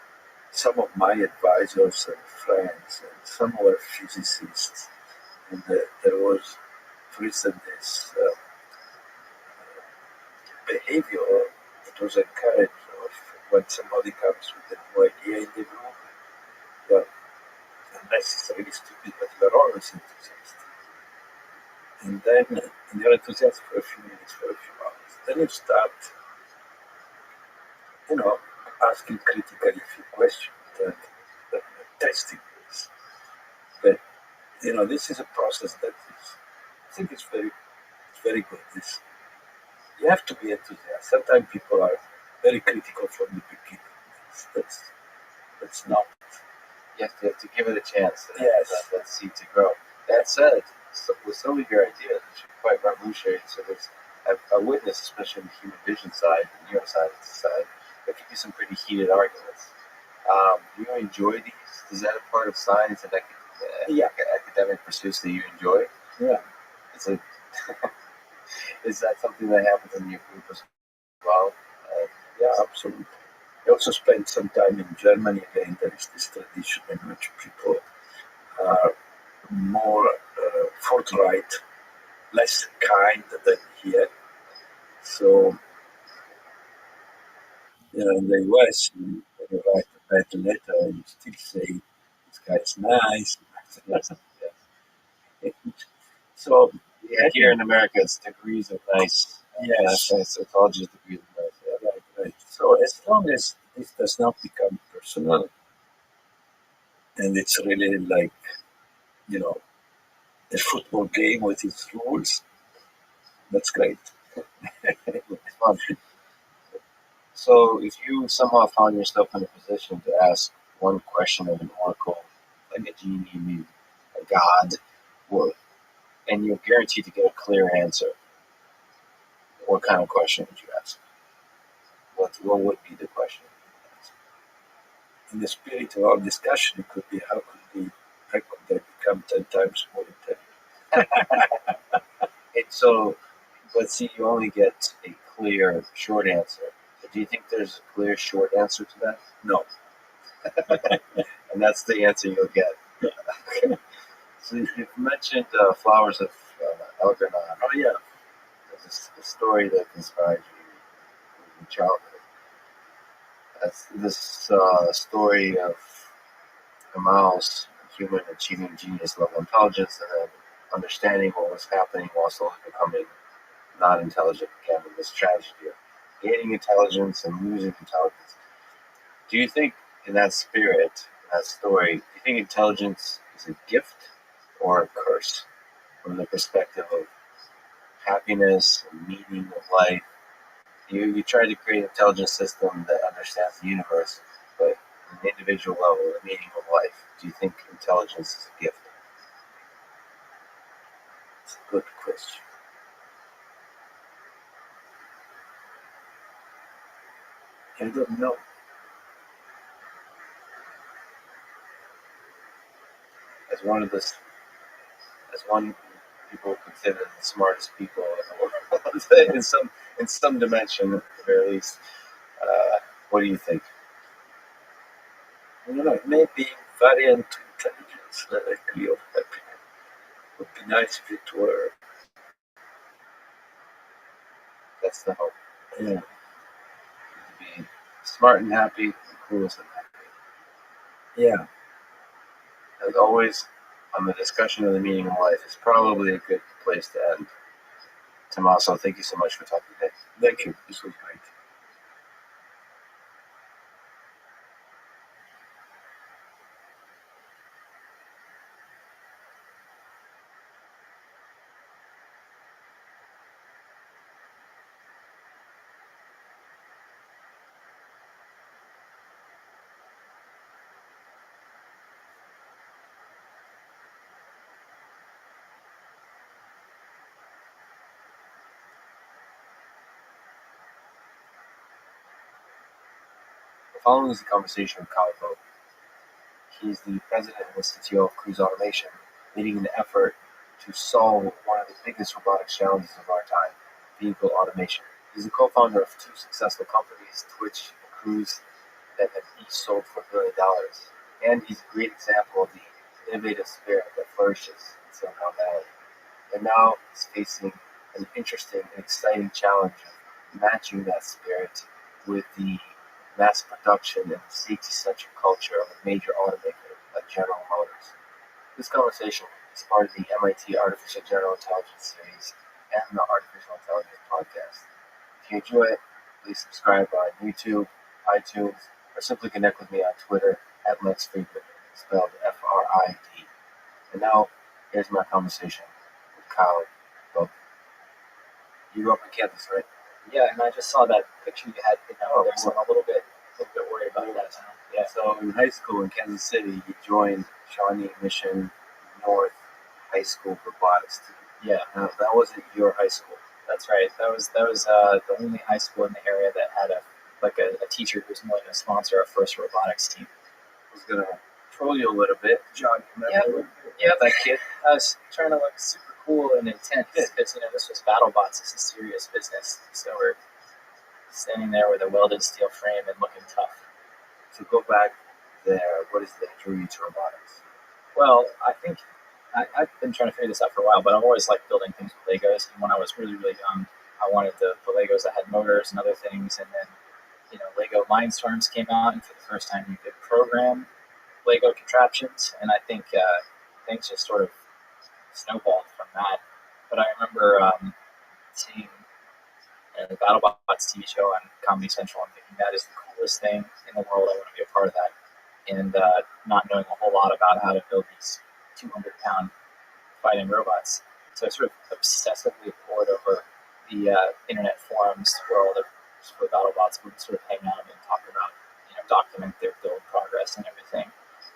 some of my advisors and friends, and some were physicists. And there was, for instance, this behavior that was encouraged of when somebody comes with a new idea in the room, you're unnecessarily stupid, but you're always enthusiastic. And then you're enthusiastic for a few minutes, for a few hours. Then you start, asking critically a few questions and testing this. But, this is a process that is, I think it's very good. You have to be enthusiastic. Sometimes people are very critical from the beginning. That's not. You have to give it a chance. Yes. That seed to grow. That said, with some of your ideas, which are quite revolutionary, so there's a witness, especially on the human vision side, the neuroscience side, there could be some pretty heated arguments. Do you enjoy these? Is that a part of science and academic pursuits that you enjoy? Yeah. Is it? Is that something that happens in your group as well? Yeah, absolutely. I also spent some time in Germany. Again, there is this tradition in which people are more forthright, less kind than here. So, in the US, when you write a bad letter, you still say, this guy's nice. So, Yeah, here in America, it's degrees of nice. yes. It's all just degrees of nice. Yeah. Right. So, as long as this does not become personal, and it's really like, a football game with its rules, that's great. It's fun. So, if you somehow found yourself in a position to ask one question of an oracle, like a genie, maybe a god, would, and you're guaranteed to get a clear answer, what kind of question would you ask? What would be the question? In the spirit of our discussion, it could be how could they become 10 times more intelligent? And so, but see, you only get a clear short answer. So do you think there's a clear short answer to that? No. And that's the answer you'll get. So you've mentioned flowers of Algernon. Oh, yeah. There's a story that inspired you in childhood. That's this story of a mouse, a human achieving genius level intelligence, and then understanding what was happening while slowly becoming not intelligent again in this tragedy of gaining intelligence and losing intelligence. Do you think, in that spirit, in that story, do you think intelligence is a gift or a curse from the perspective of happiness and meaning of life? You try to create an intelligent system that understands the universe, but at an individual level, the meaning of life. Do you think intelligence is a gift? It's a good question. I don't know. As one people consider the smartest people in the world, in some dimension, at the very least. What do you think? You know, maybe variant intelligence likely of happiness. Would be nice if it were. That's the hope. Yeah. To be smart and happy, and clueless and happy. Yeah. As always, on the discussion of the meaning of life is probably a good place to end. Tommaso, thank you so much for talking today. Thank you. This was great. The following is a conversation with Kyle Vogt. He's the president and CTO of Cruise Automation, leading an effort to solve one of the biggest robotics challenges of our time, vehicle automation. He's the co-founder of two successful companies, Twitch and Cruise, that have each sold for $1 billion. And he's a great example of the innovative spirit that flourishes in Silicon Valley. And now he's facing an interesting and exciting challenge of matching that spirit with the mass production and safety-centric culture of a major automaker like General Motors. This conversation is part of the MIT Artificial General Intelligence series and the Artificial Intelligence podcast. If you enjoy it, please subscribe on YouTube, iTunes, or simply connect with me on Twitter at Lex Friedman, spelled F-R-I-D. And now, here's my conversation with Kyle Vogt. You grew up in Kansas, right? Yeah, and I just saw that picture you had put out there, so I'm a little bit worried about that now. Yeah. So in high school in Kansas City, you joined Shawnee Mission North High School robotics team. Yeah, Now, that wasn't your high school. that's right. That was the only high school in the area that had a teacher who was willing to sponsor our first robotics team. I was gonna troll you a little bit, John. Remember? Yeah, that kid. I was trying to look super cool and intense because this was BattleBots. This is serious business. So we're standing there with a welded steel frame and looking tough. So go back there. What is that drew you to robotics? Well, I think I've been trying to figure this out for a while, but I've always liked building things with Legos. And when I was really, really young, I wanted the Legos that had motors and other things. And then, Lego Mindstorms came out, and for the first time, you could program Lego contraptions. And I think things just sort of snowballed from that. But I remember seeing the BattleBots TV show on Comedy Central and thinking that is the coolest thing in the world. I want to be a part of that. And not knowing a whole lot about how to build these 200-pound fighting robots. So I sort of obsessively pored over the internet forums where all the BattleBots would sort of hang out and talk about, document their build progress and everything.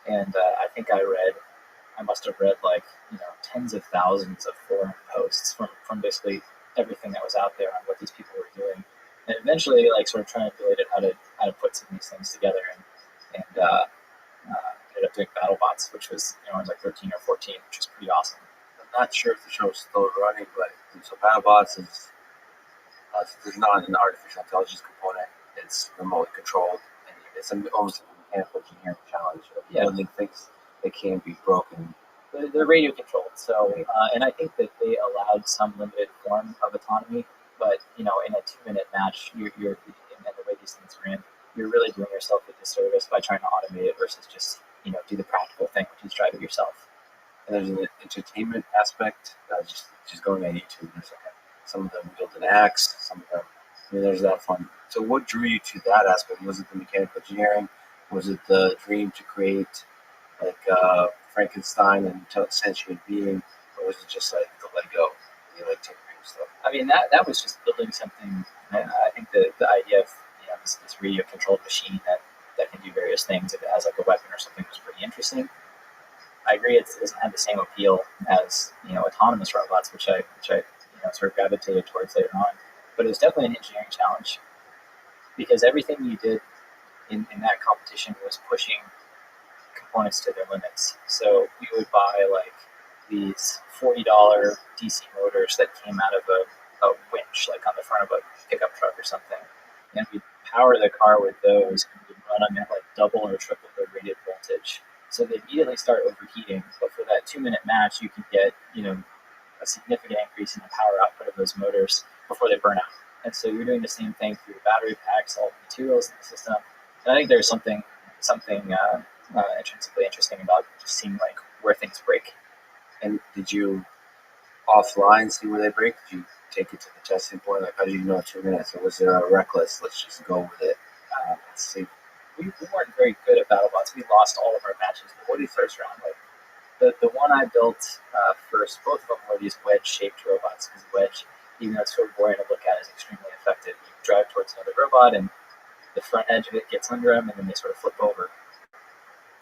And I think I must have read tens of thousands of forum posts from basically everything that was out there on what these people were doing. And eventually, sort of triangulated how to put some of these things together and ended up doing BattleBots, which was, I was like 13 or 14, which was pretty awesome. I'm not sure if the show is still running, but so BattleBots is there's not an artificial intelligence component. It's remotely controlled, and it's almost a mechanical engineering challenge of building things that can be broken. They're radio controlled, so and I think that they allowed some limited form of autonomy. But in a 2-minute match, you're and the way these things are in, you're really doing yourself a disservice by trying to automate it versus just do the practical thing, which is drive it yourself. And there's an entertainment aspect. Just going on YouTube, there's some of them wield an axe, some of them. There's that fun. So what drew you to that aspect? Was it the mechanical engineering? Was it the dream to create Frankenstein and sentient being, or was it just like the Lego, tinkering stuff? I mean, that was just building something. I think the idea of this radio controlled machine that can do various things if it has a weapon or something was pretty interesting. I agree it doesn't have the same appeal as autonomous robots, which I sort of gravitated towards later on. But it was definitely an engineering challenge because everything you did in that competition was pushing components to their limits. So we would buy these $40 DC motors that came out of a winch, on the front of a pickup truck or something, and we'd power the car with those, and we'd run them at double or triple the rated So they immediately start overheating. But for that 2-minute match, you can get, a significant increase in the power output of those motors before they burn out. And so you're doing the same thing through the battery packs, all the materials in the system. And I think there's something intrinsically interesting about just seeing like where things break. And did you offline see where they break? Did you take it to the testing point? Like, how do you know 2 minutes? Or was there a reckless, let's just go with it? Let's see. We weren't very good at BattleBots. We lost all of our matches before the first round. Like the one I built first, both of them were these wedge-shaped robots. Because wedge, even though it's sort of boring to look at, is extremely effective. You drive towards another robot, and the front edge of it gets under them, and then they sort of flip over,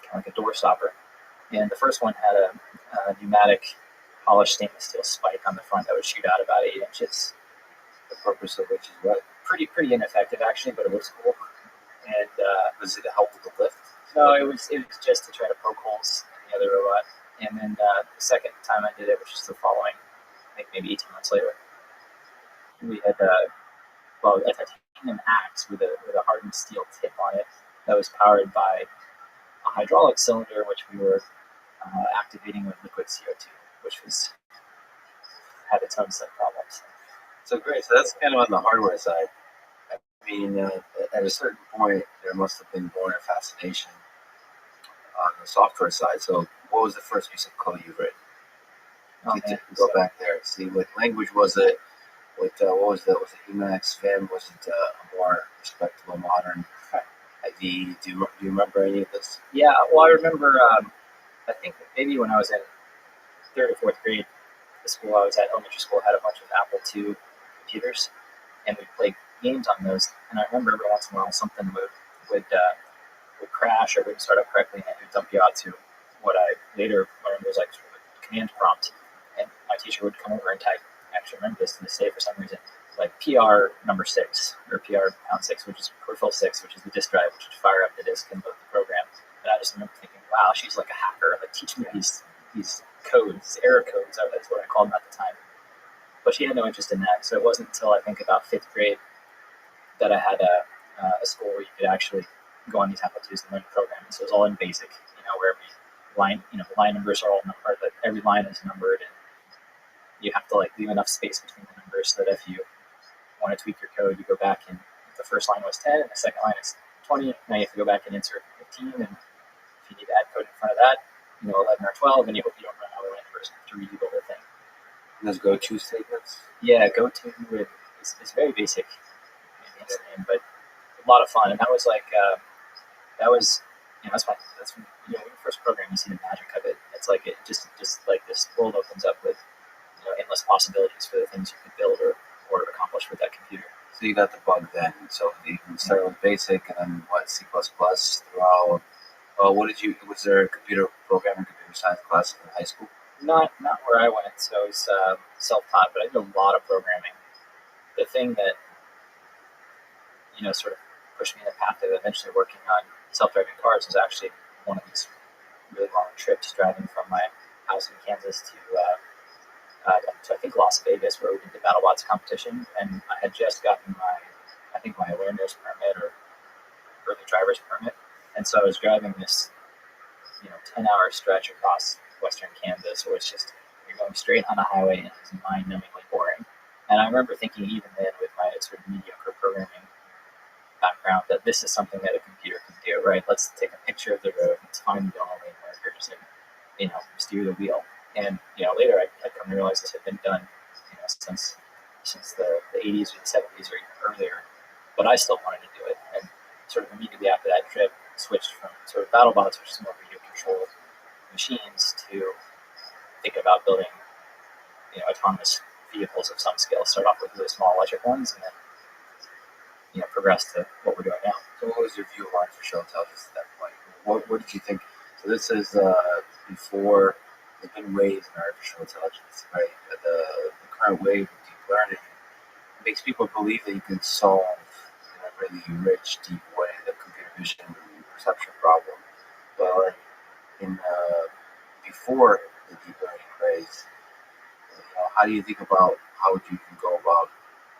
kind of like a door stopper. And the first one had a pneumatic polished stainless steel spike on the front that would shoot out about 8 inches. The purpose of which is what? Pretty ineffective actually, but it looks cool. And was it to help with the lift? no, it was just to try to poke holes in the other robot. And then the second time I did it, which is the following, I think maybe 18 months later, we had a titanium axe with a hardened steel tip on it that was powered by a hydraulic cylinder, which we were activating with liquid CO2, which had its own set of problems. So great. So that's kind of on the hardware side. I mean, at a certain point, there must have been born a fascination on the software side. So what was the first piece of code you've written? Go back there. See, what language was it? What was it? Was it Emacs, Vim? Was it a more respectable modern IDE? Do you remember any of this? Yeah, well, I remember, I think maybe when I was in 3rd or 4th grade, the school I was at, elementary school, had a bunch of Apple II computers, and we'd play games on those. And I remember every once in a while something would crash or wouldn't start up correctly, and it would dump you out to what I later learned was like sort of a command prompt. And my teacher would come over and type. I actually remember this to this day for some reason, like PR number 6 or PR pound 6, which is peripheral 6, which is the disk drive, which would fire up the disk and load the program. And I just remember thinking, wow, she's like a hacker. Like, teach me these codes, these error codes. That's what I called them at the time. But she had no interest in that. So it wasn't until I think about 5th grade that I had a school where you could actually go on these Apple IIs and learn the program. So it was all in BASIC, where every line, the line numbers are all numbered, but every line is numbered, and you have to leave enough space between the numbers so that if you want to tweak your code, you go back and if the first line was 10 and the second line is 20, now you have to go back and insert 15, and if you need to add code in front of that, 11 or 12, and you hope you don't run out of line numbers to redo the whole thing. And those go-to statements? Yeah, go-to is very basic in its name, but a lot of fun. And that was that's when when you first program, you see the magic of it. It's like it just like this world opens up with endless possibilities for the things you could build or accomplish with that computer. So you got the bug then. So you started with BASIC, and then C++ throughout. Was there a computer programming, computer science class in high school? Not where I went. So I was self-taught, but I did a lot of programming. The thing that sort of pushed me in the path of eventually working on self-driving cars was actually one of these really long trips driving from my house in Kansas to I think Las Vegas, where we did the BattleBots competition, and I had just gotten my learner's permit or early driver's permit, and so I was driving this 10-hour stretch across western Kansas, where it's just you're going straight on a highway and it's mind-numbingly boring. And I remember thinking even then, with my sort of mediocre programming background, that this is something that a computer can do, right? Let's take a picture of the road, let's find the only lane markers, and steer the wheel. And later I come to realize this had been done since the 80s or the 70s or even earlier, but I still wanted to do it. And sort of immediately after that trip, switched from sort of BattleBots, which is more radio controlled machines, to think about building autonomous vehicles of some scale. Start off with really small electric ones, and then progress to what we're doing now. So what was your view of artificial intelligence at that point? What did you think? So this is before the big waves in artificial intelligence, right? The current wave of deep learning makes people believe that you can solve in a really rich, deep way the computer vision and perception problem. Well, before the deep learning craze, how do you think about how would you go about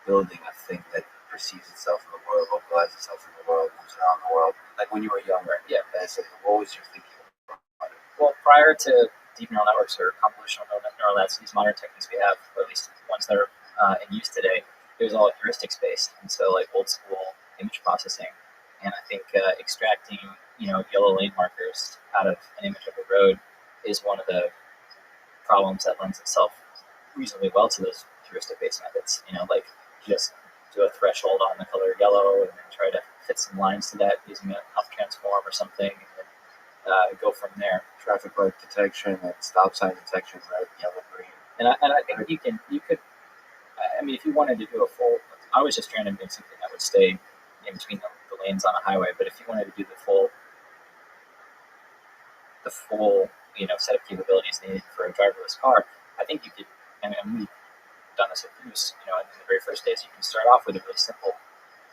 building a thing that perceives itself in the world, localizes itself in the world, moves around the world? Like when you were younger, what was your thinking about it? Well, prior to deep neural networks or convolutional neural nets, these modern techniques we have, or at least ones that are in use today, it was all heuristics based, and so like old school image processing. And I think extracting, yellow lane markers out of an image of a road is one of the problems that lends itself reasonably well to those heuristic-based methods. Like just do a threshold on the color yellow and then try to fit some lines to that using an up transform or something, and then go from there. Traffic light detection and stop sign detection, red, yellow, green. And I think you could. I mean, if you wanted to do a full, I was just trying to make something that would stay in between the lanes on a highway. But if you wanted to do the full set of capabilities needed for a driverless car, I think you could. And we've done this at Goose. In the very first days, you can start off with a really simple,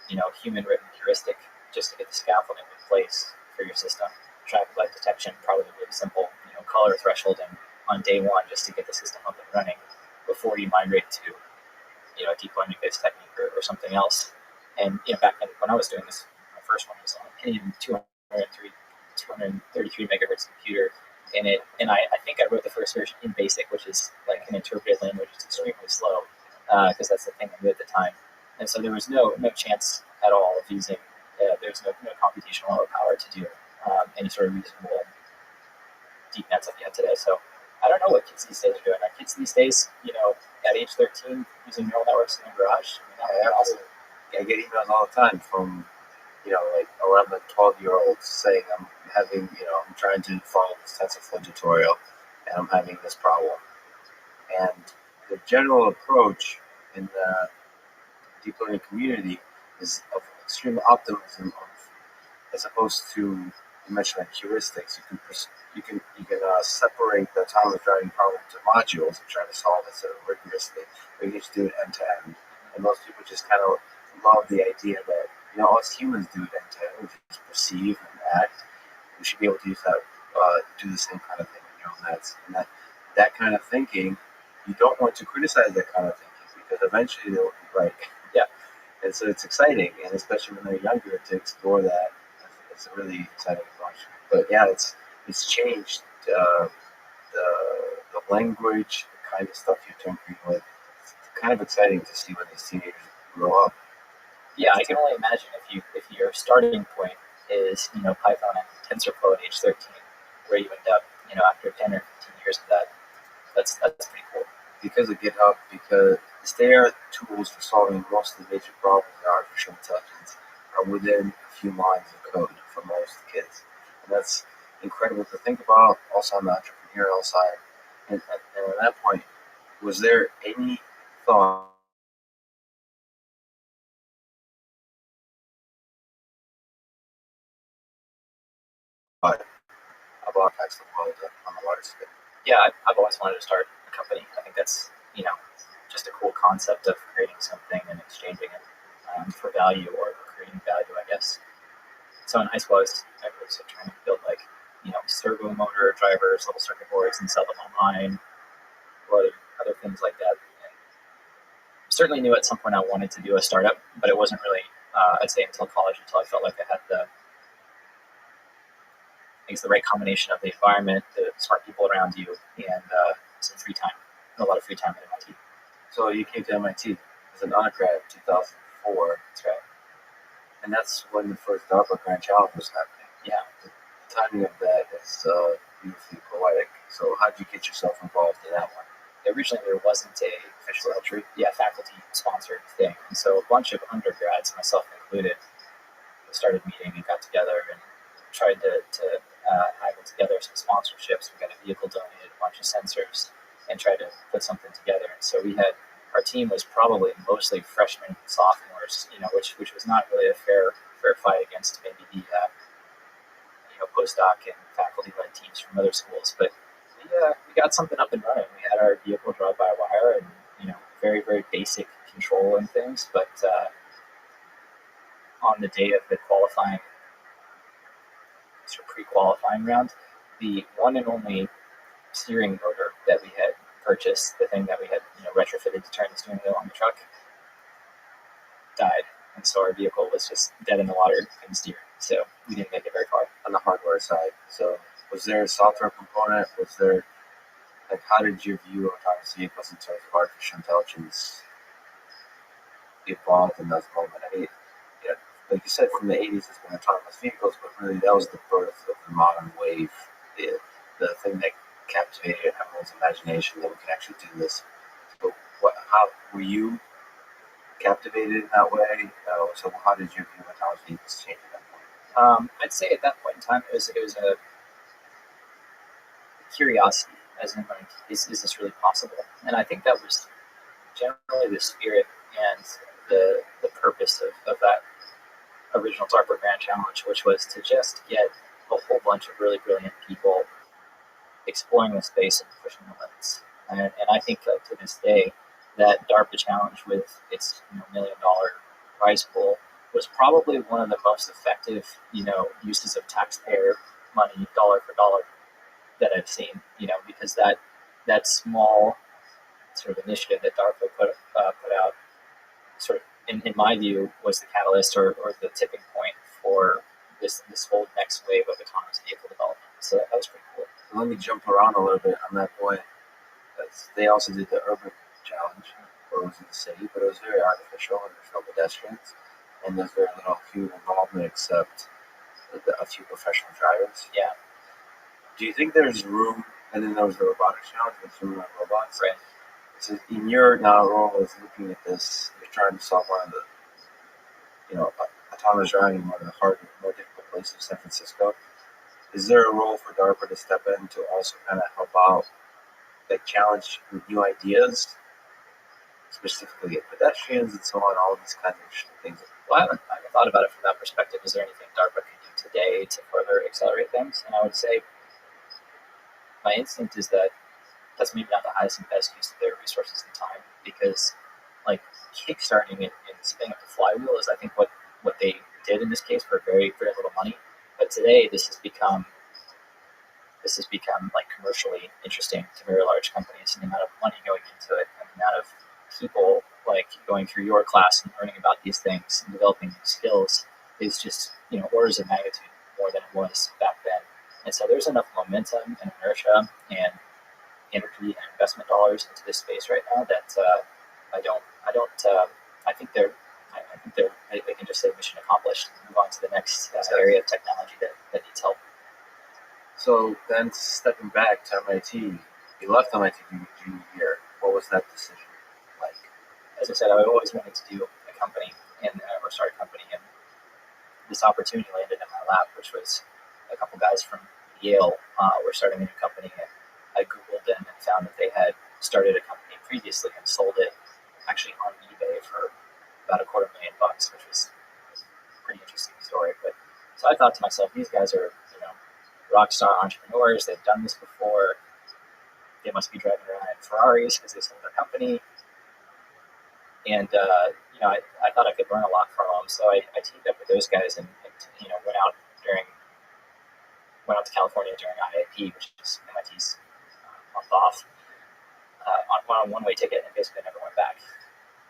human-written heuristic just to get the scaffolding in place for your system. Traffic light detection, probably really simple, color thresholding on day one just to get the system up and running before you migrate to, a deep learning-based technique or something else. And back then when I was doing this, my first one was on a Pentium 233 megahertz computer. And I think I wrote the first version in BASIC, which is like an interpreted language. It's extremely slow because that's the thing I knew at the time. And so there was no chance at all of using. There's no computational power to do any sort of reasonable deep nets like you have today. So I don't know what kids these days are doing. Our kids these days, at age 13, using neural networks in the garage. I mean, that's awesome. I get emails all the time from, like 11, 12-year-olds saying I'm trying to follow this TensorFlow tutorial and I'm having this problem. And the general approach in the deep learning community is of extreme optimism as opposed to, you mentioned like heuristics. You can separate the autonomous driving problem into modules and try to solve it sort of rigorously, or you can just do it end to end. And most people just kind of love the idea that us humans do it end to end. We just perceive and act. We should be able to use that, do the same kind of thing in neural nets. And that kind of thinking, you don't want to criticize that kind of thinking because eventually they'll be right. Yeah. And so it's exciting, and especially when they're younger, to explore that. It's a really exciting approach. But yeah, it's changed the language, the kind of stuff you're tinkering with. It's kind of exciting to see when these teenagers grow up. Yeah, I can only imagine if your starting point is Python and TensorFlow at age 13, where you end up after 10 or 15 years of that. That's pretty cool. Because of GitHub, because they are tools for solving most of the major problems in artificial intelligence are within a few lines of code for most kids. And that's incredible to think about, also on the entrepreneurial side. And at that point, was there any thought about tax the world on a large scale? Yeah, I've always wanted to start a company. I think that's just a cool concept of creating something and exchanging it for value or creating value, I guess. So in high school, I was trying to build servo motor drivers, little circuit boards, and sell them online, or other things like that. And certainly knew at some point I wanted to do a startup, but it wasn't really, I'd say, until college, until I felt like I had the right combination of the environment, the smart people around you, and some free time, a lot of free time at MIT. So you came to MIT as an undergrad in 2004. That's right. And that's when the first DARPA Grand Challenge was happening. Yeah. The timing of that is beautifully poetic. So how did you get yourself involved in that one? Originally, there wasn't a official faculty-sponsored thing. And so a bunch of undergrads, myself included, started meeting and got together and tried to haggle together some sponsorships. We got a vehicle donated, a bunch of sensors, and tried to put something together. And so our team was probably mostly freshmen and sophomores, which was not really a fair fight against maybe the postdoc and faculty-led teams from other schools. But we got something up and running. We had our vehicle drive-by-wire and very, very basic control and things. But on the day of the qualifying, sort of pre-qualifying round, the one and only steering motor that we had purchased, the thing that we had retrofitted to turn the steering wheel on the truck, died. And so our vehicle was just dead in the water, couldn't steer. So we didn't make it very far. On the hardware side. So Was there a software component? Was there, like, how did your view of autonomous vehicles in terms of artificial intelligence evolve in those moments? I mean, yeah, like you said, from the 80s, it's been autonomous vehicles, but really that was the birth of the modern wave, the thing that captivated everyone's imagination that we can actually do this. So, how were you captivated in that way? So, how did your view of autonomous vehicles change at that point? I'd say at that point in time, it was a curiosity, as in like, is this really possible? And I think that was generally the spirit and the purpose of that original DARPA Grand Challenge, which was to just get a whole bunch of really brilliant people exploring the space and pushing the limits. And I think to this day, that DARPA challenge with its $1 million prize pool was probably one of the most effective, uses of taxpayer money, dollar for dollar, that I've seen. Because that small sort of initiative that DARPA put out, sort of in my view, was the catalyst or the tipping point for this whole next wave of autonomous vehicle development. So that was pretty cool. Let me jump around a little bit on that point. They also did the urban challenge, where it was in the city, but it was very artificial and there's no pedestrians, and there's very little human involvement except a few professional drivers. Yeah. Do you think there's room? And then there was the robotics challenge with human robots. Right. So in your now role as looking at this, you're trying to solve one of the, autonomous driving in one of the harder, more difficult places, San Francisco. Is there a role for DARPA to step in to also kind of help out, like challenge new ideas, specifically at pedestrians and so on, all these kinds of things? Well, I haven't thought about it from that perspective. Is there anything DARPA can do today to further accelerate things? And I would say my instinct is that that's maybe not the highest and best use of their resources and time, because like kickstarting and spinning up the flywheel is, I think, what they did in this case for very, very little money. But today this has become like commercially interesting to very large companies, and the amount of money going into it and the amount of people like going through your class and learning about these things and developing these skills is just, orders of magnitude more than it was back then. And so there's enough momentum and inertia and energy and investment dollars into this space right now that they can just say mission accomplished and move on to the next area of technology that needs help. So then, stepping back to MIT, you left MIT junior year. What was that decision like? As I said, I always wanted to do a company or start a company, and this opportunity landed in my lap, which was a couple guys from Yale were starting a new company, and I Googled them and found that they had started a company previously and sold it actually on eBay for about $250,000, which was a pretty interesting story. But so I thought to myself, these guys are, rock star entrepreneurs. They've done this before. They must be driving around in Ferraris because they sold their company. And I thought I could learn a lot from them. So I teamed up with those guys and went out to California during IIP, which is MIT's month off, on a one-way ticket, and basically never went back.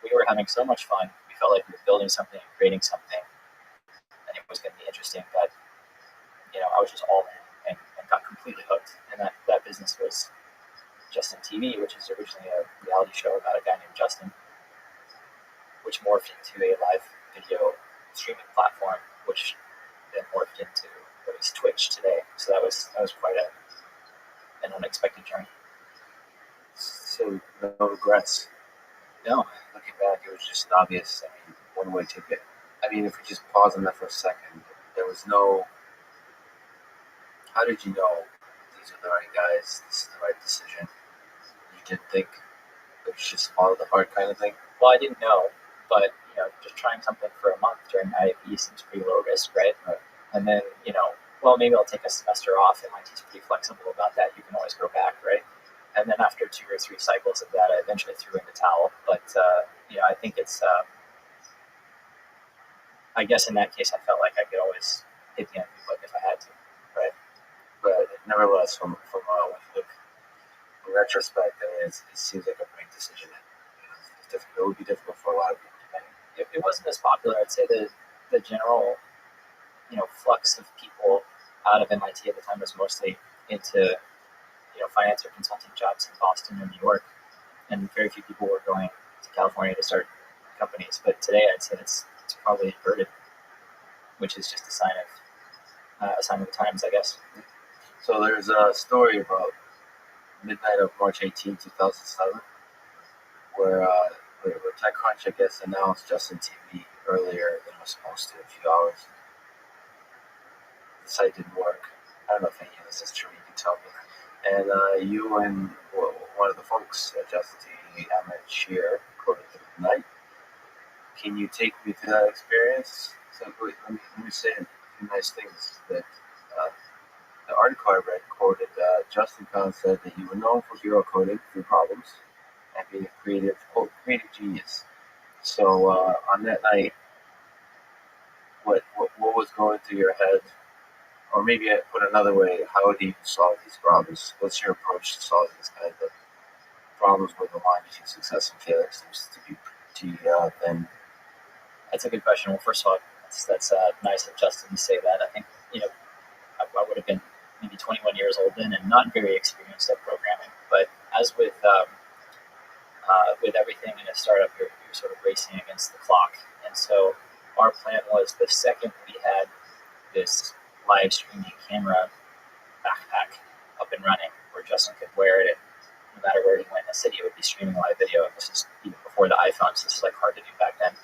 We were having so much fun. We felt like we were building something, creating something, and it was going to be interesting. But I was just all in and got completely hooked. And that business was Justin TV, which is originally a reality show about a guy named Justin, which morphed into a live video streaming platform, which then morphed into what is Twitch today. So that was quite an unexpected journey. So no regrets. No. Looking back, it was just obvious. One-way ticket. If we just pause on that for a second, there was no. How did you know these are the right guys? This is the right decision. You didn't think it was just follow the heart kind of thing. Well, I didn't know, but just trying something for a month during IAP seems pretty low risk, right? And then maybe I'll take a semester off. MIT's pretty flexible about that. You can always go back, right? And then after 2 or 3 cycles of that, I eventually threw in the towel. But I think it's. I guess in that case, I felt like I could always hit the end of if I had to, right? But nevertheless, from when you look in retrospect, it seems like a great decision. It would be difficult for a lot of people to make. It wasn't as popular. I'd say the general, flux of people out of MIT at the time was mostly into finance or consulting jobs in Boston and New York, and very few people were going to California to start companies. But today, I'd say it's probably inverted, which is just a sign of the times, I guess. So there's a story about midnight of March 18, 2007, where TechCrunch, I guess, announced Justin TV earlier than it was supposed to, a few hours. The site didn't work. I don't know if any of this is true, you can tell me. And you and one of the folks at Justin TV, Emmett Shear, quoted the night. Can you take me through that experience? So let me say a few nice things. That the article I read quoted Justin Kahn said that you were known for hero coding through problems and being a creative genius. So on that night, what was going through your head? Or maybe I put another way, how do you solve these problems? What's your approach to solving these kinds of problems where the line between success and failure seems to be pretty thin? That's a good question. Well, first of all, that's nice of Justin to say that. I think I would have been maybe 21 years old then and not very experienced at programming. But as with everything in a startup, you're sort of racing against the clock. And so our plan was the second we had this live streaming camera backpack up and running, where Justin could wear it, and no matter where he went in the city, it would be streaming live video. And this is even before the iPhones. This is like hard to do back then.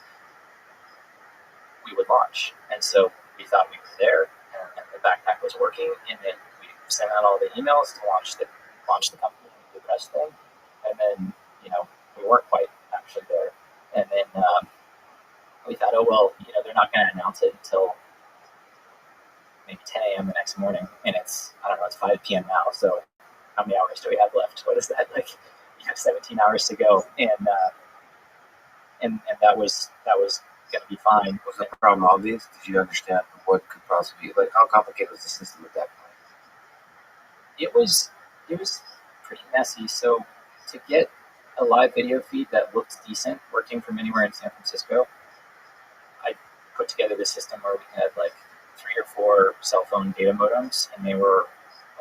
We would launch, and so we thought we were there, and the backpack was working, and then we sent out all the emails to launch the company and do the best thing, and then we weren't quite actually there, and then we thought, oh well, they're not going to announce it until maybe 10 a.m. the next morning, and it's 5 p.m. now, so how many hours do we have left? What is that, like? You have 17 hours to go, and that was going to be fine. Was the problem obvious? Did you understand what could possibly be, like, how complicated was the system at that point? It was pretty messy. So to get a live video feed that looked decent working from anywhere in San Francisco, I put together this system where we had like 3 or 4 cell phone data modems, and they were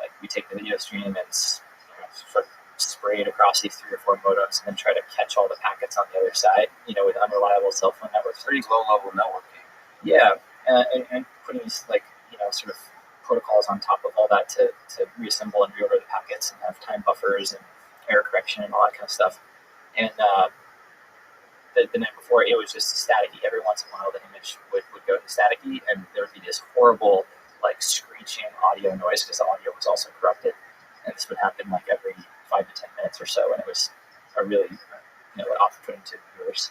like, we take the video stream and sort of spray it across these 3 or 4 modems, and then try to catch all the packets on the other side, with unreliable cell phone networks. Pretty low-level networking. Yeah, and putting these sort of protocols on top of all that to reassemble and reorder the packets and have time buffers and error correction and all that kind of stuff. And the night before, it was just staticky. Every once in a while, the image would go to staticky, and there would be this horrible, like, screeching audio noise because the audio was also corrupted. And this would happen like every 5 to 10 minutes or so, and it was a really off-putting to viewers.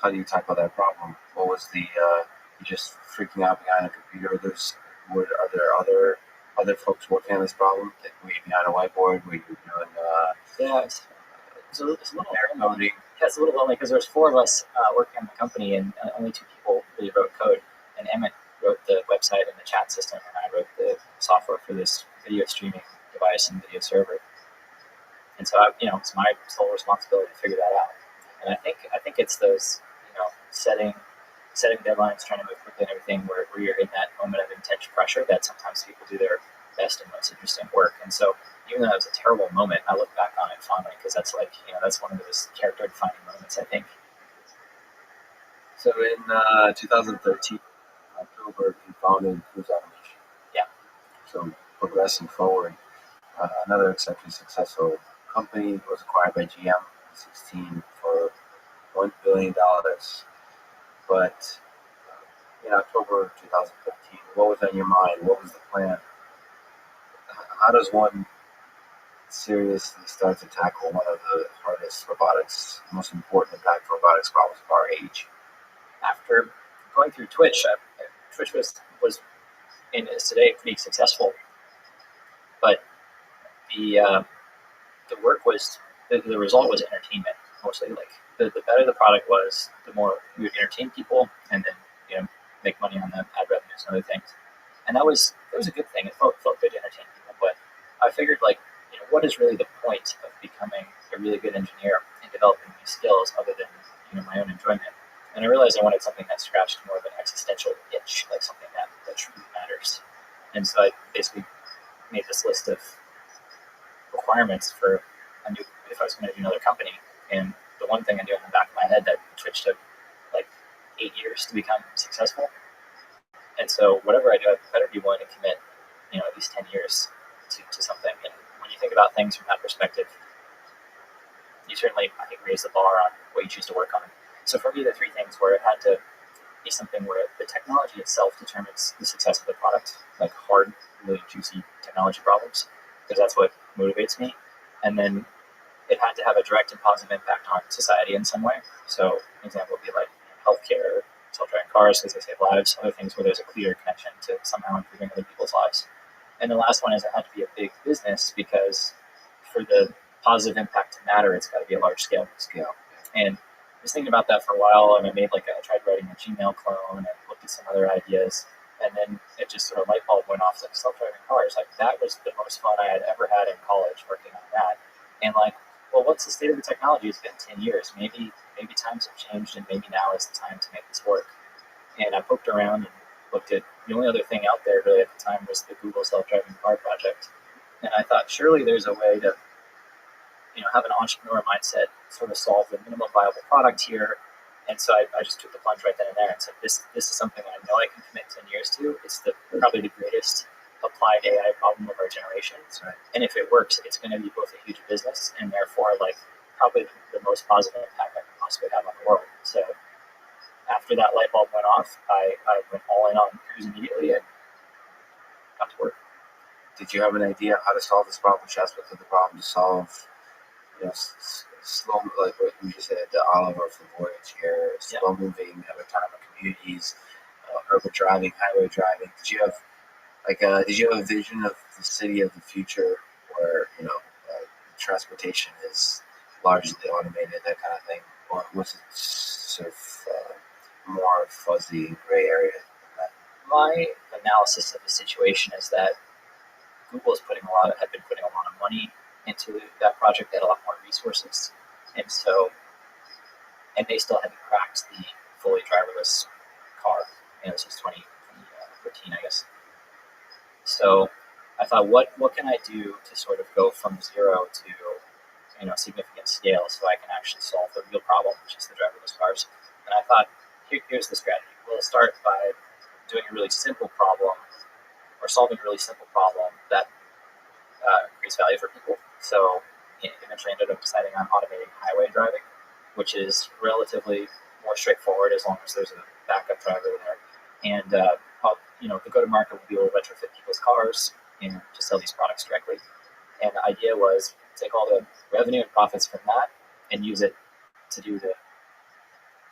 How do you tackle that problem? What was the you just freaking out behind a computer? Are there other folks working on this problem? Like, were you behind a whiteboard? Were you doing Yeah, it's a little coding? Yeah, it's a little lonely because there's 4 of us working on the company, and only 2 people really wrote code. And Emmett wrote the website and the chat system, and I wrote the software for this video streaming device and video server. And so it's my sole responsibility to figure that out. And I think it's those setting deadlines, trying to move quickly and everything, where you're in that moment of intense pressure that sometimes people do their best and most interesting work. And so even though that was a terrible moment, I look back on it fondly because that's like that's one of those character-defining moments, I think. So in 2013, October, you founded Cruise Automation. Yeah. So progressing forward, another exceptionally successful company was acquired by GM in 2016 for $1 billion. But in October 2015, what was on your mind? What was the plan? How does one seriously start to tackle one of the hardest robotics, most important impactful robotics problems of our age? After going through Twitch, Twitch was and is today pretty successful, but the work was the result was entertainment mostly. Like the better the product was, the more we would entertain people, and then make money on the ad revenues and other things. And it was a good thing. It felt good to entertain people, but I figured what is really the point of becoming a really good engineer and developing these skills other than my own enjoyment? And I realized I wanted something that scratched more of an existential itch, like something that truly matters. And so I basically made this list of requirements for if I was going to do another company. And the one thing I knew in the back of my head that Twitch took like 8 years to become successful. And so whatever I do, I better be willing to commit, at least 10 years to something. And when you think about things from that perspective, you certainly, I think, raise the bar on what you choose to work on. So for me, the three things where it had to be something where the technology itself determines the success of the product, like hard, really juicy technology problems, because that's what motivates me. And then it had to have a direct and positive impact on society in some way. So an example would be like healthcare, self-driving cars because they save lives, other things where there's a clear connection to somehow improving other people's lives. And the last one is it had to be a big business because for the positive impact to matter, it's got to be a large scale. And I was thinking about that for a while, and I tried writing a Gmail clone and looked at some other ideas, and then it just sort of light bulb went off, like self-driving cars. Like that was the most fun I had ever had in college working on that. And like, well, what's the state of the technology? It's been 10 years. Maybe times have changed, and maybe now is the time to make this work. And I poked around and looked at the only other thing out there really at the time was the Google self-driving car project. And I thought, surely there's a way to, have an entrepreneur mindset, sort of solve the minimum viable product here. And so I just took the plunge right then and there and said, this is something I know I can commit 10 years to. It's probably the greatest applied AI problem of our generation. Right. And if it works, it's going to be both a huge business and therefore like probably the most positive impact I can possibly have on the world. So after that light bulb went off, I went all in on Cruise immediately and got to work. Did you have an idea how to solve this problem? Which aspect of the problem to solve? Slow, like what you just said, the Oliver from Voyage here, slow moving, autonomous communities, urban driving, highway driving. Did you have a vision of the city of the future where transportation is largely automated, that kind of thing, or was it sort of more fuzzy gray area than that? My analysis of the situation is that Google had been putting a lot of money into that project. They had a lot more resources, and they still hadn't cracked the fully driverless car. This was 2014, I guess. So I thought, what can I do to sort of go from zero to significant scale, so I can actually solve the real problem, which is the driverless cars. And I thought, here's the strategy. We'll start by doing a really simple problem, or solving a really simple problem that creates value for people. So eventually ended up deciding on automating highway driving, which is relatively more straightforward as long as there's a backup driver there. And the go-to-market would be able to retrofit people's cars and to sell these products directly. And the idea was take all the revenue and profits from that and use it to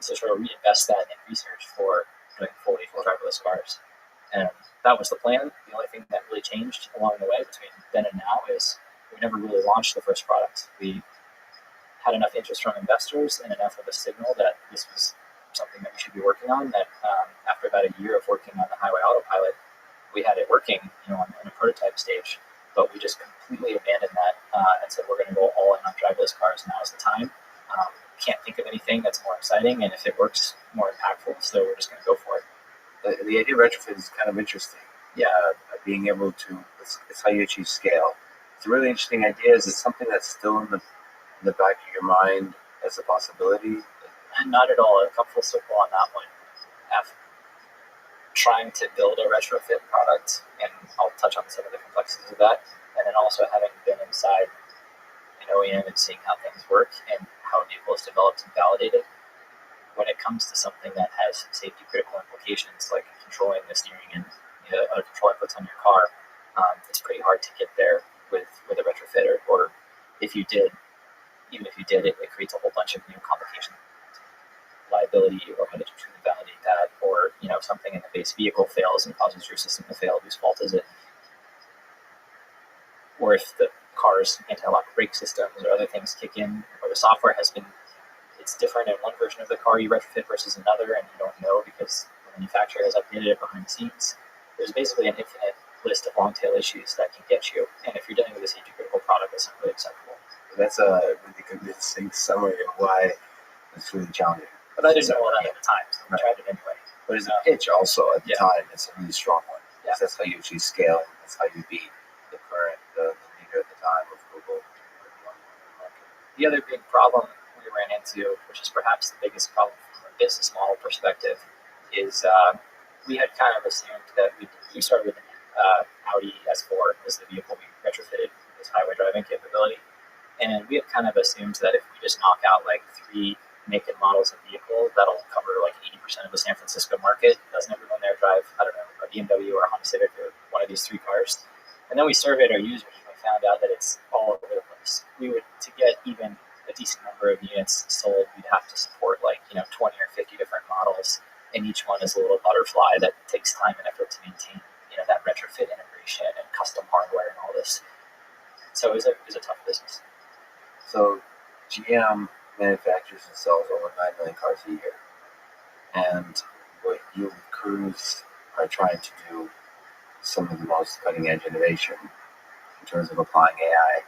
sort of reinvest that in research for doing fully driverless cars. And that was the plan. The only thing that really changed along the way between then and now is we never really launched the first product. We had enough interest from investors and enough of a signal that this was something that we should be working on, that after about a year of working on the highway autopilot, we had it working on a prototype stage, but we just completely abandoned that and said we're going to go all in on driverless cars. Now is the time. Can't think of anything that's more exciting, and if it works, more impactful, so we're just going to go for it. The idea of retrofit is kind of interesting. Yeah. Being able to, it's how you achieve scale. It's a really interesting idea. Is it something that's still in the back of your mind as a possibility? Not at all. A couple circle on that one. Trying to build a retrofit product, and I'll touch on some of the complexities of that, and then also having been inside an OEM and seeing how things work and how a vehicle is developed and validated. When it comes to something that has safety critical implications, like controlling the steering and control inputs on your car, it's pretty hard to get there with a retrofit, or if you did, even if you did, it creates a whole bunch of new complications, liability, or how to truly validate that, or something in the base vehicle fails and causes your system to fail. Whose fault is it? Or if the car's anti-lock brake systems or other things kick in, or the software it's different in one version of the car you retrofit versus another, and you don't know because the manufacturer has updated it behind the scenes. There's basically an infinite list of long-tail issues that can get you, and if you're dealing with a safety critical product, that's not really acceptable. That's a really convincing summary of why it's really challenging. But I didn't know all that at the time, so I tried it anyway. But as a pitch also at the time, it's a really strong one. Because that's how you usually scale. That's how you beat the current the leader at the time of Google. The other big problem we ran into, which is perhaps the biggest problem from a business model perspective, is we had kind of assumed that we started with an Audi S4 as the vehicle we retrofitted with this highway driving capability. And we have kind of assumed that if we just knock out like 3 make and models of vehicle, that'll cover like 80% of the San Francisco market. Doesn't everyone there drive, I don't know, a BMW or a Honda Civic or one of these 3 cars? And then we surveyed our users and we found out that it's all over the place. To get even a decent number of units sold, we'd have to support like, 20 or 50 different models. And each one is a little butterfly that takes time and effort to maintain, that retrofit integration and custom hardware and all this. So it was a tough business. So GM manufactures and sells over 9 million cars a year. And what you and Cruise are trying to do some of the most cutting edge innovation in terms of applying AI.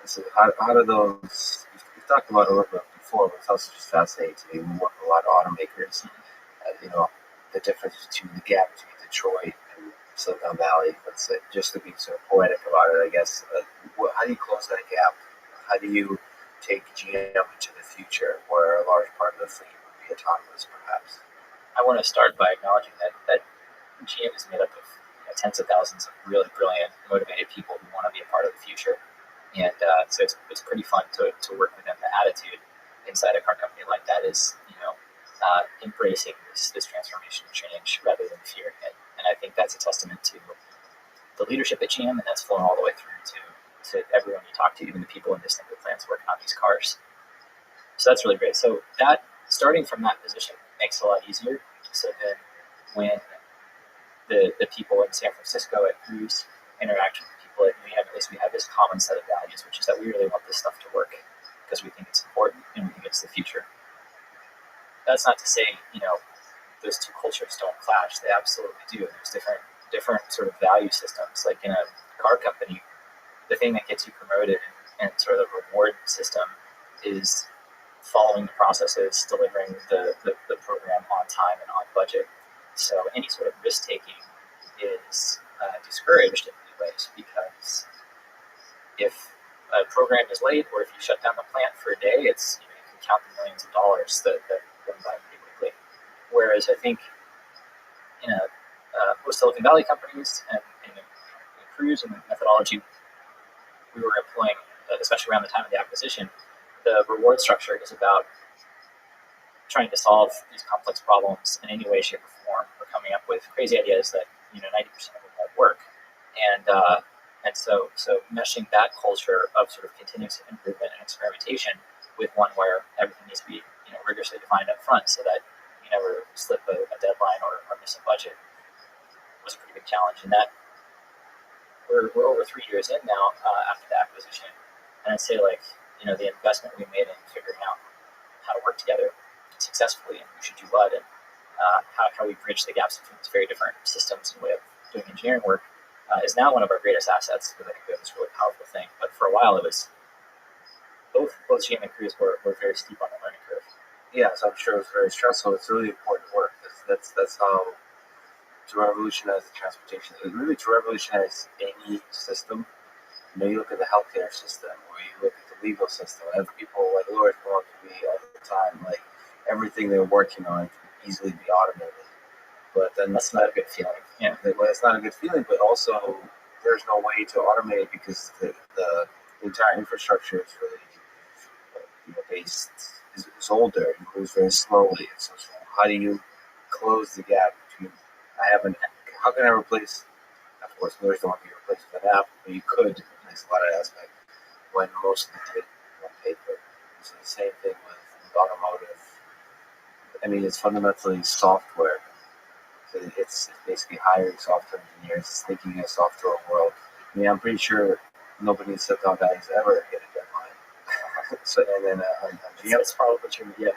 And so how do those, we've talked about it a little bit before, but it's also just fascinating to me. We work with a lot of automakers. The difference between the gap between Detroit and Silicon Valley, let's say, just to be sort of poetic about it, I guess. How do you close that gap? How do you take GM into the future where a large part of the fleet would be autonomous, perhaps? I want to start by acknowledging that GM is made up of tens of thousands of really brilliant, motivated people who want to be a part of the future. And so it's pretty fun to work with them. The attitude inside a car company like that is, embracing this transformation and change rather than fearing it. And I think that's a testament to the leadership at GM, and that's flown all the way through to everyone you talk to, even the people in the assembly plants working on these cars. So that's really great. So that starting from that position makes it a lot easier. So then when the people in San Francisco at Cruise interact with the people at Mayhem, at least we have this common set of values, which is that we really want this stuff to work because we think it's important and we think it's the future. That's not to say, those two cultures don't clash. They absolutely do. There's different sort of value systems. Like in a car company, the thing that gets you promoted and sort of the reward system is following the processes, delivering the program on time and on budget. So any sort of risk taking is discouraged in many ways, because if a program is late or if you shut down the plant for a day, it's you can count the millions of dollars that run by pretty quickly. Whereas I think in most Silicon Valley companies and in Cruise and the methodology we were employing, especially around the time of the acquisition, the reward structure is about trying to solve these complex problems in any way, shape, or form, or coming up with crazy ideas that 90% of them won't work, and so meshing that culture of sort of continuous improvement and experimentation with one where everything needs to be rigorously defined up front, so that you never slip a deadline or miss a budget, was a pretty big challenge. And that we're over 3 years in now after the acquisition, and I'd say the investment we made in figuring out how to work together successfully and who should do what, and how we bridge the gaps between these very different systems and way of doing engineering work is now one of our greatest assets, because I think we have this really powerful thing. But for a while, it was both GM and Cruise were very steep on the learning curve. Yeah, so I'm sure it was very stressful. It's really important work. That's how to revolutionize the transportation. Really, to revolutionize any system. You look at the healthcare system, or you look at the legal system. I have people like lawyers come up to me all the time, like everything they're working on can easily be automated. But then That's not a good feeling. Yeah. Well, it's not a good feeling, but also there's no way to automate it because the entire infrastructure is really based is older. It moves very slowly. So how do you close the gap between? How can I replace? Of course, lawyers don't want to be replaced with an app, but you could replace a lot of aspects when most of them on paper. So the same thing with automotive. I mean, it's fundamentally software. So it's basically hiring software engineers. It's thinking in a software world. I mean, I'm pretty sure nobody in Silicon Valley has ever hit a deadline. So, and then on GM, That's probably true. Yeah.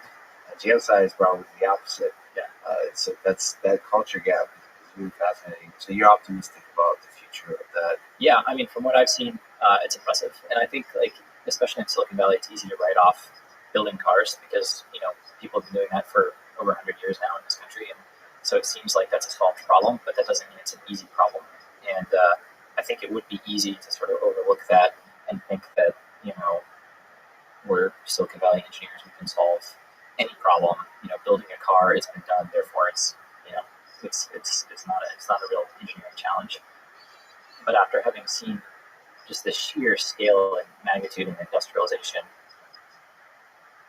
on GM side is probably the opposite. Yeah. So that's that culture gap is really fascinating. So you're optimistic about the future of that. Yeah, I mean, from what I've seen, it's impressive. And I think, especially in Silicon Valley, it's easy to write off building cars because, people have been doing that for over 100 years now in this country. And So it seems like that's a solved problem, but that doesn't mean it's an easy problem. And I think it would be easy to sort of overlook that and think that, we're Silicon Valley engineers, we can solve any problem. Building a car, it's been done, therefore it's not a real engineering challenge. But after having seen just the sheer scale and magnitude and industrialization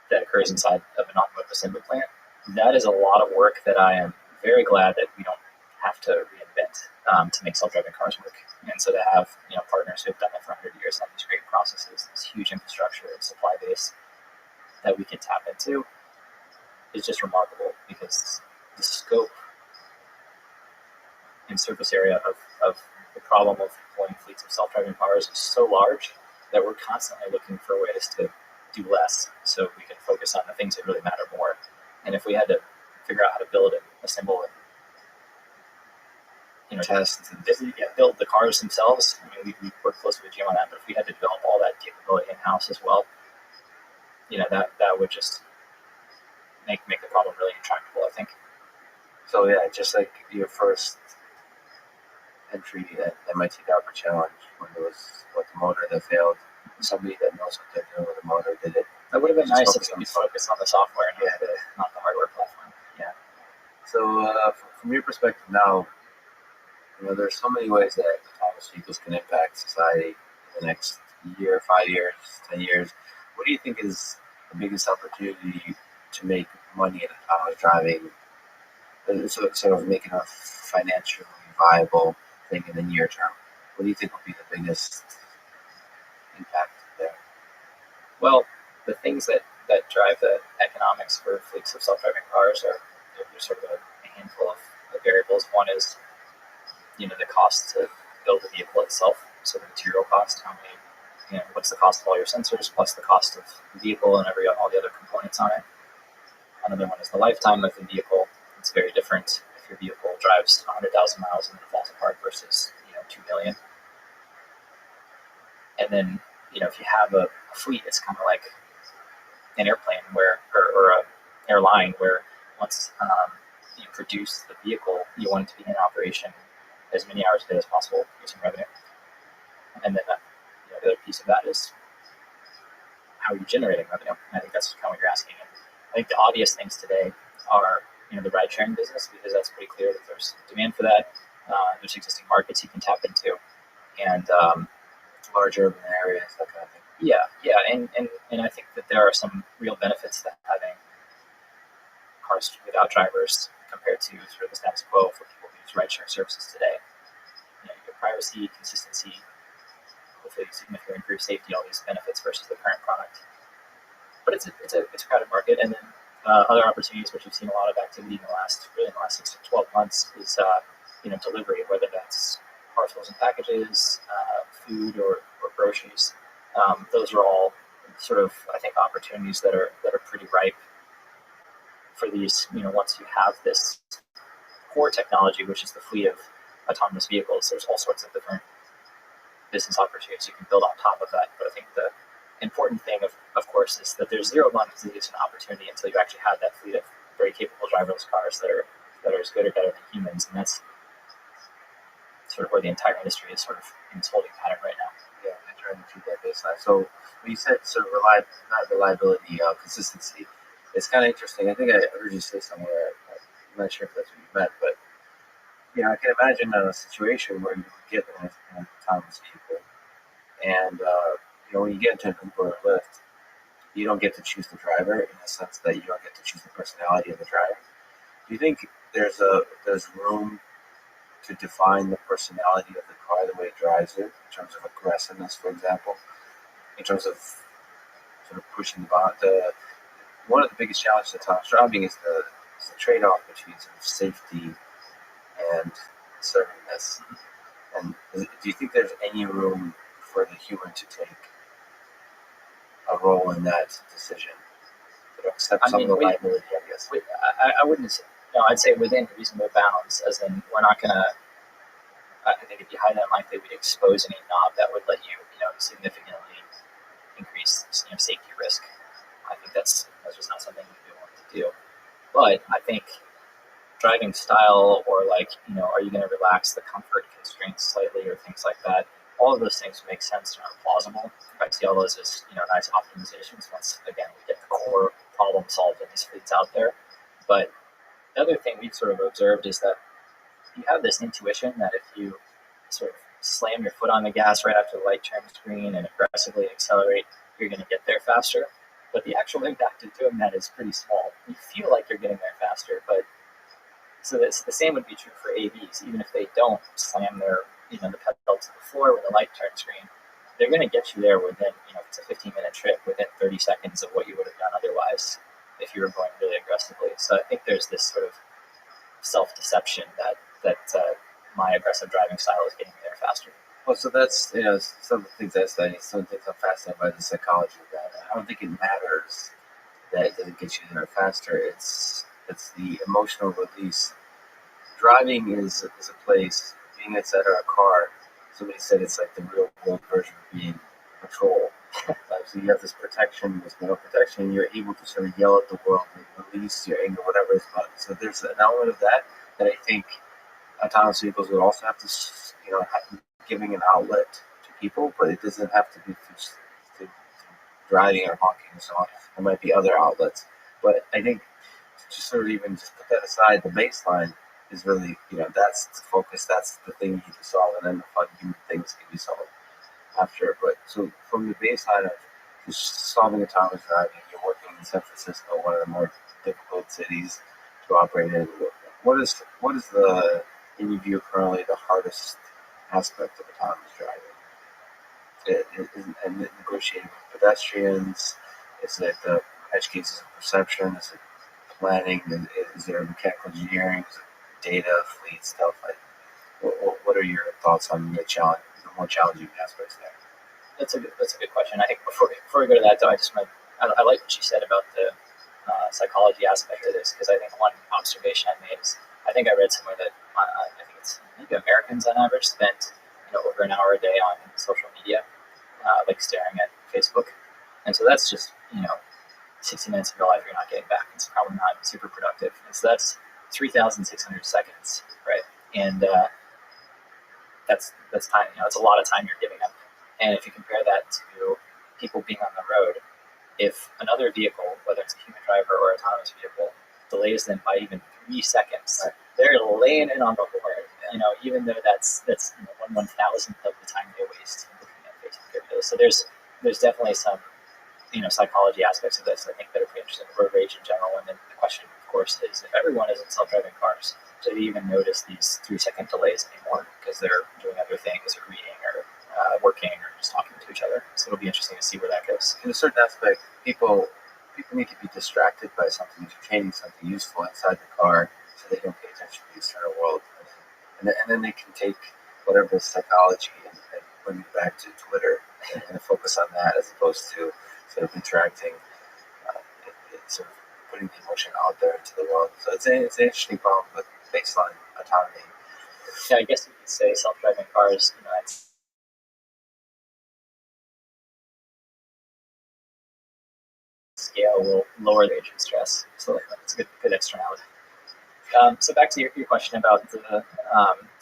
that occurs inside of an automotive assembly plant, that is a lot of work that I am very glad that we don't have to reinvent to make self-driving cars work. And so to have partners who have done it for 100 years, have these great processes, this huge infrastructure and supply base that we can tap into is just remarkable, because the scope and surface area of the problem of deploying fleets of self-driving cars is so large that we're constantly looking for ways to do less so we can focus on the things that really matter more. And if we had to figure out how to build and assemble and Test. build the cars themselves, I mean, we work closely with GM on that, but if we had to develop all that capability in-house as well, that would just make the problem really intractable, I think. So yeah, just like your first entry at MIT DARPA Challenge, when there was the motor that failed, somebody that knows what they're doing with the motor did it. That would have been Just nice focus if on we the focused on the software, not the hardware platform. Yeah. So from your perspective now, there's so many ways that autonomous vehicles can impact society in the next year, 5 years, 10 years. What do you think is the biggest opportunity to make money in autonomous driving, sort of making a financially viable thing in the near term? What do you think will be the biggest impact there? Well, the things that drive the economics for fleets of self-driving cars there's sort of a handful of variables. One is, the cost to build the vehicle itself, so the material cost, what's the cost of all your sensors, plus the cost of the vehicle and all the other components on it. Another one is the lifetime of the vehicle. It's very different if your vehicle drives 100,000 miles and then falls apart versus 2 million. And then if you have a fleet, it's kind of like an airplane or an airline where once you produce the vehicle, you want it to be in operation as many hours a day as possible, producing revenue. And then the other piece of that is how are you generating revenue? And I think that's kind of what you're asking. And I think the obvious things today are the ride sharing business, because that's pretty clear that there's demand for that. There's existing markets you can tap into, and Large urban areas, that kind of thing. And I think that there are some real benefits to having cars without drivers compared to sort of the status quo for people who use ride sharing services today. You get privacy, consistency, hopefully significantly improved safety, all these benefits versus the current product. But it's a crowded market, and then other opportunities which we've seen a lot of activity in the last 6 to 12 months is delivery, whether that's parcels and packages, food or groceries. Those are all sort of, I think, opportunities that are pretty ripe for these. Once you have this core technology, which is the fleet of autonomous vehicles, there's all sorts of different business opportunities you can build on top of that. But I think the important thing, of course, is that there's zero monetization opportunity until you actually have that fleet of very capable driverless cars that are as good or better than humans, and that's sort of where the entire industry is sort of in its holding pattern right now. Yeah, I'm trying to keep that baseline. So when you said sort of not reliability, consistency, it's kind of interesting. I think I heard you say somewhere, I'm not sure if that's what you meant, but I can imagine a situation where you get an autonomous vehicle, and when you get into an Uber or Lyft, you don't get to choose the driver, in the sense that you don't get to choose the personality of the driver. Do you think there's room to define the personality of the car, the way it drives it, in terms of aggressiveness, for example, in terms of sort of pushing the boundary? One of the biggest challenges of autonomous driving is the trade-off between sort of safety and assertiveness. And do you think there's any room for the human to take a role in that decision? Except some of the liability, I guess. I wouldn't say, I'd say within reasonable bounds, as in we're not going to, I think it'd be highly unlikely we'd expose any knob that would let you, significantly increase, safety risk. I think that's just not something we'd be willing to do. But I think driving style, or like, are you going to relax the comfort constraints slightly, or things like that. All of those things make sense and are plausible. I see all those as nice optimizations once again we get the core problem solved in these fleets out there. But the other thing we've sort of observed is that you have this intuition that if you sort of slam your foot on the gas right after the light turns green and aggressively accelerate, you're going to get there faster. But the actual impact of doing that is pretty small. You feel like you're getting there faster, but so that's the same would be true for AVs. Even if they don't slam their the pedal to the floor when the light turns green, they're going to get you there within if it's a 15-minute trip, within 30 seconds of what you would have done otherwise if you were going really aggressively. So I think there's this sort of self-deception that my aggressive driving style is getting me there faster. Well, so that's some of the things I study. Some things I'm fascinated by the psychology of that. I don't think it matters that it doesn't get you there faster. It's the emotional release. Driving is a place. Being inside of a car, somebody said it's like the real world version of being patrol. So you have this protection, this mental protection, and you're able to sort of yell at the world and release your anger, whatever it's about. So there's an element of that I think autonomous vehicles would also have to, giving an outlet to people, but it doesn't have to be through driving or honking and so on. There might be other outlets, but I think just sort of even just put that aside, the baseline is really, that's the focus, that's the thing you need to solve, and then the fun human things can be solved after. But so from the baseline of just solving autonomous driving, you're working in San Francisco, one of the more difficult cities to operate in. What is the, in your view, currently the hardest aspect of autonomous driving? And negotiating with pedestrians? Is it the edge cases of perception? Is it planning? Is there mechanical engineering? Is it data, fleet stuff? What are your thoughts on the more challenging aspects there? That's a good question. I think before we go to that, though, I like what you said about the psychology aspect of this, because I think one observation I made is I think I read somewhere that I think it's maybe Americans on average spend over an hour a day on social media, like staring at Facebook, and so that's just 60 minutes of your life you're not getting back. It's probably not super productive, and so that's 3,600 seconds, right? And that's time. It's a lot of time you're giving up. And if you compare that to people being on the road, if another vehicle, whether it's a human driver or autonomous vehicle, delays them by even 3 seconds, they're laying in on the board. Even though that's 1/1000th of the time they waste looking at Facebook videos. So there's definitely some psychology aspects of this I think that are pretty interesting. Road rage in general, and then the question, of course, is if everyone is in self-driving cars, do they even notice these 3-second delays anymore because they're doing other things, or reading, or working, or just talking to each other? So it'll be interesting to see where that goes. In a certain aspect, people need to be distracted by something entertaining, something useful inside the car, so they don't pay attention to the external world, and then they can take whatever psychology and bring it back to Twitter and focus on that, as opposed to sort of interacting, sort of putting the emotion out there into the world. So it's an interesting problem with baseline autonomy. Yeah, I guess you could say self-driving cars, at scale will lower the agent stress. So that's a good externality. So back to your question about the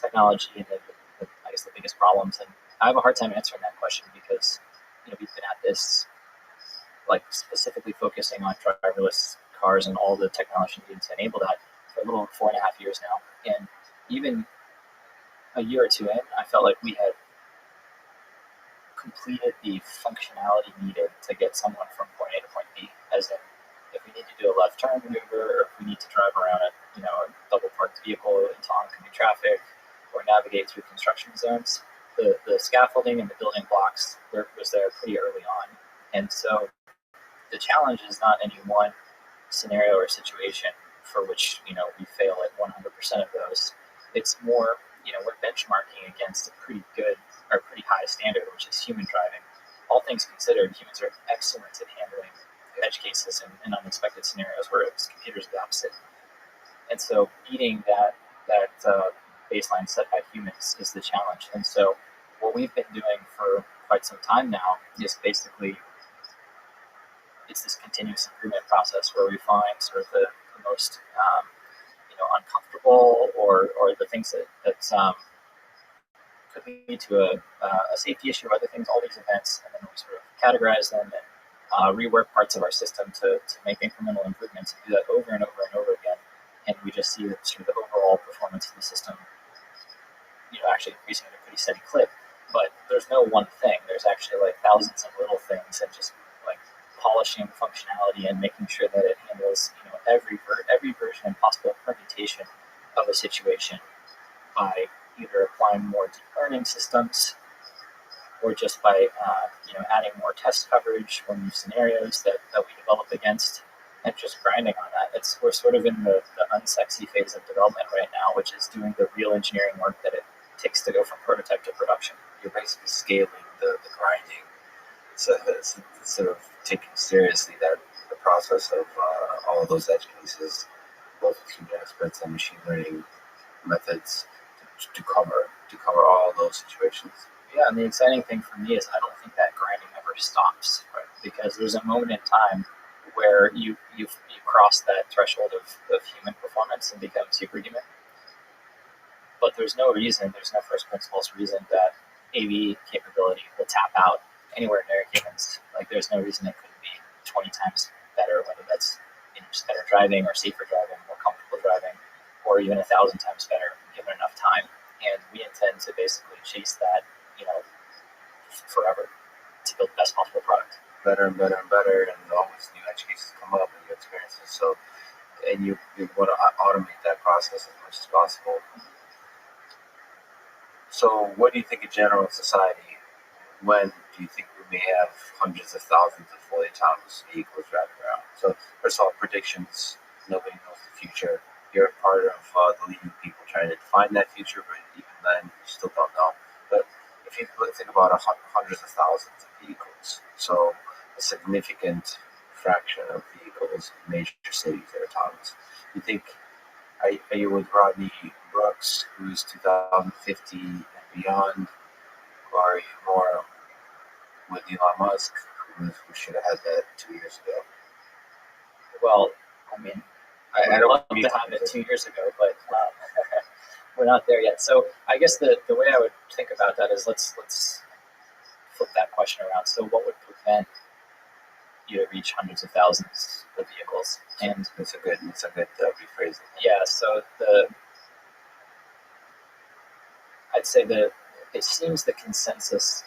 technology and I guess the biggest problems, and I have a hard time answering that question because we've been at this like specifically focusing on driverless cars and all the technology needed to enable that for a little over 4.5 years now. And even a year or two in, I felt like we had completed the functionality needed to get someone from point A to point B. As in, if we need to do a left turn maneuver, or if we need to drive around a double parked vehicle into oncoming traffic, or navigate through construction zones, the scaffolding and the building blocks was there pretty early on. And so the challenge is not any one scenario or situation for which we fail at 100% of those. It's more we're benchmarking against a pretty good or pretty high standard, which is human driving. All things considered, humans are excellent at handling edge cases and unexpected scenarios, whereas computers are the opposite. And so beating that baseline set by humans is the challenge. And so what we've been doing for quite some time now is basically it's this continuous improvement process where we find sort of the most uncomfortable people or the things that could lead to a safety issue or other things, all these events, and then we sort of categorize them and rework parts of our system to make incremental improvements and do that over and over and over again. And we just see that sort of the overall performance of the system, actually increasing at a pretty steady clip. But there's no one thing. There's actually like thousands of little things, and just like polishing functionality and making sure that it handles every version and possible permutation of a situation by either applying more deep learning systems or just by adding more test coverage for new scenarios that we develop against, and just grinding on that. We're sort of in the unsexy phase of development right now, which is doing the real engineering work that it takes to go from prototype to production. You're basically scaling the grinding. It's sort of taking seriously the process of all of those edge cases, both with human experts and machine learning methods to cover all those situations. Yeah, and the exciting thing for me is I don't think that grinding ever stops, right? Because there's a moment in time where you cross that threshold of human performance and become superhuman. But there's no first principles reason that AV capability will tap out anywhere near humans. Like, there's no reason it couldn't be 20 times better, whether that's just better driving or safer driving, more comfortable driving, or even 1,000 times better given enough time. And we intend to basically chase that, forever, to build the best possible product. Better and better and better, and always new edge cases come up and new experiences. So, and you want to automate that process as much as possible. So, what do you think in general in society? When do you think we may have hundreds of thousands of fully autonomous vehicles driving around? So, first of all, predictions. Nobody knows the future. You're part of the leading people trying to define that future, but even then, you still don't know. But if you think about hundreds of thousands of vehicles, so a significant fraction of vehicles in major cities are autonomous. You think, are you with Rodney Brooks, who's 2050 and beyond, or are you more with Elon Musk, who should have had that 2 years ago? Well, I mean, I'd love to have it 2 years ago, but we're not there yet. So I guess the way I would think about that is let's flip that question around. So what would prevent you to reach hundreds of thousands of vehicles? And it's a good rephrasing. Yeah. So I'd say it seems the consensus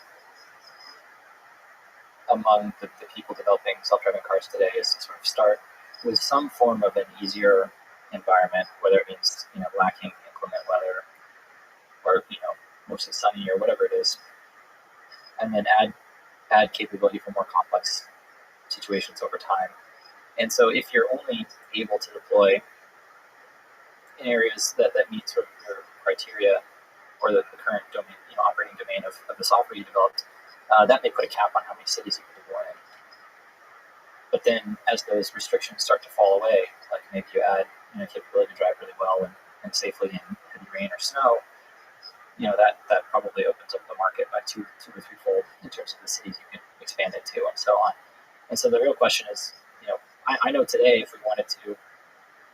among the people developing self-driving cars today is to sort of start with some form of an easier environment, whether it means lacking inclement weather or mostly sunny or whatever it is, and then add capability for more complex situations over time. And so if you're only able to deploy in areas that meet sort of your criteria or the current domain, operating domain of the software you developed, that may put a cap on how many cities you can deploy in. But then as those restrictions start to fall away, like maybe you add capability to drive really well and safely in heavy rain or snow, that probably opens up the market by two or threefold in terms of the cities you can expand it to and so on. And so the real question is, I know today if we wanted to,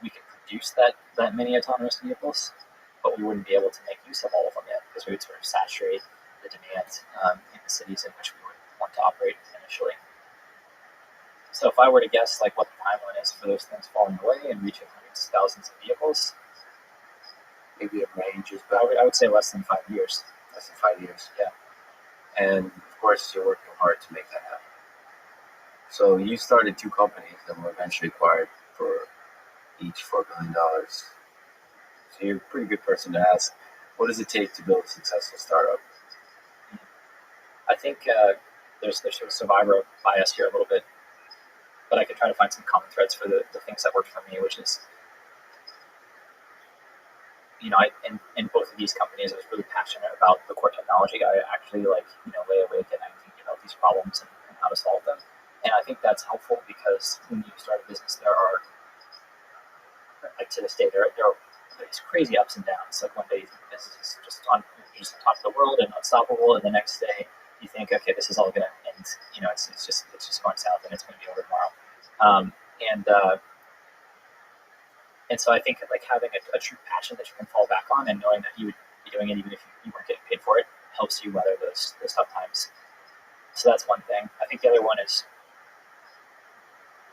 we could produce that many autonomous vehicles, but we wouldn't be able to make use of all of them yet because we would sort of saturate the demand in the cities in which we would want to operate initially. So if I were to guess like what the timeline is for those things falling away and reaching hundreds of thousands of vehicles, maybe a range is better. I would say less than 5 years. Less than 5 years. Yeah. And of course, you're working hard to make that happen. So you started 2 companies that were eventually acquired for each $4 billion. So you're a pretty good person to ask, what does it take to build a successful startup? I think there's sort of survivor bias here a little bit, but I could try to find some common threads for the things that worked for me, which is, in both of these companies, I was really passionate about the core technology. I actually lay awake at night thinking about these problems and how to solve them. And I think that's helpful because when you start a business, there are, like to this day, there are these crazy ups and downs. Like one day you think the business is just on top of the world and unstoppable, and the next day you think, okay, this is all going to end. It's just going south and it's going to be over tomorrow. And so I think like having a true passion that you can fall back on and knowing that you would be doing it even if you weren't getting paid for it helps you weather those tough times. So that's one thing. I think the other one is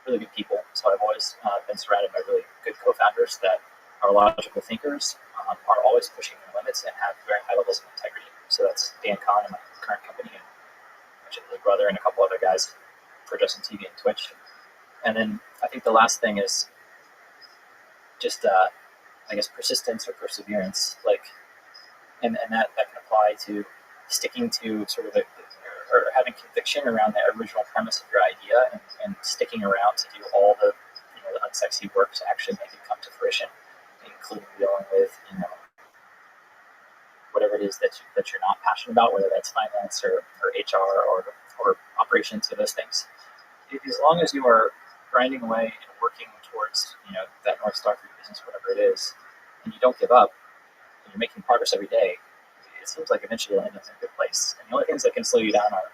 really good people. So I've always been surrounded by really good co-founders that are logical thinkers, are always pushing their limits, and have very high levels of integrity. So that's Dan Kahn in my current company, and his brother, and a couple other guys for Justin TV and Twitch. And then I think the last thing is just, I guess, persistence or perseverance. Like, and that can apply to sticking to sort of or having conviction around the original premise of your idea, and sticking around to do all the the unsexy work to actually make it come to fruition, including dealing with whatever it is that you're not passionate about, whether that's finance or HR or operations or those things. As long as you are grinding away and working towards that North Star for your business, whatever it is, and you don't give up, and you're making progress every day, it seems like eventually you'll end up in a good place. And the only things that can slow you down are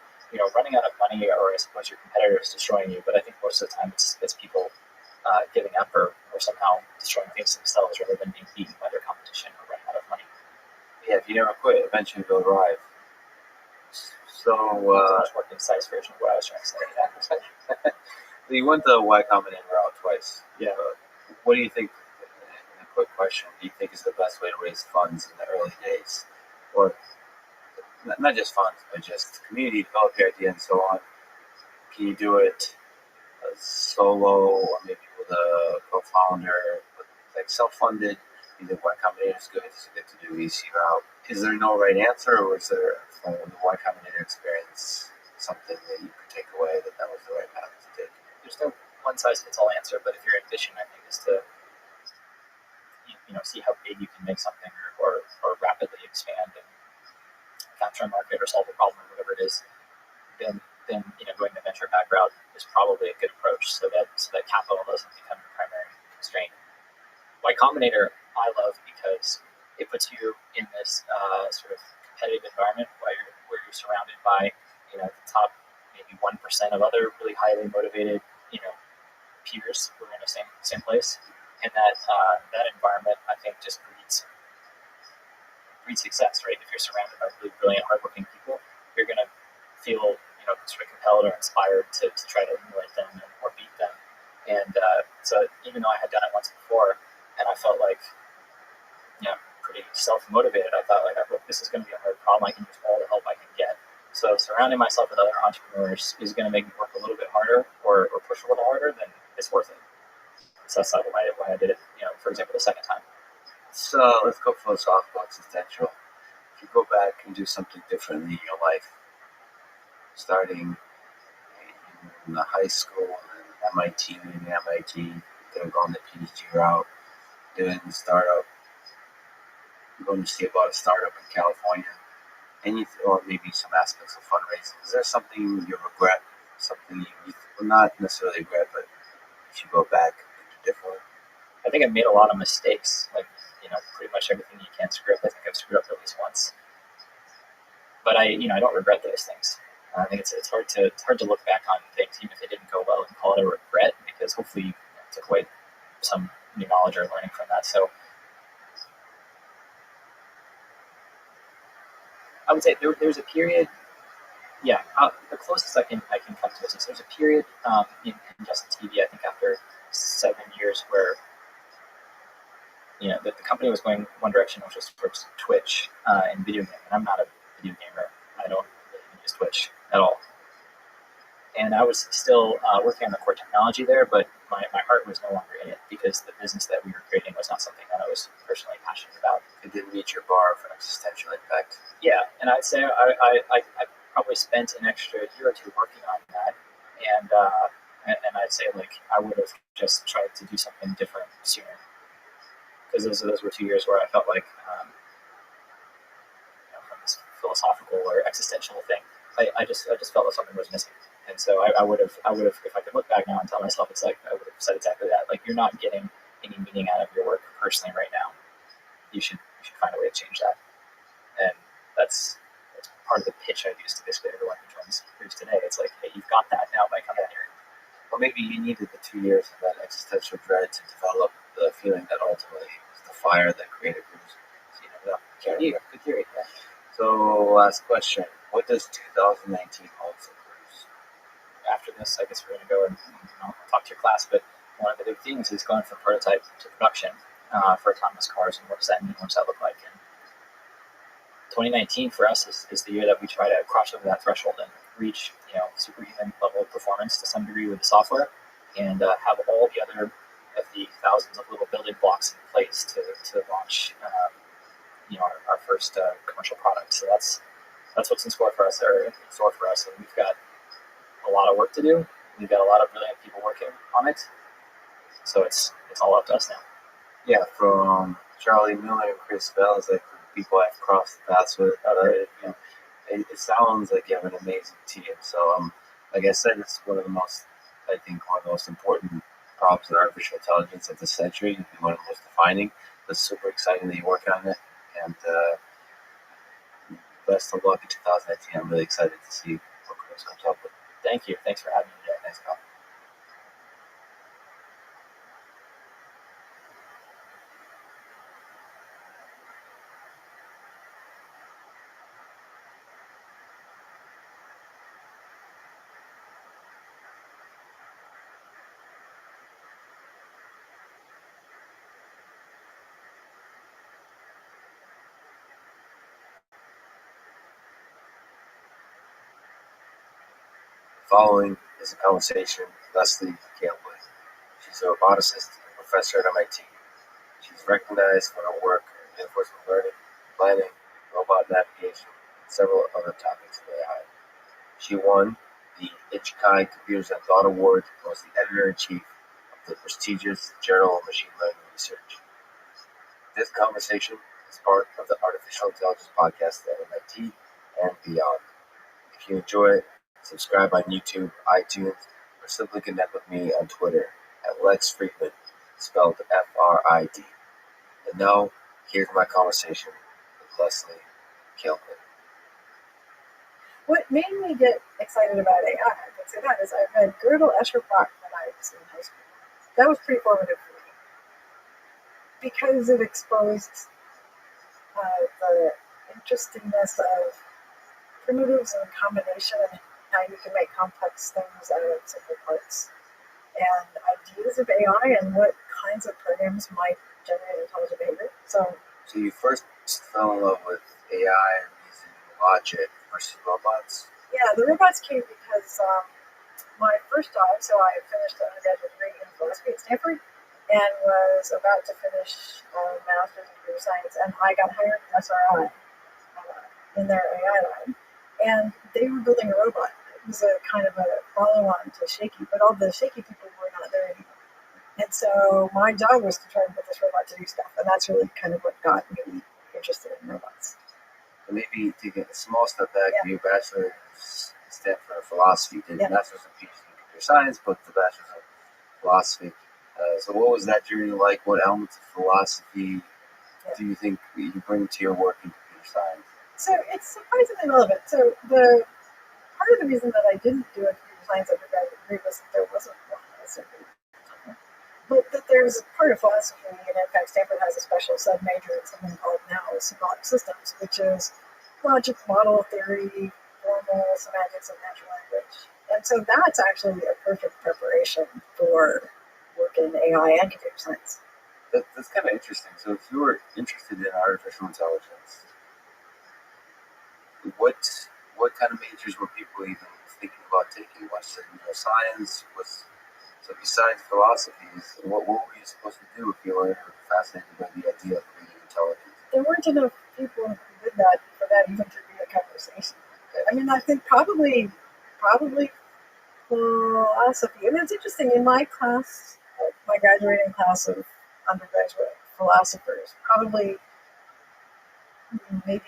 running out of money, or I suppose your competitors destroying you. But I think most of the time it's people giving up or somehow destroying things themselves rather than being beaten by their competition or running out of money. Yeah, if you never quit, eventually you'll arrive. So, Much more concise version of what I was trying to say. Yeah. you went the Y Combinator route twice. Yeah. What do you think, a quick question, do you think is the best way to raise funds in the early days? Or not just funds, but just community, develop your idea and so on? Can you do it solo, or maybe with a co-founder, like self-funded? You think Y Combinator is good, so you get to do VC route? Is there no right answer, or is there, from the Y Combinator experience, something that you could take away that was the right path to take? There's no one-size-fits-all answer, but if your ambition, I think, is to see how big you can make something, or rapidly expand and capture a market or solve a problem or whatever it is, then going the venture back route is probably a good approach, so that capital doesn't become your primary constraint. Y Combinator I love because it puts you in this sort of competitive environment where you're surrounded by the top maybe 1% of other really highly motivated peers who are in the same place, and that environment I think just breeds success, right? If you're surrounded by really brilliant, hardworking people, you're going to feel sort of compelled or inspired to try to emulate them or beat them. And so even though I had done it once before, and I felt like pretty self-motivated, I thought, like, this is going to be a hard problem. I can use all the help I can get. So surrounding myself with other entrepreneurs is going to make me work a little bit harder or push a little harder, then it's worth it. So that's why I did it, for example, the second time. So let's go philosophical, existential. If you go back and do something differently in your life, starting in the high school, and MIT, then going the PhD route, doing the startup, going to see about a startup in California, or maybe some aspects of fundraising. Is there something you regret? Something you well, not necessarily regret, but if you go back and do differently? I think I've made a lot of mistakes, like pretty much everything you can screw up. I think I've screwed up at least once, but I don't regret those things. I think it's hard to look back on things even if they didn't go well and call it a regret, because hopefully you took away some new knowledge or learning from that. So I would say there's a period. Yeah, the closest I can come to this is there's a period in Justin TV, I think after 7 years, where the company was going one direction, which was towards Twitch and video gaming. And I'm not a video gamer. I don't really use Twitch at all. And I was still working on the core technology there, but my heart was no longer in it because the business that we were creating was not something that I was personally passionate about. It didn't meet your bar for existential impact. Yeah, and I'd say I probably spent an extra year or two working on that, and I'd say, like, I would have just tried to do something different sooner, because those were 2 years where I felt like from this philosophical or existential thing, I just felt like something was missing. And so I would have, if I could look back now and tell myself, it's like, I would have said exactly that. Like, you're not getting any meaning out of your work personally right now. You should find a way to change that. And that's part of the pitch I use to basically everyone who joins groups today. It's like, hey, you've got that now by coming here. Well, maybe you needed the 2 years of that existential dread to develop the feeling that ultimately is the fire that created Bruce. So you never know. Good theory. Good theory. Yeah. So last question: what does 2019 hold for Bruce? After this, I guess we're going to go and talk to your class. But one of the big things is going from prototype to production for autonomous cars, and what does that mean? What does that look like? And 2019 for us is the year that we try to cross over that threshold and reach superhuman level of performance to some degree with the software, and have all the other of the thousands of little building blocks in place to launch our first commercial product. So that's what's in store for us. And we've got a lot of work to do. We've got a lot of brilliant people working on it. So it's all up to us now. Yeah, from Charlie Miller and Chris Bell is like the people I've crossed paths with. It sounds like you have an amazing team. So like I said, it's one of the most important problems in artificial intelligence of the century, and one of the most defining. It's super exciting that you're working on it, and best of luck in 2019. I'm really excited to see what Chris comes up with. Thank you. Thanks for having me today. Thanks, Kyle. Following is a conversation with Leslie Campbell. She's a roboticist and professor at MIT. She's recognized for her work in reinforcement learning, planning, robot navigation, and several other topics of AI. She won the Ichikai Computers and Thought Award and was the editor-in-chief of the prestigious Journal of Machine Learning Research. This conversation is part of the Artificial Intelligence Podcast at MIT and beyond. If you enjoy it, subscribe on YouTube, iTunes, or simply connect with me on Twitter at Lex Friedman, spelled F-R-I-D. And now, here's my conversation with Leslie Campbell. What made me get excited about AI, I would say that, is I read Gödel Escher Bach when I was in high school. That was pretty formative for me because it exposed the interestingness of primitives and combination and how you can make complex things out of simple parts, and ideas of AI and what kinds of programs might generate intelligent behavior. So you first fell in love with AI and using logic versus robots? Yeah, the robots came because my first job, so I finished an undergraduate degree in philosophy at Stanford and was about to finish a master's in computer science, and I got hired in SRI in their AI lab, and they were building a robot. It was a kind of a follow-on to Shaky, but all the Shaky people were not there anymore. And so my job was to try and get this robot to do stuff, and that's really kind of what got me interested in robots. And maybe taking a small step back, your bachelor's in Stanford philosophy, did master's and PhD in computer science, but the bachelor's in philosophy. So what was that journey like? What elements of philosophy do you think you bring to your work in computer science? So it's surprisingly relevant. So the part of the reason that I didn't do a computer science undergraduate degree was that there wasn't one, but that there's a part of philosophy, and in fact Stanford has a special sub-major in something called now symbolic systems, which is logic, model theory, formal semantics, and natural language. And so that's actually a perfect preparation for work in AI and computer science. That's kind of interesting. So if you were interested in artificial intelligence, what kind of majors were people even thinking about taking? Was it science? So besides philosophies, what were you supposed to do if you were fascinated by the idea of creating intelligence? There weren't enough people who did that for that even to be a conversation. I mean, I think probably philosophy. I mean, it's interesting. In my class, my graduating class of undergraduate philosophers, probably maybe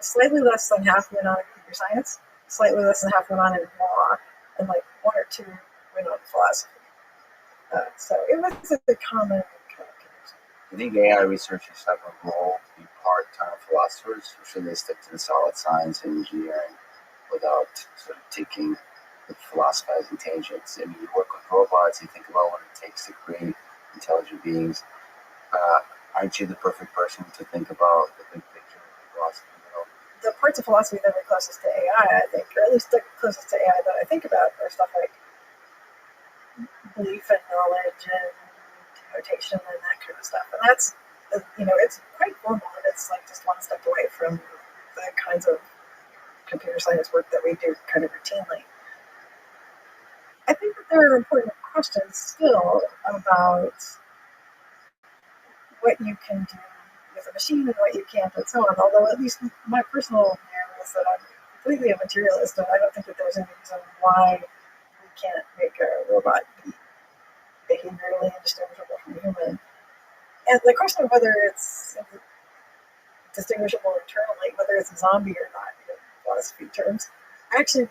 slightly less than half went on in computer science, slightly less than half went on in law, and like one or two went on philosophy. So it was a common connection. Do you think AI researchers have a role to be part-time philosophers, or should they stick to the solid science and engineering without sort of taking the philosophizing tangents? I mean, you work with robots, you think about what it takes to create intelligent beings. Aren't you the perfect person to think about the big picture of philosophy? The parts of philosophy that are closest to AI, I think, or at least the closest to AI that I think about, are stuff like belief and knowledge and notation and that kind of stuff. And that's, it's quite formal, and it's like just one step away from the kinds of computer science work that we do kind of routinely. I think that there are important questions still about what you can do with a machine and what you can't and so on, although at least my personal view is that I'm completely a materialist, and I don't think that there's any reason why we can't make a robot be behaviorally indistinguishable from a human. And the question of whether it's distinguishable internally, whether it's a zombie or not, in philosophy terms, I actually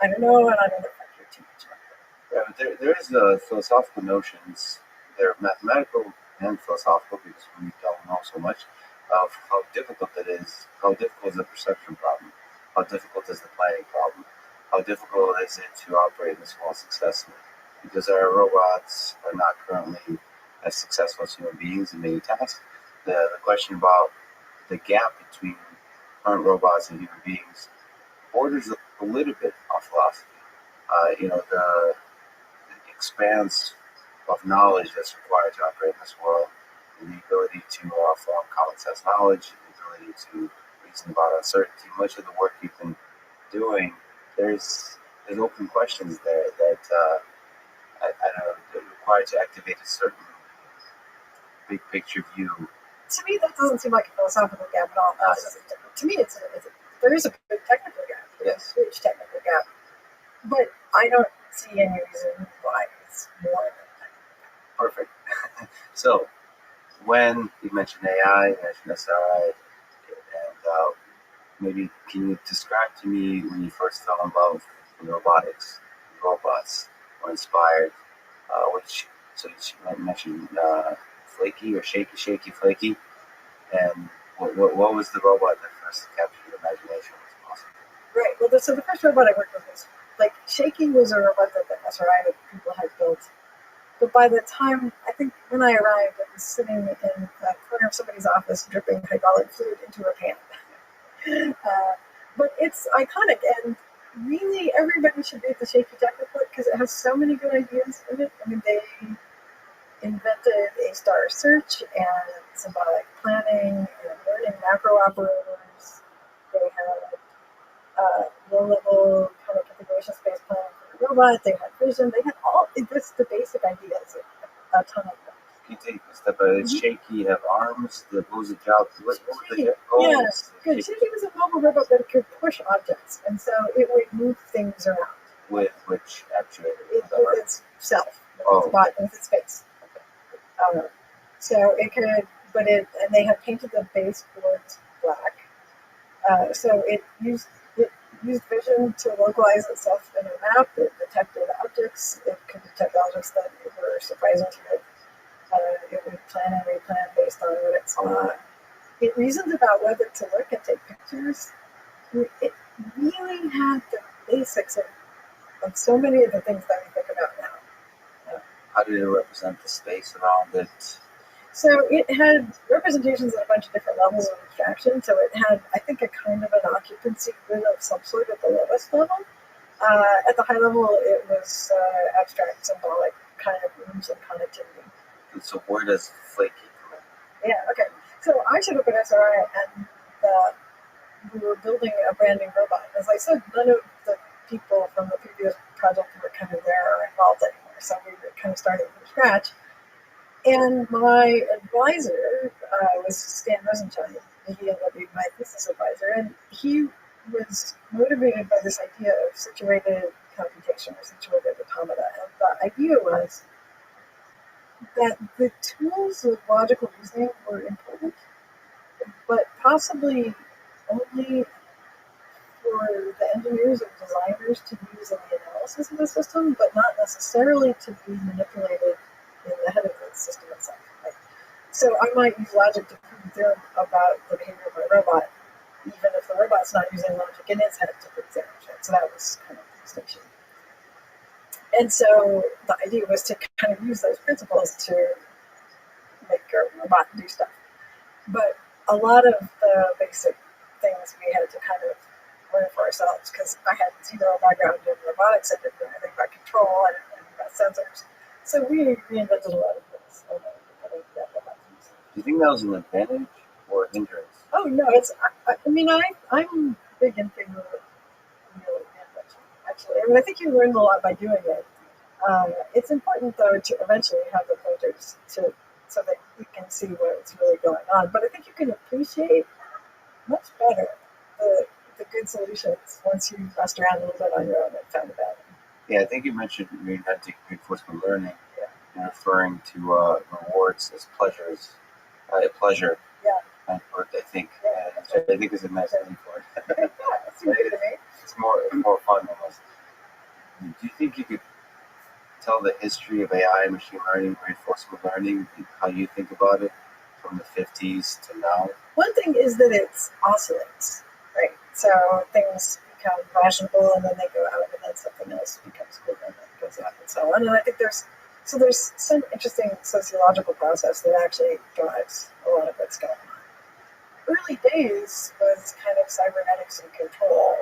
I don't know, and I don't know if I care too much about it. Yeah, but there is philosophical notions. They're mathematical and philosophical because we don't know so much of how difficult it is. How difficult is the perception problem? How difficult is the planning problem? How difficult is it to operate this world successfully? Because our robots are not currently as successful as human beings in many tasks. The question about the gap between current robots and human beings borders a little bit on philosophy. The expanse of knowledge that's required to operate in this world, and the ability to form common sense knowledge, and the ability to reason about uncertainty. Much of the work you've been doing, there's open questions there that I don't know, that require to activate a certain big picture view. To me, that doesn't seem like a philosophical gap at all. To me, there is a big technical gap. There's a huge technical gap. But I don't see any reason why it's more than that. Perfect. So, when you mentioned AI, you mentioned SRI, and maybe can you describe to me when you first fell in love with robotics, robots, or inspired, so you mentioned flaky or shaky, flaky, and what was the robot that first captured your imagination? Was possible? Right. Well, so the first robot I worked with was Shaky was a robot that the SRI people had built. But by the time, I think when I arrived, it was sitting in the corner of somebody's office dripping hydraulic fluid into a pan. But it's iconic, and really everybody should read the Shaky technical book because it has so many good ideas in it. I mean, they invented A-star search and symbolic planning and learning macro operators. They had low-level kind of configuration space planning for the robot. They had vision. They had all this, the basic ideas, a ton of them. Can you take a step by it's shaky, you have arms, what was the job? What was the Yes, good. Shaky was a mobile robot that could push objects, and so it would move things around. With which actuator? With itself, with its body, with its face. So it could, and they had painted the baseboards black. So it used vision to localize itself in a map. It detected objects. It could detect objects that were surprising to it. It would plan and replan based on what it saw. It reasoned about whether to look and take pictures. It really had the basics of so many of the things that we think about now. How did it represent the space around it? So it had representations at a bunch of different levels of abstraction. So it had, I think, a kind of an occupancy grid of some sort at the lowest level. At the high level, it was abstract, symbolic kind of rooms and connectivity. And so where does flaky come in? Yeah, okay. So I showed up at SRI, and we were building a brand new robot. As I said, none of the people from the previous project were kind of there or involved anymore. So we were kind of starting from scratch. And my advisor was Stan Rosenstein. He ended up being my thesis advisor, and he was motivated by this idea of situated computation or situated automata. And the idea was that the tools of logical reasoning were important, but possibly only for the engineers or designers to use in the analysis of the system, but not necessarily to be manipulated in the head of the system itself. Right? So I might use logic to prove a theorem about the behavior of my robot, even if the robot's not using logic in its head to prove theorems. Right? So that was kind of the distinction. And so the idea was to kind of use those principles to make our robot do stuff. But a lot of the basic things we had to kind of learn for ourselves because I had zero background in robotics. I didn't know anything about control. I didn't know anything about sensors. So we reinvented a lot of things. Do you think that was an advantage or a hindrance? Oh no, it's. I mean, I'm big in favor of real reinvention. Actually, I mean, I think you learn a lot by doing it. It's important though to eventually have the pointers to so that you can see what's really going on. But I think you can appreciate much better the good solutions once you bust around a little bit on your own and found it out. Yeah, I think you mentioned reinventing reinforcement learning Yeah. and referring to rewards as pleasures, pleasure. Yeah. I think, Yeah. which I think is a nice name for it. Yeah, that's good to me. It's more fun almost. Do you think you could tell the history of AI, machine learning, reinforcement learning, and how you think about it from the 50s to now? One thing is that it's oscillates, right? So things become fashionable and then they go out and then something else becomes cool and then goes out and so on. And I think there's some interesting sociological process that actually drives a lot of what's going on. Early days was kind of cybernetics and control,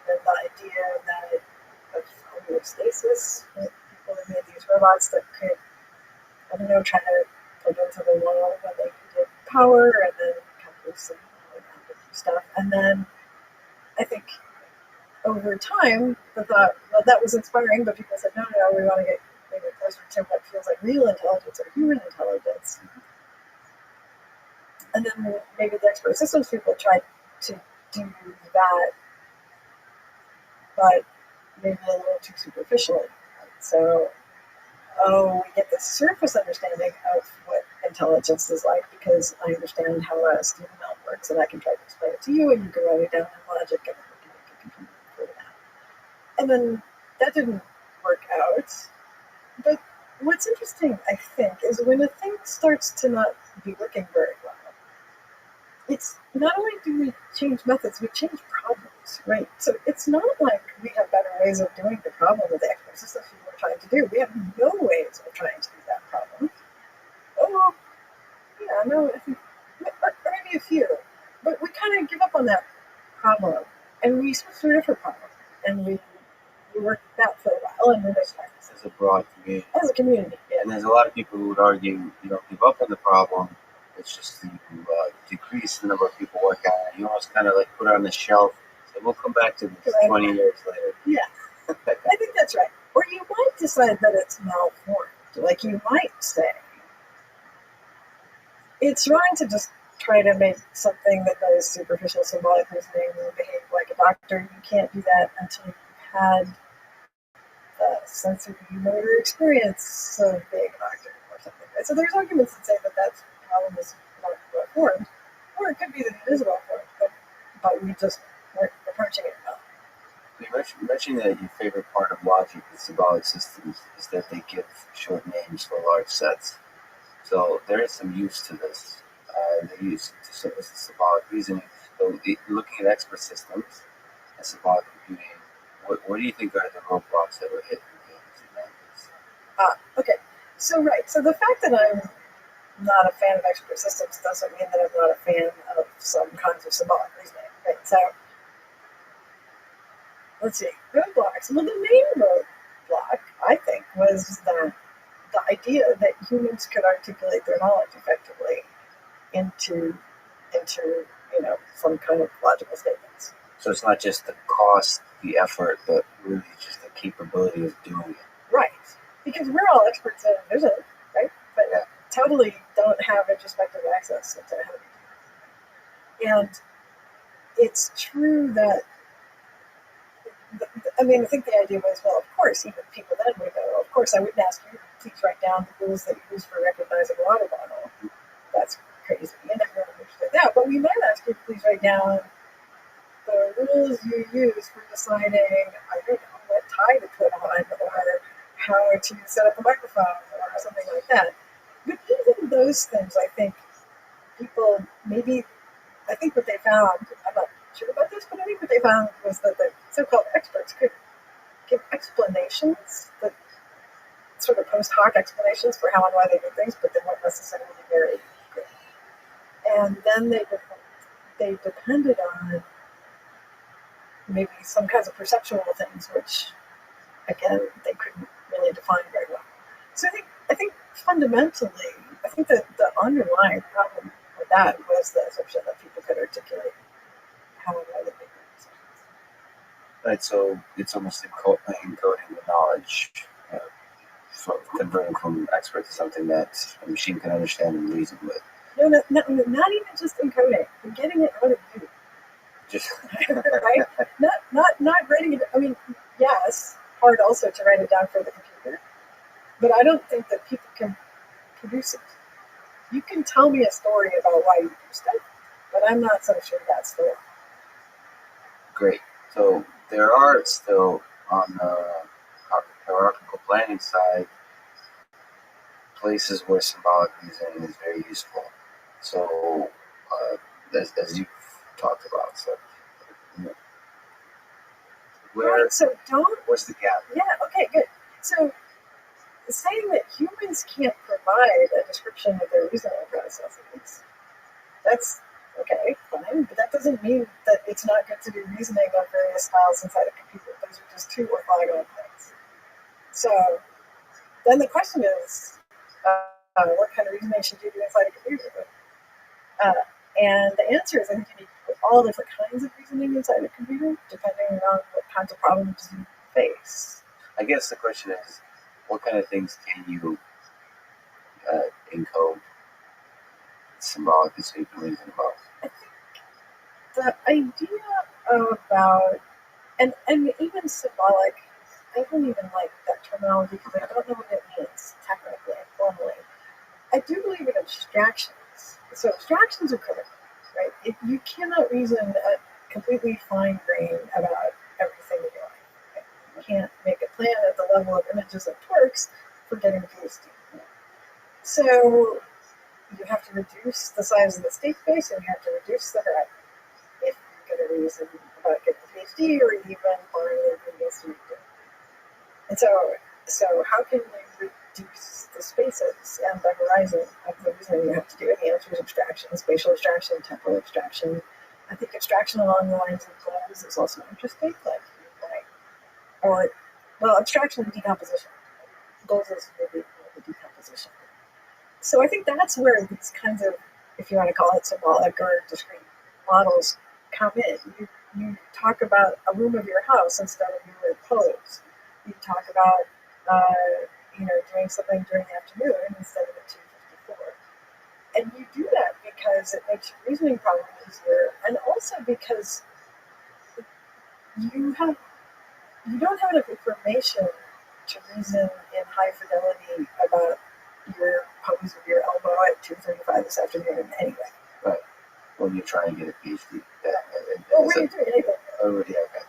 and the idea that of homeostasis, right? People who made these robots that could, I don't know, try to plug into the wall when they needed power and then come loose and do stuff. And then I think over time, the thought, well, that was inspiring, but people said, no, we want to get maybe closer to what feels like real intelligence or human intelligence. And then maybe the expert systems people tried to do that, but maybe a little too superficially. So, we get this surface understanding of what intelligence is like because I understand how a steam melt works and I can try to explain it to you and you can write it down in logic and we can make a computer for that. And then that didn't work out. But what's interesting, I think, is when a thing starts to not be working very well, it's not only do we change methods, we change problems, right? So it's not like we have better ways of doing the problem that the expert systems people are trying to do. We have no ways of trying to do that problem. Oh, yeah, no, I think, or maybe a few. But we kind of give up on that problem and we switch to a different problem. And we work that for a while and we make progress. As a broad community. As a community, yeah. And there's a lot of people who would argue you don't give up on the problem. It's just you decrease the number of people working on it. You almost kind of like put it on the shelf. So we'll come back to this 20 years later. Yeah, I think that's right. Or you might decide that it's malformed. Like you might say, it's wrong to just try to make something that does superficial symbolic reasoning behave like a doctor. You can't do that until you've had the sensory motor experience of being a doctor or something. Right? So there's arguments that say that that's problem is not well formed, or it could be that it is well formed, but we just weren't approaching it well. You mentioned that your favorite part of logic with symbolic systems is that they give short names for large sets. So there is some use to this. They use symbolic reasoning. So looking at expert systems and symbolic computing, what do you think are the roadblocks that were hit in games? Okay. So the fact that I'm not a fan of expert systems doesn't mean that I'm not a fan of some kinds of symbolic reasoning, right? So, let's see, roadblocks. Well, the main roadblock, I think, was the idea that humans could articulate their knowledge effectively into some kind of logical statements. So it's not just the cost, the effort, but really just the capability of doing it. Right. Because we're all experts in vision, right? But totally don't have introspective access to how to do it. And it's true that, I think the idea was, well, of course, even people then would go, of course, I wouldn't ask you to please write down the rules that you use for recognizing a water bottle. That's crazy. And everyone understood that. But we might ask you to please write down the rules you use for deciding, I don't know, what tie to put on or how to set up a microphone or something like that. But even those things, I think I think what they found, I'm not sure about this, but I think what they found was that the so-called experts could give explanations that sort of post hoc explanations for how and why they do things, but they weren't necessarily very good. And then they depended on maybe some kinds of perceptual things, which again they couldn't really define very well. So I think fundamentally, I think that the underlying problem with that was the assumption that people could articulate how and why they make their decisions. Right, so it's almost encoding the knowledge, sort of converting from expert to something that a machine can understand and reason with. No, not even just encoding. You're getting it out of you. Just right? Not writing it. I mean, yes, hard also to write it down for the computer, but I don't think that people can produce it. You can tell me a story about why you used it, but I'm not so sure that's the one. great. So there are still on the hierarchical planning side places where symbolic reasoning is very useful. So as you've talked about, so where Right, so where's the gap? yeah, okay, good. So saying that humans can't provide a description of their reasoning processes, that's okay, fine, but that doesn't mean that it's not good to do reasoning on various styles inside a computer. Those are just two orthogonal things. So then the question is, what kind of reasoning should you do inside a computer? And the answer is, I think you need to put all different kinds of reasoning inside a computer, depending on what kinds of problems you face. I guess the question is, what kind of things can you encode symbolically so you can reason about? I think the idea about, and even symbolic, I don't even like that terminology because I don't know what it means technically and formally. I do believe in abstractions. So abstractions are critical, right? You cannot reason at completely fine grain about everything in your life. Right? You can't make a plan at the level of images of twerks for getting a PhD. So you have to reduce the size of the state space and you have to reduce the horizon if you're going to reason about getting a PhD or even buying ingredients to make it. And so how can you reduce the spaces and the horizon of the reasoning you have to do? And the answer is abstraction, spatial abstraction, temporal abstraction. I think abstraction along the lines of goals is also interesting, abstraction and decomposition. Goals is maybe the decomposition. So I think that's where these kinds of, if you want to call it symbolic or discrete models, come in. You talk about a room of your house instead of your pose. You talk about doing something during the afternoon instead of at 2:54. And you do that because it makes your reasoning problem easier, and also because you don't have enough information to reason in high fidelity about your pose of your elbow at 2:35 this afternoon anyway. Right. When you're trying to get a PhD. When you're doing anything. Oh, yeah, okay.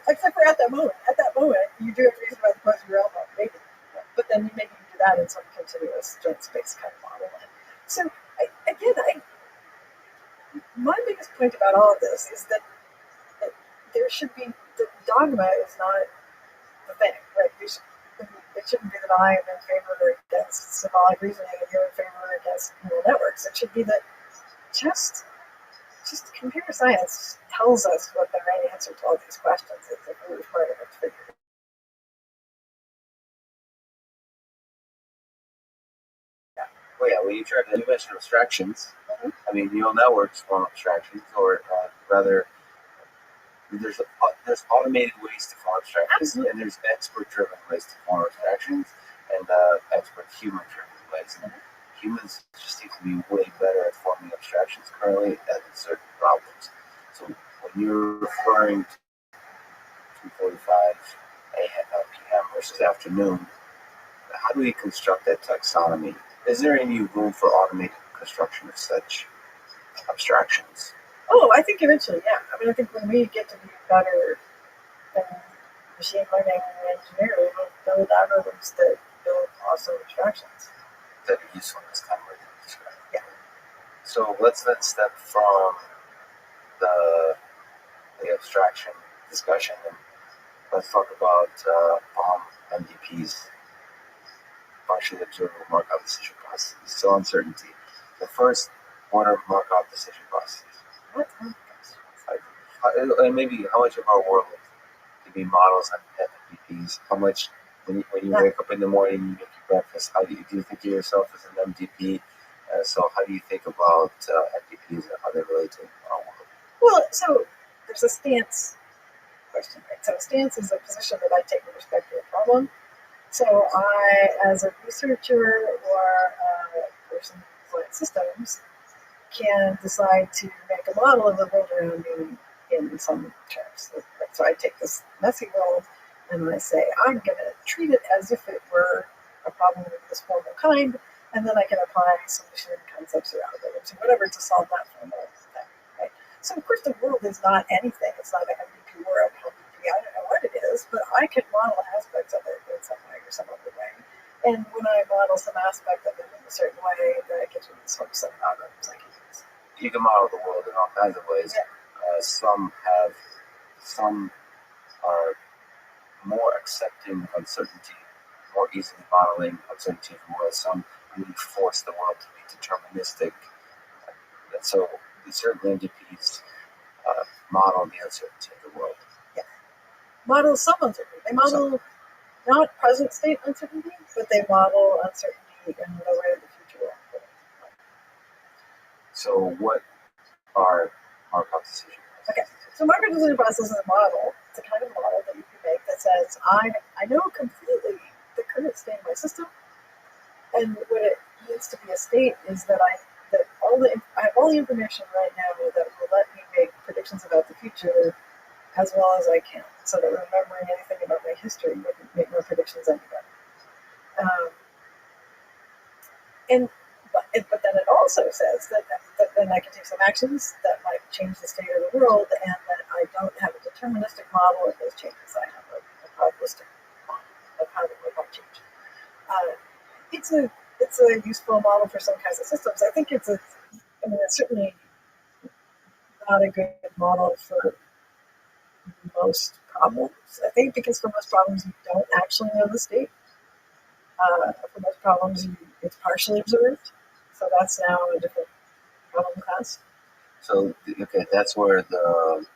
Except for at that moment. At that moment, you do have to reason about the pose of your elbow, maybe. But then maybe you do that in some continuous joint space kind of model. So, my biggest point about all of this is that there should be, the dogma is not the thing, right? It shouldn't be that I am in favor or against symbolic reasoning and you're in favor or against neural networks. It should be that just computer science tells us what the right answer to all these questions is if we were smart enough to figure it out. Well, yeah, when you mentioned abstractions. Mm-hmm. I mean, neural networks form abstractions, or rather, there's automated ways to form abstractions, absolutely, and there's expert-driven ways to form abstractions, and expert human-driven ways. Mm-hmm. Humans just seem to be way better at forming abstractions currently at certain problems. So when you're referring to 2:45 p.m. versus afternoon, how do we construct that taxonomy? Is there any room for automated construction of such abstractions? Oh, I think eventually, yeah. I mean, I think when we get to be better than machine learning and engineering, we'll build algorithms that build awesome abstractions. That are useful in this kind of way that you described. Yeah. So let's then step from the abstraction discussion and let's talk about MDPs. partially observable Markov decision processes. So uncertainty. The first order Markov decision processes. What? And maybe how much of our world can be models and MVPs? How much when you wake up in the morning, you make your breakfast, how do you think of yourself as an MVP? So how do you think about MVPs and how they relate to our world? Well, so there's a stance question, right? So a stance is a position that I take with respect to a problem. So I, as a researcher or a person who applies systems, can decide to make a model of the world around me in some terms. So I take this messy world and I say, I'm going to treat it as if it were a problem of this formal kind, and then I can apply solution concepts or algorithms or whatever to solve that formal thing, right? So of course the world is not anything. It's not an MVP or a MVP. I don't know what it is, but I can model aspects of it in some way or some other way. And when I model some aspect of it in a certain way, that gives me some set of algorithms I can use. You can model the world in all kinds of ways. Yeah. Some are more accepting of uncertainty, more easily modeling uncertainty in the world. Some really force the world to be deterministic. And so certain MVPs model the uncertainty of the world. Yeah. Model some uncertainty. They model not present state uncertainty, but they model uncertainty in the way the future will unfold. So what are Markov decision processes? Okay. So Markov decision process is a model. It's a kind of model that you can make that says, I know completely the current state of my system, and what it needs to be a state is that I have all the information right now that will let me make predictions about the future as well as I can, so that remembering anything about my history wouldn't make my predictions any better. But then it also says that then I can take some actions that might change the state of the world, and that I don't have a deterministic model of those changes. I have a probabilistic model of how the world might change. It's a useful model for some kinds of systems. I think it's certainly not a good model for most problems. I think because for most problems you don't actually know the state. For most problems it's partially observed. So that's now a different problem class. So, okay, that's where the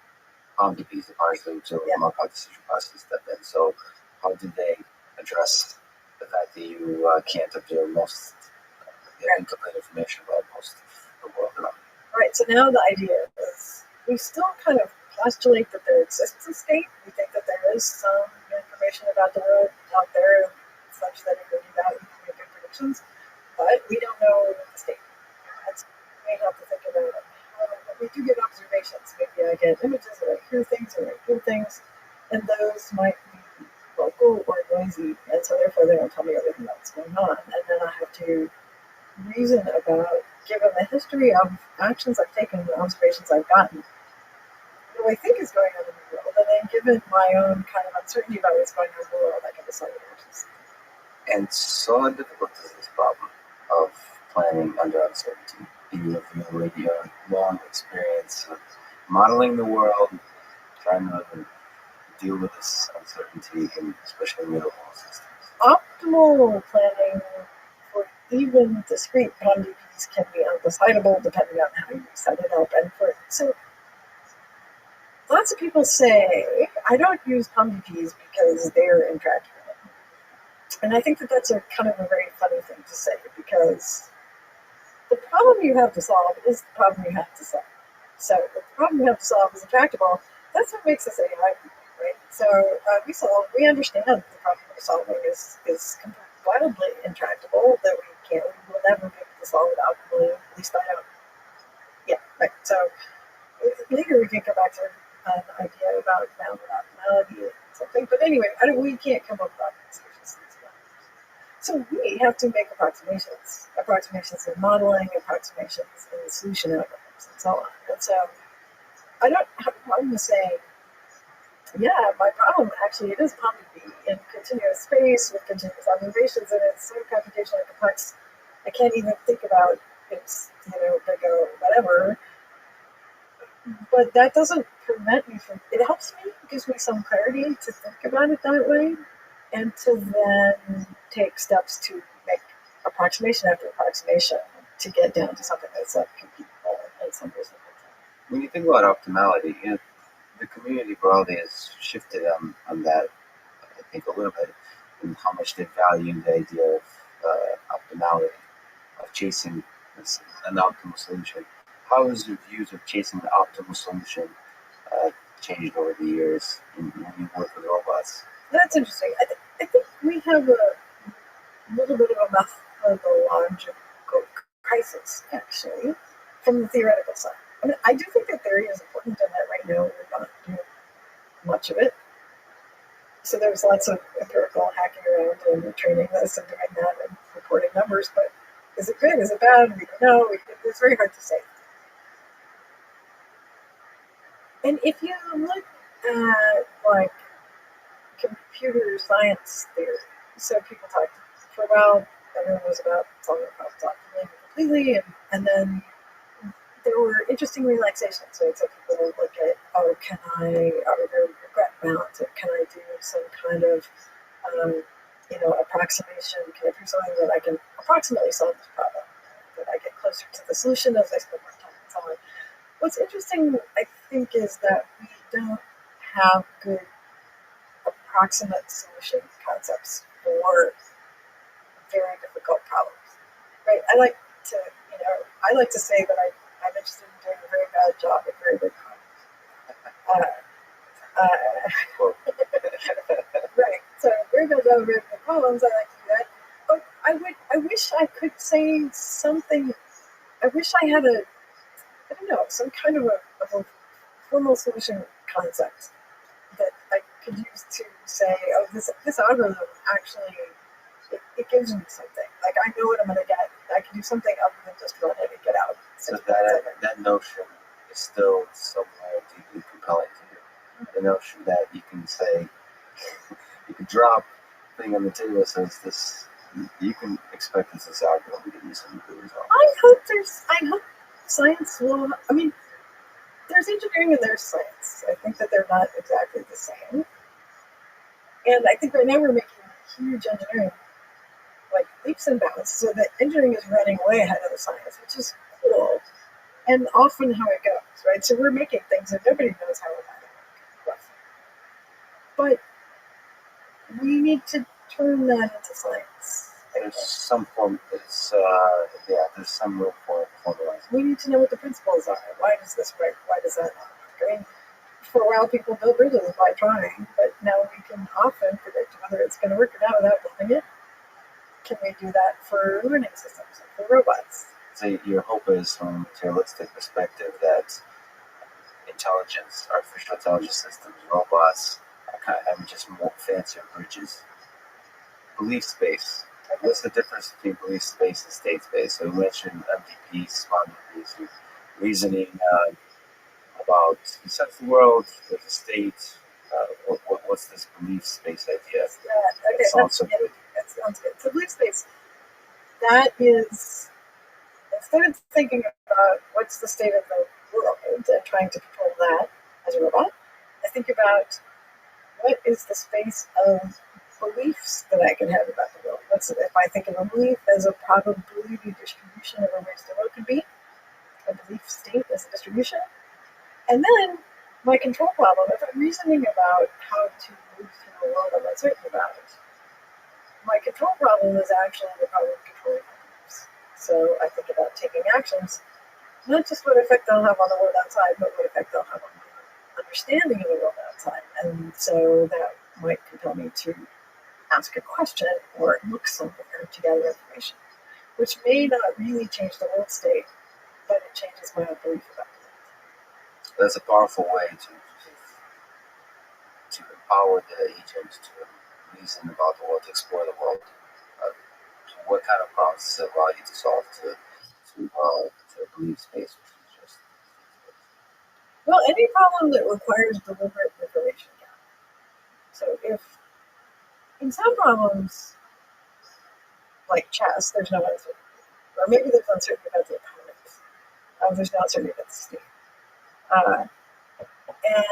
MVPs, the partially observed Markov decision process, step in. So how do they address the fact that you can't observe most incomplete information about most of the world around you? Right, so now the idea is we still kind of postulate that there exists a state. We think that there is some information about the world out there such that if we do that, we can make good predictions. But we don't know the state. We have to think about it. We do get observations. Maybe I get images, or I hear things, and those might be local or noisy, and so therefore they don't tell me everything that's going on. And then I have to reason about, given the history of actions I've taken, the observations I've gotten, what I think is going on in the world, and then given my own kind of uncertainty about what's going on in the world, I can decide what actions. And so difficult is this problem of planning under uncertainty. You have already a long experience of modeling the world, trying to deal with this uncertainty, especially in middle systems. Optimal planning for even discrete POMDPs can be undecidable depending on how you set it up. So lots of people say, I don't use POMDPs because they're intractable. And I think that that's a kind of a very funny thing to say, because the problem you have to solve is the problem you have to solve. So if the problem you have to solve is intractable, that's what makes us AI, right? So we understand that the problem we're solving is wildly intractable, that we will never be able to solve it optimally, at least I don't. Yeah, right. So later we can come back to an idea about bounded optimality or something. But anyway, we can't come up with optimizations. So we have to make approximations in modeling, approximations in the solution algorithms, and so on. And so I don't have a problem with saying, yeah, my problem actually it is POMDP in continuous space with continuous observations, and it's so computationally complex, I can't even think about its, big O whatever. But that doesn't prevent me from, it helps me, it gives me some clarity to think about it that way, and to then take steps to approximation after approximation to get down to something that's like computable in some reasonable time. When you think about optimality, the community broadly has shifted on that, I think, a little bit, in how much they value the idea of optimality, of chasing an optimal solution. How has your views of chasing the optimal solution changed over the years when you work with robots? That's interesting. I think we have a little bit of a methodological crisis, actually, from the theoretical side. I mean, I do think that theory is important, and that right now we're not doing much of it. So there's lots of empirical hacking around and training this and doing that and reporting numbers, but is it good? Is it bad? We don't know. It's very hard to say. And if you look at like computer science theory, so people talked for a while, everyone was about solving problems optimally and completely, and then there were interesting relaxations, right? So people would look at, are there regret bounds? Can I do some kind of, approximation? Can I prove something that I can approximately solve this problem? That I get closer to the solution as I spend more time and so on. What's interesting, I think, is that we don't have good approximate solution concepts for very difficult problems, right? I like to say that I'm interested in doing a very bad job at very big problems. Right. So very bad job at very big problems. I like to do that. But I wish I could say something. I wish I had some kind of a formal solution concept that I could use to say, oh, this algorithm actually, it gives me something. Like, I know what I'm going to get. I can do something other than just run it and get out. So that notion is still somewhere deeply compelling to you. The notion that you can say, you can drop a thing on the table that says this, you can expect this algorithm to give you some good results. I hope science will, there's engineering and there's science. I think that they're not exactly the same. And I think right now we're making huge engineering, like leaps and bounds, so that engineering is running way ahead of the science, which is cool. And often how it goes, right? So we're making things and nobody knows how it work. But we need to turn that into science. There's some form, there's some real form of formalizing. We need to know what the principles are. Why does this work? Why does that not work? For a while, people built bridges by trying, but now we can often predict whether it's going to work or not without building it. Can we do that for learning systems, for robots? So your hope is, from a materialistic perspective, that artificial intelligence systems, robots, are kind of having just more fancier bridges. Belief space. What's the difference between belief space and state space? So you mentioned MDPs, smart MDPs, reasoning about the sense of the world, there's a state. What's this belief space idea? Yeah, okay, that sounds so good. That sounds good. So belief space, that is, instead of thinking about what's the state of the world and trying to control that as a robot, I think about what is the space of beliefs that I can have about the world. If I think of a belief as a probability distribution of ways the world could be, a belief state as a distribution, and then my control problem, if I'm reasoning about how to move through a world I'm uncertain about, my control problem is actually the problem of controlling my beliefs. So I think about taking actions, not just what effect they'll have on the world outside, but what effect they'll have on my understanding of the world outside. And so that might compel me to ask a question or look somewhere to gather information, which may not really change the world state, but it changes my own belief about it. That's a powerful way to empower the agent to reason about the world, to explore the world. So what kind of problems does it allow you to solve to belief space? Well, any problem that requires deliberate information gathering. So if in some problems, like chess, there's no uncertainty, or maybe there's uncertainty about the opponent. There's no uncertainty about the state.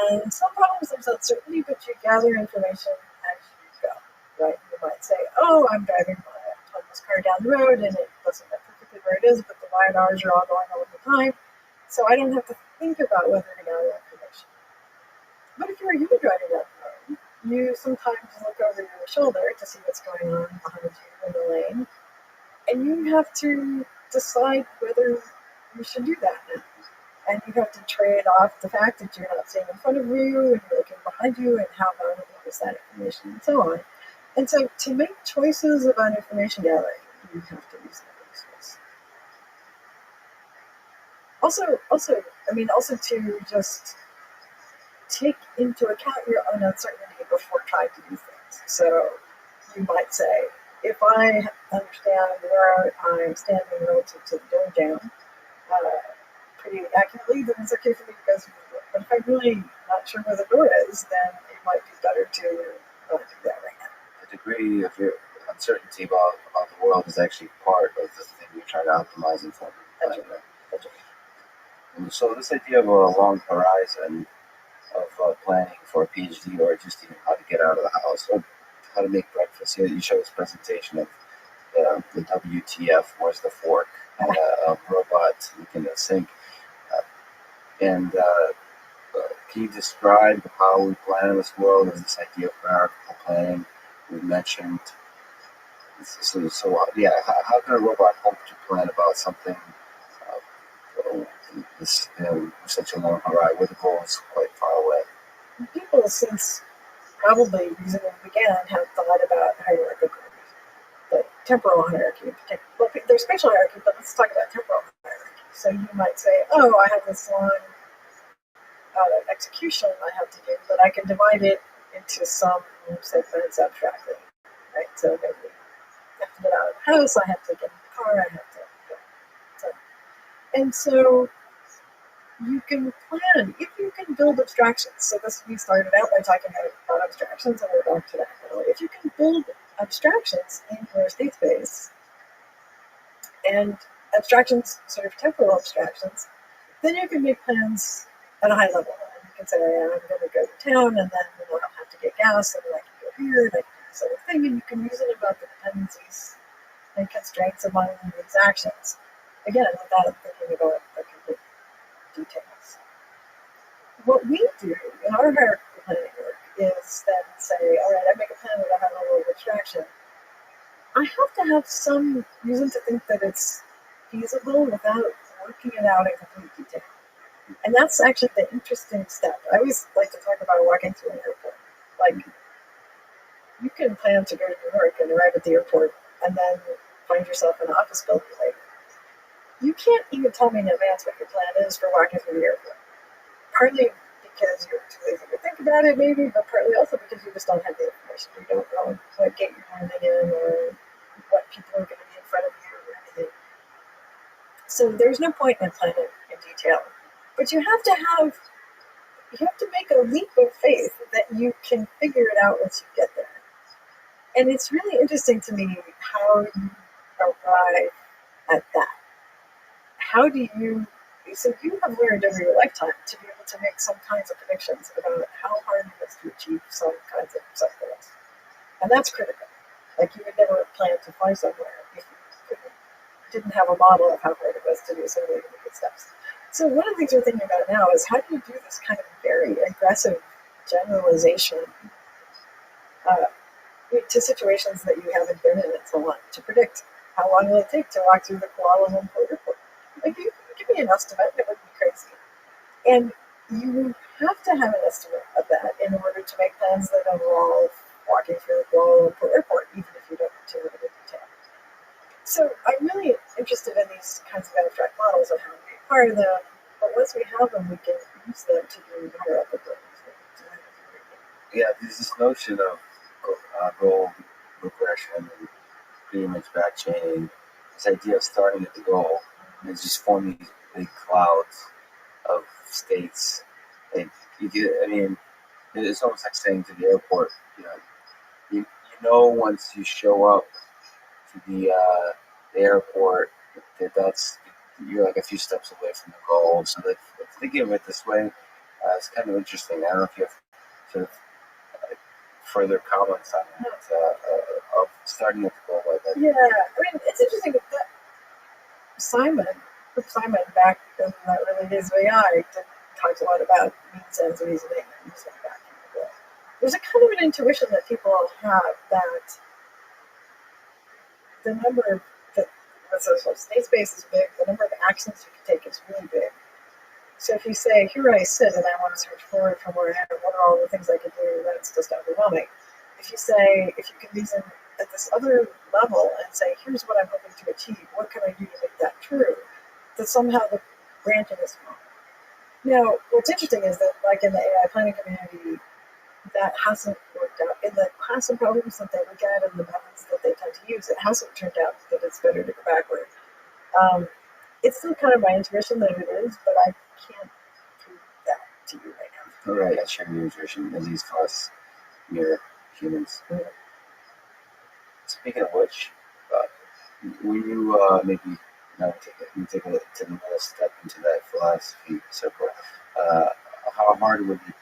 And some problems there's uncertainty, but you gather information as you go, right? You might say, oh, I'm driving by a tunnel this car down the road and it doesn't know perfectly where it is, but the LiDARs are all going all the time. So I don't have to think about whether to gather information. But if you're a human driving down the road, you sometimes look over your shoulder to see what's going on behind you in the lane, and you have to decide whether you should do that now. And you have to trade off the fact that you're not seeing in front of you and you're looking behind you and how valuable is that information and so on. And so to make choices about information gathering, you have to use that resource. Also to just take into account your own uncertainty before trying to do things. So you might say, if I understand where I'm standing relative to the door jam pretty accurately, then it's okay for me to go through the door. But if I'm really not sure where the door is, then it might be better to not do that right now. The degree of your uncertainty about the world is actually part of the thing you're trying to optimize and for. That's right. And so this idea of a long horizon of planning for a PhD or just even how to get out of the house or how to make breakfast. You show this presentation of the WTF, where's the fork, a robot looking at a sink. Can you describe how we plan in this world and this idea of hierarchical planning we mentioned? How can a robot hope to plan about something with such a long horizon where the goal is quite far away? People since probably reason we began have thought about hierarchical, the temporal hierarchy in particular. Well, there's spatial hierarchy, but let's talk about temporal hierarchy. So you might say, oh, I have this long execution I have to do, but I can divide it into some segments abstractly, right? So maybe I have to get out of the house, I have to get in the car, I have to go. And so you can plan, if you can build abstractions. So we started out by talking about abstractions, and we're back to that now. If you can build abstractions in your state space, and abstractions, sort of temporal abstractions, then you can make plans at a high level. And you can say, I'm going to go to town, and then I'll have to get gas, and then I can go here, and I can do this other thing, and you can reason about the dependencies and constraints among these actions. Again, without thinking about the complete details. What we do in our hierarchical planning work is then say, all right, I make a plan with a high level of abstraction. I have to have some reason to think that it's feasible without working it out in complete detail. And that's actually the interesting step. I always like to talk about walking through an airport. Like, you can plan to go to New York and arrive at the airport and then find yourself in an office building later. You can't even tell me in advance what your plan is for walking through the airport. Partly because you're too lazy to think about it, maybe, but partly also because you just don't have the information. You don't know what gate you're landing in or what people are going to be in front of you or anything. So there's no point in planning in detail. But you have to make a leap of faith that you can figure it out once you get there. And it's really interesting to me how you arrive at that. So you have learned over your lifetime to be able to make some kinds of predictions about how hard it is to achieve some kinds of goals. And that's critical. Like, you would never plan to fly somewhere if you didn't have a model of how hard it was to do some really good steps. So one of the things we're thinking about now is, how do you do this kind of very aggressive generalization to situations that you haven't been in and so on, to predict how long will it take to walk through the Kuala Lumpur airport? Like, you give me an estimate, it would be crazy. And you have to have an estimate of that in order to make plans that involve walking through the Kuala Lumpur airport, even if you don't know too much detail. So I'm really interested in these kinds of abstract models and how we acquire them. But once we have them, we can use them to do hierarchical things. Yeah, there's this notion of goal regression and pre-image backchaining. This idea of starting at the goal and just forming these big clouds of states. And it's almost like saying to the airport, you know once you show up to the airport that's you're like a few steps away from the goal. So that thinking of it this way, it's kind of interesting. I don't know if you have sort of further comments on that of starting at the goal by about that. Yeah, I mean, it's interesting that Simon back in the early days of AI talks a lot about means ends reasoning and stuff like that. There's a kind of an intuition that people have that the number of so state space is big, the number of actions you can take is really big. So if you say, here I sit and I want to search forward from where I am, what are all the things I can do, then it's just overwhelming. If you can reason at this other level and say, here's what I'm hoping to achieve, what can I do to make that true, that somehow the branching is small. Now, what's interesting is that, like in the AI planning community, that hasn't worked out. In the class of problems that they look at and the methods that they tend to use, it hasn't turned out that it's better to go backward. It's still kind of my intuition that it is, but I can't prove that to you right now. Right, I share your intuition, at least for us mere humans. Mhm. Speaking of which, when you maybe now take another step into that philosophy circle, how hard would it,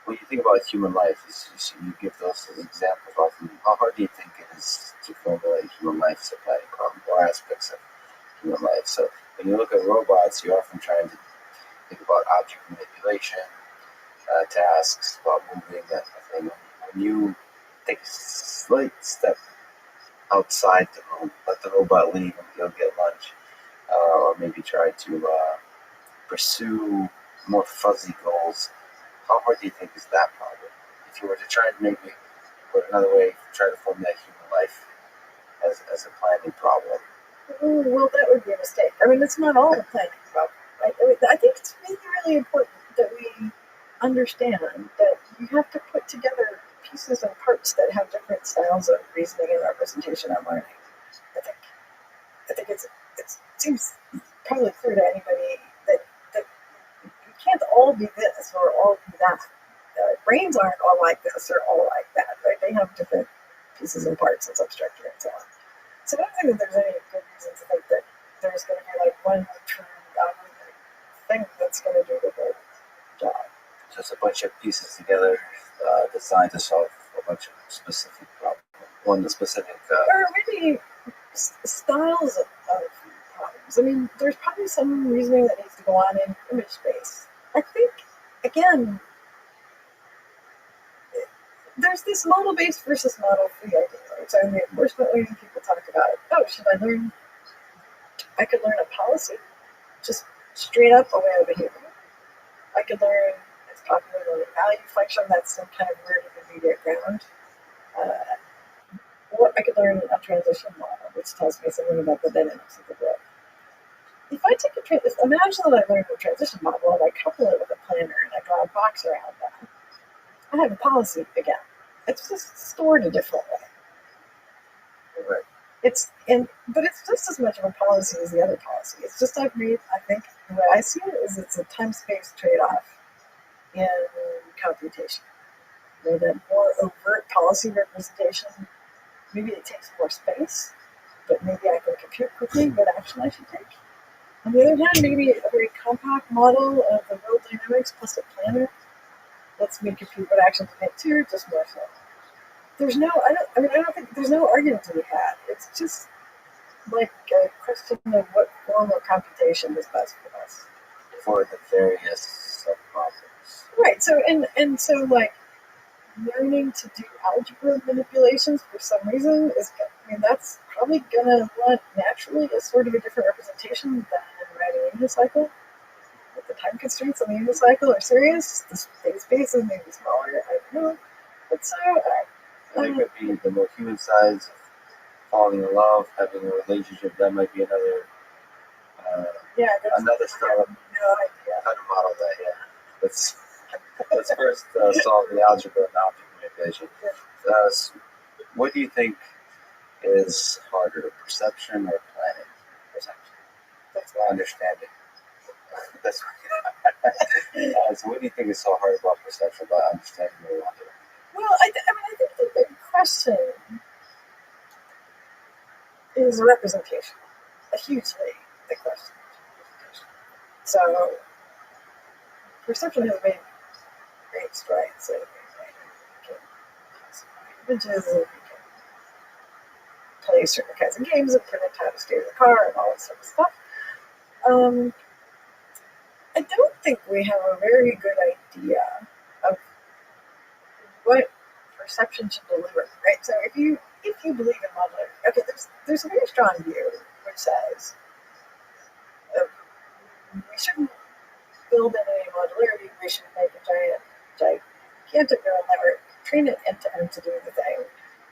when you think about human life, you give those examples often, how hard do you think it is to formulate human life as a planning problem or aspects of human life? So when you look at robots, you're often trying to think about object manipulation, tasks, about moving, that kind of thing. When you take a slight step outside the room, let the robot leave and go get lunch, or maybe try to pursue more fuzzy goals, how hard do you think is that problem? If you were to try and maybe put another way, try to formulate human life as a planning problem. Well, that would be a mistake. I mean, it's not all a planning problem, right? I mean, I think it's really, really important that we understand that you have to put together pieces and parts that have different styles of reasoning and representation and learning. I think it seems probably clear to anybody that you can't all be this or all be that. Brains aren't all like this or all like that, right? They have different pieces and parts and substructure and so on. So I don't think that there's any good reason to think that there's going to be like one true algorithmic thing that's going to do the whole job. Just a bunch of pieces together designed to solve a bunch of specific problems. One specific. Or maybe styles of problems. I mean, there's probably some reasoning that needs to go on in image space. I think, again, there's this model-based versus model-free idea, right? So in the enforcement learning, people talk about, I could learn a policy, just straight up a way of behavior. I could learn, it's popular to learn a value function, that's some kind of weird intermediate ground. Or I could learn a transition model, which tells me something about the dynamics of the world. If I take imagine that I learned a transition model and I couple it with a planner and I draw a box around that, I have a policy again. It's just stored a different way. Right. But it's just as much of a policy as the other policy. It's just I think the way I see it is it's a time-space trade-off in computation. That more overt policy representation, maybe it takes more space, but maybe I can compute quickly what action I should take. On the other hand, maybe a very compact model of the world dynamics plus a planner lets me compute what actions to make too, just more so. I don't think there's no argument to be had. It's just like a question of what form of computation is best for us. For the various subproblems. Right. So so like learning to do algebra manipulations for some reason that's probably gonna want naturally a sort of a different representation than writing a unicycle. But the time constraints on the unicycle are serious. The space is maybe smaller. I don't know. But so I think it would be the more human sides of falling in love, having a relationship. That might be another another style of no idea. how to model that. Yeah, let's first solve the algebra and object manipulation. What do you think is harder, perception or planning? Perception. That's why Understanding. That's so what do you think is so hard about perception, about understanding what we want to do? Well, I think the big question is representation. A hugely big question. So, perception has made great strides. So we can classify images, we can play certain kinds of games and predict how to steer the car and all this sort of stuff. I don't think we have a very good idea of what perception should deliver, right? So if you believe in modularity, okay, there's a very strong view which says we shouldn't build in any modularity. We should make a gigantic neural network, train it end to end to do the thing,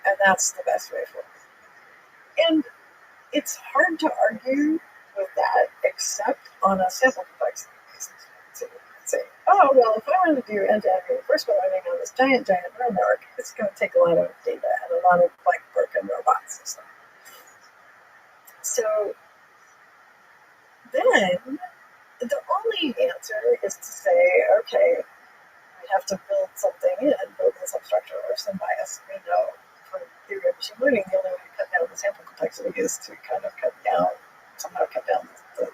and that's the best way forward. And it's hard to argue with that, except on a sample complexity basis. So you can say, oh, well, if I want to do end-to-end reinforcement learning on this giant neural network, it's going to take a lot of data and a lot of like broken robots and stuff. So then the only answer is to say, okay, we have to build something in, build in some structure or some bias. We know from theory of machine learning, the only way to cut down the sample complexity is to kind of somehow cut down the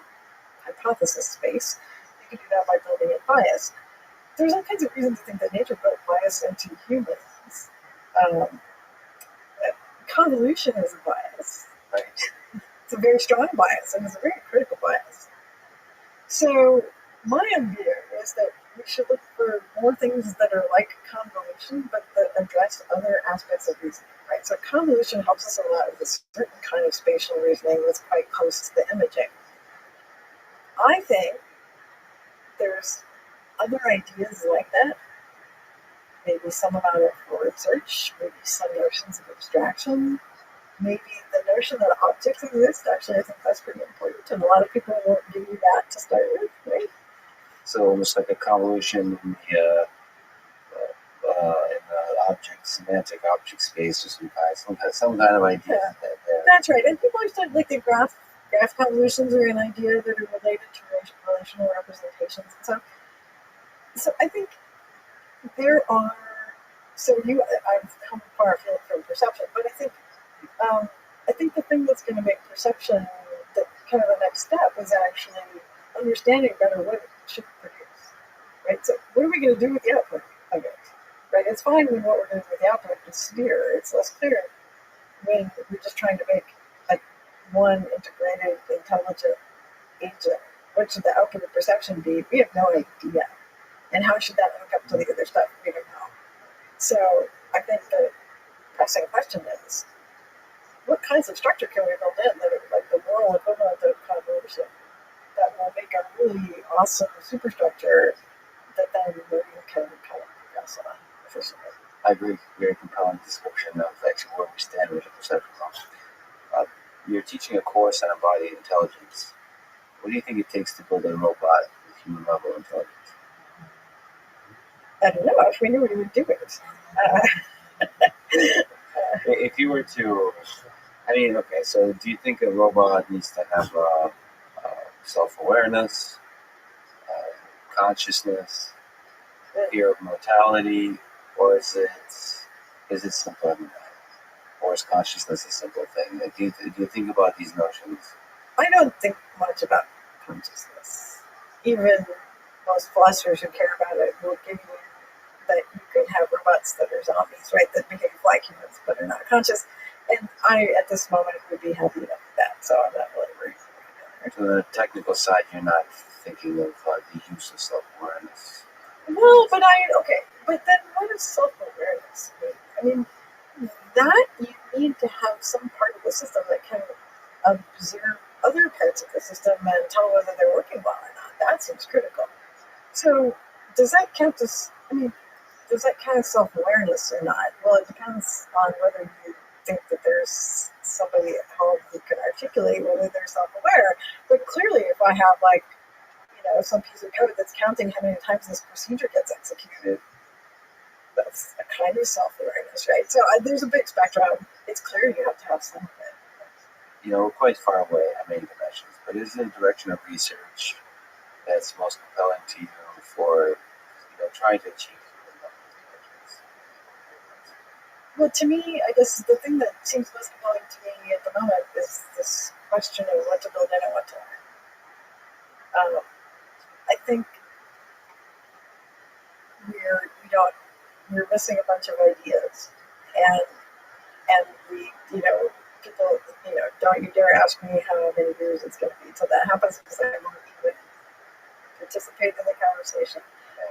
hypothesis space. You can do that by building in bias. There's all kinds of reasons to think that nature built bias into humans. Convolution is a bias, right? It's a very strong bias, and it's a very critical bias. So my view is that we should look for more things that are like convolution, but that address other aspects of reasoning, right? So convolution helps us a lot with a certain kind of spatial reasoning that's quite close to the imaging. I think there's other ideas like that, maybe some amount of word search, maybe some notions of abstraction, maybe the notion that objects exist. Actually, I think that's pretty important, and a lot of people won't give you that to start with, right? So almost like a convolution in the semantic object space, or some kind of idea. Yeah, that's right. And people are starting, like the graph convolutions are an idea that are related to relational representations and so I think there are. I've come far afield from perception, but I think the thing that's going to make perception the kind of the next step is actually understanding better what it should produce, right? So what are we going to do with the output of it, right? It's fine when what we're going to do with the output is severe. It's less clear when we're just trying to make one integrated, intelligent agent. What should the output of perception be? We have no idea. And how should that hook up to the other stuff? We don't know. So I think the pressing question is, what kinds of structure can we build in that are like the moral equivalent of convolution that will make a really awesome superstructure that then learning can kind of progress on efficiently? I agree. Very compelling description of actually where we stand with the perception problem. You're teaching a course on embodied intelligence. What do you think it takes to build a robot with human level intelligence? I don't know. If we knew we would do it. If you were to, okay, so do you think a robot needs to have self-awareness, consciousness, fear of mortality, or is it simpler than that? Or is consciousness a simple thing? Like, do you think about these notions? I don't think much about consciousness. Even most philosophers who care about it will give you that you could have robots that are zombies, right, that behave like humans but are not conscious. And I, at this moment, would be happy enough with that, so I'm not really worried. So on the technical side, you're not thinking of the use of self-awareness. Well, but then what is self-awareness mean? That you need to have some part of the system that can observe other parts of the system and tell whether they're working well or not. That seems critical. So does that count as, does that count as self-awareness or not? Well, it depends on whether you think that there's somebody at home who can articulate whether they're self-aware. But clearly, if I have some piece of code that's counting how many times this procedure gets executed, that's a kind of self-awareness, right? So there's a big spectrum. It's clear you have to have some of it. We're quite far away on many dimensions, but is the direction of research that's most compelling to you for trying to achieve human level intelligence? Well, to me, I guess the thing that seems most compelling to me at the moment is this question of what to build in and what to learn. I think we're missing a bunch of ideas, and we people, don't you dare ask me how many years it's going to be until that happens, because I won't even participate in the conversation.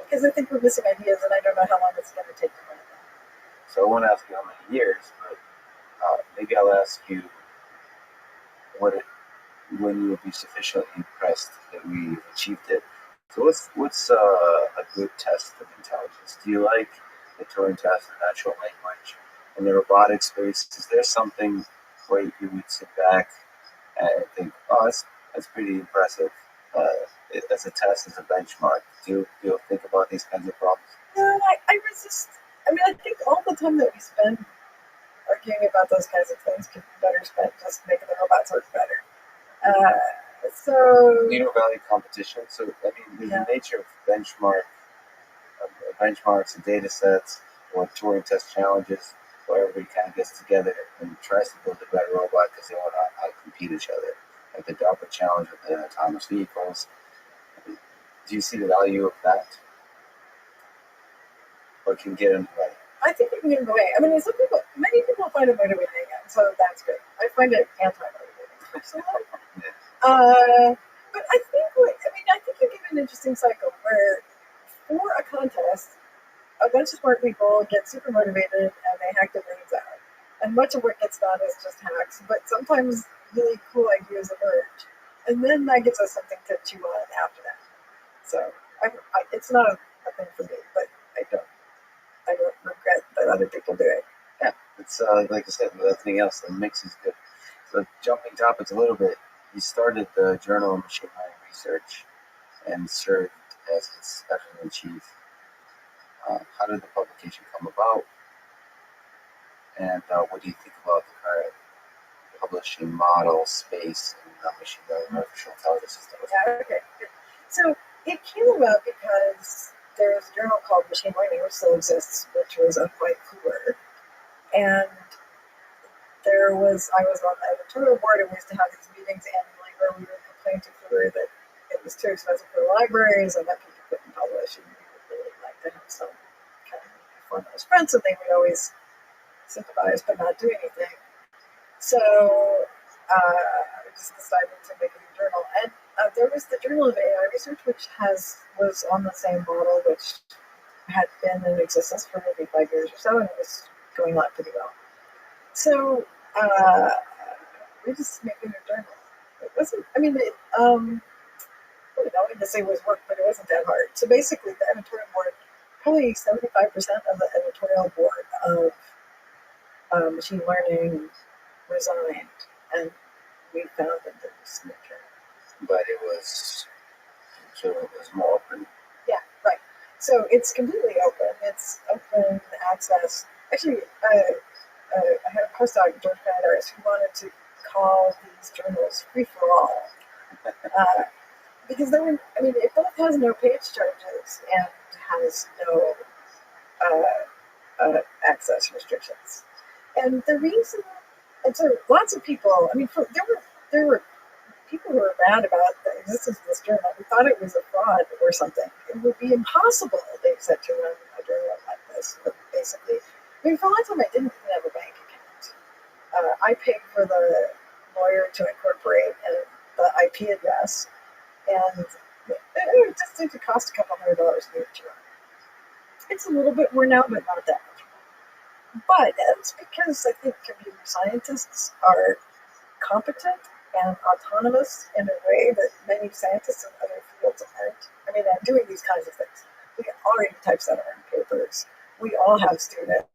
Because I think we're missing ideas, and I don't know how long it's going to take to find them. So I won't ask you how many years, but maybe I'll ask you when you will be sufficiently impressed that we achieved it. So what's a good test of intelligence? Do you like the Turing test, the natural language, in the robotic space? Is there something where you would sit back and think, oh, that's pretty impressive as a test, as a benchmark? Do you think about these kinds of problems? No, I resist. I mean, I think all the time that we spend arguing about those kinds of things could be better spent just making the robots work better. So You don't value competition. So I mean, there's a nature of benchmarks and data sets or Turing test challenges where everybody kind of gets together and tries to build a better robot because they want to outcompete each other. Like the DARPA challenge with the autonomous vehicles. I mean, do you see the value of that? Or can get in the way? I think it can get in the way. I mean, many people find it motivating, and so that's good. I find it anti-motivating personally. But I think you get an interesting cycle where, for a contest, a bunch of smart people get super motivated and they hack their brains out. And much of what gets done is just hacks, but sometimes really cool ideas emerge. And then that gives us something to chew on after that. So it's not a thing for me, but I don't regret that other people do it. Yeah, it's like I said, with everything else, the mix is good. So jumping topics a little bit, he started the Journal of Machine Learning Research and served as its editor-in-chief. How did the publication come about? And what do you think about the current publishing model, space, and machine learning, artificial intelligence systems? Yeah, okay. Good. So it came about because there was a journal called Machine Learning, which still exists, which was owned by Cooler. And I was on the editorial board, and we used to have these meetings annually where we would complain to Cooler that it was too expensive for the libraries and that people couldn't publish, and we would really like to have some kind of foremost friends, so they would always sympathize but not do anything. So I just decided to make a new journal. And there was the Journal of AI Research, which was on the same model, which had been in existence for maybe 5 years or so, and it was going on pretty well. So we just made a new journal. It wasn't, I mean, I don't know, to say it was work, but it wasn't that hard. So basically, the editorial board, probably 75% of the editorial board of machine learning resigned, and we founded this new journal. But it was more open. Yeah, right. So it's completely open. It's open access. Actually, I had a postdoc, George Panadaris, who wanted to call these journals free for all. Because it both has no page charges and has no access restrictions. And the reason, and so lots of people, there were people who were mad about the existence of this journal. We thought it was a fraud or something. It would be impossible, they said, to run a journal like this. But basically, for a long time, I didn't even have a bank account. I paid for the lawyer to incorporate the IP address, and it just seemed to cost a couple $100 a year to run. It's a little bit worn out, but not that much more. But that's because I think computer scientists are competent and autonomous in a way that many scientists in other fields aren't. I'm doing these kinds of things. We already typeset our own papers. We all have students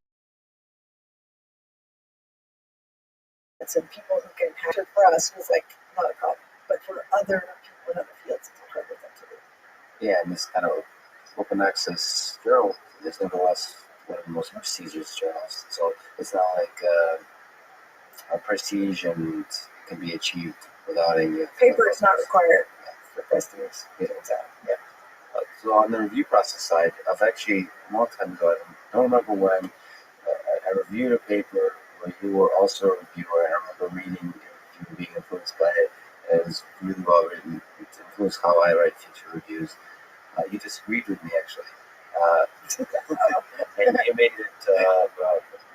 and people who can hack it. For us was like not a problem, but for other people in other fields, it's a harder thing to do. Yeah, and this kind of open access journal is nevertheless one of the most prestigious journals. So it's not like a prestige and it can be achieved without any paper is not required for prestige. Yeah, exactly. Yeah. So on the review process side, I've actually a long time ago, I don't remember when, I reviewed a paper where you were also a reviewer, and I remember reading it and being influenced by it. It was really well written. It influenced how I write future reviews. You disagreed with me, actually. And you made it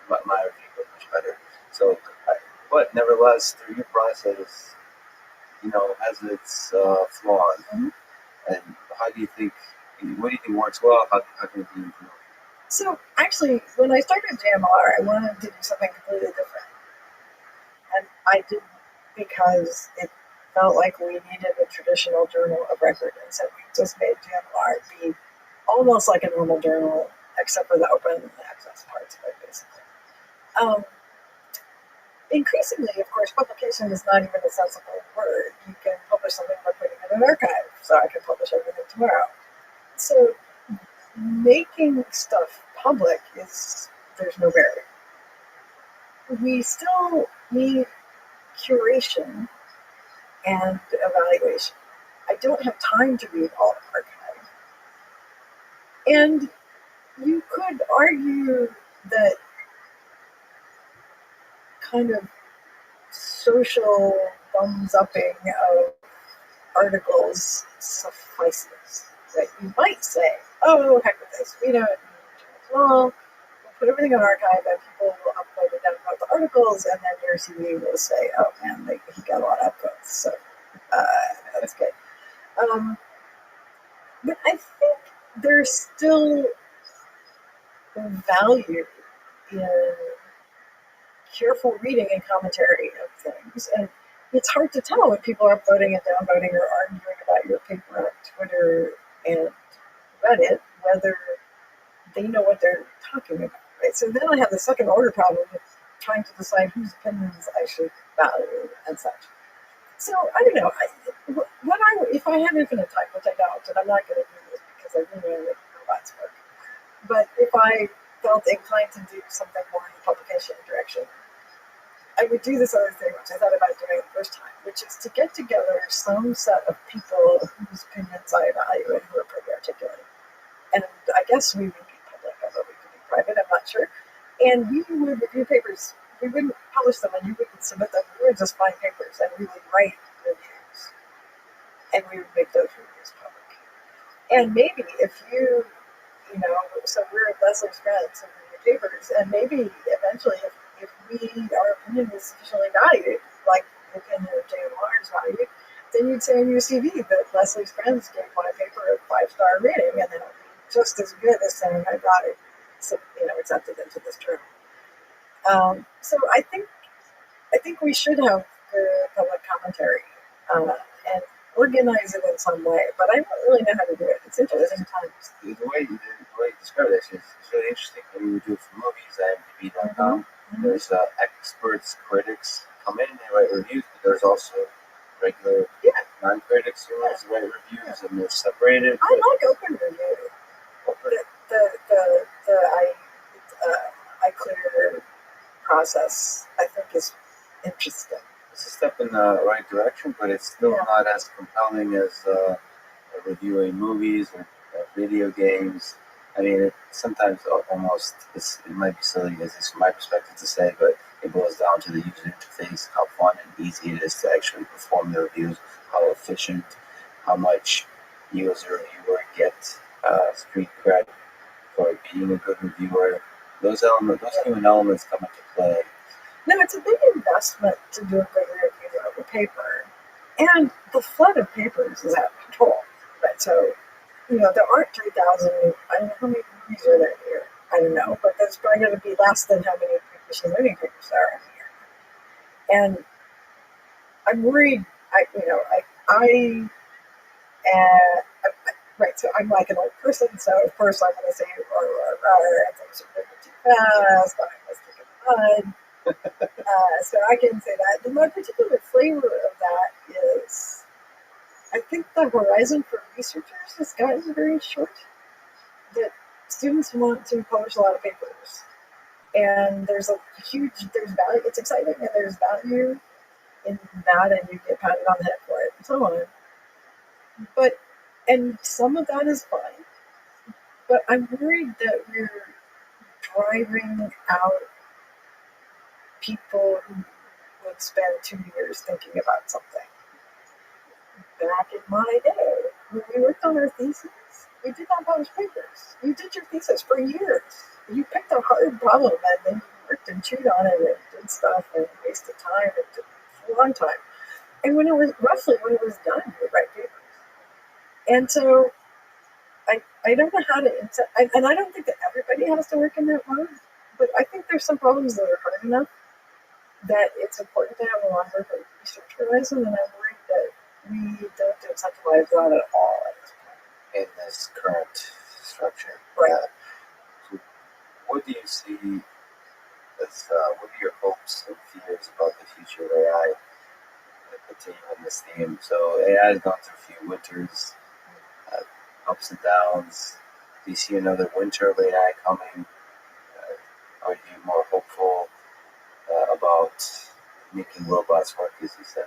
my review much better. So but nevertheless, the review process, has its flaws. Mhm. And how do you think? What do you think works well? How can it be improved? So actually, when I started JMR, I wanted to do something completely different. And I did because it felt like we needed a traditional journal of record. And so we just made JMR be almost like a normal journal, except for the open access parts of it, basically. Um, Increasingly, of course, publication is not even a sensible word. You can publish something by putting it in an archive, so I can publish everything tomorrow. So making stuff public there's no barrier. We still need curation and evaluation. I don't have time to read all the archive. And you could argue that kind of social thumbs upping of articles suffices. That you might say, oh, heck with this, we don't need to we'll put everything on archive and people will upload it down about the articles, and then your CV will say, oh man, he got a lot of upvotes, so that's good. But I think there's still value in careful reading and commentary of things. And it's hard to tell when people are upvoting and downvoting or arguing about your paper on Twitter and Reddit whether they know what they're talking about. Right? So then I have the second order problem of trying to decide whose opinions I should value and such. So I don't know. If I had infinite time, which I don't, and I'm not going to do this because I really know that robots work. But if I felt inclined to do something more in the publication direction, I would do this other thing, which I thought about doing the first time, which is to get together some set of people whose opinions I value and who are pretty articulate. And I guess we would be public, although we could be private, I'm not sure. And we would review papers. We wouldn't publish them and you wouldn't submit them. We would just find papers and we would write reviews. And we would make those reviews public. And maybe if so we're Leslie's friends and review papers, and maybe eventually if our opinion is sufficiently valued, like the opinion of JMR is valued, then you'd say in your CV that Leslie's friends gave my paper a 5-star rating, and then it would be just as good as saying I got it, accepted into this journal. So I think we should have good public commentary and organize it in some way, but I don't really know how to do it. It's interesting times. The way you describe this is really interesting. When we do it for movies, IMDb.com, there's experts, critics come in, they write reviews, but there's also regular non-critics who write reviews, and they're separated. I like open review. The iClear process, I think, is interesting. It's a step in the right direction, but it's still not as compelling as reviewing movies or video games. I mean, it sometimes almost it might be silly, as it's from my perspective to say, but it boils down to the user interface, how fun and easy it is to actually perform the reviews, how efficient, how much you as a reviewer get street cred for being a good reviewer. Those human elements come into play. No, it's a big investment to do a good review of a paper. And the flood of papers is out of control. Right? So, there aren't 3,000, I don't know how many reviews are there here. I don't know, but that's probably going to be less than how many machine learning papers there are in here. And I'm worried, right, so I'm like an old person, so of course I'm going to say, and things are moving too fast, I'm going to stick in the mud. So I can say that. The more particular flavor of that is, I think the horizon for researchers has gotten very short. That students want to publish a lot of papers, and there's value. It's exciting, and there's value in that, and you get patted on the head for it, and so on. And some of that is fine, but I'm worried that we're driving out people who would spend 2 years thinking about something. Back in my day, when we worked on our thesis, we did not publish papers. You did your thesis for years. You picked a hard problem and then you worked and chewed on it and did and stuff and wasted time and took a long time. And when it was done, you would write papers. And so I don't know how to, and I don't think that everybody has to work in that mode, but I think there's some problems that are hard enough that it's important to have a longer research horizon, and I'm worried that we don't incentivize that at all at this point. in this current structure. Right. So what do you see as, what are your hopes and fears about the future of AI? Continuing this theme. So AI has gone through a few winters, ups and downs. Do you see another winter of AI coming? Are you more hopeful about making robots work, as you said?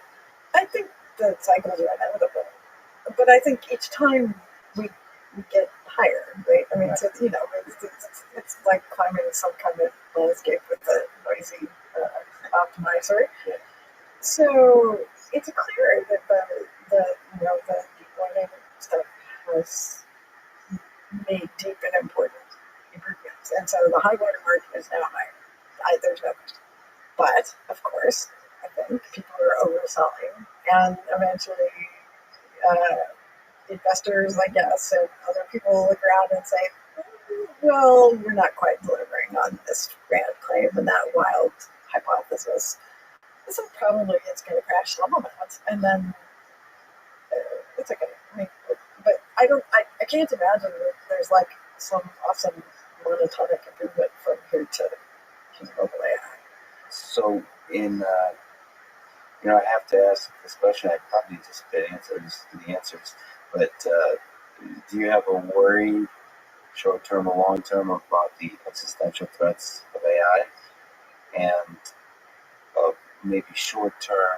I think the cycles are inevitable, but I think each time we get higher, right? I mean, it's like climbing some kind of landscape with a noisy optimizer. Yeah. So it's clear that the deep learning stuff has made deep and important improvements, and so the high water mark is now higher. There's no question. But of course, I think people are overselling, and eventually, investors, I guess, and other people look around and say, "Well, you're not quite delivering on this grand claim and that wild hypothesis." So probably it's going to crash some amount, and then it's okay. I mean, but I can't imagine that there's like some awesome monotonic improvement from here to mobile AI. So I have to ask this question. I probably anticipate the answers, but do you have a worry, short term or long term, about the existential threats of AI, and maybe short term,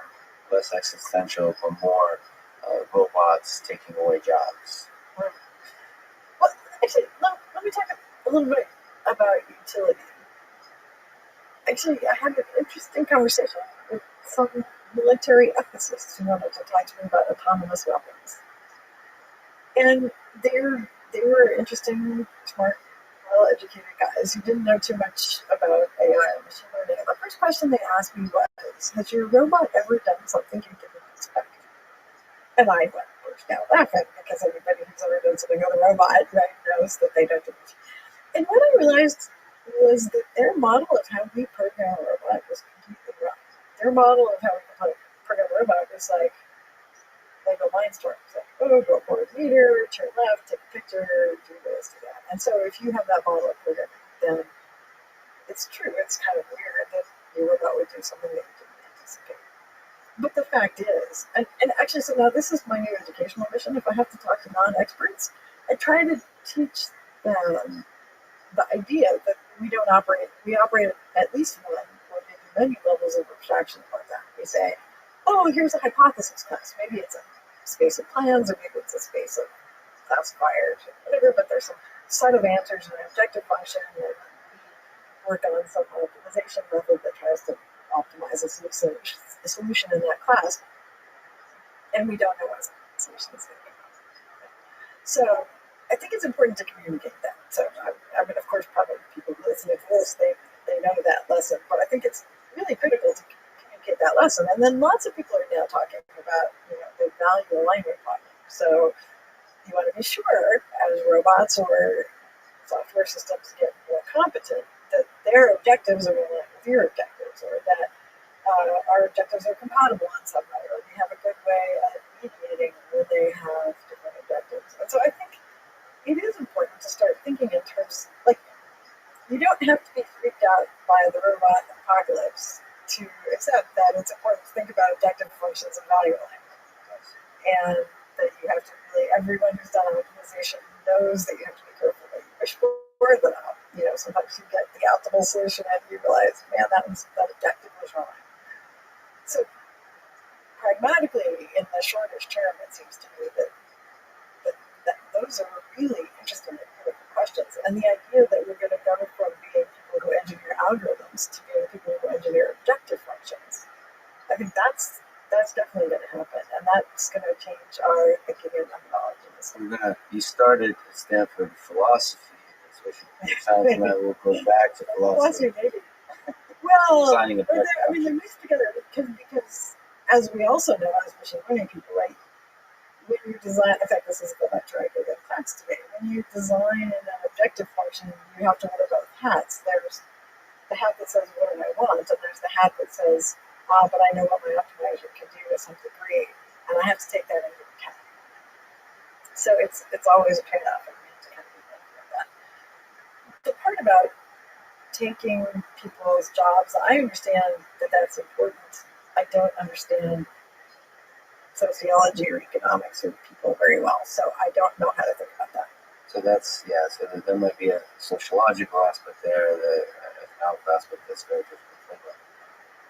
less existential, but more robots taking away jobs? Well, actually, let me talk a little bit about utility. Actually, I had an interesting conversation with some military ethicists who wanted to talk to me about autonomous weapons. And they were interesting, smart, well-educated guys who didn't know too much about AI and machine learning. And the first question they asked me was, "Has your robot ever done something you didn't expect?" And I burst out laughing because everybody who's ever done something with a robot, right, knows that they don't do it. And what I realized was that their model of how we program a robot was completely wrong. Their model of how we program a robot was like Lego Mindstorm. It's like, oh, go forward meter, turn left, take a picture, do this, do that. And so if you have that model of programming, then it's true. It's kind of weird that your robot would do something that you didn't anticipate. But the fact is, and actually, so now this is my new educational mission. If I have to talk to non-experts, I try to teach them the idea that we operate at least one or maybe many levels of abstraction about that. We say, oh, here's a hypothesis class. Maybe it's a space of plans, or maybe it's a space of classifiers, or whatever, but there's some set of answers and an objective function, and we work on some optimization method that tries to optimize a solution in that class, and we don't know what solution is going to be. So I think it's important to communicate that. So I mean, of course, probably people listening to this, they know that lesson, but I think it's really critical to communicate that lesson. And then lots of people are now talking about, the value alignment problem. So you want to be sure, as robots or software systems get more competent, that their objectives are in line with your objectives, or that our objectives are compatible in some way, or we have a good way of mediating when they have different objectives. And so I think it is important to start thinking in terms, like, you don't have to be freaked out by the robot apocalypse to accept that it's important to think about objective functions and value alignment. And that you have to everyone who's done optimization knows that you have to be careful that you wish for that. Sometimes you get the optimal solution and you realize, man, that objective was wrong. So pragmatically, in the shortest term, it seems to me that those are really interesting and critical questions. And the idea that we're going to go from being people who engineer algorithms to being people who engineer objective functions, I think that's definitely going to happen, and that's going to change our thinking and methodologies. You started at Stanford philosophy, so science, and I will go back to philosophy. Maybe. Well, designing a they're, direct I mean, they're mixed together because, as we also know as machine learning people, right? When you design, in fact, this is the lecture I gave in class today. When you design an objective function, you have to wear both hats. There's the hat that says what do I want, and there's the hat that says, but I know what my optimizer can do to some degree, and I have to take that into account. So it's always a trade-off, and we have to kind of be mindful of that. The part about taking people's jobs, I understand that that's important. I don't understand sociology or economics of people very well, so I don't know how to think about that. So that's, yeah, so there might be a sociological aspect there, the economic aspect that's very difficult to think about.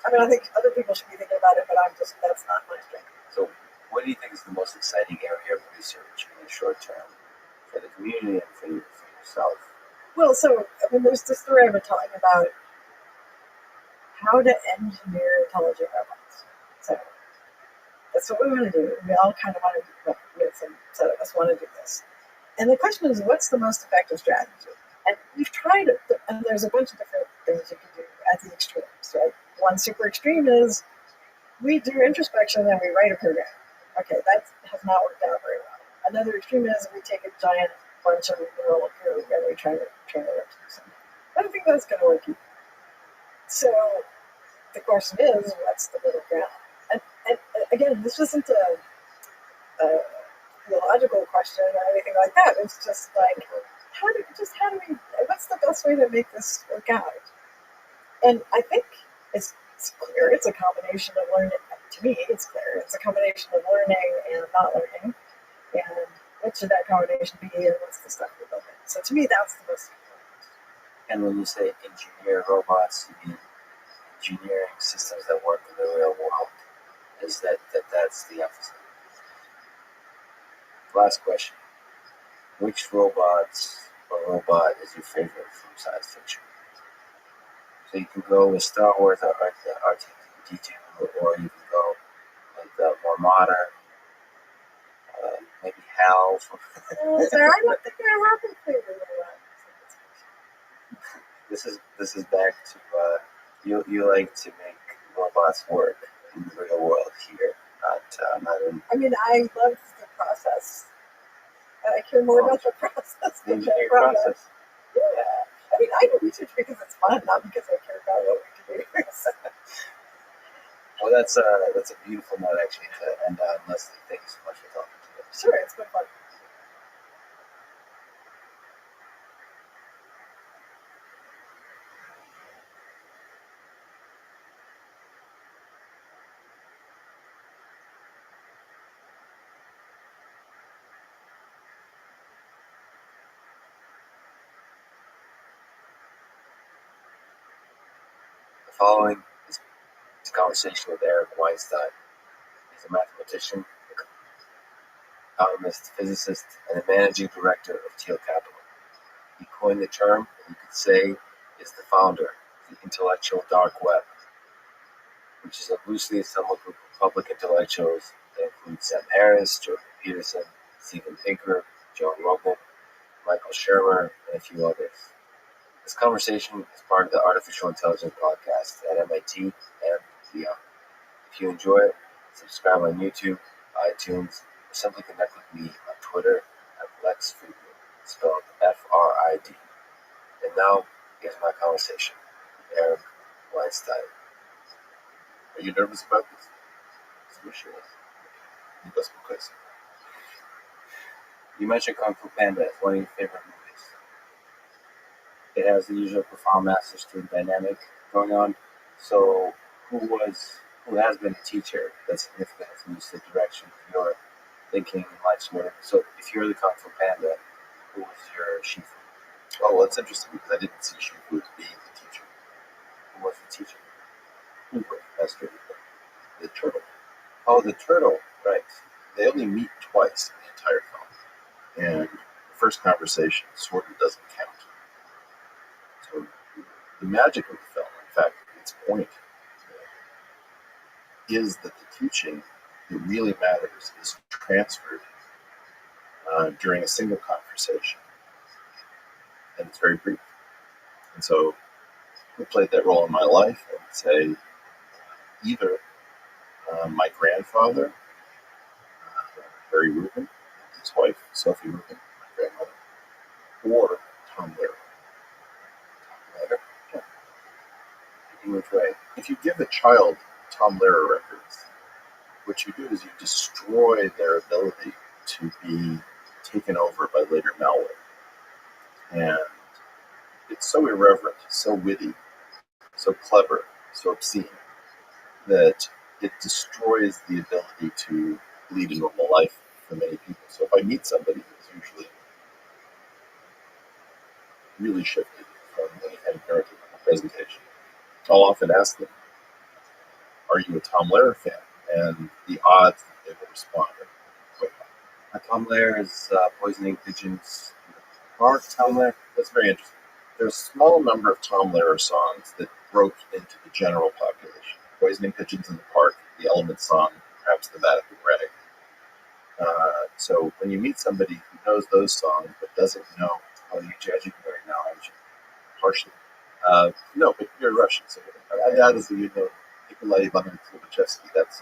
I mean, I think other people should be thinking about it, but that's not my strength. So what do you think is the most exciting area of research in the short term for the community and for yourself? Well, so, I mean, there's this story I've been telling about how to engineer intelligent robots. So that's what we want to do. We all kind of want to do, well, we have some set of us want to do this. And the question is, what's the most effective strategy? And we've tried it, and there's a bunch of different things you can do at the extremes, right? One super extreme is we do introspection and we write a program. Okay, that has not worked out very well. Another extreme is we take a giant bunch of neural code and we try to train it up to do something. I don't think that's going to work either. So the question is, what's the middle ground? And again, this isn't a theological question or anything like that. It's just like, what's the best way to make this work out? And I think it's clear. It's a combination of learning. To me, it's clear. It's a combination of learning and not learning. And what should that combination be? And what's the stuff we're building? So to me, that's the most important. And when you say engineer robots, you mean engineering systems that work in the real world. Is that's the emphasis? Last question. Which robot is your favorite from science fiction? So you can go with Star Wars or R2D2, or you can go with the more modern, maybe HAL. So I don't think I have a favorite robot. This is back to you like to make robots work in the real world here, not in I mean, I love the process. I care more about the process the than the engineering product. process. Yeah. I mean, I do research because it's fun, not because I care about what we can do. So, Well, that's a beautiful note actually to end on. Leslie, thank you so much for talking to us. sure, it's been fun. The following is a conversation with Eric Weinstein. He's a mathematician, economist, physicist, and the managing director of Teal Capital. He coined the term that you could say is the founder of the intellectual dark web, which is a loosely assembled group of public intellectuals that include Sam Harris, Jordan Peterson, Steven Pinker, Joe Rogan, Michael Shermer, and a few others. This conversation is part of the Artificial Intelligence podcast at MIT and beyond. If you enjoy it, subscribe on YouTube, iTunes, or simply connect with me on Twitter at Lex Friedman, spelled F-R-I-D. And now, here's my conversation with Eric Weinstein. Are you nervous about this? Sure. You must be crazy. You mentioned Kung Fu Panda as one of your favorite movies. It has the usual profound master-student dynamic going on. So, who has been a teacher that's significant influenced the direction of your thinking and life's work? So, if you're the Kung Fu Panda, who was your Shifu? Oh, well, that's interesting because I didn't see Shifu as being the teacher. Who was the teacher? Hoover, that's the turtle. Oh, the turtle, right. They only meet twice in the entire film. And the first conversation sort of doesn't count. So the magic of the film, in fact, its point, is that the teaching that really matters is transferred during a single conversation. And it's very brief. And so who played that role in my life, I would say either my grandfather, Harry Rubin, his wife, Sophie Rubin, my grandmother, or Tom Lehrer. Yeah, he was right. If you give a child Tom Lehrer records, what you do is you destroy their ability to be taken over by later malware. And it's so irreverent, so witty, so clever, so obscene, that it destroys the ability to lead a normal life for many people. So if I meet somebody who's usually really shifted from any kind of narrative presentation, I'll often ask them, are you a Tom Lehrer fan? And the odds that they will respond are quite high. Tom Lehrer's Poisoning Pigeons in the Park. Tom Lehrer. That's very interesting. There's a small number of Tom Lehrer songs that broke into the general population. Poisoning Pigeons in the Park, the Element song, perhaps the Vatican Rag. So when you meet somebody who knows those songs but doesn't know Oh, you judging me right now, aren't you? partially, no, but you're Russian, so that is the Nikolai Ivanovich Lobachevsky. That's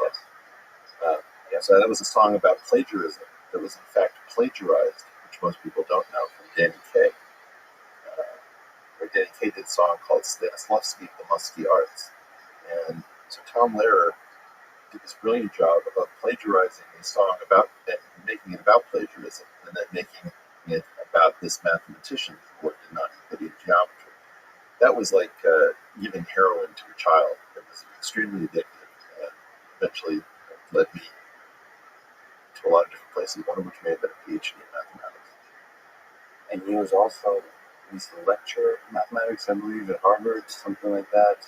yeah. So that was a song about plagiarism that was in fact plagiarized, which most people don't know, from Danny Kaye. Where Danny Kaye did a song called Stanislavski, the Musky Arts. And so Tom Lehrer did this brilliant job of plagiarizing a song about and making it about plagiarism, and then making it about this mathematician who worked in non-Euclidean geometry. That was like giving heroin to a child. It was extremely addictive, and eventually led me to a lot of different places, one of which may have been a PhD in mathematics. And he was also, he's a lecturer in mathematics, I believe, at Harvard, something like that.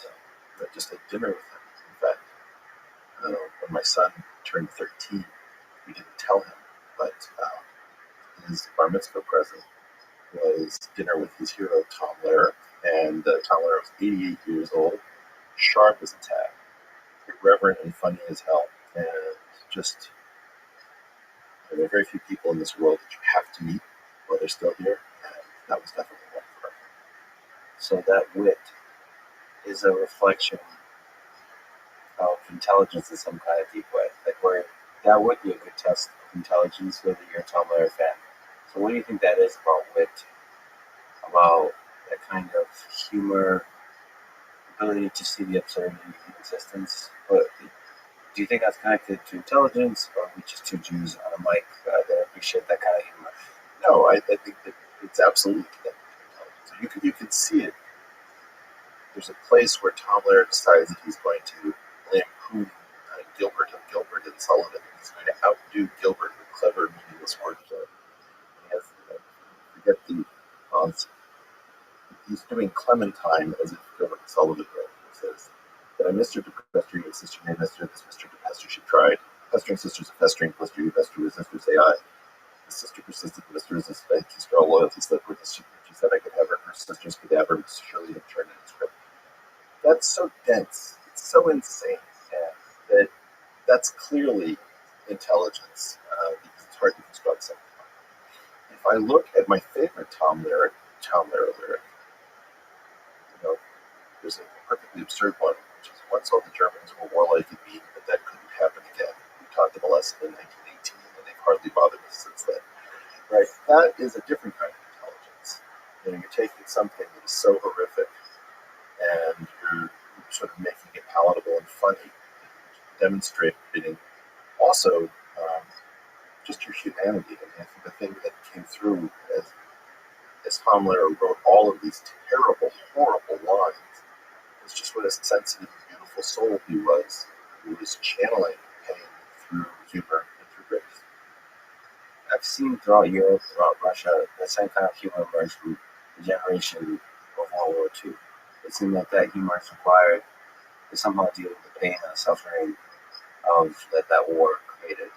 I just had dinner with him. In fact, when my son turned 13, we didn't tell him, but his bar mitzvah present was dinner with his hero, Tom Lehrer. And Tom Lehrer was 88 years old, sharp as a tack, irreverent and funny as hell. And just, there are very few people in this world that you have to meet while they're still here. And that was definitely one for us. So that wit is a reflection of intelligence in some kind of deep way. Like where that would be a good test of intelligence, whether you're a Tom Lehrer fan. So what do you think that is about wit? About that kind of humor, ability to see the absurdity in existence? But do you think that's connected to intelligence, or are we just two Jews on a mic that appreciate that kind of humor? No, I think that it's absolutely connected to intelligence. You can see it. There's a place where Tom Lehrer decides that he's going to lampoon Gilbert of Gilbert and Sullivan. He's going to outdo Gilbert with clever, meaningless word play. He has, forget the he's doing Clementine as if Gilbert and Sullivan wrote. He says that I missed her to pester you, sister named Esther, this Mr. to pester she tried. Pestering sisters of pestering, pester you, pester his sister, say I. The sister persisted, the Mr. resisted, I kissed her all loyalty slip with this. She said I could have her sister's cadaver, Mr. Shirley had turned in his script. That's so dense. It's so insane that that's clearly intelligence because it's hard to construct something. If I look at my favorite Tom Lehrer lyric, there's a perfectly absurd one, which is once all the Germans were warlike and mean, but that couldn't happen again. We taught them a lesson in 1918, and they've hardly bothered us since then. Right? That is a different kind of intelligence. You're taking something that is so horrific and you're sort of making it palatable and funny, demonstrating also just your humanity. And I think the thing that came through as Tom Lehrer wrote all of these terrible, horrible lines was just what a sensitive, beautiful soul he was. He was channeling pain through humor and through grace. I've seen throughout Europe, throughout Russia, the same kind of humor emerge from the generation of World War II. It seemed like that humor is required to somehow deal with the pain and suffering of that war created.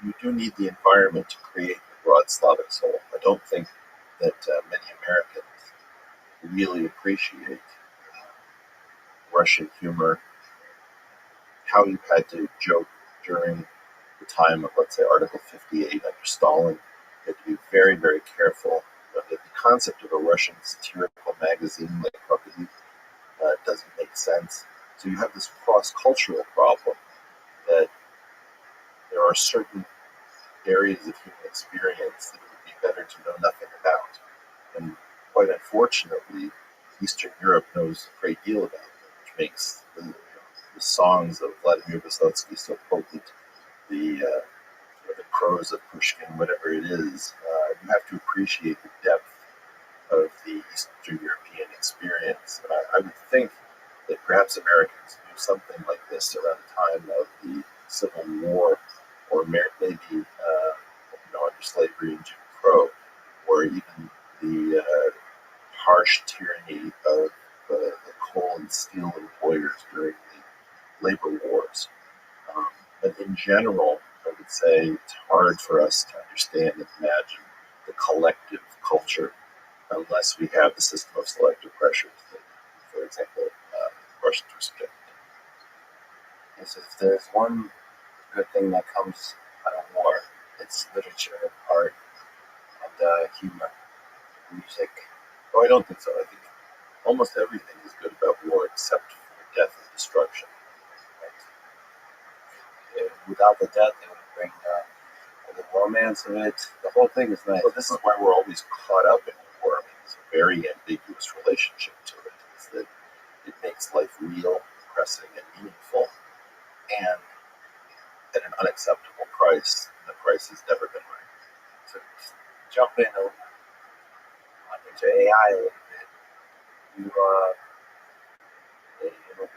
You do need the environment to create a broad Slavic soul. I don't think that many Americans really appreciate Russian humor, how you had to joke during the time of, let's say, Article 58 under Stalin. You had to be very, very careful. The concept of a Russian satirical magazine like Crocodile make sense. So you have this cross-cultural problem that there are certain areas of human experience that it would be better to know nothing about. And quite unfortunately, Eastern Europe knows a great deal about it, which makes the songs of Vladimir Vysotsky so potent, the prose of Pushkin, whatever it is. You have to appreciate the depth of the Eastern European experience. And I would think that perhaps Americans knew something like this around the time of the Civil War, or maybe under slavery and Jim Crow, or even the harsh tyranny of the coal and steel employers during the labor wars. But in general, I would say it's hard for us to understand and imagine the collective culture unless we have the system of selective pressures that, for example, Russians were subjected to. Yes, if there's one good thing that comes out of war, it's literature, art, and humor, music. Oh, I don't think so. I think almost everything is good about war except for death and destruction. Without the death, it would bring the romance of it. The whole thing is nice. Well, this is why we're always caught up in war. I mean, it's a very ambiguous relationship to it. It's that it makes life real, depressing, and meaningful, and at an unacceptable price. And the price has never been right. So jump into AI a little bit.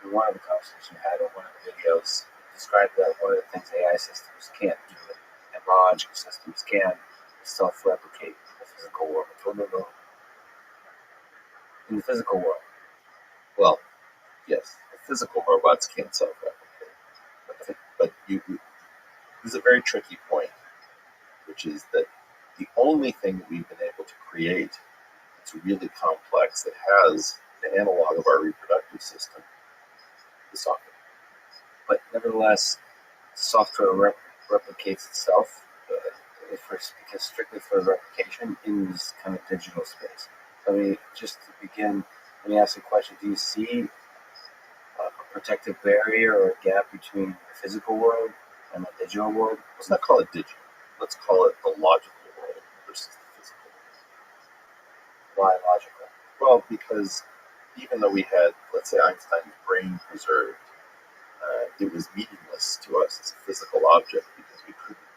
In one of the conversations you had in one of the videos, described that one of the things AI systems can't do and biological systems can is self-replicate in the physical world. In the physical world. Well, yes, the physical robots can't self-replicate. But this is a very tricky point, which is that the only thing that we've been able to create that's really complex, that has the analog of our reproductive system, is software. But nevertheless, software replicates itself because strictly for replication in this kind of digital space. So, I mean, just to begin, let me ask you a question. Do you see a protective barrier or a gap between the physical world and the digital world? Let's not call it digital. Let's call it the logical world versus the physical world. Why logical? Well, because even though we had, let's say, Einstein's brain preserved, it was meaningless to us as a physical object because we couldn't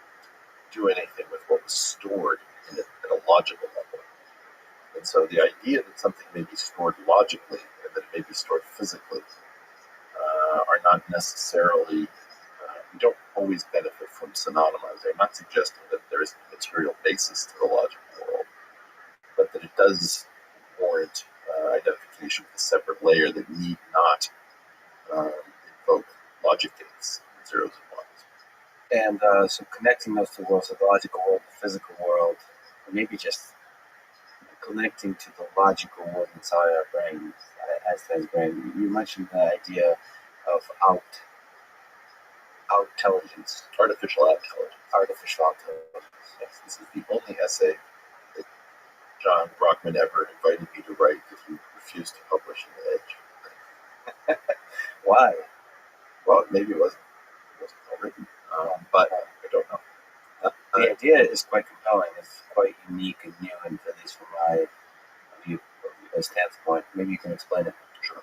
do anything with what was stored in it at a logical level. And so the idea that something may be stored logically and that it may be stored physically are not necessarily, we don't always benefit from synonymizing. I'm not suggesting that there is a material basis to the logical world, but that it does warrant identification with a separate layer that need not invoke logic gates, zeros and ones. And so connecting those two worlds, the logical world, the physical world, or maybe just connecting to the logical world inside our brain, Einstein's brain. You mentioned the idea of out-intelligence. Artificial intelligence. Artificial intelligence. Yes, this is the only essay that John Brockman ever invited me to write that he refused to publish in the Edge. Why? Well, maybe it wasn't well written, but I don't know. The idea is quite compelling. It's quite unique and new, and at least from my view, standpoint. Maybe you can explain it. Sure.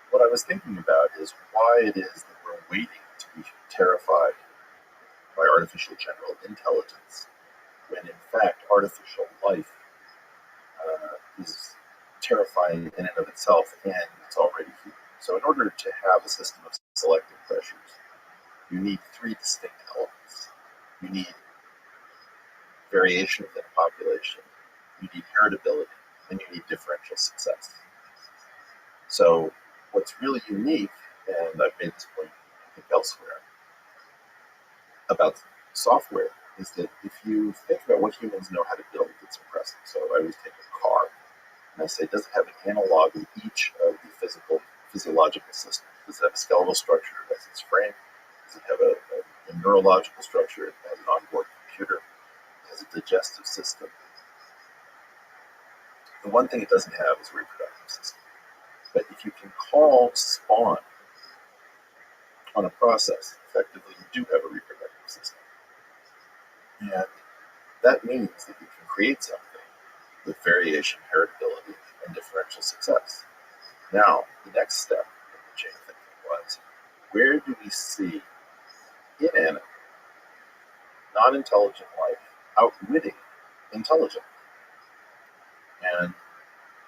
What I was thinking about is why it is that we're waiting to be terrified by artificial general intelligence, when in fact artificial life is terrifying in and of itself, and it's already here. So in order to have a system of selective pressures, you need three distinct elements. You need variation within a population, you need heritability, and you need differential success. So what's really unique, and I've made this point I think elsewhere, about software is that if you think about what humans know how to build, it's impressive. So I always take a car and I say, does it have an analog in each of the physiological systems? Does it have a skeletal structure as its frame? Does it have a neurological structure? It has an onboard computer? It has a digestive system? The one thing it doesn't have is a reproductive system. But if you can call spawn on a process, effectively you do have a reproductive system. And that means that you can create something with variation, heritability, and differential success. Now, the next step in the chain of thinking was, where do we see inanimate, non-intelligent life outwitting intelligent? And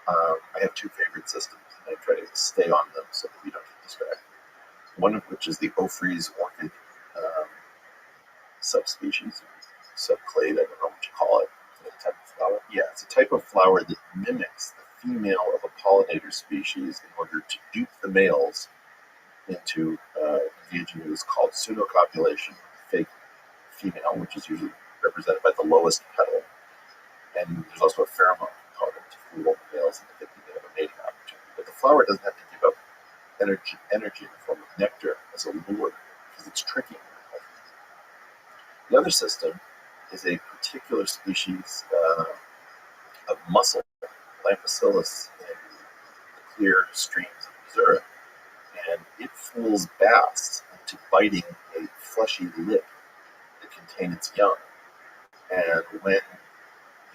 I have two favorite systems, and I try to stay on them so that we don't get distracted. One of which is the Ophrys orchid subspecies, subclade, I don't know what you call it. Is it a type of flower? Yeah, it's a type of flower that mimics the female of a pollinator species in order to dupe the males into engaging in what is called pseudocopulation, fake female, which is usually represented by the lowest petal. And there's also a pheromone component to fool the males into thinking they have a mating opportunity. But the flower doesn't have to give up energy in the form of nectar as a lure, because it's tricky. The other system is a particular species of mussel, Lampacillus, in the clear streams of Missouri, and it fools bass into biting a fleshy lip that contains its young. And when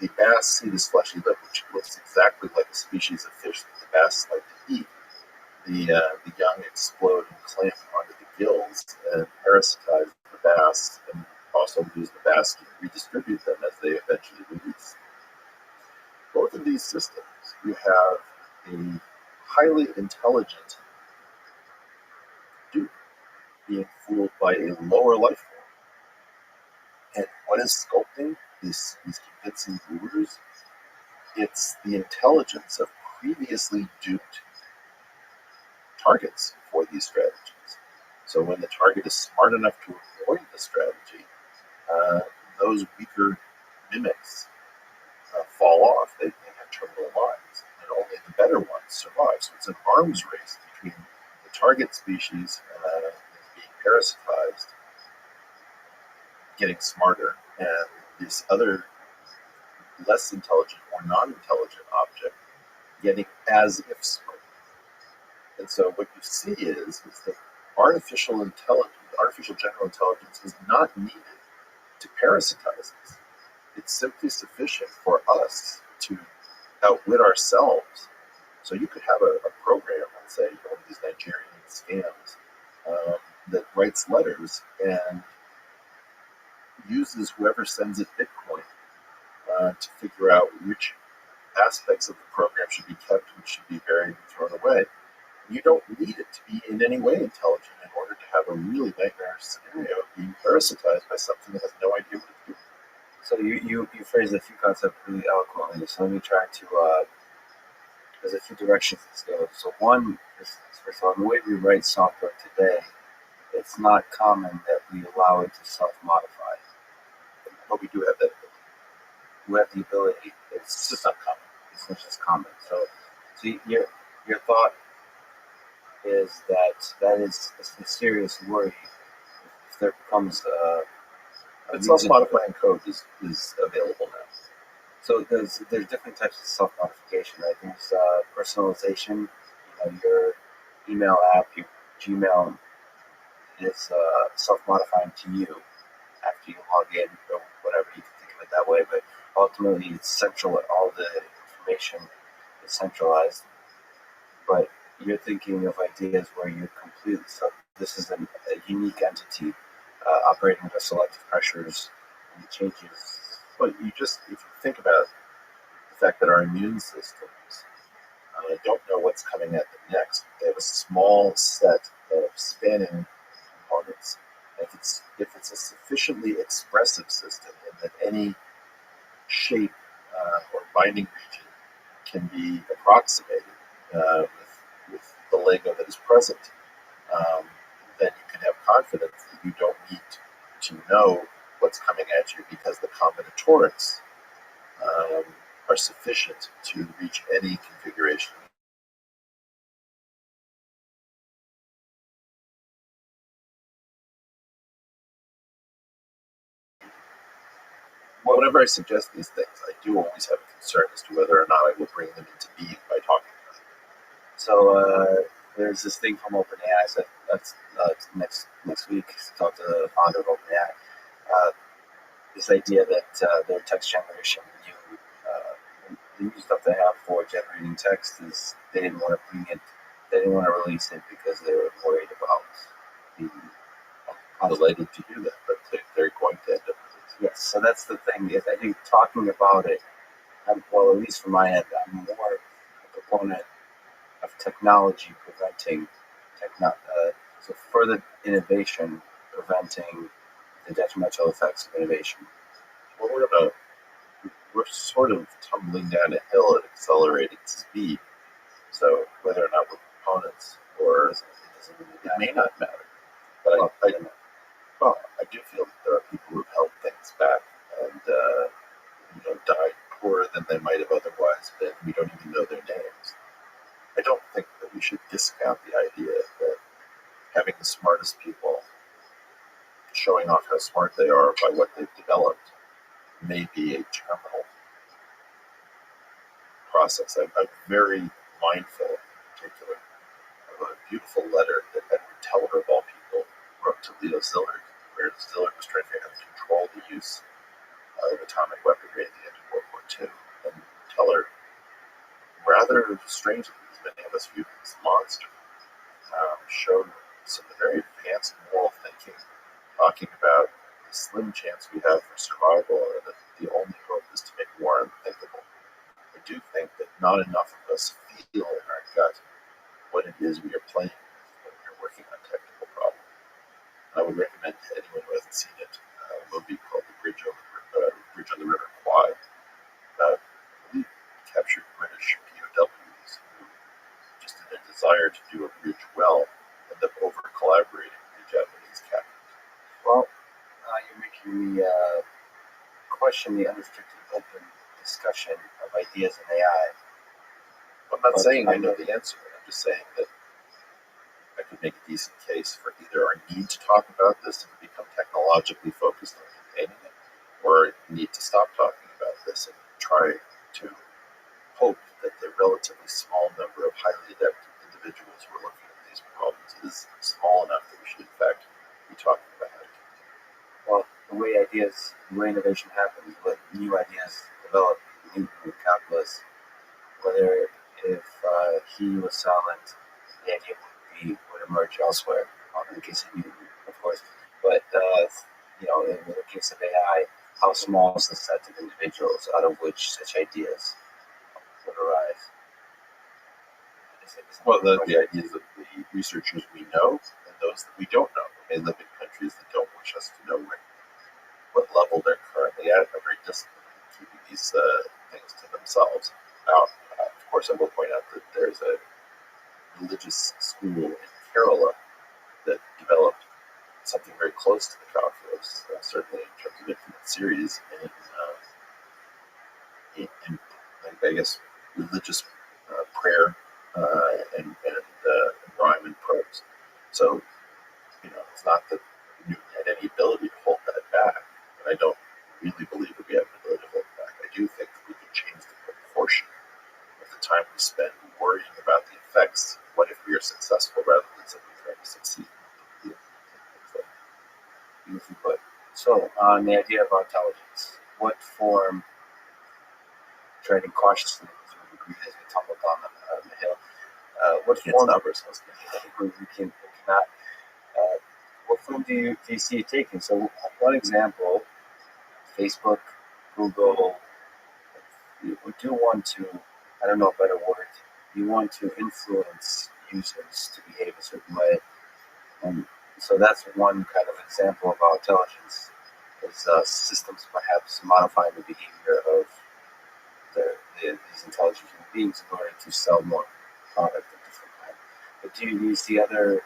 the bass see this fleshy lip, which looks exactly like a species of fish that the bass like to eat, the young explode and clamp onto the gills and parasitize the bass, and also use the bass to redistribute them as they eventually release. Both of these systems, you have a highly intelligent dupe being fooled by a lower life form. And what is sculpting these convincing lures? It's the intelligence of previously duped targets for these strategies. So when the target is smart enough to avoid the strategy, those weaker mimics fall off. They have terminal lines, and only the better ones survive. So it's an arms race between the target species being parasitized, getting smarter, and this other less intelligent or non-intelligent object getting as if smart. And so what you see is that artificial general intelligence is not needed to parasitize us. It's simply sufficient for us to outwit ourselves. So you could have a program, let's say, one of these Nigerian scams, that writes letters and uses whoever sends it Bitcoin to figure out which aspects of the program should be kept, which should be buried and thrown away. You don't need it to be in any way intelligent in order to have a really nightmarish scenario of being parasitized by something that has no idea what it's doing. So you phrased a few concepts really eloquently. So let me try to. There's a few directions this goes. So one is, first of all, the way we write software today, it's not common that we allow it to self-modify. But we do have that ability. We have the ability. It's just not common. It's not just common. So your thought is that is a serious worry if there becomes but self-modifying code is available now. So there's different types of self-modification, right? There's personalization. Your email app, your Gmail is self-modifying to you after you log in or whatever. You can think of it that way, but ultimately it's central. All the information is centralized. But you're thinking of ideas where you're completely this is a unique entity operating under selective pressures and changes. But if you think about the fact that our immune systems don't know what's coming at them next, they have a small set of spanning components. If it's a sufficiently expressive system in that any shape or binding region can be approximated with the Lego that is present, then you can have confidence that you don't need to know what's coming at you because the combinatorics are sufficient to reach any configuration. Whenever I suggest these things, I do always have a concern as to whether or not I will bring them into being by talking about them. So So there's this thing from OpenAI. So that's next week to talk to the founder of OpenAI. This idea that their text generation, the new stuff they have for generating text is they didn't want to release it because they were worried about the. I'm delighted to hear that, but they're going to end up with it. Yes, so that's the thing. Is I think talking about it, well, at least from my end, I'm more a proponent of technology preventing so further innovation preventing the detrimental effects of innovation. Well, we're sort of tumbling down a hill at accelerating speed. So whether or not we're proponents or it may not matter. But I do feel that there are people who've held things back and died poorer than they might have otherwise been. We don't even know their names. I don't think that we should discount the idea that having the smartest people showing off how smart they are by what they've developed may be a terminal process. I'm very mindful, in particular, of a beautiful letter that Edward Teller, of all people, wrote to Leo Szilard, where Szilard was trying to figure out how to control the use of atomic weaponry at the end of World War II. And Teller, rather strangely, as many of us view him as a monster, showed some very advanced moral thinking, talking about the slim chance we have for survival and that the only hope is to make war unthinkable. I do think that not enough of us feel in our gut what it is we are playing with when we're working on technical problems. I would recommend to anyone who hasn't seen it a movie called The Bridge on the River Kwai. We captured British POWs who, just in their desire to do a bridge well, end up over collaborating with the Japanese captains. Well, you're making me question the unrestricted open discussion of ideas in AI. I'm not saying I know the answer. I'm just saying that I could make a decent case for either our need to talk about this and become technologically focused on containing it, or need to stop talking about this and try to hope that the relatively small number of highly adept individuals who are looking at these problems is small enough that we should, in fact, be talking about it. Well, the way innovation happens, what new ideas develop, Newton with calculus, whether if he was silent, the idea would emerge elsewhere. In the case of Newton, of course, but in the case of AI, how small is the set of individuals out of which such ideas would arise? Well, the ideas of the researchers we know and those that we don't know. We may live in countries that don't wish us to know what level they're currently at. Are very disciplined in keeping these things to themselves. Now, of course, I will point out that there's a religious school in Kerala that developed something very close to the calculus, certainly in terms of infinite series, in I guess, religious prayer and rhyme and prose. So, it's not that Newton had any ability to hold that back, and I don't really believe that we have an ability to hold it back. I do think that we can change the proportion of the time we spend worrying about the effects. What if we are successful rather than simply trying to succeed? Beautifully put. So, on the idea of intelligence, what form, treading cautiously as we agreed as we tumbled down the hill, what form numbers? what form do you see it taking? So, one example, Facebook, Google, you do want to, I don't know a better word, you want to influence users to behave a certain way. And so that's one kind of example of how intelligence is systems perhaps modifying the behavior of these intelligent human beings in order to sell more product of different kinds. But do you see other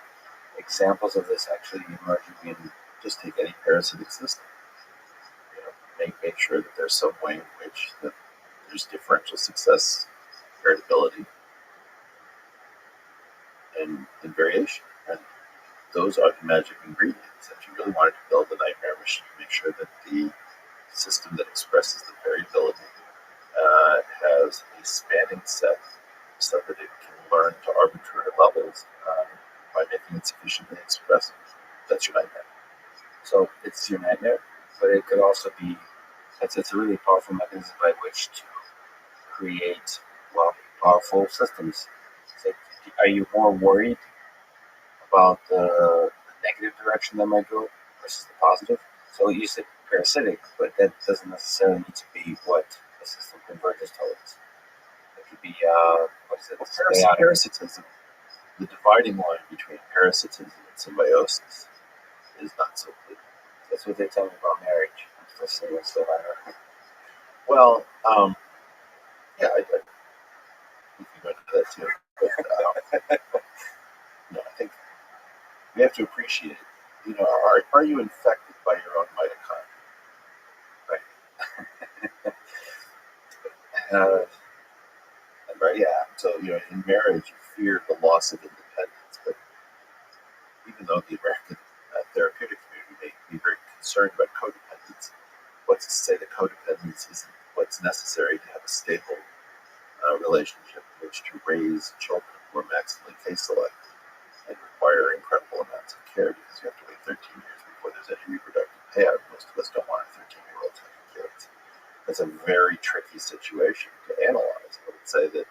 examples of this actually emerging in Just take any parasitic system. Make sure that there's some way in which there's differential success, heritability, and variation. And those are the magic ingredients. If you really wanted to build a nightmare machine, make sure that the system that expresses the variability has a spanning set so that it can learn to arbitrary levels by making it sufficiently expressive. That's your nightmare. So it's your nightmare, but it could also be, it's a really powerful mechanism by which to create, well, powerful systems. So are you more worried about the negative direction that might go versus the positive? So you said parasitic, but that doesn't necessarily need to be what the system converges towards. It could be, what is it? Parasitism, the dividing line between parasitism and symbiosis is not so clear. That's what they tell me about marriage. I'm still single, so I don't know. Well, yeah, I we can go into that too. But no, I think we have to appreciate, are you infected by your own mitochondria? Right? Right, yeah. So, in marriage, you fear the loss of independence, but even though the American therapeutic community may be very concerned about codependence, what's to say that codependence isn't what's necessary to have a stable relationship in which to raise children who are maximally case-selected and require incredible amounts of care because you have to wait 13 years before there's any reproductive payout. Most of us don't want our 13-year-olds having kids. That's a very tricky situation to analyze. I would say that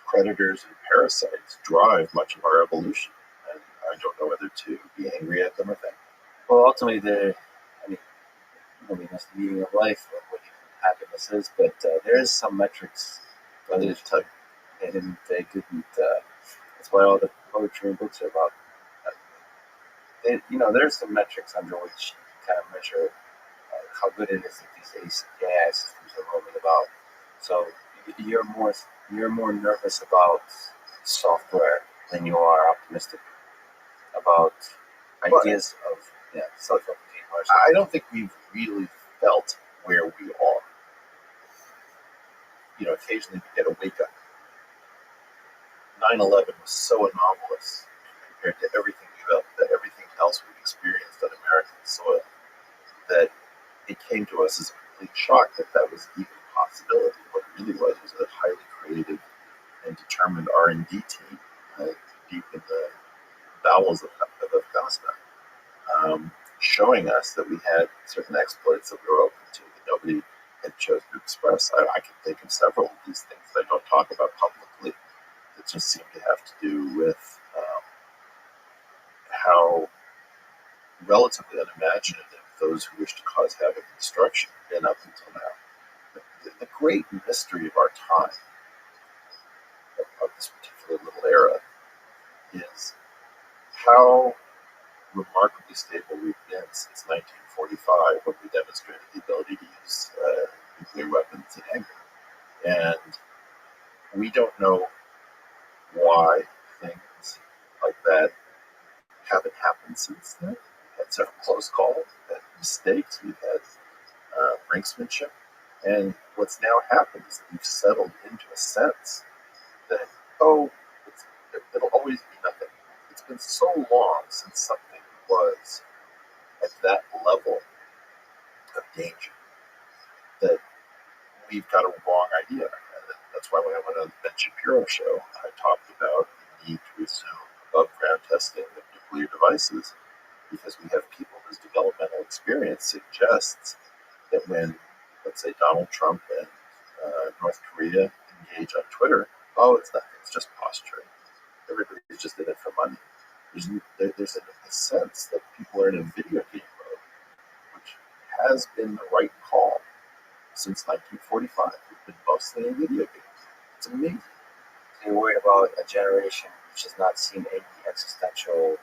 predators and parasites drive much of our evolution, and I don't know whether to be angry at them or thank them. Well, ultimately, nobody knows the meaning of life or what even happiness is, but there is some metrics. But it's tough. They didn't. That's why all the poetry and books are about. There's some metrics under which you kind of measure how good it is that these AI systems are roaming about. So you're more nervous about software than you are optimistic about ideas of self-replicating large. I don't think we've really felt where we are. Occasionally we get a wake up. 9/11 was so anomalous compared to everything else we've experienced on American soil that it came to us as a complete shock that was even a possibility. What it really was a highly creative and determined R&D team deep in the bowels of Afghanistan, showing us that we had certain exploits that we were open to that nobody had chosen to express. I can think of several of these things that I don't talk about publicly that just seem to have to do with how relatively unimaginative those who wish to cause havoc and destruction have been up until now. The great mystery of our time, of this particular little era, is how remarkably stable we've been since 1945 when we demonstrated the ability to use nuclear weapons in anger. And we don't know why things like that haven't happened since then. We've had several close calls, we've had mistakes, we've had brinksmanship. And what's now happened is that we've settled into a sense that, it'll always be nothing. It's been so long since something was at that level of danger that we've got a wrong idea. And that's why when I went on the Ben Shapiro show, I talked about the need to resume above-ground testing of nuclear devices because we have people whose developmental experience suggests that when, let's say, Donald Trump and North Korea engage on Twitter, it's nothing, it's just posturing. Everybody's just in it for money. There's a sense that people are in a video game mode, which has been the right call since 1945. We've been mostly in video games. It's amazing. You're worried about a generation which has not seen any existential.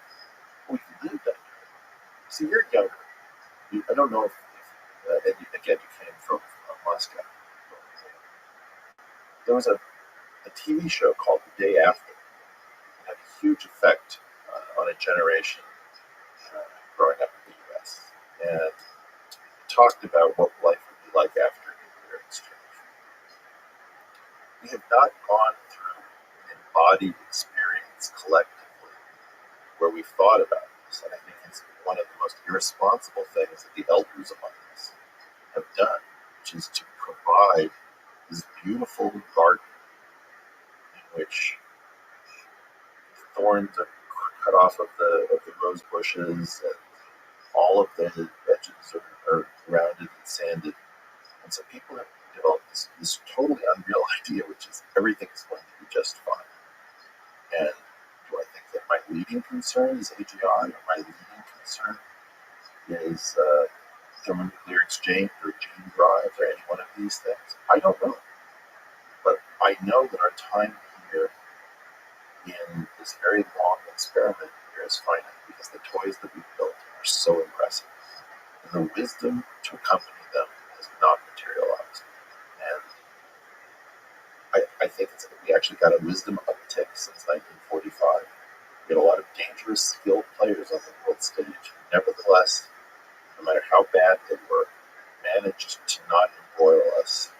We've lived under it. See, you're younger. I don't know if again, you came from Moscow. There was a TV show called The Day After. It had a huge effect on a generation growing up in the U.S. And it talked about what life would be like after nuclear exchange. We have not gone through an embodied experience collectively where we've thought about this, and I think it's one of the most irresponsible things that the elders among us have done, which is to provide this beautiful garden which thorns are cut off of the rose bushes, and all of the edges are rounded and sanded. And so people have developed this totally unreal idea, which is everything's going to be just fine. And do I think that my leading concern is AGI, or my leading concern is thermonuclear exchange or gene drives or any one of these things? I don't know. But I know that our time here in this very long experiment here is finite, because the toys that we've built are so impressive. And the wisdom to accompany them has not materialized. And I think we actually got a wisdom uptick since 1945. We had a lot of dangerous, skilled players on the world stage. Nevertheless, no matter how bad they were, managed to not embroil us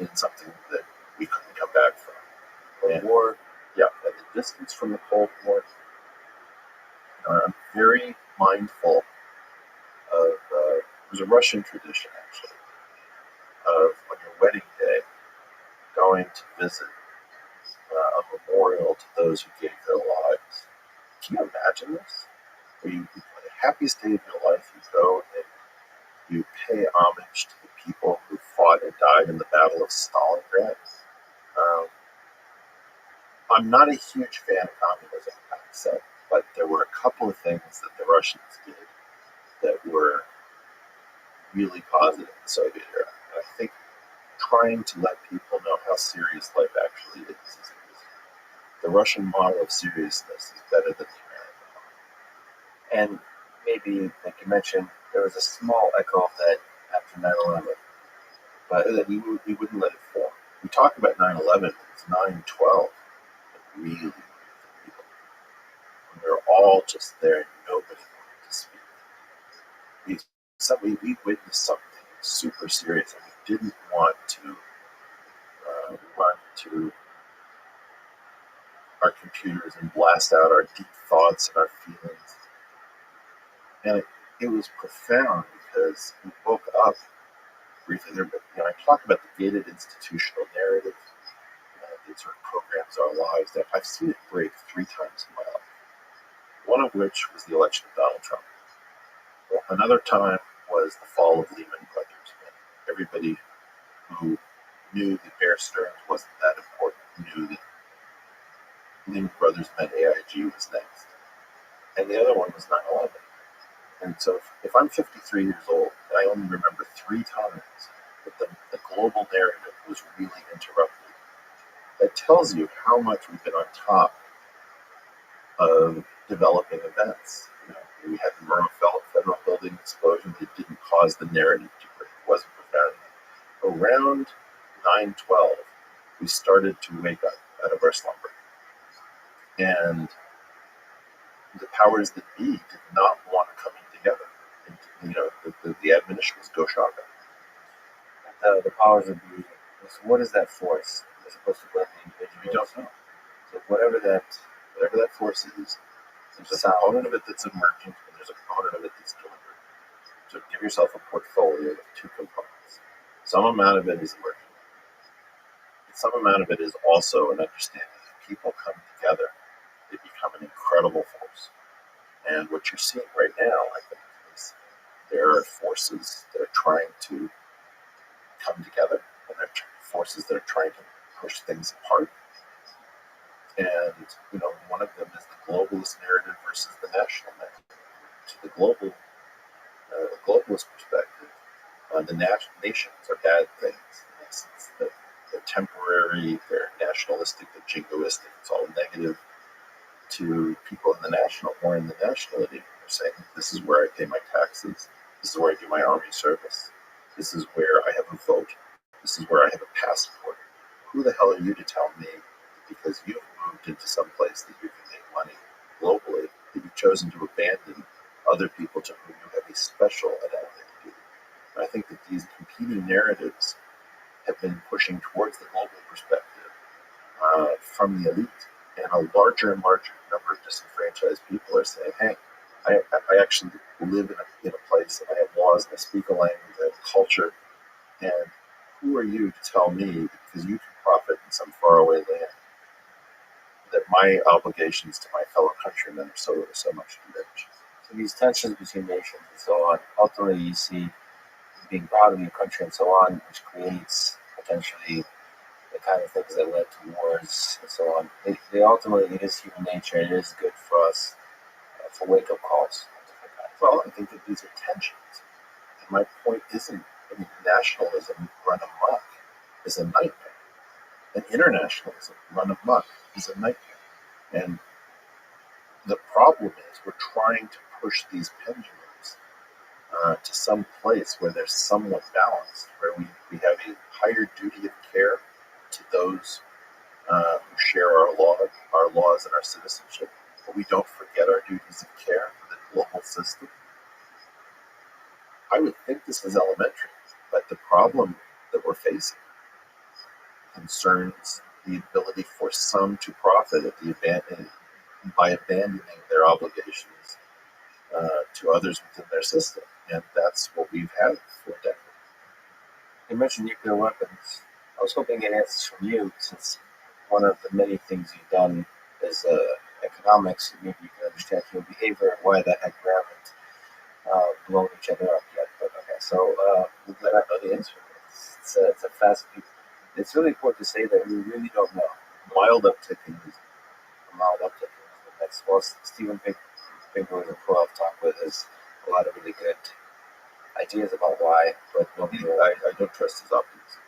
in something that we couldn't come back from. The war, yeah, and the distance from the Cold War. I'm very mindful of, there's a Russian tradition actually, of on your wedding day, going to visit a memorial to those who gave their lives. Can you imagine this? Where on the happiest day of your life, you go and you pay homage to the people who fought and died in the Battle of Stalingrad. I'm not a huge fan of communism, I said, but there were a couple of things that the Russians did that were really positive in the Soviet era. And I think trying to let people know how serious life actually is. The Russian model of seriousness is better than the American model. And maybe, like you mentioned, there was a small echo of that after 9/11, but We wouldn't let it form. We talk about 9/11, it's 9/12. Really, people. And we were all just there, and nobody wanted to speak. We witnessed something super serious, and we didn't want to run to our computers and blast out our deep thoughts and our feelings. And it was profound, because we woke up briefly there. But I talk about the gated institutional narrative that sort of programs our lives. That I've seen it break 3 times in my life. One of which was the election of Donald Trump. Well, another time was the fall of Lehman Brothers. Everybody who knew that Bear Stearns wasn't that important knew that Lehman Brothers meant AIG was next. And the other one was 9/11. And so if I'm 53 years old, and I only remember 3 times that the global narrative was really interrupted, that tells you how much we've been on top of developing events. We had the Murrah Federal Building explosion that didn't cause the narrative to break. It wasn't profound enough. Around 9/12, we started to wake up out of our slumber. And the powers that be did not want coming together. The admonition was go shotgun. the powers that be, what is that force as opposed to what the individual? We don't know. So whatever that force is, there's a component of it that's emergent, and there's a component of it that's deliberate. So give yourself a portfolio of 2 components. Some amount of it is emergent. Some amount of it is also an understanding that people come together, they become an incredible force. And what you're seeing right now, I think, is there are forces that are trying to come together, and there are forces that are trying to push things apart. And one of them is the globalist narrative versus the national narrative. To the globalist perspective, the nations are bad things. In essence, they're temporary, they're nationalistic, they're jingoistic. It's all negative. To people in the nationality, they're saying, this is where I pay my taxes. This is where I do my army service. This is where I have a vote. This is where I have a passport. Who the hell are you to tell me, because you've moved into some place that you can make money globally, that you've chosen to abandon other people to whom you have a special identity? And I think that these competing narratives have been pushing towards the global perspective from the elite. And a larger and larger number of disenfranchised people are saying, hey, I actually live in a place, and I have laws, and I speak a language, I have a culture, and who are you to tell me, because you can profit in some faraway land, that my obligations to my fellow countrymen are so much diminished. So these tensions between nations and so on, ultimately you see being proud of your country and so on, which creates potentially the kind of things that led to wars and so on. They ultimately, it is human nature. It is good for us for wake-up calls. Well, I think that these are tensions. And my point isn't, I mean, nationalism run amok is a nightmare. And internationalism run amok is a nightmare. And the problem is we're trying to push these pendulums to some place where they're somewhat balanced, where we have a higher duty of care to those who share our laws and our citizenship, but we don't forget our duties of care for the global system. I would think this is elementary, but the problem that we're facing concerns the ability for some to profit by abandoning their obligations to others within their system, and that's what we've had for decades. You mentioned nuclear weapons. I was hoping to get answers from you, since one of the many things you've done is economics. Maybe you can understand human behavior and why the heck we haven't blown each other up yet. But okay, so I don't know the answer. it's a fast. It's really important to say that we really don't know. Mild uptick in A mild uptick. That's well, Stephen Pinker was a pro I've talked with has a lot of really good ideas about why, but nobody. I don't trust his optimism.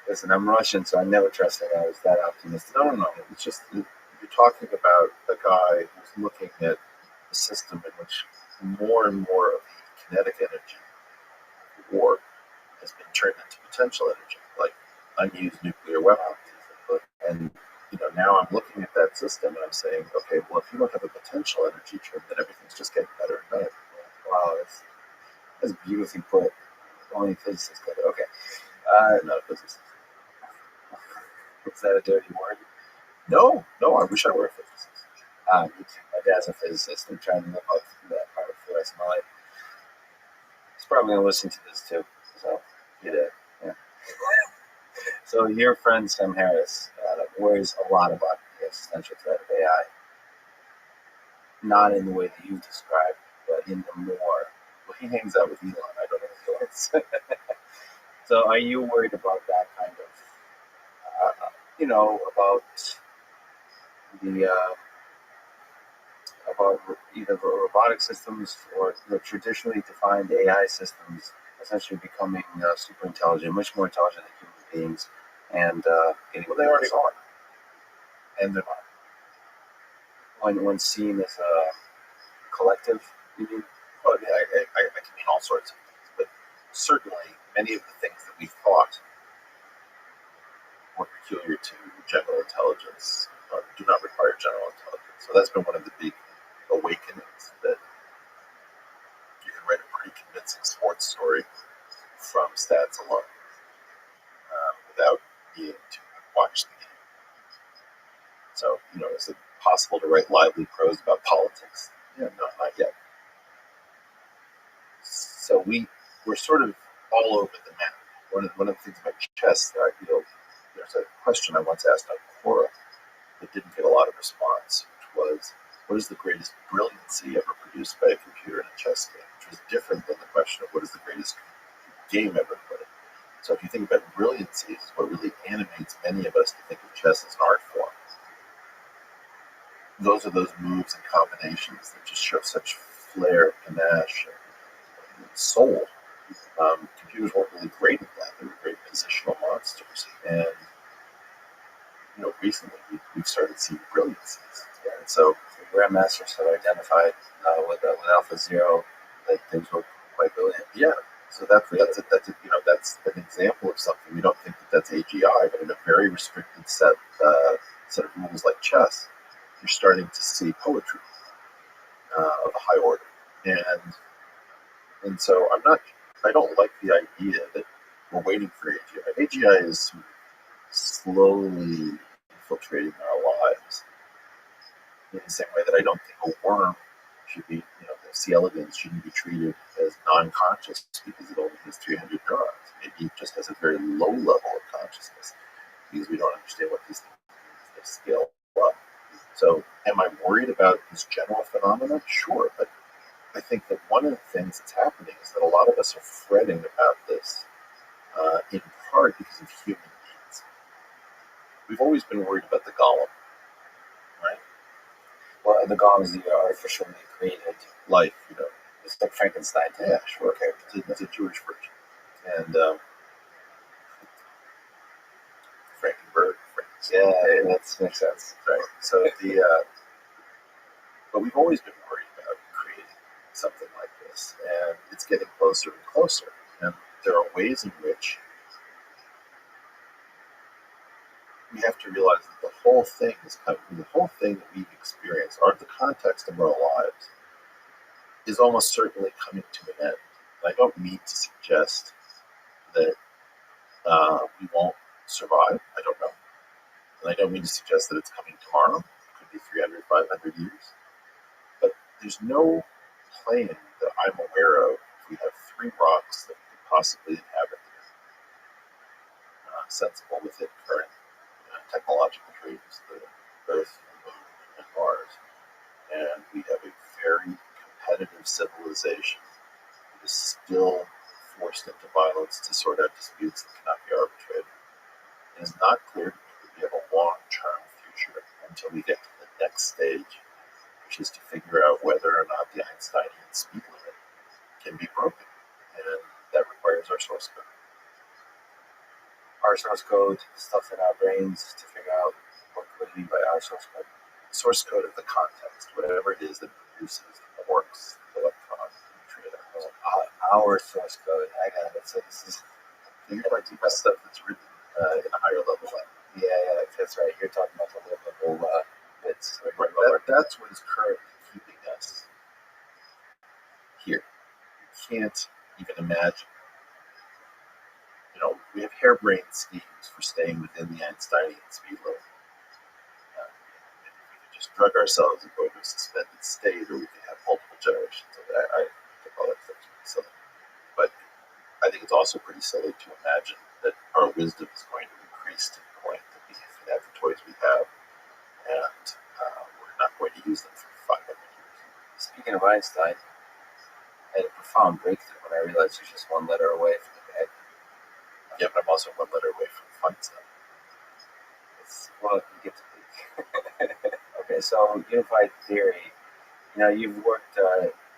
Listen, I'm Russian, so I never trust that I was that optimistic. No. It's just you're talking about a guy who's looking at a system in which more and more of the kinetic energy of war has been turned into potential energy, like unused nuclear weapons. And now I'm looking at that system and I'm saying, okay, well, if you don't have a potential energy term, then everything's just getting better and better. Wow, that's beautifully put. Only physicists could. Okay. Not a physicist. Is that a dirty word? No, I wish I were a physicist. Me too. My dad's a physicist. I'm trying to live up to that part for the rest of my life. He's probably going to listen to this too. So, yeah. So, your friend Sam Harris worries a lot about the existential threat of AI. Not in the way that you described, but in the more. Well, he hangs out with Elon. I don't know who he is. So, are you worried about that kind of, about the about either robotic systems or traditionally defined AI systems essentially becoming super intelligent, much more intelligent than human beings, and getting Well, they already are. And they're not. when seen as a collective, you mean? Well, I can mean all sorts of things, but certainly many of the things that we thought were peculiar to general intelligence do not require general intelligence. So that's been one of the big awakenings, that you can write a pretty convincing sports story from stats alone without needing to watch the game. So, is it possible to write lively prose about politics? Yeah, no, not yet. So we're sort of all over the map. One of the things about chess that I feel, there's a question I once asked on Quora that didn't get a lot of response, which was, what is the greatest brilliancy ever produced by a computer in a chess game? Which was different than the question of what is the greatest game ever played. So if you think about brilliancy, it's what really animates many of us to think of chess as an art form. Those are those moves and combinations that just show such flair, panache, and soul. Computers weren't really great at that. They were great positional monsters. And recently we've started seeing brilliancies. And so Grandmasters have identified with Alpha Zero that things were quite brilliant. Yeah. So that's an example of something. We don't think that that's AGI, but in a very restricted set of rules like chess, you're starting to see poetry of a high order. And so I don't like the idea that we're waiting for AGI. AGI is slowly infiltrating our lives in the same way that I don't think a worm should be, C. elegans shouldn't be treated as non-conscious because it only has 300 neurons. Maybe it just has a very low level of consciousness because we don't understand what these things mean as they scale up. So, am I worried about this general phenomenon? Sure, but I think that one of the things that's happening is that a lot of us are fretting about this in part because of human needs. We've always been worried about the golem, right? Well, the golem is the artificially created Life, It's like Frankenstein. Yeah, sure. Okay. It's a Jewish version. And Frankenberg, Yeah, that makes sense. right? So but we've always been worried about creating something like this, and it's getting closer and closer. And there are ways in which we have to realize that the whole thing that we've experienced, the context of our lives, is almost certainly coming to an end. And I don't mean to suggest that we won't survive. I don't know. And I don't mean to suggest that it's coming tomorrow. It could be 300, 500 years. But there's no plane that I'm aware of. We have 3 rocks that could possibly inhabit sensible within current technological dreams, the Earth, the Moon, and Mars. And we have a very competitive civilization that is still forced into violence to sort out disputes that cannot be arbitrated. It is not clear to me that we have a long-term future until we get to the next stage, which is to figure out whether or not the Einsteinian speed limit can be broken. And that requires our source code. Our source code, stuff in our brains to figure out what we mean by our source code. The source code of the context, whatever it is that produces the quarks, the electrons, the neutrinos. Our source code. I got it. So this is You're like the best stuff that's written in a higher level way. yeah, that's right. You're talking about the low level bits. Right. That's what is currently keeping us here. You can't even imagine. We have harebrained schemes for staying within the Einsteinian speed limit. We could just drug ourselves and go into a suspended state, or we could have multiple generations of that. I think all that stuff's pretty silly. But I think it's also pretty silly to imagine that our wisdom is going to increase to the point that we can have the toys we have, and we're not going to use them for 500 years. Speaking of Einstein, I had a profound breakthrough when I realized he's just one letter away from the bag. Yeah, but I'm also one letter away from fun stuff. Well, you get to pick. Okay, so unified theory. You've worked.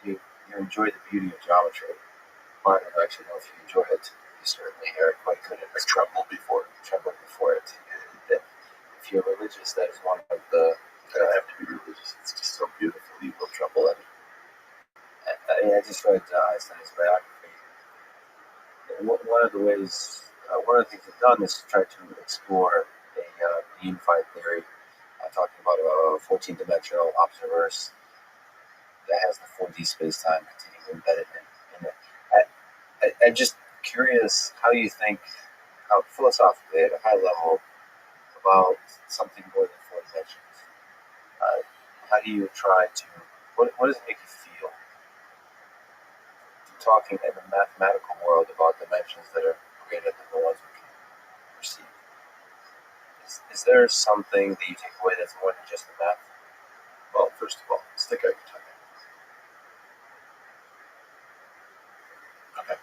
You enjoy the beauty of geometry. I don't actually know if you enjoy it. You certainly are quite good at it. I trembled before it. If you're religious, that is one of the. I don't have to be religious. It's just so beautiful. You will tremble at it. I just read Einstein's biography. One of the things they've done is to try to explore a unified theory, talking about a 14-dimensional observerse that has the 4D space-time continuum embedded in it. I'm just curious how you think, how philosophically, at a high level, about something more than 4 dimensions. How do you try to, what does it make you feel? Talking in the mathematical world about dimensions that are greater than the ones we can perceive. Is there something that you take away that's more than just the math? Well, first of all, stick out your tongue. Okay.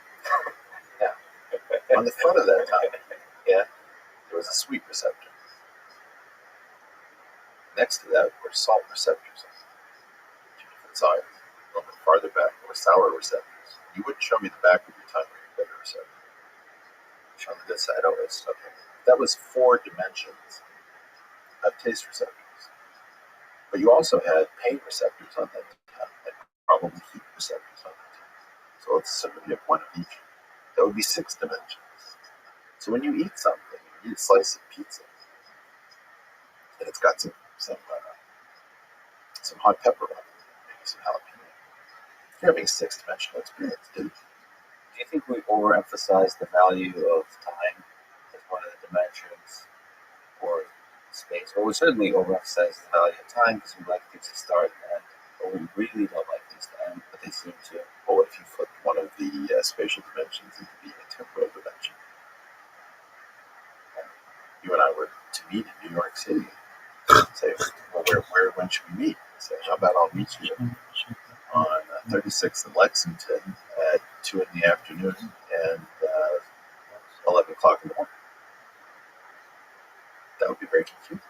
Yeah. On the front of that tongue, there was a sweet receptor. Next to that were salt receptors, 2 different sizes. A little bit farther back were sour receptors. You wouldn't show me the back of your tongue or your bitter receptor. Show me this side always. Okay. That was 4 dimensions of taste receptors. But you also had pain receptors on that tongue, and probably heat receptors on that tongue. So let's assume you have 1 of each. That would be 6 dimensions. So when you eat something, you eat a slice of pizza, and it's got some hot pepper on it, maybe some jalapeno. You're having a 6-dimensional experience, dude. Do you think we overemphasize the value of time as one of the dimensions, or space? Well, we certainly overemphasize the value of time because we like things to start and end, but we really don't like things to end. The But they seem to. Well, what if you flip one of the spatial dimensions into being a temporal dimension? You and I were to meet in New York City. Say, well, when should we meet? Say, how about I'll meet you on 36th and Lexington at 2 in the afternoon and 11 o'clock in the morning. That would be very confusing.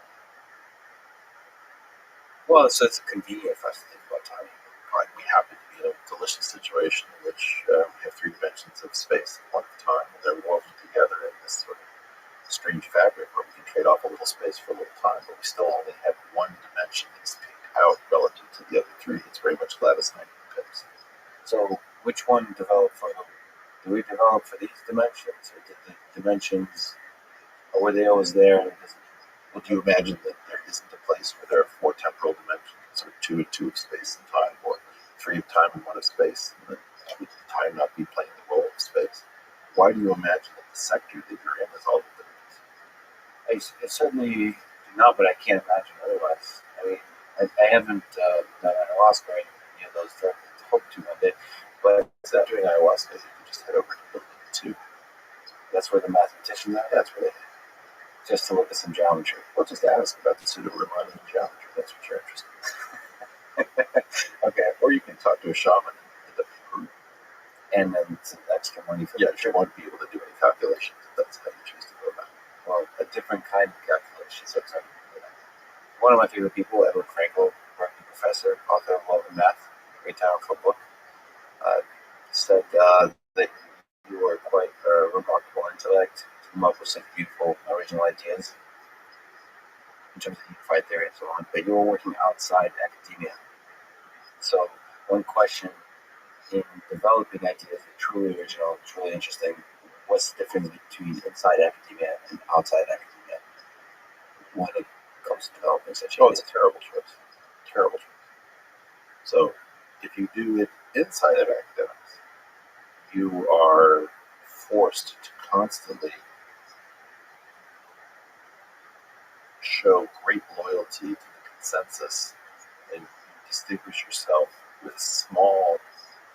Well, so it's convenient for us to think about timing. Right, we happen to be in a delicious situation in which we have three dimensions of space at one time, and they're woven together in this sort of strange fabric where we can trade off a little space for a little time, but we still only have one dimension that's picked out relative to the other three. It's very much lattice 90 pips. So which one developed for who? Do we develop for these dimensions, or did the dimensions, or were they always there? And Would you imagine that there isn't a place where there are four temporal dimensions, or two and two of space and time, or three of time and one of space, and then would time not be playing the role of space? Why do you imagine that the sector that you're in is all of it? I certainly do not, but I can't imagine otherwise. I mean, I haven't done ayahuasca or any of those drugs. I hope to one day, but Instead of doing ayahuasca, you can just head over to building 2. that's where the mathematicians are. That's where they Just to look at some geometry. Well, just ask about the pseudo-Riemannian geometry. That's what you're interested in. Okay, or you can talk to a shaman in the Peru. And then some extra money for Yeah, that. you won't be able to do any calculations if that's how you choose to go about it. Well, a different kind of calculation. So it's one of my favorite people, Edward Frankel, Berkeley professor, author of Love and Math, very powerful book, said that you were quite a remarkable intellect to come up with such beautiful original ideas in terms of unified theory and so on, but you were working outside academia. So one question in developing ideas that are truly original, truly interesting, what's the difference between inside academia and outside academia when it comes to developing such Oh, ideas? it's a terrible choice. Terrible choice. So, if you do it inside of academics, you are forced to constantly show great loyalty to the consensus and distinguish yourself with small,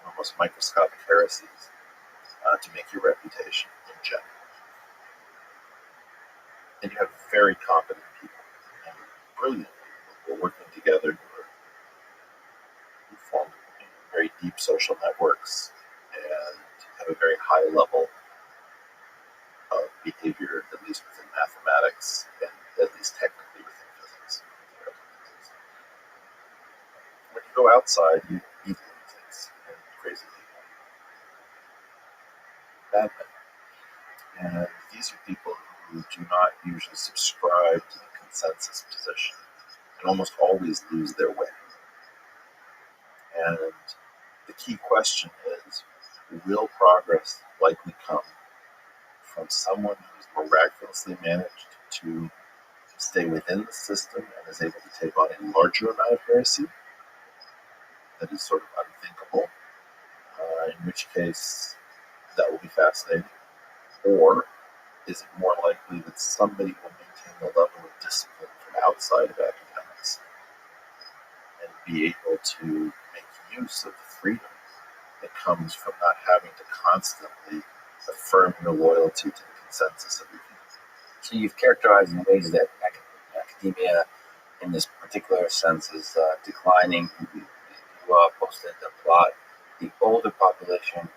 almost microscopic heresies to make your reputation in general. And you have very competent people and brilliant people who are working together who form very deep social networks and have a very high level of behavior, at least within mathematics and at least technically within physics. When you go outside, you meet lunatics and crazy people, bad men. And these are people who do not usually subscribe to the consensus position and almost always lose their way. And the key question is, will progress likely come from someone who's miraculously managed to stay within the system and is able to take on a larger amount of heresy that is sort of unthinkable, in which case that will be fascinating? Or is it more likely that somebody will maintain the level of discipline from outside of academics and be able to make use of the freedom that comes from not having to constantly affirm your loyalty to the consensus of your field? So you've characterized in ways that academia, in this particular sense, is declining. You posted the plot. The older population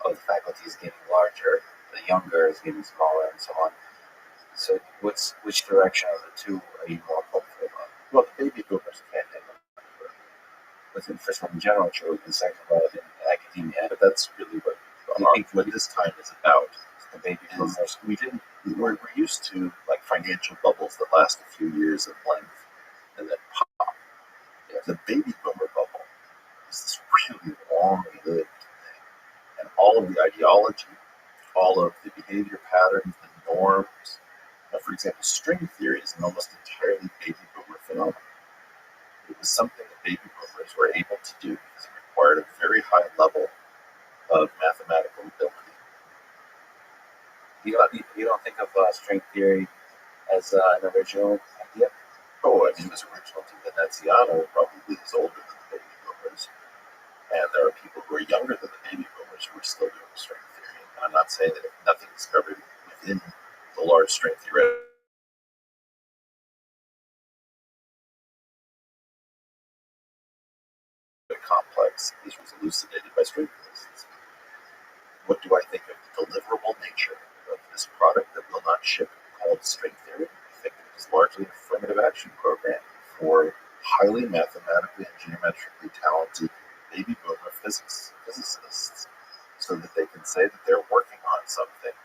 of the faculty is getting larger. The younger is getting smaller, and so on. So, which direction of the two are you more hopeful about? Well, the baby boomers can't handle it. Within first one in general, true. The second one in academia, But that's really what this time is about. the baby Is boomers. we're used to like financial bubbles that last a few years in length and then pop. Yeah, the baby boomer bubble is this really long-lived thing, and all of the ideology, all of the behavior patterns, the norms. For example, string theory is an almost entirely baby boomer phenomenon. It was something that baby boomers were able to do because it required a very high level of mathematical ability. You don't think of string theory as an original idea? Oh, I mean, it was original to Veneziano, probably is older than the baby boomers. And there are people who are younger than the baby boomers who are still doing string theory. And I'm not saying that nothing discovered within the large string theory complex is elucidated by string theorists. What do I think of the deliverable nature of this product that will not ship called string theory? I think it is largely an affirmative action program for highly mathematically and geometrically talented baby boomer physicists so that they can say that they're working on something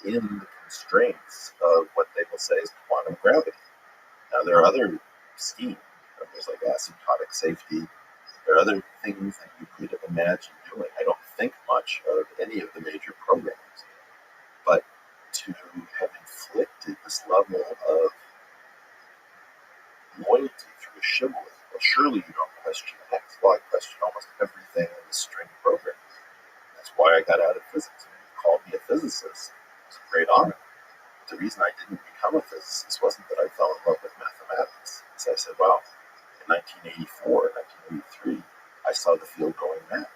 within the constraints of what they will say is quantum gravity. Now, there are other schemes. There's like asymptotic safety. There are other things that you could imagine doing. I don't think much of any of the major programs, but to have inflicted this level of loyalty through a shibboleth, well, surely you don't question X. Well, I question almost everything in the string program. That's why I got out of physics. When you called me a physicist, it was a great honor. The reason I didn't become a physicist wasn't that I fell in love with mathematics. So I said, well, in 1984, 1983, I saw the field going mad.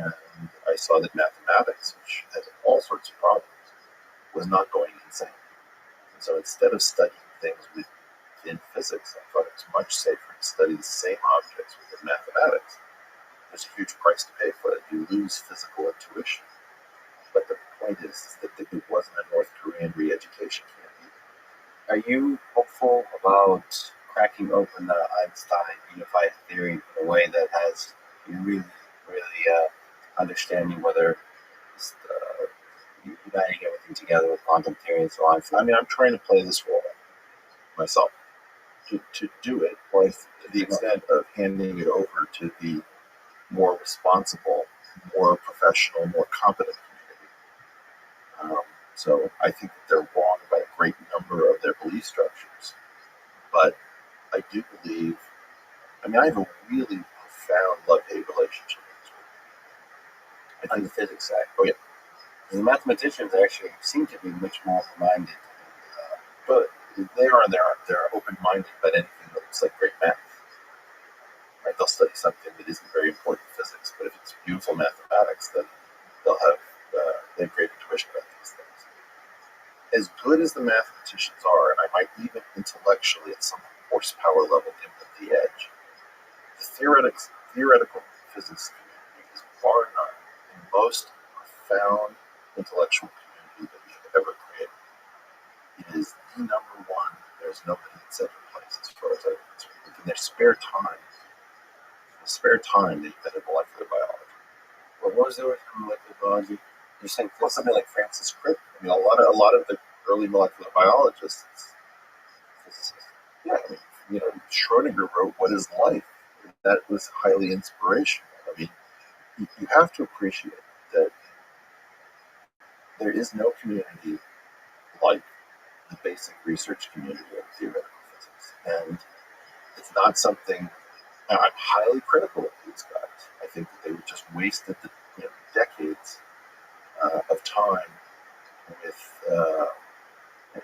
And I saw that mathematics, which has all sorts of problems, was not going insane. And so instead of studying things within physics, I thought it was much safer to study the same objects within mathematics. There's a huge price to pay for it. You lose physical intuition. But the point is that it wasn't a North Korean re-education camp either. Are you hopeful about cracking open the Einstein unified theory in a way that has you really understanding whether it's uniting everything together with quantum theory and so on? I mean, I'm trying to play this role myself. To do it, or to the extent of handing it over to the more responsible, more professional, more competent community. So I think that they're wrong about a great number of their belief structures. But I do believe, I mean, I have a really profound love-hate relationship with this work. On the physics side. Oh, yeah. The mathematicians actually seem to be much more open-minded. But they are open-minded about anything that looks like great math. Right? They'll study something that isn't very important in physics, but if it's beautiful mathematics, then they have great intuition about these things. As good as the mathematicians are, and I might even intellectually at some horsepower level give them the edge, the theoretical physics community is bar none the most profound intellectual community that we have ever created. It is the number one. There's nobody in second place as far as I'm concerned. In their spare time, they invented molecular biology. Well, what was the word for molecular biology? You're saying Something like Francis Crick. I mean, a lot of the early molecular biologists. Yeah, I mean, Schrodinger wrote "What is Life?" That was highly inspirational. I mean, you have to appreciate that there is no community like the basic research community of theoretical physics, and it's not something. And I'm highly critical of these guys. I think that they were just wasted decades of time with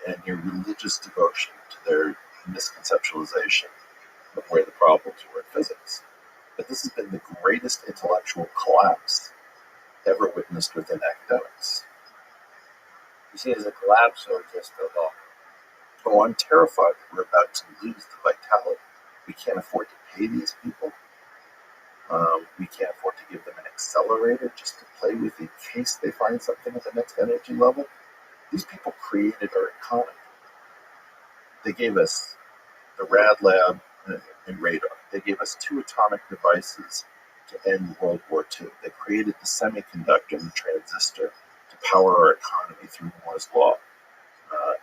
and your religious devotion to their misconceptualization of where the problems were in physics. But this has been the greatest intellectual collapse ever witnessed within academics. you see it as a collapse or just a law? Oh, I'm terrified that we're about to lose the vitality. We can't afford to pay these people. We can't afford to give them an accelerator just to play with in case they find something at the next energy level. These people created our economy. They gave us the Rad Lab and radar. They gave us 2 atomic devices to end World War II. They created the semiconductor and the transistor to power our economy through Moore's Law.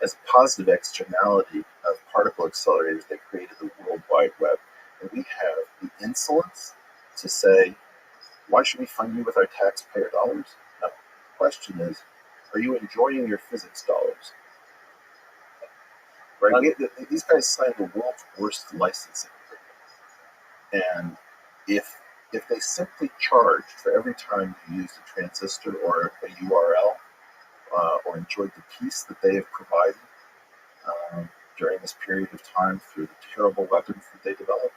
As a positive externality of particle accelerators, they created the World Wide Web. And we have the insolence to say, why should we fund you with our taxpayer dollars? No. The question is, are you enjoying your physics dollars? Right? These guys signed the world's worst licensing agreement. And if they simply charged for every time you used a transistor or a URL, or enjoyed the peace that they have provided during this period of time through the terrible weapons that they developed,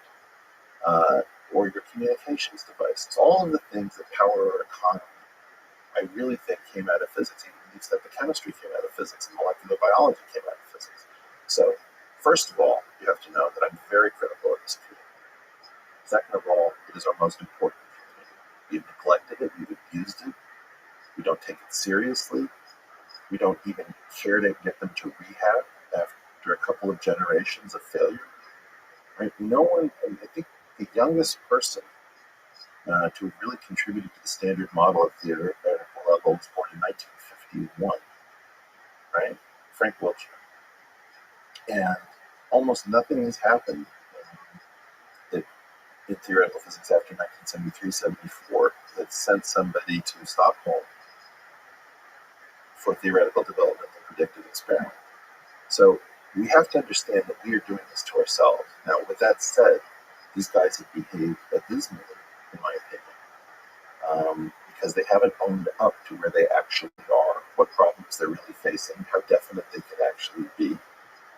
or your communications devices, all of the things that power our economy, I really think came out of physics, even to the extent the chemistry came out of physics and molecular biology came out of physics. So, first of all, you have to know that I'm very critical of this community. Second of all, it is our most important community. We've neglected it, we've abused it, we don't take it seriously, we don't even care to get them to rehab after a couple of generations of failure. Right? No one, I think the youngest person to have really contributed to the standard model at theoretical level was born in 1951, right? Frank Wiltshire. And almost nothing has happened in theoretical physics after 1973-74 that sent somebody to Stockholm for theoretical development of predictive experiment. So we have to understand that we are doing this to ourselves. Now, with that said, these guys have behaved abysmally, in my opinion, because they haven't owned up to where they actually are, what problems they're really facing, how definite they could actually be.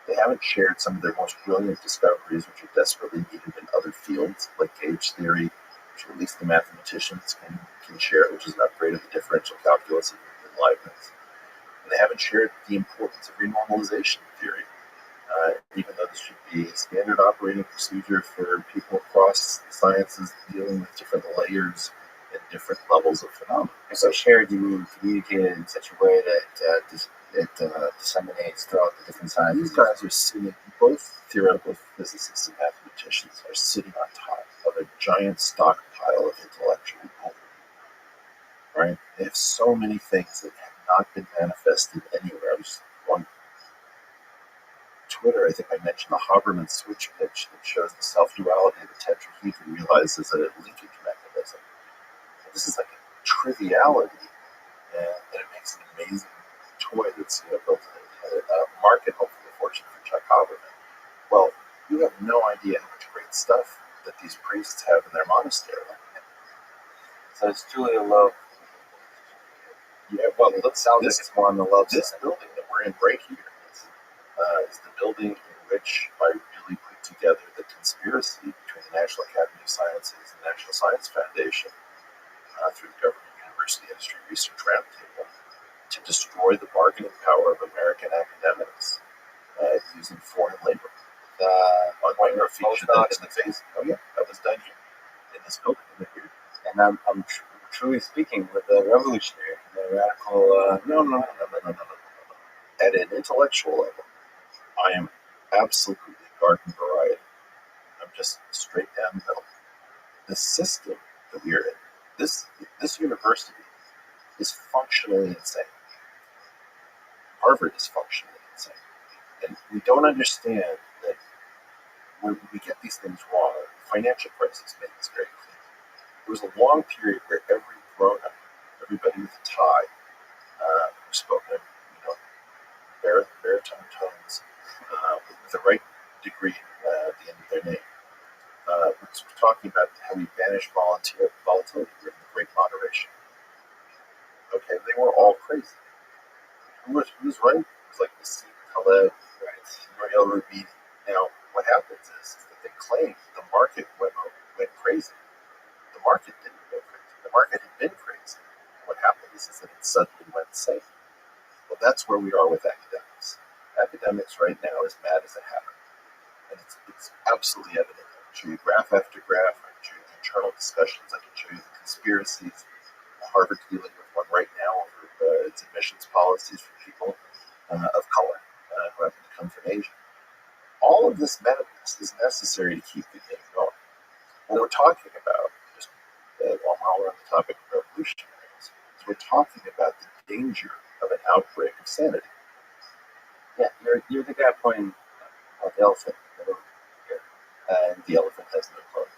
They haven't shared some of their most brilliant discoveries, which are desperately needed in other fields, like gauge theory, which at least the mathematicians can share, which is an upgrade of the differential calculus of Leibniz. And they haven't shared the importance of renormalization theory, even though this should be a standard operating procedure for people across the sciences dealing with different layers and different levels of phenomena. And so shared, you mean communicated in such a way that it disseminates throughout the different sciences? These guys are sitting, both theoretical physicists and mathematicians are sitting on top of a giant stockpile of intellectual gold. Right? They have so many things that have not been manifested anywhere. I was on Twitter, I think I mentioned the Habermas switch pitch that shows the self-duality of the tetrahedron realized as a linkage mechanism. This is like a triviality, and it makes an amazing toy that's built in a market, hopefully a fortune for Chuck Haberman. Well, you have no idea how much great stuff that these priests have in their monastery. So it's truly a love. Yeah, well, It sounds like it's more on the love this side. building that we're in right here is the building in which I really put together the conspiracy between the National Academy of Sciences and the National Science Foundation through the Government University Industry Research Roundtable to destroy the bargaining power of American academics using foreign labor. On my feature that in the face. Oh yeah, that was done here in this building right here. And I'm truly speaking with a revolutionary, a radical. No. At an intellectual level, I am absolutely garden variety. I'm just straight down the middle. The system that we are in, this university is functionally insane. Harvard is functionally insane. And we don't understand that when we get these things wrong, the financial crisis made this very clear. There was a long period where every grown-up, everybody with a tie, who spoke in, baritone tones, with the right degree at the end of their name, was talking about how we banish volatility during the Great Moderation. Okay, they were all crazy. Who was right? It was like Nassim Taleb, right? Nouriel Roubini. Now, what happens is that they claim the market went crazy. The market didn't go crazy. The market had been crazy. What happened is that it suddenly went insane. Well, that's where we are with academics. Academics right now is mad as a hatter. And it's absolutely evident. I can show you graph after graph. I can show you the internal discussions. I can show you the conspiracies. Harvard's dealing with one right now over its admissions policies for people of color who happen to come from Asia. All of this madness is necessary to keep the game going. What we're talking about, just while we're on the topic of revolutionaries, is we're talking about the danger of an outbreak of sanity. Yeah, you're the guy pointing at the elephant over here. And the elephant has no clothes.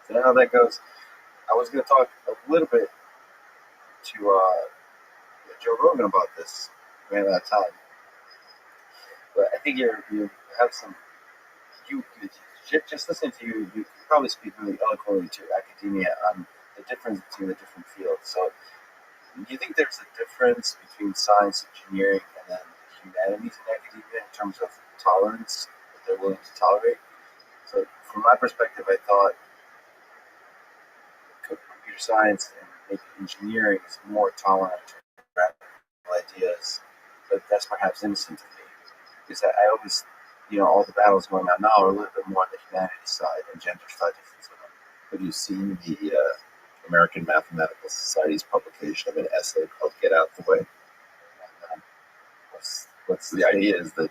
So you know how that goes. I was going to talk a little bit to Joe Rogan about this. We ran out of time, but I think you have some. You just listening to you could probably speak really eloquently to academia on the difference between the different fields. So, do you think there's a difference between science, engineering, and then humanities in academia in terms of tolerance that they're willing to tolerate? So, from my perspective, I thought computer science and maybe engineering is more tolerant to radical ideas, but that's perhaps innocent of me. Because I always, all the battles going on now are a little bit more on the humanities side and gender studies and so on. Have you seen the American Mathematical Society's publication of an essay called "Get Out the Way"? And, what's the idea is that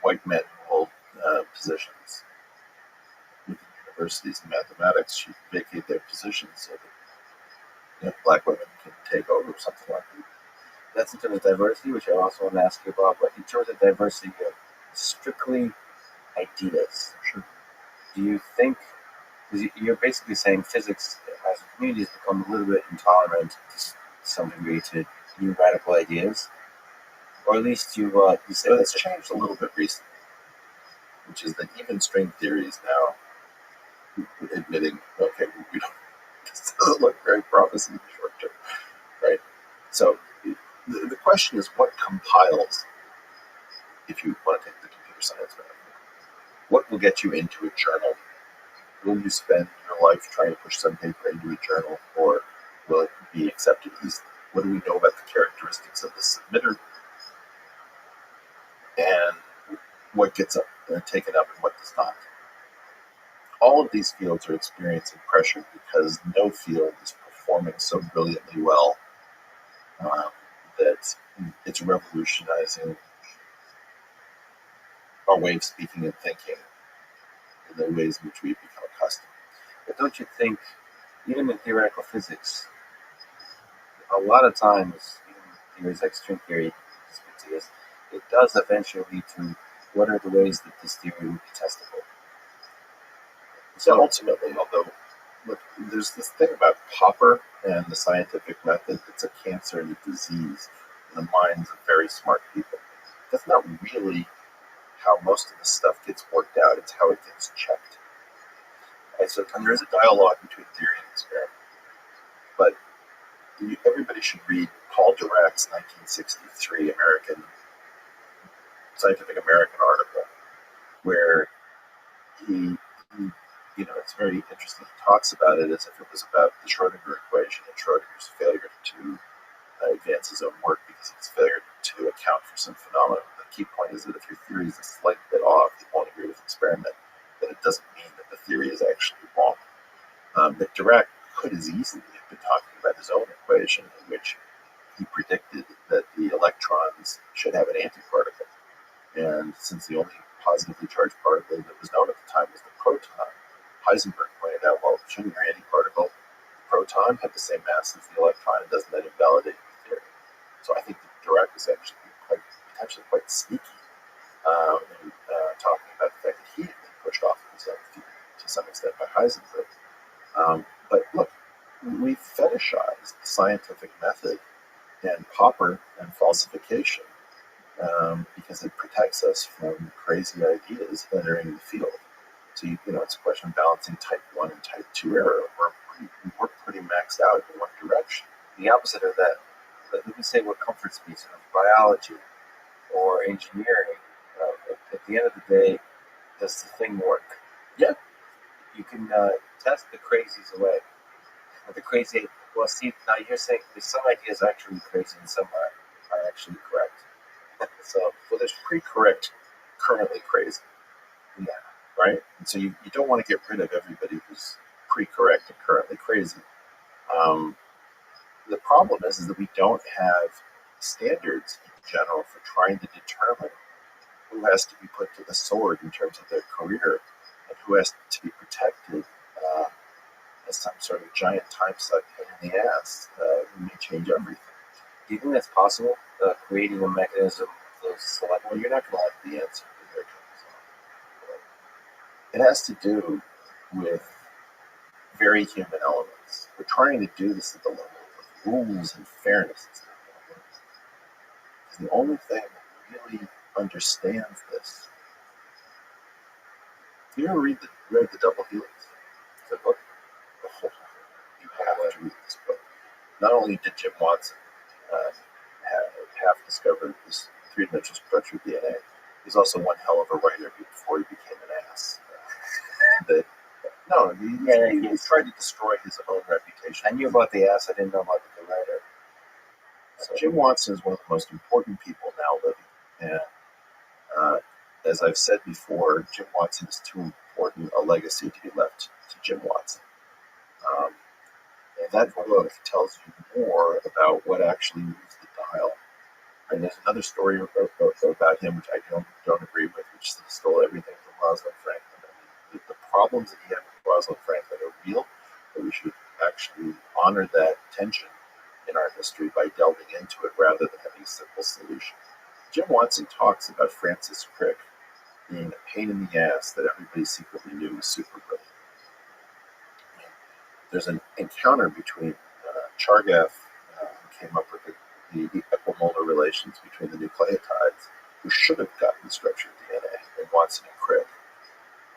white men who hold positions within universities in mathematics should vacate their positions so that black women can take over or something like that. That's in terms of diversity, which I also want to ask you about. But in terms of diversity of strictly ideas, Sure. do you think, because you're basically saying physics as a community has become a little bit intolerant to some degree to new radical ideas? Or at least you say So that's it's changed a little bit recently, which is that even string theory is now admitting, okay, we don't, this doesn't look very promising in the short term, right? So the question is, what compiles, if you want to take the computer science metaphor? What will get you into a journal? Will you spend your life trying to push some paper into a journal, or will it be accepted easily? What do we know about the characteristics of the submitter, and what gets taken up and what does not? All of these fields are experiencing pressure because no field is performing so brilliantly well that it's revolutionizing our way of speaking and thinking in the ways in which we've become accustomed. But don't you think, even in theoretical physics, a lot of times, even theories like string theory, it does eventually lead to what are the ways that this theory would be testable? So ultimately, although, look, there's this thing about Popper and the scientific method that's a cancer and a disease in the minds of very smart people. That's not really how most of the stuff gets worked out. It's how it gets checked. Right? So there is a dialogue between theory and experiment. But everybody should read Paul Dirac's 1963 Scientific American article, where he it's very interesting. He talks about it as if it was about the Schrodinger equation and Schrodinger's failure to advance his own work because of his failure to account for some phenomena. The key point is that if your theory is a slight bit off, you won't agree with the experiment, then it doesn't mean that the theory is actually wrong. But Dirac could as easily have been talking about his own equation in which he predicted that the electrons should have an antiparticle. And since the only positively charged particle that was known at the time was the proton, Heisenberg pointed out, well, shouldn't your antiparticle, the proton, have the same mass as the electron, and doesn't that invalidate the theory? So I think that Dirac was actually potentially quite sneaky in talking about the fact that he had been pushed off of his own theory to some extent by Heisenberg. But look, we fetishize the scientific method and Popper and falsification because it protects us from crazy ideas entering the field. So it's a question of balancing type 1 and type 2 error. We're pretty maxed out in one direction. The opposite of that, let me say what comforts me, sort of biology or engineering. At the end of the day, does the thing work? Yeah. You can test the crazies away. The crazy, well, see, now you're saying there's some ideas actually crazy and some are actually correct. So, there's pre-correct, currently crazy. Yeah. Right? And so you don't want to get rid of everybody who's pre-correct and currently crazy. The problem is that we don't have standards in general for trying to determine who has to be put to the sword in terms of their career and who has to be protected as some sort of giant time suck in the ass who may change everything. Do you think that's possible? Creating a mechanism of those select. Well, you're not going to like the answer to their It has to do with very human elements. We're trying to do this at the level of rules and fairness. Because the only thing that really understands this. You ever read the Double Helix? The book? You have to read this book. Not only did Jim Watson have discovered this three-dimensional structure of DNA, he's also one hell of a writer before he became an ass. that no, he's tried to destroy his own reputation. I knew about the ass. I didn't know about the writer. So Jim Watson is one of the most important people now living, and as I've said before, Jim Watson is too important a legacy to be left to Jim Watson. And that book tells you more about what actually moves the dial. And there's another story about him which I don't agree with, which is he stole everything from Rosalind Franklin. I mean, the problems that he had with Rosalind Franklin are real, but we should actually honor that tension in our history by delving into it rather than having a simple solution. Jim Watson talks about Francis Crick being a pain in the ass that everybody secretly knew was super brilliant. There's an encounter between Chargaff, who came up with the equimolar relations between the nucleotides, who should have gotten the structured DNA, and Watson and Crick.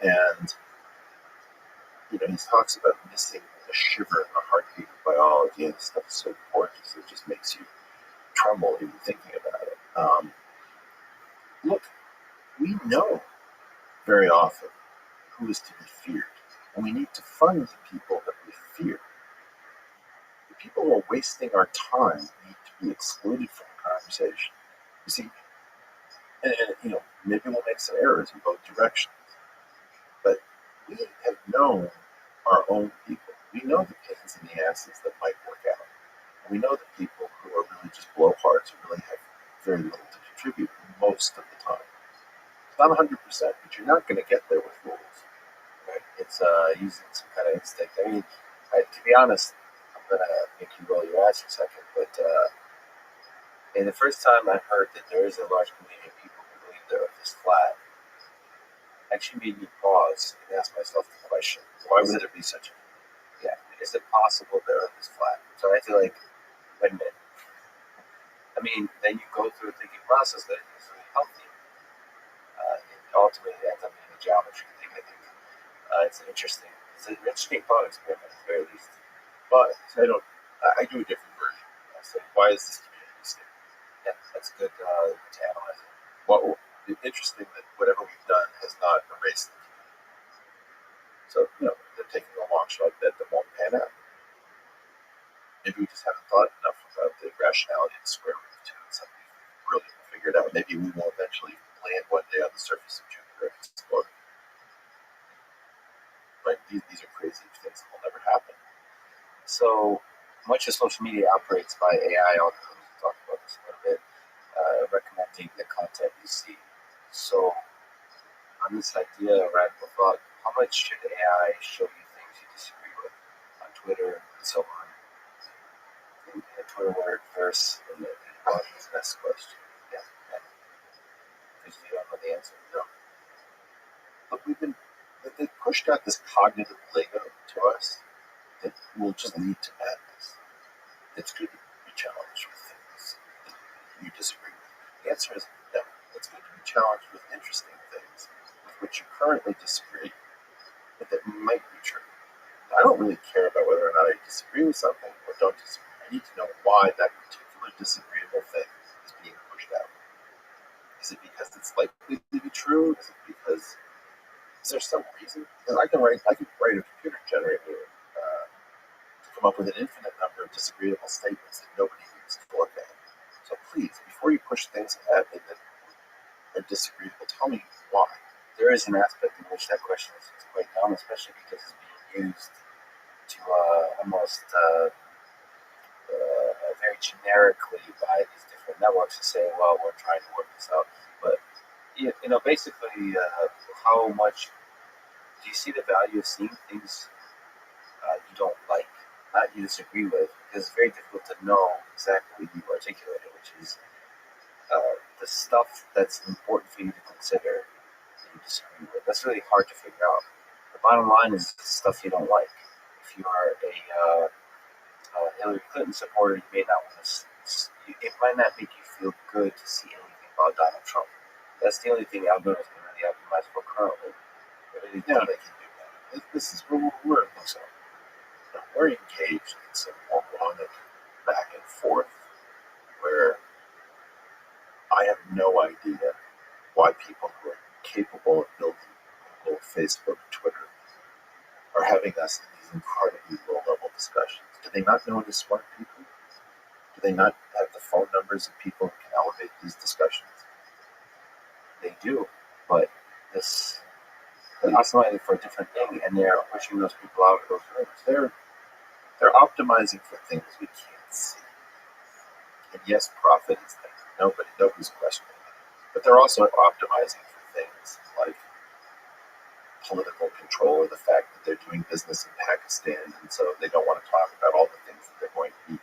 And he talks about missing a shiver in the heartbeat of biology, and stuff is so gorgeous it just makes you tremble even thinking about it. Look, we know very often who is to be feared, and we need to fund the people that we fear. The people who are wasting our time need to be excluded from the conversation. You see, and maybe we'll make some errors in both directions, but we have known our own people. We know the pains in the asses that might work out. And we know the people who are really just blowhards who really have very little to contribute most of the time. It's not 100%, but you're not going to get there with rules. Right? It's using some kind of instinct. I mean, to be honest, I'm going to make you roll your eyes for a second, but the first time I heard that there is a large community of people who believe the earth is flat, actually made me pause and ask myself the question, why would there be such a is it possible the earth is flat? So I feel like, wait a minute. I mean, then you go through a thinking process that is really healthy. And ultimately it ends up being a geometry thing. I think it's an interesting thought experiment at the very least. But I do a different version. I say, why is this community stable? Yeah, that's good to analyze it. Well, it's interesting that whatever we've done has not erased the community. So, they're taking a long shot bet that won't pan out. Maybe we just haven't thought enough about the rationality of the square root of 2 and something brilliant figured out. Maybe we will eventually land one day on the surface of Jupiter and explode. Right? These are crazy things that will never happen. So much of social media operates by AI algorithms. We talked about this a little bit, recommending the content you see. So on this idea of radical thought, how much should AI show you things you disagree with on Twitter and so on? In a Twitter verse and the audience next question. Yeah. Because you don't know the answer. No. But they've pushed out this cognitive Lego to us that will just lead to madness. It's good to be challenged with things that you disagree with. The answer is no. It's good to be challenged with interesting things with which you currently disagree, but that might be true. I don't really care about whether or not I disagree with something or don't disagree. I need to know why that particular disagreeable thing is being pushed out. Is it because it's likely to be true? Is there some reason? Because I can write a computer generator to come up with an infinite number of disagreeable statements that nobody needs to look at. So please, before you push things at me that are disagreeable, tell me why. There is an aspect in which that question is quite dumb, especially because it's being used to almost very generically by these different networks to say, well, we're trying to work this out. But, basically, how much do you see the value of seeing things you don't like, not you disagree with? Because it's very difficult to know exactly what you articulated, which is the stuff that's important for you to consider that you disagree with. That's really hard to figure out. The bottom line is the stuff you don't like. If you are a Hillary Clinton supporter, you may not want to. It might not make you feel good to see anything about Donald Trump. That's the only thing algorithms can really optimize for currently. But they can do that. This is where we're so we're engaged in some moronic back and forth where I have no idea why people who are capable of building Google, Facebook, Twitter are having us in these incredibly low-level discussions? Do they not know any smart people? Do they not have the phone numbers of people who can elevate these discussions? They do, but this they're optimizing for a different thing, and they're pushing those people out of those rooms. They're optimizing for things we can't see. And yes, profit is there. Nobody's questioning it. But they're also optimizing for things like political control, or the fact that they're doing business in Pakistan, and so they don't want to talk about all the things that they're going to be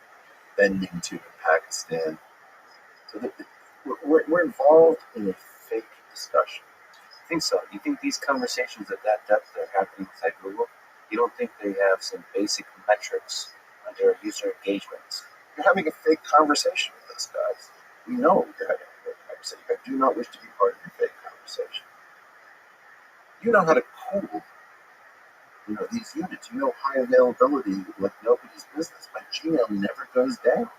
bending to in Pakistan. So we're involved in a fake discussion. I think so. You think these conversations at that depth are happening inside Google? You don't think they have some basic metrics under user engagements? You're having a fake conversation with us, guys. We know you're having a fake conversation. I do not wish to be part of your fake conversation. You know how to code, these units. You know high availability like nobody's business. My Gmail never goes down.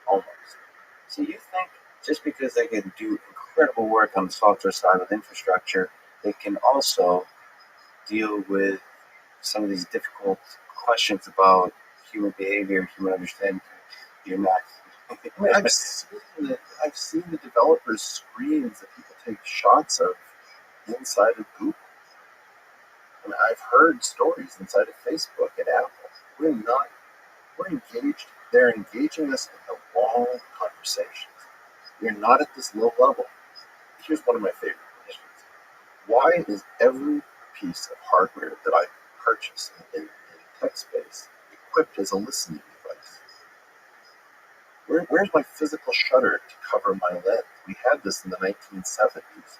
Almost. So you think just because they can do incredible work on the software side with infrastructure, they can also deal with some of these difficult questions about human behavior, human understanding? You're not. I mean, I've seen the developers' screens that people take shots of inside of Google. I mean, I've heard stories inside of Facebook and Apple. We're engaged. They're engaging us in the wrong conversations. We're not at this low level. Here's one of my favorite questions. Why is every piece of hardware that I purchase in tech space equipped as a listening device? Where's my physical shutter to cover my lens? We had this in the 1970s.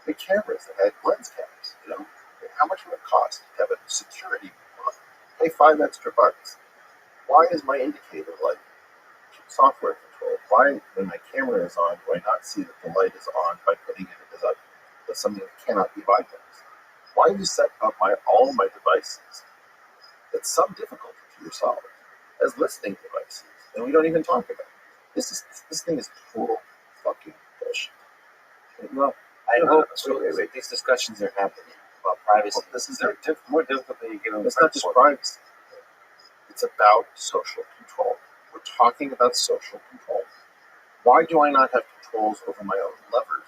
The cameras that had lens caps, how much would it cost to have a security on? Pay $5 extra. Why is my indicator light software controlled? Why, when my camera is on, do I not see that the light is on by putting it as something that cannot be bypassed? Why do you set up all my devices at some difficulty to yourself as listening devices, and we don't even talk about it? This thing is total fucking bullshit. Well, I hope wait. These discussions are happening about privacy. Well, this is more difficult than you give them. It's not just privacy. It's about social control. We're talking about social control. Why do I not have controls over my own levers?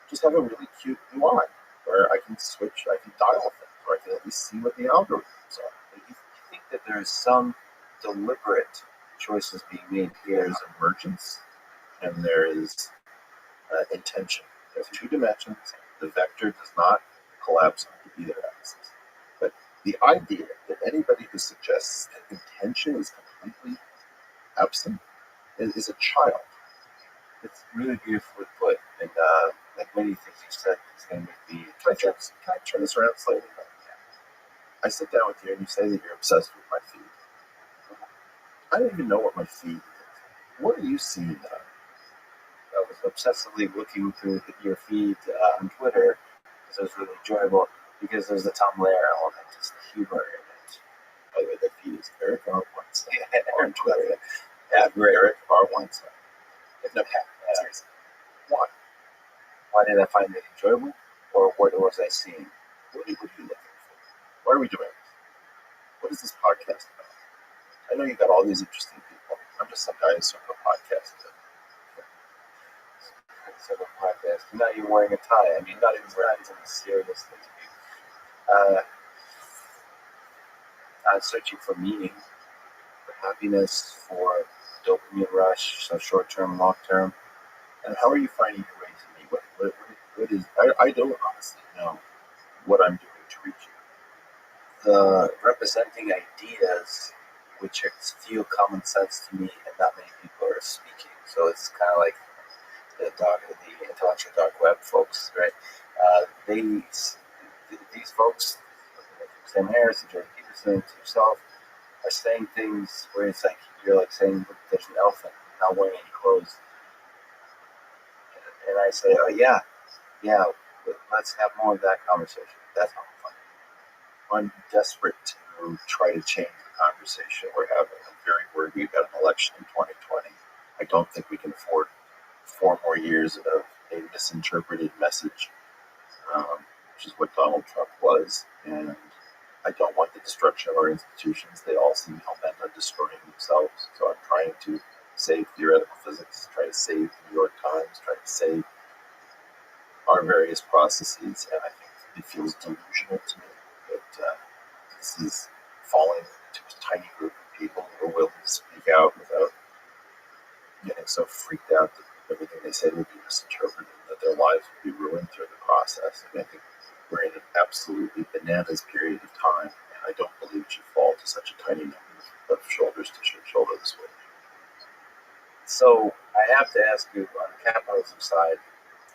Just have a really cute UI where I can switch, I can dial things, or I can at least see what the algorithms are. You think that there's some deliberate choices being made here? There's emergence and there is intention. There's two dimensions. The vector does not collapse onto either axis. But the idea that anybody who suggests that intention is completely absent is a child. It's really beautifully put, and like many things you said, it's going to make the. Can I turn this around slightly? I sit down with you and you say that you're obsessed with my feed. I don't even know what my feed is. What are you seeing now? I was obsessively looking through your feed on Twitter because it was really enjoyable because there's the Tom Lehrer element, just the humor in it. By the way, that feed is Eric R. Weinstein on Twitter. At Eric R. Weinstein. No, seriously. Why? Why did I find it enjoyable? Or what was I seeing? What are you looking for? Why are we doing this? What is this podcast about? I know you got all these interesting people. I'm just some guy who's sort of a podcast. Sort of podcast. Now you're wearing a tie. I mean, not even something serious thing to be. Searching for meaning, for happiness, for dopamine rush, so short term, long term. And how are you finding your way to me? What is? I don't honestly know what I'm doing to reach you. The representing ideas which feel common sense to me, and not many people are speaking. So it's kind of like the intellectual dark web folks, right? These folks, Sam Harris and Jordan Peterson, to yourself, are saying things where it's like you're like saying there's an elephant not wearing any clothes, and I say, oh yeah, let's have more of that conversation. That's not fun. I'm desperate to try to change the conversation we're having. I'm very worried we've got an election in 2020. I don't think we can afford 4 more years of a misinterpreted message. which is what Donald Trump was. And I don't want the destruction of our institutions. They all seem hell-bent on destroying themselves. So I'm trying to save theoretical physics, try to save the New York Times, try to save our various processes. And I think it feels delusional to me that this is falling to a tiny group of people who are willing to speak out without getting so freaked out that everything they say will be misinterpreted and that their lives will be ruined through the process. And I think we're in an absolutely bananas period of time, and I don't believe it should fall to such a tiny number of shoulders to shoulder this way. So I have to ask you, on the capitalism side,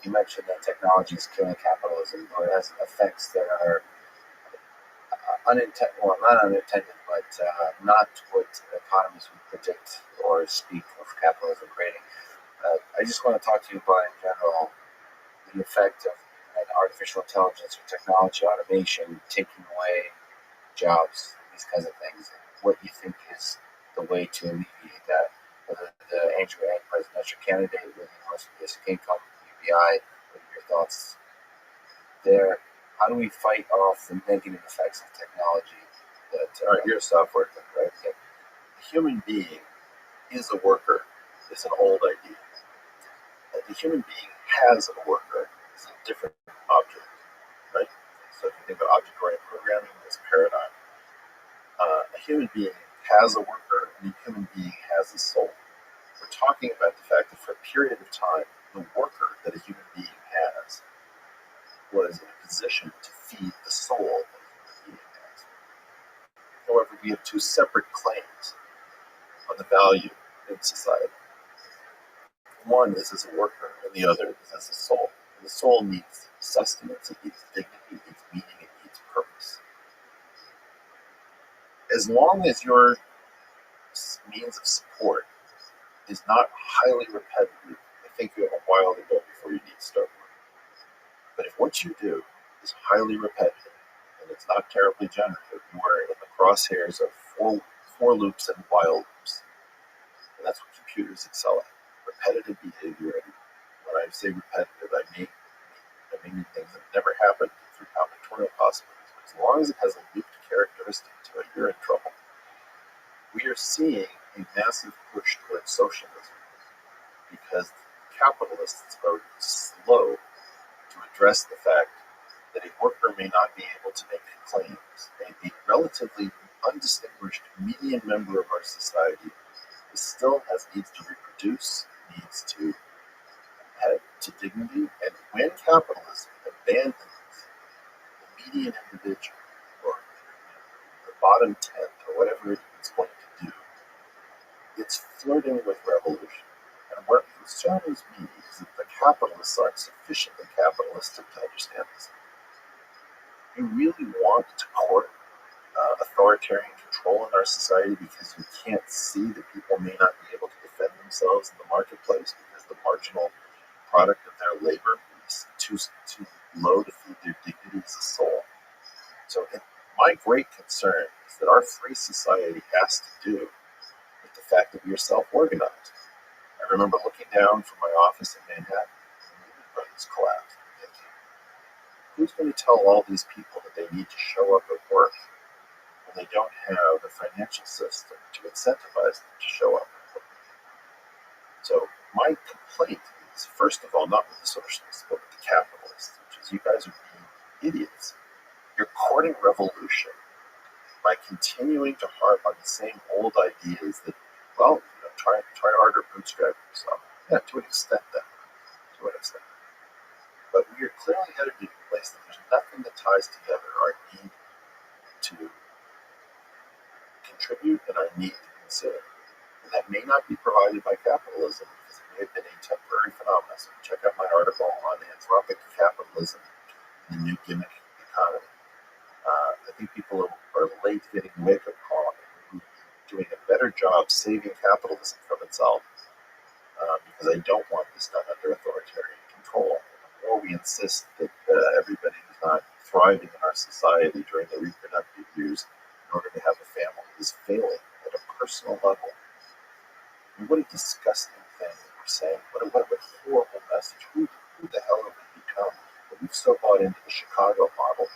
you mentioned that technology is killing capitalism, or it has effects that are unintended, well, not unintended, but not what economists would predict or speak of capitalism creating. I just want to talk to you about, in general, the effect of artificial intelligence or technology automation taking away jobs, these kinds of things. What you think is the way to alleviate that? Whether the Andrew Yang presidential candidate with the Universal Basic Income, UBI, what are your thoughts there? How do we fight off the negative effects of technology? That All right, here's a software thing, right? Okay. The human being is a worker. It's an old idea. The human being has a worker. It's a different object, right? So if you think about object-oriented programming, this paradigm, a human being has a worker, and a human being has a soul. We're talking about the fact that for a period of time, the worker that a human being has was in a position to feed the soul that a human being has. However, we have two separate claims on the value in society. One is as a worker, and the other is as a soul. And the soul needs sustenance, it needs dignity, it needs meaning, it needs purpose. As long as your means of support is not highly repetitive, I think you have a while to go before you need to start working. But if what you do is highly repetitive and it's not terribly generative, you are in the crosshairs of for loops and while loops. And that's what computers excel at. Repetitive behavior. And when I say repetitive, I mean things that never happened through combinatorial possibilities. But as long as it has a looped characteristic to it, you're in trouble. We are seeing a massive push towards socialism because capitalists are slow to address the fact that a worker may not be able to make claims. A relatively undistinguished median member of our society still has needs to reproduce, needs to have to dignity, and when capitalism abandons the median individual or the bottom tenth or whatever it's going to do, it's flirting with revolution. And what concerns me is that the capitalists aren't sufficiently capitalistic to understand this. You really want to court authoritarian control in our society because you can't see that people may not be able to defend themselves in the marketplace because the marginal product of their labor is too low to feed their dignity as a soul. So my great concern is that our free society has to do with the fact that we are self-organized. I remember looking down from my office in Manhattan when Lehman Brothers collapsed and thinking, who's going to tell all these people that they need to show up at work when they don't have a financial system to incentivize them to show up at work? So my complaint is, first of all, not with the socialists, but with the capitalists, which is you guys are being idiots. You're courting revolution by continuing to harp on the same old ideas that, well, try harder, bootstrap yourself. Yeah, to an extent then. To an extent. But we are clearly headed to a place that there's nothing that ties together our need to contribute and our need to consider. And that may not be provided by capitalism because it may have been a temporary phenomenon. So check out my article on anthropic capitalism and the new gimmick economy. I think people are late getting a wake-up call and doing a better job saving capitalism from itself because I don't want this done under authoritarian control. The more we insist that everybody who's not thriving in our society during the reproductive years in order to have a family is failing at a personal level. I mean, what a disgusting thing that we're saying. What a horrible message. Who the hell have we become? That we've so bought into the Chicago model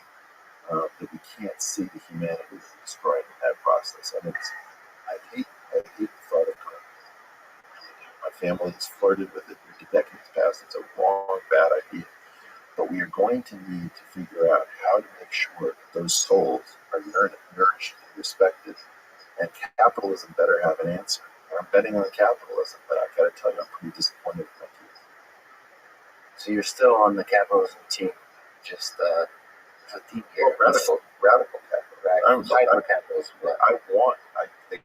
that we can't see the humanity that we're destroying in that process. And I hate the thought of it. My family has flirted with it for decades past. It's a wrong, bad idea. But we are going to need to figure out how to make sure that those souls are nourished and respected. And capitalism better have an answer. And I'm betting on capitalism, but I've got to tell you, I'm pretty disappointed with my team. So you're still on the capitalism team, just a team here. Radical capitalism. Right. I'm Hyper capitalism. Yeah. I think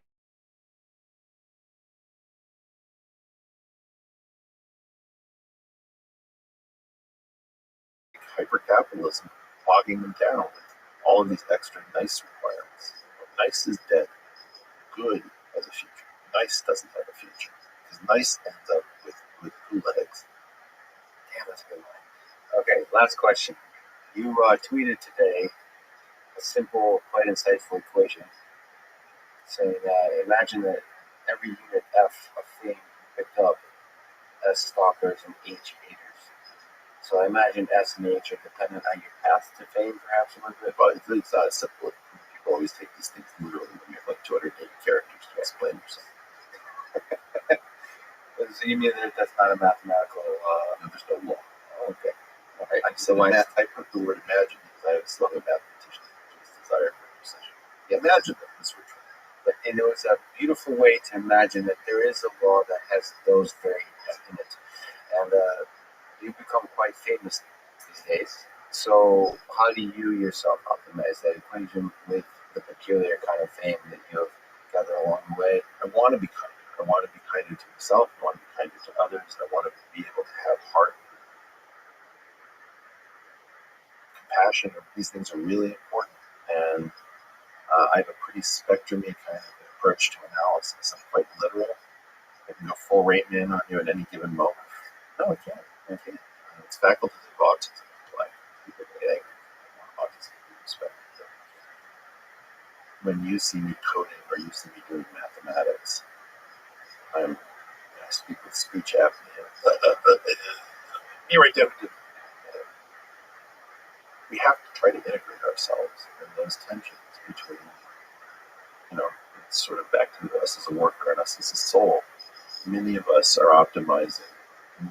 hyper-capitalism bogging them down with all of these extra nice requirements. Nice is dead. Good has a future. Nice doesn't have a future. Because nice ends up with hula eggs. Damn, that's a good one. Okay, last question. You tweeted today a simple, quite insightful equation saying that imagine that every unit F of fame picked up S stalkers and H haters. So I imagine S and H are dependent on your path to fame, perhaps a little bit. But it's not as simple. People always take these things literally when you have like 280 characters to explain yourself. So you mean that that's not a mathematical? No, there's no law. Okay. All right. I put the word imagine because I have some other mathematicians whose desire for precision. Imagine that this were true. But and it was a beautiful way to imagine that there is a law that has those variables in it, and you've become quite famous these days. So how do you yourself optimize that equation with the peculiar kind of fame that you have gathered along the way? I want to be kinder. I want to be kinder to myself. I want to be kinder to others. I want to be able to have heart, compassion. These things are really important. And I have a pretty spectrumy kind of approach to analysis. I'm quite literal. I can go full Rain Man on you at any given moment. No, I can't. It's faculties of autism. Like people get angry. Autism to be respected. When you see me coding or you see me doing mathematics, I speak with speech apnea. Right there. We have to try to integrate ourselves in those tensions between, it's sort of back to us as a worker and us as a soul. Many of us are optimizing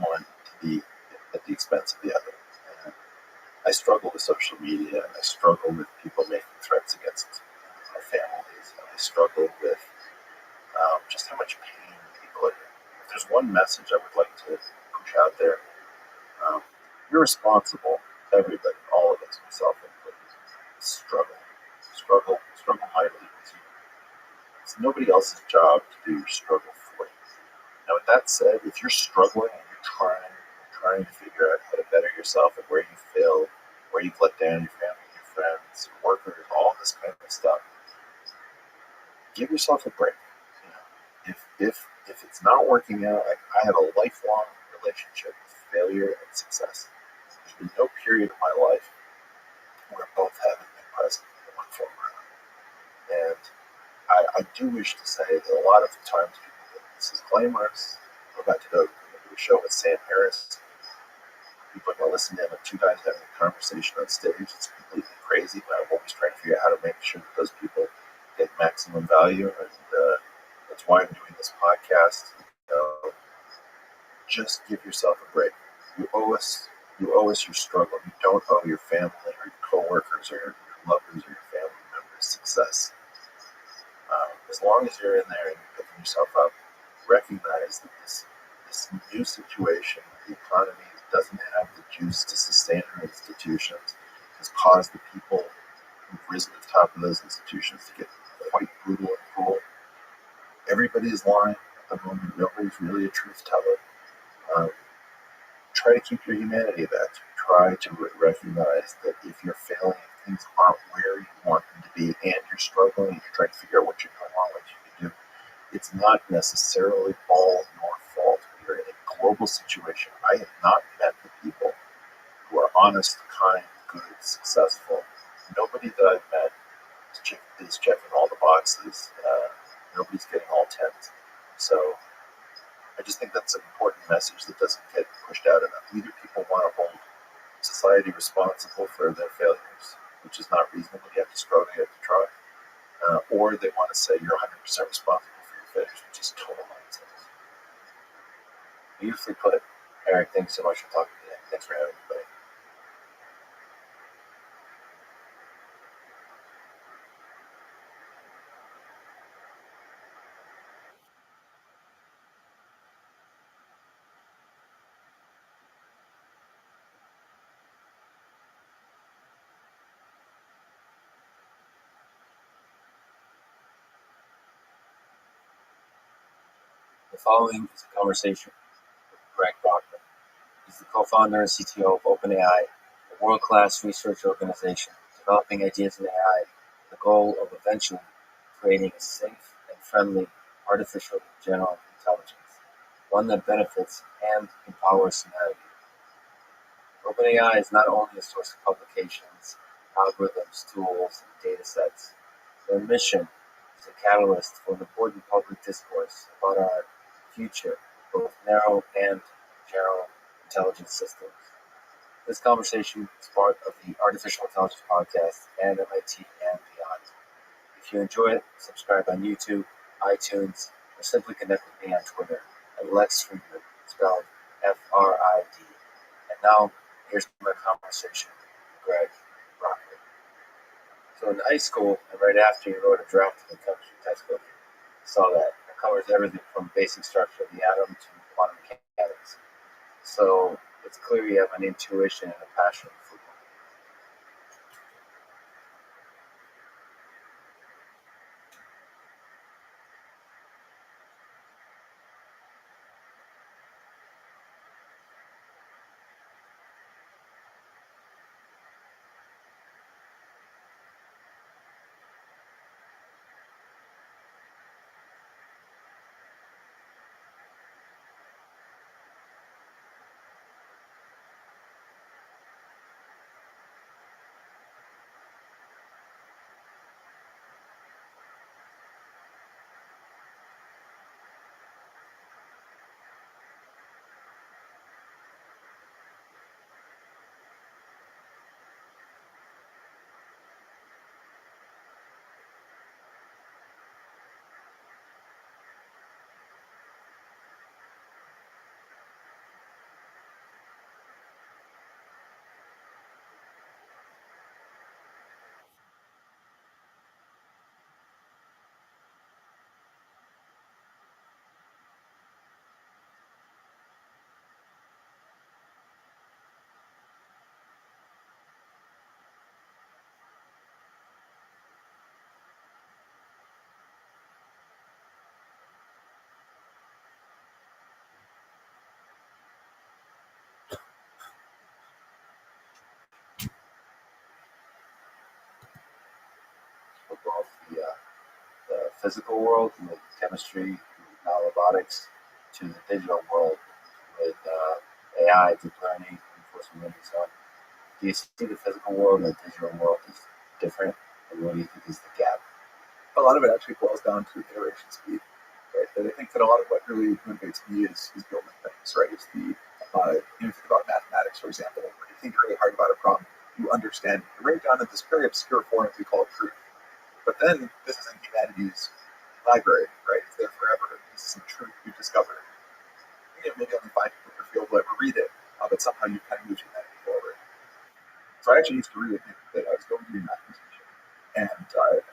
one to be at the expense of the other. And I struggle with social media, and I struggle with people making threats against our families, and I struggle with just how much pain people are in. If there's one message I would like to push out there, you're responsible, everybody, all of us, myself included, struggle mightily. It's nobody else's job to do your struggle for you. Now, with that said, if you're struggling and you're trying to figure out how to better yourself and where you fail, where you've let down your family, your friends, your workers, all this kind of stuff, give yourself a break. If it's not working out, I have a lifelong relationship with failure and success. There's been no period of my life where both haven't been present in one form or another. And I do wish to say that a lot of the times people think this is glamorous. I got to go to a show with Sam Harris. People are going to listen to him 2 guys having a conversation on stage. It's completely crazy, but I'm always trying to figure out how to make sure that those people get maximum value. And that's why I'm doing this podcast. Just give yourself a break. You owe us your struggle. You don't owe your family or your coworkers or your lovers or your family members success. As long as you're in there and you're picking yourself up, recognize that this new situation, the economy doesn't have the juice to sustain our institutions, has caused the people who've risen to the top of those institutions to get quite brutal and cruel. Everybody is lying at the moment. Nobody's really a truth teller. Try to keep your humanity about you. Try to recognize that if you're failing, if things aren't where you want them to be, and you're struggling, and you're trying to figure out what you're doing wrong, what you can do, it's not necessarily all your fault. We are in a global situation. I have not met the people who are honest, kind, good, successful. Nobody that I've met is checking all the boxes. Nobody's getting all 10s. So I just think that's an important message that doesn't get pushed out enough. Either people want to hold society responsible for their failures, which is not reasonable. You have to struggle, you have to try. Or they want to say you're 100% responsible for your failures, which is total nonsense. Beautifully put. Eric, thanks so much for talking today. Thanks for having me, buddy. The following is a conversation with Greg Brockman. He's the co-founder and CTO of OpenAI, a world-class research organization developing ideas in AI with the goal of eventually creating a safe and friendly artificial general intelligence, one that benefits and empowers humanity. OpenAI is not only a source of publications, algorithms, tools, and data sets. Their mission is a catalyst for an important public discourse about our future, both narrow and general intelligence systems. This conversation is part of the Artificial Intelligence Podcast and MIT and beyond. If you enjoy it, subscribe on YouTube, iTunes, or simply connect with me on Twitter at Lex Friedman, spelled F-R-I-D. And now, here's my conversation with Greg Brockman. So in high school, and right after you wrote a draft of the chemistry textbook, I saw that. It covers everything from basic structure of the atom to quantum mechanics. So it's clear you have an intuition and a passion for football. Both the physical world with chemistry, now robotics, to the digital world with AI, deep learning, reinforcement learning, so on. Do you see the physical world and the digital world as different? And what do you think is the gap? A lot of it actually boils down to iteration speed, right? But I think that a lot of what really motivates me is building things, right? It's the, you think about mathematics, for example, where you think really hard about a problem, you understand, you write down in this very obscure form we call proof. But then this is in humanities library, right? It's there forever. This is some truth you've discovered. Maybe only 5 people in your field will ever read it, but somehow you kind of move humanity forward. So I actually used to really think that I was going to be a mathematician. And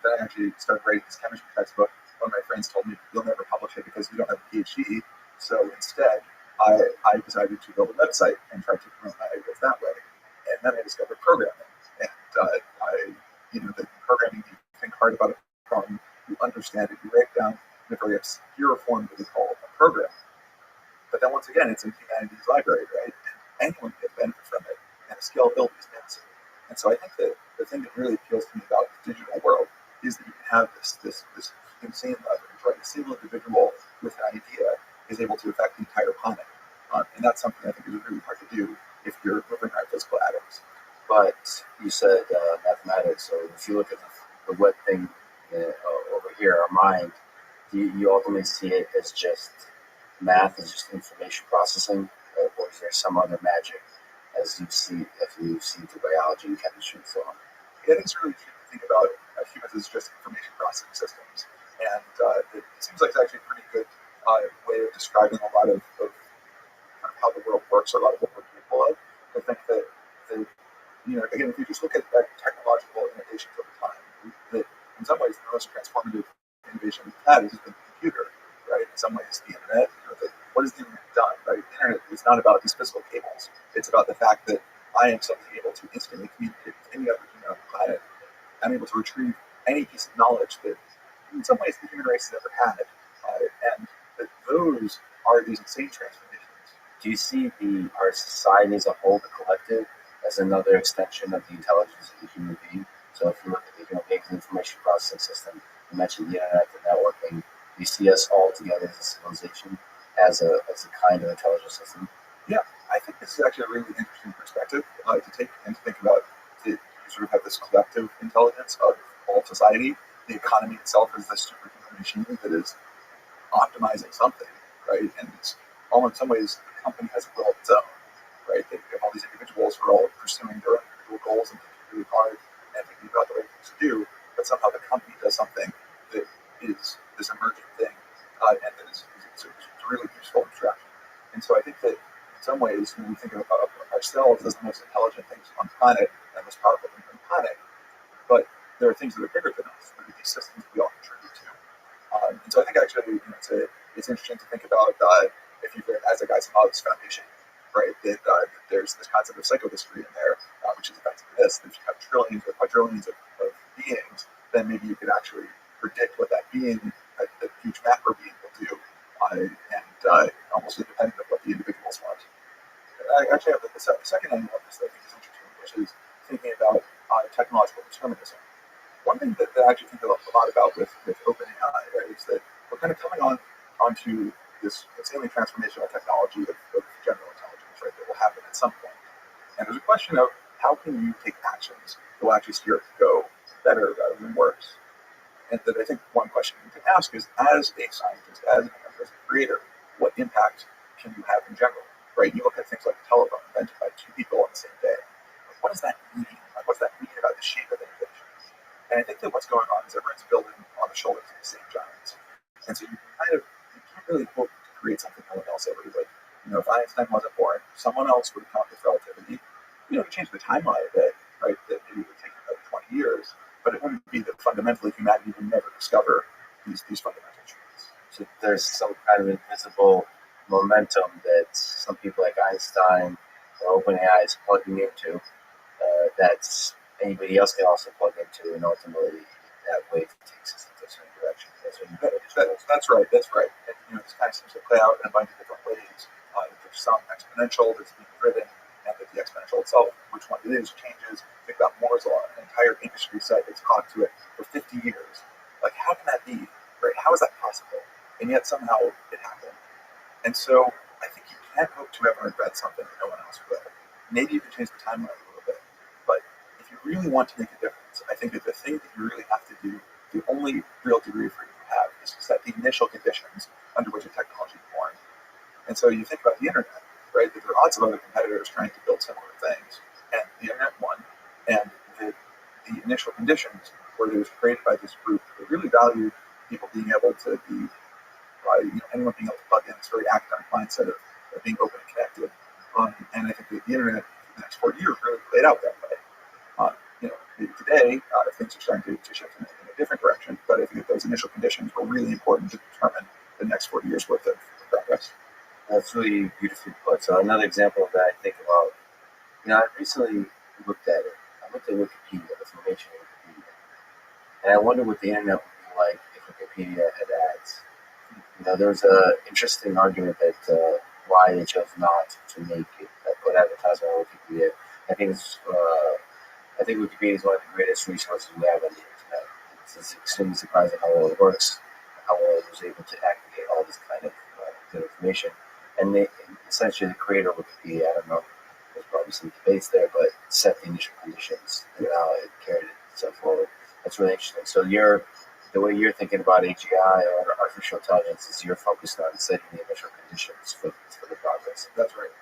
then I actually started writing this chemistry textbook. One of my friends told me, you'll never publish it because you don't have a PhD. So instead, I decided to build a website and try to promote my ideas that way. And then I discovered programming. And the programming, you think hard about a problem, you understand it, you write it down in a very obscure form that we call a program. But then once again, it's in humanities library, right? And anyone can benefit from it, and the scalability is massive. And so I think that the thing that really appeals to me about the digital world is that you can have this insane leverage, right? A single individual with an idea is able to affect the entire planet. And that's something I think is really hard to do if you're moving around physical atoms. But you said mathematics, so if you look at the wet thing over here, our mind, you ultimately see it as just math, as just information processing, or is there some other magic as you see through biology and chemistry and so on. Yeah, I think it's really key to think about humans as just information processing systems, and it seems like it's actually a pretty good way of describing a lot of kind of how the world works, or a lot of what we're capable of. I think that again, if you just look at technological innovations over time, that in some ways the most transformative innovation we've had is the computer, right? In some ways, the internet. What has the internet done, right? The internet is not about these physical cables. It's about the fact that I am suddenly able to instantly communicate with any other human on the planet. I'm able to retrieve any piece of knowledge that, in some ways, the human race has ever had, and that those are these insane transformations. Do you see our society as a whole, the collective, as another extension of the intelligence of the human being? So if you look at the human being's information processing system, you mentioned the internet, the networking, you see us all together as a civilization, as a kind of intelligence system? Yeah, I think this is actually a really interesting perspective to take and to think about. You sort of have this collective intelligence of all of society. The economy itself is this superhuman machine that is optimizing something, right? And it's all in some ways the company has a will of its own, right? They have all these individuals who are all pursuing their own individual goals and thinking really hard and thinking about the right things to do, but somehow the company does something that is this emerging thing, and that is it's a really useful abstraction. And so I think that in some ways, when we think of ourselves as the most intelligent things on the planet and most powerful things on the planet, but there are things that are bigger than us, that are these systems we all contribute to. And so I think actually it's interesting to think about if you've read Isaac Asimov's Foundation, right? That there's this concept of psychohistory in there, which is effectively this: that if you have trillions or quadrillions of beings, then maybe you could actually predict what that being, that huge macro being, will do, and almost independent of what the individuals want. I actually have the second angle of this that I think is interesting, which is thinking about technological determinism. One thing that I actually think a lot about with OpenAI, right, is that we're kind of coming onto this insanely transformational technology of general intelligence, right, that will happen at some point. And there's a question of how can you take actions that will actually steer it to go better rather than worse. And that I think one question you can ask is, as a scientist, as a creator, what impact can you have in general, right? You look at things like the telephone invented by two people on the same day. What does that mean? What does that mean about the shape of innovation? And I think that what's going on is everyone's building on the shoulders of the same giants. And so you can't really hope to create something no one else ever would. If Einstein wasn't born, someone else would have come up with relativity. Change the timeline a bit, right? That maybe it would take another 20 years, but it wouldn't be that fundamentally humanity would never discover these fundamental truths. So there's some kind of invisible momentum that some people like Einstein or OpenAI is plugging into, that anybody else can also plug into, and ultimately that wave takes us into a certain direction. That's right. And this kind of seems to play out in a bunch of different ways. There's some exponential that's being driven, and that the exponential itself, which one it is, changes. Think about Moore's law, an entire industry set that's caught to it for 50 years. Like, how can that be? Right? How is that possible? And yet somehow it happened. And so I think you can't hope to ever invent something that no one else will. Maybe you can change the timeline a little bit, but if you really want to make a difference, I think that the thing that you really have to do, the only real degree of freedom you have, is to set the initial conditions under which a technology is born. And so you think about the internet, right? That there are lots of other competitors trying to build similar things, and the internet won. And the initial conditions were that it was created by this group that really valued people being able to be, anyone being able to plug in this very academic mindset of being open and connected. And I think that the internet in the next 4 years really played out that way. Today, things are starting to shift in a different direction, but I think that those initial conditions were really important to determine the next 40 years worth of progress. That's really beautifully put. So another example of that I think about, I recently looked at it. I looked at Wikipedia, the information in Wikipedia, and I wonder what the internet would be like if Wikipedia had ads. There was an interesting argument that why they chose not to make it, put advertisement on Wikipedia. I think Wikipedia is one of the greatest resources we have on the internet. It's extremely surprising how well it works, how well it was able to aggregate all this kind of good information. And essentially the creator of Wikipedia, I don't know, there's probably some debates there, but set the initial conditions and how it carried itself forward. That's really interesting. So the way you're thinking about AGI or artificial intelligence is you're focused on setting the initial conditions for the progress. That's right.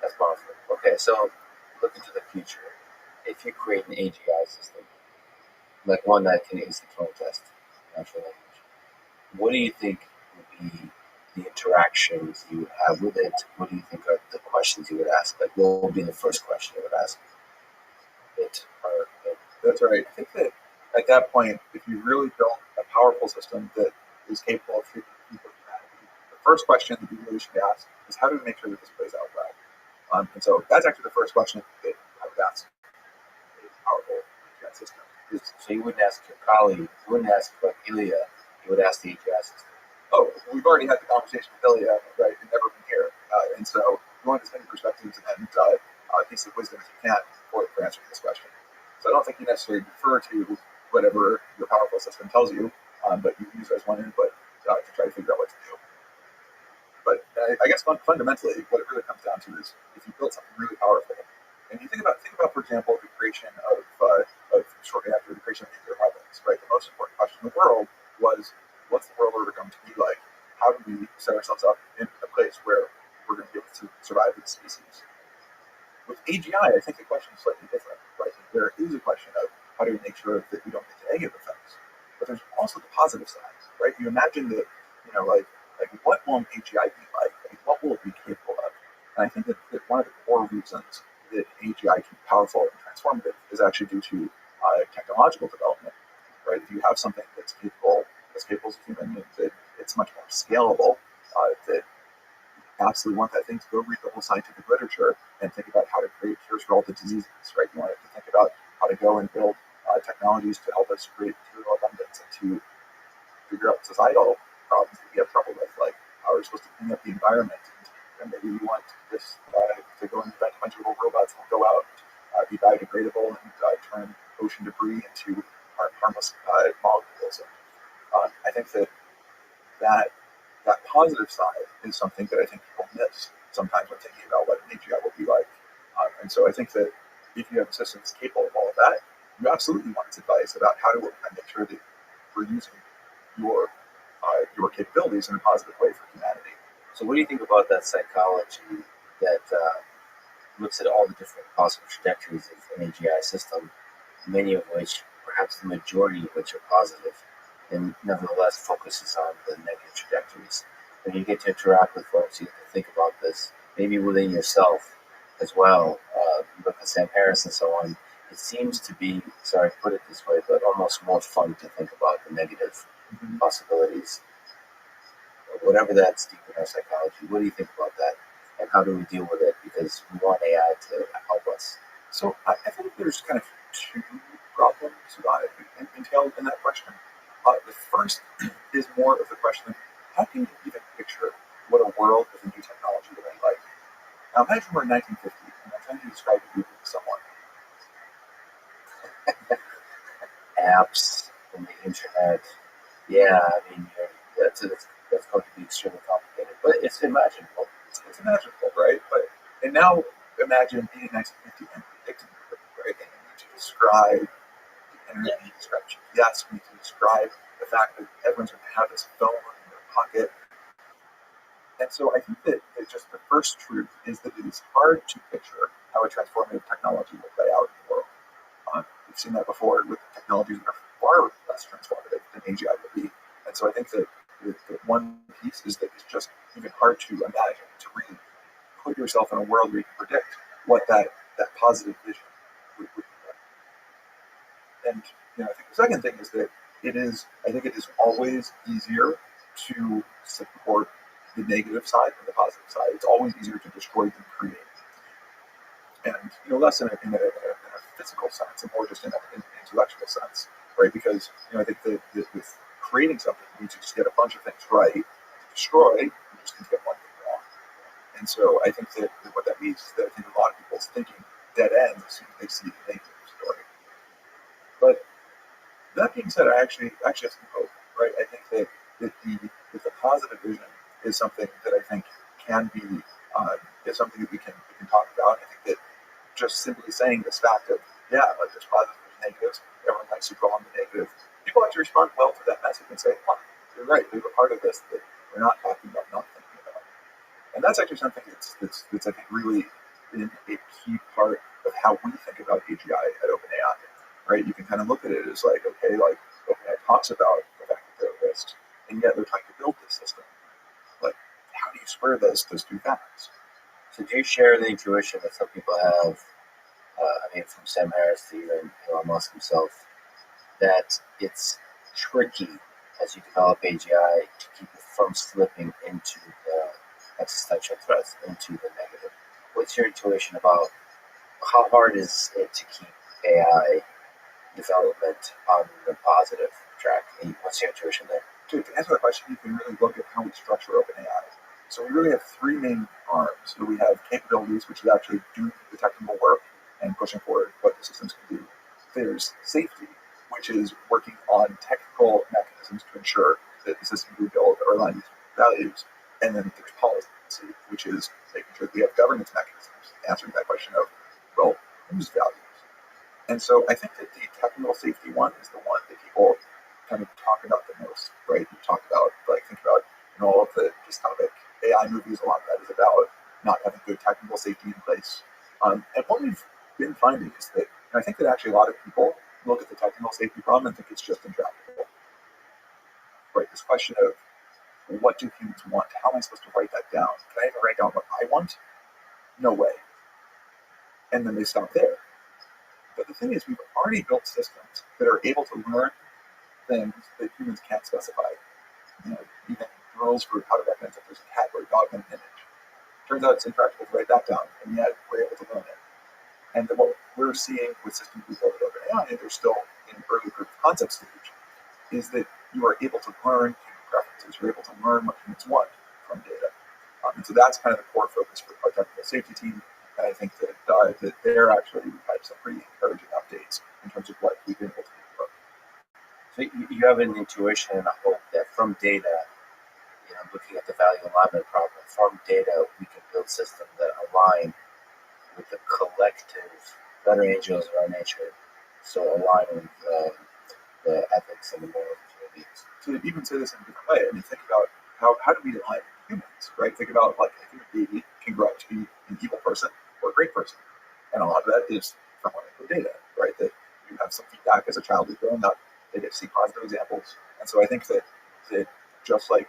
That's powerful. Okay, so look into the future. If you create an AGI system, like one that can instantly test natural language, what do you think would be the interactions you would have with it? What do you think are the questions you would ask? Like, what would be the first question you would ask it? Or, That's right. I think that at that point, if you really built a powerful system that is capable of treating people with humanity, the first question that you really should ask is how do we make sure that this plays out well? And so that's actually the first question that I would ask a powerful AGI system. so you wouldn't ask your colleague, you wouldn't ask like Ilya, you would ask the AGI system. Oh, we've already had the conversation with Ilya, right, and never been here. And so you want as many perspectives and pieces of wisdom as you can for answering this question. So I don't think you necessarily defer to whatever your powerful system tells you, but you use it as one input to try to figure out what to do. But I guess fundamentally, what it really comes down to is if you build something really powerful, and you think about, for example, the creation of shortly after the creation of nuclear weapons, right? The most important question in the world was, what's the world order going to be like? How do we set ourselves up in a place where we're going to be able to survive as a species? With AGI, I think the question is slightly different, right? There is a question of how do we make sure that we don't get the negative effects, but there's also the positive side, right? You imagine that, like what will an AGI be like? What will it be capable of? And I think that one of the core reasons that AGI can be powerful and transformative is actually due to technological development, right? If you have something that's capable as human, that it's much more scalable, that absolutely want that thing to go read the whole scientific literature and think about how to create cures for all the diseases, right? You want it to think about how to go and build technologies to help us create material abundance and to figure out societal problems that we have trouble with, like how we're supposed to clean up the environment. And maybe we want this to go and invent a bunch of little robots that will go out, be biodegradable, and turn ocean debris into harmless molecules. And I think that positive side is something that I think people miss sometimes when thinking about what an AGI will be like. And so I think that if you have a system that's capable of all of that, you absolutely want its advice about how to make sure that we're using your capabilities in a positive way for humanity. So what do you think about that psychology that looks at all the different possible trajectories of an AGI system, many of which, perhaps the majority of which are positive, and nevertheless focuses on the negative trajectories? When you get to interact with folks, you have to think about this, maybe within yourself as well. Look at Sam Harris and so on. It seems to be, sorry to put it this way, but almost more fun to think about the negative possibilities. Whatever that's deep in our psychology, what do you think about that? And how do we deal with it? Because we want AI to help us. So I think there's kind of two problems entailed in that question. The first is more of the question of how can you even picture what a world with a new technology would be like? Now imagine we're in 1950 and I'm trying to describe a group to someone. Apps and the internet. Yeah, I mean, that's going to be extremely complicated, but it's imaginable. It's imaginable, right? And now imagine being in 1950 and predicting it, right? And you need to describe the internet, you need to describe GPS, you need to describe the fact that everyone's going to have this phone in their pocket. And so I think that just the first truth is that it is hard to picture how a transformative technology will play out in the world. We've seen that before with technologies that are far less transformative than AGI would be. And so I think that the one piece is that it's just even hard to imagine, to really put yourself in a world where you can predict what that positive vision would be like. And I think the second thing is that I think it is always easier to support the negative side than the positive side. It's always easier to destroy than create. And less in a physical sense and more just in an intellectual sense, right? Because I think that with creating something, you need to just get a bunch of things right. To destroy, you just need to get one thing wrong. And so I think that what that means is that I think a lot of people's thinking dead ends as soon as they see the negative story. But that being said, I actually have some hope, right? I think that the positive vision is something that I think can be is something that we can talk about. I think that just simply saying this fact of like there's positives, there's negatives, everyone likes to dwell on the negative. People have to respond well to that message and say, you're right, there's a part of this that we're not talking about, not thinking about. And that's actually something that's I think really been a key part of how we think about AGI at OpenAI, right? You can kind of look at it as like, okay, like OpenAI talks about the fact that there are risks, and yet they're trying to build this system. Like, how do you square those two facts? So do you share the intuition that some people have, from Sam Harris to even Elon Musk himself, that it's tricky as you develop AGI to keep it from slipping into the existential threats, into the negative? What's your intuition about how hard is it to keep AI development on the positive track? What's your intuition there? To answer that question, you can really look at how we structure OpenAI. So we really have three main arms. So we have capabilities, which is actually doing the technical work and pushing forward what the systems can do. There's safety, which is working on technical mechanisms to ensure that the systems we build are aligned with values. And then there's policy, which is making sure that we have governance mechanisms, answering that question of, well, whose values? And so I think that the technical safety one is the one that people kind of talk about the most, right? You talk about, like, think about all of the dystopic AI movies, a lot of that is about not having good technical safety in place. And what we've been finding is that, and I think that actually a lot of people look at the technical safety problem and think it's just intractable, right? This question of what do humans want? How am I supposed to write that down? Can I even write down what I want? No way. And then they stop there. But the thing is, we've already built systems that are able to learn things that humans can't specify. Even rules for how to recognize if there's a cat or a dog in an image. Turns out it's intractable to write that down, and yet we're able to learn it. And then what we're seeing with systems we built at OpenAI, and they're still in early proof of concept stage, is that you are able to learn human preferences. You're able to learn what humans want from data. And so that's kind of the core focus for our technical safety team. And I think that they're actually, we've had some pretty encouraging updates in terms of what we've been able to do. So you have an intuition and a hope that from data, looking at the value alignment problem, from data we can build systems that align with the collective better angels of our nature, so align with the ethics and the morals of human beings. To even say this in a different way, I mean, think about how do we align humans, right? Think about, like, a human baby can grow up to be an evil person or a great person. And a lot of that is from learning from data, right? That you have some feedback as a child who's growing up, they get to see positive examples. And so I think that just like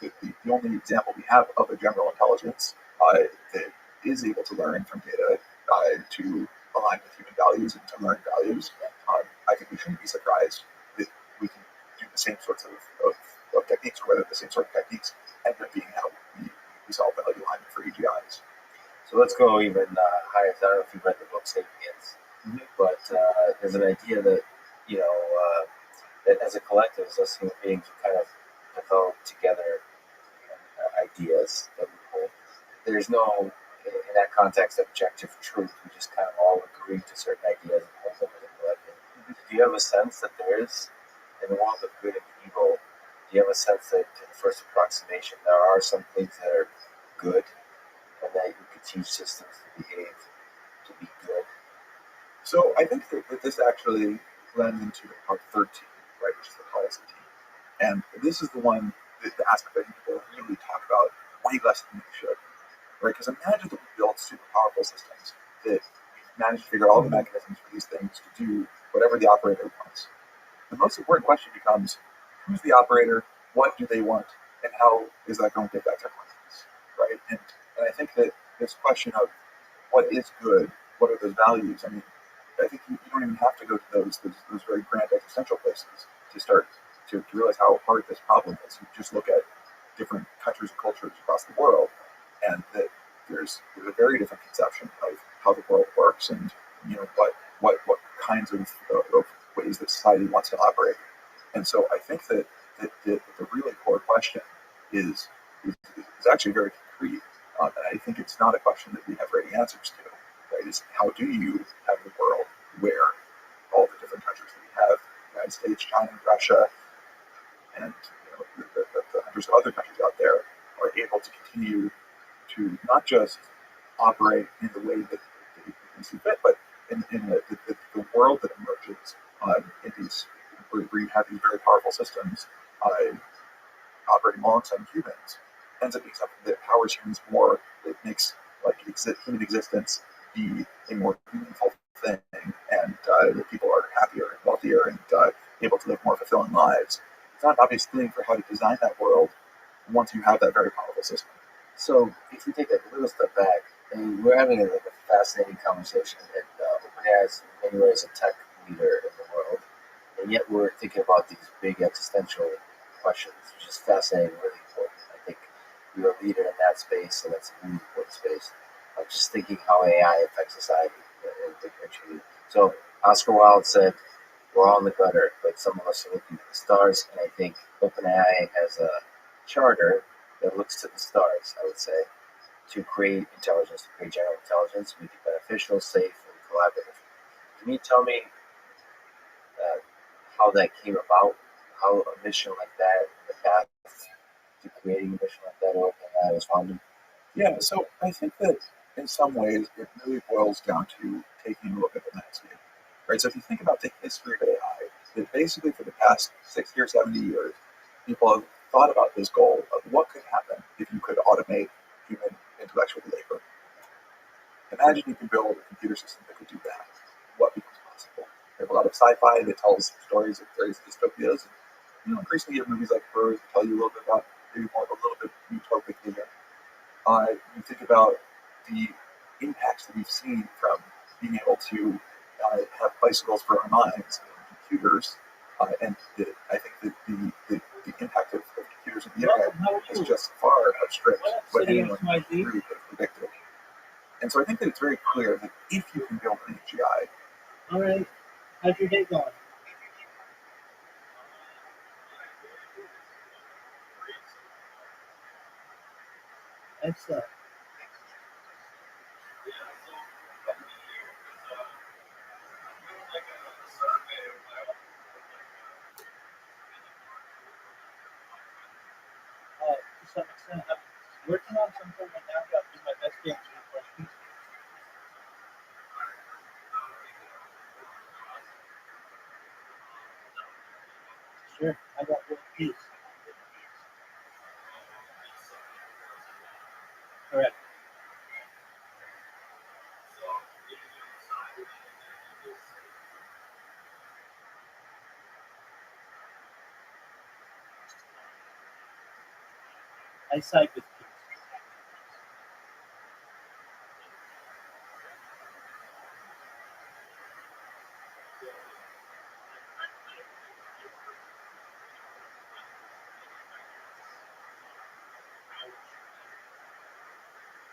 the only example we have of a general intelligence that is able to learn from data to align with human values and to learn values, I think we shouldn't be surprised that we can do the same sorts of techniques, or whether the same sort of techniques end up being how we solve value alignment for AGIs. So let's go even higher. I don't know if you've read the book *Sapiens*, but there's an idea that that as a collective, as human beings, we kind of develop together ideas that we hold. There's no, in that context, objective truth. We just kind of all agree to certain ideas and hold them as a collective. Do you have a sense that there is, in the world of good and evil, do you have a sense that in the first approximation there are some things that are good and that you could teach systems to behave to be good? So I think that this actually lends into part 13, right, which is the policy team. And this is the one, the aspect I think people really talk about way less than they should, right? Because imagine that we build super powerful systems that manage to figure out all the mechanisms for these things to do whatever the operator wants. The most important question becomes, who's the operator, what do they want, and how is that going to affect our clients, right? And I think that this question of what is good, what are those values, I mean, I think you don't even have to go to those very grand existential places to start to realize how hard this problem is. You just look at different countries and cultures across the world, and that there's a very different conception of how the world works, and what kinds of ways that society wants to operate. And so I think that the really core question is actually very concrete, and I think it's not a question that we have ready answers to. Right? Is how do you have a world where all the different countries that we have, the United States, China, Russia, and the hundreds of other countries out there, are able to continue to not just operate in the way that they see fit, but in the world that emerges in these, where you have these very powerful systems operating alongside humans, ends up being something that powers humans more, that makes like human existence be a more meaningful thing, and that people are happier and wealthier and able to live more fulfilling lives. It's not an obvious thing for how to design that world once you have that very powerful system. So if we take a little step back, and we're having like a fascinating conversation, and OpenAI is in many ways a tech leader in the world, and yet we're thinking about these big existential questions, which is fascinating, really important. I think you're a leader in that space, and that's a really important space. Just thinking how AI affects society in big picture. So Oscar Wilde said, "We're all in the gutter, but some of us are looking at the stars." And I think OpenAI has a charter that looks to the stars, I would say, to create intelligence, to create general intelligence, make it beneficial, safe, and collaborative. Can you tell me how that came about, how a mission like that, the path to creating a mission like that, OpenAI was founded? Yeah, so I think that in some ways it really boils down to taking a look at the landscape, right? So if you think about the history of AI, that basically for the past 60 or 70 years, people have thought about this goal of what could happen if you could automate human intellectual labor. Imagine you can build a computer system that could do that. What becomes possible? There's a lot of sci-fi that tells stories of various dystopias. And, increasingly you have movies like Her that tell you a little bit about maybe more of a little bit utopic vision. You think about the impacts that we've seen from being able to have bicycles for our minds and computers, and I think that the impact of computers and the internet is just far outstripped what anyone really could have predicted. And so I think that it's very clear that if you can build an AGI. All right. How's your day going? Excellent. To some extent, I'm working on something right now. I'll do my best to answer your questions. Sure. I got one piece. Correct. I side with peace.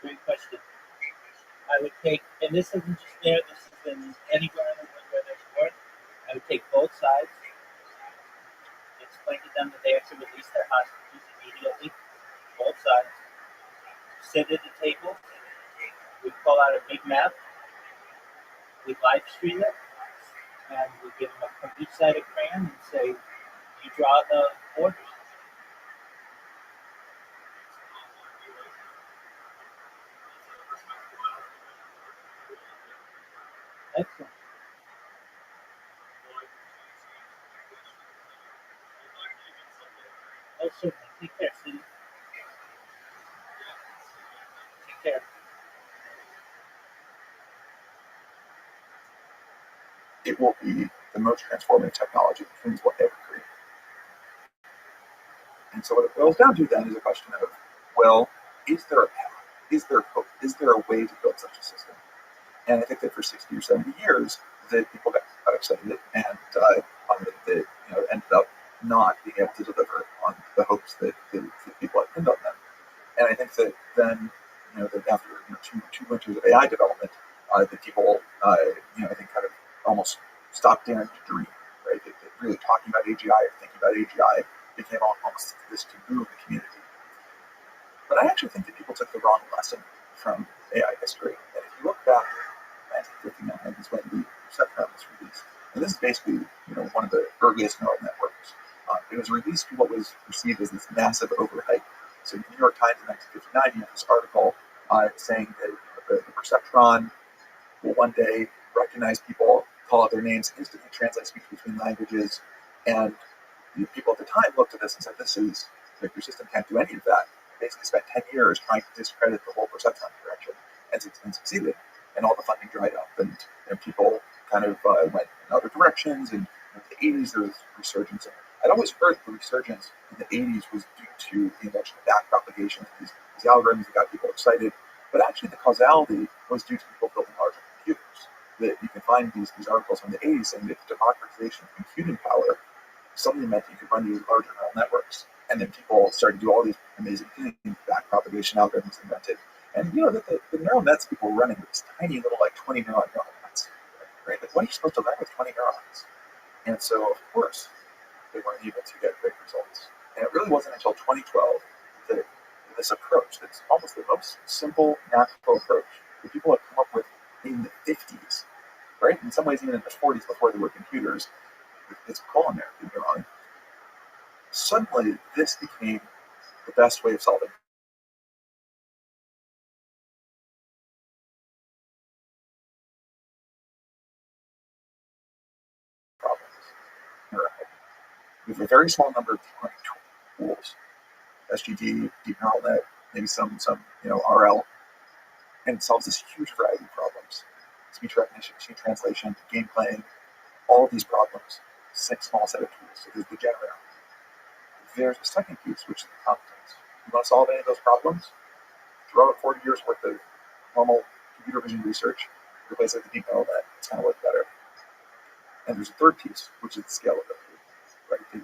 Great question. I would take, and this isn't just there, this is in any government where there's war. I would take both sides, explain to them that they have to release their hostages immediately, both sides. Sit at the table, we pull out a big map, we live stream it, and we give them from each side a crayon and say, you draw the borders. Excellent. Oh, certainly. Take care, Steve. Take care. It will be the most transformative technology that humans will ever create. And so what it boils down to then is a question of, well, is there a path? Is there hope? Is there a way to build such a system? And I think that for 60 or 70 years, that people got excited and that ended up not being able to deliver on the hopes that people had pinned on them. And I think that then, that after two winters of AI development, that people, I think kind of almost stopped daring to dream, right? That really talking about AGI or thinking about AGI became almost this taboo in the community. But I actually think that people took the wrong lesson from AI history. And if you look back, 1959 is when the perceptron was released. And this is basically, one of the earliest neural networks. It was released in what was perceived as this massive overhype. So in the New York Times in 1959, you have this article saying that the perceptron will one day recognize people, call out their names, instantly translate speech between languages. And the people at the time looked at this and said, your system can't do any of that. Basically spent 10 years trying to discredit the whole perceptron direction. and succeeded, and all the funding dried up, and people kind of went in other directions. And in the 80s, there was resurgence. And I'd always heard the resurgence in the 80s was due to the invention of backpropagation, these algorithms that got people excited. But actually, the causality was due to people building larger computers. That you can find these articles from the 80s saying that the democratization of computing power suddenly meant that you could run these larger neural networks. And then people started to do all these amazing things, backpropagation algorithms invented. And the neural nets people were running were these tiny little, like 20 neuron neural nets. Right? Like, what are you supposed to run with 20 neurons? And so, of course, they weren't able to get great results. And it really wasn't until 2012 that this approach, that's almost the most simple, natural approach that people have come up with in the 50s, right? In some ways, even in the 40s, before there were computers, it's a colon there, don't get me wrong. Suddenly, this became the best way of solving problems. We have a very small number of tools, SGD, deep neural net, maybe some RL, and it solves this huge variety of problems. Speech recognition, machine translation, game playing, all of these problems, small set of tools. So there's the generator. There's a second piece, which is the competence. You want to solve any of those problems? Throw out 40 years worth of normal computer vision research, replace it with deep neural net. It's going to work better. And there's a third piece, which is the scalability. Right? The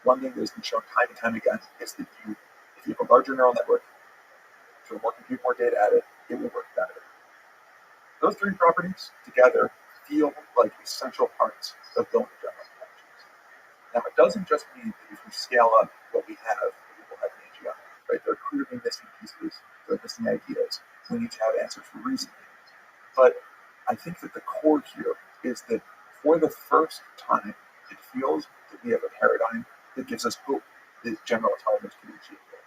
one thing that has been shown time and time again is that if you have a larger neural network, throw more compute, more data at it, it will work better. Those three properties together feel like essential parts of building general intelligence. Now, it doesn't just mean that if we scale up what we have, we will have an AGI. Right? There are clearly missing pieces, there are missing ideas. We need to have answers for reasoning. But I think that the core here is that for the first time, it feels that we have a paradigm that gives us hope that general intelligence can be achievable.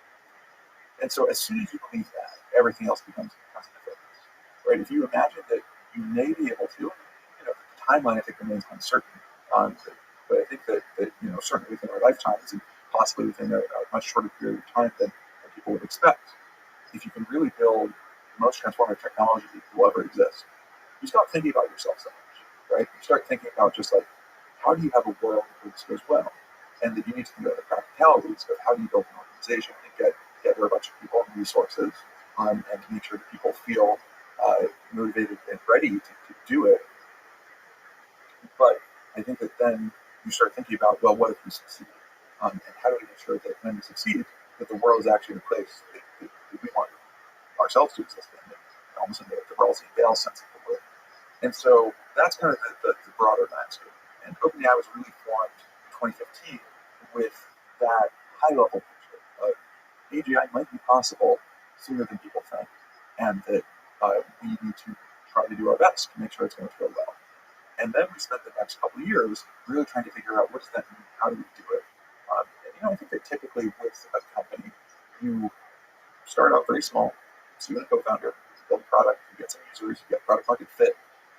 And so as soon as you believe that, everything else becomes effortless. Right? If you imagine that you may be able to, the timeline I think remains uncertain. But I think that certainly within our lifetimes and possibly within a much shorter period of time than people would expect, if you can really build the most transformative technology that will ever exist, you stop thinking about yourself so much, right? You start thinking about just like, how do you have a world where this goes well? And that you need to think about the practicalities of how do you build an organization and get together a bunch of people and resources and to make sure that people feel motivated and ready to do it. But I think that then you start thinking about, well, what if we succeed? And how do we make sure that when we succeed, that the world is actually the place that we want ourselves to exist in, almost in the Rawlsian Bale sense of the word. And so that's kind of the broader landscape. And OpenAI was really formed in 2015 with that high-level picture of AGI might be possible sooner than people think, and that we need to try to do our best to make sure it's going to go well. And then we spent the next couple of years really trying to figure out what does that mean, how do we do it. I think that typically with a company, you start out very small, so you're a co-founder, build a product, you get some users, you get product market fit,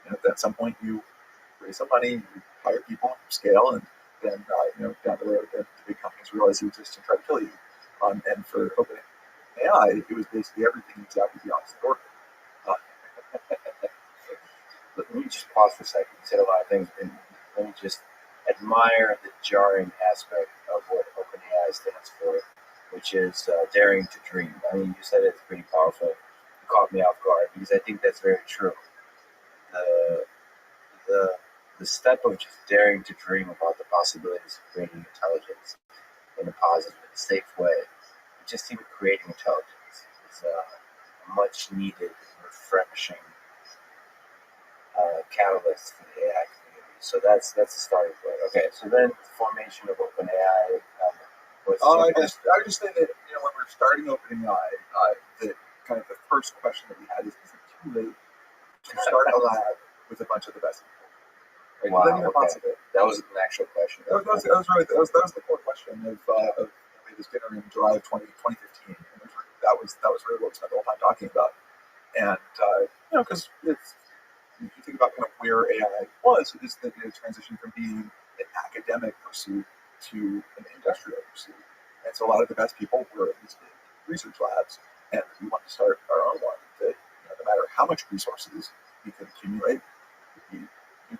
and at some point you raise some money, you hire people, scale, and then down the road the big companies realize you exist and try to kill you. And for OpenAI, it was basically everything exactly the opposite order. Let me just pause for a second. You said a lot of things, and let me just admire the jarring aspect of what OpenAI stands for, which is daring to dream. I mean, you said it's pretty powerful. You caught me off guard because I think that's very true. The step of just daring to dream about the possibilities of creating intelligence in a positive and safe way, just even creating intelligence is a much needed, refreshing catalyst for the AI community. So that's the starting point. Okay, so then the formation of OpenAI was. I would just say that when we're starting OpenAI, that kind of the first question that we had is it too late to start a lab with a bunch of the best people? Right? Wow, Okay. That was an actual question. That was the core question of we had this dinner in July of 2015, and that was really what we spent the whole time talking about. And because if you think about kind of where AI was, it is the transition from being an academic pursuit to an industrial pursuit. And so a lot of the best people were in these big research labs, and we wanted to start our own one that no matter how much resources we could accumulate, you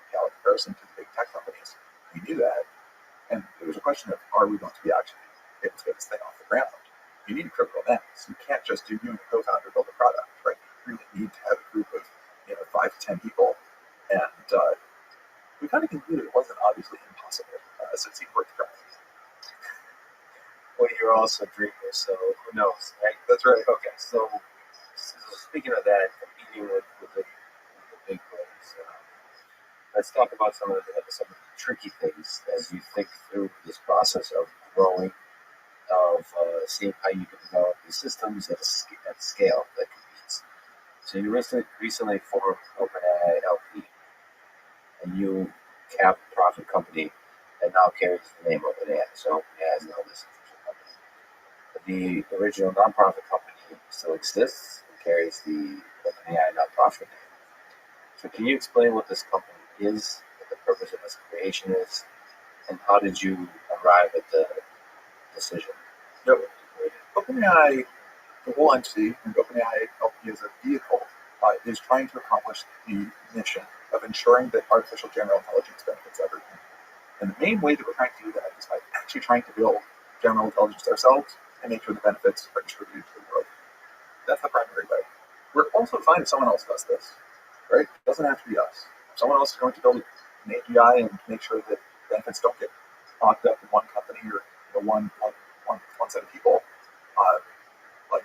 pale in comparison to the big tech companies. We knew that. And it was a question of, are we going to be actually able to get this thing off the ground? You need critical mass. You can't just do you and the co-founder build a product, right? You really need to have a group of 5 to 10 people. And we kind of concluded it wasn't obviously impossible, so it seemed worth trying. Well, you're also dreamers, so who knows, right? That's right. Okay, so speaking of that, competing with the big players, let's talk about some of the tricky things as you think through this process of growing, of seeing how you can develop these systems at scale that competes. So you recently formed OpenAI LP, a new cap profit company that now carries the name OpenAI. So OpenAI is now this official company. The original nonprofit company still exists and carries the OpenAI nonprofit name. So can you explain what this company is, what the purpose of its creation is, and how did you arrive at the decision? Yep. OpenAI, the whole entity, and OpenAI LP as a vehicle, is trying to accomplish the mission of ensuring that artificial general intelligence benefits everyone. And the main way that we're trying to do that is by actually trying to build general intelligence ourselves and make sure the benefits are distributed to the world. That's the primary way. We're also fine if someone else does this, right? It doesn't have to be us. If someone else is going to build an API and make sure that benefits don't get locked up in one company or one set of people,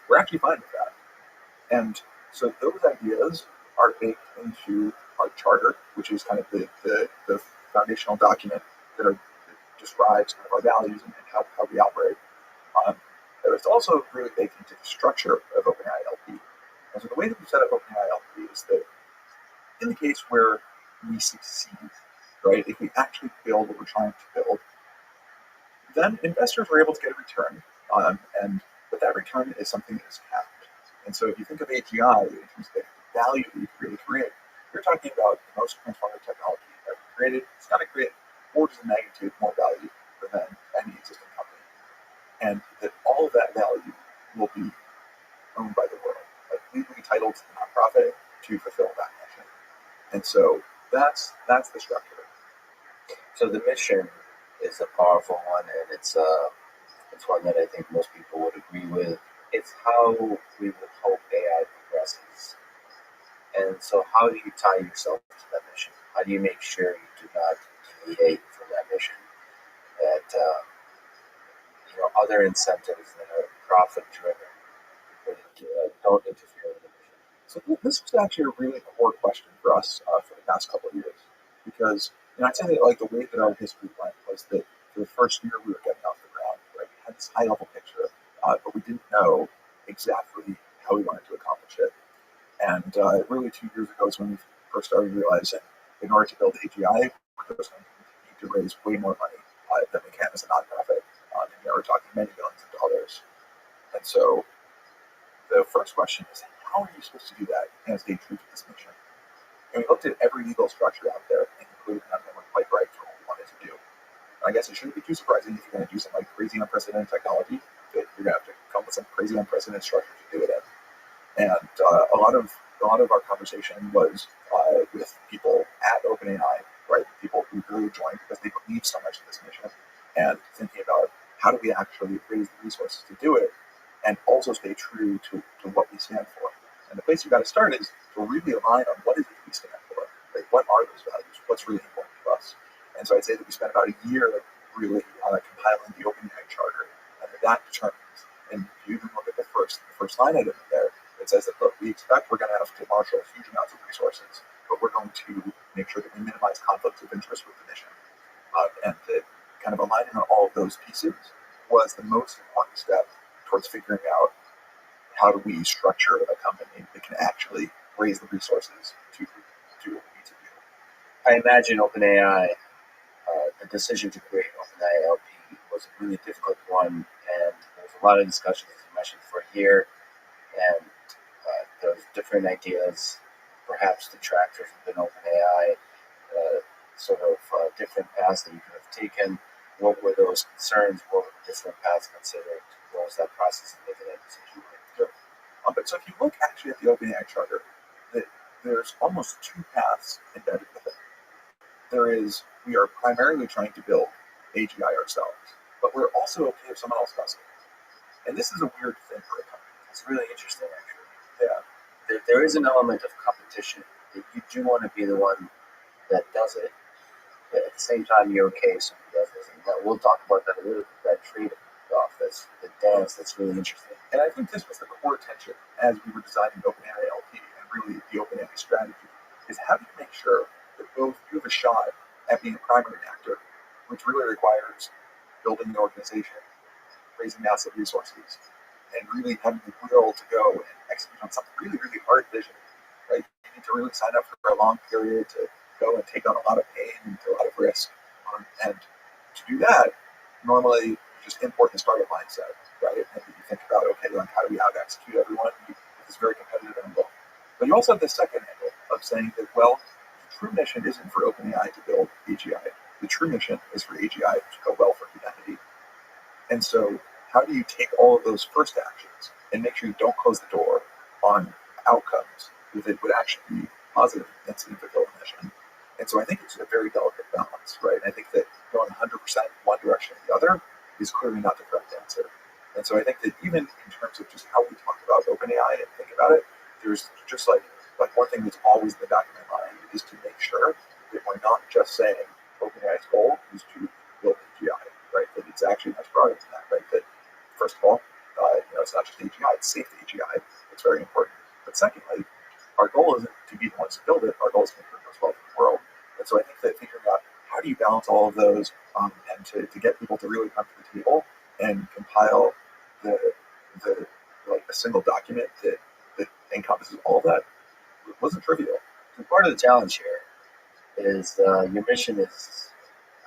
we're actually fine with that. And so those ideas are baked into our charter, which is kind of the foundational document that describes kind of our values and how we operate. But it's also really baked into the structure of OpenAI LP. And so the way that we set up OpenAI LP is that in the case where we succeed, right, if we actually build what we're trying to build, then investors are able to get a return. But that return is something that is capped. And so if you think of AGI in terms of the value that you really create, you're talking about the most transformative technology ever created. It's going to create orders of magnitude more value than any existing company. And that all of that value will be owned by the world, legally titled to the nonprofit to fulfill that mission. And so that's the structure. So the mission is a powerful one, and it's one that I think most people would agree with. It's how we would hope AI progresses. And so how do you tie yourself to that mission? How do you make sure you do not deviate from that mission? That other incentives that are profit-driven don't interfere with the mission? So this was actually a really core question for us for the past couple of years. Because I'd say that the way that our history went was that for the first year we were getting off the ground, right? We had this high-level picture, but we didn't know exactly how we wanted to accomplish it. And really 2 years ago is when we first started realizing in order to build AGI, we're going to need to raise way more money than we can as a nonprofit. And we're talking many millions of dollars. And so the first question is, how are you supposed to do that and stay true to this mission? And we looked at every legal structure out there and concluded none of them were quite right for what we wanted to do. And I guess it shouldn't be too surprising if you're going to do some crazy unprecedented technology that you're going to have to come with some crazy unprecedented structure to do it in. And a lot of our conversation was with people at OpenAI, right? People who really joined because they believe so much in this mission, and thinking about how do we actually raise the resources to do it, and also stay true to what we stand for. And the place you got to start is to really align on what is it we stand for. Like, what are those values? What's really important to us? And so I'd say that we spent about a year really compiling the OpenAI charter, and that determines. And if you even look at the first line item in there, it says that, look, we expect we're going to have to marshal huge amounts of resources, but we're going to make sure that we minimize conflicts of interest with the mission. And that kind of aligning on all of those pieces was the most important step towards figuring out how do we structure a company that can actually raise the resources to do what we need to do. I imagine OpenAI, the decision to create OpenAI LP was a really difficult one, and there was a lot of discussions, as you mentioned, for a year, and there was different ideas, perhaps detractors within OpenAI, different paths that you could have taken. What were those concerns? What were the different paths considered? What was that process of making that decision? Sure. But so if you look actually at the OpenAI charter, there's almost two paths embedded with it. There is, we are primarily trying to build AGI ourselves, but we're also okay if someone else does it. And this is a weird thing for a company. It's really interesting, actually. Yeah. There is an element of competition. If you do want to be the one that does it, but at the same time, you're okay if somebody else does it. But we'll talk about that a little bit, that trade-off, that's the dance that's really interesting. And I think this was the core tension as we were designing OpenAI LP and really the OpenAI strategy, is how do you make sure that both you have a shot at being a primary actor, which really requires building an organization, raising massive resources, and really having the will to go and execute on something really, really hard vision, right? You need to really sign up for a long period to go and take on a lot of pain and a lot of risk. And to do that, normally you just import the startup mindset, right? And you think about, okay, like how do we out-execute everyone with this very competitive angle? But you also have this second angle of saying that, well, the true mission isn't for OpenAI to build AGI. The true mission is for AGI to go well for humanity. And so how do you take all of those first actions and make sure you don't close the door on outcomes that would actually be positive against the fulfill the mission? And so I think it's a very delicate balance, right? And I think that going 100% one direction or the other is clearly not the correct answer. And so I think that even in terms of just how we talk about OpenAI and think about it, there's just like one thing that's always in the back of my mind is to make sure that we're not just saying OpenAI's goal is to build AGI, right? That it's actually much broader than that, right? That first of all, it's not just AGI, it's safe AGI. It's very important. But secondly, our goal isn't to be the ones to build it. Our goal is to make it as well for the world. And so I think that figuring out how do you balance all of those and to get people to really come to the table and compile a single document that encompasses all of that wasn't trivial. And part of the challenge here is your mission is,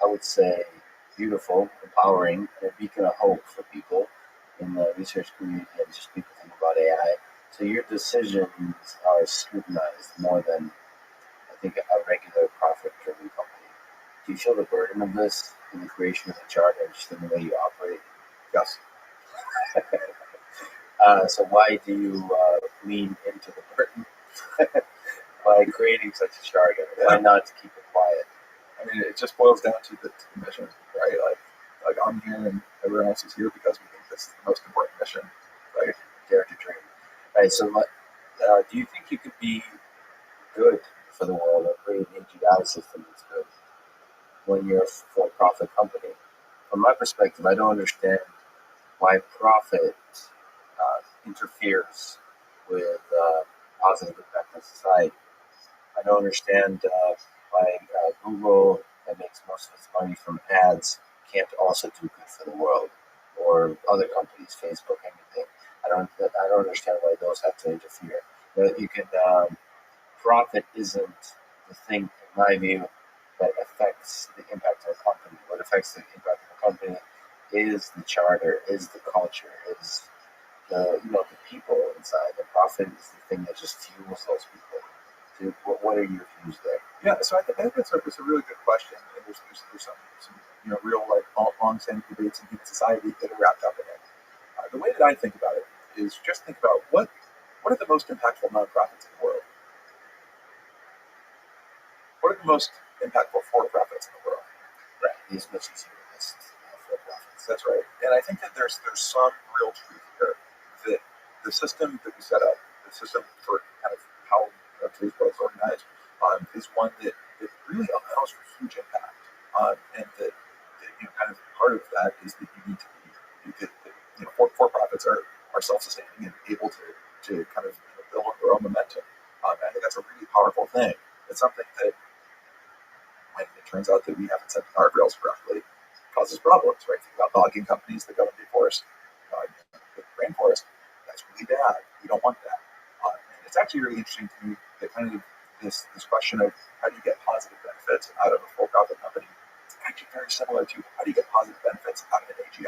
I would say, beautiful, empowering, and a beacon of hope for people in the research community and just people thinking about AI. So your decisions are scrutinized more than, I think, a regular profit-driven company. Do you feel the burden of this in the creation of the chart and just in the way you operate? Yes. So why do you lean into the burden by creating such a chart? Why not to keep it quiet? I mean, it just boils down to the mission, right? Like I'm here and everyone else is here because we think this is the most important mission, right? Dare to dream. Right. So, do you think you could be good for the world or create an AGI system that's good when you're a for-profit company? From my perspective, I don't understand why profit interferes with positive impact on society. I don't understand why Google, that makes most of its money from ads, can't also do good for the world, or other companies, Facebook, anything. I don't understand why those have to interfere. You can profit isn't the thing, in my view, that affects the impact of a company. What affects the impact of a company is the charter, is the culture, is the people inside. The profit is the thing that just fuels those people. So what are your views there? Yeah, so I think it's a really good question, and there's some real long-standing debates in human society that are wrapped up in it. The way that I think about it is just think about what are the most impactful nonprofits in the world? What are the most impactful for-profits in the world? Right, these missions are the best for-profits. That's right. And I think that there's some real truth here that the system that we set up, the system for kind of how today's world is organized, is one that really allows for huge impact. And that kind of part of that is that you need to be, for-profits are self-sustaining and able to kind of build on their own momentum. I think that's a really powerful thing. It's something that, when it turns out that we haven't set the guardrails correctly, causes problems, right? Think about logging companies that go into the rainforest. That's really bad. We don't want that. And it's actually really interesting to me that kind of this question of how do you get positive benefits out of a for-profit company. It's actually very similar to how do you get positive benefits out of an AGI,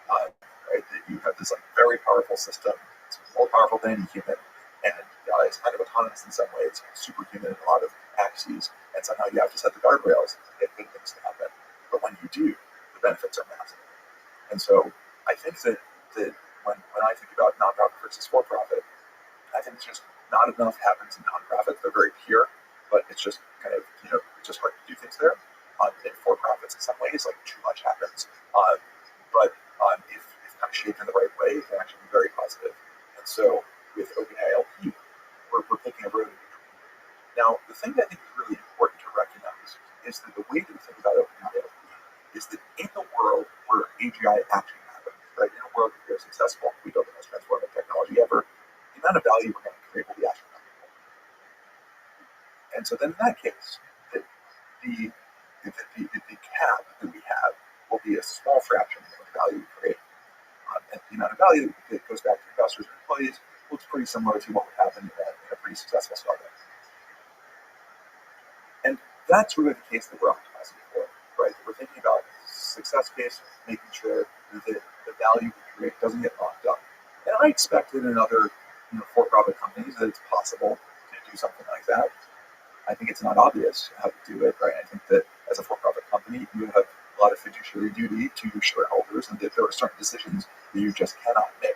right? That you have this very powerful system. It's more powerful than any human, and it's kind of autonomous in some ways, superhuman in a lot of axes. And somehow you have to set the guardrails to get good things to happen. But when you do, the benefits are massive. And so I think that when I think about nonprofit versus for-profit, I think it's just not enough happens in nonprofits. They're very pure, but it's just kind of, it's just hard to do things there. In for-profits, in some ways, like too much happens. But if kind of shaped in the right way, it can actually be very positive. And so with OpenILP, we're taking a road in between. Now, the thing that I think is really important to recognize is that the way that we think about OpenILP is that in the world where AGI actually happens, right, in a world where we're successful, we build the most transformative technology ever, the amount of value we're going to create will be astronomical. And so then in that case, the cap that we have will be a small fraction of the value we create. And the amount of value that goes back to investors and employees looks pretty similar to what would happen in a pretty successful startup. And that's really the case that we're optimizing for, right? We're thinking about success case, making sure that the value we create doesn't get locked up. And I expect that in other for-profit companies that it's possible to do something like that. I think it's not obvious how to do it, right? I think that as a for-profit company, you have a lot of fiduciary duty to shareholders, and that there are certain decisions that you just cannot make.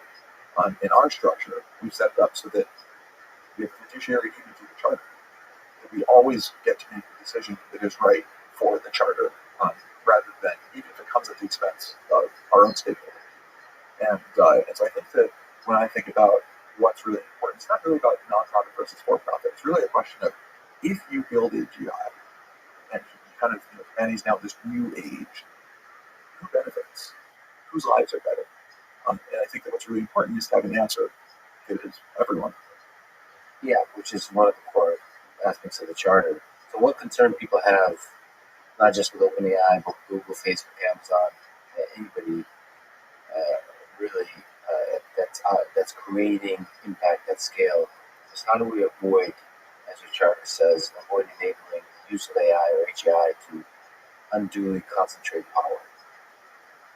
In our structure, we've set it up so that we have fiduciary duty to the charter, that we always get to make the decision that is right for the charter, rather than even if it comes at the expense of our own stakeholders. And so I think that when I think about what's really important, it's not really about nonprofit versus for-profit. It's really a question of, if you build AGI and and he's now this new age, who benefits? Whose lives are better? And I think that what's really important is to have an answer that is everyone. Yeah, which is one of the core aspects of the charter. So what concern people have, not just with OpenAI, but Google, Facebook, Amazon, anybody really that's creating impact at scale, is how do we avoid, as your charter says, avoid enabling the use of AI or AGI to unduly concentrate power?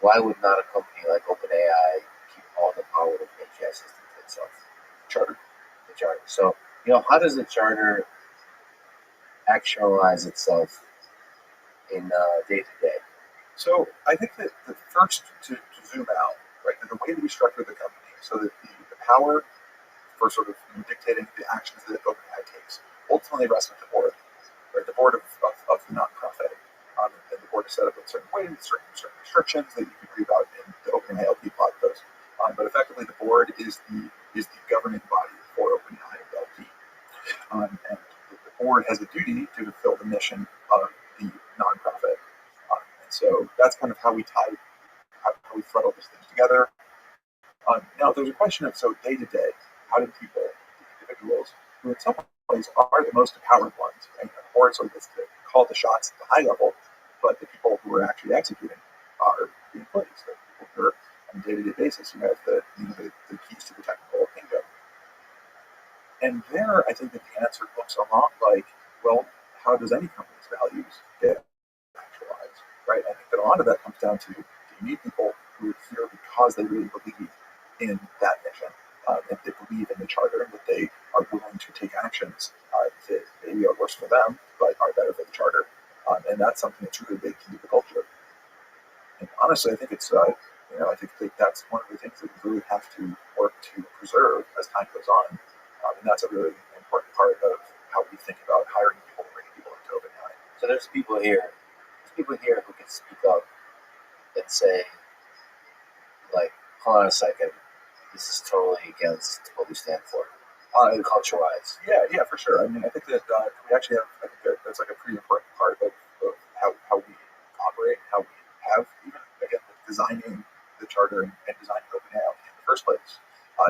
Why would not a company like OpenAI keep all the power of the AGI system to itself? The charter. So, how does the charter actualize itself in day to day? So I think that the first to zoom out, right, that the way that we structure the company so that the power for sort of dictating the actions that OpenAI takes ultimately rests with the board, right? The board of the nonprofit. And the board is set up in certain ways, certain restrictions that you can read about in the OpenAI LP blog post. But effectively, the board is the governing body for OpenAI LP. And the board has a duty to fulfill the mission of the nonprofit. And so that's kind of how we thread all these things together. Now, there's a question of, so day to day, how do people, individuals, who in some ways are the most empowered ones, right? The board sort of gets to call the shots at the high level, but the people who are actually executing are the employees, the people who are on a day-to-day basis, who have the keys to the technical kingdom. And there, I think that the answer looks a lot like, well, how does any company's values get actualized, right? I think that a lot of that comes down to, do you need people who are here because they really believe in that mission, and they believe in the charter, and that they are willing to take actions that maybe are worse for them, but are better for the charter. And that's something that's really baked into the culture. And honestly, I think it's, I think that that's one of the things that we really have to work to preserve as time goes on. And that's a really important part of how we think about hiring people and bringing people into OpenAI. So there's people here who can speak up and say, like, hold on a second, this is totally against what we stand for, culture-wise. Yeah, for sure. I mean, I think that we actually have, I think that's like a pretty important part of how we operate, how we have, even, again, with designing the charter and designing OpenAI in the first place,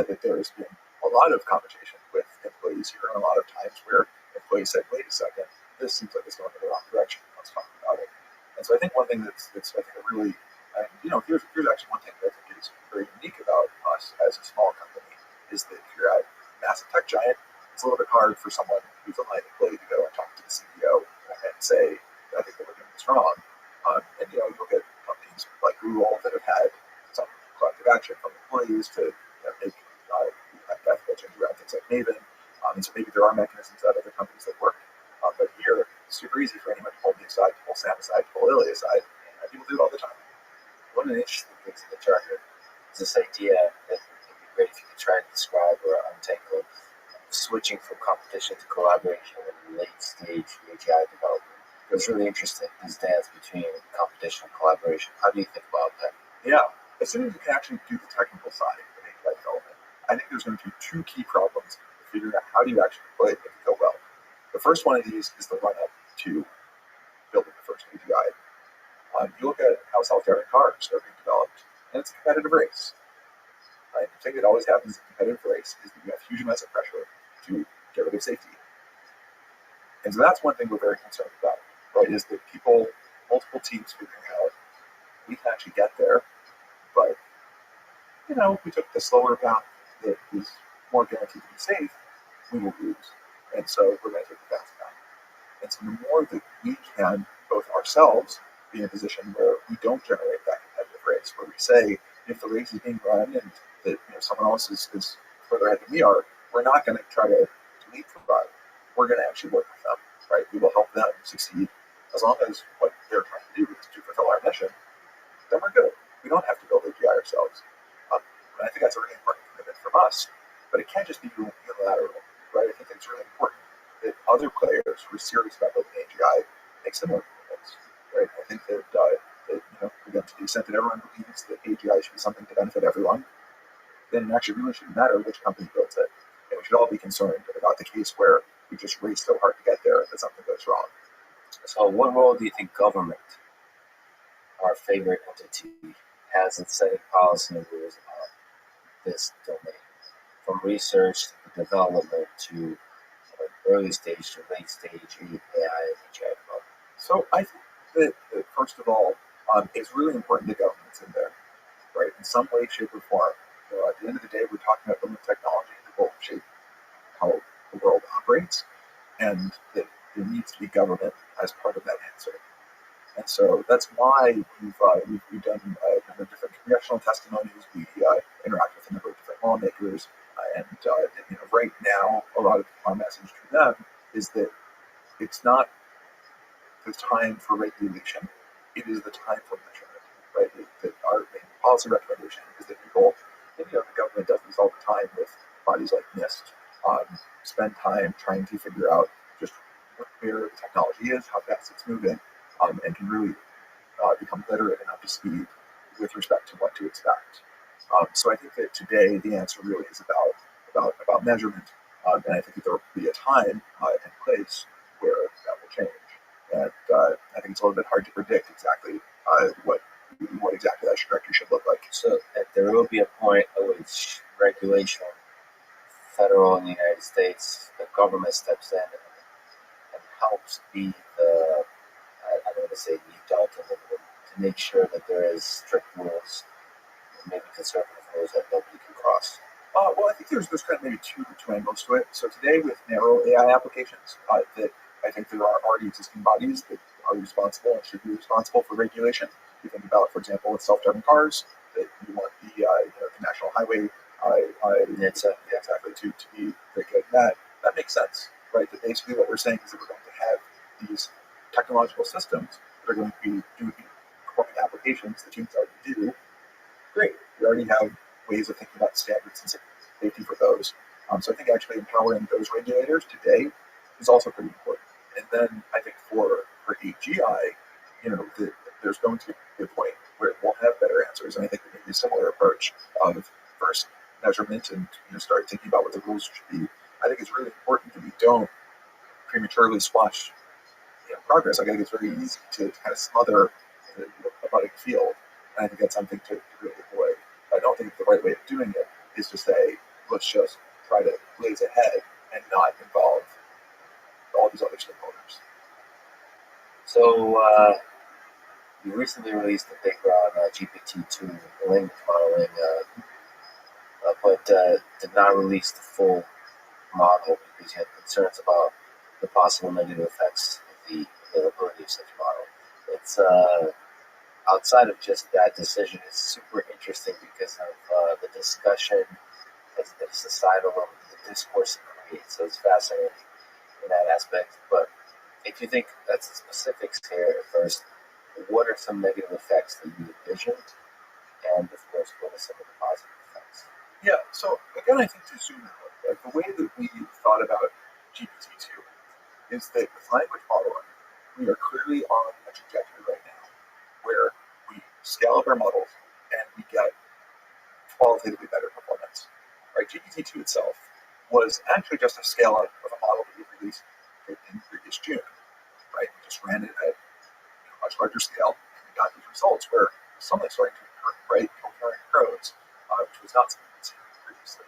that there has been a lot of conversation with employees here, and a lot of times where employees said, wait a second, this seems like it's going in the wrong direction, let's talk about it. And so I think one thing that's I think a really, here's actually one thing that I think is very unique about us as a small company, is that if you're at a massive tech giant, it's a little bit hard for someone who's a line employee to go and talk to the CEO and say, I think that we're doing this wrong. And you look at companies like Google that have had some collective action from employees to make ethical change around things like Maven. And so maybe there are mechanisms at other companies that work. But here, it's super easy for anyone to pull me aside, to pull Sam aside, to pull Lily aside. And people do it all the time. One of the interesting things in the charter is this idea that it would be great if you could try to describe or untangle switching from competition to collaboration in late stage AGI development. It's really interesting, this dance between competition and collaboration. How do you think about that? Yeah, as soon as you can actually do the technical side of API development, I think there's going to be two key problems to figuring out how do you actually play it make it go well. The first one of these is the run-up to building the first API. You look at how self-driving cars are being developed, and it's a competitive race. Right? The thing that always happens in a competitive race is that you have huge amounts of pressure to get rid of safety. And so that's one thing we're very concerned about, right, is that multiple teams figuring out, we can actually get there, but, if we took the slower path that is more guaranteed to be safe, we will lose. And so we're going to take the fast path. And so the more that we can, both ourselves, be in a position where we don't generate that competitive race, where we say, if the race is being run and that someone else is further ahead than we are, we're not going to try to leapfrog. We're going to actually work with them, right? We will help them succeed as long as what they're trying to do is to fulfill our mission. Then we're good. We don't have to build AGI ourselves. And I think that's a really important commitment from us, but it can't just be unilateral, right? I think it's really important that other players who are serious about building AGI make similar commitments, right? I think that, again, to the extent that everyone believes that AGI should be something to benefit everyone, then it actually really shouldn't matter which company builds it. And we should all be concerned about the case where we just race so hard to get there that something goes wrong. So what role do you think government, our favorite entity, has in setting policy and rules about this domain? From research to development to early stage to late stage AI and AGI development. So I think that first of all, it's really important that government's in there, right? In some way, shape, or form. At the end of the day, we're talking about building technology that will shape how the world operates, and that there needs to be government as part of that answer. And so that's why we've done a number of different congressional testimonies. We interact with a number of different lawmakers, and right now, a lot of our message to them is that it's not the time for regulation; it is the time for measurement. Right? That our main policy recommendation is that people, the government does this all the time with bodies like NIST, spend time trying to figure out just where the technology is, how fast it's moving, and can really become literate and up to speed with respect to what to expect. So I think that today the answer really is about measurement, and I think that there will be a time and place where that will change. And I think it's a little bit hard to predict exactly what exactly that trajectory should look like. So there will be a point at which regulation, federal in the United States, the government steps in and helps be the, I don't want to say the adult in the room, to make sure that there is strict rules, maybe conservative rules that nobody can cross. Well, I think there's kind of maybe two angles to it. So today with narrow AI applications, that I think there are already existing bodies that are responsible and should be responsible for regulation. You think about, for example, with self-driving cars, that you want the national highway, exactly, to be very good. That makes sense, right? That basically what we're saying is that we're going to have these technological systems that are going to be doing corporate applications that humans already do. Great. We already have ways of thinking about standards and safety for those. So I think actually empowering those regulators today is also pretty important. And then I think for AGI, there's going to be a point where we'll have better answers. And I think maybe a similar approach of first measurement and start thinking about what the rules should be. I think it's really important that we don't prematurely squash progress. I think it's very easy to kind of smother a budding field. And I think that's something to really avoid. I don't think the right way of doing it is to say, let's just try to blaze ahead and not involve all these other stakeholders. So you recently released a paper on GPT-2 language modeling, but did not release the full model because you had concerns about the possible negative effects of the availability of such model. It's outside of just that decision, it's super interesting because of the discussion, the societal level, the discourse it creates. So it's fascinating in that aspect. But if you think that's the specifics here at first, what are some negative effects that you envisioned? And of course, what are some of the positive effects? Yeah, so again, I think to zoom out, Like the way that we thought about GPT-2 is that with language modeling, we are clearly on a trajectory right now where we scale up our models and we get qualitatively better performance. Right? GPT-2 itself was actually just a scale up of a model that we released in previous June. Right? We just ran it at a much larger scale, and we got these results where something starting to write coherent prose, which was not something we'd seen previously.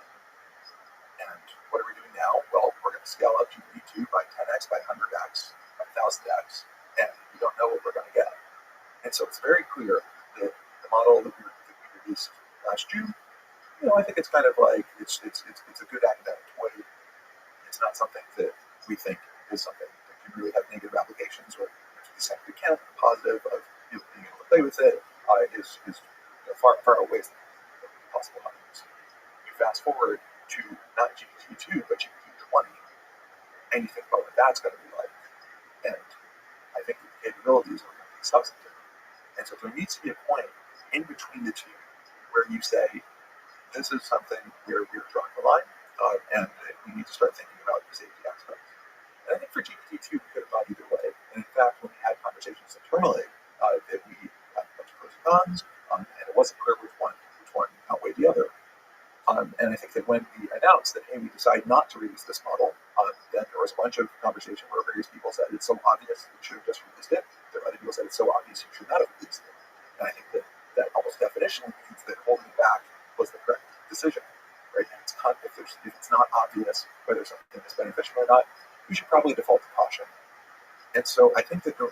And what are we doing now? Well, we're going to scale up GPT-2 by 10x, by 100x, by 1000x, and we don't know what we're going to get. And so it's very clear that the model that we released last June, I think it's kind of like it's a good academic toy. It's not something that we think is something that can really have negative applications, or to the extent we can, positive of being able to play with it is far away from possible outcomes. You fast forward to not GPT-2 but GPT-20, and you think about what that's going to be like. And I think the capabilities are going to be substantive. And so there needs to be a point in between the two where you say, this is something where we're drawing the line, and we need to start thinking about the safety aspects. And I think for GPT-2, we could have gone either way. And in fact, when we had conversations internally, that we had a bunch of pros and cons, and it wasn't clear which one outweighed the other. And I think that when we announced that, hey, we decided not to release this model, then there was a bunch of conversation where various people said it's so obvious we should have just released it. There were other people said it's so obvious you should not have released it. And I think that almost definitionally means that holding it back was the correct decision. Right? And if it's not obvious whether something is beneficial or not, we should probably default to caution. And so I think that the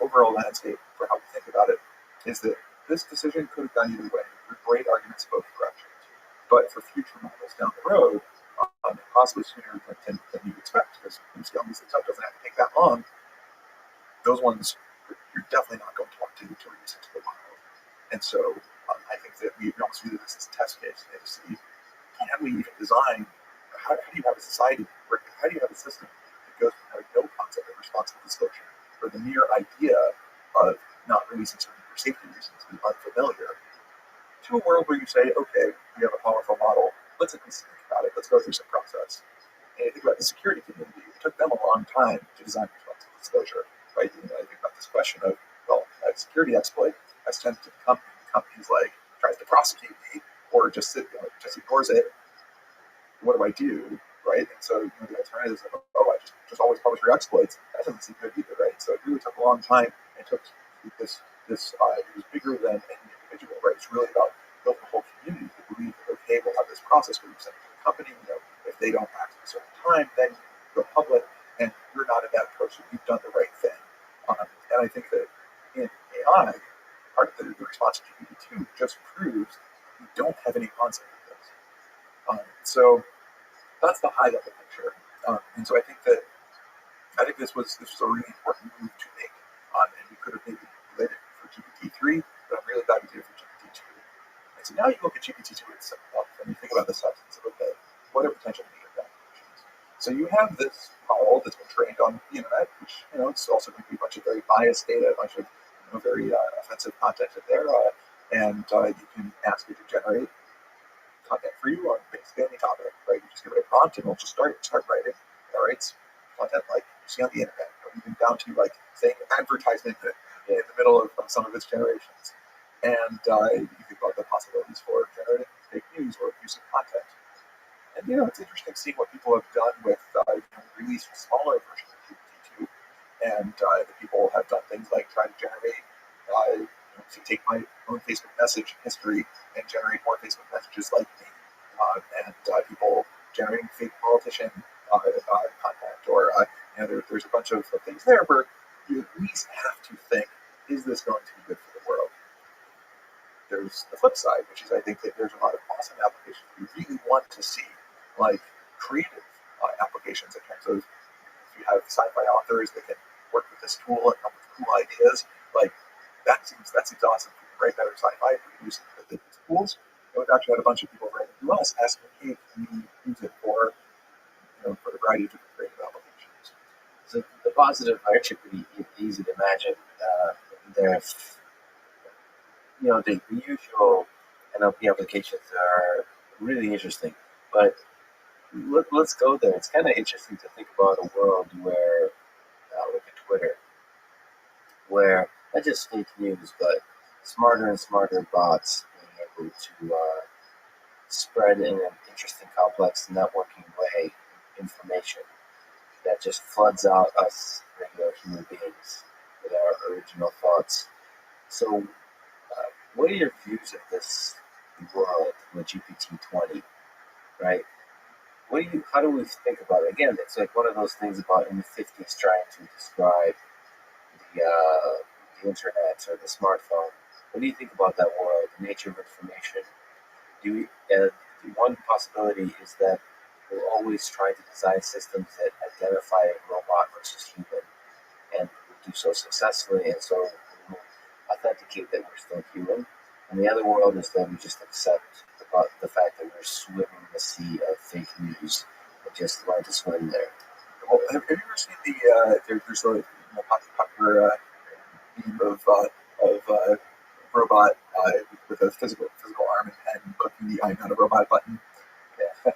overall landscape for how we think about it is that this decision could have gone either way. There are great arguments both directions. But for future models down the road, possibly sooner than you expect, because scaling these things up doesn't have to take that long, those ones you're definitely not going to want to release into the wild. And so I think that we almost view this as a test case to see, can we even design, how do you have a society, or how do you have a system that goes from having no concept of responsible disclosure, or the mere idea of not releasing something for safety reasons is unfamiliar, to a world where you say, okay, we have a powerful model, let's at least think about it, let's go through some process. And you think about the security community, it took them a long time to design responsible disclosure, right? I think about this question of, well, a security exploit has tended to become companies like tries to prosecute me, or just ignores it. What do I do, right? And so the alternatives of, I just always publish your exploits, that doesn't seem good either, right? So it really took a long time. It took this it was bigger than any individual, right? It's really about building a whole community to believe that, okay, we'll have this process where you send it to the company, if they don't act at a certain time, then you go public, and you're not a bad person, you've done the right thing. And I think that in AI, part of the response to GPT-2 just proves we don't have any concept of this. So that's the high level picture. And so I think this was a really important move to make. And we could have maybe delayed it for GPT-3, but I'm really glad we did it for GPT-2. And so now you look at GPT-2 itself, and you think about the substance of it. What are potential negative applications? So you have this model that's been trained on the internet, which it's also going to be a bunch of very biased data, a bunch of very offensive content in there, and you can ask it to generate content for you on basically any topic, right? You just give it a prompt and it'll just start writing. It writes content like you see on the internet, even down to like saying advertisement in the middle of some of its generations. And you think about the possibilities for generating fake news or abusive content. And it's interesting seeing what people have done with released smaller versions of GPT-2, and the people have done things like try to generate, to take my own Facebook message history and generate more Facebook messages like me, and people generating fake politician content, or there's a bunch of things there where you at least have to think, is this going to be good for the world? There's the flip side, which is I think that there's a lot of awesome applications we really want to see, like creative applications in terms of if you have sci-fi authors that can work with this tool and come with cool ideas, like that seems awesome. We can write better sci-fi if we can use the tools. We've actually had a bunch of people writing to us asking, hey, can we use it for a variety of different creative applications? So the positive are actually pretty easy to imagine. The usual NLP applications are really interesting, but let's go there. It's kind of interesting to think about a world where, look at Twitter, where not just fake news, but smarter and smarter bots being able to spread in an interesting, complex, networking way information that just floods out us regular human beings with our original thoughts. So, what are your views of this world with GPT-20, right? How do we think about it? Again, it's like one of those things about in the 50s trying to describe the internet or the smartphone. What do you think about that world, the nature of information? One possibility is that we're always trying to design systems that identify a robot versus human, and we do so successfully, and so we will authenticate that we're still human. And the other world is that we just accept the fact that we're swimming in the sea of fake news and just learn to swim there. Well, have you ever seen there's a popular meme of robot with a physical arm and head clicking the "I'm not a robot" button? Yeah.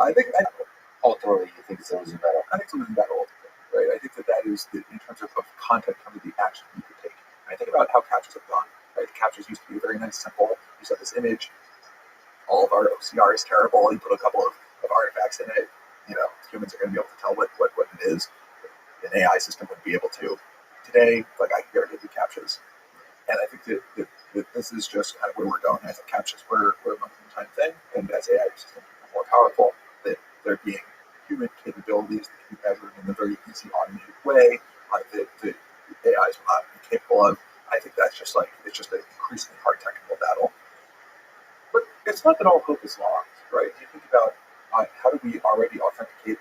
I think Ultimately, you think it's illusion battle. I think it's illusion battle ultimately, right? I think that is in terms of content, kind of the action you could take. And I think about how captures have gone. Right, captures used to be very nice, simple. You set this image. All of our OCR is terrible. You put a couple of artifacts in it. Humans are going to be able to tell what it is. An AI system wouldn't be able to. Today, like I can guarantee the captures. And I think that this is just kind of where we're going. I think captures were a moment-in-time thing, and as AI systems become more powerful, that there being human capabilities that can be measured in a very easy, automated way that AIs will not be capable of. I think that's just it's just an increasingly hard technical battle. But it's not that all hope is lost, right? You think about how do we already authenticate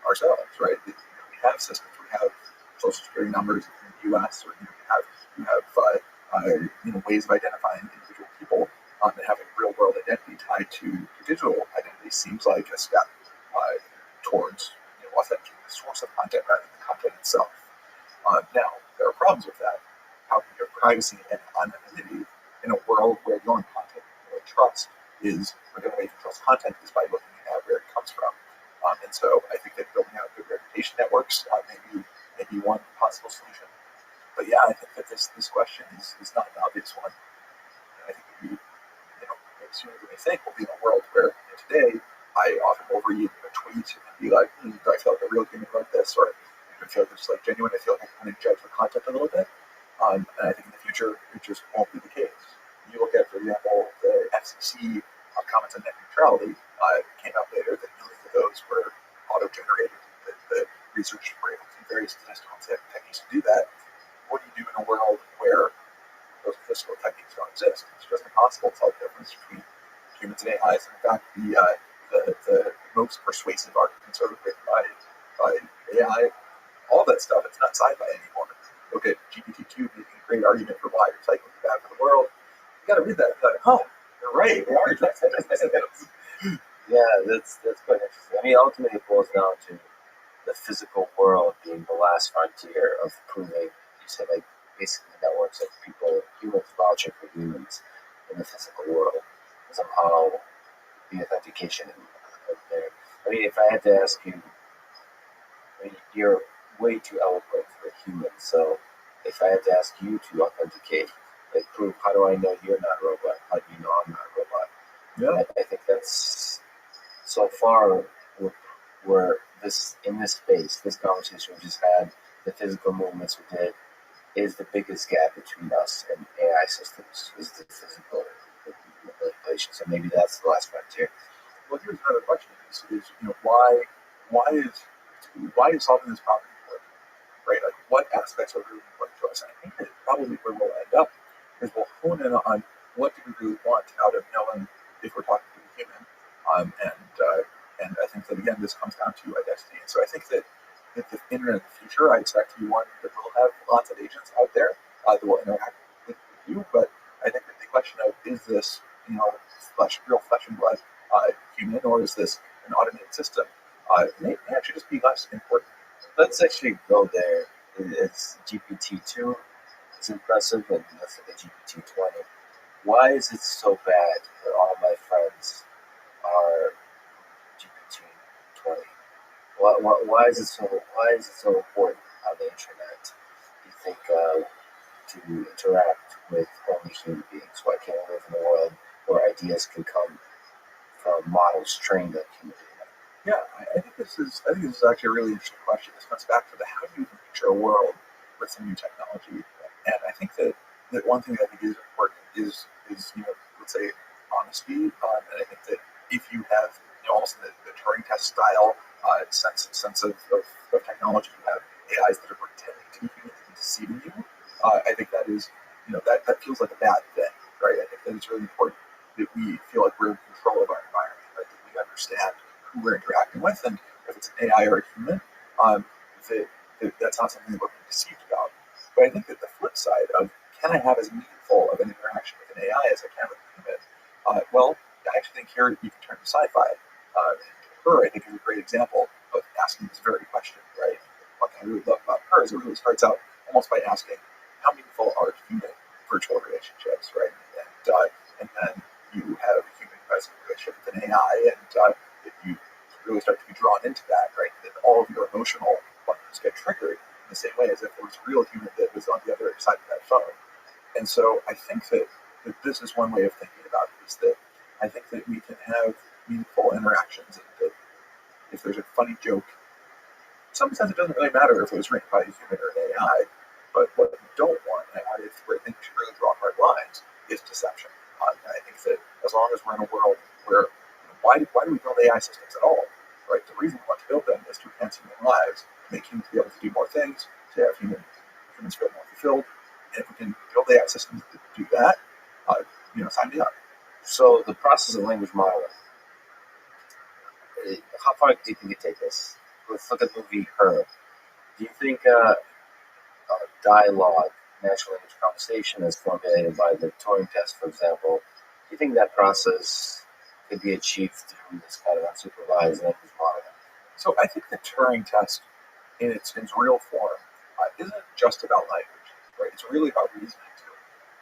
ourselves, right? We have systems, we have social security numbers in the U.S., or you have ways of identifying individual people, and having real world identity tied to digital identity seems like a step towards authenticating the source of content rather than the content itself. Now, there are problems with that. How can your privacy and anonymity in a world where the only content you really trust is, or the only way you can trust content is by looking at where it comes from. And so I think that building out good reputation networks may be one possible solution. But yeah, I think that this question is not an obvious one. And I think that maybe sooner than we think, we'll be in a world where today I often overeat a tweet and be like, do I feel like a real human wrote this? Or do I feel like it's genuine? I feel like I kind of judge the content a little bit. And I think in the future, it just won't be the case. You look at, for example, the FCC comments on net neutrality came out later that millions of those were auto-generated. The research were able to do various statistical techniques to do that. What do you do in a world where those statistical techniques don't exist? It's just impossible to tell the difference between humans and AIs. In fact, the most persuasive arguments are written by AI. All that stuff, it's not sci-fi anymore. Look at GPT-2 making a great argument for why recycling is bad for the world. You got to read that. You're like, oh, you're right. We are recycling. Yeah, that's quite interesting. I mean, ultimately, it boils down to the physical world being the last frontier of proving. You said basically networks of humans vouching for humans in the physical world. Somehow, the authentication of there. I mean, if I had to ask you, you're way too eloquent for a human. So, if I had to ask you to authenticate, prove, how do I know you're not a robot? How do you know I'm not a robot? Yeah. I think that's so far we're in this space, this conversation we just had, the physical movements we did, is the biggest gap between us and AI systems, is the physical manipulation. So maybe that's the last frontier. Well, here's another question: is why is solving this problem important? Right? Like, what aspects are really important to us? And I think that probably where we'll end up is we'll hone in on what do we really want out of knowing if we're talking to a human. And I think that again, this comes down to identity. And so I think that the internet in the future, I expect to be one that will have lots of agents out there that will interact with you. But I think that the question of, is this real flesh and blood human, or is this an automated system, may actually just be less important. Let's actually go there. It's GPT-2. is impressive, and let's look at GPT-20. Why is it so bad that all my friends are GPT-20? Why is it so? Why is it so important on the internet? Do you think to interact with only human beings? Why can't we live in a world where ideas can come from models trained on human data? Yeah, I think this is actually a really interesting question. This comes back to the how do you picture a world with some new technology? And I think that one thing that I think is important is let's say honesty. And I think that if you have almost the Turing test style sense of technology, you have AIs that are pretending to be human and deceiving you. I think that is that feels like a bad thing, right? I think that it's really important that we feel like we're in control of our environment, right? That we understand who we're interacting with, and if it's an AI or a human, that's not something that we're being deceived about. But I think that the flip side of can I have as meaningful of an interaction with an AI as I can with a human? Well, I actually think here you can turn to sci-fi. Her, I think, is a great example of asking this very question, right? What I really love about her is it really starts out almost by asking how meaningful are human virtual relationships, right? And then you have a human who has a relationship with an AI, and if you really start to be drawn into that, right, then all of your emotional buttons get triggered in the same way as if there was a real human that was on the other side of that phone. And so I think that this is one way of thinking about it, is that I think that we can have meaningful interactions, and that if there's a funny joke, sometimes it doesn't really matter if it was written by a human or an AI, but what we don't want, and where I think we should really draw hard lines, is deception. And I think that as long as we're in a world where, why do we build AI systems at all? Right? The reason we want to build them is to enhance human lives, to make humans be able to do more things, to have humans feel more fulfilled. And if we can build AI systems that do that, sign me up. So the process of language modeling, how far do you think it takes us? Let's look at the movie Her. Do you think dialogue, natural language conversation, as formulated by the Turing test, for example, do you think that process could be achieved through this kind of unsupervised language modeling? So I think the Turing test, in its real form, isn't just about language, right? It's really about reasoning too,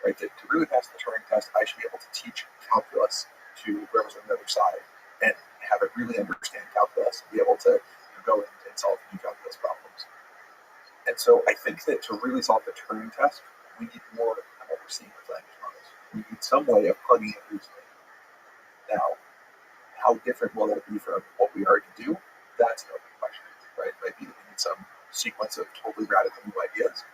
right? To really pass the Turing test, I should be able to teach calculus to whoever's on the other side and have it really understand calculus and be able to go and solve new calculus problems. And so I think that to really solve the Turing test, we need more than what we're seeing with language models. We need some way of plugging in reasoning. Now, how different will that be from what we already do? That's an open question, right? It might be that we need some sequence of totally radical new ideas,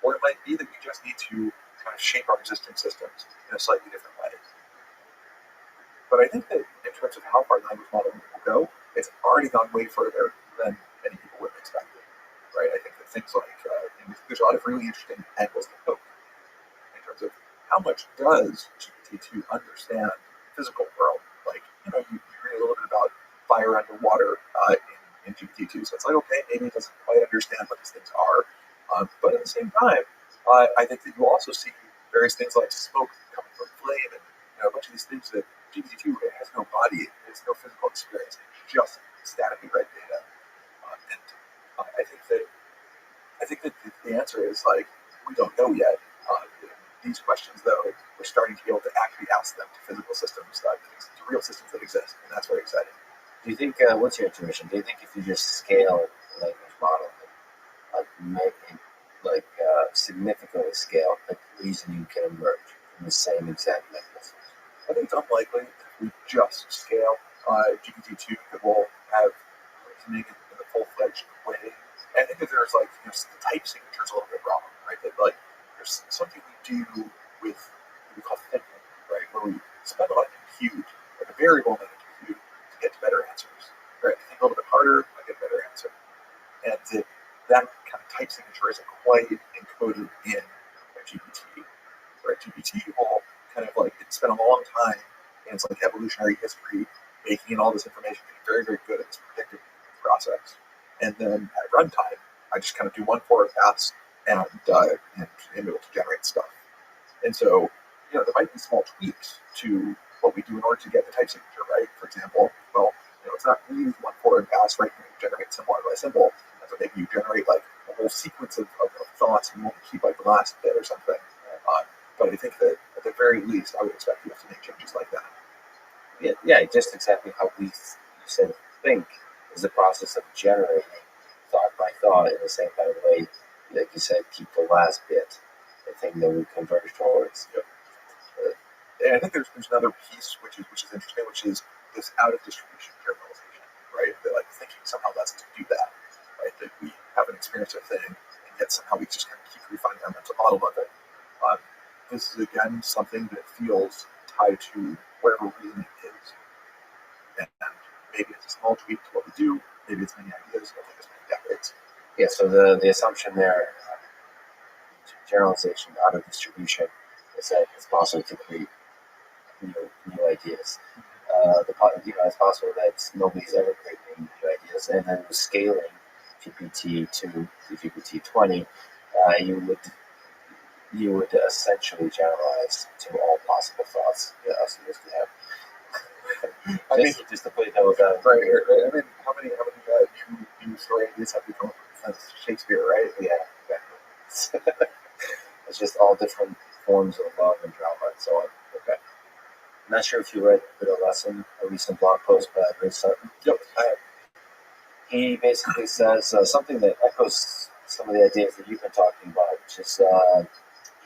or it might be that we just need to kind of shape our existing systems in a slightly different way. But I think that in terms of how far language modeling will go, it's already gone way further than many people would have expected, right? I think that things like, there's a lot of really interesting angles to poke in terms of how much does GPT-2 understand the physical world? Like, you read a little bit about fire underwater in GPT-2, so it's like, okay, maybe it doesn't quite understand what these things are. But at the same time, I think that you also see various things like smoke coming from flame and a bunch of these things that GPT-2 has no body, it has no physical experience, it's just statically read data. I think that the answer is like we don't know yet. These questions, though, we're starting to be able to actually ask them to physical systems, to real systems that exist, and that's very exciting. Do you think, what's your intuition? Do you think if you just scale the language model, significantly scale, that reasoning can emerge from the same exact mechanisms? I think it's unlikely if we just scale GPT-2 that we'll have reasoning in the full-fledged way. And I think that there's the type signature is a little bit wrong, right? That there's something we do with what we call thinking, right? Where we spend a lot of compute, like a variable amount of compute, to get to better answers, right? Think a little bit harder, I get a better answer. And that kind of type signature isn't quite encoded in GPT, right? GPT will kind of spend a long time in its evolutionary history baking in all this information, being very, very good at this predictive process. And then at runtime, I just kind of do one forward pass and able to generate stuff. And so, there might be small tweaks to what we do in order to get the type signature right. For example, it's not really one forward pass, right? You generate symbol by symbol, and So maybe you generate like a whole sequence of thoughts and you only keep like the last bit or something. But I think that at the very least, I would expect you to make changes like that. Yeah, just exactly how you said think is the process of generating thought by thought in the same kind of way, like you said, keep the last bit, the thing that we converge towards. Yep. And I think there's another piece which is interesting, which is this out of distribution generalization, right? That like thinking somehow lets us do that, right? That we have an experience of thing, and yet somehow we just kind of keep refining our mental model of it. This is again something that feels tied to whatever reason it is, and maybe it's a small tweak to what we do, maybe it's many ideas that take us many decades. Yeah. So the assumption there, generalization out of distribution, is that it's possible to create new ideas. It's possible that nobody's ever created new ideas, and then scaling GPT to GPT-20, you would essentially generalize to all possible thoughts that us humans could have. Just to play devil's advocate. Right. I mean, how many new story ideas have we come up with since Shakespeare, right? Yeah, exactly. It's just all different forms of love and drama and so on. Okay. I'm not sure if you read the lesson, a recent blog post by Ray Sutton. Yep, I have. He basically says something that echoes some of the ideas that you've been talking about, which is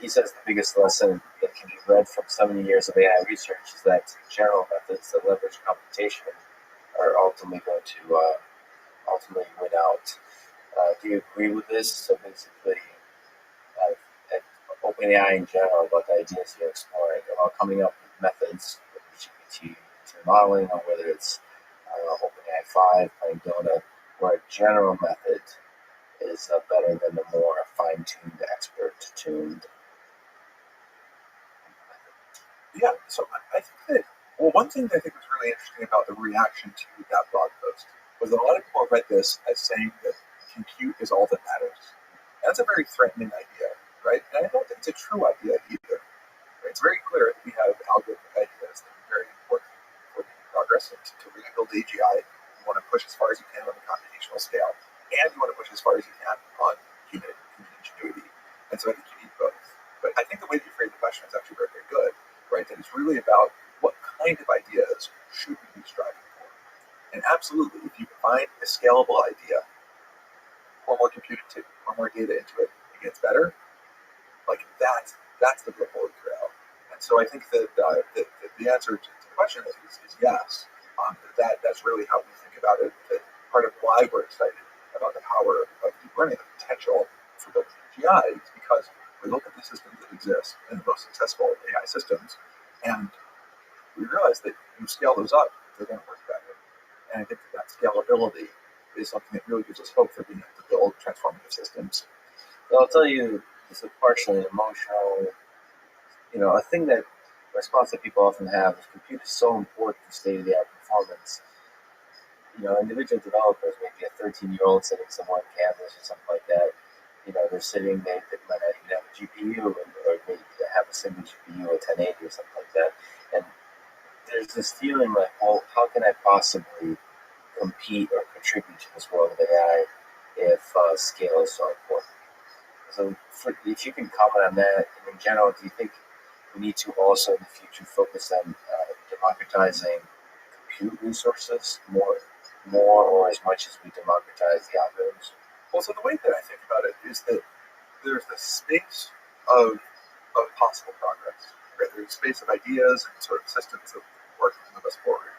he says the biggest lesson that can be read from 70 years of AI research is that general methods that leverage computation are ultimately going to ultimately win out. Do you agree with this? So basically, at OpenAI in general, about the ideas you're exploring, about coming up with methods, whether it's GPT modeling or whether it's OpenAI 5, playing Dota, where a general method is better than the more fine-tuned, expert-tuned. Yeah, so I think that, well, one thing that I think was really interesting about the reaction to that blog post was that a lot of people read this as saying that compute is all that matters. That's a very threatening idea, right? And I don't think it's a true idea either. Right? It's very clear that we have algorithmic ideas that are very important for progress. And to really build AGI, you want to push as far as you can on the computational scale, and you want to push as far as you can on human ingenuity. And so I think you need both. But I think the way that you frame the question is actually very, very good. Right, that it's really about what kind of ideas should we be striving for. And absolutely, if you can find a scalable idea, pour more compute into it, pour more data into it, it gets better. Like that's the holy grail. And so I think that the answer to the question is yes. That's really how we think about it. That part of why we're excited about the power of deep learning, the potential for building AGI, is because we look at the systems that exist and the most successful AI systems, and we realize that you scale those up, they're going to work better. And I think that scalability is something that really gives us hope for being able to build transformative systems. Well, I'll tell you, it's a partially emotional, a thing that response that people often have is compute is so important for state-of-the-art performance. Individual developers, maybe a 13-year-old sitting somewhere on campus or something like that, they're sitting, they might not even have a GPU, or they have a single GPU, a 1080 or something like that. And there's this feeling like, well, how can I possibly compete or contribute to this world of AI if scale is so important? So if you can comment on that, and in general, do you think we need to also in the future focus on democratizing compute resources more or as much as we democratize the algorithms? Well, so the way that I think about it is that there's this space of possible progress. Right? There's a space of ideas and sort of systems that work to move us forward.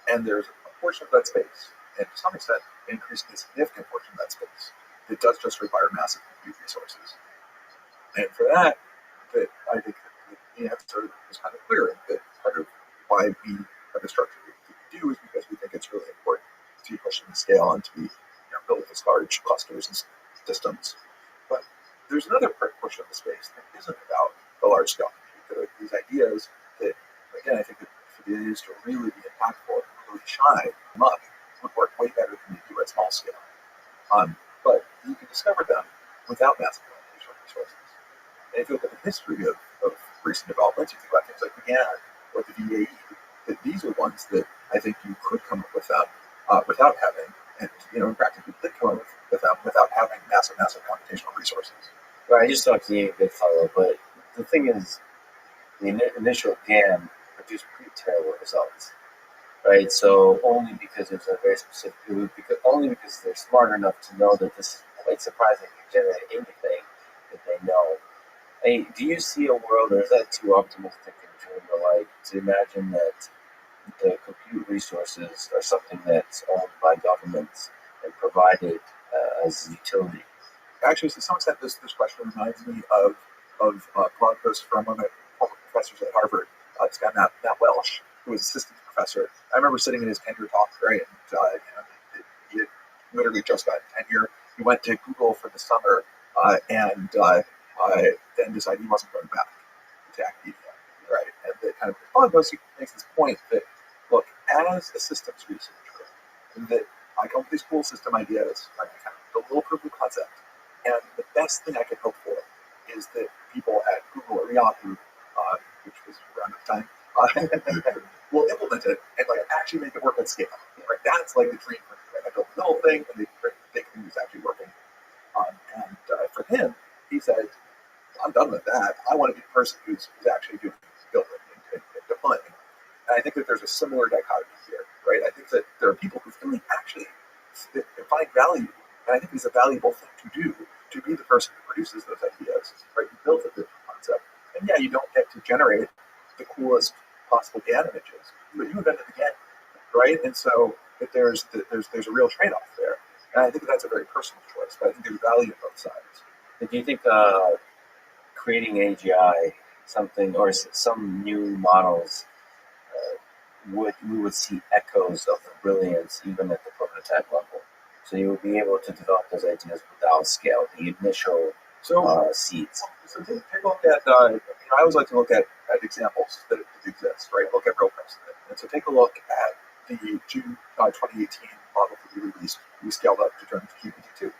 And there's a portion of that space, and to some extent, an increasingly significant portion of that space, that does just require massive compute resources. And for that I think that the answer is kind of clear, that part of why we have the structure that we do is because we think it's really important to be pushing the scale and to be building these large clusters and systems. But there's another portion of the space that isn't about the large scale compute. There are these ideas that, again, I think that for the ideas to really be impactful and really shine them up would work way better than they do at small scale. But you can discover them without massive computational resources. And if you look at the history of recent developments, you think about things like the GAN or the VAE, that these are ones that I think you could come up with them without having and practically Bitcoin with them without having massive computational resources. Right, I just thought he gave a good follow, but the thing is, the initial GAN produced pretty terrible results. Right, so only because it's a very specific, only because they're smart enough to know that this is quite surprising to generate anything that they know. Hey, do you see a world, or is that too optimistic and dream-like to imagine that the compute resources are something that's owned by governments and provided as utility? Actually, to some extent, this question reminds me of a blog post from one of my former professors at Harvard, this guy Matt Welsh, who was assistant professor. I remember sitting in his tenure talk, right, and he had literally just gotten tenure. He went to Google for the summer, and then decided he wasn't going back to academia, right? And the kind of blog post, he makes this point that, look, as a systems researcher, that I come up with these cool system ideas, right? I kind of build a little proof of concept. And the best thing I could hope for is that people at Google or Yahoo, which was around the time, will implement it and actually make it work at scale. Right? That's the dream for me. Right? I built a little thing and they think it's actually working. And for him, he said, I'm done with that. I want to be the person who's actually building and deploying. And I think that there's a similar dichotomy here, right? I think that there are people who really actually find value, and I think it's a valuable thing to do, to be the person who produces those ideas, right? You build a proof of concept, and yeah, you don't get to generate the coolest possible GAN images, but you invented the GAN, right? And so if there's a real trade-off there, and I think that's a very personal choice, but I think there's value on both sides. Do you think creating AGI, something or some new models, we would see echoes of the brilliance even at the prototype level? So you would be able to develop those ideas without scale, the initial seeds. So take a look at, I always like to look at examples that exist, right? Look at real precedent. And so take a look at the June 2018 model that we released. We scaled up to turn GPT-2.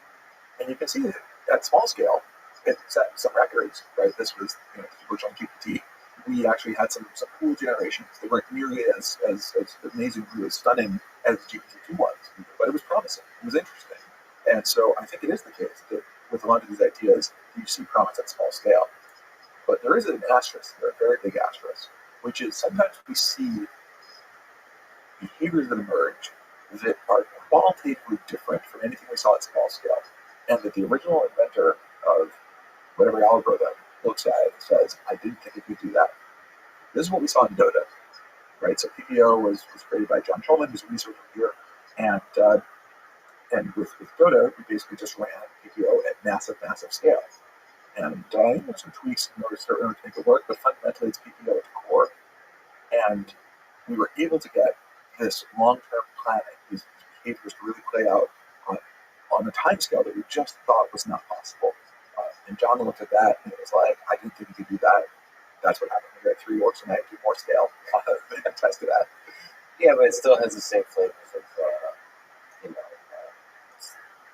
And you can see that at small scale, it set some records, right? This was the original GPT. We actually had some cool generations. They weren't nearly as amazingly as stunning as GPT-2 was, but it was promising. It was interesting. And so I think it is the case that with a lot of these ideas, you see promise at small scale. But there is an asterisk, there, a very big asterisk, which is sometimes we see behaviors that emerge that are qualitatively different from anything we saw at small scale. And that the original inventor of whatever algorithm looks at it and says, I didn't think it could do that. This is what we saw in Dota, right? So PPO was created by John Schulman, who's a researcher here, and with Dota, we basically just ran PPO at massive scale. And some tweaks in order to make it work, but fundamentally it's PPO at the core. And we were able to get this long-term planning, these behaviors to really play out on a time scale that we just thought was not possible. And John looked at that and it was like, I didn't think he could do that. That's what happened. We got 3 orcs and I had 2 more scale. I tested that. Yeah, but it still has the same flavors of,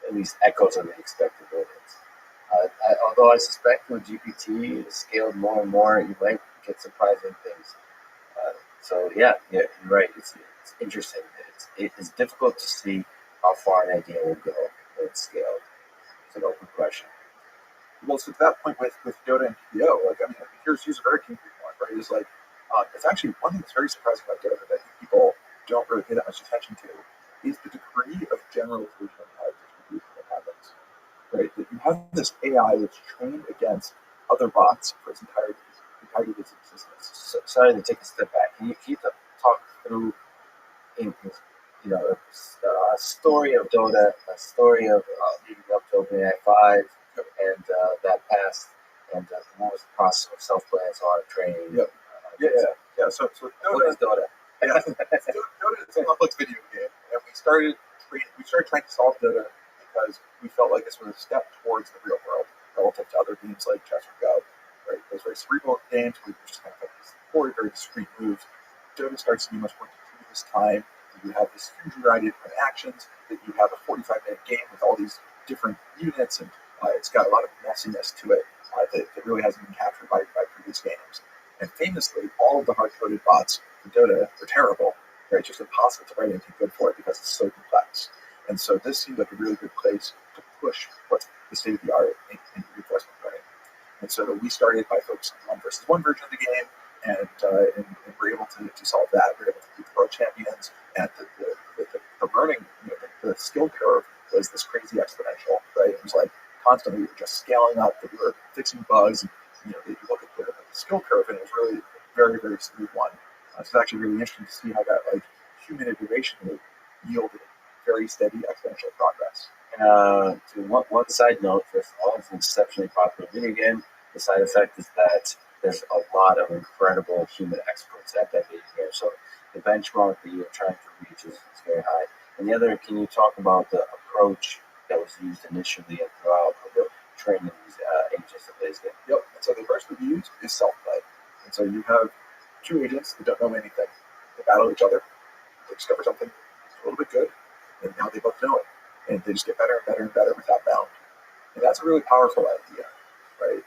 at least echoes of the expected brilliance. Although I suspect with GPT scaled more and more, you might get surprising things. So yeah, you're right. It's interesting. It's difficult to see how far an idea will go when it's scaled. It's an open question. Well, so to that point with Dota and PPO, here's a very concrete one, right? It's like, it's actually one thing that's very surprising about Dota that people don't really pay that much attention to is the degree of generalization of distribution that happens, right? That you have this AI that's trained against other bots for its entirety of its existence. So, sorry to take a step back. Can you talk through, a story of Dota, a story of leading up to OpenAI 5, and that passed, and what was the process of self-play and so on, training? Yep. Yeah. So Dota, what is Dota? Yeah, Dota is a complex video game, and we started trying to solve Dota because we felt like this was a step towards the real world relative to other games like chess or Go. Right, those very cerebral games where you just kind of have these very discrete moves. Dota starts to be much more continuous time. You have this huge variety of different actions. That you have a 45-minute game with all these different units, and it's got a lot of messiness to it that really hasn't been captured by previous games. And famously, all of the hard-coded bots for Dota are terrible. Right? It's just impossible to write anything good for it because it's so complex. And so this seemed like a really good place to push what's the state of the art in reinforcement learning. And so we started by focusing on 1-versus-1 version of the game, and we're able to solve that. We're able to beat the world champions, and the learning, the skill curve was this crazy exponential, right? It was like constantly we were just scaling up, we were fixing bugs, and you look at the skill curve, and it was really very, very smooth one. So it's actually really interesting to see how that like human iteration would yield very steady exponential progress. To one side note, for all, it's an exceptionally popular video game. The side effect is that there's a lot of incredible human experts at that video game. So the benchmark that you're trying to reach is very high. And the other, can you talk about the approach that was used initially and throughout training these agents to play this game? Yep. And so the approach that we use is self-play. And so you have two agents that don't know anything. They battle each other. They discover something a little bit good, and now they both know it. And they just get better and better and better without bound. And that's a really powerful idea, right?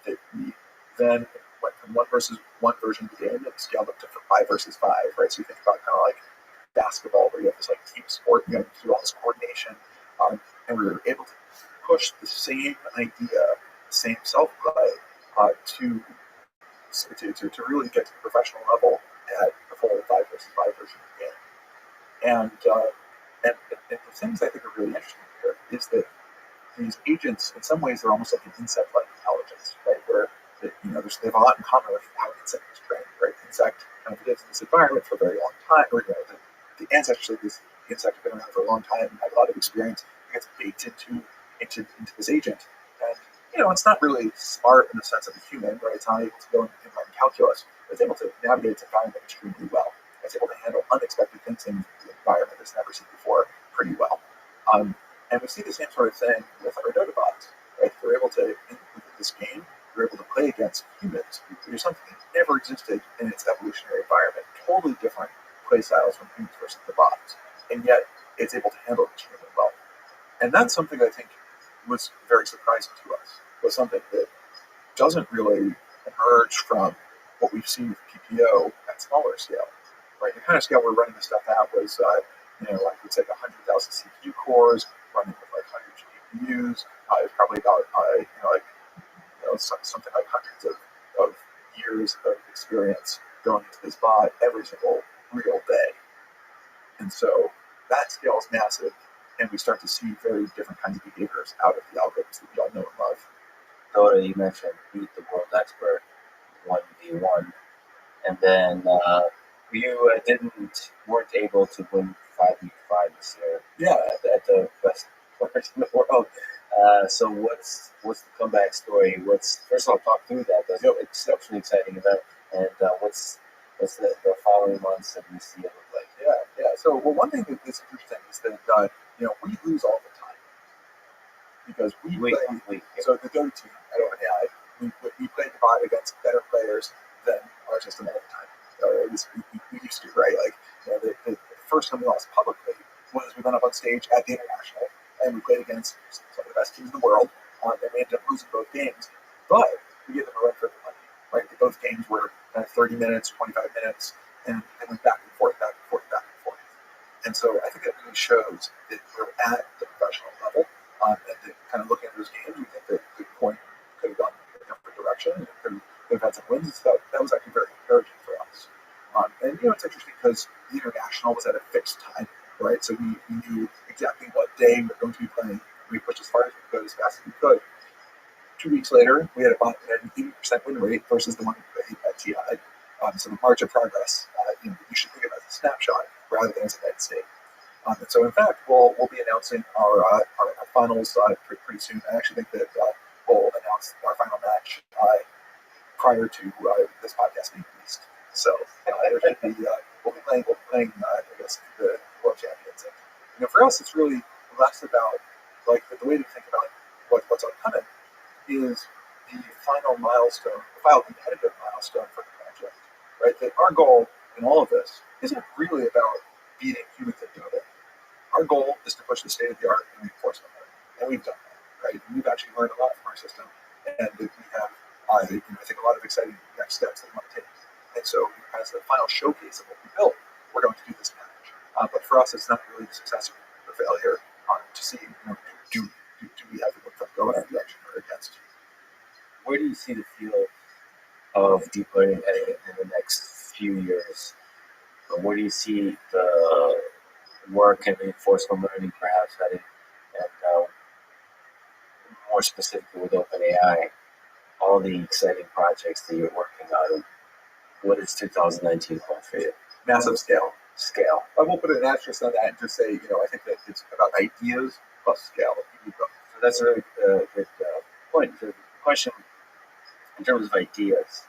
That we then went from 1-versus-1 version of the game and scaled up to 5-versus-5, right? So you think about kind of like basketball, where you have this like team sport, you do all this coordination, and we were able to push the same idea, the same self-play, to really get to the professional level at the full 5-versus-5 version of the game. And the things I think are really interesting here is that these agents, in some ways, they're almost like an insect-like intelligence, right? Where they have a lot in common with how an insect is trained, right? The insect kind of lives in this environment for a very long time, or the ancestors of this insect have been around for a long time and have a lot of experience. It gets baked into this agent, and it's not really smart in the sense of a human, right? It's not able to go and write calculus, but it's able to navigate its environment extremely well. It's able to handle unexpected things in the environment it's never seen before pretty well. And we see the same sort of thing with our Dotabots, right? We're able to, in this game, we're able to play against humans who do something that never existed in its evolutionary environment. Totally different play styles from humans versus the bots. And yet, it's able to handle it extremely well. And that's something I think was very surprising to us. Was something that doesn't really emerge from what we've seen with PPO at smaller scale, right? The kind of scale we're running this stuff at was, like it's like 100,000 CPU cores running with like 100 GPUs. It's probably about something like hundreds of years of experience going into this bot every single real day. And so that scale is massive, and we start to see very different kinds of behaviors out of the algorithms that we all know and love. Dota, you mentioned beat the world expert 1v1, and then you weren't able to win 5v5 this year. Yeah, at the best players in the world. So what's the comeback story? First of all, talk through that. That's an exceptionally exciting event, and what's the following months that we see it look like? Yeah. So one thing that's interesting is that we lose all the time because we play. So the Dota team at OpenAI, we play the bot against better players than our system all the time. Or at least we used to, right? Like the first time we lost publicly was we went up on stage at the International and we played against some of the best teams in the world, and we ended up losing both games. But we gave them a run for the money, right? Both games were 30 minutes, 25 minutes, and they went back and forth, back and forth, back and forth. And so I think that really shows that we're at the professional level, and that kind of looking at those games, we think that the point could have gone in a different direction, and could have had some wins and stuff. That was actually very encouraging for us. And it's interesting because the International was at a fixed time, right? So we knew exactly what day we were going to be playing. We pushed as far as we could, as fast as we could. 2 weeks later, we had a bot that had an 80% win rate versus the one we played at TI. So the march of progress, you should think of it as a snapshot rather than as a dead state. And so, in fact, we'll be announcing our finals pretty soon. I actually think that we'll announce our final match prior to this podcast being released. So we'll be playing against the world champions. And for us, it's really less about like the way to think about what's upcoming is the final milestone, the final competitive milestone for the project, right? That our goal in all of this isn't really about beating humans at Dota. Our goal is to push the state of the art in reinforcement learning, and we've done that, right? And we've actually learned a lot from our system, and we have, I think, a lot of exciting next steps that we want to take. And so, as the final showcase of what we built, we're going to do this match. But for us, it's not really the success or failure. to see, do we have the work go in our direction or against? Where do you see the field of deep learning heading in the next few years? Where do you see the work in reinforcement learning perhaps heading? And more specifically with OpenAI, all the exciting projects that you're working on, what does 2019 hold for you? Massive scale. Scale. I won't put an asterisk on that and just say, I think that it's about ideas plus scale. You need both. So that's a really good point. So the question, in terms of ideas,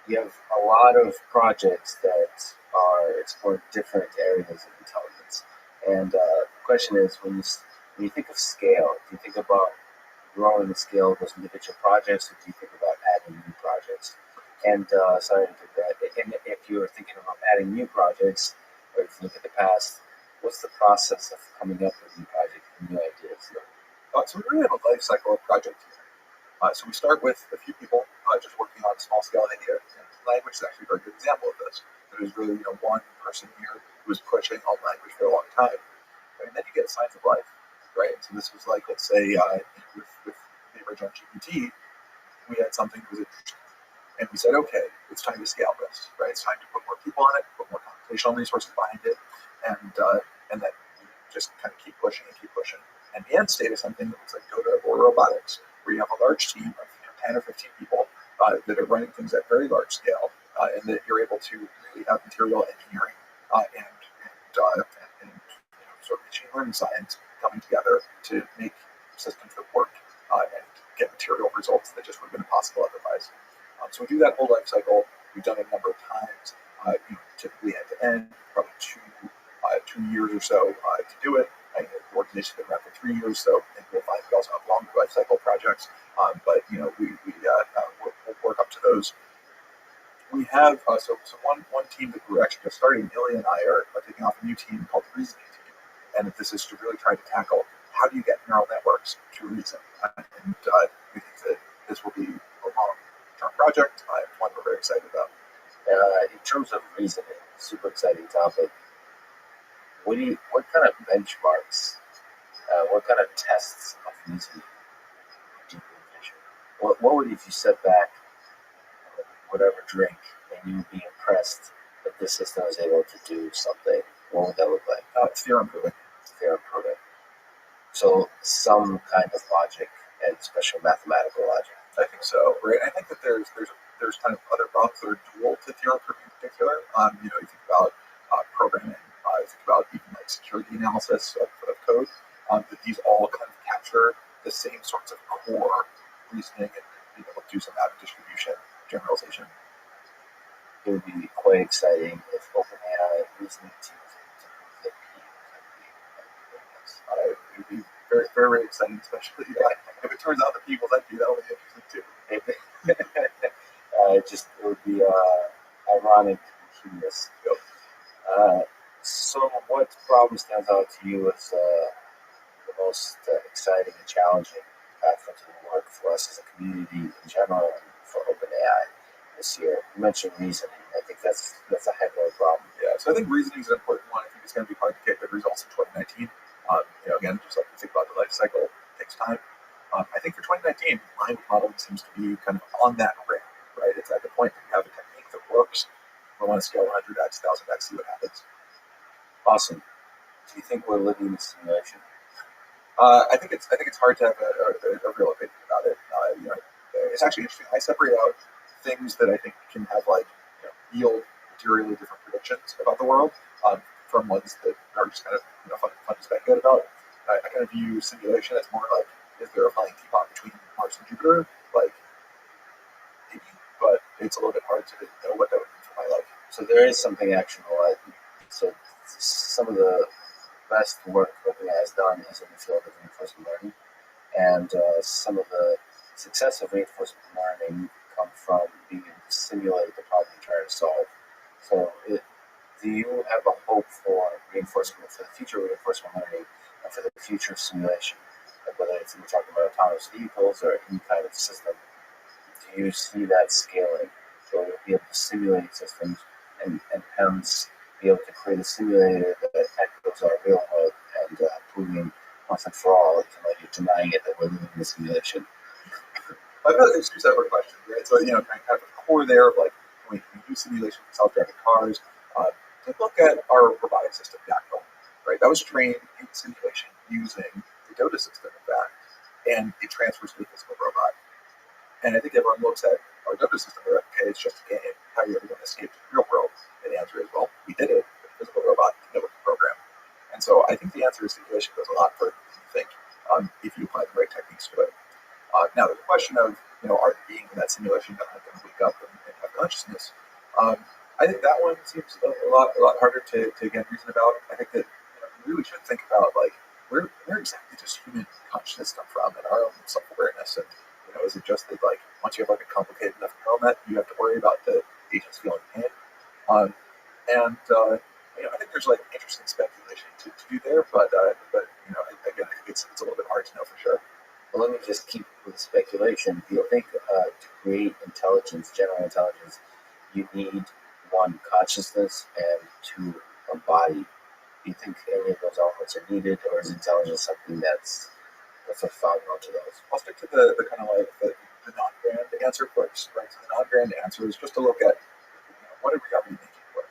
you have a lot of projects that are exploring different areas of intelligence. And the question is, when you think of scale, do you think about growing the scale of those individual projects, or do you think about adding new projects? And sorry to do that. And if you're thinking about adding new projects, or if you look at the past, what's the process of coming up with new projects and new ideas? So we really have a life cycle of projects here. So we start with a few people just working on a small scale idea. And language is actually a very good example of this. There's really one person here who was pushing on language for a long time. And then you get signs of life, right? So this was like, let's say, with the original GPT, we had something that was interesting. And we said, okay, it's time to scale this, right? It's time to put more people on it, put more computational resources behind it, and then just kind of keep pushing and keep pushing. And the end state is something that looks like Go or robotics, where you have a large team of 10 or 15 people that are running things at very large scale, and that you're able to really have material engineering and sort of machine learning science coming together to make systems that work and get material results that just would have been impossible otherwise. So we do that whole life cycle. We've done it a number of times, typically end to end, probably 2 years or so to do it. The organization's been around for 3 years, so I think we'll find we also have longer life cycle projects. But we'll work up to those. We have so one team that we're actually just starting, Ilya and I are taking off a new team called the Reasoning Team, and this is to really try to tackle how do you get neural networks to reason. And we think that this will be a long-term project, one we're very excited about. In terms of reasoning, super exciting topic. What kind of benchmarks, what kind of tests of reasoning do you envision? What would, if you set back whatever drink and you would be impressed that this system is able to do something, what would that look like? It's theorem proving. Theorem proving. So some kind of logic and special mathematical logic. I think so, right? I think that there's kind of other problems that are dual to theorem proving in particular. You think about programming, you think about even like security analysis of code. That these all kind of capture the same sorts of core reasoning and being able to do some out of distribution generalization. It would be quite exciting if OpenAI reasoning teams to prove that P it would be very, very, very exciting, especially if it turns out that P equals NP, that'll be interesting too. It would be ironic and humorous. So what problem stands out to you as the most exciting and challenging platform to work for us as a community in general and for OpenAI this year? You mentioned reasoning. I think that's a heck of a problem. Yeah, so I think reasoning is an important one. I think it's going to be hard to get good results in 2019. Again, just like you think about the life cycle, it takes time. I think for 2019, language modeling seems to be kind of on that ramp, right? It's at the point that you have a technique that works. We want to scale 100x, 1000x, see what happens. Awesome. Do you think we're living in a simulation? I think it's hard to have a real opinion about it. It's actually interesting. I separate out things that I think can have yield materially different predictions about the world from ones that are just kind of fun to speculate about. I kind of view simulation as more like, is there a flying teapot between Mars and Jupiter? Maybe, but it's a little bit hard to know what that would mean for my life. So there is something actionable. So some of the best work OpenAI has done is in the field of reinforcement learning, and some of the success of reinforcement learning come from being able to simulate the problem you're trying to solve. So do you have a hope for reinforcement, for the future of reinforcement learning, and for the future of simulation? Whether it's we're talking about autonomous vehicles or any kind of system, do you see that scaling? So we'll be able to simulate systems and hence be able to create a simulator that echoes our real world and proving once and for all, you're denying it that we're living in a simulation. I've got two separate questions, right? So, kind of the core there of like, when we do simulation for self-driving cars, take a look at our robotic system, backbone, right? That was trained in simulation using the DOTA system, in fact, and it transfers to the physical robot. And I think everyone looks at our DOTA system, they're like, okay, it's just a game. How are you ever going to escape to the real world? And the answer is, well, we did it with the physical robot, know what the program. And so I think the answer is simulation goes a lot further than you think, if you apply the right techniques to it. Now, there's a question of, are being in that simulation going to wake up and have consciousness? I think that one seems a lot harder to again reason about. I think that you really should think about like where exactly does human consciousness come from and our own self-awareness, and is it just that like once you have like a complicated enough neural net, you have to worry about the agents feeling pain? I think there's like interesting speculation to do there, but again, I think it's a little bit hard to know for sure. Well, let me just keep with speculation. Do you think to create intelligence, general intelligence, you need one, consciousness, and two, a body? Do you think any of those elements are needed, or is intelligence something that's orthogonal to those? I'll stick to the kind of like the non-grand answer first, right? So the non-grand answer is just to look at what are we already making work.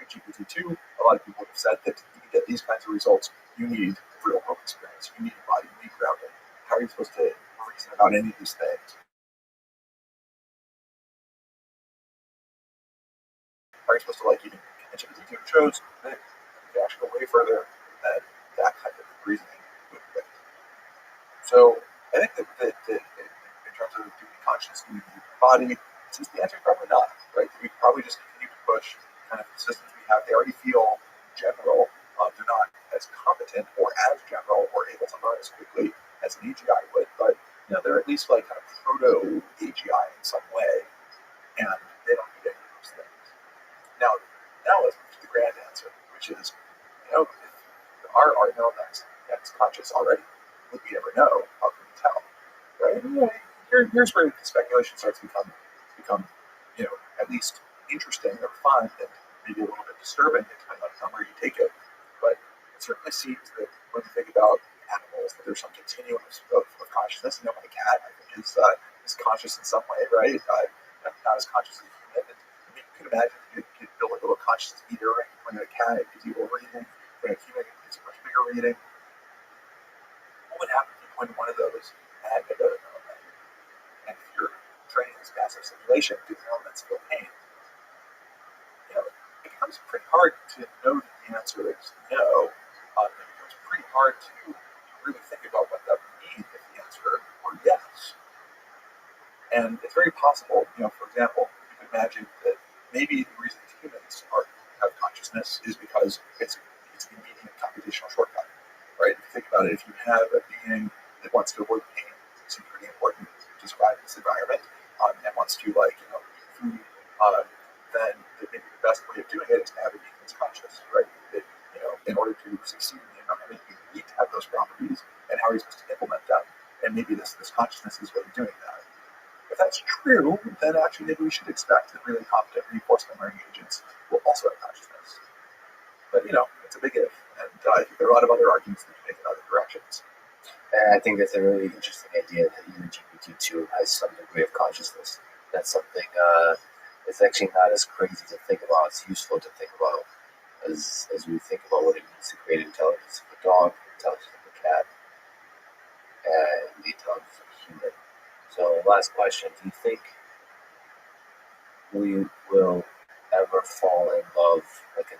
GPT-2, a lot of people have said that you can get these kinds of results, you need real world experience, you need a body, you need grounding. How are you supposed to reason about any of these things? How are you supposed to like even GPT-2 shows that you can actually go way further than that kind of reasoning would predict. So I think that in terms of doing consciousness, do we need a body? Since the answer is probably not, right? We probably just continue to push kind of the systems we have. They already feel general. They're not as competent or as general or able to learn as quickly as an AGI would, but they're at least like kind of proto AGI in some way, and they don't need any of those things. Now let's move to the grand answer, which is, if our neural net's conscious already, would we ever know? How can we tell? Right? Here's where the speculation starts to become at least interesting or fun, and maybe a little bit disturbing depending on where you take it. But it certainly seems that when you think about animals, that there's some continuum of consciousness. Like a cat, I think, is conscious in some way, right? Not as conscious as a human. And you can imagine you could build a little conscious meter, and you point at a cat, it gives you a reading. When a human gets a much bigger reading. What would happen if you pointed one of those at another neural net? And if you're training this massive simulation, do the neural nets feel pain? It becomes pretty hard to know that the answer is no. It becomes pretty hard to really think about what that would mean if the answer were yes. And it's very possible, for example, you can imagine that maybe the reason humans have consciousness is because it's a convenient computational shortcut, right? If you think about it, if you have a being that wants to avoid pain, it seems pretty important to survive in this environment, and wants to eat food, then maybe the best way of doing it is to have a being that's conscious, right? That, in order to succeed in the environment, you need to have those properties, and how are you supposed to implement them? And maybe this consciousness is what you're doing that. If that's true, then actually maybe we should expect that really competent reinforcement learning agents will also have consciousness. But it's a big if, and I think there are a lot of other arguments that can make in other directions. And I think that's a really interesting idea that even GPT-2 has some degree of consciousness. That's something it's actually not as crazy to think about. It's useful to think about as we think about what it means to create intelligence of a dog, intelligence of a cat, and the intelligence of a human. So last question, do you think we will ever fall in love like